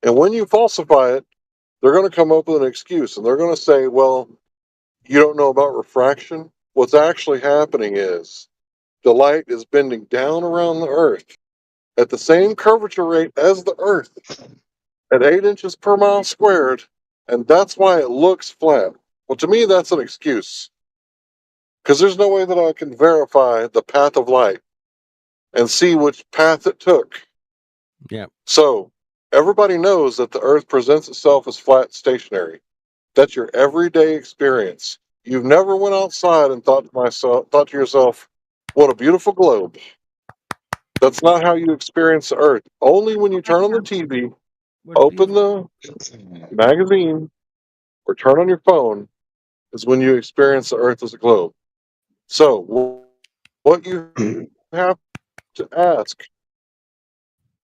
And when you falsify it, they're going to come up with an excuse and they're going to say, well, you don't know about refraction. What's actually happening is the light is bending down around the Earth at the same curvature rate as the Earth at 8 inches per mile squared, and that's why it looks flat. Well, to me, that's an excuse. Because there's no way that I can verify the path of light and see which path it took. Yeah. So, everybody knows that the Earth presents itself as flat stationary. That's your everyday experience. You've never went outside and thought to yourself, what a beautiful globe. That's not how you experience the Earth. Only when you turn on the TV, open the magazine, or turn on your phone is when you experience the Earth as a globe. So, what you have to ask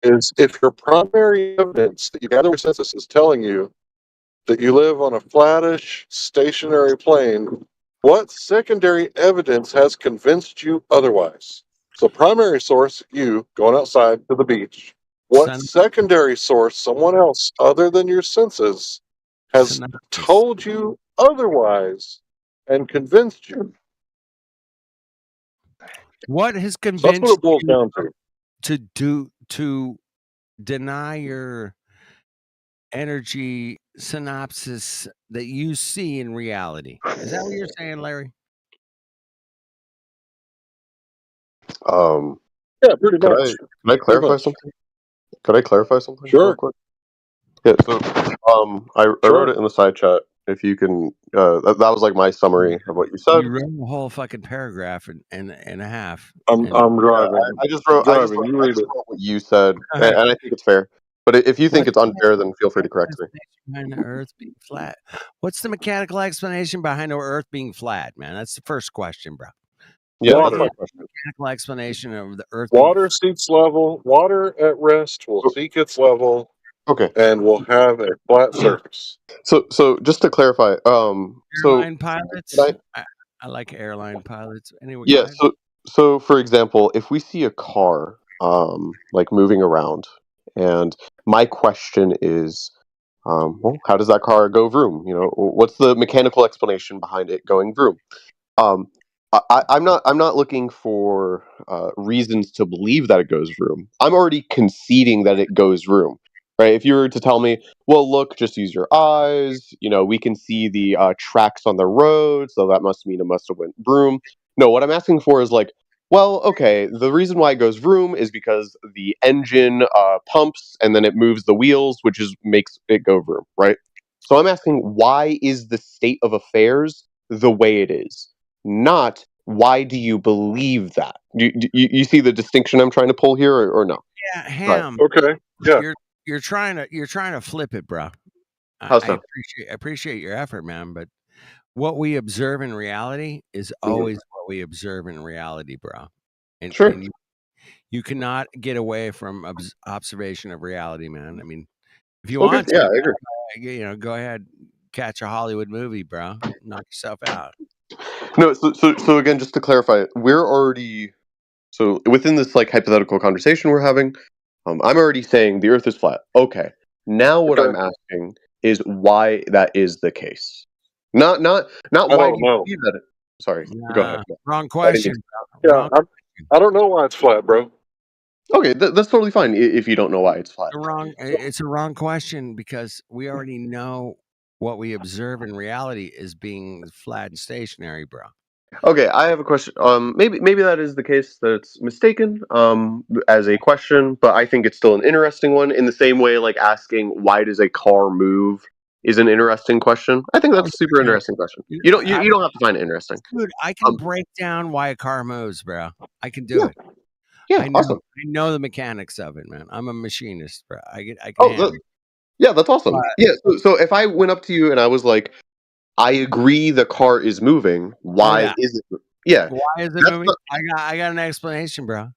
is if your primary evidence that you gather with census is telling you that you live on a flattish, stationary plane, what secondary evidence has convinced you otherwise? So primary source, you going outside to the beach. What secondary source, someone else other than your senses, has told you otherwise and convinced you? What has So that's convinced what it boils you down to deny your energy synopsis that you see in reality? Is that what you're saying, Larry? Yeah, pretty Could much. I clarify something? Could I clarify something real Sure. quick? Yeah. So, I wrote it in the side chat. If you can, that was like my summary of what you said. You wrote a whole fucking paragraph and a half. I'm driving. I just wrote You read it. what you said, and I think it's fair. But if you think it's unfair, then feel free to correct me. Behind the Earth being flat. What's the mechanical explanation behind the Earth being flat, man? That's the first question, bro. Yeah, Water. that's my question. Mechanical explanation of the Earth. Water seeks level. Water at rest will seek its level. Okay. And will have a flat surface. So just to clarify, Airline pilots. I like airline pilots. Anyway, yeah. So for example, if we see a car like moving around, and my question is, well, how does that car go vroom? You know, what's the mechanical explanation behind it going vroom? I'm not looking for reasons to believe that it goes vroom. I'm already conceding that it goes vroom, right? If you were to tell me, well, look, just use your eyes. You know, we can see the tracks on the road, so that must mean it must have went vroom. No, what I'm asking for is like, well, okay, the reason why it goes vroom is because the engine pumps and then it moves the wheels, which makes it go vroom, right? So I'm asking, why is the state of affairs the way it is? Not why do you believe that? You see the distinction I'm trying to pull here, or no? Yeah, Ham. Okay. Yeah. You're trying to flip it, bro. How I so? appreciate your effort, man. But what we observe in reality is always what we observe in reality, bro. And, Sure. and you cannot get away from observation of reality, man. I mean, if you want to, I agree. Go ahead, catch a Hollywood movie, bro. Knock yourself out. No, so again, just to clarify, we're already within this like hypothetical conversation we're having. I'm already saying the Earth is flat. Okay. Now what I'm asking is why that is the case. Not why do you believe that. Sorry, go ahead. Wrong question. Yeah, I don't know why it's flat, bro. Okay, that's totally fine if you don't know why it's flat. It's a wrong question because we already know what we observe in reality is being flat and stationary, bro. Okay, I have a question. Maybe that is the case that it's mistaken as a question, but I think it's still an interesting one. In the same way, like asking why does a car move is an interesting question. I think that's a super interesting question. You don't have to find it interesting. Dude, I can break down why a car moves, bro. I can do it. Yeah, awesome. I know the mechanics of it, man. I'm a machinist, bro. I can handle it. Yeah, that's awesome. So if I went up to you and I was like, I agree the car is moving. Why is it? Yeah. Why is it moving? I got an explanation, bro.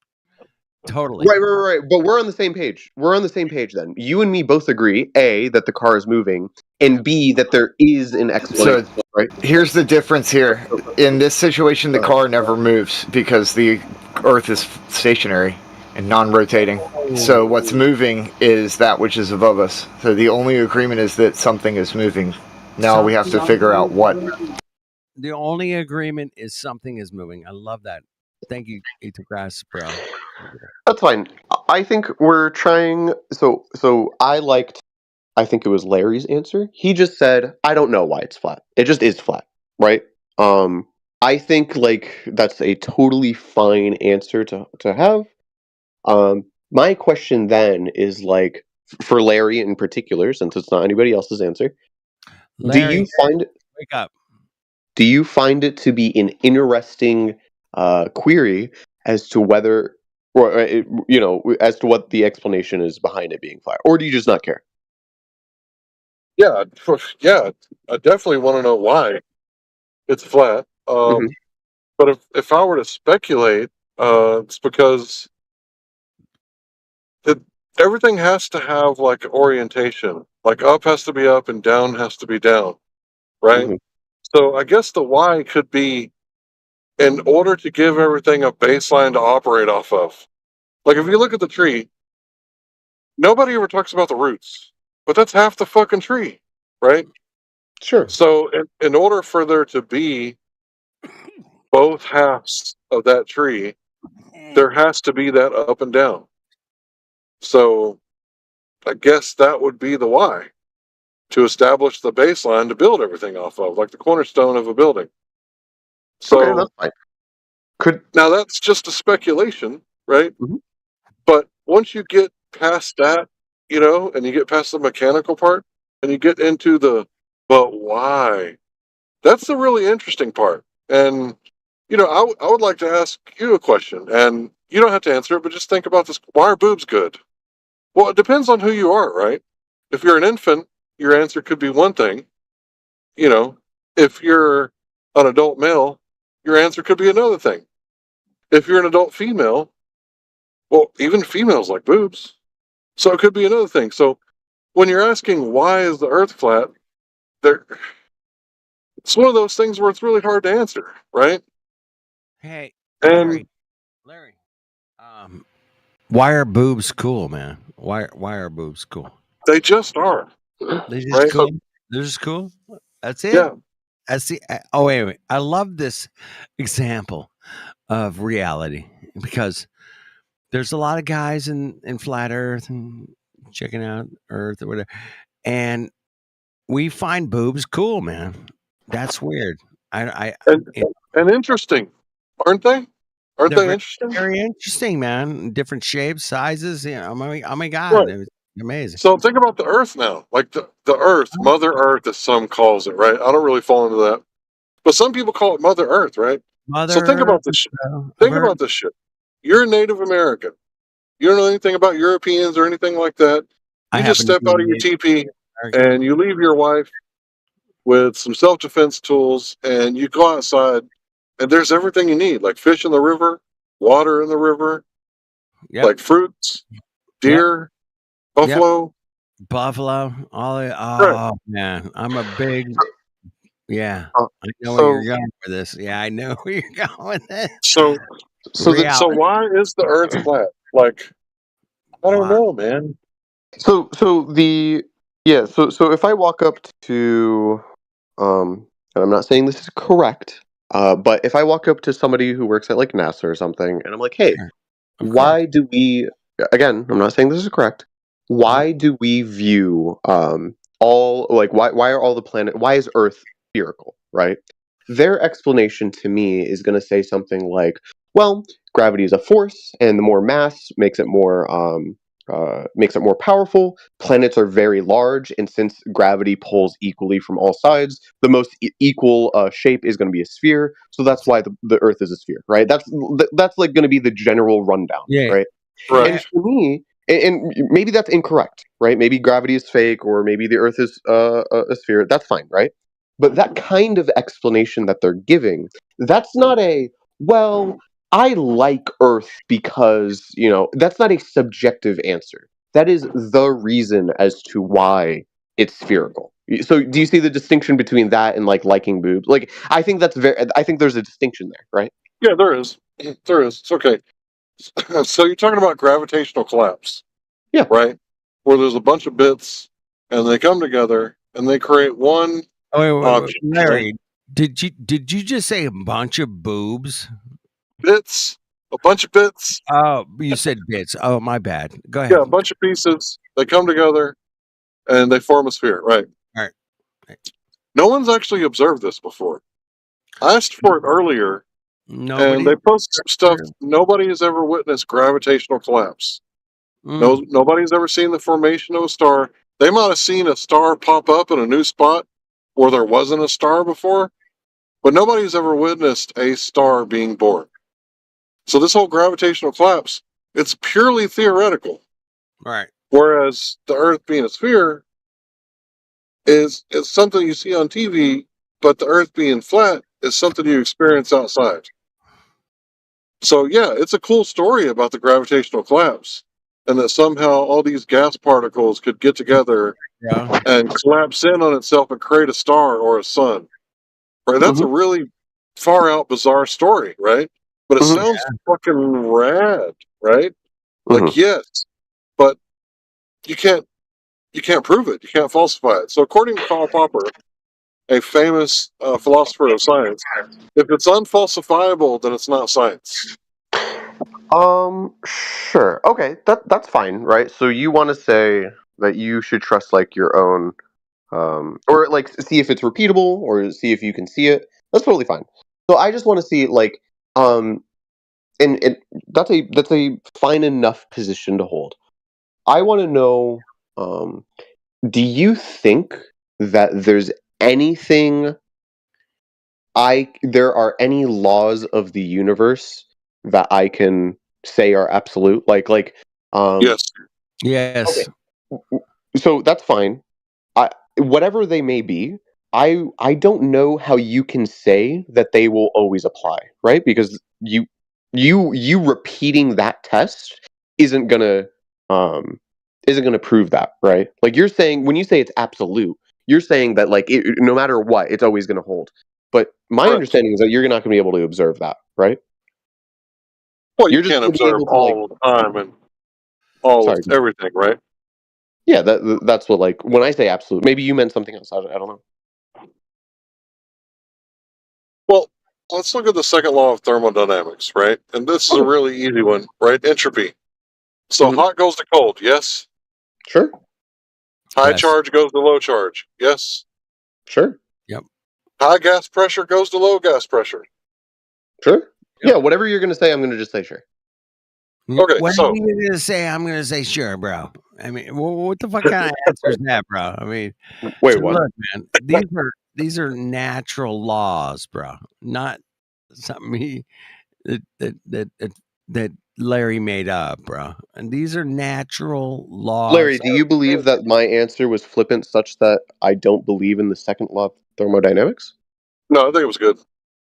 Totally. Right. But we're on the same page. We're on the same page then. You and me both agree, A, that the car is moving, and B, that there is an explanation. So here's the difference here. In this situation, the car never moves because the Earth is stationary and non-rotating. So what's moving is that which is above us. So the only agreement is that something is moving. Now we have to figure out what. The only agreement is something is moving. I love that. Thank you, Grass, bro. That's fine. I think we're trying. So I think it was Larry's answer. He just said, I don't know why it's flat. It just is flat, right? I think like that's a totally fine answer to have. My question then is like for Larry in particular, since it's not anybody else's answer. Larry, wake up. Do you find it to be an interesting query as to whether, or as to what the explanation is behind it being flat, or do you just not care? Yeah, I definitely want to know why it's flat. But if I were to speculate, it's because everything has to have like orientation. Like up has to be up and down has to be down, right? So I guess the why could be in order to give everything a baseline to operate off of. Like if you look at the tree, nobody ever talks about the roots, but that's half the fucking tree, right? Sure. So in order for there to be both halves of that tree, there has to be that up and down. So I guess that would be the why, to establish the baseline to build everything off of, like the cornerstone of a building. So Okay, that's fine. Now that's just a speculation, right? But once you get past that, you know, and you get past the mechanical part, and you get into the but why, that's the really interesting part. And you know, I would like to ask you a question, and you don't have to answer it, but just think about this: why are boobs good? Well, it depends on who you are, right? If you're an infant, your answer could be one thing. You know, if you're an adult male, your answer could be another thing. If you're an adult female, well, even females like boobs. So it could be another thing. So when you're asking why is the earth flat, it's one of those things where it's really hard to answer, right? Hey, And Larry, why are boobs cool, man? Why are boobs cool? they just are. They just Right? cool. They're just cool. That's it. Yeah. That's the. Oh wait. I love this example of reality because there's a lot of guys in flat Earth and checking out Earth or whatever, and we find boobs cool, man. That's weird. And interesting, aren't they? Aren't They're they interesting? very interesting, man. Different shapes, sizes. You know, oh my God, Right. it was amazing. So think about the Earth now, like the Earth, Mother Earth, as some calls it, right? I don't really fall into that, but some people call it Mother Earth, right? So think about this. Think about this shit. You're a Native American. You don't know anything about Europeans or anything like that. You just step out of your teepee and you leave your wife with some self-defense tools, and you go outside, and there's everything you need, like fish in the river, water in the river, like fruits, deer, buffalo. Buffalo. All the, Right. man, I'm a big. Yeah, Oh, I know where you're going with this. Yeah, I know where you're going with this. So Reality. why is the Earth flat? Like, I don't know, man. So if I walk up to and I'm not saying this is correct, but if I walk up to somebody who works at like NASA or something, and I'm like, hey, why do we? Again, I'm not saying this is correct. Why do we view all like why are all the planet? Why is Earth spherical? Right? Their explanation to me is going to say something like, well, gravity is a force, and the more mass makes it more powerful. Planets are very large, and since gravity pulls equally from all sides, the most equal shape is going to be a sphere. So that's why the Earth is a sphere, right? That's like going to be the general rundown, right? Right. And for me, and maybe that's incorrect, right? Maybe gravity is fake, or maybe the Earth is a sphere. That's fine, right? But that kind of explanation that they're giving, that's not a, well, I like Earth because, you know, that's not a subjective answer. That is the reason as to why it's spherical. So do you see the distinction between that and like liking boobs? Like I think there's a distinction there, right? Yeah, there is. There is. It's okay. So you're talking about gravitational collapse. Yeah. Right? Where there's a bunch of bits and they come together and they create one wait, object. Larry, right? did you just say a bunch of boobs? Bits. A bunch of bits. Oh, you said bits. Oh, my bad. Go ahead. Yeah, a bunch of pieces. They come together and they form a sphere, right? All right. No one's actually observed this before. I asked for it earlier, and they post some stuff. Nobody has ever witnessed gravitational collapse. No, nobody's ever seen the formation of a star. They might have seen a star pop up in a new spot where there wasn't a star before, but nobody's ever witnessed a star being born. So this whole gravitational collapse, it's purely theoretical. Right. Whereas the Earth being a sphere is something you see on TV, but the Earth being flat is something you experience outside. So yeah, it's a cool story about the gravitational collapse. and that somehow all these gas particles could get together and collapse in on itself and create a star or a sun. Right? That's a really far out, bizarre story, right? But it sounds fucking rad, right? Like, yes, but you can't prove it. You can't falsify it. So according to Karl Popper, a famous philosopher of science, if it's unfalsifiable, then it's not science. Sure. Okay, that's fine, right? So you want to say that you should trust like your own, or like see if it's repeatable, or see if you can see it. That's totally fine. So I just want to see like, and that's a fine enough position to hold. I want to know, do you think that there's anything there are any laws of the universe that I can say are absolute? Yes. Yes. Okay. So that's fine. Whatever they may be, I don't know how you can say that they will always apply, right? Because you repeating that test isn't gonna prove that, right? Like you're saying, when you say it's absolute, you're saying that like no matter what, it's always gonna hold. But my understanding is that you're not gonna be able to observe that, right? Well, you You're just can't gonna be observe able to, all the time and all of Sorry. everything, right? Yeah, that's what, like, when I say absolute, maybe you meant something else. I don't know. Well, let's look at the second law of thermodynamics, right? And this is a really easy one, right? Entropy. So hot goes to cold, yes? Sure. High charge goes to low charge, yes? Sure. Yep. High gas pressure goes to low gas pressure. Sure. Yeah, whatever you're going to say, I'm going to just say sure. Okay, What so are you gonna say? I'm gonna say sure, bro. I mean, what the fuck kind of answer is that, bro? I mean, wait, so what? look, man, these are natural laws, bro. Not something that Larry made up, bro. And these are natural laws. Larry, do you believe that my answer was flippant such that I don't believe in the second law of thermodynamics? No, I think it was good.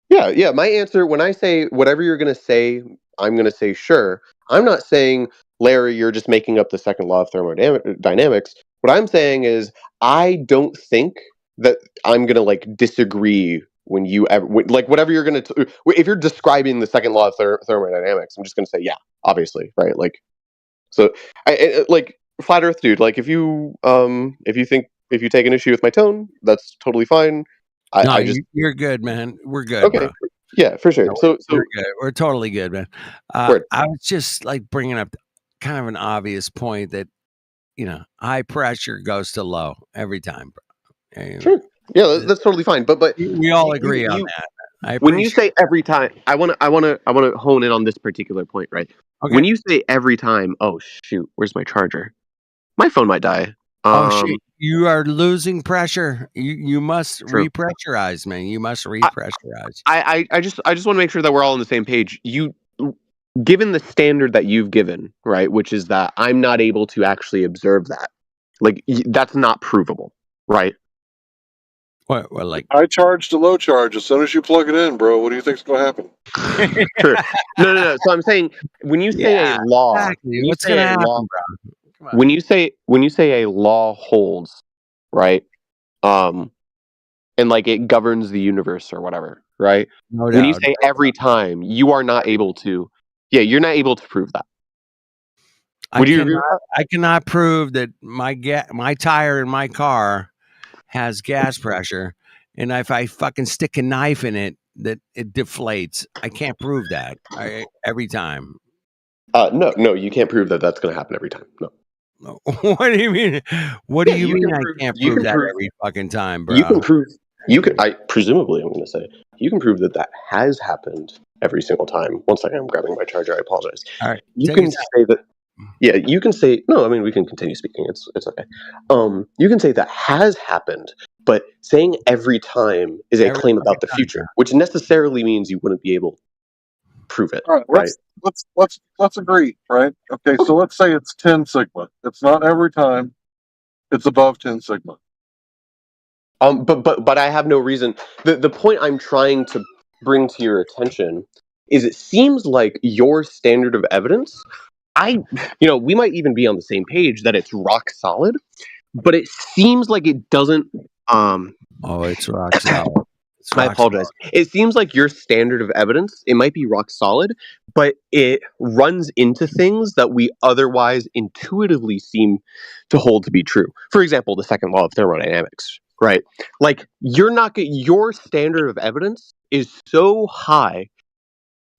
Yeah. My answer, when I say whatever you're going to say, I'm going to say sure. I'm not saying, Larry, you're just making up the second law of thermodynamics. What I'm saying is, I don't think that I'm going to like disagree when you ever, like whatever you're going to, if you're describing the second law of thermodynamics, I'm just going to say, yeah, obviously, right? Like, so like flat Earth dude, like if you take an issue with my tone, that's totally fine. You're good, man. We're good, okay, bro. Yeah, for sure. No, So we're good. We're totally good, man. I was just like bringing up kind of an obvious point that high pressure goes to low every time, bro. Sure. Yeah, that's totally fine. But we all agree on that. When you say every time, I want to hone in on this particular point, right? Okay. When you say every time, oh shoot, where's my charger? My phone might die. Oh shit! You are losing pressure. You must repressurize, man. You must repressurize. I just want to make sure that we're all on the same page. Given the standard that you've given, right, which is that I'm not able to actually observe that, like that's not provable, right? What like high charge to low charge? As soon as you plug it in, bro, what do you think's going to happen? Sure. No. So I'm saying when you say a law, exactly. What's going to happen, bro? When you say a law holds, right? And like it governs the universe or whatever, right? No when you doubt. say every time, you are not able to. Yeah, you're not able to prove that. Would you agree with that? I cannot prove that my tire in my car has gas pressure, and if I fucking stick a knife in it, that it deflates. I can't prove that every time. No, you can't prove that that's going to happen every time. No. What do you mean? What do you mean? I can't prove that every fucking time, bro? You can prove. I presumably, I'm going to say you can prove that has happened every single time. One second, I'm grabbing my charger. I apologize. All right. You can say that. Yeah, you can say no. I mean, we can continue speaking. It's okay. You can say that has happened, but saying every time is a claim about the future, which necessarily means you wouldn't be able to prove it. All right. Let's agree, right? Okay, so let's say it's 10 sigma. It's not every time. It's above 10 sigma. But I have no reason. The point I'm trying to bring to your attention is it seems like your standard of evidence we might even be on the same page that it's rock solid, but it seems like it doesn't. Oh, it's rock solid. I apologize. It seems like your standard of evidence, it might be rock solid, but it runs into things that we otherwise intuitively seem to hold to be true. For example, the second law of thermodynamics, right? Like your standard of evidence is so high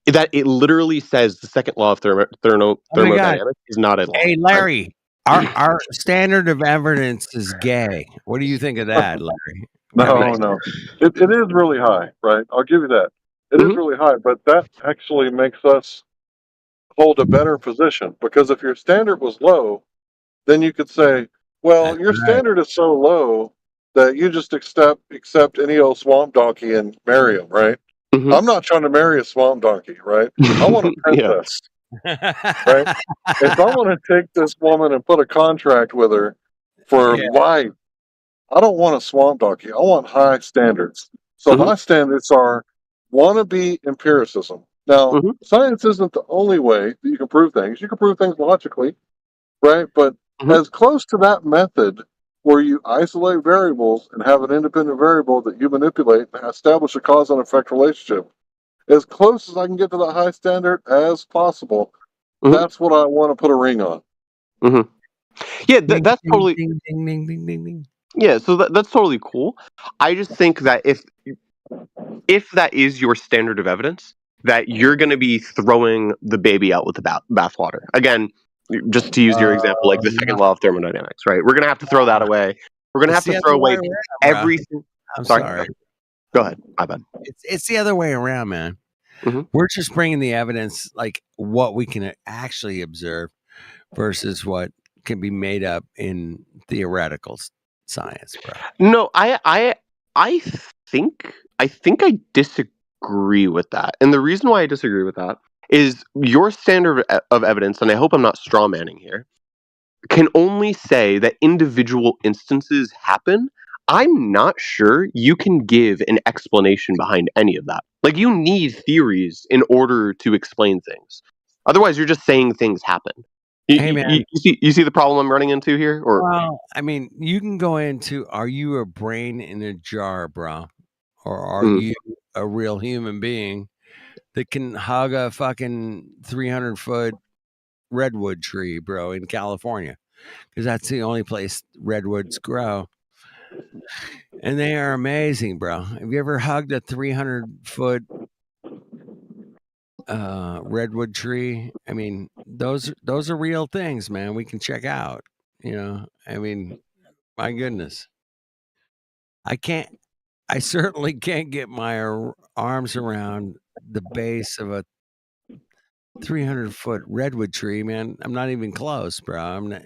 that it literally says the second law of thermodynamics is not a law. Hey, Larry, our standard of evidence is gay. What do you think of that, Larry? No. It is really high, right? I'll give you that. It is really high, but that actually makes us hold a better position, because if your standard was low, then you could say, well, your standard is so low that you just accept any old swamp donkey and marry him, right? I'm not trying to marry a swamp donkey, right? I want a princess, right? If I want to take this woman and put a contract with her for life, I don't want a swamp donkey. I want high standards. So my standards are wannabe empiricism. Now, science isn't the only way that you can prove things. You can prove things logically, right? But as close to that method where you isolate variables and have an independent variable that you manipulate and establish a cause and effect relationship, as close as I can get to that high standard as possible, that's what I want to put a ring on. Yeah, that's totally. Ding, ding, ding, ding, ding, ding. Yeah, so that's totally cool. I just think that if that is your standard of evidence, that you're going to be throwing the baby out with the bathwater. Again, just to use your example, like the second law of thermodynamics, right? We're going to have to throw that away. We're going to have to throw away everything. I'm sorry. Go ahead. My bad. It's the other way around, man. We're just bringing the evidence, like what we can actually observe versus what can be made up in theoretical science, bro. No, I think I disagree with that. And the reason why I disagree with that is your standard of evidence, and I hope I'm not straw manning here, can only say that individual instances happen. I'm not sure you can give an explanation behind any of that. Like, you need theories in order to explain things. Otherwise, you're just saying things happen. Hey, man. You see the problem I'm running into here? Or well, I mean, you can go into, are you a brain in a jar, bro? Or are you a real human being that can hug a fucking 300-foot redwood tree, bro, in California? Because that's the only place redwoods grow. And they are amazing, bro. Have you ever hugged a 300-foot redwood tree? I mean, those are real things, man. We can check out. I mean, my goodness. I certainly can't get my arms around the base of a 300-foot redwood tree, man. I'm not even close, bro. I'm not,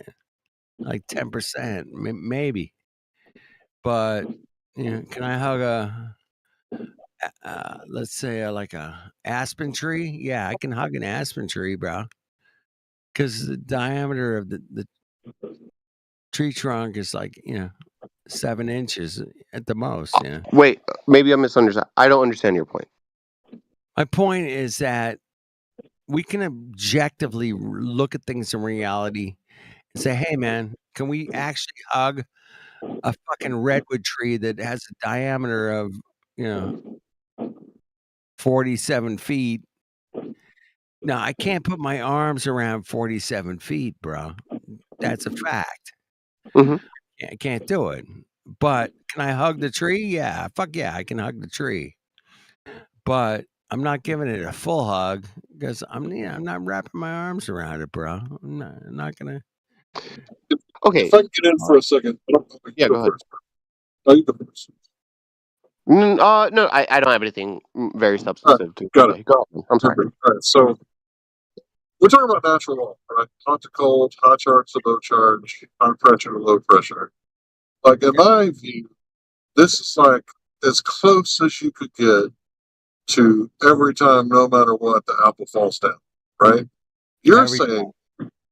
like 10%, maybe. But can I hug let's say like a aspen tree? Yeah, I can hug an aspen tree, bro. Because the diameter of the tree trunk is like 7 inches at the most. Yeah. Wait, maybe I misunderstand. I don't understand your point. My point is that we can objectively look at things in reality and say, hey, man, can we actually hug a fucking redwood tree that has a diameter of, 47 feet? No, I can't put my arms around 47 feet, bro. That's a fact. I can't do it. But can I hug the tree? Yeah, fuck yeah, I can hug the tree. But I'm not giving it a full hug because I'm not wrapping my arms around it, bro. I'm not gonna. Okay. If I can get in for a second. Yeah, go ahead. No, you go first. No, I don't have anything very substantive to got say. it. Go ahead. I'm sorry. All right, so we're talking about natural law, right? Hot to cold, high charge to low charge, high pressure to low pressure. Like, in my view, this is like as close as you could get to every time, no matter what, the apple falls down, right? You're saying,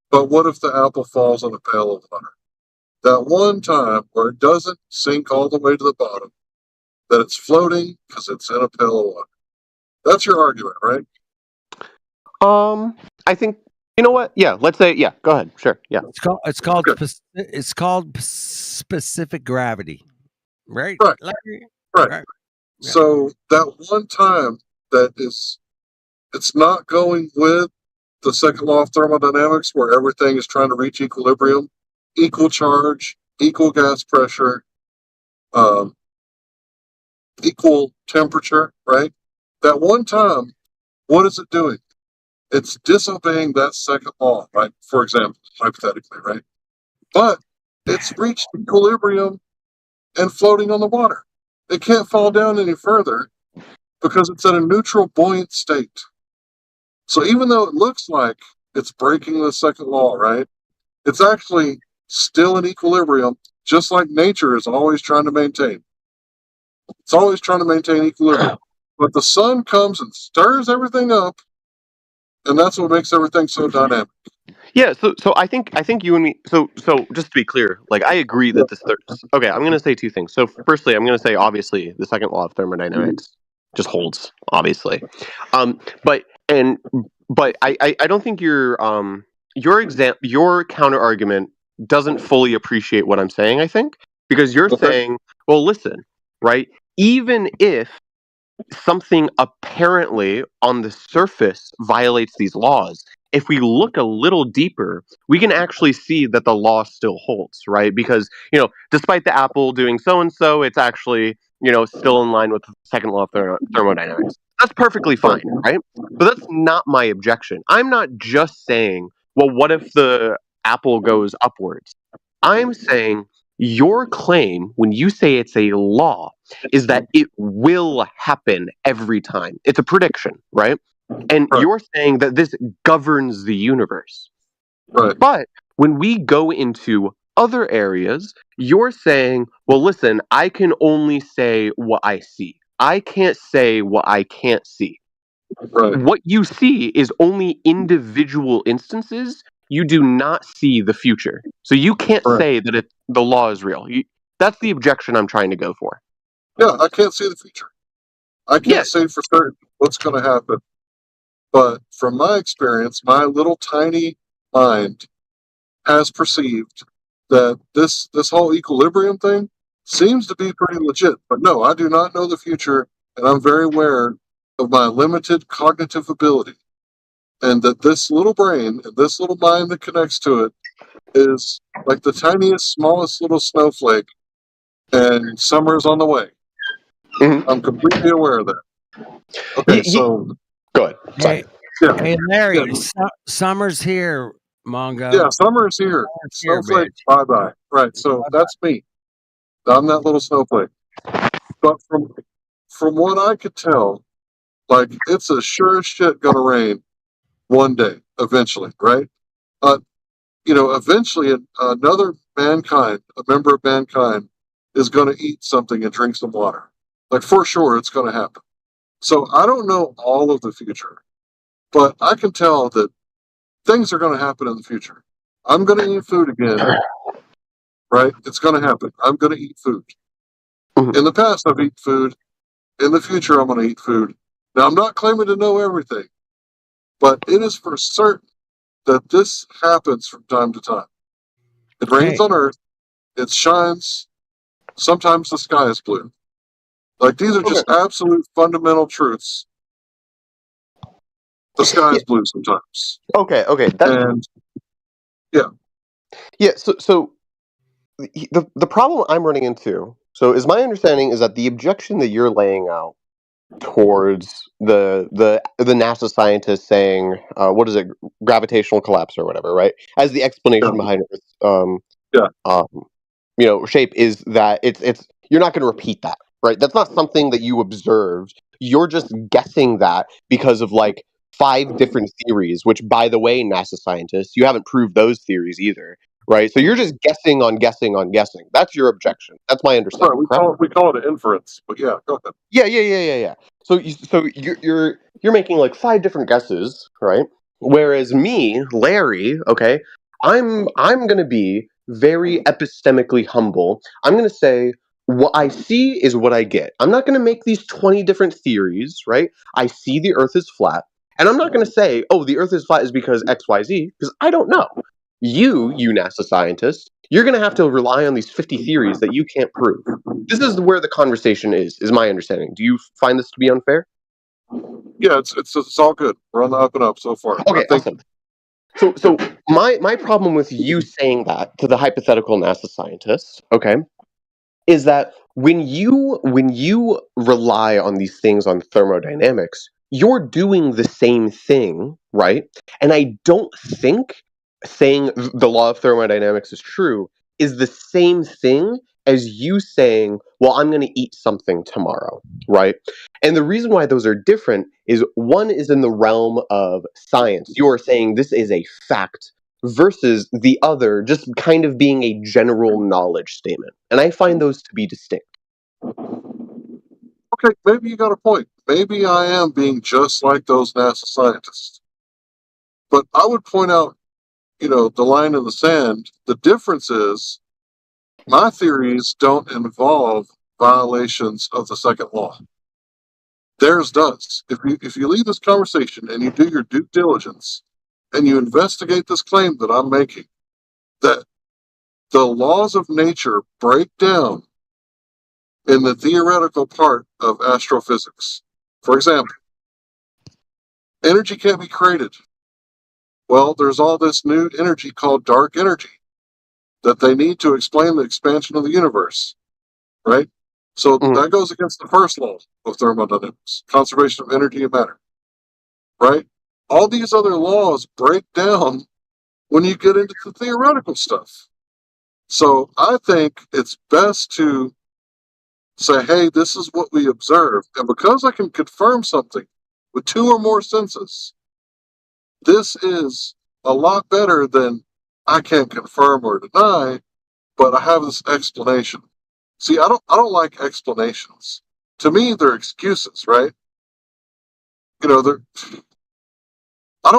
but what if the apple falls on a pail of water? That one time where it doesn't sink all the way to the bottom, that it's floating because it's in a pail of water. That's your argument, right? I think You know what? Yeah, let's say go ahead. Sure. Yeah. It's called specific gravity, right? Right. Larry? Right. Right. Yeah. So that one time it's not going with the second law of thermodynamics where everything is trying to reach equilibrium, equal charge, equal gas pressure, equal temperature, right? That one time, what is it doing? It's disobeying that second law, right? For example, hypothetically, right? But it's reached equilibrium and floating on the water. It can't fall down any further because it's at a neutral buoyant state. So even though it looks like it's breaking the second law, right? It's actually still in equilibrium, just like nature is always trying to maintain. It's always trying to maintain equilibrium. But the sun comes and stirs everything up, and that's what makes everything so dynamic. Yeah, so I think you and me. So just to be clear, like I agree that this. Okay, I'm going to say two things. So firstly, I'm going to say obviously the second law of thermodynamics just holds, obviously. But I don't think your counter argument doesn't fully appreciate what I'm saying. I think because you're saying, well, listen, right? Even if something apparently on the surface violates these laws, if we look a little deeper, we can actually see that the law still holds, right? Because, despite the apple doing so and so, it's actually, still in line with the second law of thermodynamics. That's perfectly fine, right? But that's not my objection. I'm not just saying, well, what if the apple goes upwards? I'm saying your claim, when you say it's a law, is that it will happen every time. It's a prediction, right? And you're saying that this governs the universe. Right. But when we go into other areas, you're saying, well, listen, I can only say what I see. I can't say what I can't see. Right. What you see is only individual instances. You do not see the future. So you can't say that the law is real. That's the objection I'm trying to go for. Yeah, I can't see the future. I can't say for certain what's going to happen. But from my experience, my little tiny mind has perceived that this whole equilibrium thing seems to be pretty legit. But no, I do not know the future, and I'm very aware of my limited cognitive ability. And that this little brain and this little mind that connects to it is like the tiniest, smallest little snowflake, and summer's on the way. I'm completely aware of that. Okay, so go ahead. Hey, Yeah. hey Larry, Yeah. summer's here, Mongo. Yeah, summer's here. Here, Snowflake, bye-bye. Right, so that's me. I'm that little snowflake. But from what I could tell, like, it's a sure as shit gonna rain one day, eventually, right? Eventually another mankind, a member of mankind, is gonna eat something and drink some water. Like, for sure, it's gonna happen. So I don't know all of the future, but I can tell that things are gonna happen in the future. I'm gonna eat food again. Right? It's going to happen. I'm going to eat food. In the past, I've eaten food. In the future, I'm going to eat food. Now, I'm not claiming to know everything, but it is for certain that this happens from time to time. It rains on Earth. It shines. Sometimes the sky is blue. Like, these are just absolute fundamental truths. The sky is blue sometimes. Okay. Yeah, so the problem I'm running into, is my understanding is that the objection that you're laying out towards the NASA scientists saying, what is it, gravitational collapse or whatever, right? As the explanation behind Earth's shape is that it's you're not going to repeat that, right? That's not something that you observed. You're just guessing that because of like 5 different theories, which, by the way, NASA scientists, you haven't proved those theories either. Right, so you're just guessing on guessing on guessing. That's your objection. That's my understanding. We call it an inference, but yeah, go ahead. Yeah. So you're making like 5 different guesses, right? Whereas me, Larry, okay, I'm going to be very epistemically humble. I'm going to say what I see is what I get. I'm not going to make these 20 different theories, right? I see the Earth is flat, And I'm not going to say, oh, the Earth is flat is because X, Y, Z, because I don't know. You NASA scientist, you're going to have to rely on these 50 theories that you can't prove. This is where the conversation is my understanding. Do you find this to be unfair? Yeah, it's all good. We're on the up and up so far. Okay, awesome. So my problem with you saying that to the hypothetical NASA scientist, okay, is that when you rely on these things on thermodynamics, you're doing the same thing, right? And I don't think saying the law of thermodynamics is true is the same thing as you saying, well, I'm going to eat something tomorrow, right? And the reason why those are different is one is in the realm of science. You are saying this is a fact versus the other just kind of being a general knowledge statement. And I find those to be distinct. Okay, maybe you got a point. Maybe I am being just like those NASA scientists. But I would point out, the line in the sand. The difference is my theories don't involve violations of the second law. Theirs does. If you leave this conversation and you do your due diligence and you investigate this claim that I'm making, that the laws of nature break down in the theoretical part of astrophysics. For example, energy can't be created. Well, there's all this new energy called dark energy that they need to explain the expansion of the universe, right? So that goes against the first law of thermodynamics, conservation of energy and matter, right? All these other laws break down when you get into the theoretical stuff. So I think it's best to say, hey, this is what we observed. And because I can confirm something with 2 or more senses, this is a lot better than I can't confirm or deny, but I have this explanation. See, I don't like explanations. To me, they're excuses, right? I don't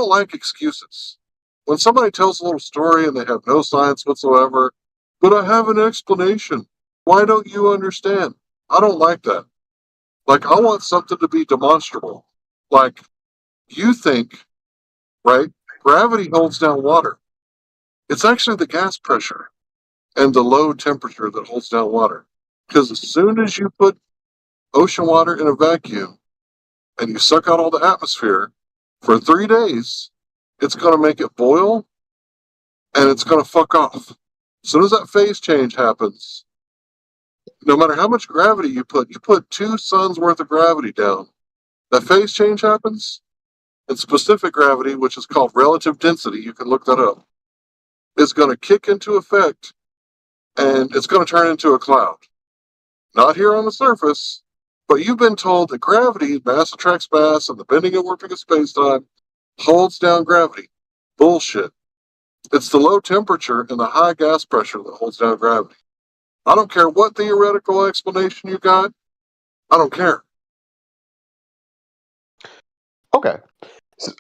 like excuses. When somebody tells a little story and they have no science whatsoever, but I have an explanation. Why don't you understand? I don't like that. Like, I want something to be demonstrable. Like, you think, right? Gravity holds down water. It's actually the gas pressure and the low temperature that holds down water. Because as soon as you put ocean water in a vacuum and you suck out all the atmosphere for 3 days, it's going to make it boil and it's going to fuck off. As soon as that phase change happens, no matter how much gravity you put 2 suns worth of gravity down. That phase change happens, and specific gravity, which is called relative density, you can look that up, is going to kick into effect, and it's going to turn into a cloud. Not here on the surface, but you've been told that gravity, mass attracts mass, and the bending and warping of space-time holds down gravity. Bullshit. It's the low temperature and the high gas pressure that holds down gravity. I don't care what theoretical explanation you got. I don't care. Okay.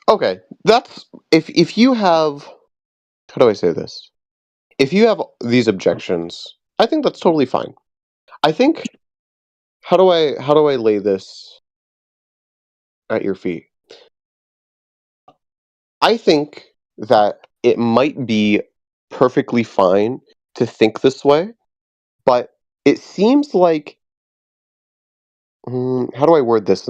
Okay. That's if you have, how do I say this? If you have these objections, I think that's totally fine. I think how do I lay this at your feet? I think that it might be perfectly fine to think this way, but it seems like how do I word this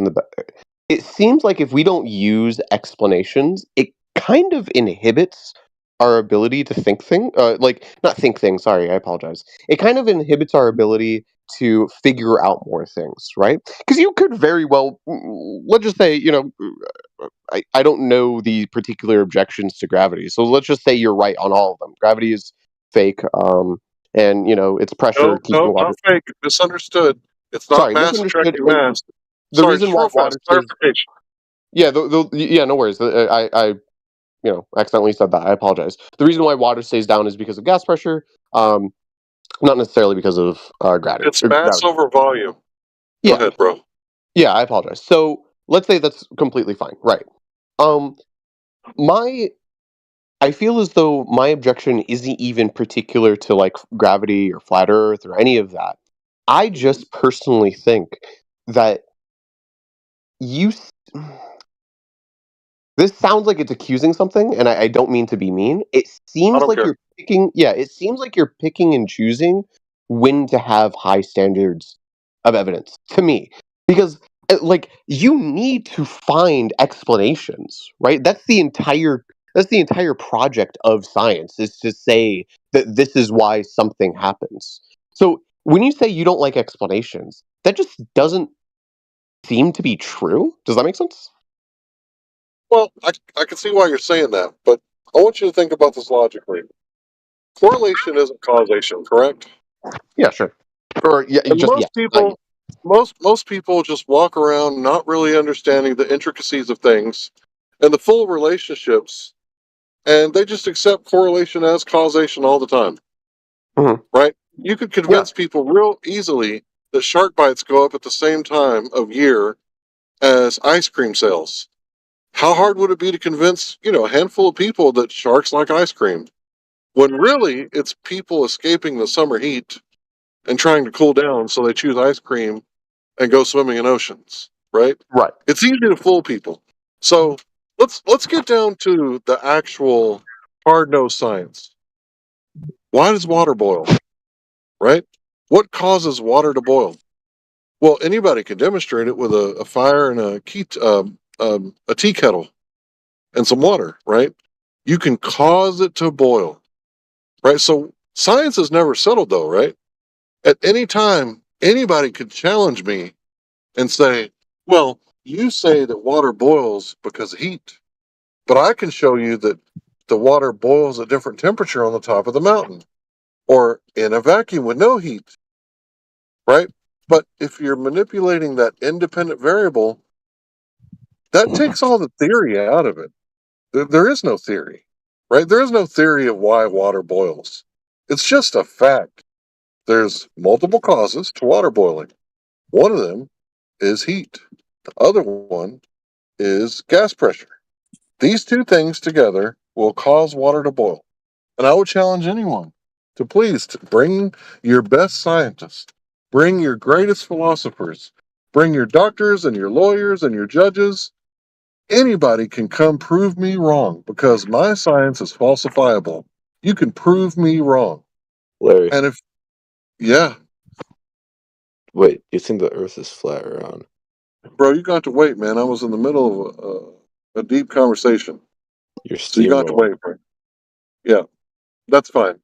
it seems like if we don't use explanations, it kind of inhibits our ability to think not think things, sorry, I apologize. It kind of inhibits our ability to figure out more things, right? Because you could very well, let's just say, I don't know the particular objections to gravity. So let's just say you're right on all of them. Gravity is fake, and it's pressure keeping water. Not fake. Misunderstood. It's not mass attracting mass. The reason why water clarification. Yeah, no worries. I accidentally said that. I apologize. The reason why water stays down is because of gas pressure, not necessarily because of gravity. It's mass over volume. Yeah. Go ahead, bro. Yeah, I apologize. So let's say that's completely fine, right? I feel as though my objection isn't even particular to like gravity or flat Earth or any of that. I just personally think that this sounds like it's accusing something, and I don't mean to be mean. It seems don't like care. you're picking. Yeah, it seems like you're picking and choosing when to have high standards of evidence to me, because like you need to find explanations, right? That's the entire project of science, is to say that this is why something happens. So when you say you don't like explanations, that just doesn't seem to be true. Does that make sense? Well, I can see why you're saying that, but I want you to think about this logically. Correlation isn't causation, correct? Yeah, sure. Or yeah, And just yes. most people just walk around not really understanding the intricacies of things and the full relationships, and they just accept correlation as causation all the time. Mhm. Right? You could convince people real easily that shark bites go up at the same time of year as ice cream sales. How hard would it be to convince, a handful of people that sharks like ice cream? When really it's people escaping the summer heat and trying to cool down, so they choose ice cream and go swimming in oceans, right? Right. It's easy to fool people. So let's get down to the actual hard-nosed science. Why does water boil? Right? What causes water to boil? Well, anybody can demonstrate it with a fire and a tea kettle and some water, right? You can cause it to boil, right? So science is never settled, though, right? At any time, anybody could challenge me and say, well, you say that water boils because of heat, but I can show you that the water boils at different temperature on the top of the mountain or in a vacuum with no heat, right? But if you're manipulating that independent variable, that takes all the theory out of it. There is no theory, right? There is no theory of why water boils. It's just a fact. There's multiple causes to water boiling. One of them is heat. The other one is gas pressure. These two things together will cause water to boil. And I would challenge anyone to please bring your best scientists, bring your greatest philosophers, bring your doctors and your lawyers and your judges. Anybody can come prove me wrong because my science is falsifiable. You can prove me wrong. Larry. And yeah. Wait, you think the Earth is flat or round? Bro, you got to wait, man. I was in the middle of a deep conversation. You're So you got to steamrolling. wait, bro. Yeah, that's fine.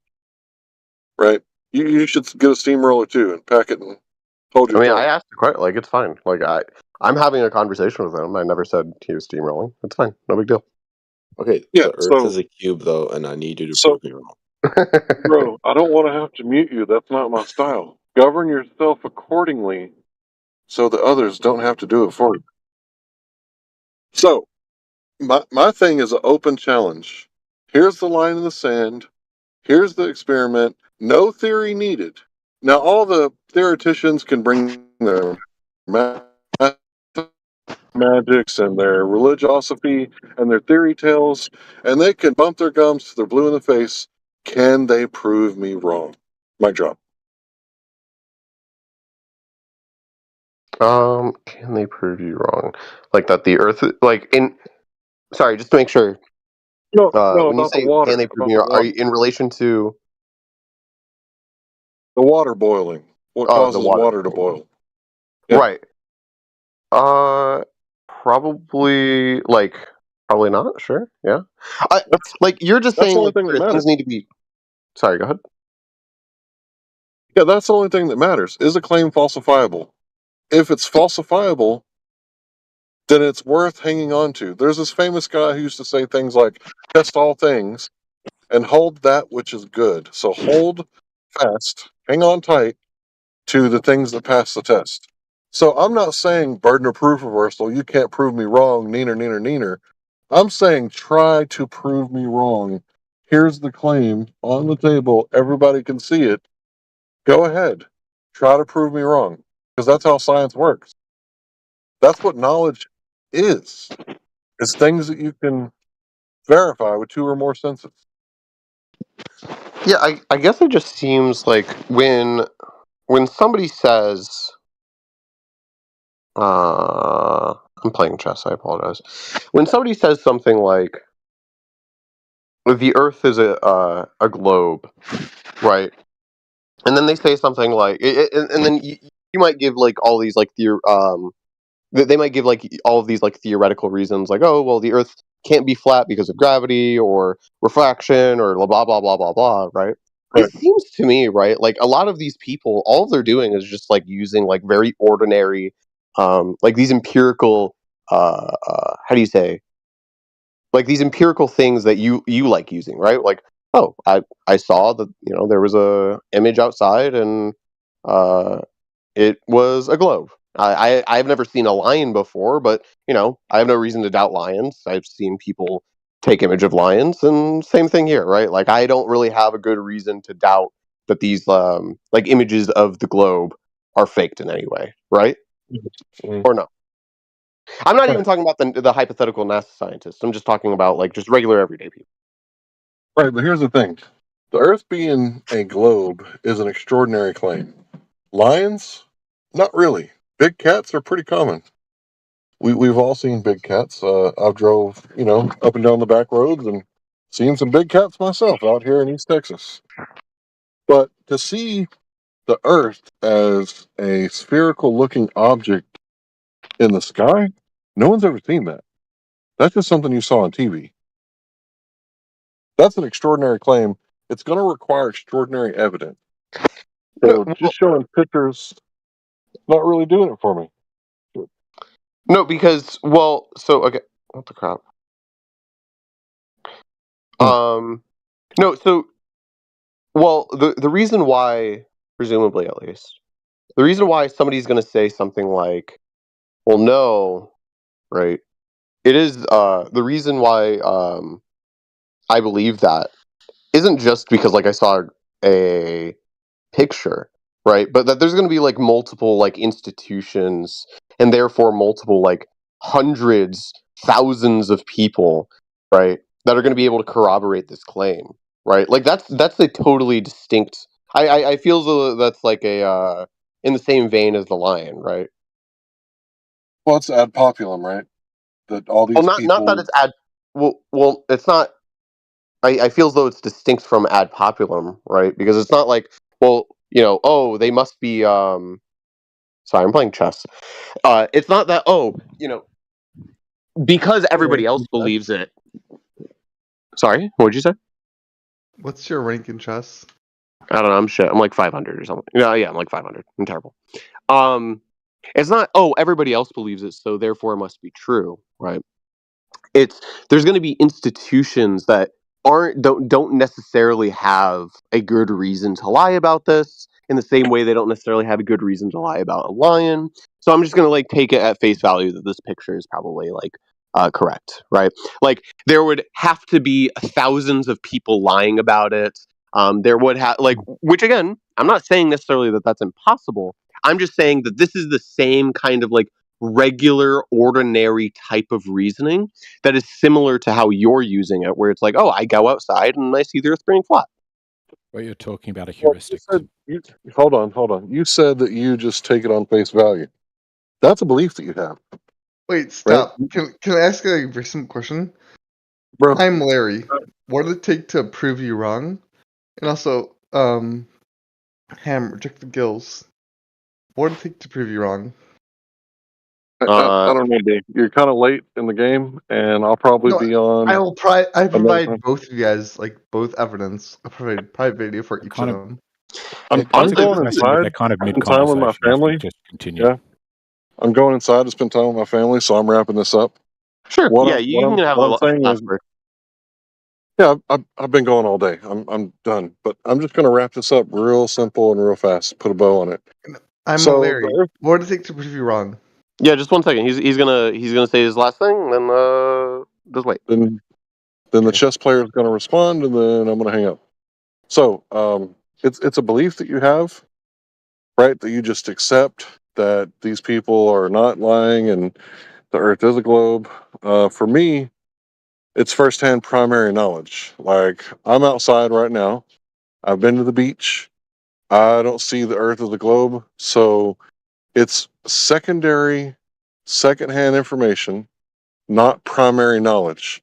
Right? You should get a steamroller too and pack it and hold your I mean, tongue. I asked quite like it's fine. Like I'm having a conversation with him. I never said he was steamrolling. It's fine. No big deal. Okay, Yeah, the Earth is a cube though, and I need you to prove me wrong. Bro, I don't want to have to mute you. That's not my style. Govern yourself accordingly so that others don't have to do it for you. So, my thing is an open challenge. Here's the line in the sand. Here's the experiment. No theory needed. Now, all the theoreticians can bring their magics and their religiosity and their theory tales, and they can bump their gums till they're blue in the face. Can they prove me wrong? Mic drop. Can they prove you wrong? Like that the Earth, sorry, just to make sure. No, when you about the say water. can they prove About me the wrong, are water. you in relation to The water boiling. What the causes water? water to boil? Yeah. Right. Probably probably not. Sure. Yeah. You're just That's the saying only thing that things matters. need to be. Sorry. Go ahead. Yeah, that's the only thing that matters. Is a claim falsifiable? If it's falsifiable, then it's worth hanging on to. There's this famous guy who used to say things like, test all things and hold that which is good. So hold fast, hang on tight to the things that pass the test. So I'm not saying burden of proof reversal, you can't prove me wrong, neener. I'm saying try to prove me wrong. Here's the claim on the table. Everybody can see it. Go ahead. Try to prove me wrong. Because that's how science works. That's what knowledge is. It's things that you can verify with 2 or more senses. Yeah, I guess it just seems like when somebody says, I'm playing chess. I apologize. When somebody says something like, "The Earth is a globe," right? And then they say something like, and then you might give like all these like they might give like all of these like theoretical reasons, like, oh well, the Earth can't be flat because of gravity or refraction or blah blah blah blah blah, right? It seems to me, right, like a lot of these people, all they're doing is just like using like very ordinary, like these empirical, how do you say, like these empirical things that you like using, right? Like, oh, I saw that there was a image outside and it was a globe. I've never seen a lion before, but I have no reason to doubt lions. I've seen people take image of lions, and same thing here, right? Like I don't really have a good reason to doubt that these like images of the globe are faked in any way, right? Or no? I'm not even talking about the hypothetical NASA scientists. I'm just talking about like just regular everyday people. Right, but here's the thing: the Earth being a globe is an extraordinary claim. Lions, not really. Big cats are pretty common. We've all seen big cats. I've drove up and down the back roads and seen some big cats myself out here in East Texas. But to see the Earth as a spherical looking object in the sky, no one's ever seen that. That's just something you saw on TV. That's an extraordinary claim. It's going to require extraordinary evidence. So just showing pictures, not really doing it for me. No, because okay, what the crap? No, so the reason why, presumably at least, the reason why somebody's going to say something like, well, no, right? It is the reason why I believe that isn't just because like I saw a picture, right? But that there's going to be like multiple like institutions and therefore multiple like hundreds, thousands of people, right, that are going to be able to corroborate this claim, right? Like that's a totally distinct. I feel as though that's like a in the same vein as the lion, right? Well, it's ad populum, right? That all these Well, not that it's ad. Well, it's not. I feel as though it's distinct from ad populum, right? Because it's not like, well, oh, they must be. Sorry, I'm playing chess. It's not that. Oh, because everybody else believes it. Sorry, what did you say? What's your rank in chess? I don't know. I'm shit. I'm like 500 or something. Yeah, I'm like 500. I'm terrible. It's not. Oh, everybody else believes it, so therefore it must be true, right? There's going to be institutions that don't necessarily have a good reason to lie about this, in the same way they don't necessarily have a good reason to lie about a lion. So I'm just going to like take it at face value that this picture is probably like correct, right? Like there would have to be thousands of people lying about it. There would have which again, I'm not saying necessarily that that's impossible. I'm just saying that this is the same kind of like regular, ordinary type of reasoning that is similar to how you're using it, where it's like, oh, I go outside and I see the Earth being flat. Well, you're talking about a heuristic. Hold on. You said that you just take it on face value. That's a belief that you have. Wait, stop. Right? Can I ask a very simple question? Bro, I'm Larry. What did it take to prove you wrong? And also, Ham, reject the gills. What did it take to prove you wrong? I don't know, Dave. You're kind of late in the game, and I'll probably be on. I provide both of you guys like both evidence. I provide private video for each of them. I'm going inside. Kind of spend time with my family. Just continue. Yeah, I'm going inside to spend time with my family, so I'm wrapping this up. Sure. You can have a last word. Yeah, I've been going all day. I'm done, but I'm just going to wrap this up real simple and real fast. Put a bow on it. I'm Larry. What did it take to prove you wrong? Yeah, just 1 second. He's gonna say his last thing, and then just wait. Then the chess player is gonna respond, and then I'm gonna hang up. So it's a belief that you have, right? That you just accept that these people are not lying, and the Earth is a globe. For me, it's firsthand primary knowledge. Like I'm outside right now. I've been to the beach. I don't see the Earth as a globe, so it's secondary secondhand information, not primary knowledge.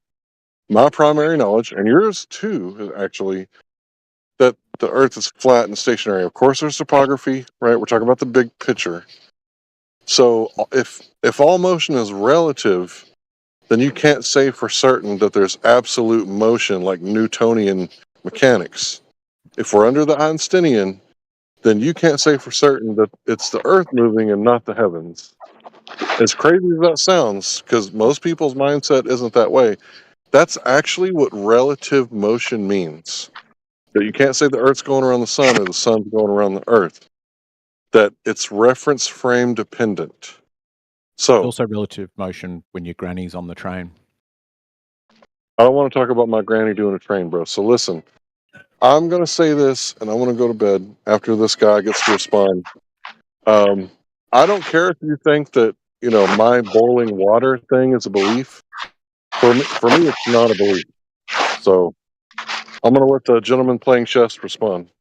My primary knowledge, and yours too, is actually that the Earth is flat and stationary. Of course, there's topography, right? We're talking about the big picture. So if all motion is relative, then you can't say for certain that there's absolute motion like Newtonian mechanics. If we're under the Einsteinian, then you can't say for certain that it's the Earth moving and not the heavens. As crazy as that sounds, because most people's mindset isn't that way, that's actually what relative motion means. That you can't say the Earth's going around the sun or the sun's going around the Earth. That it's reference frame dependent. So also relative motion when your granny's on the train. I don't want to talk about my granny doing a train, bro. So listen, I'm going to say this, and I want to go to bed after this guy gets to respond. I don't care if you think that, my boiling water thing is a belief. For me, it's not a belief. So I'm going to let the gentleman playing chess respond,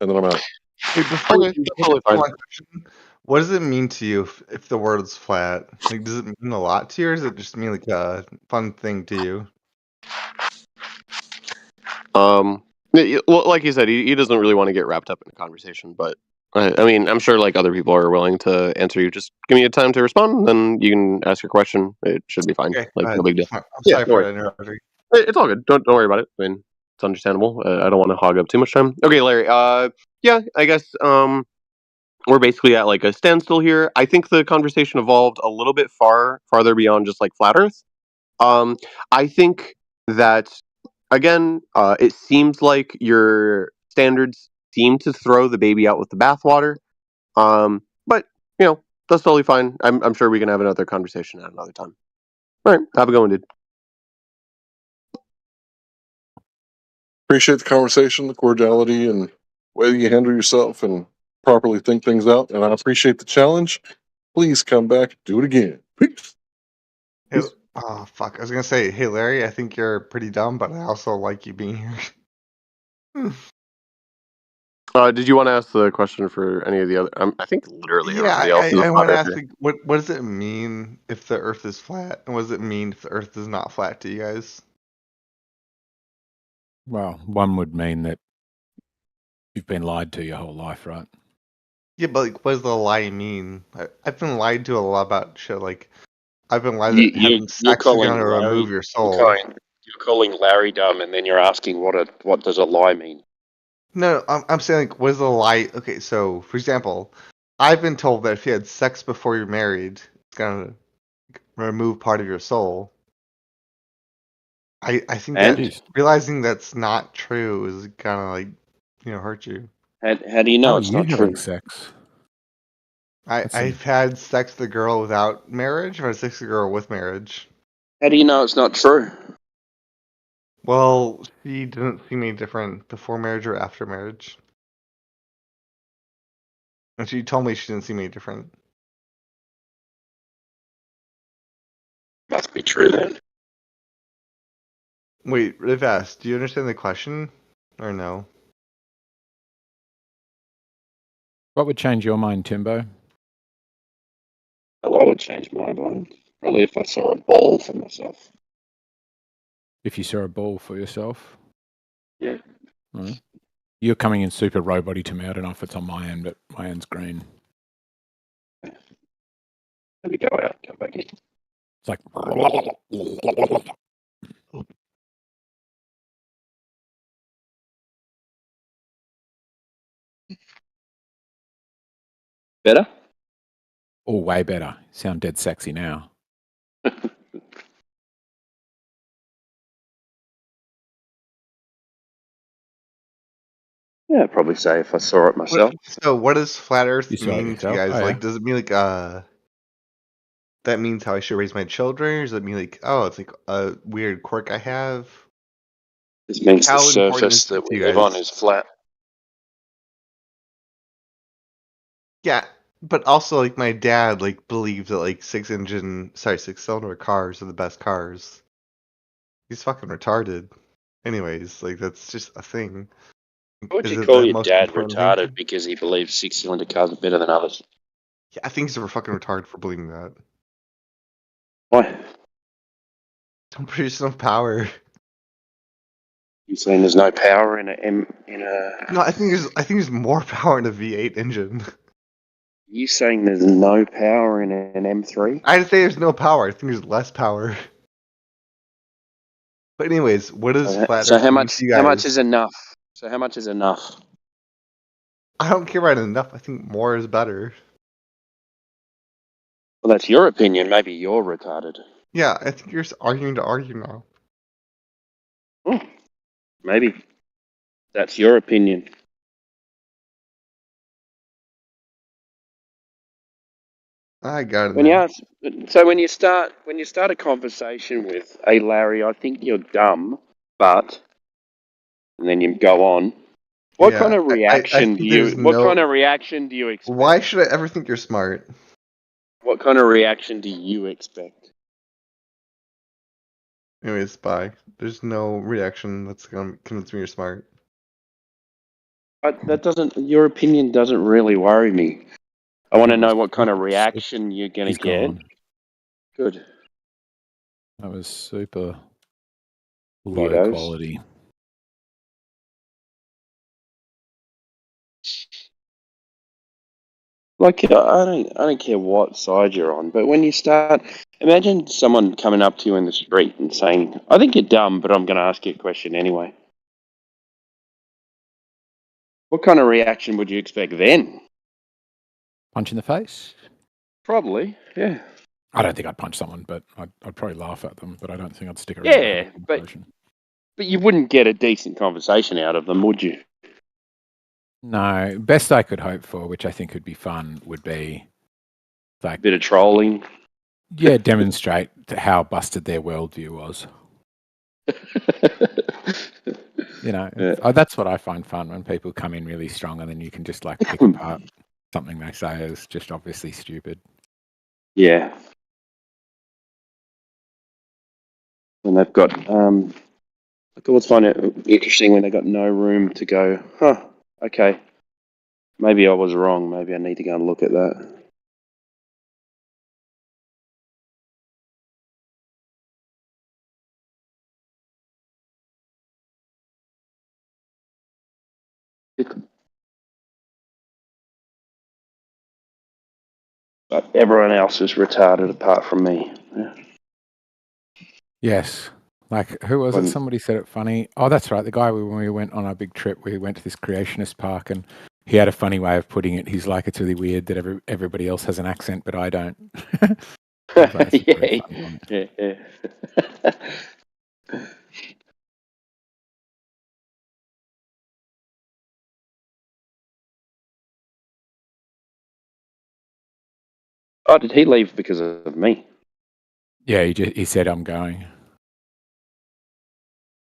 and then I'm out. Hey, before you answer my question, what does it mean to you if the world is flat? Like, does it mean a lot to you, or does it just mean like a fun thing to you? Well, like you said, he doesn't really want to get wrapped up in a conversation, but I mean, I'm sure like other people are willing to answer you. Just give me a time to respond, then you can ask your question. It should be fine. Okay, Like no big deal. I'm sorry no for worries. interrupting. It's all good. Don't worry about it. I mean, it's understandable. I don't want to hog up too much time. Okay, Larry. Yeah, I guess we're basically at like a standstill here. I think the conversation evolved a little bit farther beyond just like flat Earth. I think that again, it seems like your standards seem to throw the baby out with the bathwater. But that's totally fine. I'm sure we can have another conversation at another time. All right, have a good one, dude. Appreciate the conversation, the cordiality, and way you handle yourself and properly think things out. And I appreciate the challenge. Please come back, do it again. Peace. Hey, oh fuck! I was gonna say, hey Larry, I think you're pretty dumb, but I also like you being here. Did you want to ask the question for any of the other? I think literally everybody else. I want to ask, like, what does it mean if the Earth is flat, and what does it mean if the Earth is not flat to you guys? Well, one would mean that you've been lied to your whole life, right? Yeah, but like, what does the lie mean? I've been lied to a lot about shit. Like, I've been lied that having sex is going to remove your soul. You're calling Larry dumb, and then you're asking what does a lie mean? No, I'm saying like, what is the lie? Okay, so for example, I've been told that if you had sex before you're married, it's gonna remove part of your soul. I think that realizing that's not true is kind of like hurt you. How do you know it's not true? Sex. I've had sex with a girl without marriage, or I've had sex with a girl with marriage. How do you know it's not true? Well, she didn't see me different before marriage or after marriage. And she told me she didn't see me different. Must be true then. Wait, really fast. Do you understand the question? Or no? What would change your mind, Timbo? A lot would change my mind. Probably if I saw a ball for myself. If you saw a ball for yourself? Yeah. Right. You're coming in super robot-y to me. I don't know if it's on my end, but my end's green. Let me go out, come back in. It's like... Better? Oh, way better. Sound dead sexy now. Yeah, I'd probably say if I saw it myself. So what does flat Earth You saw it mean to you yourself? guys? Oh, Like, yeah. does it mean like that means how I should raise my children? Or does it mean like, oh, it's like a weird quirk I have? This means How the important surface is it that to we you live guys? on is flat. Yeah, but also like my dad like believes that like 6-cylinder cars are the best cars. He's fucking retarded. Anyways, like that's just a thing. Would Is you it call the your most dad important thing? retarded because he believes 6-cylinder cars are better than others? Yeah, I think he's a fucking retarded for believing that. Why? Don't produce enough power. You saying there's no power in a? No, I think there's more power in a V8 engine. You saying there's no power in an M3? I didn't say there's no power. I think there's less power. But anyways, what is flat So Earth how mean much? to you How much guys? is enough? So how much is enough? I don't care about enough. I think more is better. Well, that's your opinion. Maybe you're retarded. Yeah, I think you're just arguing to argue now. Maybe that's your opinion. I got it. When you ask, so when you start a conversation with, "Hey Larry, I think you're dumb," but and then you go on. What kind of I reaction think there's What no. kind of reaction do you expect? Why should I ever think you're smart? What kind of reaction do you expect? Anyways, bye. There's no reaction that's gonna convince me you're smart. That doesn't. Your opinion doesn't really worry me. I want to know what kind of reaction you're going He's to get. gone. Good. That was super low Weirdos. quality. Like I don't care what side you're on, but when you start, imagine someone coming up to you in the street and saying, "I think you're dumb, but I'm going to ask you a question anyway." What kind of reaction would you expect then? Punch in the face? Probably, yeah. I don't think I'd punch someone, but I'd probably laugh at them. But I don't think I'd stick around. and have Yeah, a but conversation. you wouldn't get a decent conversation out of them, would you? No, best I could hope for, which I think would be fun, would be like a bit of trolling. Yeah, demonstrate how busted their worldview was. You know, that's what I find fun, when people come in really strong and then you can just like pick apart something they say as just obviously stupid. Yeah. And they've got, I always find it interesting when they've got no room to go, okay, maybe I was wrong. Maybe I need to go and look at that. But everyone else is retarded apart from me. Yeah. Yes. Like, who was it? Somebody said it funny. Oh, that's right. The guy when we went on our big trip, we went to this creationist park, and he had a funny way of putting it. He's like, it's really weird that everybody else has an accent, but I don't. Yeah. Oh, did he leave because of me? Yeah, he said, I'm going.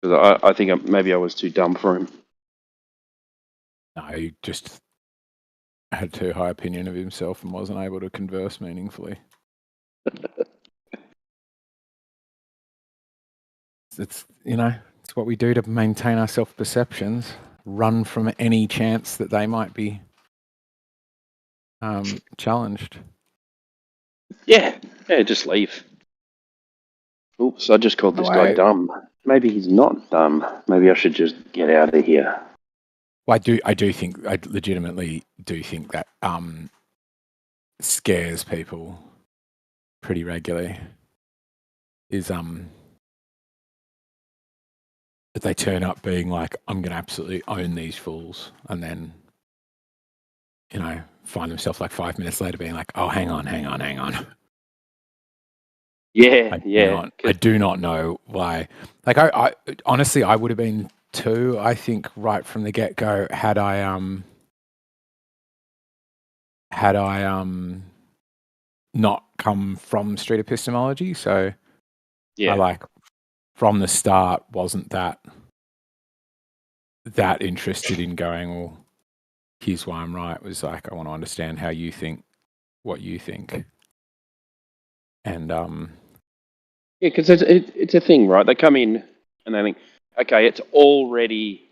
Because I think maybe I was too dumb for him. No, he just had too high opinion of himself and wasn't able to converse meaningfully. It's it's what we do to maintain our self-perceptions. Run from any chance that they might be challenged. Yeah, just leave. Oops, I just called this guy dumb. Maybe he's not dumb. Maybe I should just get out of here. Well, I legitimately do think that scares people pretty regularly. Is that they turn up being like, I'm going to absolutely own these fools, and then find themselves like 5 minutes later being like, oh, hang on. Yeah, I do not know why. Like, I honestly, I would have been too, I think, right from the get-go, had I not come from street epistemology. So I like from the start wasn't that interested in going, well, here's why I'm right. It was like, I want to understand how you think, what you think. And yeah, because it's a thing, right? They come in and they think, okay, it's already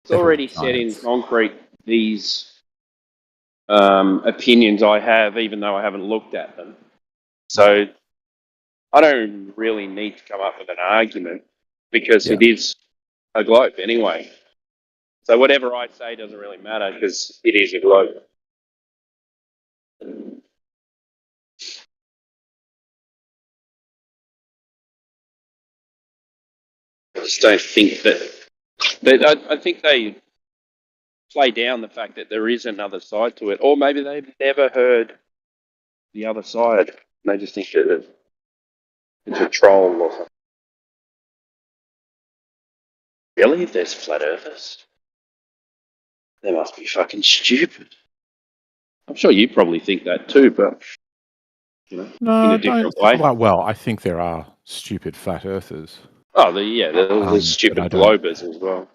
set in concrete, these opinions I have, even though I haven't looked at them. So I don't really need to come up with an argument because Yeah. it is a globe anyway. So whatever I say doesn't really matter because it is a globe. I just don't think that I think they play down the fact that there is another side to it, or maybe they've never heard the other side. And they just think that it's a troll or something. Really? If there's flat earthers? They must be fucking stupid. I'm sure you probably think that too, but you know, No, in a I don't. different way. Well, I think there are stupid flat earthers. Oh, there's stupid but I don't- globers as well.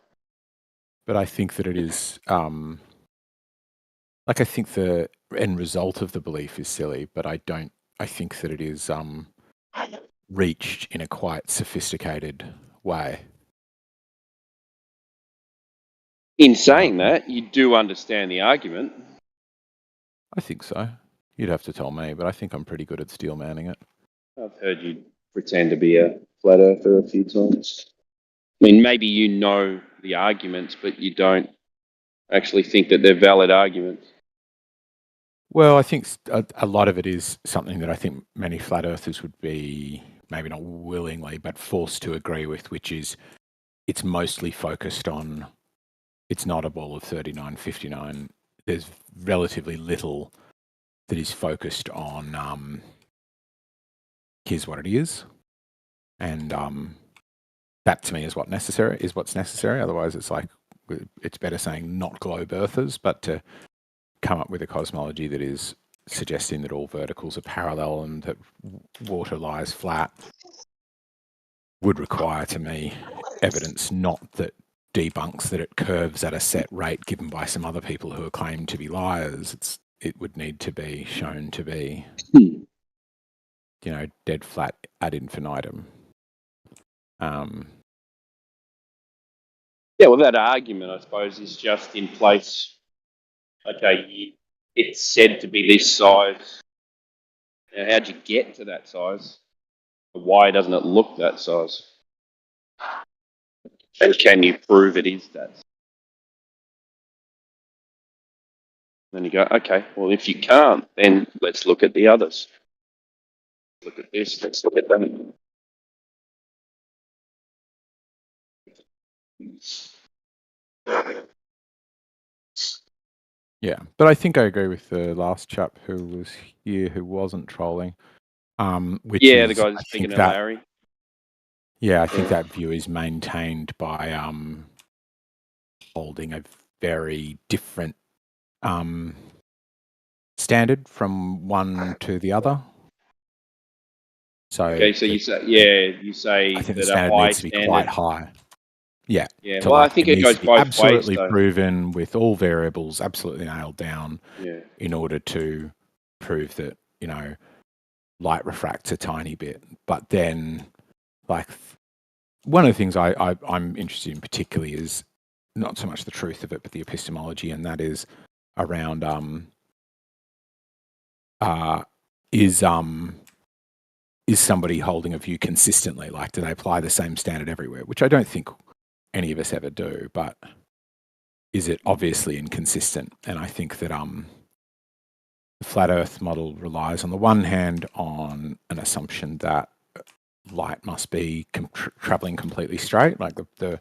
But I think that it is, like I think the end result of the belief is silly, but I think that it is reached in a quite sophisticated way. In saying that, you do understand the argument. I think so. You'd have to tell me, but I think I'm pretty good at steel manning it. I've heard you pretend to be a flat earther a few times. I mean, maybe you know the arguments, but you don't actually think that they're valid arguments. Well, I think a lot of it is something that I think many flat earthers would be, maybe not willingly, but forced to agree with, which is it's mostly focused on, it's not a ball of 3959. There's relatively little that is focused on, here's what it is. And that to me is what's necessary. Otherwise, it's like, it's better saying not globe earthers, but to come up with a cosmology that is suggesting that all verticals are parallel and that water lies flat would require to me evidence not that debunks that it curves at a set rate given by some other people who are claimed to be liars. It would need to be shown to be, dead flat ad infinitum. Yeah, well, that argument, I suppose, is just in place. Okay, it's said to be this size. Now, how'd you get to that size? Why doesn't it look that size? And can you prove it is that? Then you go, okay, well, if you can't, then let's look at the others. Look at this, let's look at that. Yeah, but I think I agree with the last chap who was here who wasn't trolling. Which Yeah, the is, guy I that's think speaking to that, Larry. Yeah, I think that view is maintained by holding a very different standard from one to the other. So Okay, so you say I think the that a standard high needs to be standard. quite high. Yeah. Yeah, to well, I like, think it needs goes to be both absolutely ways, though. proven with all variables absolutely nailed down Yeah. in order to prove that, light refracts a tiny bit. But then, like, one of the things I'm interested in particularly is not so much the truth of it, but the epistemology, and that is around is somebody holding a view consistently? Like, do they apply the same standard everywhere? Which I don't think any of us ever do, but is it obviously inconsistent? And I think that the flat Earth model relies on the one hand on an assumption that light must be traveling completely straight, like the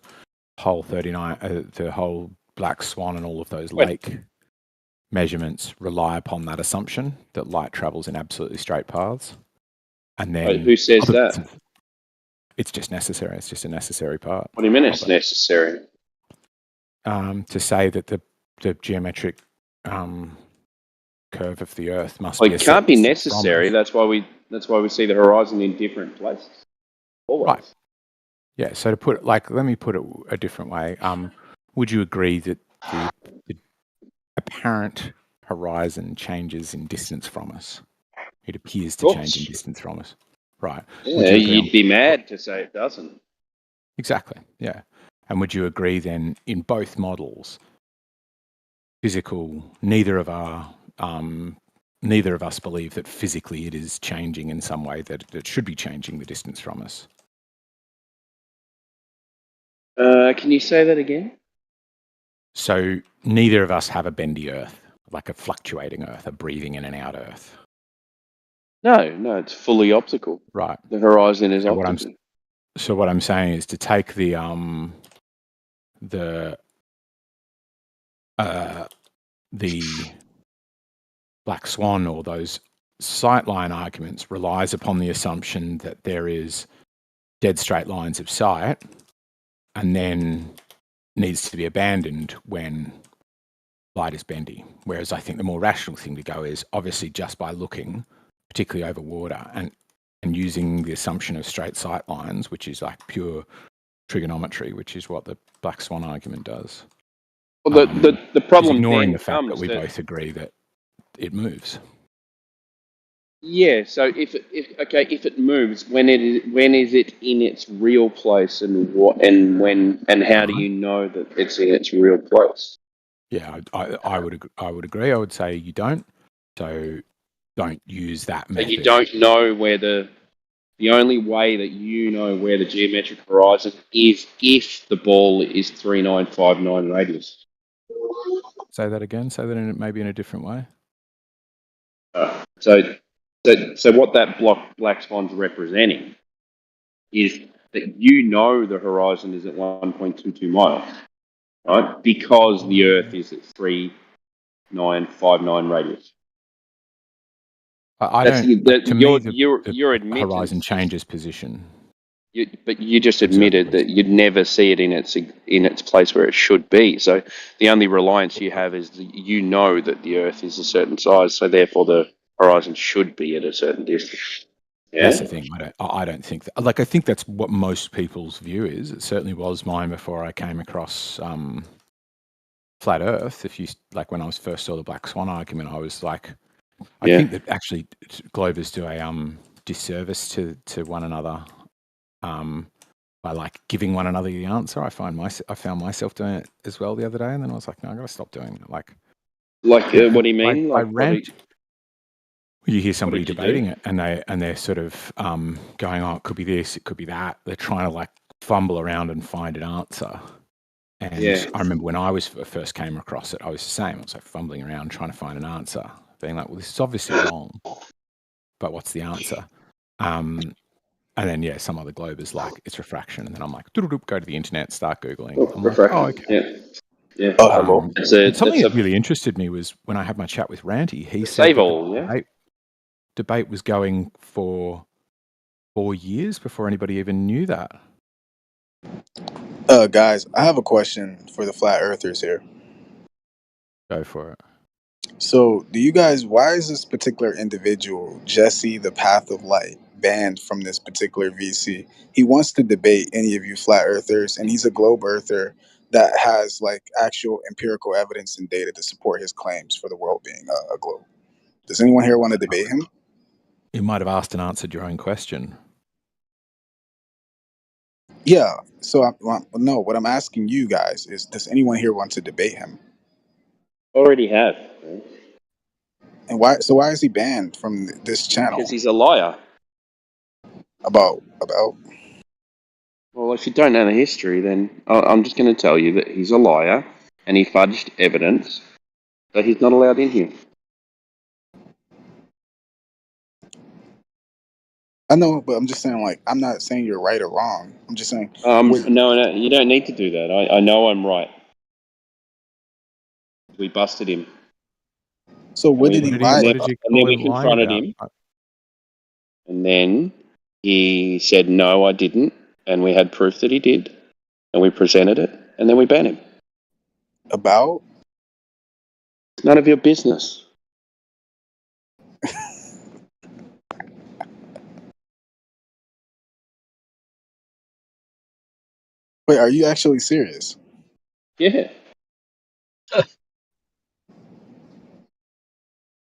whole 39, the whole black swan and all of those lake measurements rely upon that assumption that light travels in absolutely straight paths. And then Who says that? It's just necessary. It's just a necessary part. What do you mean it's necessary? To say that the geometric curve of the Earth must Well, be. it can't be necessary. That's why we see the horizon in different places. Always. Right. Yeah. So to put it, let me put it a different way. Would you agree that the apparent horizon changes in distance from us? It appears to change in distance from us. Right. Yeah, you'd be mad to say it doesn't. Exactly. Yeah. And would you agree then in both models, neither of our neither of us believe that physically it is changing in some way that it should be changing the distance from us. Can you say that again? So neither of us have a bendy Earth, like a fluctuating Earth, a breathing in and out Earth. No, it's fully optical. Right. The horizon is So optical. what I'm saying is to take the black swan or those sightline arguments relies upon the assumption that there is dead straight lines of sight and then needs to be abandoned when light is bendy. Whereas I think the more rational thing to go is obviously just by looking, particularly over water, and using the assumption of straight sight lines, which is like pure trigonometry, which is what the black swan argument does. Well, the problem ignoring then the fact that comes we that- both agree that it moves. Yeah. So if it moves, when is it in its real place, and how do you know that it's in its real place? Yeah, I would agree. I would say you don't. So don't use that So method. you don't know where the only way that you know where the geometric horizon is if the ball is 3959 radius. Say that again. Say that maybe in a different way. So what that black swan's representing is that you know the horizon is at 1.22 miles, right? Because the Earth is at 3959 radius. I That's don't. the- To your- me, your- the your admittance horizon is- changes position. But you just admitted that you'd never see it in its place where it should be. So the only reliance you have is you know that the Earth is a certain size, so therefore the horizon should be at a certain distance. Yeah? That's the thing. I don't think that. Like, I think that's what most people's view is. It certainly was mine before I came across flat Earth. If you like, when I was first saw the black swan argument, I was like, I think that actually Globers do a disservice to one another. By like giving one another the answer. I found myself doing it as well the other day, and then I was like, no, I gotta stop doing it. What do you mean? Like rant. You hear somebody did you debating do? it, and they're sort of going, oh, it could be this, it could be that. They're trying to like fumble around and find an answer. And I remember when I first came across it, I was the same. I was like fumbling around trying to find an answer, being like, well, this is obviously wrong, but what's the answer? And then, some other Globers like, it's refraction. And then I'm like, go to the internet, start Googling. I'm like, oh, okay. Yeah. Something that really interested me was when I had my chat with Ranty, he said that debate was going for 4 years before anybody even knew that. Guys, I have a question for the flat earthers here. Go for it. So, why is this particular individual, Jesse the Path of Light, banned from this particular VC? He wants to debate any of you flat earthers, and he's a globe earther that has like actual empirical evidence and data to support his claims for the world being a globe. Does anyone here want to debate him? You might have asked and answered your own question. Yeah. So, no, what I'm asking you guys is, does anyone here want to debate him? Already have. And why? So why is he banned from this channel? Because he's a liar. About? Well, if you don't know the history, then I'm just going to tell you that he's a liar and he fudged evidence, so he's not allowed in here. I know, but I'm just saying, like, I'm not saying you're right or wrong. I'm just saying. No, you don't need to do that. I know I'm right. We busted him. So what did he lie about? And then we confronted him. And then he said, no, I didn't. And we had proof that he did. And we presented it. And then we banned him. About? It's none of your business. Wait, are you actually serious? Yeah.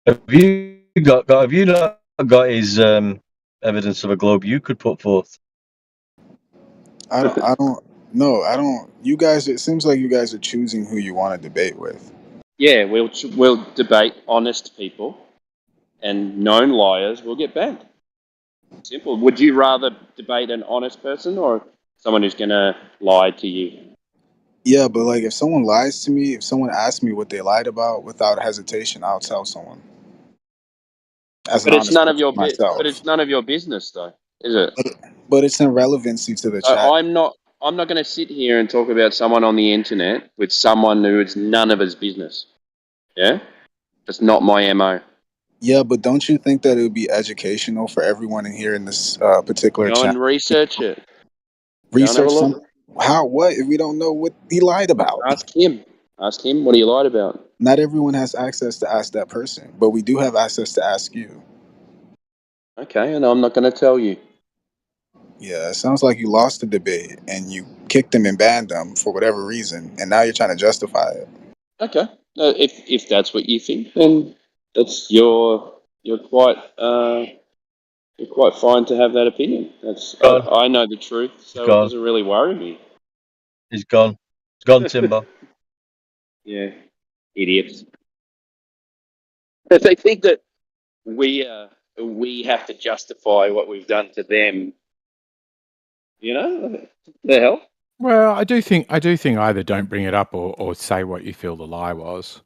Have you not got his evidence of a globe you could put forth? I don't. No, I don't. You guys. It seems like you guys are choosing who you want to debate with. Yeah, we'll debate honest people and known liars will get banned. Simple. Would you rather debate an honest person or someone who's going to lie to you? Yeah, but like if someone lies to me, if someone asks me what they lied about without hesitation, I'll tell someone as an But it's honest none of person your but myself. it's none of your business, though, is it? But it's in relevancy to the So chat. I'm not going to sit here and talk about someone on the internet with someone who is none of his business. Yeah, that's not my MO. Yeah, but don't you think that it would be educational for everyone in here in this particular Go chat? and research it. Go and have a Research look. some how what if we don't know what he lied about? Ask him. Ask him what he lied about. Not everyone has access to ask that person, but we do have access to ask you. Okay, and I'm not going to tell you. Yeah, it sounds like you lost the debate and you kicked them and banned them for whatever reason, and now you're trying to justify it. Okay, if that's what you think, then that's you're quite fine to have that opinion. Gone. I know the truth, He's so it gone. doesn't really worry me. He's gone. He's gone, Timber. Yeah, idiots. If they think that we have to justify what we've done to them, the hell. Well, I do think either don't bring it up or say what you feel the lie was.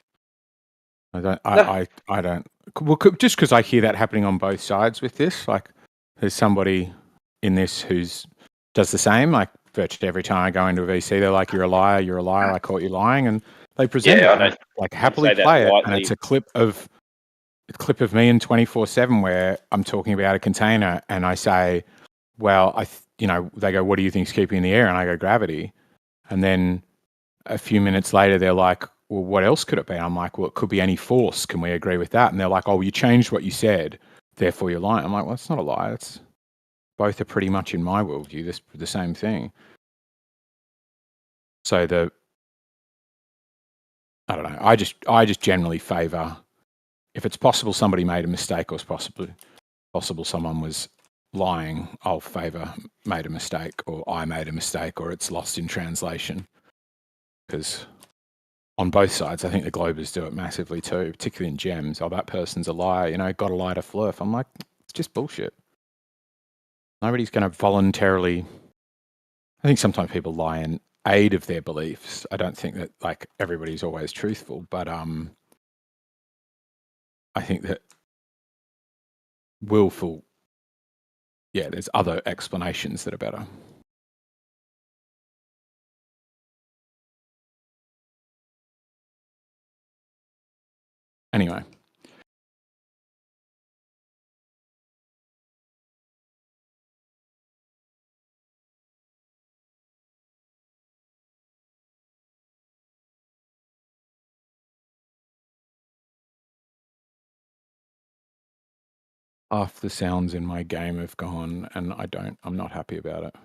I don't. I don't. Well, just because I hear that happening on both sides with this, like there's somebody in this who's does the same. Like virtually every time I go into a VC, they're like, "You're a liar. You're a liar. I caught you lying," and they present Yeah, it and like happily say that play it, and lightly. it's a clip of me in 24/7 where I'm talking about a container and I say, "Well, they go, what do you think's keeping in the air?" And I go, "Gravity." And then a few minutes later, they're like, "Well, what else could it be?" I'm like, "Well, it could be any force. Can we agree with that?" And they're like, "Oh, you changed what you said, therefore you're lying." I'm like, "Well, it's not a lie. It's both are pretty much in my worldview the same thing." So I don't know. I just generally favour, if it's possible somebody made a mistake or it's possible someone was lying, I'll favour made a mistake or I made a mistake or it's lost in translation. Because on both sides, I think the Globers do it massively too, particularly in gems. Oh, that person's a liar, got a lie to fluff. I'm like, it's just bullshit. Nobody's going to voluntarily. I think sometimes people lie in aid of their beliefs. I don't think that like everybody's always truthful, but I think that willful, there's other explanations that are better. Anyway. Half the sounds in my game have gone and I'm not happy about it.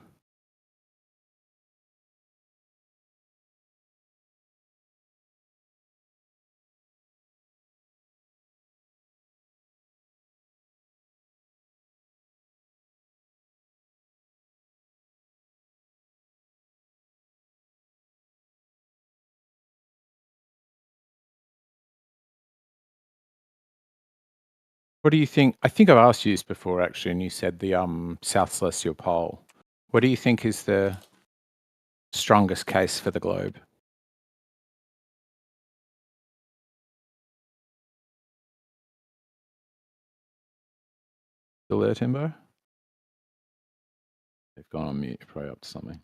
What do you think? I think I've asked you this before, actually, and you said the South Celestial Pole. What do you think is the strongest case for the globe? Still there, Timbo? They've gone on mute, probably up to something.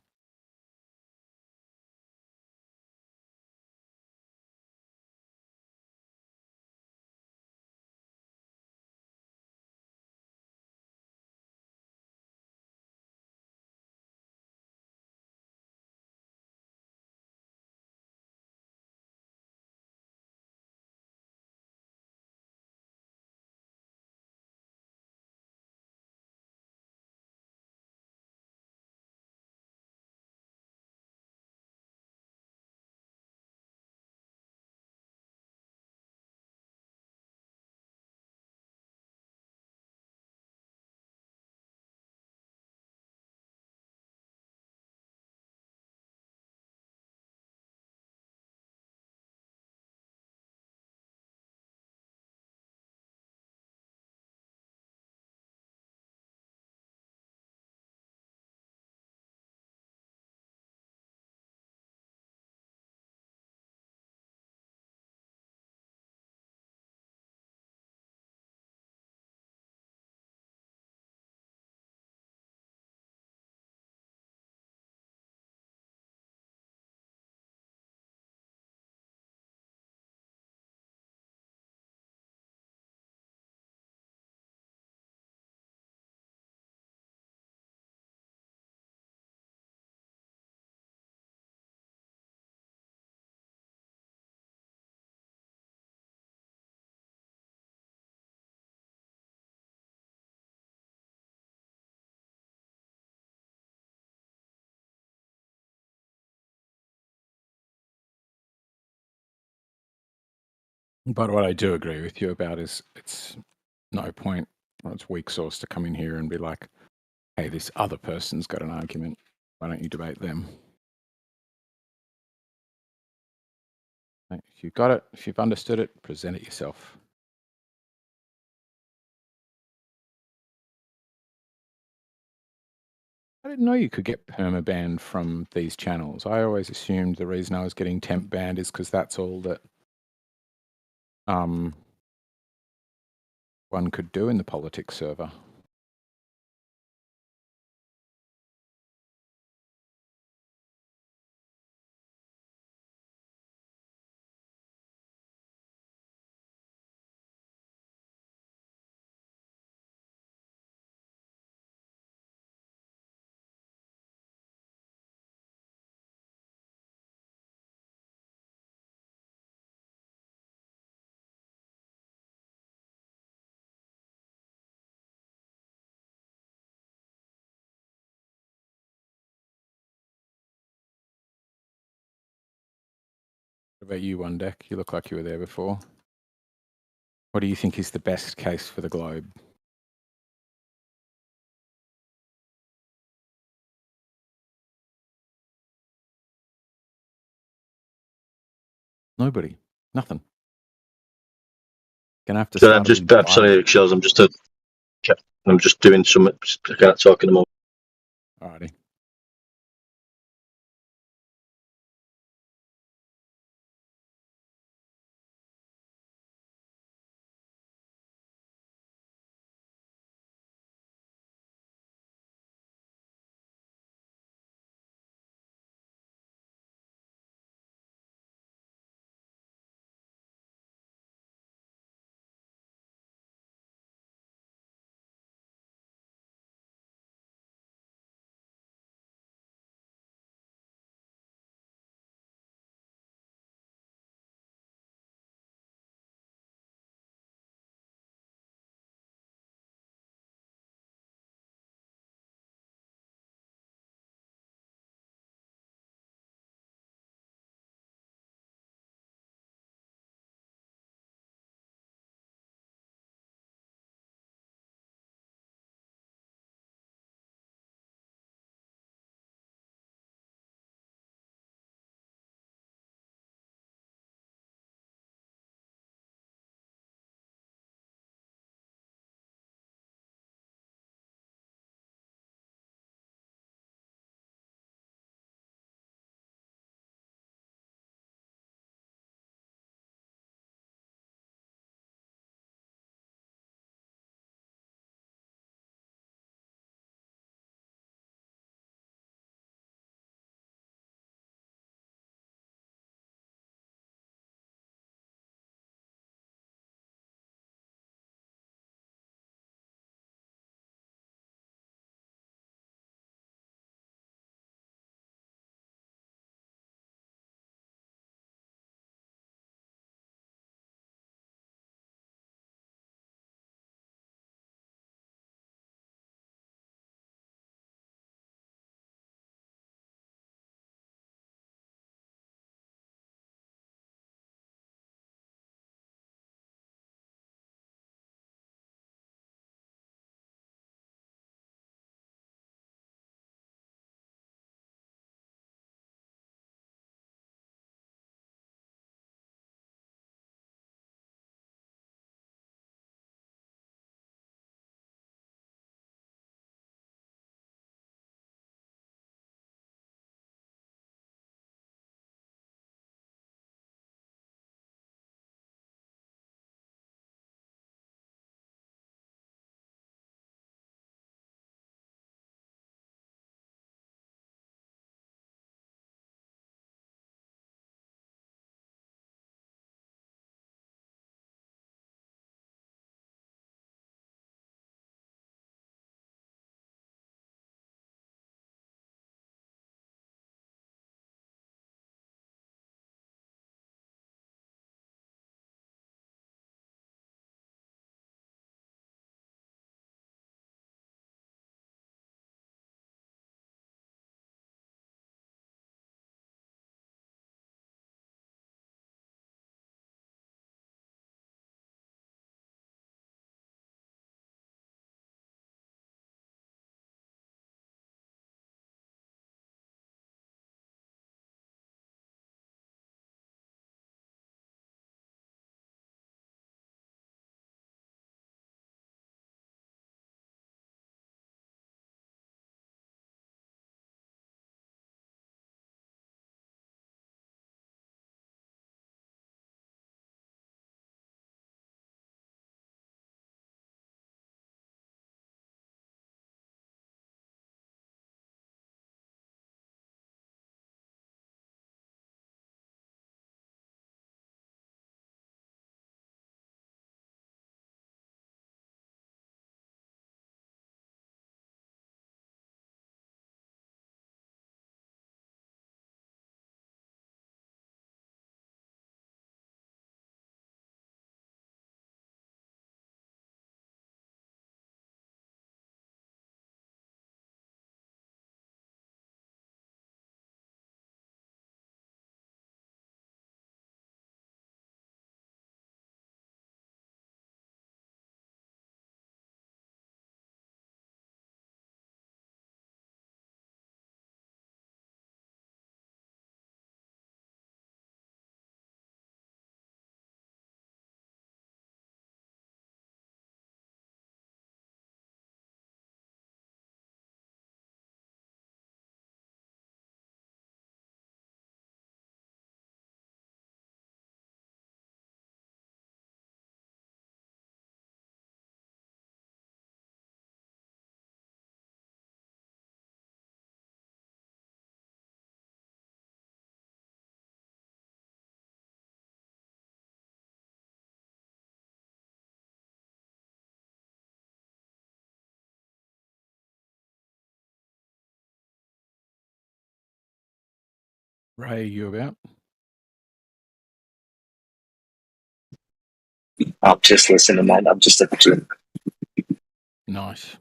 But what I do agree with you about is it's no point, or it's weak sauce to come in here and be like, hey, this other person's got an argument. Why don't you debate them? If you've got it, if you've understood it, present it yourself. I didn't know you could get perma-banned from these channels. I always assumed the reason I was getting temp banned is because that's all that one could do in the politics server. What about you, One Deck? You look like you were there before. What do you think is the best case for the globe? Nobody. Nothing. Gonna have to So start I'm a just big fire. sorry, Shells. I'm just doing some. I can't talk in the moment. Alrighty. Ray, you about? I'm just listening, man. I'm just at the gym. Nice.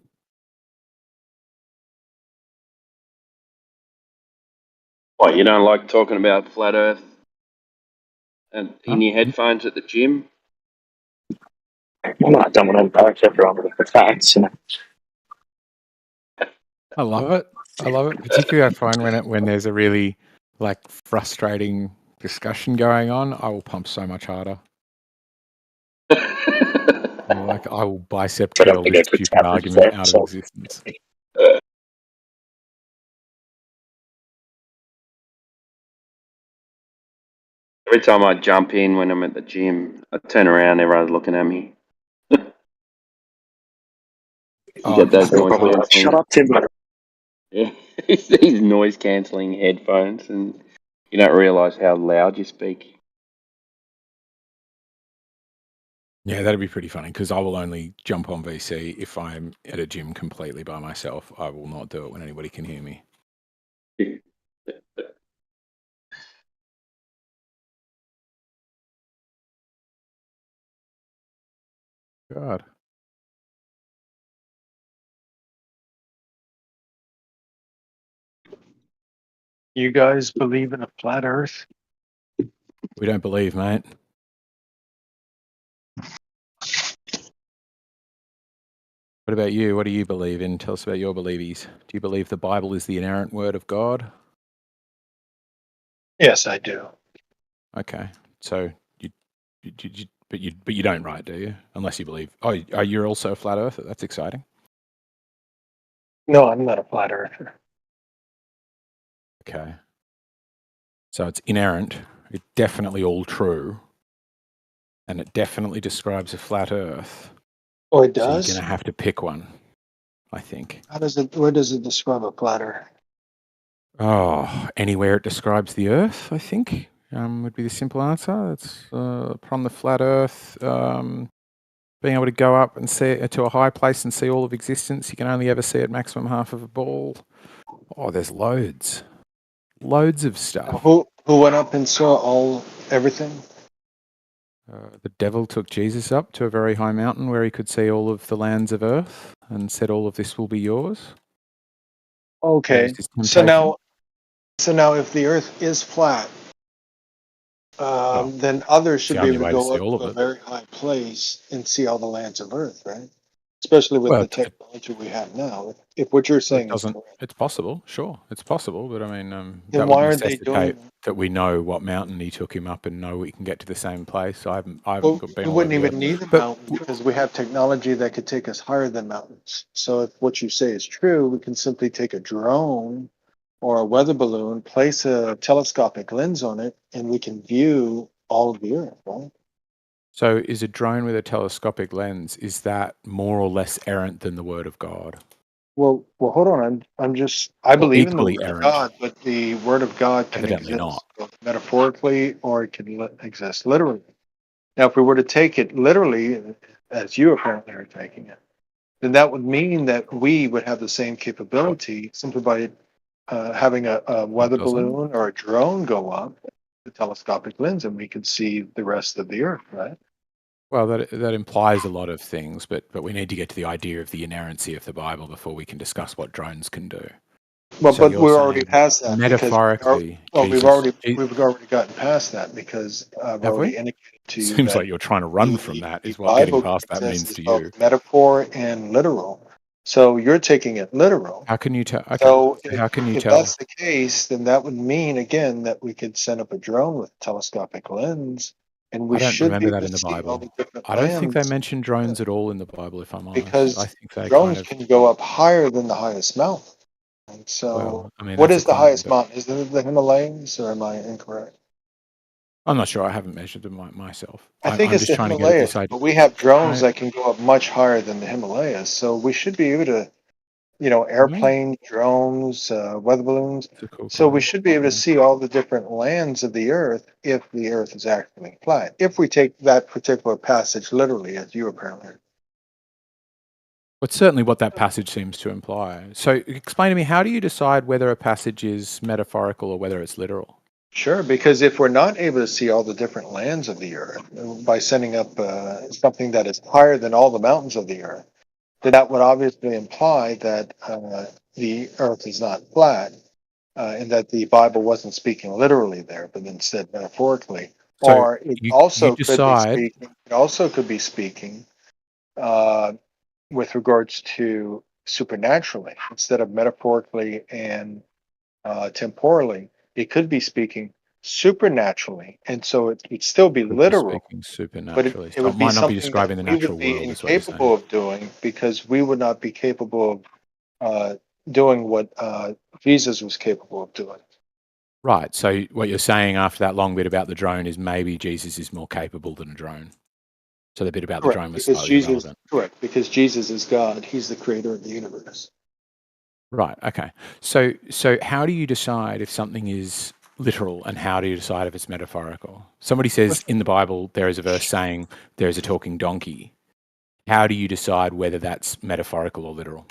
What, you don't like talking about flat Earth and in your headphones at the gym? Well, no, I don't want to embarrass everyone with the facts, you know. I love it. I love it. Particularly, I find when there's a really like frustrating discussion going on, I will pump so much harder. Like I will bicep But curl I think this I could stupid tap into argument that, out of so. existence. Every time I jump in when I'm at the gym, I turn around, everyone's looking at me. You get those noise cancelling. Shut up, Tim. Yeah, these noise cancelling headphones, and you don't realise how loud you speak. Yeah, that'd be pretty funny because I will only jump on VC if I'm at a gym completely by myself. I will not do it when anybody can hear me. God. You guys believe in a flat Earth? We don't believe, mate. What about you? What do you believe in? Tell us about your believies. Do you believe the Bible is the inerrant word of God? Yes, I do. Okay, so but you don't, right? Do you? Unless you believe. Oh, you're also a flat earther. That's exciting. No, I'm not a flat earther. Okay. So it's inerrant. It's definitely all true, and it definitely describes a flat Earth. Oh, it So does? you're going to have to pick one, I think. Where does it describe a flat Earth? Oh, anywhere it describes the Earth, I think, would be the simple answer. It's upon the flat Earth, being able to go up and see it to a high place and see all of existence. You can only ever see it maximum half of a ball. Oh, there's loads of stuff. Who went up and saw everything? The devil took Jesus up to a very high mountain where he could see all of the lands of earth and said, all of this will be yours. Okay. So now if the Earth is flat, then others should be able to go up to a very high place and see all the lands of Earth, right? Especially with the technology we have now. If what you're saying is correct. It's possible, sure. It's possible, but I mean, Then that why would aren't they doing necessitate that we know what mountain he took him up and know we can get to the same place. I haven't Well, been we all wouldn't over even the need earth. a But mountain because we have technology that could take us higher than mountains. So if what you say is true, we can simply take a drone or a weather balloon, place a telescopic lens on it, and we can view all of the Earth, right? So is a drone with a telescopic lens, is that more or less errant than the word of God? Well, hold on. I believe in the equally Word of errant? God, but the Word of God can Evidently exist not. both metaphorically or it can exist literally. Now, if we were to take it literally, as you apparently are taking it, then that would mean that we would have the same capability simply by having a weather balloon or a drone go up the telescopic lens, and we could see the rest of the Earth, right? Well, that implies a lot of things, but we need to get to the idea of the inerrancy of the Bible before we can discuss what drones can do. Well, So but you're we're already saying past that metaphorically, we've Jesus. already gotten past that because I've Have already we? indicated to you Seems that like you're trying to run from that. the Is what getting Bible past that consensus means is to both you. metaphor and literal. So you're taking it literal. How can you tell? Okay. So How can you if tell? that's the case, then that would mean again that we could send up a drone with a telescopic lens, and we I don't should be remember able that in to the see all Bible. the different I don't think they lands mention drones at all in the Bible, if I'm honest. because I think they kind drones of. can go up higher than the highest mountain. And so, Well, I mean, what that's is a the claim, highest but mountain? Is it the Himalayas, or am I incorrect? I'm not sure. I haven't measured them myself. I think I'm it's just the trying to get at this Himalayas, idea. but we have drones No, that can go up much higher than the Himalayas. So we should be able to, airplane, drones, weather balloons. It's a cool So we claim. should be able to see all the different lands of the Earth if the Earth is actually flat. If we take that particular passage literally, as you apparently. But certainly what that passage seems to imply. So explain to me, how do you decide whether a passage is metaphorical or whether it's literal? Sure, because if we're not able to see all the different lands of the earth by sending up something that is higher than all the mountains of the earth, then that would obviously imply that the earth is not flat, and that the Bible wasn't speaking literally there, but instead metaphorically. So Or it you also could be decide. speaking. It also could be speaking uh, with regards to supernaturally instead of metaphorically and temporally. It could be speaking supernaturally, and so it would still be Could be literal, speaking but supernaturally, it so would it be might not be something that describing the we would natural be world, is what you're incapable saying. of doing because we would not be capable of doing what Jesus was capable of doing. Right. So what you're saying after that long bit about the drone is maybe Jesus is more capable than a drone. So the bit about the Correct, drone was because slightly Jesus. irrelevant. Correct, because Jesus is God. He's the creator of the universe. Right. Okay. So how do you decide if something is literal, and how do you decide if it's metaphorical? Somebody says in the Bible there is a verse saying there is a talking donkey. How do you decide whether that's metaphorical or literal?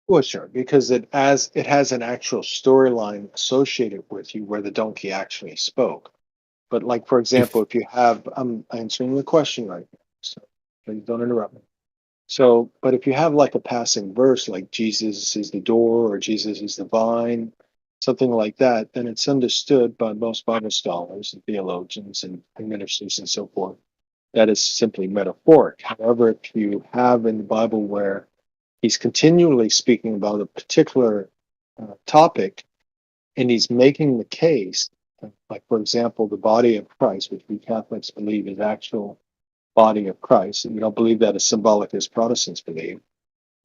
Well, sure, because it has an actual storyline associated with you where the donkey actually spoke. But like for example, if you have, I'm answering the question right now, so please don't interrupt me. So, but if you have like a passing verse like Jesus is the door or Jesus is the vine, something like that, then it's understood by most Bible scholars and theologians and ministers and so forth that is simply metaphoric. However, if you have in the Bible where he's continually speaking about a particular topic and he's making the case, like for example, the body of Christ, which we Catholics believe is actual body of Christ, and we don't believe that is symbolic as Protestants believe.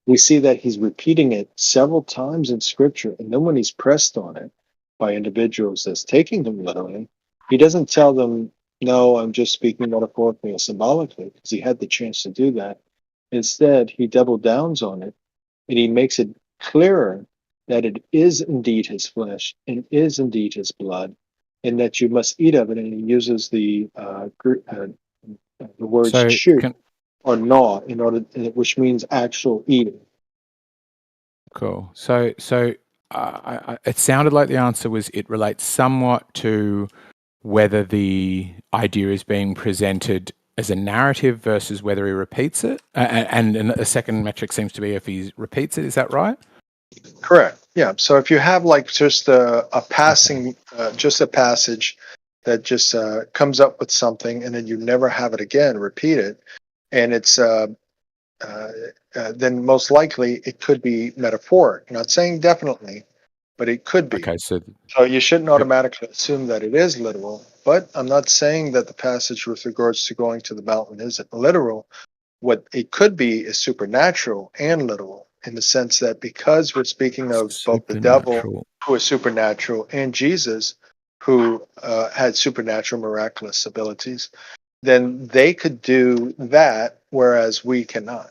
We see that he's repeating it several times in Scripture, and then when he's pressed on it by individuals that's taking him literally, he doesn't tell them, "No, I'm just speaking metaphorically or symbolically," because he had the chance to do that. Instead, he double downs on it, and he makes it clearer that it is indeed his flesh and is indeed his blood, and that you must eat of it. And he uses the words So "shoot" or "gnaw" in order, which means actual eating. Cool. So it sounded like the answer was it relates somewhat to whether the idea is being presented as a narrative versus whether he repeats it. And a second metric seems to be if he repeats it. Is that right? Correct. Yeah. So if you have like just a passing, just a passage that just comes up with something and then you never have it again, repeat it, and it's then most likely it could be metaphoric. I'm not saying definitely, but it could be. Okay. So you shouldn't automatically assume that it is literal. But I'm not saying that the passage with regards to going to the mountain isn't literal. What it could be is supernatural and literal in the sense that because we're speaking of both the devil, who is supernatural, and Jesus, who had supernatural miraculous abilities, then they could do that, whereas we cannot.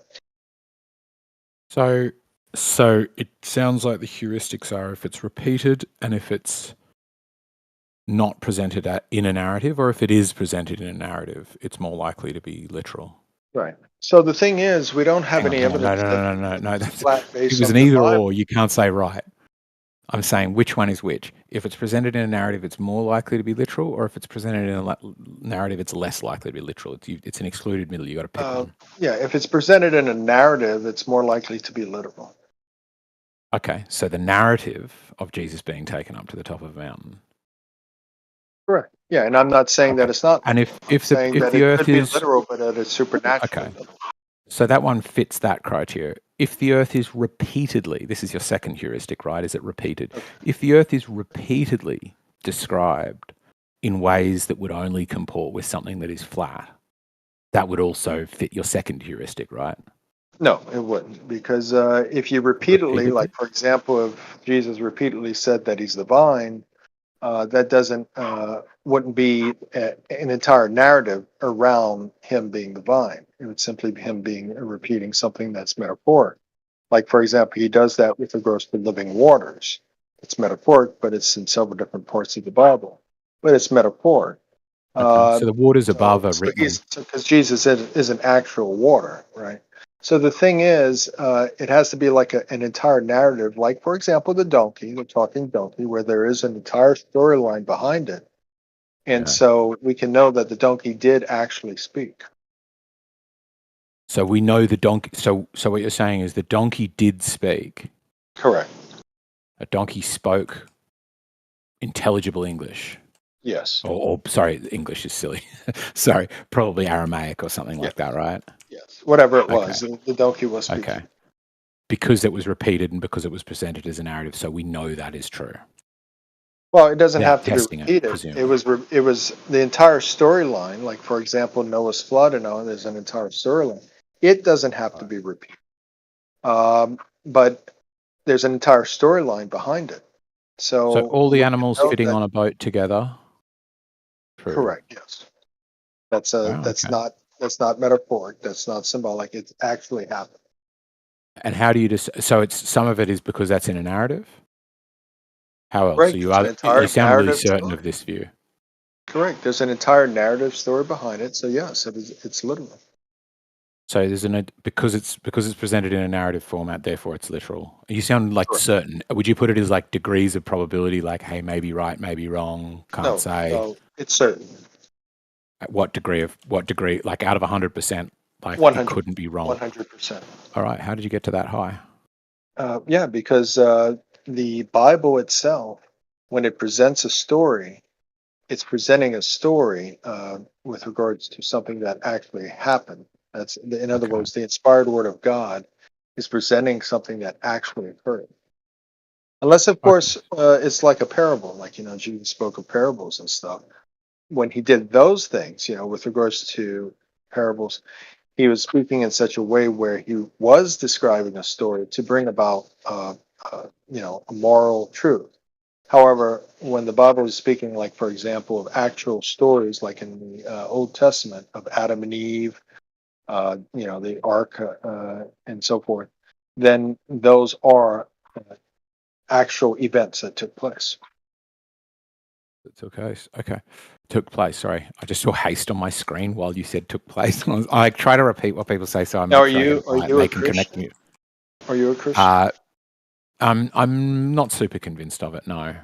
So it sounds like the heuristics are if it's repeated and if it's not presented in a narrative, or if it is presented in a narrative, it's more likely to be literal. Right. So the thing is, we don't have any evidence. No. Flat It based was on an the either Bible. or. You can't say right. I'm saying which one is which. If it's presented in a narrative, it's more likely to be literal, or if it's presented in a narrative, it's less likely to be literal. It's an excluded middle. You got to pick one. Yeah, if it's presented in a narrative, it's more likely to be literal. Okay, so the narrative of Jesus being taken up to the top of a mountain. Correct. Yeah, and I'm not saying that it's not. And if that the it earth could be is literal, but that it's supernatural. Okay. So that one fits that criteria. If the earth is repeatedly, this is your second heuristic, right? Is it repeated? Okay. If the earth is repeatedly described in ways that would only comport with something that is flat, that would also fit your second heuristic, right? No, it wouldn't. Because if you repeatedly, like for example, if Jesus repeatedly said that he's the vine, that wouldn't be an entire narrative around him being the vine. It would simply be him repeating something that's metaphoric. Like for example, he does that with regards to living waters. It's metaphoric, but it's in several different parts of the Bible. But it's metaphoric. Okay. So the waters above are written. Because Jesus is an actual water, right? So the thing is, it has to be like an entire narrative, like, for example, the talking donkey, where there is an entire storyline behind it And so we can know that the donkey did actually speak. So we know the donkey. So what you're saying is the donkey did speak. Correct. A donkey spoke intelligible English. Yes. Or sorry, English is silly. Sorry, probably Aramaic or something like that, right? Yes. Whatever it was, the donkey was speaking. Okay. Because it was repeated and because it was presented as a narrative, so we know that is true. Well, it doesn't Without have to be testing it, repeated. presumably. It was the entire storyline. Like, for example, Noah's flood and all. There's an entire storyline. It doesn't have to be repeated, but there's an entire storyline behind it. So all the animals know fitting that- on a boat together. True. Correct. Yes. That's Wow, that's okay. not metaphoric. That's not symbolic. It's actually happened. And how do you just? So it's some of it is because that's in a narrative. How else? Right, So there's an you entire sound really narrative certain story. of this view. Correct. There's an entire narrative story behind it. So yes, it's literal. So there's because it's presented in a narrative format, therefore it's literal. You sound like certain. Would you put it as like degrees of probability, like, hey, maybe right, maybe wrong, can't say. No, it's certain. At what degree? Like out of 100%, like 100. it couldn't be wrong. 100%. All right. How did you get to that high? Yeah, because the Bible itself, when it presents a story, it's presenting a story with regards to something that actually happened. In other words, the inspired word of God is presenting something that actually occurred. Unless, of course, it's like a parable, like, Jesus spoke of parables and stuff. When he did those things, with regards to parables, he was speaking in such a way where he was describing a story to bring about, a moral truth. However, when the Bible is speaking, like, for example, of actual stories, like in the Old Testament of Adam and Eve, the ark, and so forth, then those are actual events that took place. It's okay. Okay. Took place. Sorry. I just saw haste on my screen while you said took place. I try to repeat what people say so I'm Now, not sure a Christian? Are you a Christian? I'm not super convinced of it, no.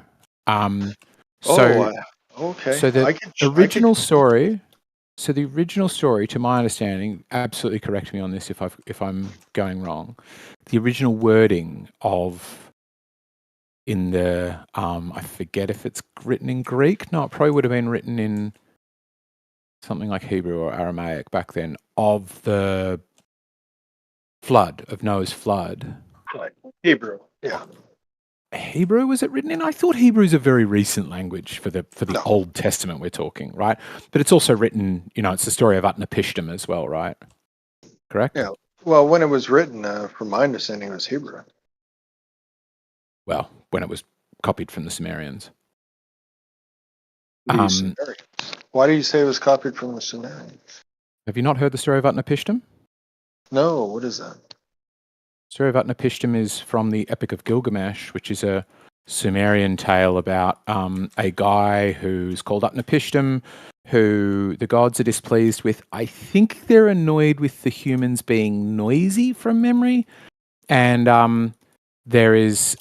Okay. So the original story, to my understanding, absolutely correct me on this if I'm going wrong. The original wording in the I forget if it's written in Greek. No, it probably would have been written in something like Hebrew or Aramaic back then, of the flood, of Noah's flood. Right. Hebrew, yeah. Hebrew was it written in? I thought Hebrew is a very recent language for the Old Testament we're talking, right? But it's also written, it's the story of Utnapishtim as well, right? Correct? Yeah. Well, when it was written, from my understanding, it was Hebrew. Well, when it was copied from the Sumerians. The Sumerians. Why do you say it was copied from the Sumerians? Have you not heard the story of Utnapishtim? No, what is that? The story of Utnapishtim is from the Epic of Gilgamesh, which is a Sumerian tale about a guy who's called Utnapishtim, who the gods are displeased with. I think they're annoyed with the humans being noisy from memory. And there is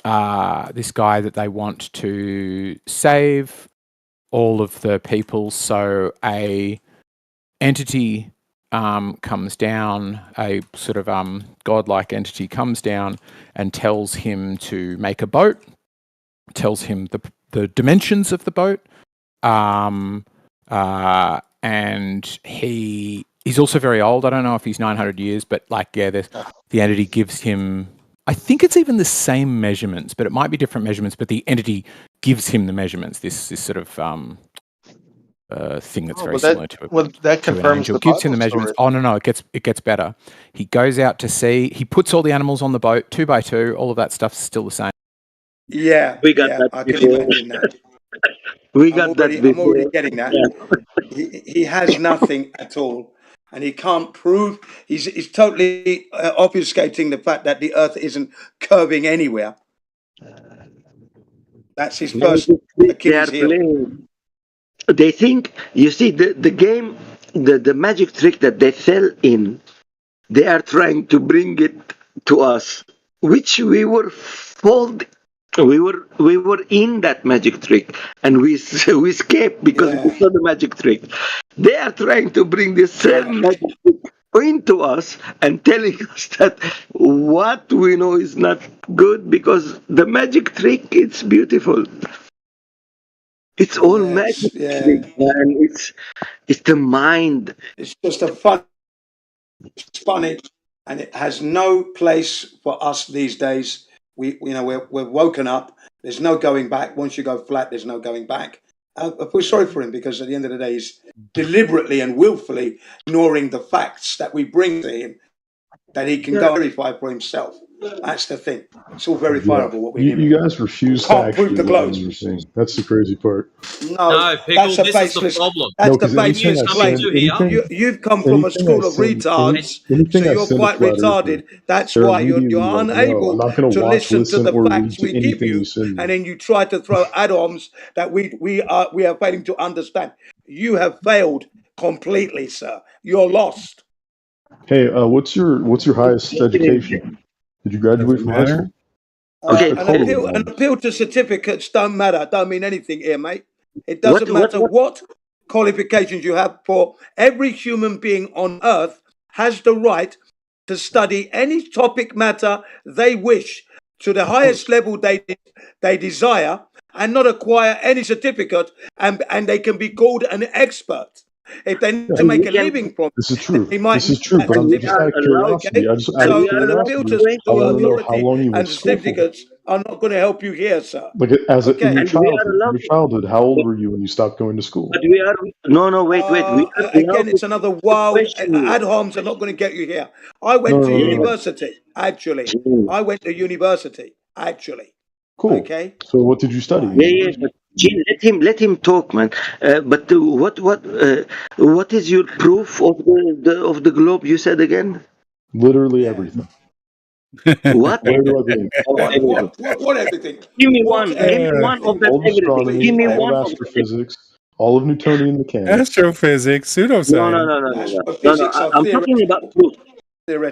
this guy that they want to save all of the people. So a entity comes down, a sort of godlike entity comes down and tells him to make a boat, tells him the dimensions of the boat, and he's also very old. I don't know if he's 900 years, but the entity gives him, I think it's even the same measurements, but it might be different measurements, but the entity gives him the measurements, this sort of thing that's very similar to it. That confirms angel the gives him the Bible measurements. story. Oh no, it gets better. He goes out to sea. He puts all the animals on the boat 2 by 2. All of that stuff's still the same. Yeah, We got that I can before. imagine that. We got that I'm before. already getting that. Yeah. He has nothing at all, and he can't prove. He's totally obfuscating the fact that the Earth isn't curving anywhere. That's his first They Achilles are heel. playing. They think, you see, the game, the magic trick that they sell in, they are trying to bring it to us, which we were fooled We were in that magic trick, and we escaped because we saw the magic trick. They are trying to bring the same magic trick into us and telling us that what we know is not good because the magic trick it's beautiful. It's all magic trick, man. It's the mind. It's just a fun, funny, and it has no place for us these days. We're woken up. There's no going back. Once you go flat, there's no going back. I feel sorry for him because at the end of the day, he's deliberately and willfully ignoring the facts that we bring to him that he can go verify for himself. That's the thing. It's all verifiable what we give him. You guys refuse to Can't prove actually the look at globes. anything. That's the crazy part. No, Pickle, that's a this is the baseless. problem. That's No, the because anything baseless I claim. send, anything, You've come from a anything I school of send, retards, so anything I you're send a quite flat retarded. earther, That's they're why you're immediately like, no, I'm unable not going to to watch, listen to listen, the or facts read to we give anything you you, send me. and then you try to throw add-ons that we are failing to understand. You have failed completely, sir. You're lost. Hey, what's your highest education? Did you graduate from high school? Okay. An appeal to certificates don't matter. Don't mean anything here, mate. It doesn't matter what qualifications you have. For every human being on earth has the right to study any topic matter they wish to the highest level they desire and not acquire any certificate, and they can be called an expert. If they need to make a living from This is true. they might This is true, but I'm just out of curiosity. I just out of so an curiosity, appeal to I want to know how authority long you went and to school for. certificates are not going to help you here, sir. Like in your And childhood, how old were you when you stopped going to school? But we are no, wait. We are Again, allowed it's to another wild question you. ad homs are not going to get you here. I went to university, actually. I went to university, actually. Cool. Okay. So what did you study? Yeah. But Gene, let him talk, man. But what is your proof of the globe? You said again. Literally everything. What? Where do I believe? What everything? Give me one. Give me one of that All of everything. astronomy, Give me all one of of that. astrophysics, all of Newtonian mechanics. Astrophysics, pseudoscience. No. I'm talking about proof.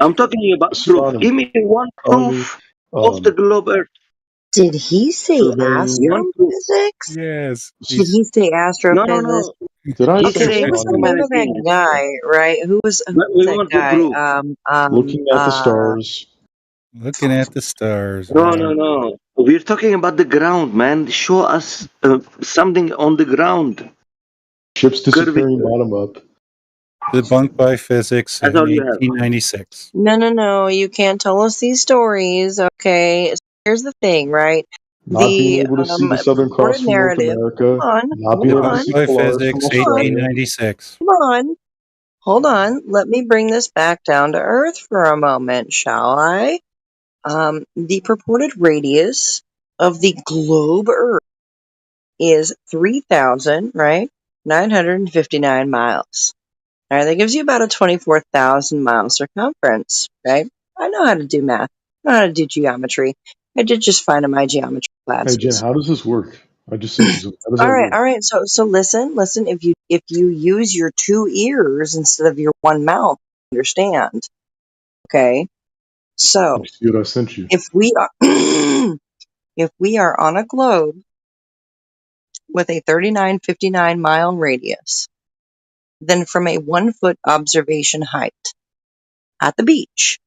I'm talking about proof. Give me one proof of the globe Earth. Did he say One proof. astrophysics? Yes. Did he say astrophysics? No. Did I Okay, say what was the name of that guy? Right? Who was we that want guy? to prove. Looking at the stars. Looking at the stars. No. We're talking about the ground, man. Show us something on the ground. Ships disappearing bottom up. Debunked by physics in That's all you have. 1896. No. You can't tell us these stories. Okay. So here's the thing, right? Not being able to see the Southern Cross from North America. Not being able to see By Polaris from physics, Australia. 1896. Hold on. Let me bring this back down to earth for a moment, shall I? The purported radius of the globe Earth is 3,000, right? 959 miles. All right, that gives you about a 24,000 mile circumference, right? I know how to do math. I know how to do geometry. I did just fine in my geometry Hey Jen, classes. how does this work? I just sent you something. How does that work? All right. So listen. If you use your two ears instead of your one mouth, understand. Okay. So You see what I sent you? if we are on a globe with a 3959 mile radius, then from a 1 foot observation height at the beach,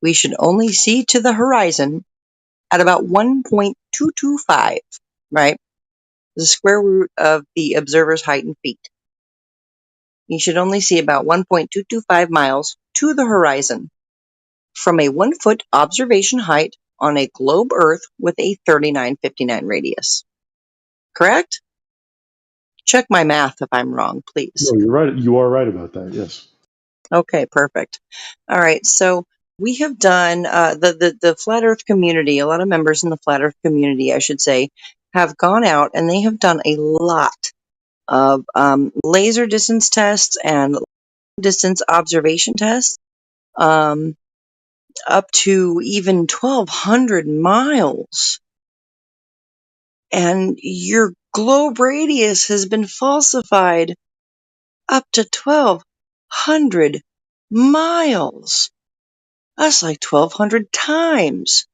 we should only see to the horizon at about 1.225, right? The square root of the observer's height in feet. You should only see about 1.225 miles to the horizon from a 1 foot observation height on a globe Earth with a 3959 radius. Correct? Check my math if I'm wrong, please. No, you're right. You are right about that. Yes. Okay, perfect. All right, so we have done the Flat Earth community, a lot of members in the Flat Earth community, I should say, have gone out and they have done a lot of laser distance tests and distance observation tests, up to even 1,200 miles. And your globe radius has been falsified up to 1,200 miles. That's like 1,200 times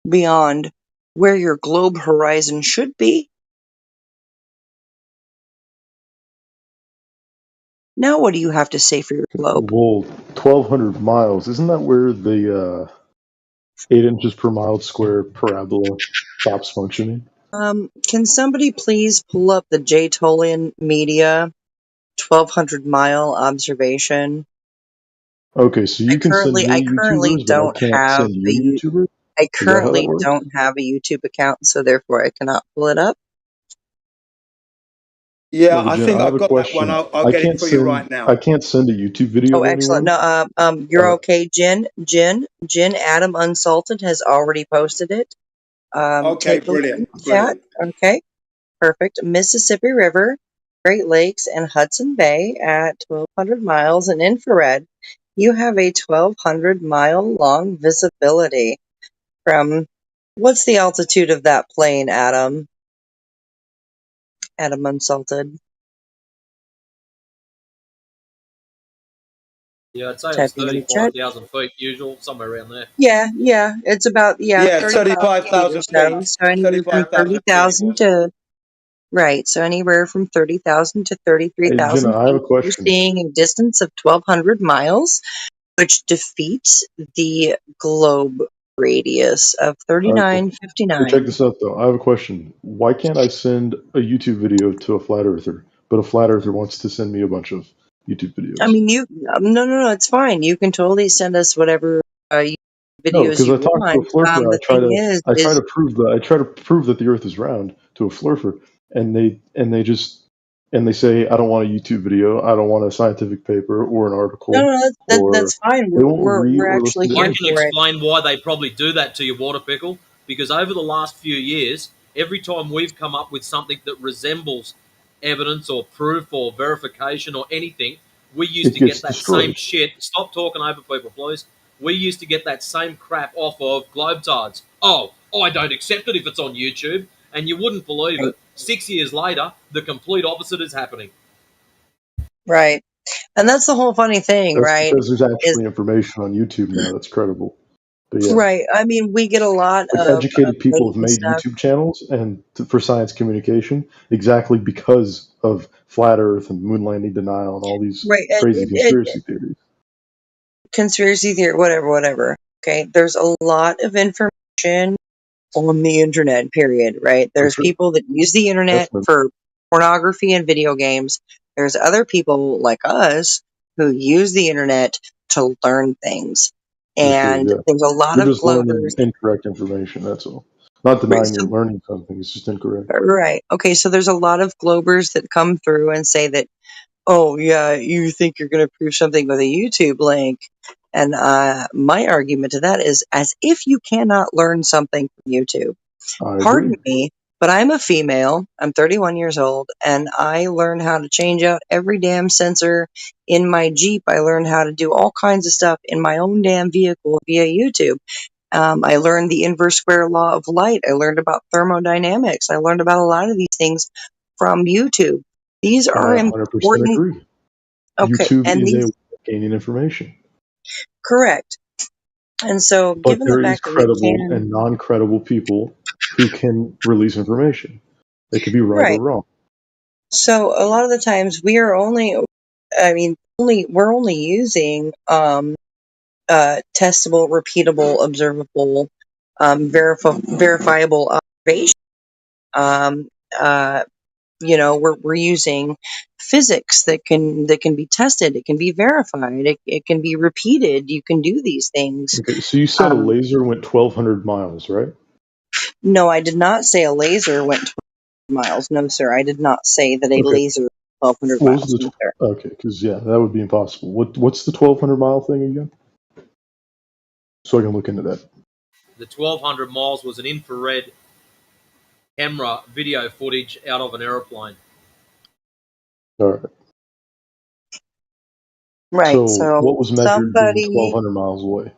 beyond where your globe horizon should be. Now what do you have to say for your globe? Well, 1,200 miles. Isn't that where the 8 inches per mile square parabola stops functioning? Can somebody please pull up the J. Tolian Media 1,200 mile observation? Okay, so you can send I me currently YouTubers, but I don't can't have send you YouTubers? I Is that how that currently works? don't have a YouTube account, so therefore I cannot pull it up. Yeah, Lady I Jen, think I have I've a got that one. question. I'll get it for you right now. I can't send a YouTube video Oh, to excellent. anyone. No, you're okay, Jen. Adam Unsalted has already posted it. Okay, Take a look in brilliant, the chat. brilliant. Okay, perfect. Mississippi River, Great Lakes, and Hudson Bay at 1,200 miles in infrared. You have a 1,200 mile long visibility from. What's the altitude of that plane, Adam? Adam Unsalted. Yeah, I'd say it was Typing in the chat. 35,000 feet usual, somewhere around there. Yeah, it's about Yeah, 35,000 feet or 35,000 so. feet. So anywhere from 35,000 feet it 30,000 was. to right. So anywhere from 30,000 to Hey, Jenna, 33,000 I have a feet. You're question. seeing a distance of 1,200 miles, which defeats the globe radius of All right, cool. Hey, check 3959. this out, though. I have a question. Why can't I send a YouTube video to a flat earther, but a flat earther wants to send me a bunch of YouTube I videos? mean, no, it's fine. You can totally send us whatever No, videos because you I talked to a want. flurfer. The thing I try to prove that the Earth is round to a flurfer, and they say I don't want a YouTube video, I don't want a scientific paper or an article, no, or that's fine. they won't read We're or actually listen to I here can anything. for it. explain why they probably do that to you, Water Pickle, because over the last few years, every time we've come up with something that resembles evidence or proof or verification or anything, we used It to get gets that same destroyed. shit. Stop talking over people, please. We used to get that same crap off of Globetards. Oh, I don't accept it if it's on YouTube. And you wouldn't believe it. 6 years later, the complete opposite is happening. Right. And that's the whole funny thing, That's right? because there's Is actually information on YouTube now that's credible. But yeah, right. I mean, we get a lot like of educated people fake have made stuff. YouTube channels for science communication exactly because of flat Earth and moon landing denial and all these Right. crazy conspiracy theories. Conspiracy theory, whatever. Okay. There's a lot of information on the internet, period, right? For There's sure. people that use the internet Definitely. for pornography and video games. There's other people like us who use the internet to learn things. For sure, And yeah. there's a lot You're of just learning Glovers. incorrect information, that's all. Not Right. denying you're learning something, it's just incorrect. Right. Okay. So there's a lot of Globers that come through and say that, oh, yeah, you think you're going to prove something with a YouTube link. And my argument to that is as if you cannot learn something from YouTube. I Pardon agree. me, but I'm a female. I'm 31 years old, and I learned how to change out every damn sensor in my Jeep. I learned how to do all kinds of stuff in my own damn vehicle via YouTube. I learned the inverse square law of light. I learned about thermodynamics. I learned about a lot of these things from YouTube. These I are 100% important. agree. Okay, YouTube and is a way these of gaining information. correct. And so, But given the there is fact that we credible can, and non-credible people who can release information. They could be right or right. wrong. So a lot of the times we are only, I mean, we're only using testable, repeatable, observable, verifiable observation. Um, uh, we're using physics that can be tested. It can be verified. It can be repeated. You can do these things. Okay, so you said a laser went 1,200 miles, right? No, I did not say a laser went 12 miles. No, sir, I did not say that a Okay. laser 1,200 What was miles. No, sir. okay, because yeah, that would be impossible. What's the 1,200 mile thing again? So I can look into that. The 1,200 miles was an infrared camera video footage out of an aeroplane. All right. Right. So what was measured being Somebody, 1,200 miles away?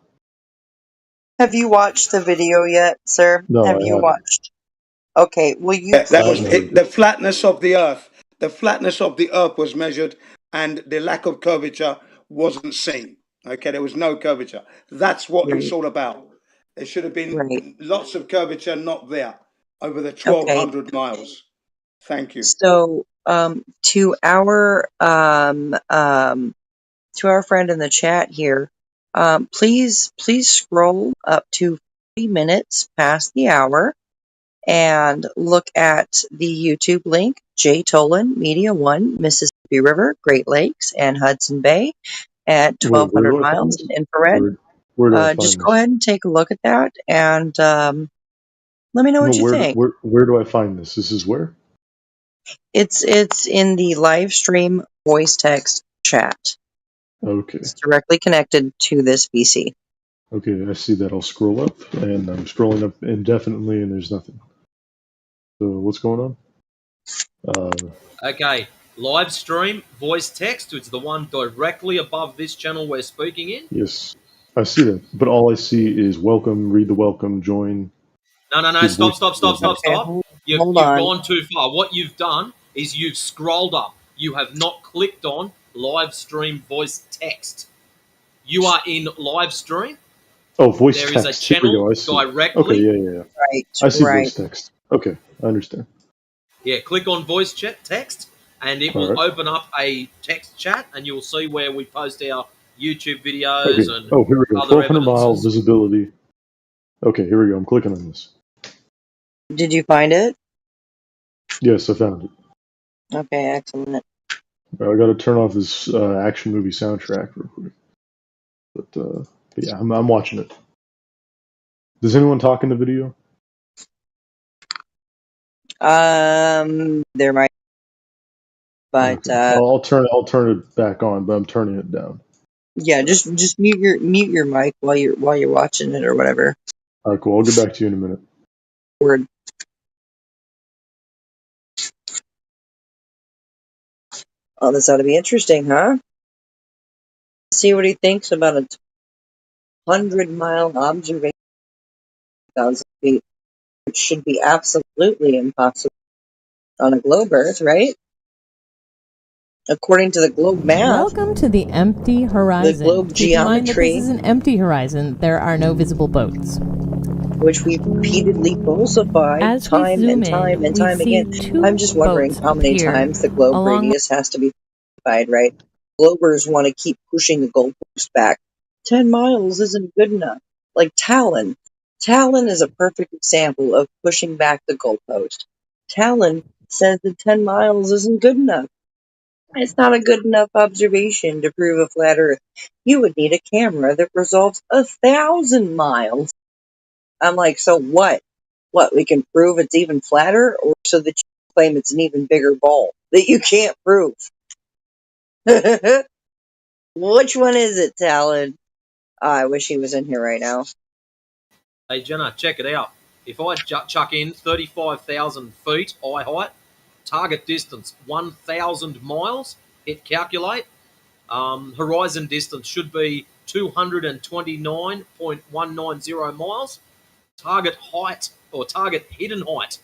have you watched the video yet, sir? No, Have I you haven't. watched? Okay. Will you That was please? the flatness of the Earth. The flatness of the Earth was measured, and the lack of curvature wasn't seen. Okay, there was no curvature. That's what it's Right. all about. There should have been Right. lots of curvature not there over the Okay. 1,200 miles. Thank you. So, to our friend in the chat here, please scroll up to 40 minutes past the hour and look at the YouTube link, Jay Tolan, Media One, Mississippi River, Great Lakes, and Hudson Bay at Where 1,200 do I find miles this? in infrared. Where do I Just find go this? ahead and take a look at that, and let me know No, what you think. where do I find this? This is where? It's in the live stream voice text chat. Okay. It's directly connected to this VC. Okay, I see that. I'll scroll up, and I'm scrolling up indefinitely, and there's nothing. So what's going on? Okay, live stream, voice text, it's the one directly above this channel we're speaking in. Yes, I see that. But all I see is welcome, read the welcome, join. No, do stop. voice- Okay, You've hold on. gone too far. What you've done is you've scrolled up. You have not clicked on live stream voice text. You are in live stream. Oh, voice There text. is a channel Here we go. I see. directly. Okay, yeah. Right, I see right. voice text. Okay, I understand. Yeah, click on voice chat text, and it All will right. open up a text chat, and you'll see where we post our YouTube videos Okay. and Oh, here we go. other 1,200 mile evidences. visibility. Okay, here we go. I'm clicking on this. Did you find it? Yes, I found it. Okay, excellent. I got to turn off this action movie soundtrack real quick. But yeah, I'm watching it. Does anyone talk in the video? There might, but Okay. I'll turn it back on, but I'm turning it down. yeah, just mute your mic while you're watching it or whatever. All right, cool. I'll get back to you in a minute. Word. Oh, this ought to be interesting, huh? See what he thinks about a 100-mile observation, 1,000 feet, which should be absolutely impossible on a globe Earth, right? According to the globe math. Welcome to the empty horizon. The globe Keep in mind that geometry. this is an empty horizon. There are no visible boats. Which we've repeatedly falsified As we time zoom and time in, and we time see again. two I'm just wondering boats how many appear times the globe along radius has to be falsified, right? Globers want to keep pushing the goalpost back. 10 miles isn't good enough. Like Talon. Talon is a perfect example of pushing back the goalpost. Talon says that 10 miles isn't good enough. It's not a good enough observation to prove a flat Earth. You would need a camera that resolves 1,000 miles. I'm like, so what? What, we can prove it's even flatter, or so that you claim it's an even bigger ball that you can't prove? Which one is it, Talon? Oh, I wish he was in here right now. Hey, Jenna, check it out. If I chuck in 35,000 feet eye height, target distance 1,000 miles, hit calculate. Horizon distance should be 229.190 miles. Target height or target hidden height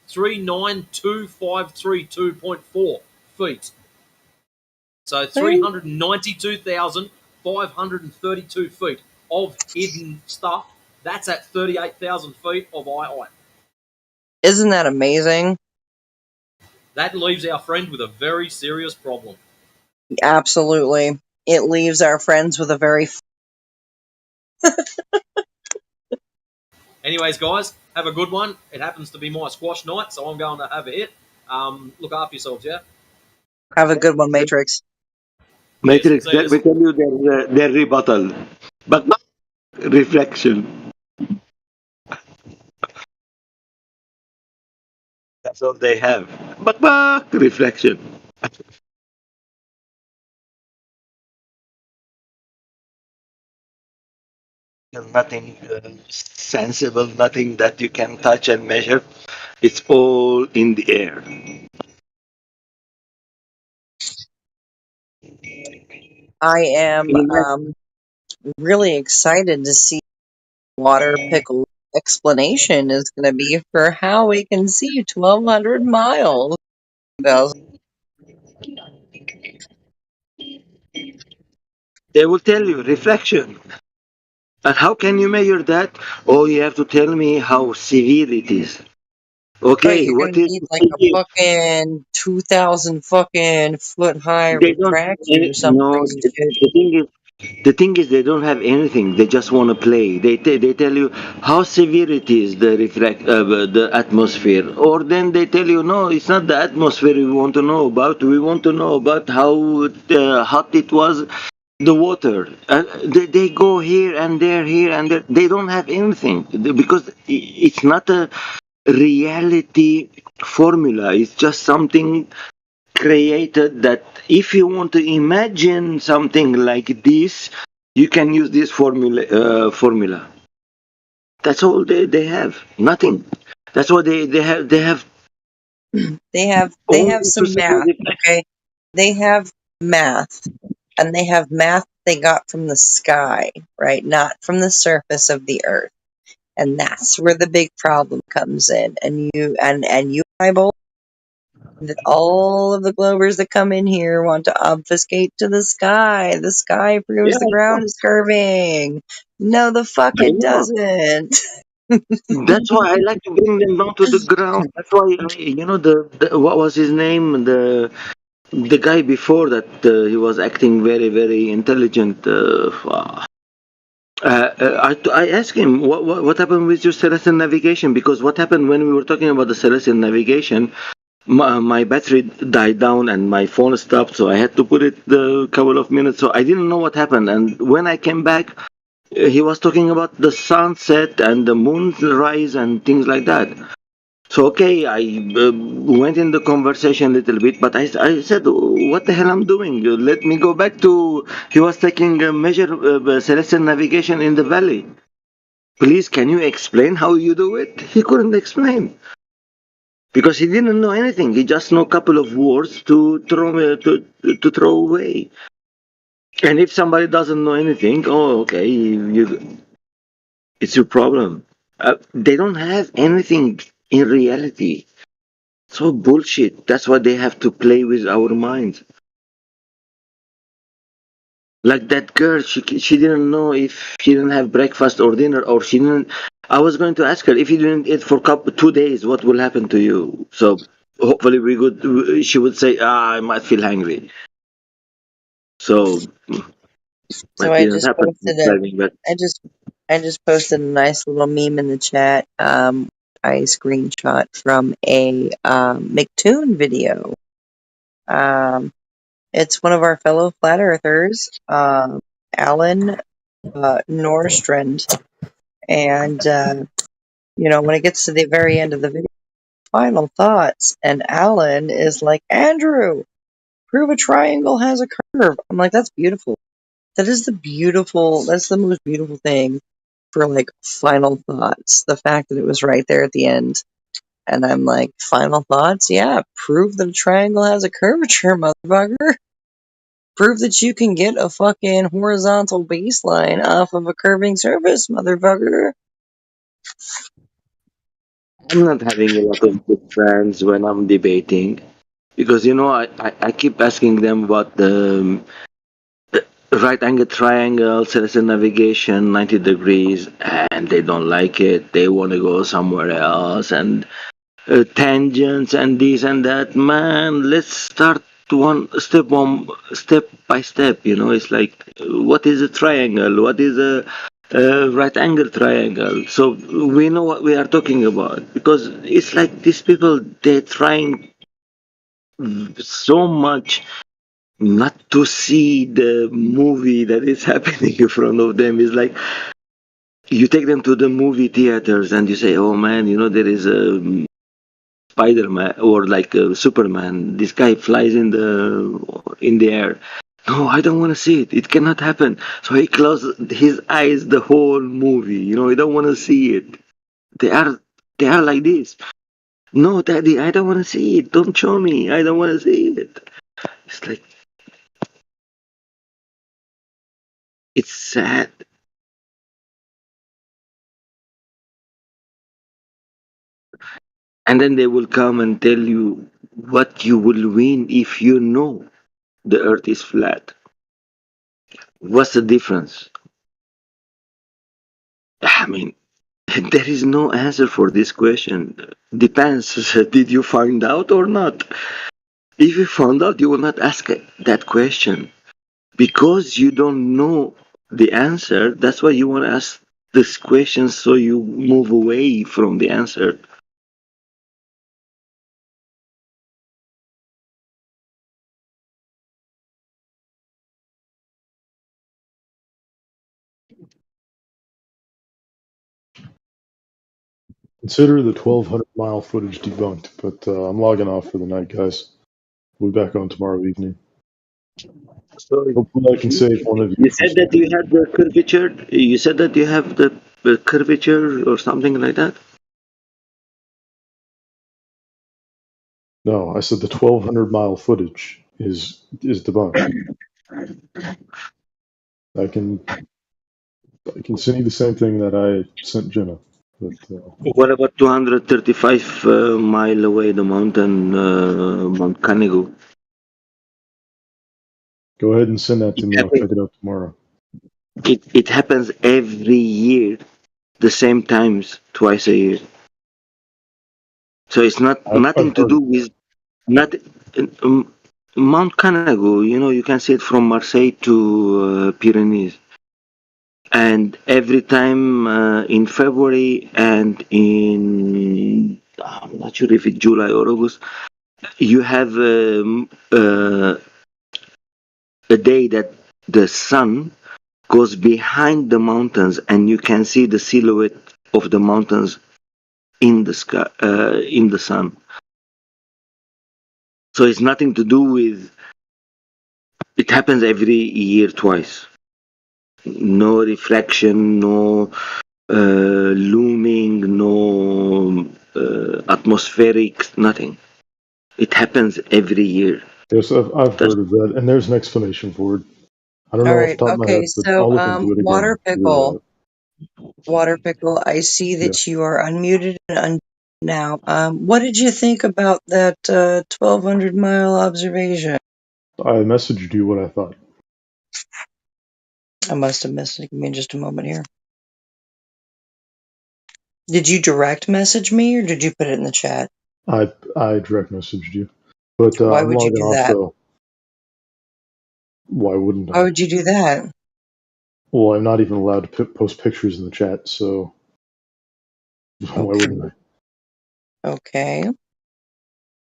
392,532.4 feet. So 392,532 feet of hidden stuff. That's at 38,000 feet of eye height. Isn't that amazing? That leaves our friend with a very serious problem. Absolutely. It leaves our friends with a very... Anyways, guys, have a good one. It happens to be my squash night, so I'm going to have a hit. Look after yourselves, yeah? Have a good one, Matrix. Matrix, Yes, let me tell you their rebuttal. But not reflection. That's all they have. But reflection. Nothing sensible, nothing that you can touch and measure. It's all in the air. I am really excited to see Water Pickle explanation is going to be for how we can see 1,200 miles. They will tell you reflection. And how can you measure that? Oh, you have to tell me how severe it is. Okay, you're what gonna is need like a fucking 2,000 fucking foot high they don't retractor or some no crazy shit. the thing is they don't have anything. They just want to play. They tell you how severe it is, the atmosphere, or then they tell you no, it's not the atmosphere we want to know about. We want to know about how hot it was, the water. They go here and there, here and there. They don't have anything because it's not a reality formula. It's just something created that if you want to imagine something like this, you can use this formula. That's all they have. Nothing. That's what they have. They have Only to some say math, that okay? They have math, and they have math they got from the sky, right? Not from the surface of the earth. And that's where the big problem comes in. And you eyeball that all of the Glovers that come in here want to obfuscate to the sky. The sky proves yeah, the ground is curving. No, the fuck I it know. doesn't. That's why I like to bring them down to the ground. That's why the what was his name, the guy before that, he was acting very very intelligent. I asked him what happened with your celestial navigation, because what happened when we were talking about the celestial navigation, my battery died down and my phone stopped, so I had to put it a couple of minutes. So I didn't know what happened, and when I came back, he was talking about the sunset and the moonrise and things like that. So okay, I went in the conversation a little bit, but I said, "What the hell I'm doing? Let me go back to." He was taking a measure celestial navigation in the valley. Please, can you explain how you do it? He couldn't explain because he didn't know anything. He just know a couple of words to throw away. And if somebody doesn't know anything, oh, okay, it's your problem. They don't have anything in reality. So bullshit. That's why they have to play with our minds. Like that girl, she didn't know if she didn't have breakfast or dinner, or she didn't. I was going to ask her, if you didn't eat for 2 days, what will happen to you? So hopefully we could. She would say, I might feel hungry. So So that I didn't just happen. posted I just posted a nice little meme in the chat. I screenshot from a McToon video. It's one of our fellow flat earthers, Alan Norstrand, and when it gets to the very end of the video, final thoughts, and Alan is like, Andrew, prove a triangle has a curve. I'm like, that's beautiful. That's the most beautiful thing for like final thoughts. The fact that it was right there at the end. And I'm like, final thoughts? Yeah, prove that a triangle has a curvature, motherfucker. Prove that you can get a fucking horizontal baseline off of a curving surface, motherfucker. I'm not having a lot of good friends when I'm debating, because I keep asking them about the right angle triangle, celestial navigation, 90 degrees, and they don't like it. They want to go somewhere else, and tangents and this and that. Man, let's start one step by step. It's like, what is a triangle? What is a right angle triangle? So we know what we are talking about, because it's like these people, they're trying so much not to see the movie that is happening in front of them. It's like you take them to the movie theaters and you say, oh man, there is a Spider-Man or like Superman. This guy flies in the air. No, I don't want to see it. It cannot happen. So he closes his eyes the whole movie. He don't want to see it. They are like this. No, Daddy, I don't want to see it. Don't show me. I don't want to see it. It's like, it's sad. And then they will come and tell you what you will win if you know the earth is flat. What's the difference? I mean, there is no answer for this question. Depends. Did you find out or not? If you found out, you will not ask that question because you don't know the answer. That's why you want to ask this question, so you move away from the answer. Consider the 1,200-mile footage debunked, but I'm logging off for the night, guys. We'll be back on tomorrow evening. So Hopefully I can save one of you. you said that you had the curvature. You said that you have the curvature or something like that. No, I said the 1,200-mile footage is debunked. I can send you the same thing that I sent Jenna. But What about 235 mile away the mountain, Mount Canigou? go ahead and send that to me. I'll check it out tomorrow. It happens every year, the same times, twice a year. So it's nothing to do with Mount Canigou. You know, you can see it from Marseille to Pyrenees, and every time in February and in I'm not sure if it's July or August, you have a day that the sun goes behind the mountains, and you can see the silhouette of the mountains in the sky, in the sun. So it's nothing to do with. It happens every year twice. No reflection, no looming, no atmospheric, nothing. It happens every year. Yes, I've heard of that, and there's an explanation for it. I don't know off the top of my head, but I'll look into it again. Water Pickle, I see that you are unmuted and now. What did you think about that 1,200-mile observation? I messaged you what I thought. I must have missed it. Give me just a moment here. Did you direct message me or did you put it in the chat? I direct messaged you, but Why I'm would you logging do off, that? so why wouldn't Why I? would you do that? Well, I'm not even allowed to post pictures in the chat, so why wouldn't I? Okay.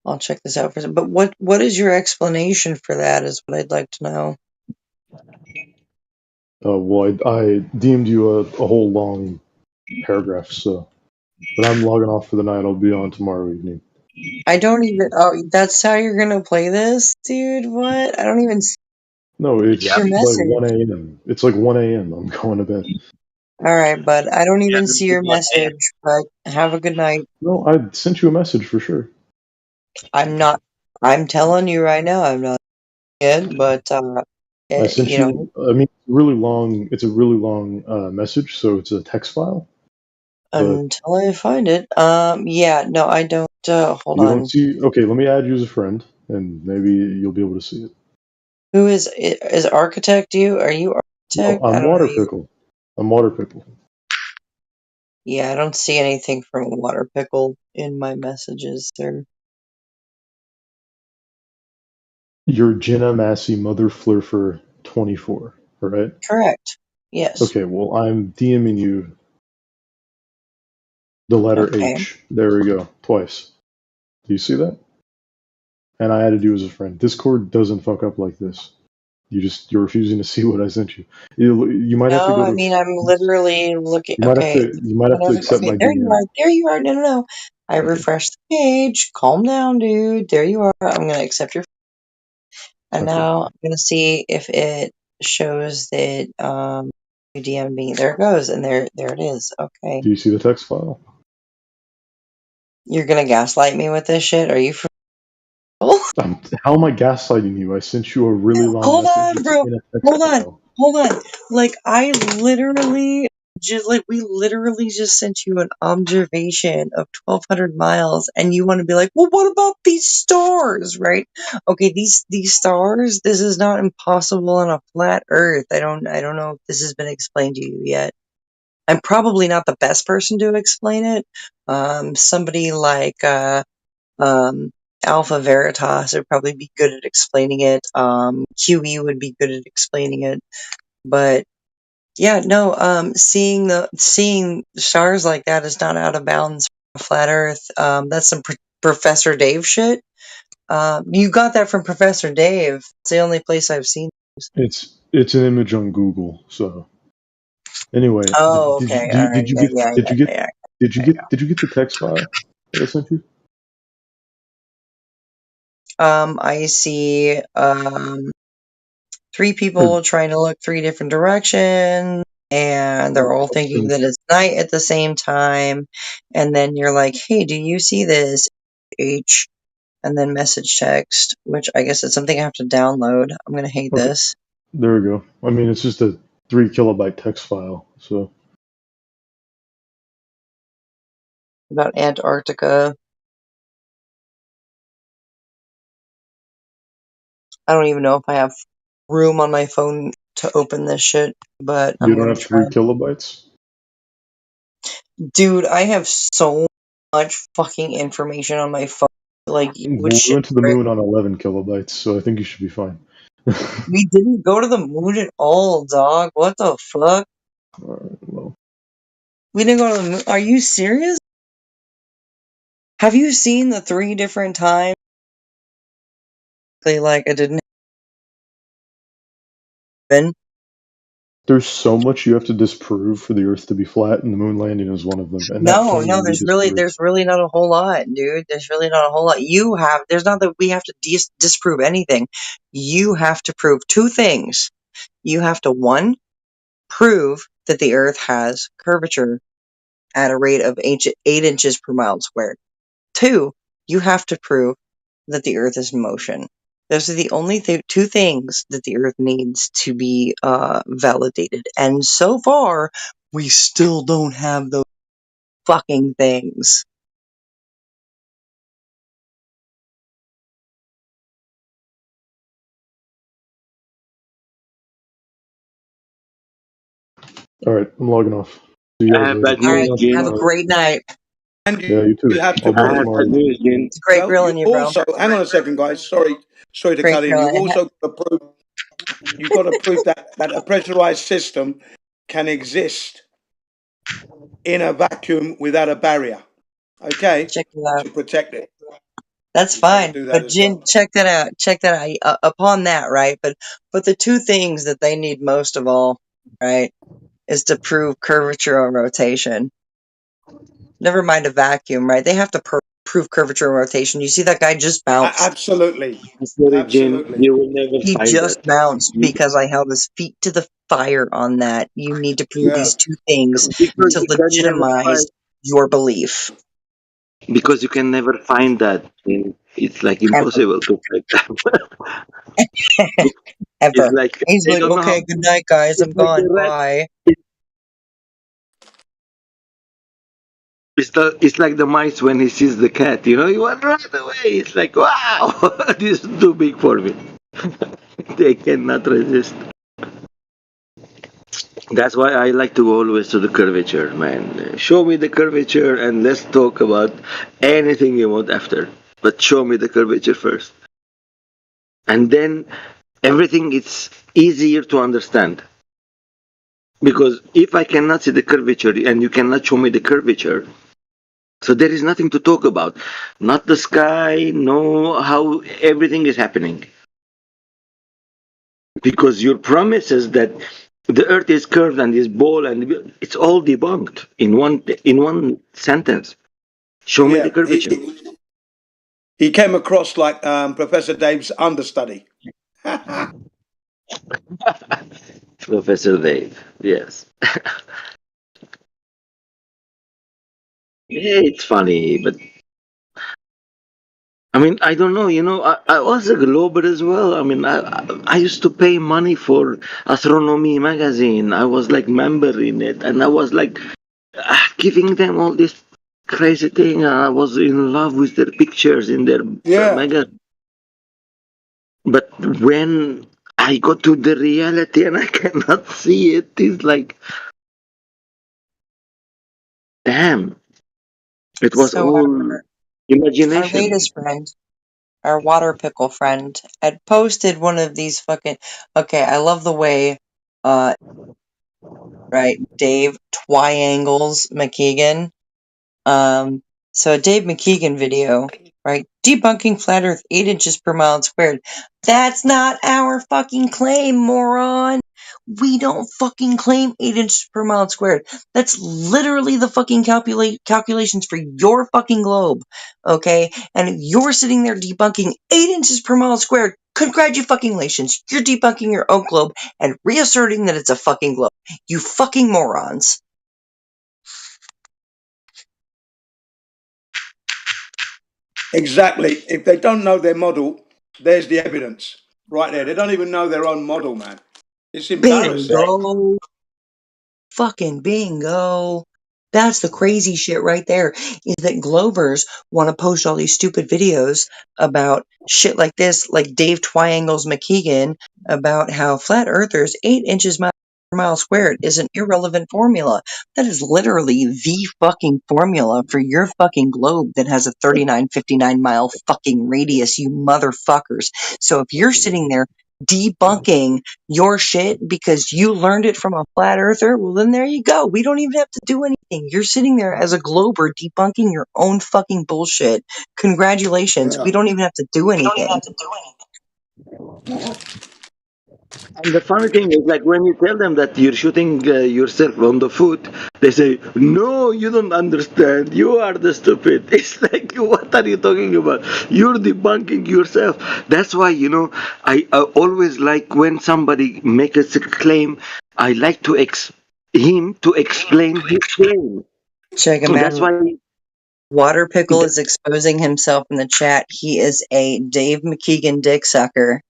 I'll check this out for a second. But what is your explanation for that is what I'd like to know. Well, I DM'd you a whole long paragraph, so. But I'm logging off for the night. I'll be on tomorrow evening. I don't even. Oh, that's how you're gonna play this, dude? What? I don't even see No, it's your like message. 1 a.m. It's like 1 a.m. I'm going to bed. All right, bud. I don't even see your message. But have a good night. No, I sent you a message for sure. I'm not. I'm telling you right now, I'm not it. But I sent you know, I mean, really long. It's a really long message, so it's a text file. But until I find it. Yeah. No, I don't. Hold you on. don't see. Okay, let me add you as a friend, and maybe you'll be able to see it. Who is Architect? You? Are you No, Architect? I I'm don't know Water you. Pickle. I'm Water Pickle. Yeah, I don't see anything from Water Pickle in my messages, sir. You're Jenna Massey Mother Flurfer 24, all right? Correct. Yes. Okay, well, I'm DMing you the letter Okay. H. There we go, twice. Do you see that? And I added you as a friend. Discord doesn't fuck up like this. You're refusing to see what I sent you. You might have to No, go I to. mean I'm literally looking. You might have Okay. to. You might have to accept Okay, my there you DM. are. There you are. No, no, no. I refreshed the page. Calm down, dude. There you are. I'm gonna accept your. And Okay. now I'm gonna see if it shows that you DM me. There it goes, and there it is. Okay. Do you see the text file? You're gonna gaslight me with this shit? Are you for How am I gaslighting you? I sent you a really long Hold message. on, It's bro. in a text Hold on. file. Hold on. Like I literally we literally just sent you an observation of 1,200 miles, and you want to be like, well, what about these stars, right? Okay, these stars. This is not impossible on a flat Earth. I don't know if this has been explained to you yet. I'm probably not the best person to explain it. Somebody like Alpha Veritas would probably be good at explaining it. QE would be good at explaining it. But yeah, no, seeing stars like that is not out of bounds for flat Earth. That's some Professor Dave shit. You got that from Professor Dave. It's the only place I've seen. It's an image on Google. So anyway, Oh, okay. All right. did you get Yeah. did you get the text file that I sent you? I see 3 people trying to look 3 different directions, and they're all thinking that it's night at the same time. And then you're like, "Hey, do you see this?" H, and then message text, which I guess it's something I have to download. I'm gonna hate Okay, this. there we go. I mean, it's just a 3 kilobyte text file. So About Antarctica. I don't even know if I have room on my phone to open this shit, but you I'm don't gonna have 3 try. kilobytes. Dude, I have so much fucking information on my phone. Like, you would We shit. went to the moon on 11 kilobytes, so I think you should be fine. We didn't go to the moon at all, dog. What the fuck? Well, We didn't go to the moon. Are you serious? Have you seen the 3 different times? Like, it didn't happen. there's so much you have to disprove for the Earth to be flat, and the moon landing is one of them. And that No, point will be disproved. there's really not a whole lot, dude. There's really not a whole lot. There's not that we have to disprove anything. You have to prove 2 things. You have to, 1, prove that the Earth has curvature at a rate of 8 inches per mile squared. 2, you have to prove that the Earth is in motion. Those are the only 2 things that the Earth needs to be validated. And so far, we still don't have those fucking things. All right, I'm logging off. See you I guys have later. bad news, Alright, Jin. have a great night. And Yeah, you too. have I'll to be I on have tomorrow. bad news, Jin. It's great well, grilling you you, bro. also hang on a second, guys. Sorry to Great cut in. You grilling. also got to prove you've got to prove that a pressurized system can exist in a vacuum without a barrier. Okay, Check it out. to protect it. That's You've got to fine. do that But as Jin, well. check that out. Check that out. Upon that, right? But the 2 things that they need most of all, right, is to prove curvature and rotation. Never mind a vacuum, right? They have to prove curvature and rotation. You see that guy just bounced. Absolutely, Sorry, Jin. absolutely. You will never He find just that. bounced because I held his feet to the fire on that. You need to prove Yeah. these 2 things Because to you can never legitimize find. your belief. Because you can never find that. It's like Ever. impossible to find that. It's Ever. like He's they like, don't know how. okay, good night, guys. It's I'm like gone. the rat. Bye. It's like the mice when he sees the cat. You know, he want to run away. It's like, wow, this is too big for me. They cannot resist. That's why I like to go always to the curvature, man. Show me the curvature and let's talk about anything you want after. But show me the curvature first. And then everything is easier to understand. Because if I cannot see the curvature and you cannot show me the curvature, so there is nothing to talk about. Not the sky, no how everything is happening. Because your promises that the earth is curved and is ball and it's all debunked in one sentence. Show me the Yeah, curvature. he came across like Professor Dave's understudy. Professor Dave, yes. Yeah, it's funny, but I mean, I don't know. You know, I was a glober as well. I mean, I used to pay money for Astronomy magazine. I was like member in it, and I was like giving them all this crazy thing. I was in love with their pictures in their magazine. But when I got to the reality and I cannot see it, it's like Damn, it was So all our imagination. latest friend, our water pickle friend, had posted one of these fucking. Okay, I love the way, right, Dave Twiangles McKeegan. So a Dave McKeegan video, right? Debunking flat Earth 8 inches per mile squared. That's not our fucking claim, moron. We don't fucking claim 8 inches per mile squared. That's literally the fucking calculations for your fucking globe, okay? And you're sitting there debunking 8 inches per mile squared. Congratulations, you're debunking your own globe and reasserting that it's a fucking globe. You fucking morons. Exactly. If they don't know their model, there's the evidence right there. They don't even know their own model, man. It's embarrassing. Bingo. Fucking bingo. That's the crazy shit right there, is that Globers want to post all these stupid videos about shit like this, like Dave Twiangles McKeegan, about how flat earthers 8 inches per mile squared is an irrelevant formula. That is literally the fucking formula for your fucking globe that has a 3959 mile fucking radius, you motherfuckers. So if you're sitting there debunking your shit because you learned it from a flat earther, well then there you go. We don't even have to do anything. You're sitting there as a glober debunking your own fucking bullshit. Congratulations. Yeah. We don't even have to do anything. And the funny thing is, like, when you tell them that you're shooting yourself on the foot, they say, "No, you don't understand. You are the stupid." It's like, what are you talking about? You're debunking yourself. That's why, I always like when somebody makes a claim, I like to him to explain his claim. Check him That's out. why. Water Pickle is exposing himself in the chat. He is a Dave McKeegan dick sucker.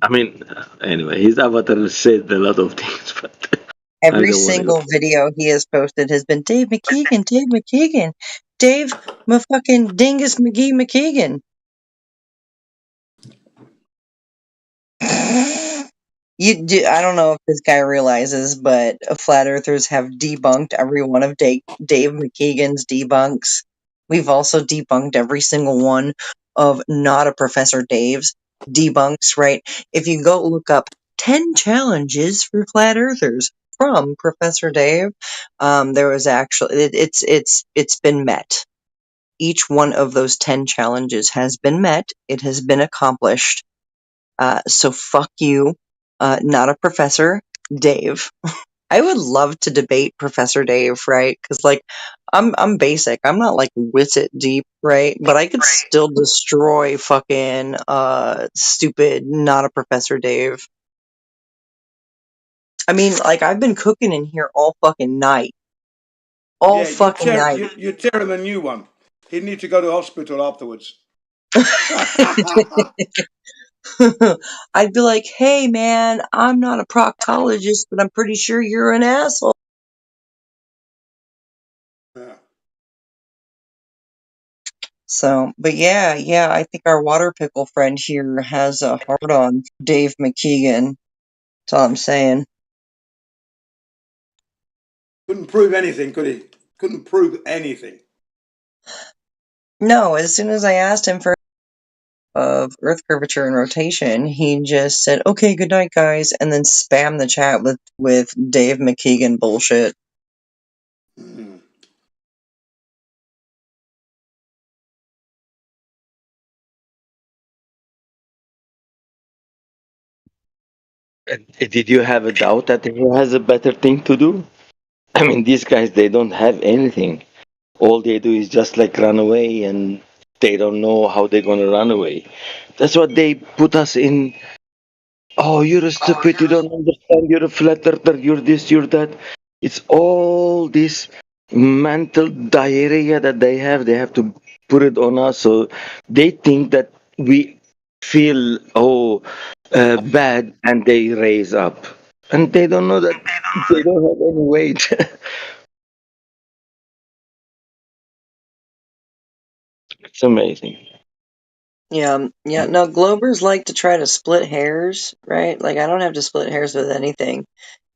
I mean, anyway, his avatar said a lot of things, but I Every don't want to go. single video he has posted has been Dave McKeegan, Dave McKeegan, Dave fucking Dingus McGee McKeegan. I don't know if this guy realizes, but flat earthers have debunked every one of Dave McKeegan's debunks. We've also debunked every single one of Not a Professor Dave's debunks, right? If you go look up 10 challenges for flat earthers from Professor Dave, there was actually, it's been met. Each one of those 10 challenges has been met. It has been accomplished. So fuck you, not a Professor Dave. I would love to debate Professor Dave, right? Because like, I'm basic. I'm not like wizard deep, right? But I could still destroy fucking stupid, not a Professor Dave. I mean, like I've been cooking in here all fucking night. All fucking night. You tear him a new one. He'd need to go to hospital afterwards. I'd be like, hey man, I'm not a proctologist, but I'm pretty sure you're an asshole. Yeah. So, but yeah, I think our water pickle friend here has a hard on for Dave McKeegan. That's all I'm saying. Couldn't prove anything, could he? Couldn't prove anything. No, as soon as I asked him for of Earth curvature and rotation, he just said, "Okay, good night, guys," and then spammed the chat with Dave McKeegan bullshit. Did you have a doubt that he has a better thing to do? I mean, these guys, they don't have anything. All they do is just like run away, and they don't know how they're going to run away. That's what they put us in. Oh, you're stupid. You don't understand. You're a flat earther. You're this, you're that. It's all this mental diarrhea that they have. They have to put it on us. So they think that we feel, bad, and they raise up. And they don't know that they don't have any weight. It's amazing. Yeah, no, Globers like to try to split hairs, right? Like, I don't have to split hairs with anything.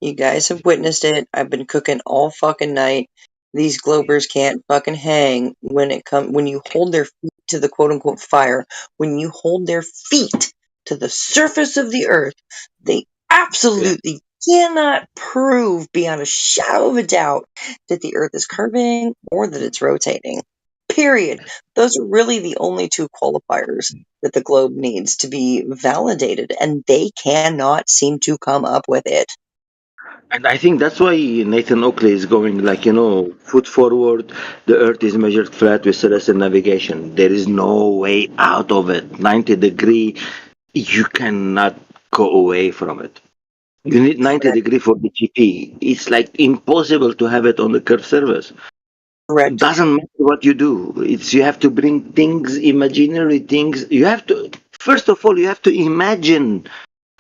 You guys have witnessed it. I've been cooking all fucking night. These globers can't fucking hang when you hold their feet to the quote unquote fire. When you hold their feet to the surface of the earth, they absolutely cannot prove beyond a shadow of a doubt that the earth is curving or that it's rotating. Period. Those are really the only two qualifiers that the globe needs to be validated, and they cannot seem to come up with it. And I think that's why Nathan Oakley is going foot forward. The Earth is measured flat with celestial navigation. There is no way out of it. 90-degree, you cannot go away from it. You need 90-degree for the GP. It's like impossible to have it on the curved surface. Correct. It doesn't matter what you do. You have to bring things, imaginary things. First of all, you have to imagine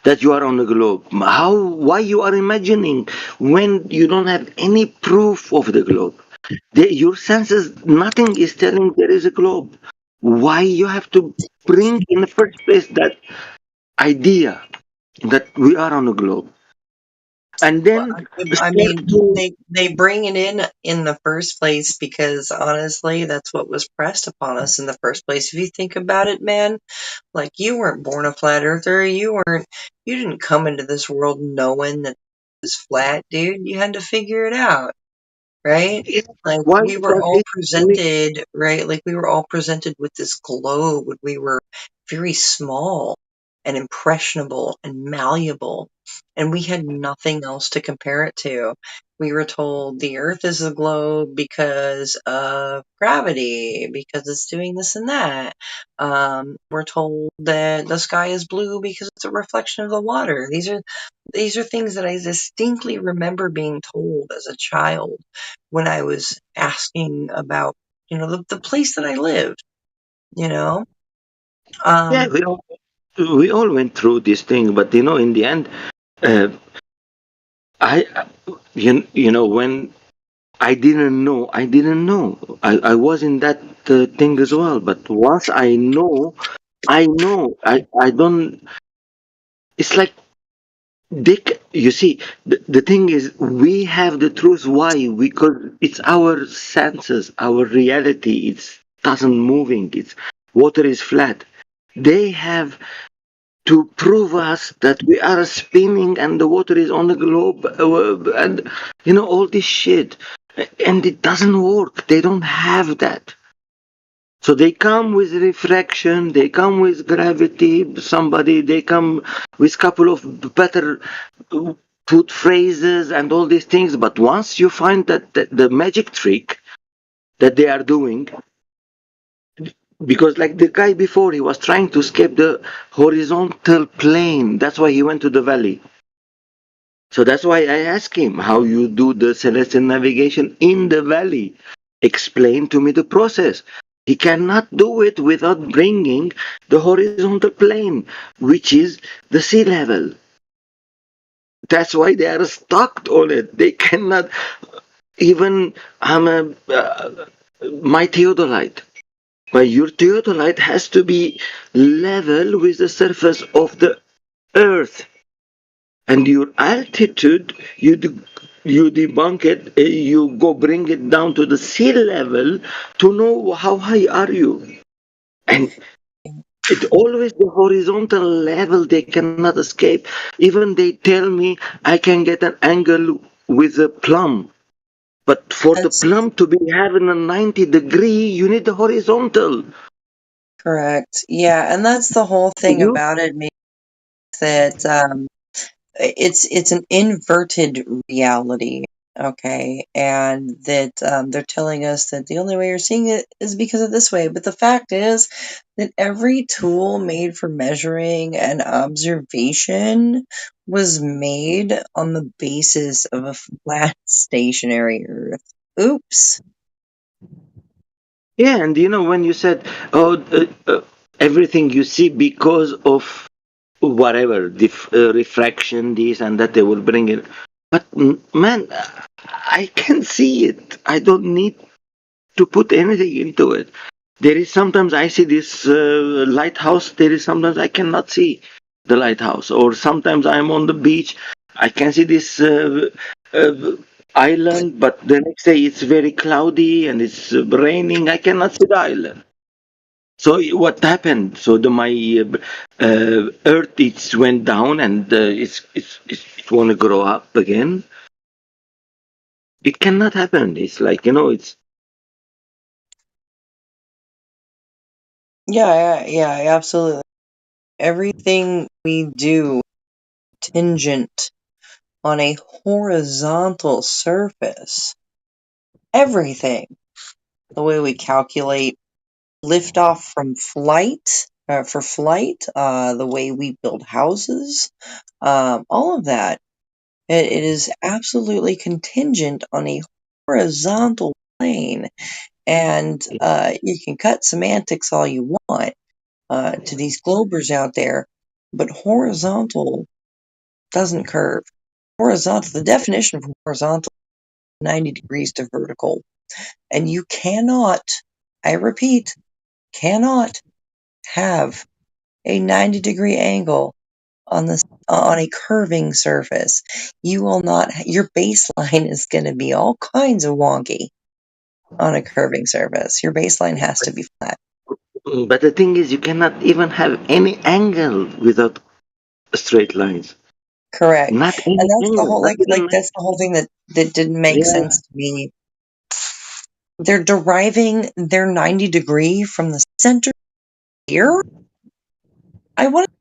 that you are on the globe. Why you are imagining when you don't have any proof of the globe? Your senses, nothing is telling there is a globe. Why you have to bring in the first place that idea that we are on a globe? And then I mean, they bring it in the first place because honestly, that's what was pressed upon us in the first place. If you think about it, man, like you weren't born a flat earther. You didn't come into this world knowing that it was flat, dude. You had to figure it out. Right? Like why we were all presented, right? Like we were all presented with this globe when we were very small and impressionable and malleable, and we had nothing else to compare it to. We were told the Earth is a globe because of gravity, because it's doing this and that. We're told that the sky is blue because it's a reflection of the water. These are things that I distinctly remember being told as a child when I was asking about, the place that I lived, you know? Yeah, we all went through this thing, but in the end, when I didn't know, I was in that thing as well. But once I know, I don't. It's like you see, the thing is, we have the truth. Why? Because it's our senses, our reality. It doesn't moving. It's water is flat. They have to prove us that we are spinning and the water is on the globe, and all this shit, and it doesn't work. They don't have that. So they come with refraction, they come with gravity, they come with couple of better put phrases and all these things. But once you find that the magic trick that they are doing, because like the guy before, he was trying to escape the horizontal plane. That's why he went to the valley. So that's why I asked him how you do the celestial navigation in the valley. Explain to me the process. He cannot do it without bringing the horizontal plane, which is the sea level. That's why they are stuck on it. They cannot even. My theodolite. But your theodolite has to be level with the surface of the earth. And your altitude, you debunk it, you go bring it down to the sea level to know how high are you. And it always the horizontal level they cannot escape. Even they tell me I can get an angle with a plumb. But for the plumb to be having a 90-degree, you need the horizontal. Correct. Yeah, and that's the whole thing about it, that it's an inverted reality, okay, and that they're telling us that the only way you're seeing it is because of this way. But the fact is that every tool made for measuring and observation was made on the basis of a flat, stationary Earth. Oops. Yeah, and when you said, everything you see because of whatever, refraction, this and that, they will bring it. But man, I can see it. I don't need to put anything into it. There is sometimes I see this lighthouse. There is sometimes I cannot see the lighthouse. Or sometimes I'm on the beach. I can see this island, but the next day it's very cloudy and it's raining. I cannot see the island. So what happened? So my Earth it went down and it want to grow up again. It cannot happen. It's like it's Yeah, absolutely. Everything we do tingent on a horizontal surface. Everything. The way we calculate liftoff from flight, for flight, the way we build houses, all of that. It is absolutely contingent on a horizontal plane. And you can cut semantics all you want to these globers out there, but horizontal doesn't curve. Horizontal, the definition of horizontal is 90 degrees to vertical. And you cannot, I repeat, cannot have a 90-degree angle on a curving surface. You will not. Your baseline is going to be all kinds of wonky on a curving surface. Your baseline has to be flat. But the thing is, you cannot even have any angle without straight lines. Correct. Not any And that's the angle. whole Not even that's the whole thing that didn't make sense to me. They're deriving their 90-degree from the center here. I want to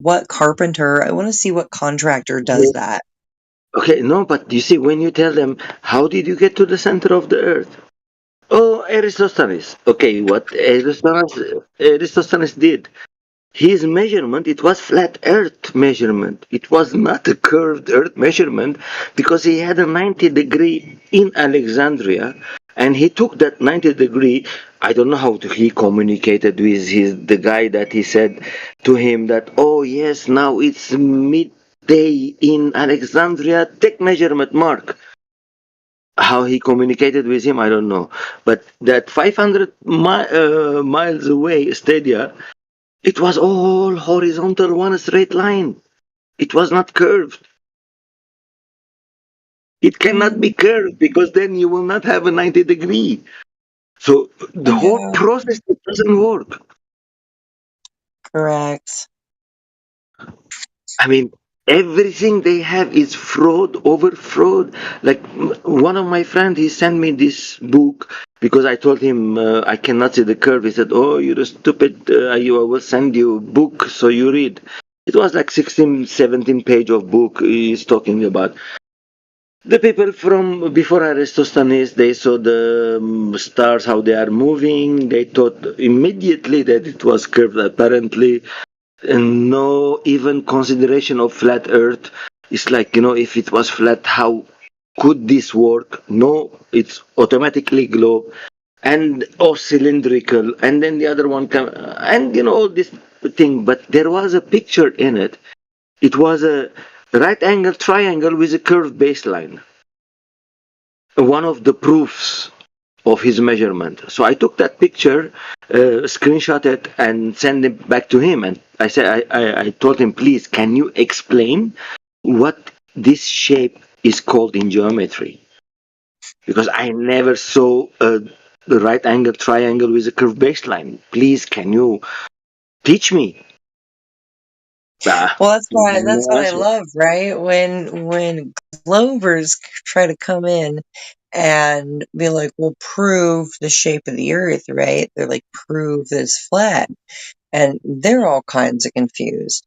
what carpenter. I want to see what contractor does that. Okay, no, but you see, when you tell them, how did you get to the center of the earth? Oh, Aristophanes. Okay, what Aristophanes did, his measurement, it was flat earth measurement. It was not a curved earth measurement because he had a 90-degree in Alexandria and he took that 90-degree. I don't know how he communicated with the guy that he said to him that, oh yes, now it's midday in Alexandria, take measurement, Mark. How he communicated with him, I don't know. But that 500 miles away, Stadia, it was all horizontal, one straight line. It was not curved. It cannot be curved because then you will not have a 90-degree. So the whole process it doesn't work. Correct. I mean, everything they have is fraud over fraud. Like one of my friends, he sent me this book because I told him I cannot see the curve. He said, "Oh, you're a stupid. I will send you a book so you read." It was like 16, 17 page of book he's talking about. The people from before Aristophanes, they saw the stars, how they are moving. They thought immediately that it was curved, apparently. And no even consideration of flat earth. It's like, if it was flat, how could this work? No, it's automatically globe and or cylindrical. And then the other one come and all this thing. But there was a picture in it. It was a right angle triangle with a curved baseline. One of the proofs of his measurement. So I took that picture, screenshot it, and sent it back to him. And I said, I told him, please, can you explain what this shape is called in geometry? Because I never saw the right angle triangle with a curved baseline. Please, can you teach me? Well, that's what I love, right? When Glovers try to come in and be like, "Well, prove the shape of the Earth," right? They're like, "Prove that it's flat," and they're all kinds of confused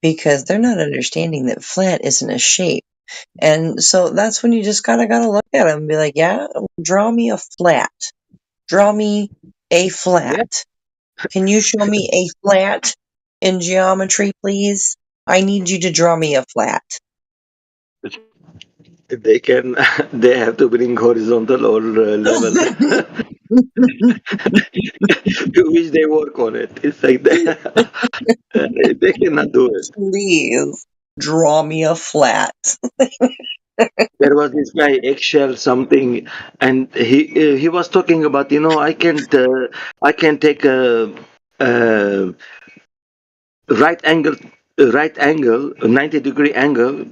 because they're not understanding that flat isn't a shape. And so that's when you just gotta look at them and be like, "Yeah, draw me a flat. Draw me a flat. Can you show me a flat in geometry, please? I need you to draw me a flat." They can. They have to bring horizontal or level, which they work on it. It's like that. They cannot do it. Please draw me a flat. There was this guy Eggshell something, and he was talking about I can take a right angle 90-degree angle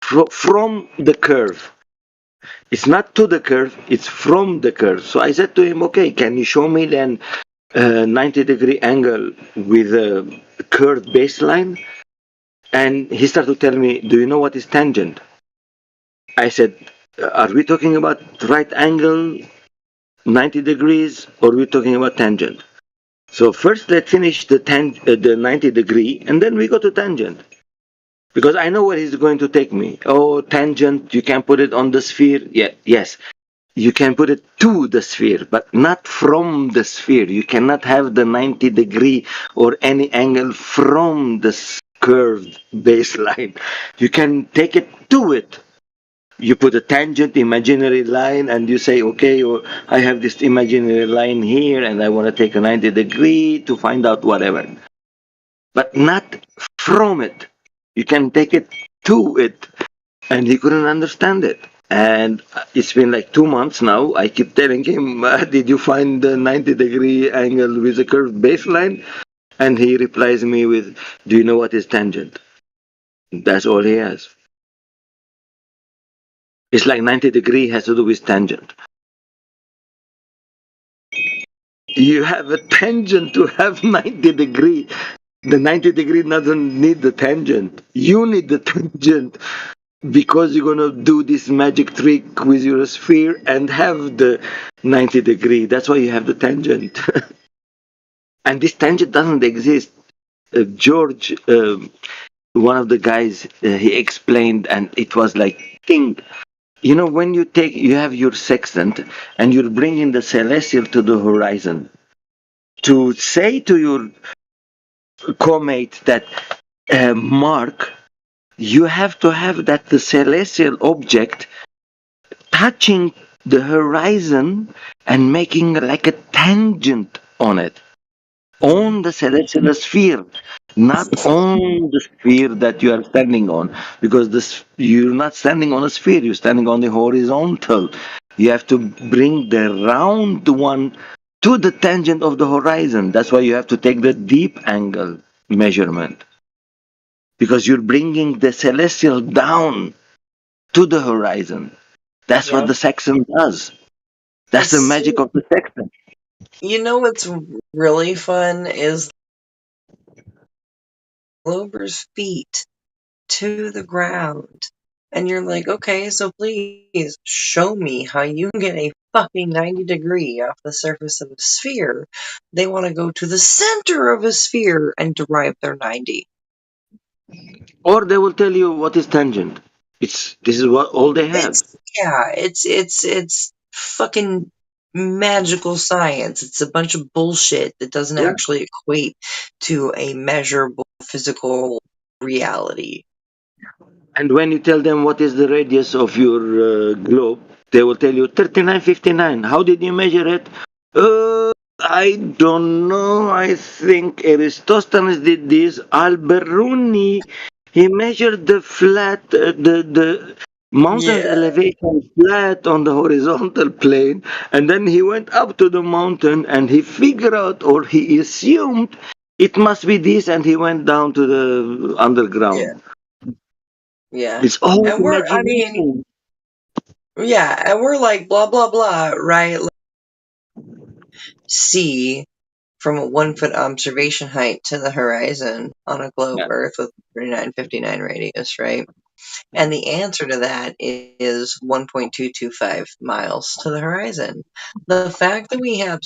from the curve. It's not to the curve, it's from the curve. So I said to him, okay, can you show me then a 90-degree angle with a curved baseline? And he started to tell me, do you know what is tangent? I said, are we talking about right angle, 90 degrees, or are we talking about tangent? So first let's finish the 90 degree, and then we go to tangent. Because I know where he's going to take me. Oh, tangent, you can put it on the sphere. Yeah, yes, you can put it to the sphere, but not from the sphere. You cannot have the 90 degree or any angle from the curved baseline. You can take it to it. You put a tangent, imaginary line, and you say, okay, I have this imaginary line here, and I want to take a 90 degree to find out whatever. But not from it. You can take it to it. And he couldn't understand it. And it's been like 2 months now. I keep telling him, did you find the 90-degree angle with a curved baseline? And he replies me with, do you know what is tangent? That's all he has. It's like 90 degree has to do with tangent. You have a tangent to have 90 degree. The 90 degree doesn't need the tangent. You need the tangent because you're going to do this magic trick with your sphere and have the 90 degree. That's why you have the tangent. And this tangent doesn't exist. George, one of the guys, he explained, and it was like, ding. You know, when you have your sextant and you're bringing the celestial to the horizon, to say to your co-mate that, Mark, you have to have that the celestial object touching the horizon and making like a tangent on it, on the celestial sphere, not on the sphere that you are standing on, because you're not standing on a sphere, you're standing on the horizontal. You have to bring the round one to the tangent of the horizon. That's why you have to take the deep angle measurement, because you're bringing the celestial down to the horizon. That's what the sextant does. That's the magic of the sextant. You know what's really fun is Glober's feet to the ground. And you're like, okay, so please show me how you can get a fucking 90 degree off the surface of a sphere. They want to go to the center of a sphere and derive their 90. Or they will tell you what is tangent. This is what all they have. It's fucking magical science. It's a bunch of bullshit that doesn't actually equate to a measurable physical reality. And when you tell them what is the radius of your globe, they will tell you 3959. How did you measure it? I don't know. I think Eratosthenes did this. Al-Biruni, he measured the flat, the mountain's elevation flat on the horizontal plane, and then he went up to the mountain and he figured out, or he assumed, it must be this, and he went down to the underground. Yeah. It's all And imagination. and we're like, blah, blah, blah, right? See from a 1 foot observation height to the horizon on a globe Earth with 3959 radius, right? And the answer to that is 1.225 miles to the horizon. The fact that we have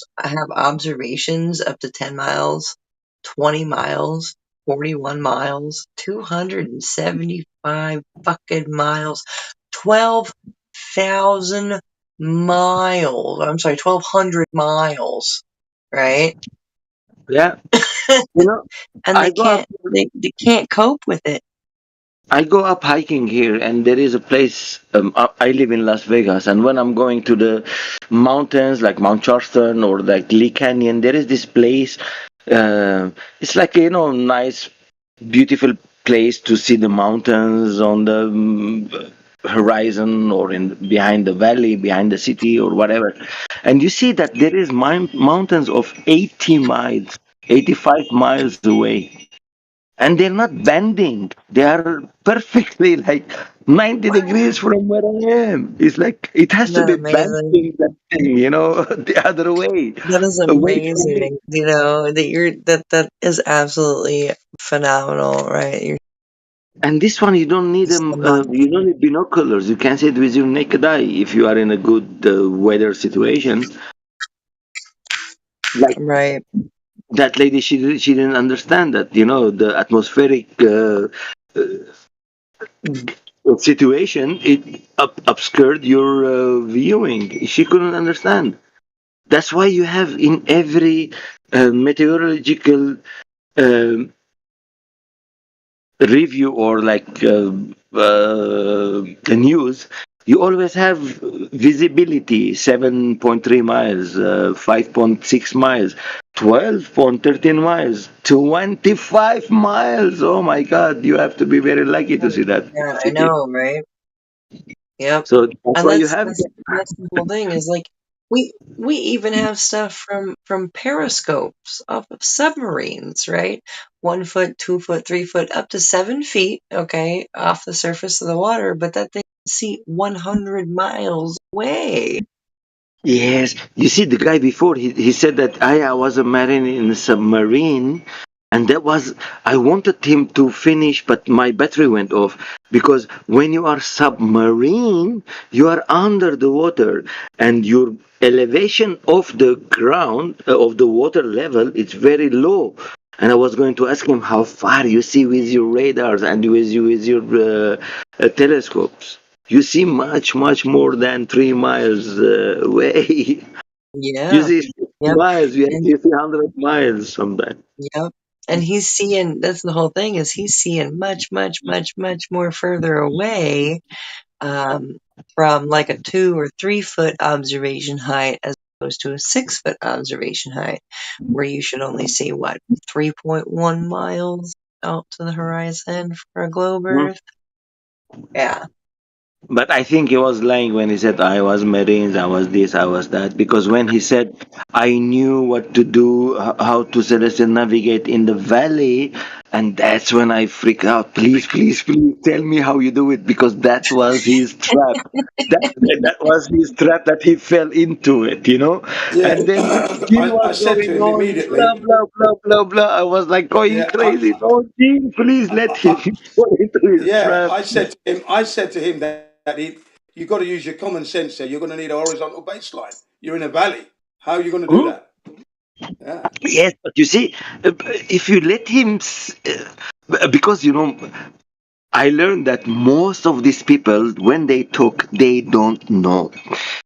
observations up to 10 miles, 20 miles, 41 miles, 275 fucking miles, 12,000 miles. I'm sorry, 1,200 miles, right? Yeah. And they can't cope with it. I go up hiking here, and there is a place. I live in Las Vegas, and when I'm going to the mountains like Mount Charleston or like Lee Canyon, there is this place. It's like nice, beautiful place to see the mountains on the horizon or behind the valley, behind the city or whatever. And you see that there is mountains of 80 miles, 85 miles away. And they're not bending. They are perfectly like 90 degrees from where I am. It's like it has to Isn't be that amazing? bending that thing, the other way, That is away from me. amazing. That is absolutely phenomenal, right? And this one, you don't need Just the mind. you don't need binoculars. You can see it with your naked eye if you are in a good weather situation. Like Right. that lady, she didn't understand that. The atmospheric situation it obscured your viewing. She couldn't understand. That's why you have in every meteorological um review or like the news, you always have visibility 7.3 miles, 5.6 miles, 12.13 miles, 25 miles. Oh my God, you have to be very lucky to see that. Yeah, I know, right? Yep. So that's And why you that's have that's that's the whole thing is like we even have stuff from periscopes off of submarines, right? 1 foot, 2 foot, 3 foot, up to 7 feet, okay, off the surface of the water, but that they can see 100 miles away. Yes, you see, the guy before he said that I was a marine in a submarine, and that was I wanted him to finish, but my battery went off because when you are submarine, you are under the water, and your elevation of the ground of the water level is very low. And I was going to ask him how far you see with your radars and with your telescopes. You see much, much more than 3 miles away. You Yeah. see 60 Yep. miles, you And see 100 miles sometimes. yep. And he's seeing that's the whole thing is he's seeing much, much, much, much more further away um, from like a 2 or 3 foot observation height as opposed to a 6 foot observation height, where you should only see what 3.1 miles out to the horizon for a globe Mhm. Earth. Yeah. But I think he was lying when he said I was Marines, I was this, I was that. Because when he said I knew what to do, how to celestial navigate in the valley, and that's when I freak out. Please, please, please tell me how you do it, because that was his trap. That was his trap that he fell into it. Yeah, And then he I was said to going him on blah immediately. blah blah blah blah. I was like going Yeah, crazy. Oh, Gene, please let him fall into his yeah. trap. I said to him that you got to use your common sense there. You're going to need a horizontal baseline. You're in a valley. How are you going to do that? Yeah. Yes, but you see, if you let him, because I learned that most of these people, when they talk, they don't know.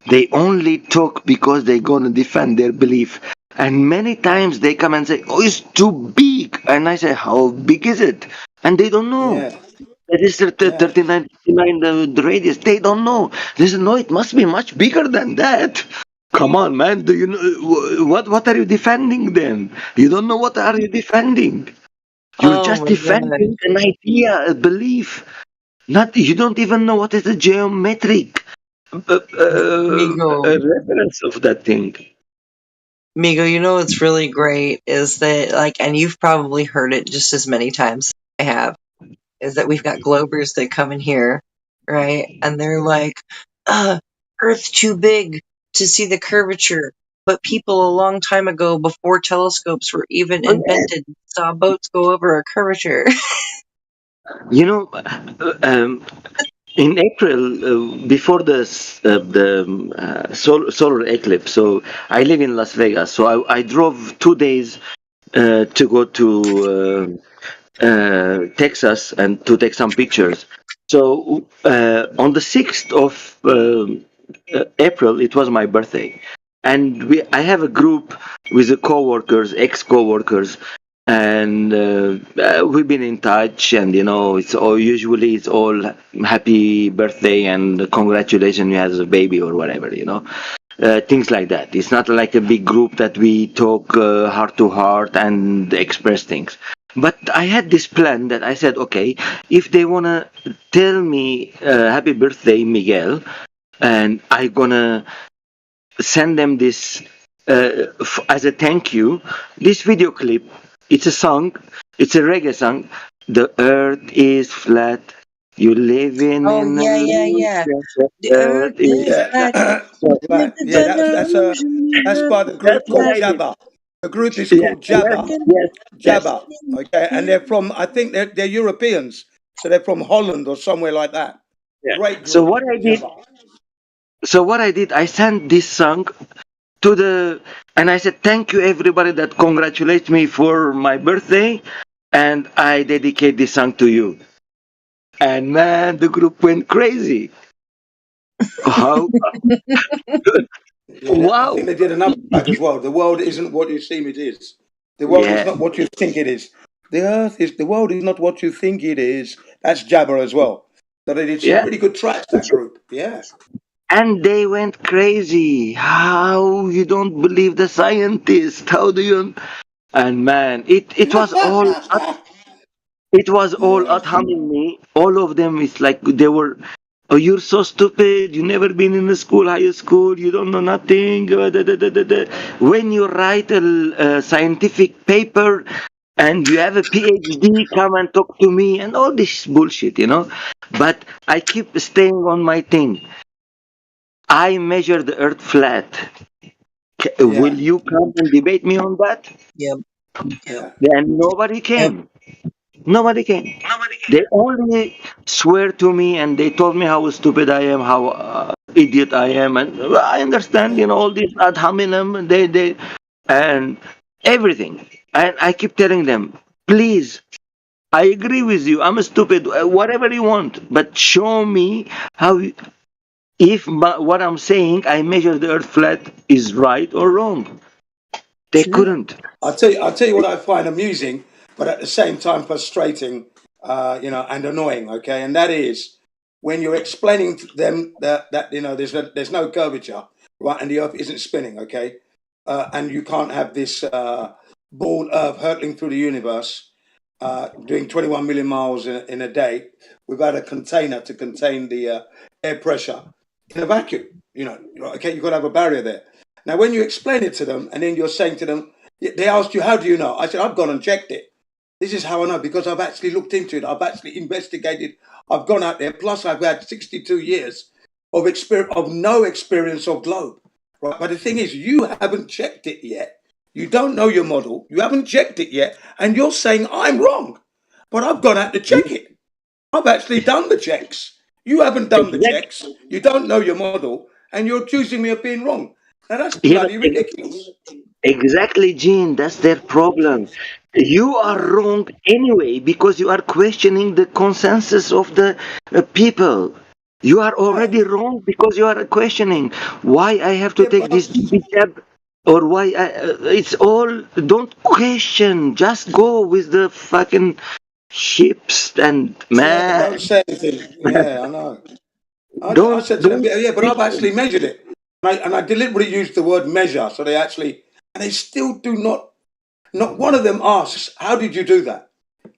They only talk because they're gonna defend their belief. And many times they come and say, "Oh, it's too big," and I say, "How big is it?" And they don't know. Yeah. That is 39, 59 the radius. They don't know. They say, "No, it must be much bigger than that." Come on, man. Do you know what are you defending then? You don't know what are you defending. You're Oh just my God. defending an idea, a belief. Not you don't even know what is the geometric Migo, reference of that thing. Migo, you know what's really great is that like, and you've probably heard it just as many times as I have, is that we've got Globers that come in here, right? And they're like, Earth's too big to see the curvature. But people a long time ago, before telescopes were even invented, saw boats go over a curvature. You know, in April, before the solar eclipse, so I live in Las Vegas, so I drove 2 days to go to Texas and to take some pictures. So on the 6th of April, it was my birthday, and I have a group with the co-workers, ex-co-workers, and we've been in touch, and it's all happy birthday and congratulations you had a baby or whatever. Things like that. It's not like a big group that we talk heart to heart and express things. But I had this plan that I said, okay, if they wanna tell me happy birthday, Miguel, and I gonna send them this as a thank you, this video clip. It's a song. It's a reggae song. The earth is flat. You living Oh, in yeah, an yeah, yeah. illusion. The The earth earth is is Yeah, flat. so right. Yeah, that's by the that's group what called I did. Jabba. The group is Yeah, called yes, Jabba. yes. Jabba. Okay, and they're from. I think they're Europeans, so they're from Holland or somewhere like that. Yeah. Great So group, what I did, Jabba. I sent this song to and I said, thank you everybody that congratulates me for my birthday, and I dedicate this song to you. And man, the group went crazy. How? Yeah, I Wow. think they did another track as well. The world isn't what you seem it is. The world is Yeah. not what you think it is. The world is not what you think it is. That's Jabba as well. So they did some Yeah. really good tracks, that group. Yeah. And they went crazy. How you don't believe the scientist? How do you? And man, it was all at humming me. All of them is like they were. Oh, you're so stupid. You never been in a school, high school. You don't know nothing. When you write a scientific paper and you have a PhD, come and talk to me and all this bullshit, But I keep staying on my thing. I measure the earth flat. Will Yeah. you come and debate me on that? Yep. Yeah. Then nobody Yep. came. Nobody came. They only swear to me and they told me how stupid I am, how idiot I am, and I understand, all this ad hominem, and everything. And I keep telling them, please, I agree with you. I'm stupid. Whatever you want, but show me how. If what I'm saying, I measure the earth flat, is right or wrong. They couldn't. I'll tell you what I find amusing, but at the same time frustrating, and annoying. Okay, and that is when you're explaining to them that there's no curvature, right, and the Earth isn't spinning. Okay, and you can't have this ball Earth hurtling through the universe, doing 21 million miles in a day without a container to contain the air pressure in a vacuum. Okay, you've got to have a barrier there. Now, when you explain it to them, and then you're saying to them, they asked you, how do you know? I said, I've gone and checked it. This is how I know, because I've actually looked into it. I've actually investigated. I've gone out there. Plus, I've had 62 years of no experience of globe. Right? But the thing is, you haven't checked it yet. You don't know your model. You haven't checked it yet. And you're saying I'm wrong. But I've gone out to check it. I've actually done the checks. You haven't done the checks. You don't know your model. And you're accusing me of being wrong. Now, that's Yeah, but bloody ridiculous. exactly, Gene. That's their problem. You are wrong anyway because you are questioning the consensus of the people. You are already wrong because you are questioning why I have to take this jab or why it's all. Don't question. Just go with the fucking ships and Yeah, man. don't say anything. Yeah, I know. I Don't said to them, don't. yeah, but I've actually measured it. And I deliberately used the word measure. So and they still do not one of them asks, how did you do that?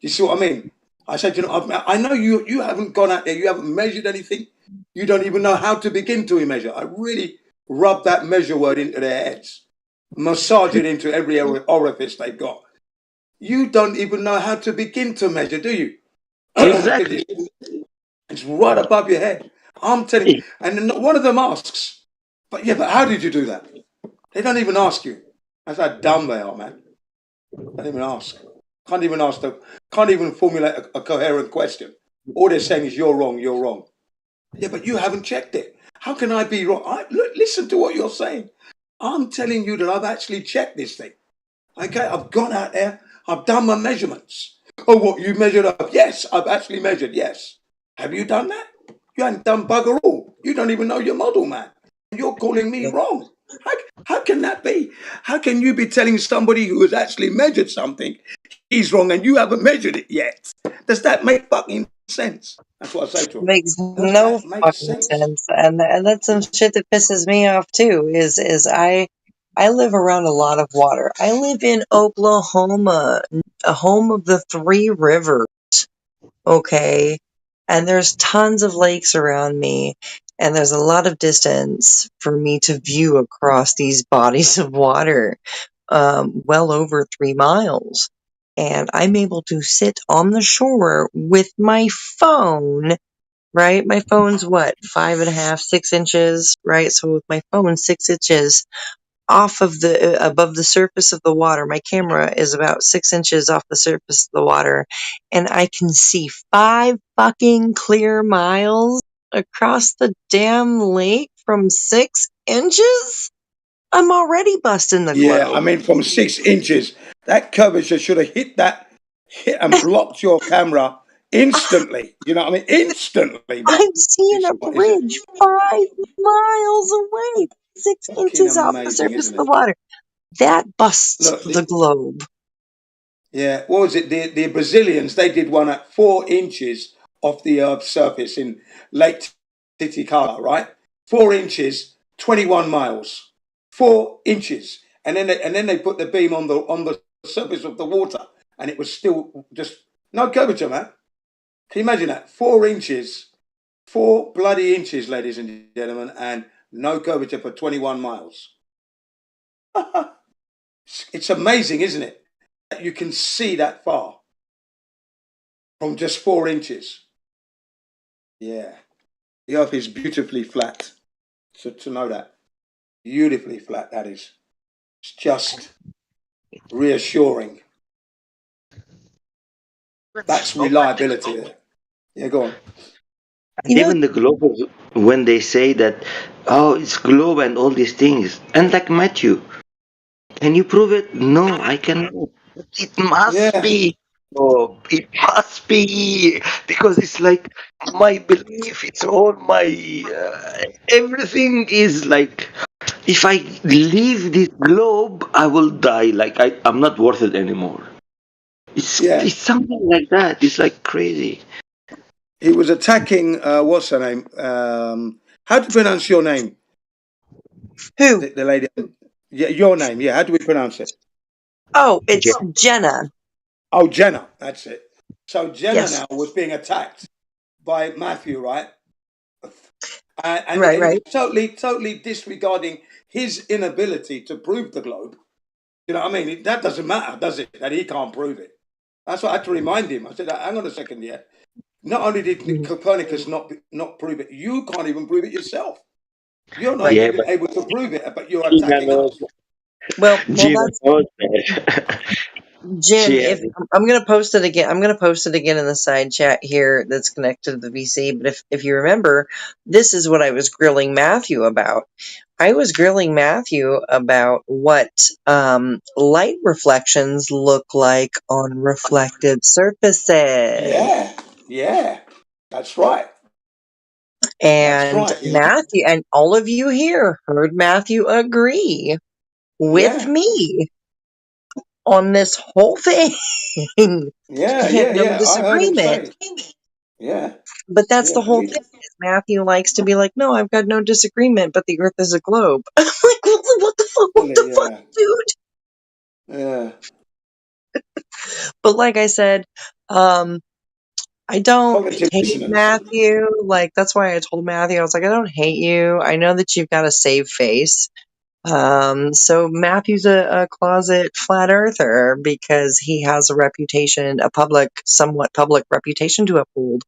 You see what I mean? I said, I know you haven't gone out there, you haven't measured anything. You don't even know how to begin to measure. I really rub that measure word into their heads, massage it into every orifice they've got. You don't even know how to begin to measure, do you? Exactly. It's right above your head. I'm telling you. And then one of them asks, but how did you do that? They don't even ask you. That's how dumb they are, man. Don't even ask. Can't even formulate a coherent question. All they're saying is you're wrong, you're wrong. Yeah, but you haven't checked it. How can I be wrong? Listen to what you're saying. I'm telling you that I've actually checked this thing. Okay, I've gone out there, I've done my measurements. Oh, what, you measured up? Yes, I've actually measured, yes. Have you done that? You haven't done bugger all. You don't even know your model, man. You're calling me wrong. How can that be? How can you be telling somebody who has actually measured something he's wrong and you haven't measured it yet? Does that make fucking sense? That's what I say to him. Makes Does no that make fucking sense? sense, and that's some shit that pisses me off too. Is I live around a lot of water. I live in Oklahoma, a home of the three rivers. Okay, and there's tons of lakes around me, and there's a lot of distance for me to view across these bodies of water, well over 3 miles. and I'm able to sit on the shore with my phone, right? My phone's what, 5.5, 6 inches, right? So with my phone 6 inches off of above the surface of the water, my camera is about 6 inches off the surface of the water, and I can see 5 fucking clear miles across the damn lake from 6 inches. I'm already busting the Yeah, I globe. mean, from 6 inches, that curvature should have hit and blocked your camera instantly. You know what I mean? Instantly. But I'm seeing it's a not, is it? bridge 5 miles away, 6 Fucking inches off the amazing, surface of isn't the it? water. That busts Look, the globe. yeah, what was it? The Brazilians, they did one at 4 inches off the Earth's surface in Lake Titicaca, right? 4 inches, 21 miles. 4 inches. And then they put the beam on the surface of the water, and it was still just no curvature, man. Can you imagine that? 4 inches, 4 bloody inches, ladies and gentlemen, and no curvature for 21 miles. It's amazing, isn't it? You can see that far from just 4 inches. Yeah. The Earth is beautifully flat. So to know that. Beautifully flat, that is. It's just reassuring. That's reliability there. Yeah, go on. And even the globe, when they say that, oh, it's globe and all these things, and like Matthew, can you prove it? No, I cannot. It must be. Oh, it must be because it's like my belief. It's all my everything is like. If I leave this globe, I will die. Like I'm not worth it anymore. It's something like that. It's like crazy. He was attacking, what's her name? How do you pronounce your name? Who? The lady. Yeah, your name. Yeah, how do we pronounce it? Oh, it's Jenna. Oh, Jenna. That's it. So Jenna Yes. now was being attacked by Matthew, right? And Right, he right. was totally disregarding his inability to prove the globe. You know what I mean? That doesn't matter, does it? That he can't prove it. That's what I had to remind him. I said, hang on a second here. Not only did Copernicus not prove it, you can't even prove it yourself. You're not Yeah, even but able to prove it, but you're Gina attacking knows. us. Well, Gina that's knows that. Jen. She has If I'm gonna post it again, I'm gonna post it again in the side chat here that's connected to the VC. But if you remember, this is what I was grilling Matthew about. I was grilling Matthew about what light reflections look like on reflective surfaces. Yeah, that's right. And right, you know. Matthew, and all of you here heard Matthew agree with me on this whole thing. Yeah, We have no I heard him disagreement. say. Yeah. But that's Yeah, the whole thing. Is Matthew likes to be like, no, I've got no disagreement, but the Earth is a globe. I'm like, what the fuck, dude? Yeah. But like I said, I don't Cognitive hate dissonance. Matthew. Like, that's why I told Matthew, I was like, I don't hate you. I know that you've got a save face. So Matthew's a closet flat earther because he has a reputation, somewhat public reputation to uphold.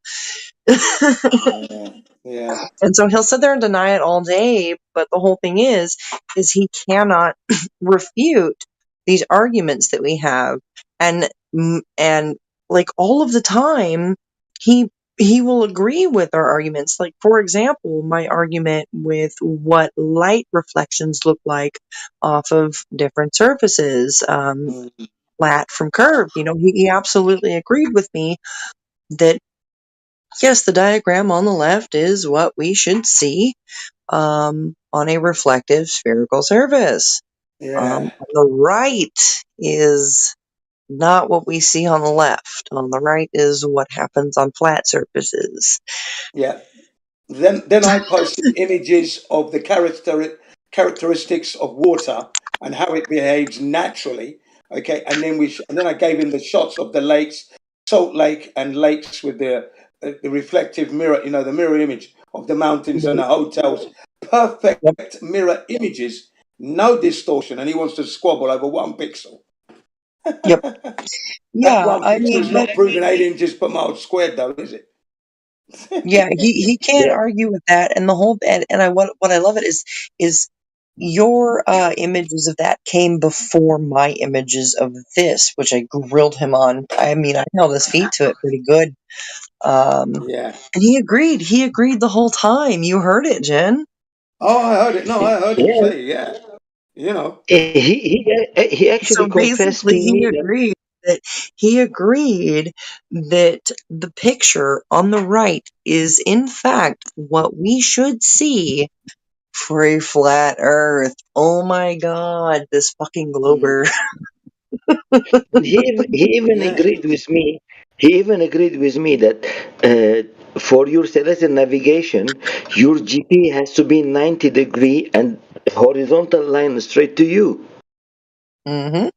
Yeah. And so he'll sit there and deny it all day, but the whole thing is he cannot refute these arguments that we have, and like all of the time, he will agree with our arguments. Like, for example, my argument with what light reflections look like off of different surfaces, flat from curved. You know, he absolutely agreed with me that yes, the diagram on the left is what we should see on a reflective spherical surface. On the right is not what we see on the left. On the right is what happens on flat surfaces. Yeah. Then I posted images of the characteristics of water and how it behaves naturally. Okay, and then I gave him the shots of the lakes, Salt Lake, and lakes with the reflective mirror. You know, the mirror image of the mountains and the hotels. Perfect mirror images, no distortion, and he wants to squabble over 1 pixel. Yep. That Yeah, one I picture mean, is but not proving 8 inches per mile squared, though, is it? yeah, he can't argue with that. And the whole and I what I love it is your images of that came before my images of this, which I grilled him on. I mean, I held his feet to it pretty good. Yeah. And he agreed. He agreed the whole time. You heard it, Jen. Oh, I heard it. No, I heard him Yeah. say, yeah. You know. He actually So confessed to basically, me that he agreed that the picture on the right is in fact what we should see for a flat Earth. Oh my God, this fucking glober. he even Yeah. agreed with me. He even agreed with me that for your celestial navigation, your GP has to be 90-degree and horizontal line straight to you. Mm-hmm.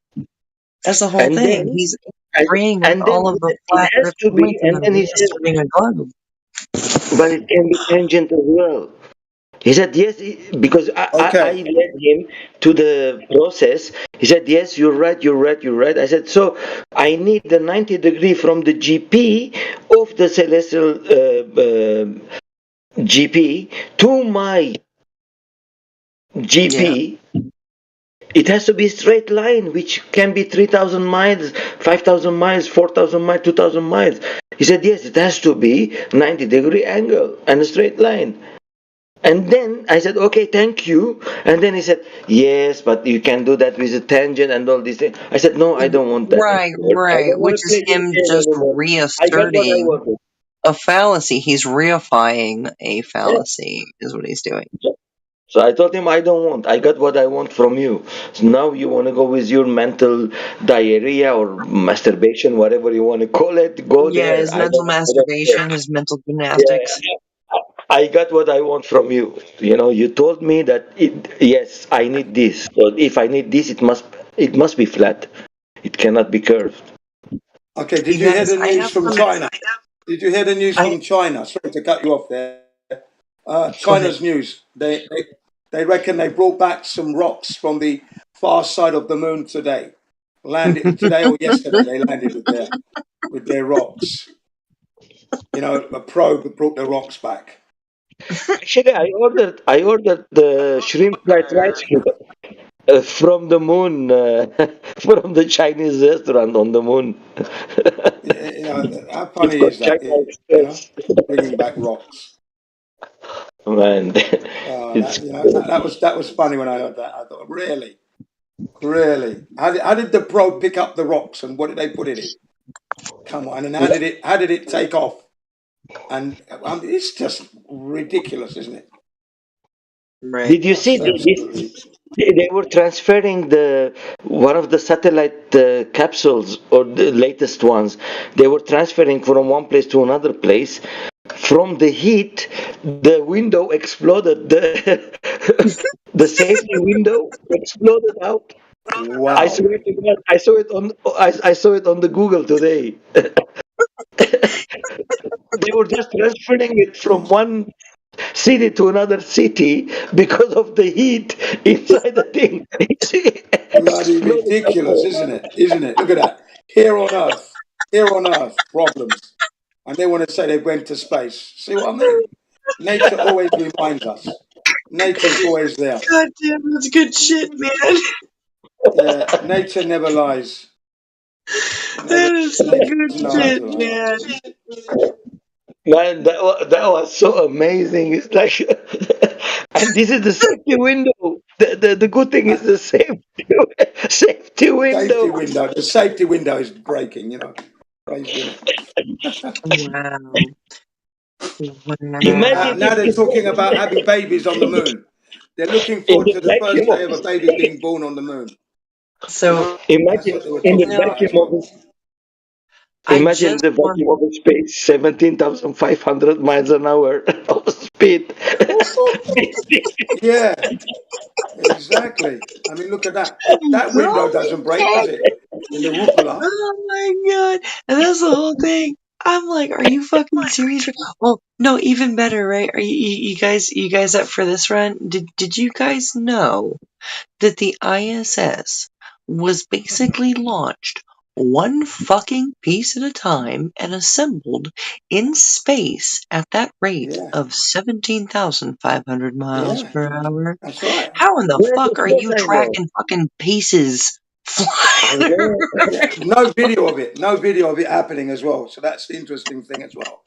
That's the whole And thing. then, He's and, agreeing with and then all of the it flat has Earth to be. points and And then then he said, reasserting a globe. but it can be tangent as well. He said yes, because I Okay. led him to the process. He said yes, you're right, you're right, you're right. I said so. I need the 90-degree from the GP of the celestial GP to my GP. It has to be a straight line, which can be 3,000 miles, 5,000 miles, 4,000 miles, 2,000 miles. He said yes, it has to be 90-degree angle and a straight line. And then I said, okay, thank you. And then he said, yes, but you can do that with a tangent and all these things. I said, no, I don't want that Right, anymore. I right. don't Which want to is play this him game just anymore. I got what I reasserting wanted. a fallacy. He's reifying a fallacy, is what he's doing. So I told him, I don't want. I got what I want from you. So now you want to go with your mental diarrhea or masturbation, whatever you want to call it. Go Yeah, there. his mental I don't care. masturbation, his mental gymnastics. Yeah, I got what I want from you. You know, you told me that yes, I need this. So if I need this, it must be flat. It cannot be curved. Okay. Did You you hear guys, the I news have from some. China? Did you hear the news I from China? Sorry to cut you off there. go ahead. China's news. They reckon they brought back some rocks from the far side of the moon today. Landed today or yesterday. They landed with their rocks. You know, a probe brought the rocks back. Actually, I ordered the shrimp fried rice from the moon, from the Chinese restaurant on the moon. You know, how It's funny is called that? China You know, Express. bringing back rocks. Man, it's That was funny when I heard that. I thought, really, really. How did the probe pick up the rocks and what did they put in it? Come on, and how did it take off? And it's just ridiculous, isn't it? Right. Did you see Absolutely. they were transferring the one of the satellite capsules or the latest ones? They were transferring from one place to another place. From the heat, the window exploded. The safety window exploded out. I Wow. swear to God, I saw it on the Google today. They were just transferring it from one city to another city because of the heat inside the thing. Bloody Exploded. ridiculous, isn't it? Isn't it? Look at that. Here on Earth, problems. And they want to say they went to space. See what I mean? Nature always reminds us. Nature's always there. God damn, that's good shit, man. Yeah, nature never lies. That is some Nature good doesn't know how shit, to lie. man. Man, that was so amazing. It's like, and this is the safety window. The good thing is the safety Safety window. window. The safety window is breaking, you know. Crazy, isn't Wow. it? Imagine Now they're talking about if having babies on the moon. They're looking in forward the to the first vacuum day of of a baby being born on the moon. You So, know, that's imagine what they were in the talking no, about as vacuum well. of I imagine just the want. vacuum of space, 17,500 miles an hour of speed. Yeah, exactly. I mean, look at that. That window Oh doesn't my break, God. does it? In the Whoopala. Oh my God. And that's the whole thing. I'm like, are you fucking serious? Well, no, even better, right? Are you guys up for this run? Did you guys know that the ISS was basically launched one fucking piece at a time and assembled in space at that rate Yeah, of 17,500 miles yeah, per hour. that's right. How in the Yes, fuck are yes, you I know. tracking fucking pieces I flying know. around? No video of it. No video of it happening as well. So that's the interesting thing as well.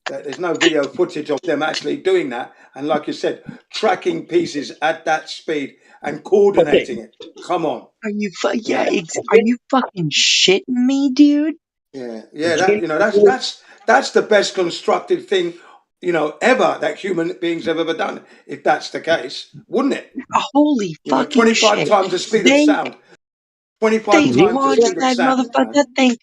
That there's no video footage of them actually doing that. And like you said, tracking pieces at that speed and Okay. coordinating it. Come on. Are you Yeah. are you fucking shitting me, dude? Yeah. Yeah. That's the best constructed thing, ever that human beings have ever done. If that's the case, wouldn't it? Holy fucking 25 shit. times the speed of sound. 25 They times the launched speed of that sound, motherfucker. man.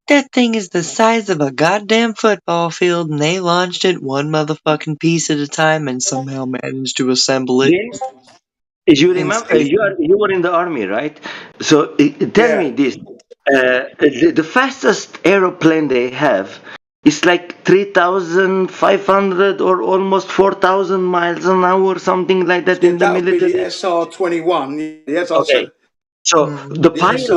That thing is the size of a goddamn football field, and they launched it one motherfucking piece at a time, and somehow managed to assemble it James, you in remember space. you were in the army, right? So tell me Yeah. this: the fastest aeroplane they have is like 3,500 or almost 4,000 miles an hour, something like that Yeah, in the that would be the military. SR-21. The Okay, SR-7. so the The pilot.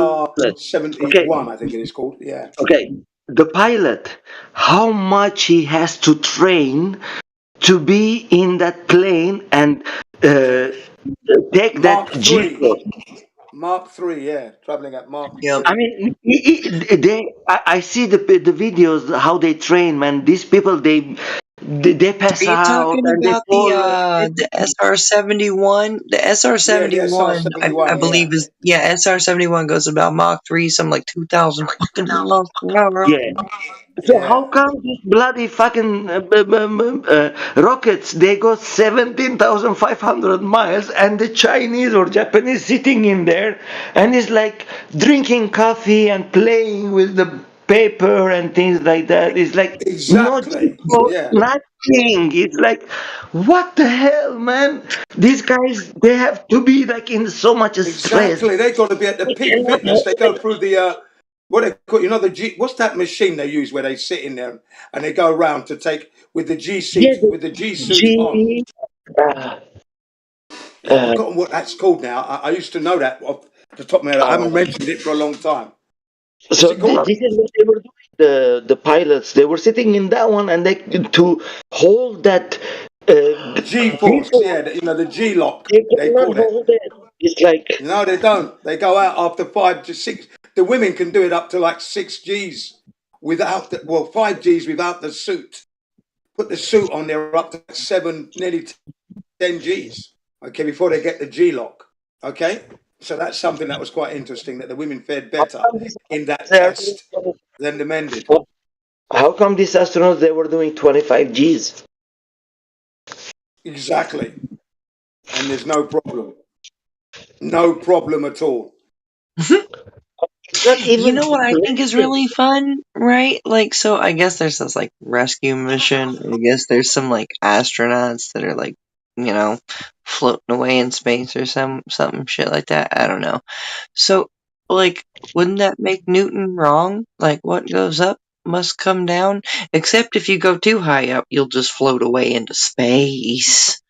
Okay, SR-71, I think it is called. Yeah. okay, the pilot. How much he has to train to be in that plane and take that Mark G III. force. Mark III, yeah. Traveling at Mark Yep. I 3. mean, I see the videos how they train, man. These people they pass Are you out talking and they about fall. the SR-71? The Yeah, the SR-71, I SR-71, yeah. believe is SR-71 goes about Mach 3, some like 2,000 fucking miles per hour. Yeah. So Yeah. how come these bloody fucking rockets they go 17,500 miles and the Chinese or Japanese sitting in there and is like drinking coffee and playing with the paper and things like that? It's like no Exactly. G-force, Yeah. nothing. It's like what the hell, man? These guys they have to be like in so much stress. Exactly. They got to be at the peak fitness. They go through the, what they call, what's that machine they use where they sit in there and they go around to take with the G Yeah, seat, the with the G suit on. G. Yeah, I've forgotten what that's called now. I used to know that off the top of my head. I haven't mentioned it for a long time. What's So it called? this is what they were doing. The pilots they were sitting in that one, and they to hold that G-force, G-force, yeah, the G-lock, they they cannot call it. hold it. It's like No, they don't. They go out after 5 to 6. The women can do it up to like 6 Gs without 5 Gs without the suit. Put the suit on, they're up to 7, nearly 10 Gs, okay, before they get the G-lock, okay? So that's something that was quite interesting, that the women fared better in that test than the men did. how come these astronauts they were doing 25 Gs? Exactly. And there's no problem. No problem at all. You know what I think is really fun, right? Like, so I guess there's this like rescue mission. I guess there's some like astronauts that are like, floating away in space or something shit like that. I don't know. So, like, wouldn't that make Newton wrong? Like, what goes up must come down. Except if you go too high up, you'll just float away into space.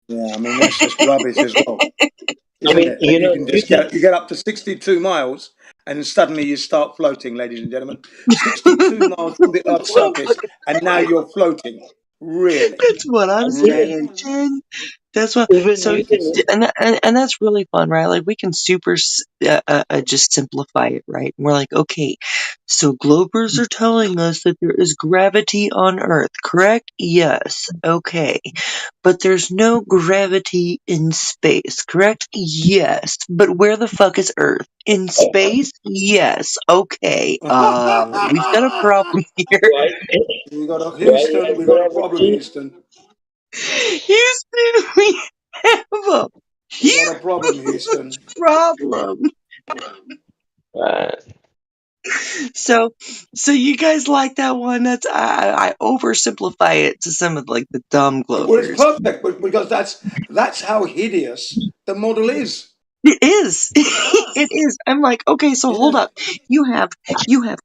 Yeah, I mean, that's just rubbish as well. I mean, Isn't it? That you can just get up to 62 miles and suddenly you start floating, ladies and gentlemen. 62 miles from the Earth's surface, and now you're floating. Really? That's what I'm saying, Jen. That's what. So, and that's really fun, right? Like we can just simplify it, right? And we're like, okay, so Globers are telling us that there is gravity on Earth, correct? Yes. Okay, but there's no gravity in space, correct? Yes. But where the fuck is Earth? In space? Yes. Okay. We've got a problem here. We got a Houston. We got a problem, Houston. Houston, we have a We got a problem, Houston. problem. So you guys like that one? That's I oversimplify it to some of like the dumb Well, it's Globers. perfect, but because that's how hideous the model is. It is. It is. I'm like, okay, so hold up. You have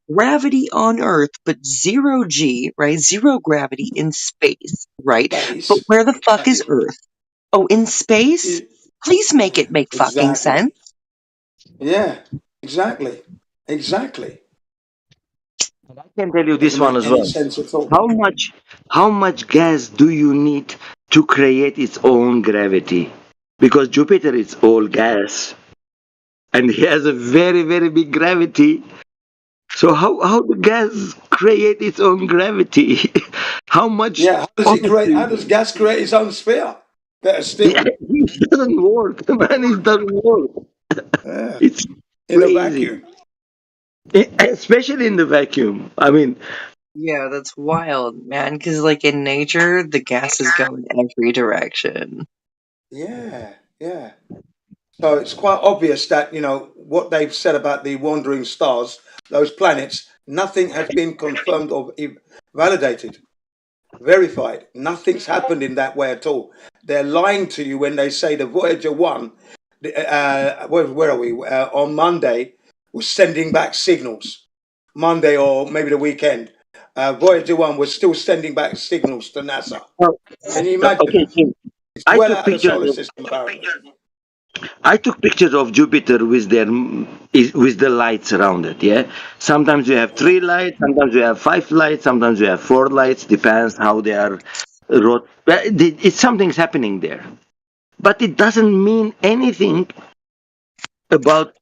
gravity on Earth, but 0 G, right? Zero gravity in space, right? But where the fuck is Earth? Oh, in space? Please make it make fucking Exactly. sense. Yeah. Exactly. Exactly. I can tell you this Doesn't one make as any well. sense at all. How much gas do you need to create its own gravity? Because Jupiter is all gas, and he has a very very big gravity. So how the gas create its own gravity? How much? Yeah. How does it create? Honestly, How does gas create its own sphere? Better still. it doesn't work, man. It doesn't work. Yeah. It's In a crazy, vacuum. especially in the vacuum. I mean, Yeah, that's wild, man. Because like in nature, the gases go in every direction. Yeah. Yeah. So it's quite obvious that, what they've said about the wandering stars, those planets, nothing has been confirmed or validated, verified. Nothing's happened in that way at all. They're lying to you when they say the Voyager 1, where are we? On Monday, was sending back signals. Monday or maybe the weekend. Voyager 1 was still sending back signals to NASA. Can you imagine? okay, Tim, It's I well took out of the pictures solar of system, apparently. I took pictures of Jupiter with with the lights around it. Yeah, sometimes you have 3 lights, sometimes you have 5 lights, sometimes you have 4 lights. Depends how they are. It's something's happening there, but it doesn't mean anything about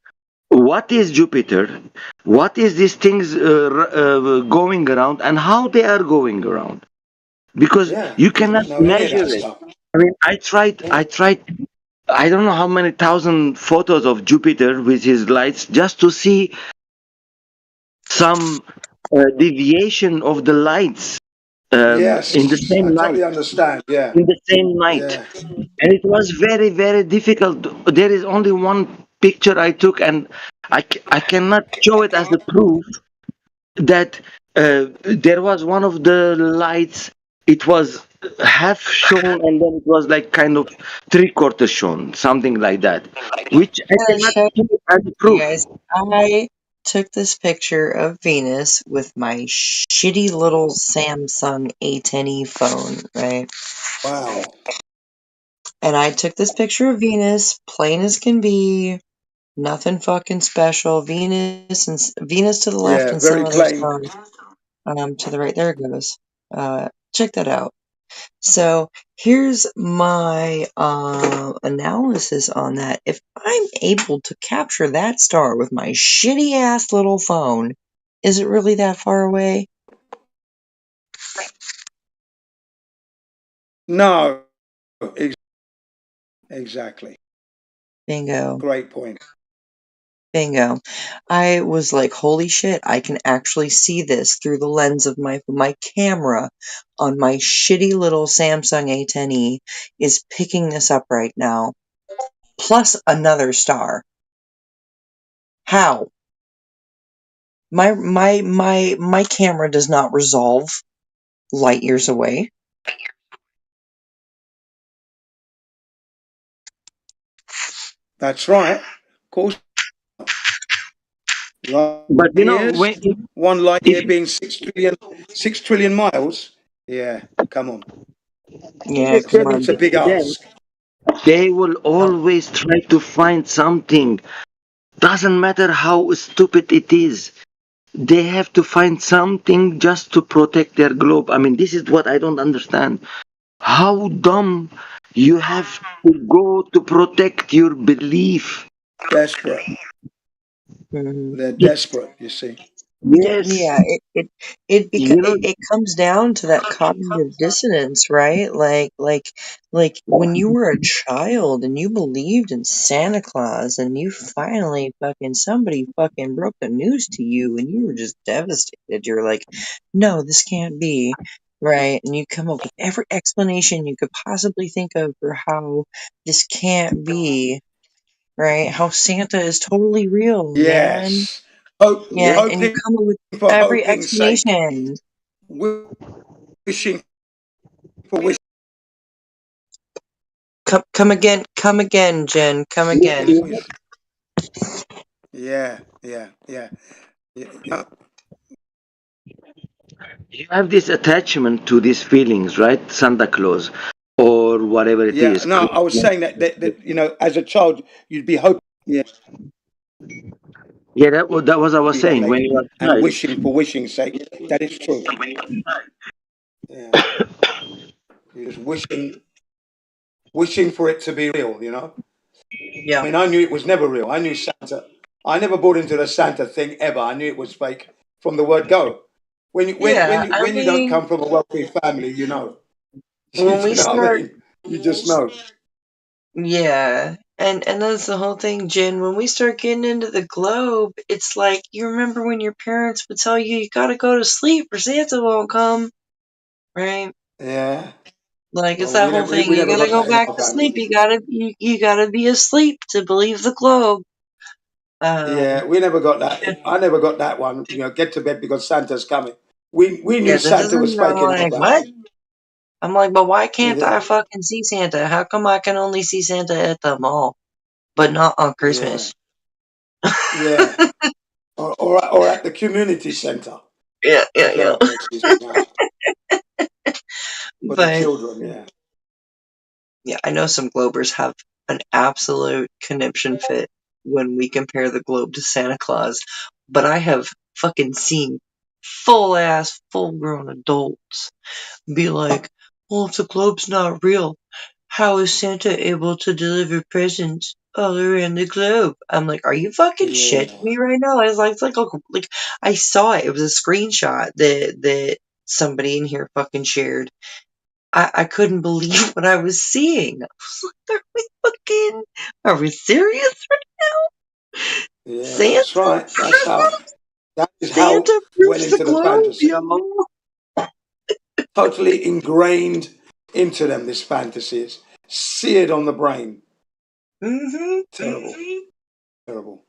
what is Jupiter, what is these things going around, and how they are going around. Because Yeah, you we cannot don't know any of measure that it. stuff. I mean, I tried I don't know how many thousand photos of Jupiter with his lights just to see some deviation of the lights in the Yes, I same night. totally understand. Yeah, In the same night, yeah, and it was very very difficult. There is only one picture I took, and I cannot show it as a proof that there was one of the lights. It was half shown, and then it was like kind of 3/4 shown, something like that, which I I'm gonna cannot show show as a you proof. guys. I took this picture of Venus with my shitty little Samsung A10e phone, right? wow. And I took this picture of Venus, plain as can be, nothing fucking special. Venus to the left Yeah, and some very other plain. stars to the right. There it goes. Check that out. So here's my analysis on that. If I'm able to capture that star with my shitty ass little phone, is it really that far away? No, exactly. Bingo. Great point. Bingo. I was like, holy shit, I can actually see this through the lens of my camera on my shitty little Samsung A10e is picking this up right now. Plus another star. How? My camera does not resolve light years away. That's right. Of course. Light But you know, years, one light year being 6 trillion miles. Yeah, come on. Yeah, come on. It's a big then ask. they will always try to find something. Doesn't matter how stupid it is. They have to find something just to protect their globe. I mean, this is what I don't understand. How dumb you have to go to protect your belief. Desperate. Mhm. They're desperate, you see. Yes. Yeah, You know, it comes down to that cognitive dissonance, right? Like when you were a child and you believed in Santa Claus and you finally somebody fucking broke the news to you and you were just devastated. You're like, no, this can't be, right? And you come up with every explanation you could possibly think of for how this can't be, right? How Santa is totally real, man. Yes. Hope, Yeah, and you hoping come up with for every hoping's sake. explanation. Wishing for wish. Come again, Jen, come again. Yeah, yeah, yeah. Yeah. you have this attachment to these feelings, right? Santa Claus. or whatever it Yeah, is. no, I was saying that you know, as a child, you'd be hoping, yeah, Yeah, that was I was be that saying. When late you were and child, wishing for wishing's sake. That is true. Yeah, you're just wishing for it to be real. You know. Yeah. I mean, I knew it was never real. I knew Santa. I never bought into the Santa thing ever. I knew it was fake from the word go. Yeah, I When you don't mean, come from a wealthy family, you know. You when we know what I start, mean? You just know. yeah, and that's the whole thing, Jen. When we start getting into the globe, it's like you remember when your parents would tell you gotta go to sleep or Santa won't come, right? Yeah. Like it's Well, that whole thing. we You never gotta got go that in back our to sleep. family. You gotta be asleep to believe the globe. Yeah, we never got that. I never got that one. You know, get to bed because Santa's coming. We knew Yeah, that Santa was doesn't. I'm fake in our like, what? family. I'm like, but why can't Yeah, I fucking see Santa? How come I can only see Santa at the mall, but not on yeah, Christmas? yeah. Or at the community center. Yeah, That's yeah, where I yeah. can see Santa. For the But children, yeah. yeah, I know some Globers have an absolute conniption fit when we compare the globe to Santa Claus, but I have fucking seen full ass, full grown adults be like, well, if the globe's not real, how is Santa able to deliver presents all around the globe? I'm like, are you fucking shitting Yeah. me right now? I was like, it's like I saw it. It was a screenshot that somebody in here fucking shared. I couldn't believe what I was seeing. I was like, are we serious right now? Yeah, that's Santa, right. That is how Santa well proves the into the globe, fantasy. y'all. Totally ingrained into them, this fantasy is seared on the brain. Mm-hmm. Terrible. Terrible.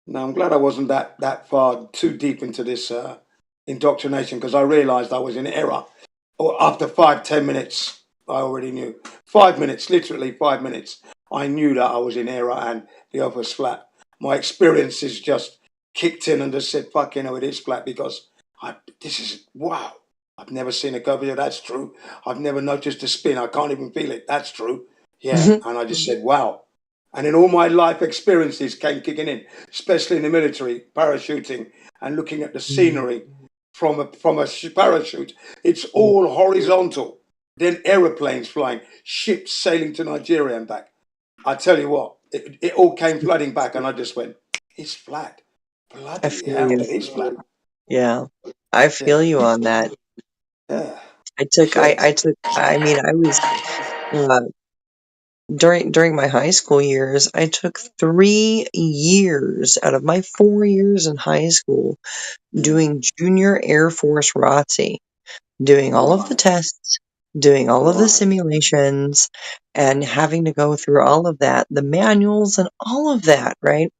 Now, I'm glad I wasn't that far too deep into this indoctrination because I realized I was in error. Or after 5-10 minutes, I already knew. 5 minutes, literally 5 minutes, I knew that I was in error and the earth was flat. My experiences just kicked in and just said, fuck, you know, it is flat because this is, wow. I've never seen a curvature, that's true. I've never noticed a spin, I can't even feel it, that's true. Yeah, and I just said, wow. And then all my life experiences came kicking in, especially in the military, parachuting and looking at the scenery from a parachute. It's all horizontal. Then aeroplanes flying, ships sailing to Nigeria and back. I tell you what, it all came flooding back, and I just went, "It's flat. I Bloody feel hell, you. it is flat." Yeah, I feel you on that. Yeah. I mean, I was, uh, during my high school years, I took 3 years out of my 4 years in high school doing junior Air Force ROTC, doing all of the Right. tests, doing all of the Right. simulations, and having to go through all of that, the manuals and all of that, right?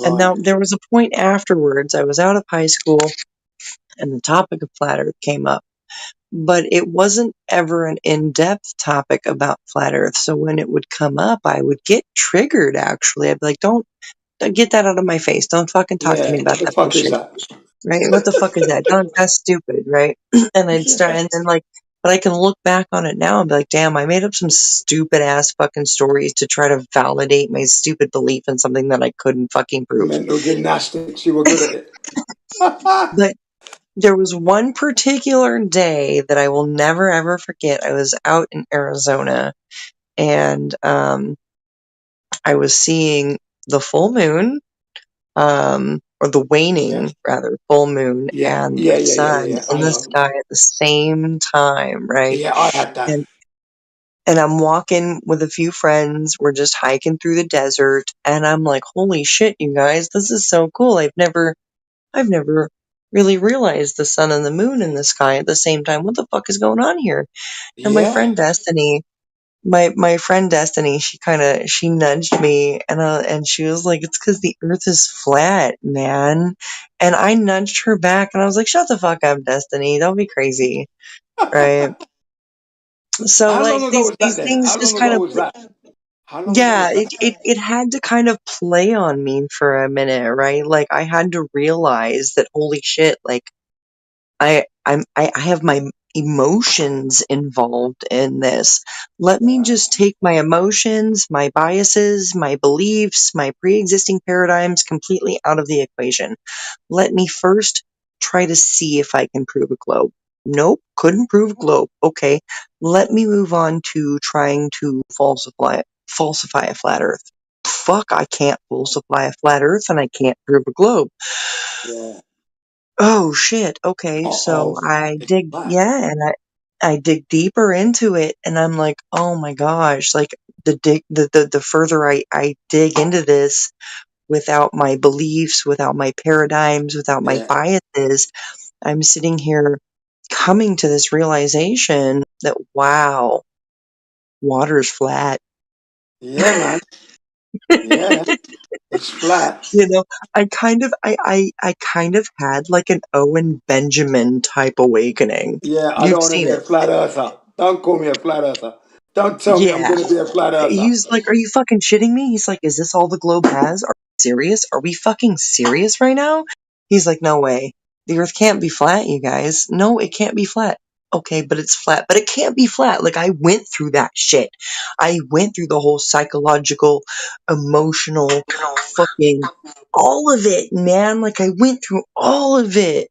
And now Right. there was a point afterwards, I was out of high school and the topic of flat Earth came up. But it wasn't ever an in-depth topic about flat Earth. So when it would come up, I would get triggered, actually. I'd be like, don't get that out of my face. Don't fucking talk to me Yeah. about What the that fuck is bullshit. that? Right? What the fuck is that? That's stupid, right? And I'd start, and then like, but I can look back on it now and be like, damn, I made up some stupid ass fucking stories to try to validate my stupid belief in something that I couldn't fucking prove. Mental gymnastics. You were good at it. But there was one particular day that I will never ever forget. I was out in Arizona and I was seeing the full moon, or the Yeah. waning rather, full moon Yeah. and Yeah. the Yeah. Yeah. sun Yeah. in I the know. sky at the same time, right? Yeah, I had that. And I'm walking with a few friends. We're just hiking through the desert, and I'm like, "Holy shit, you guys! This is so cool! I've never really realized the sun and the moon in the sky at the same time. What the fuck is going on here?" And my Yeah. friend Destiny, my friend Destiny, she nudged me and she was like, "It's because the Earth is flat, man." And I nudged her back, and I was like, "Shut the fuck up, Destiny! Don't be crazy, right?" So How long like ago was that these then? things How just long kind ago of was that? How long ago yeah, was that? it had to kind of play on me for a minute, right? Like I had to realize that holy shit, like I have my emotions involved in this. Let me just take my emotions, my biases, my beliefs, my pre-existing paradigms completely out of the equation. Let me first try to see if I can prove a globe. Nope, couldn't prove a globe. Okay, let me move on to trying to falsify a flat earth. Fuck, I can't falsify a flat earth and I can't prove a globe. Yeah. Oh shit. Okay, so I dig, yeah, and I dig deeper into it, and I'm like, oh my gosh, like the further I dig into this, without my beliefs, without my paradigms, without my Yeah. biases, I'm sitting here coming to this realization that wow, water's flat. Yeah, man. Yeah. It's flat. You know, I kind of had like an Owen Benjamin type awakening. Yeah, I You've don't want to seen be a it. flat earther. Don't call me a flat earther. Don't tell me I'm Yeah. going to be a flat earther. He's like, are you fucking shitting me? He's like, is this all the globe has? Are we serious? Are we fucking serious right now? He's like, no way. The earth can't be flat, you guys. No, it can't be flat. Okay, but it's flat. But it can't be flat. Like, I went through that shit. I went through the whole psychological, emotional, fucking, all of it, man. Like, I went through all of it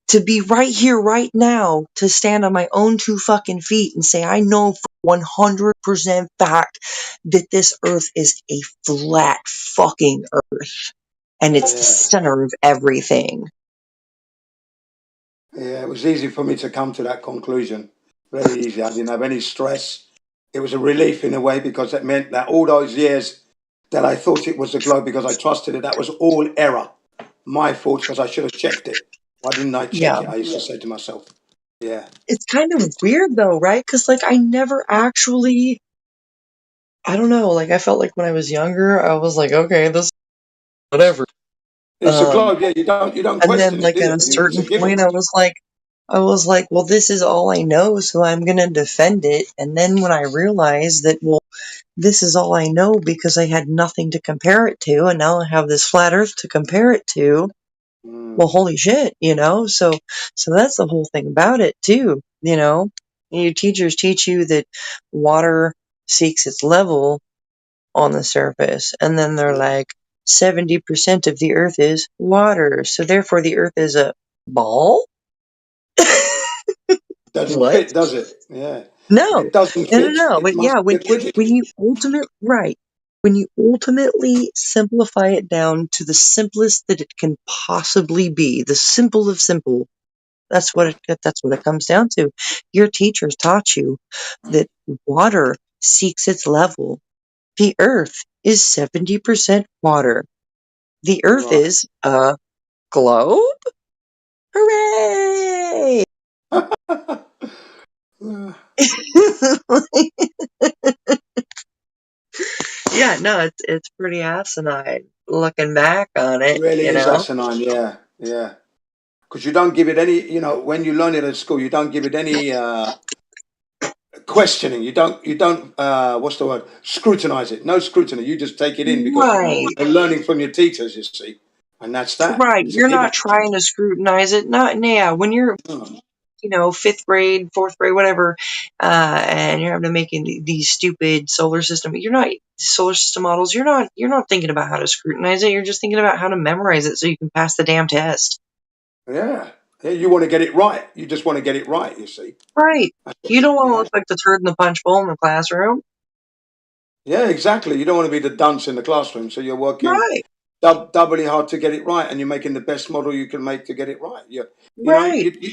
to be right here, right now, to stand on my own 2 fucking feet and say, I know for 100% fact that this earth is a flat fucking earth. And it's the Yeah. center of everything. Yeah, it was easy for me to come to that conclusion. Very easy. I didn't have any stress. It was a relief in a way because it meant that all those years that I thought it was the globe because I trusted it, that was all error. My fault because I should have checked it. Why didn't I check Yeah. it? I used to say to myself. Yeah. It's kind of weird though, right? Because like I never actually, I don't know, like I felt like when I was younger, I was like, okay, this whatever. It's a globe. Yeah, you don't And then question it, like do at you? a It's a certain given. point, I was like, well, this is all I know, so I'm gonna defend it. And then when I realized that, well, this is all I know because I had nothing to compare it to, and now I have this flat Earth to compare it to. Well, holy shit, you know. So that's the whole thing about it too. You know, your teachers teach you that water seeks its level on the surface, and then they're like, 70% of the Earth is water, so therefore the Earth is a ball. Doesn't What? fit, does it? Yeah. No, It doesn't no, no, fit. no. It But must yeah, be acquitted. when you ultimately simplify it down to the simplest that it can possibly be, the simple of simple. That's what it comes down to. Your teachers taught you that water seeks its level. The Earth is 70% water. The Earth Right. is a globe. Hooray! Yeah, no, it's pretty asinine looking back on it, Really you is know? asinine. Yeah. Yeah. Because you don't give it any, when you learn it at school, you don't give it any questioning. You don't, what's the word? Scrutinize it. No scrutiny. You just take it in because Right, you're learning from your teachers, you see. And that's that. right. It's a You're given. not trying to scrutinize it. Not, yeah, when you're, fifth grade, fourth grade, whatever, and you're having to make these stupid solar system models, you're not thinking about how to scrutinize it. You're just thinking about how to memorize it so you can pass the damn test. Yeah. Yeah. You want to get it right. You just want to get it right, you see. Right. You don't want to look like the turd in the punch bowl in the classroom. Yeah, exactly. You don't want to be the dunce in the classroom, so you're working Right. doubly hard to get it right, and you're making the best model you can make to get it right. You know, Right. you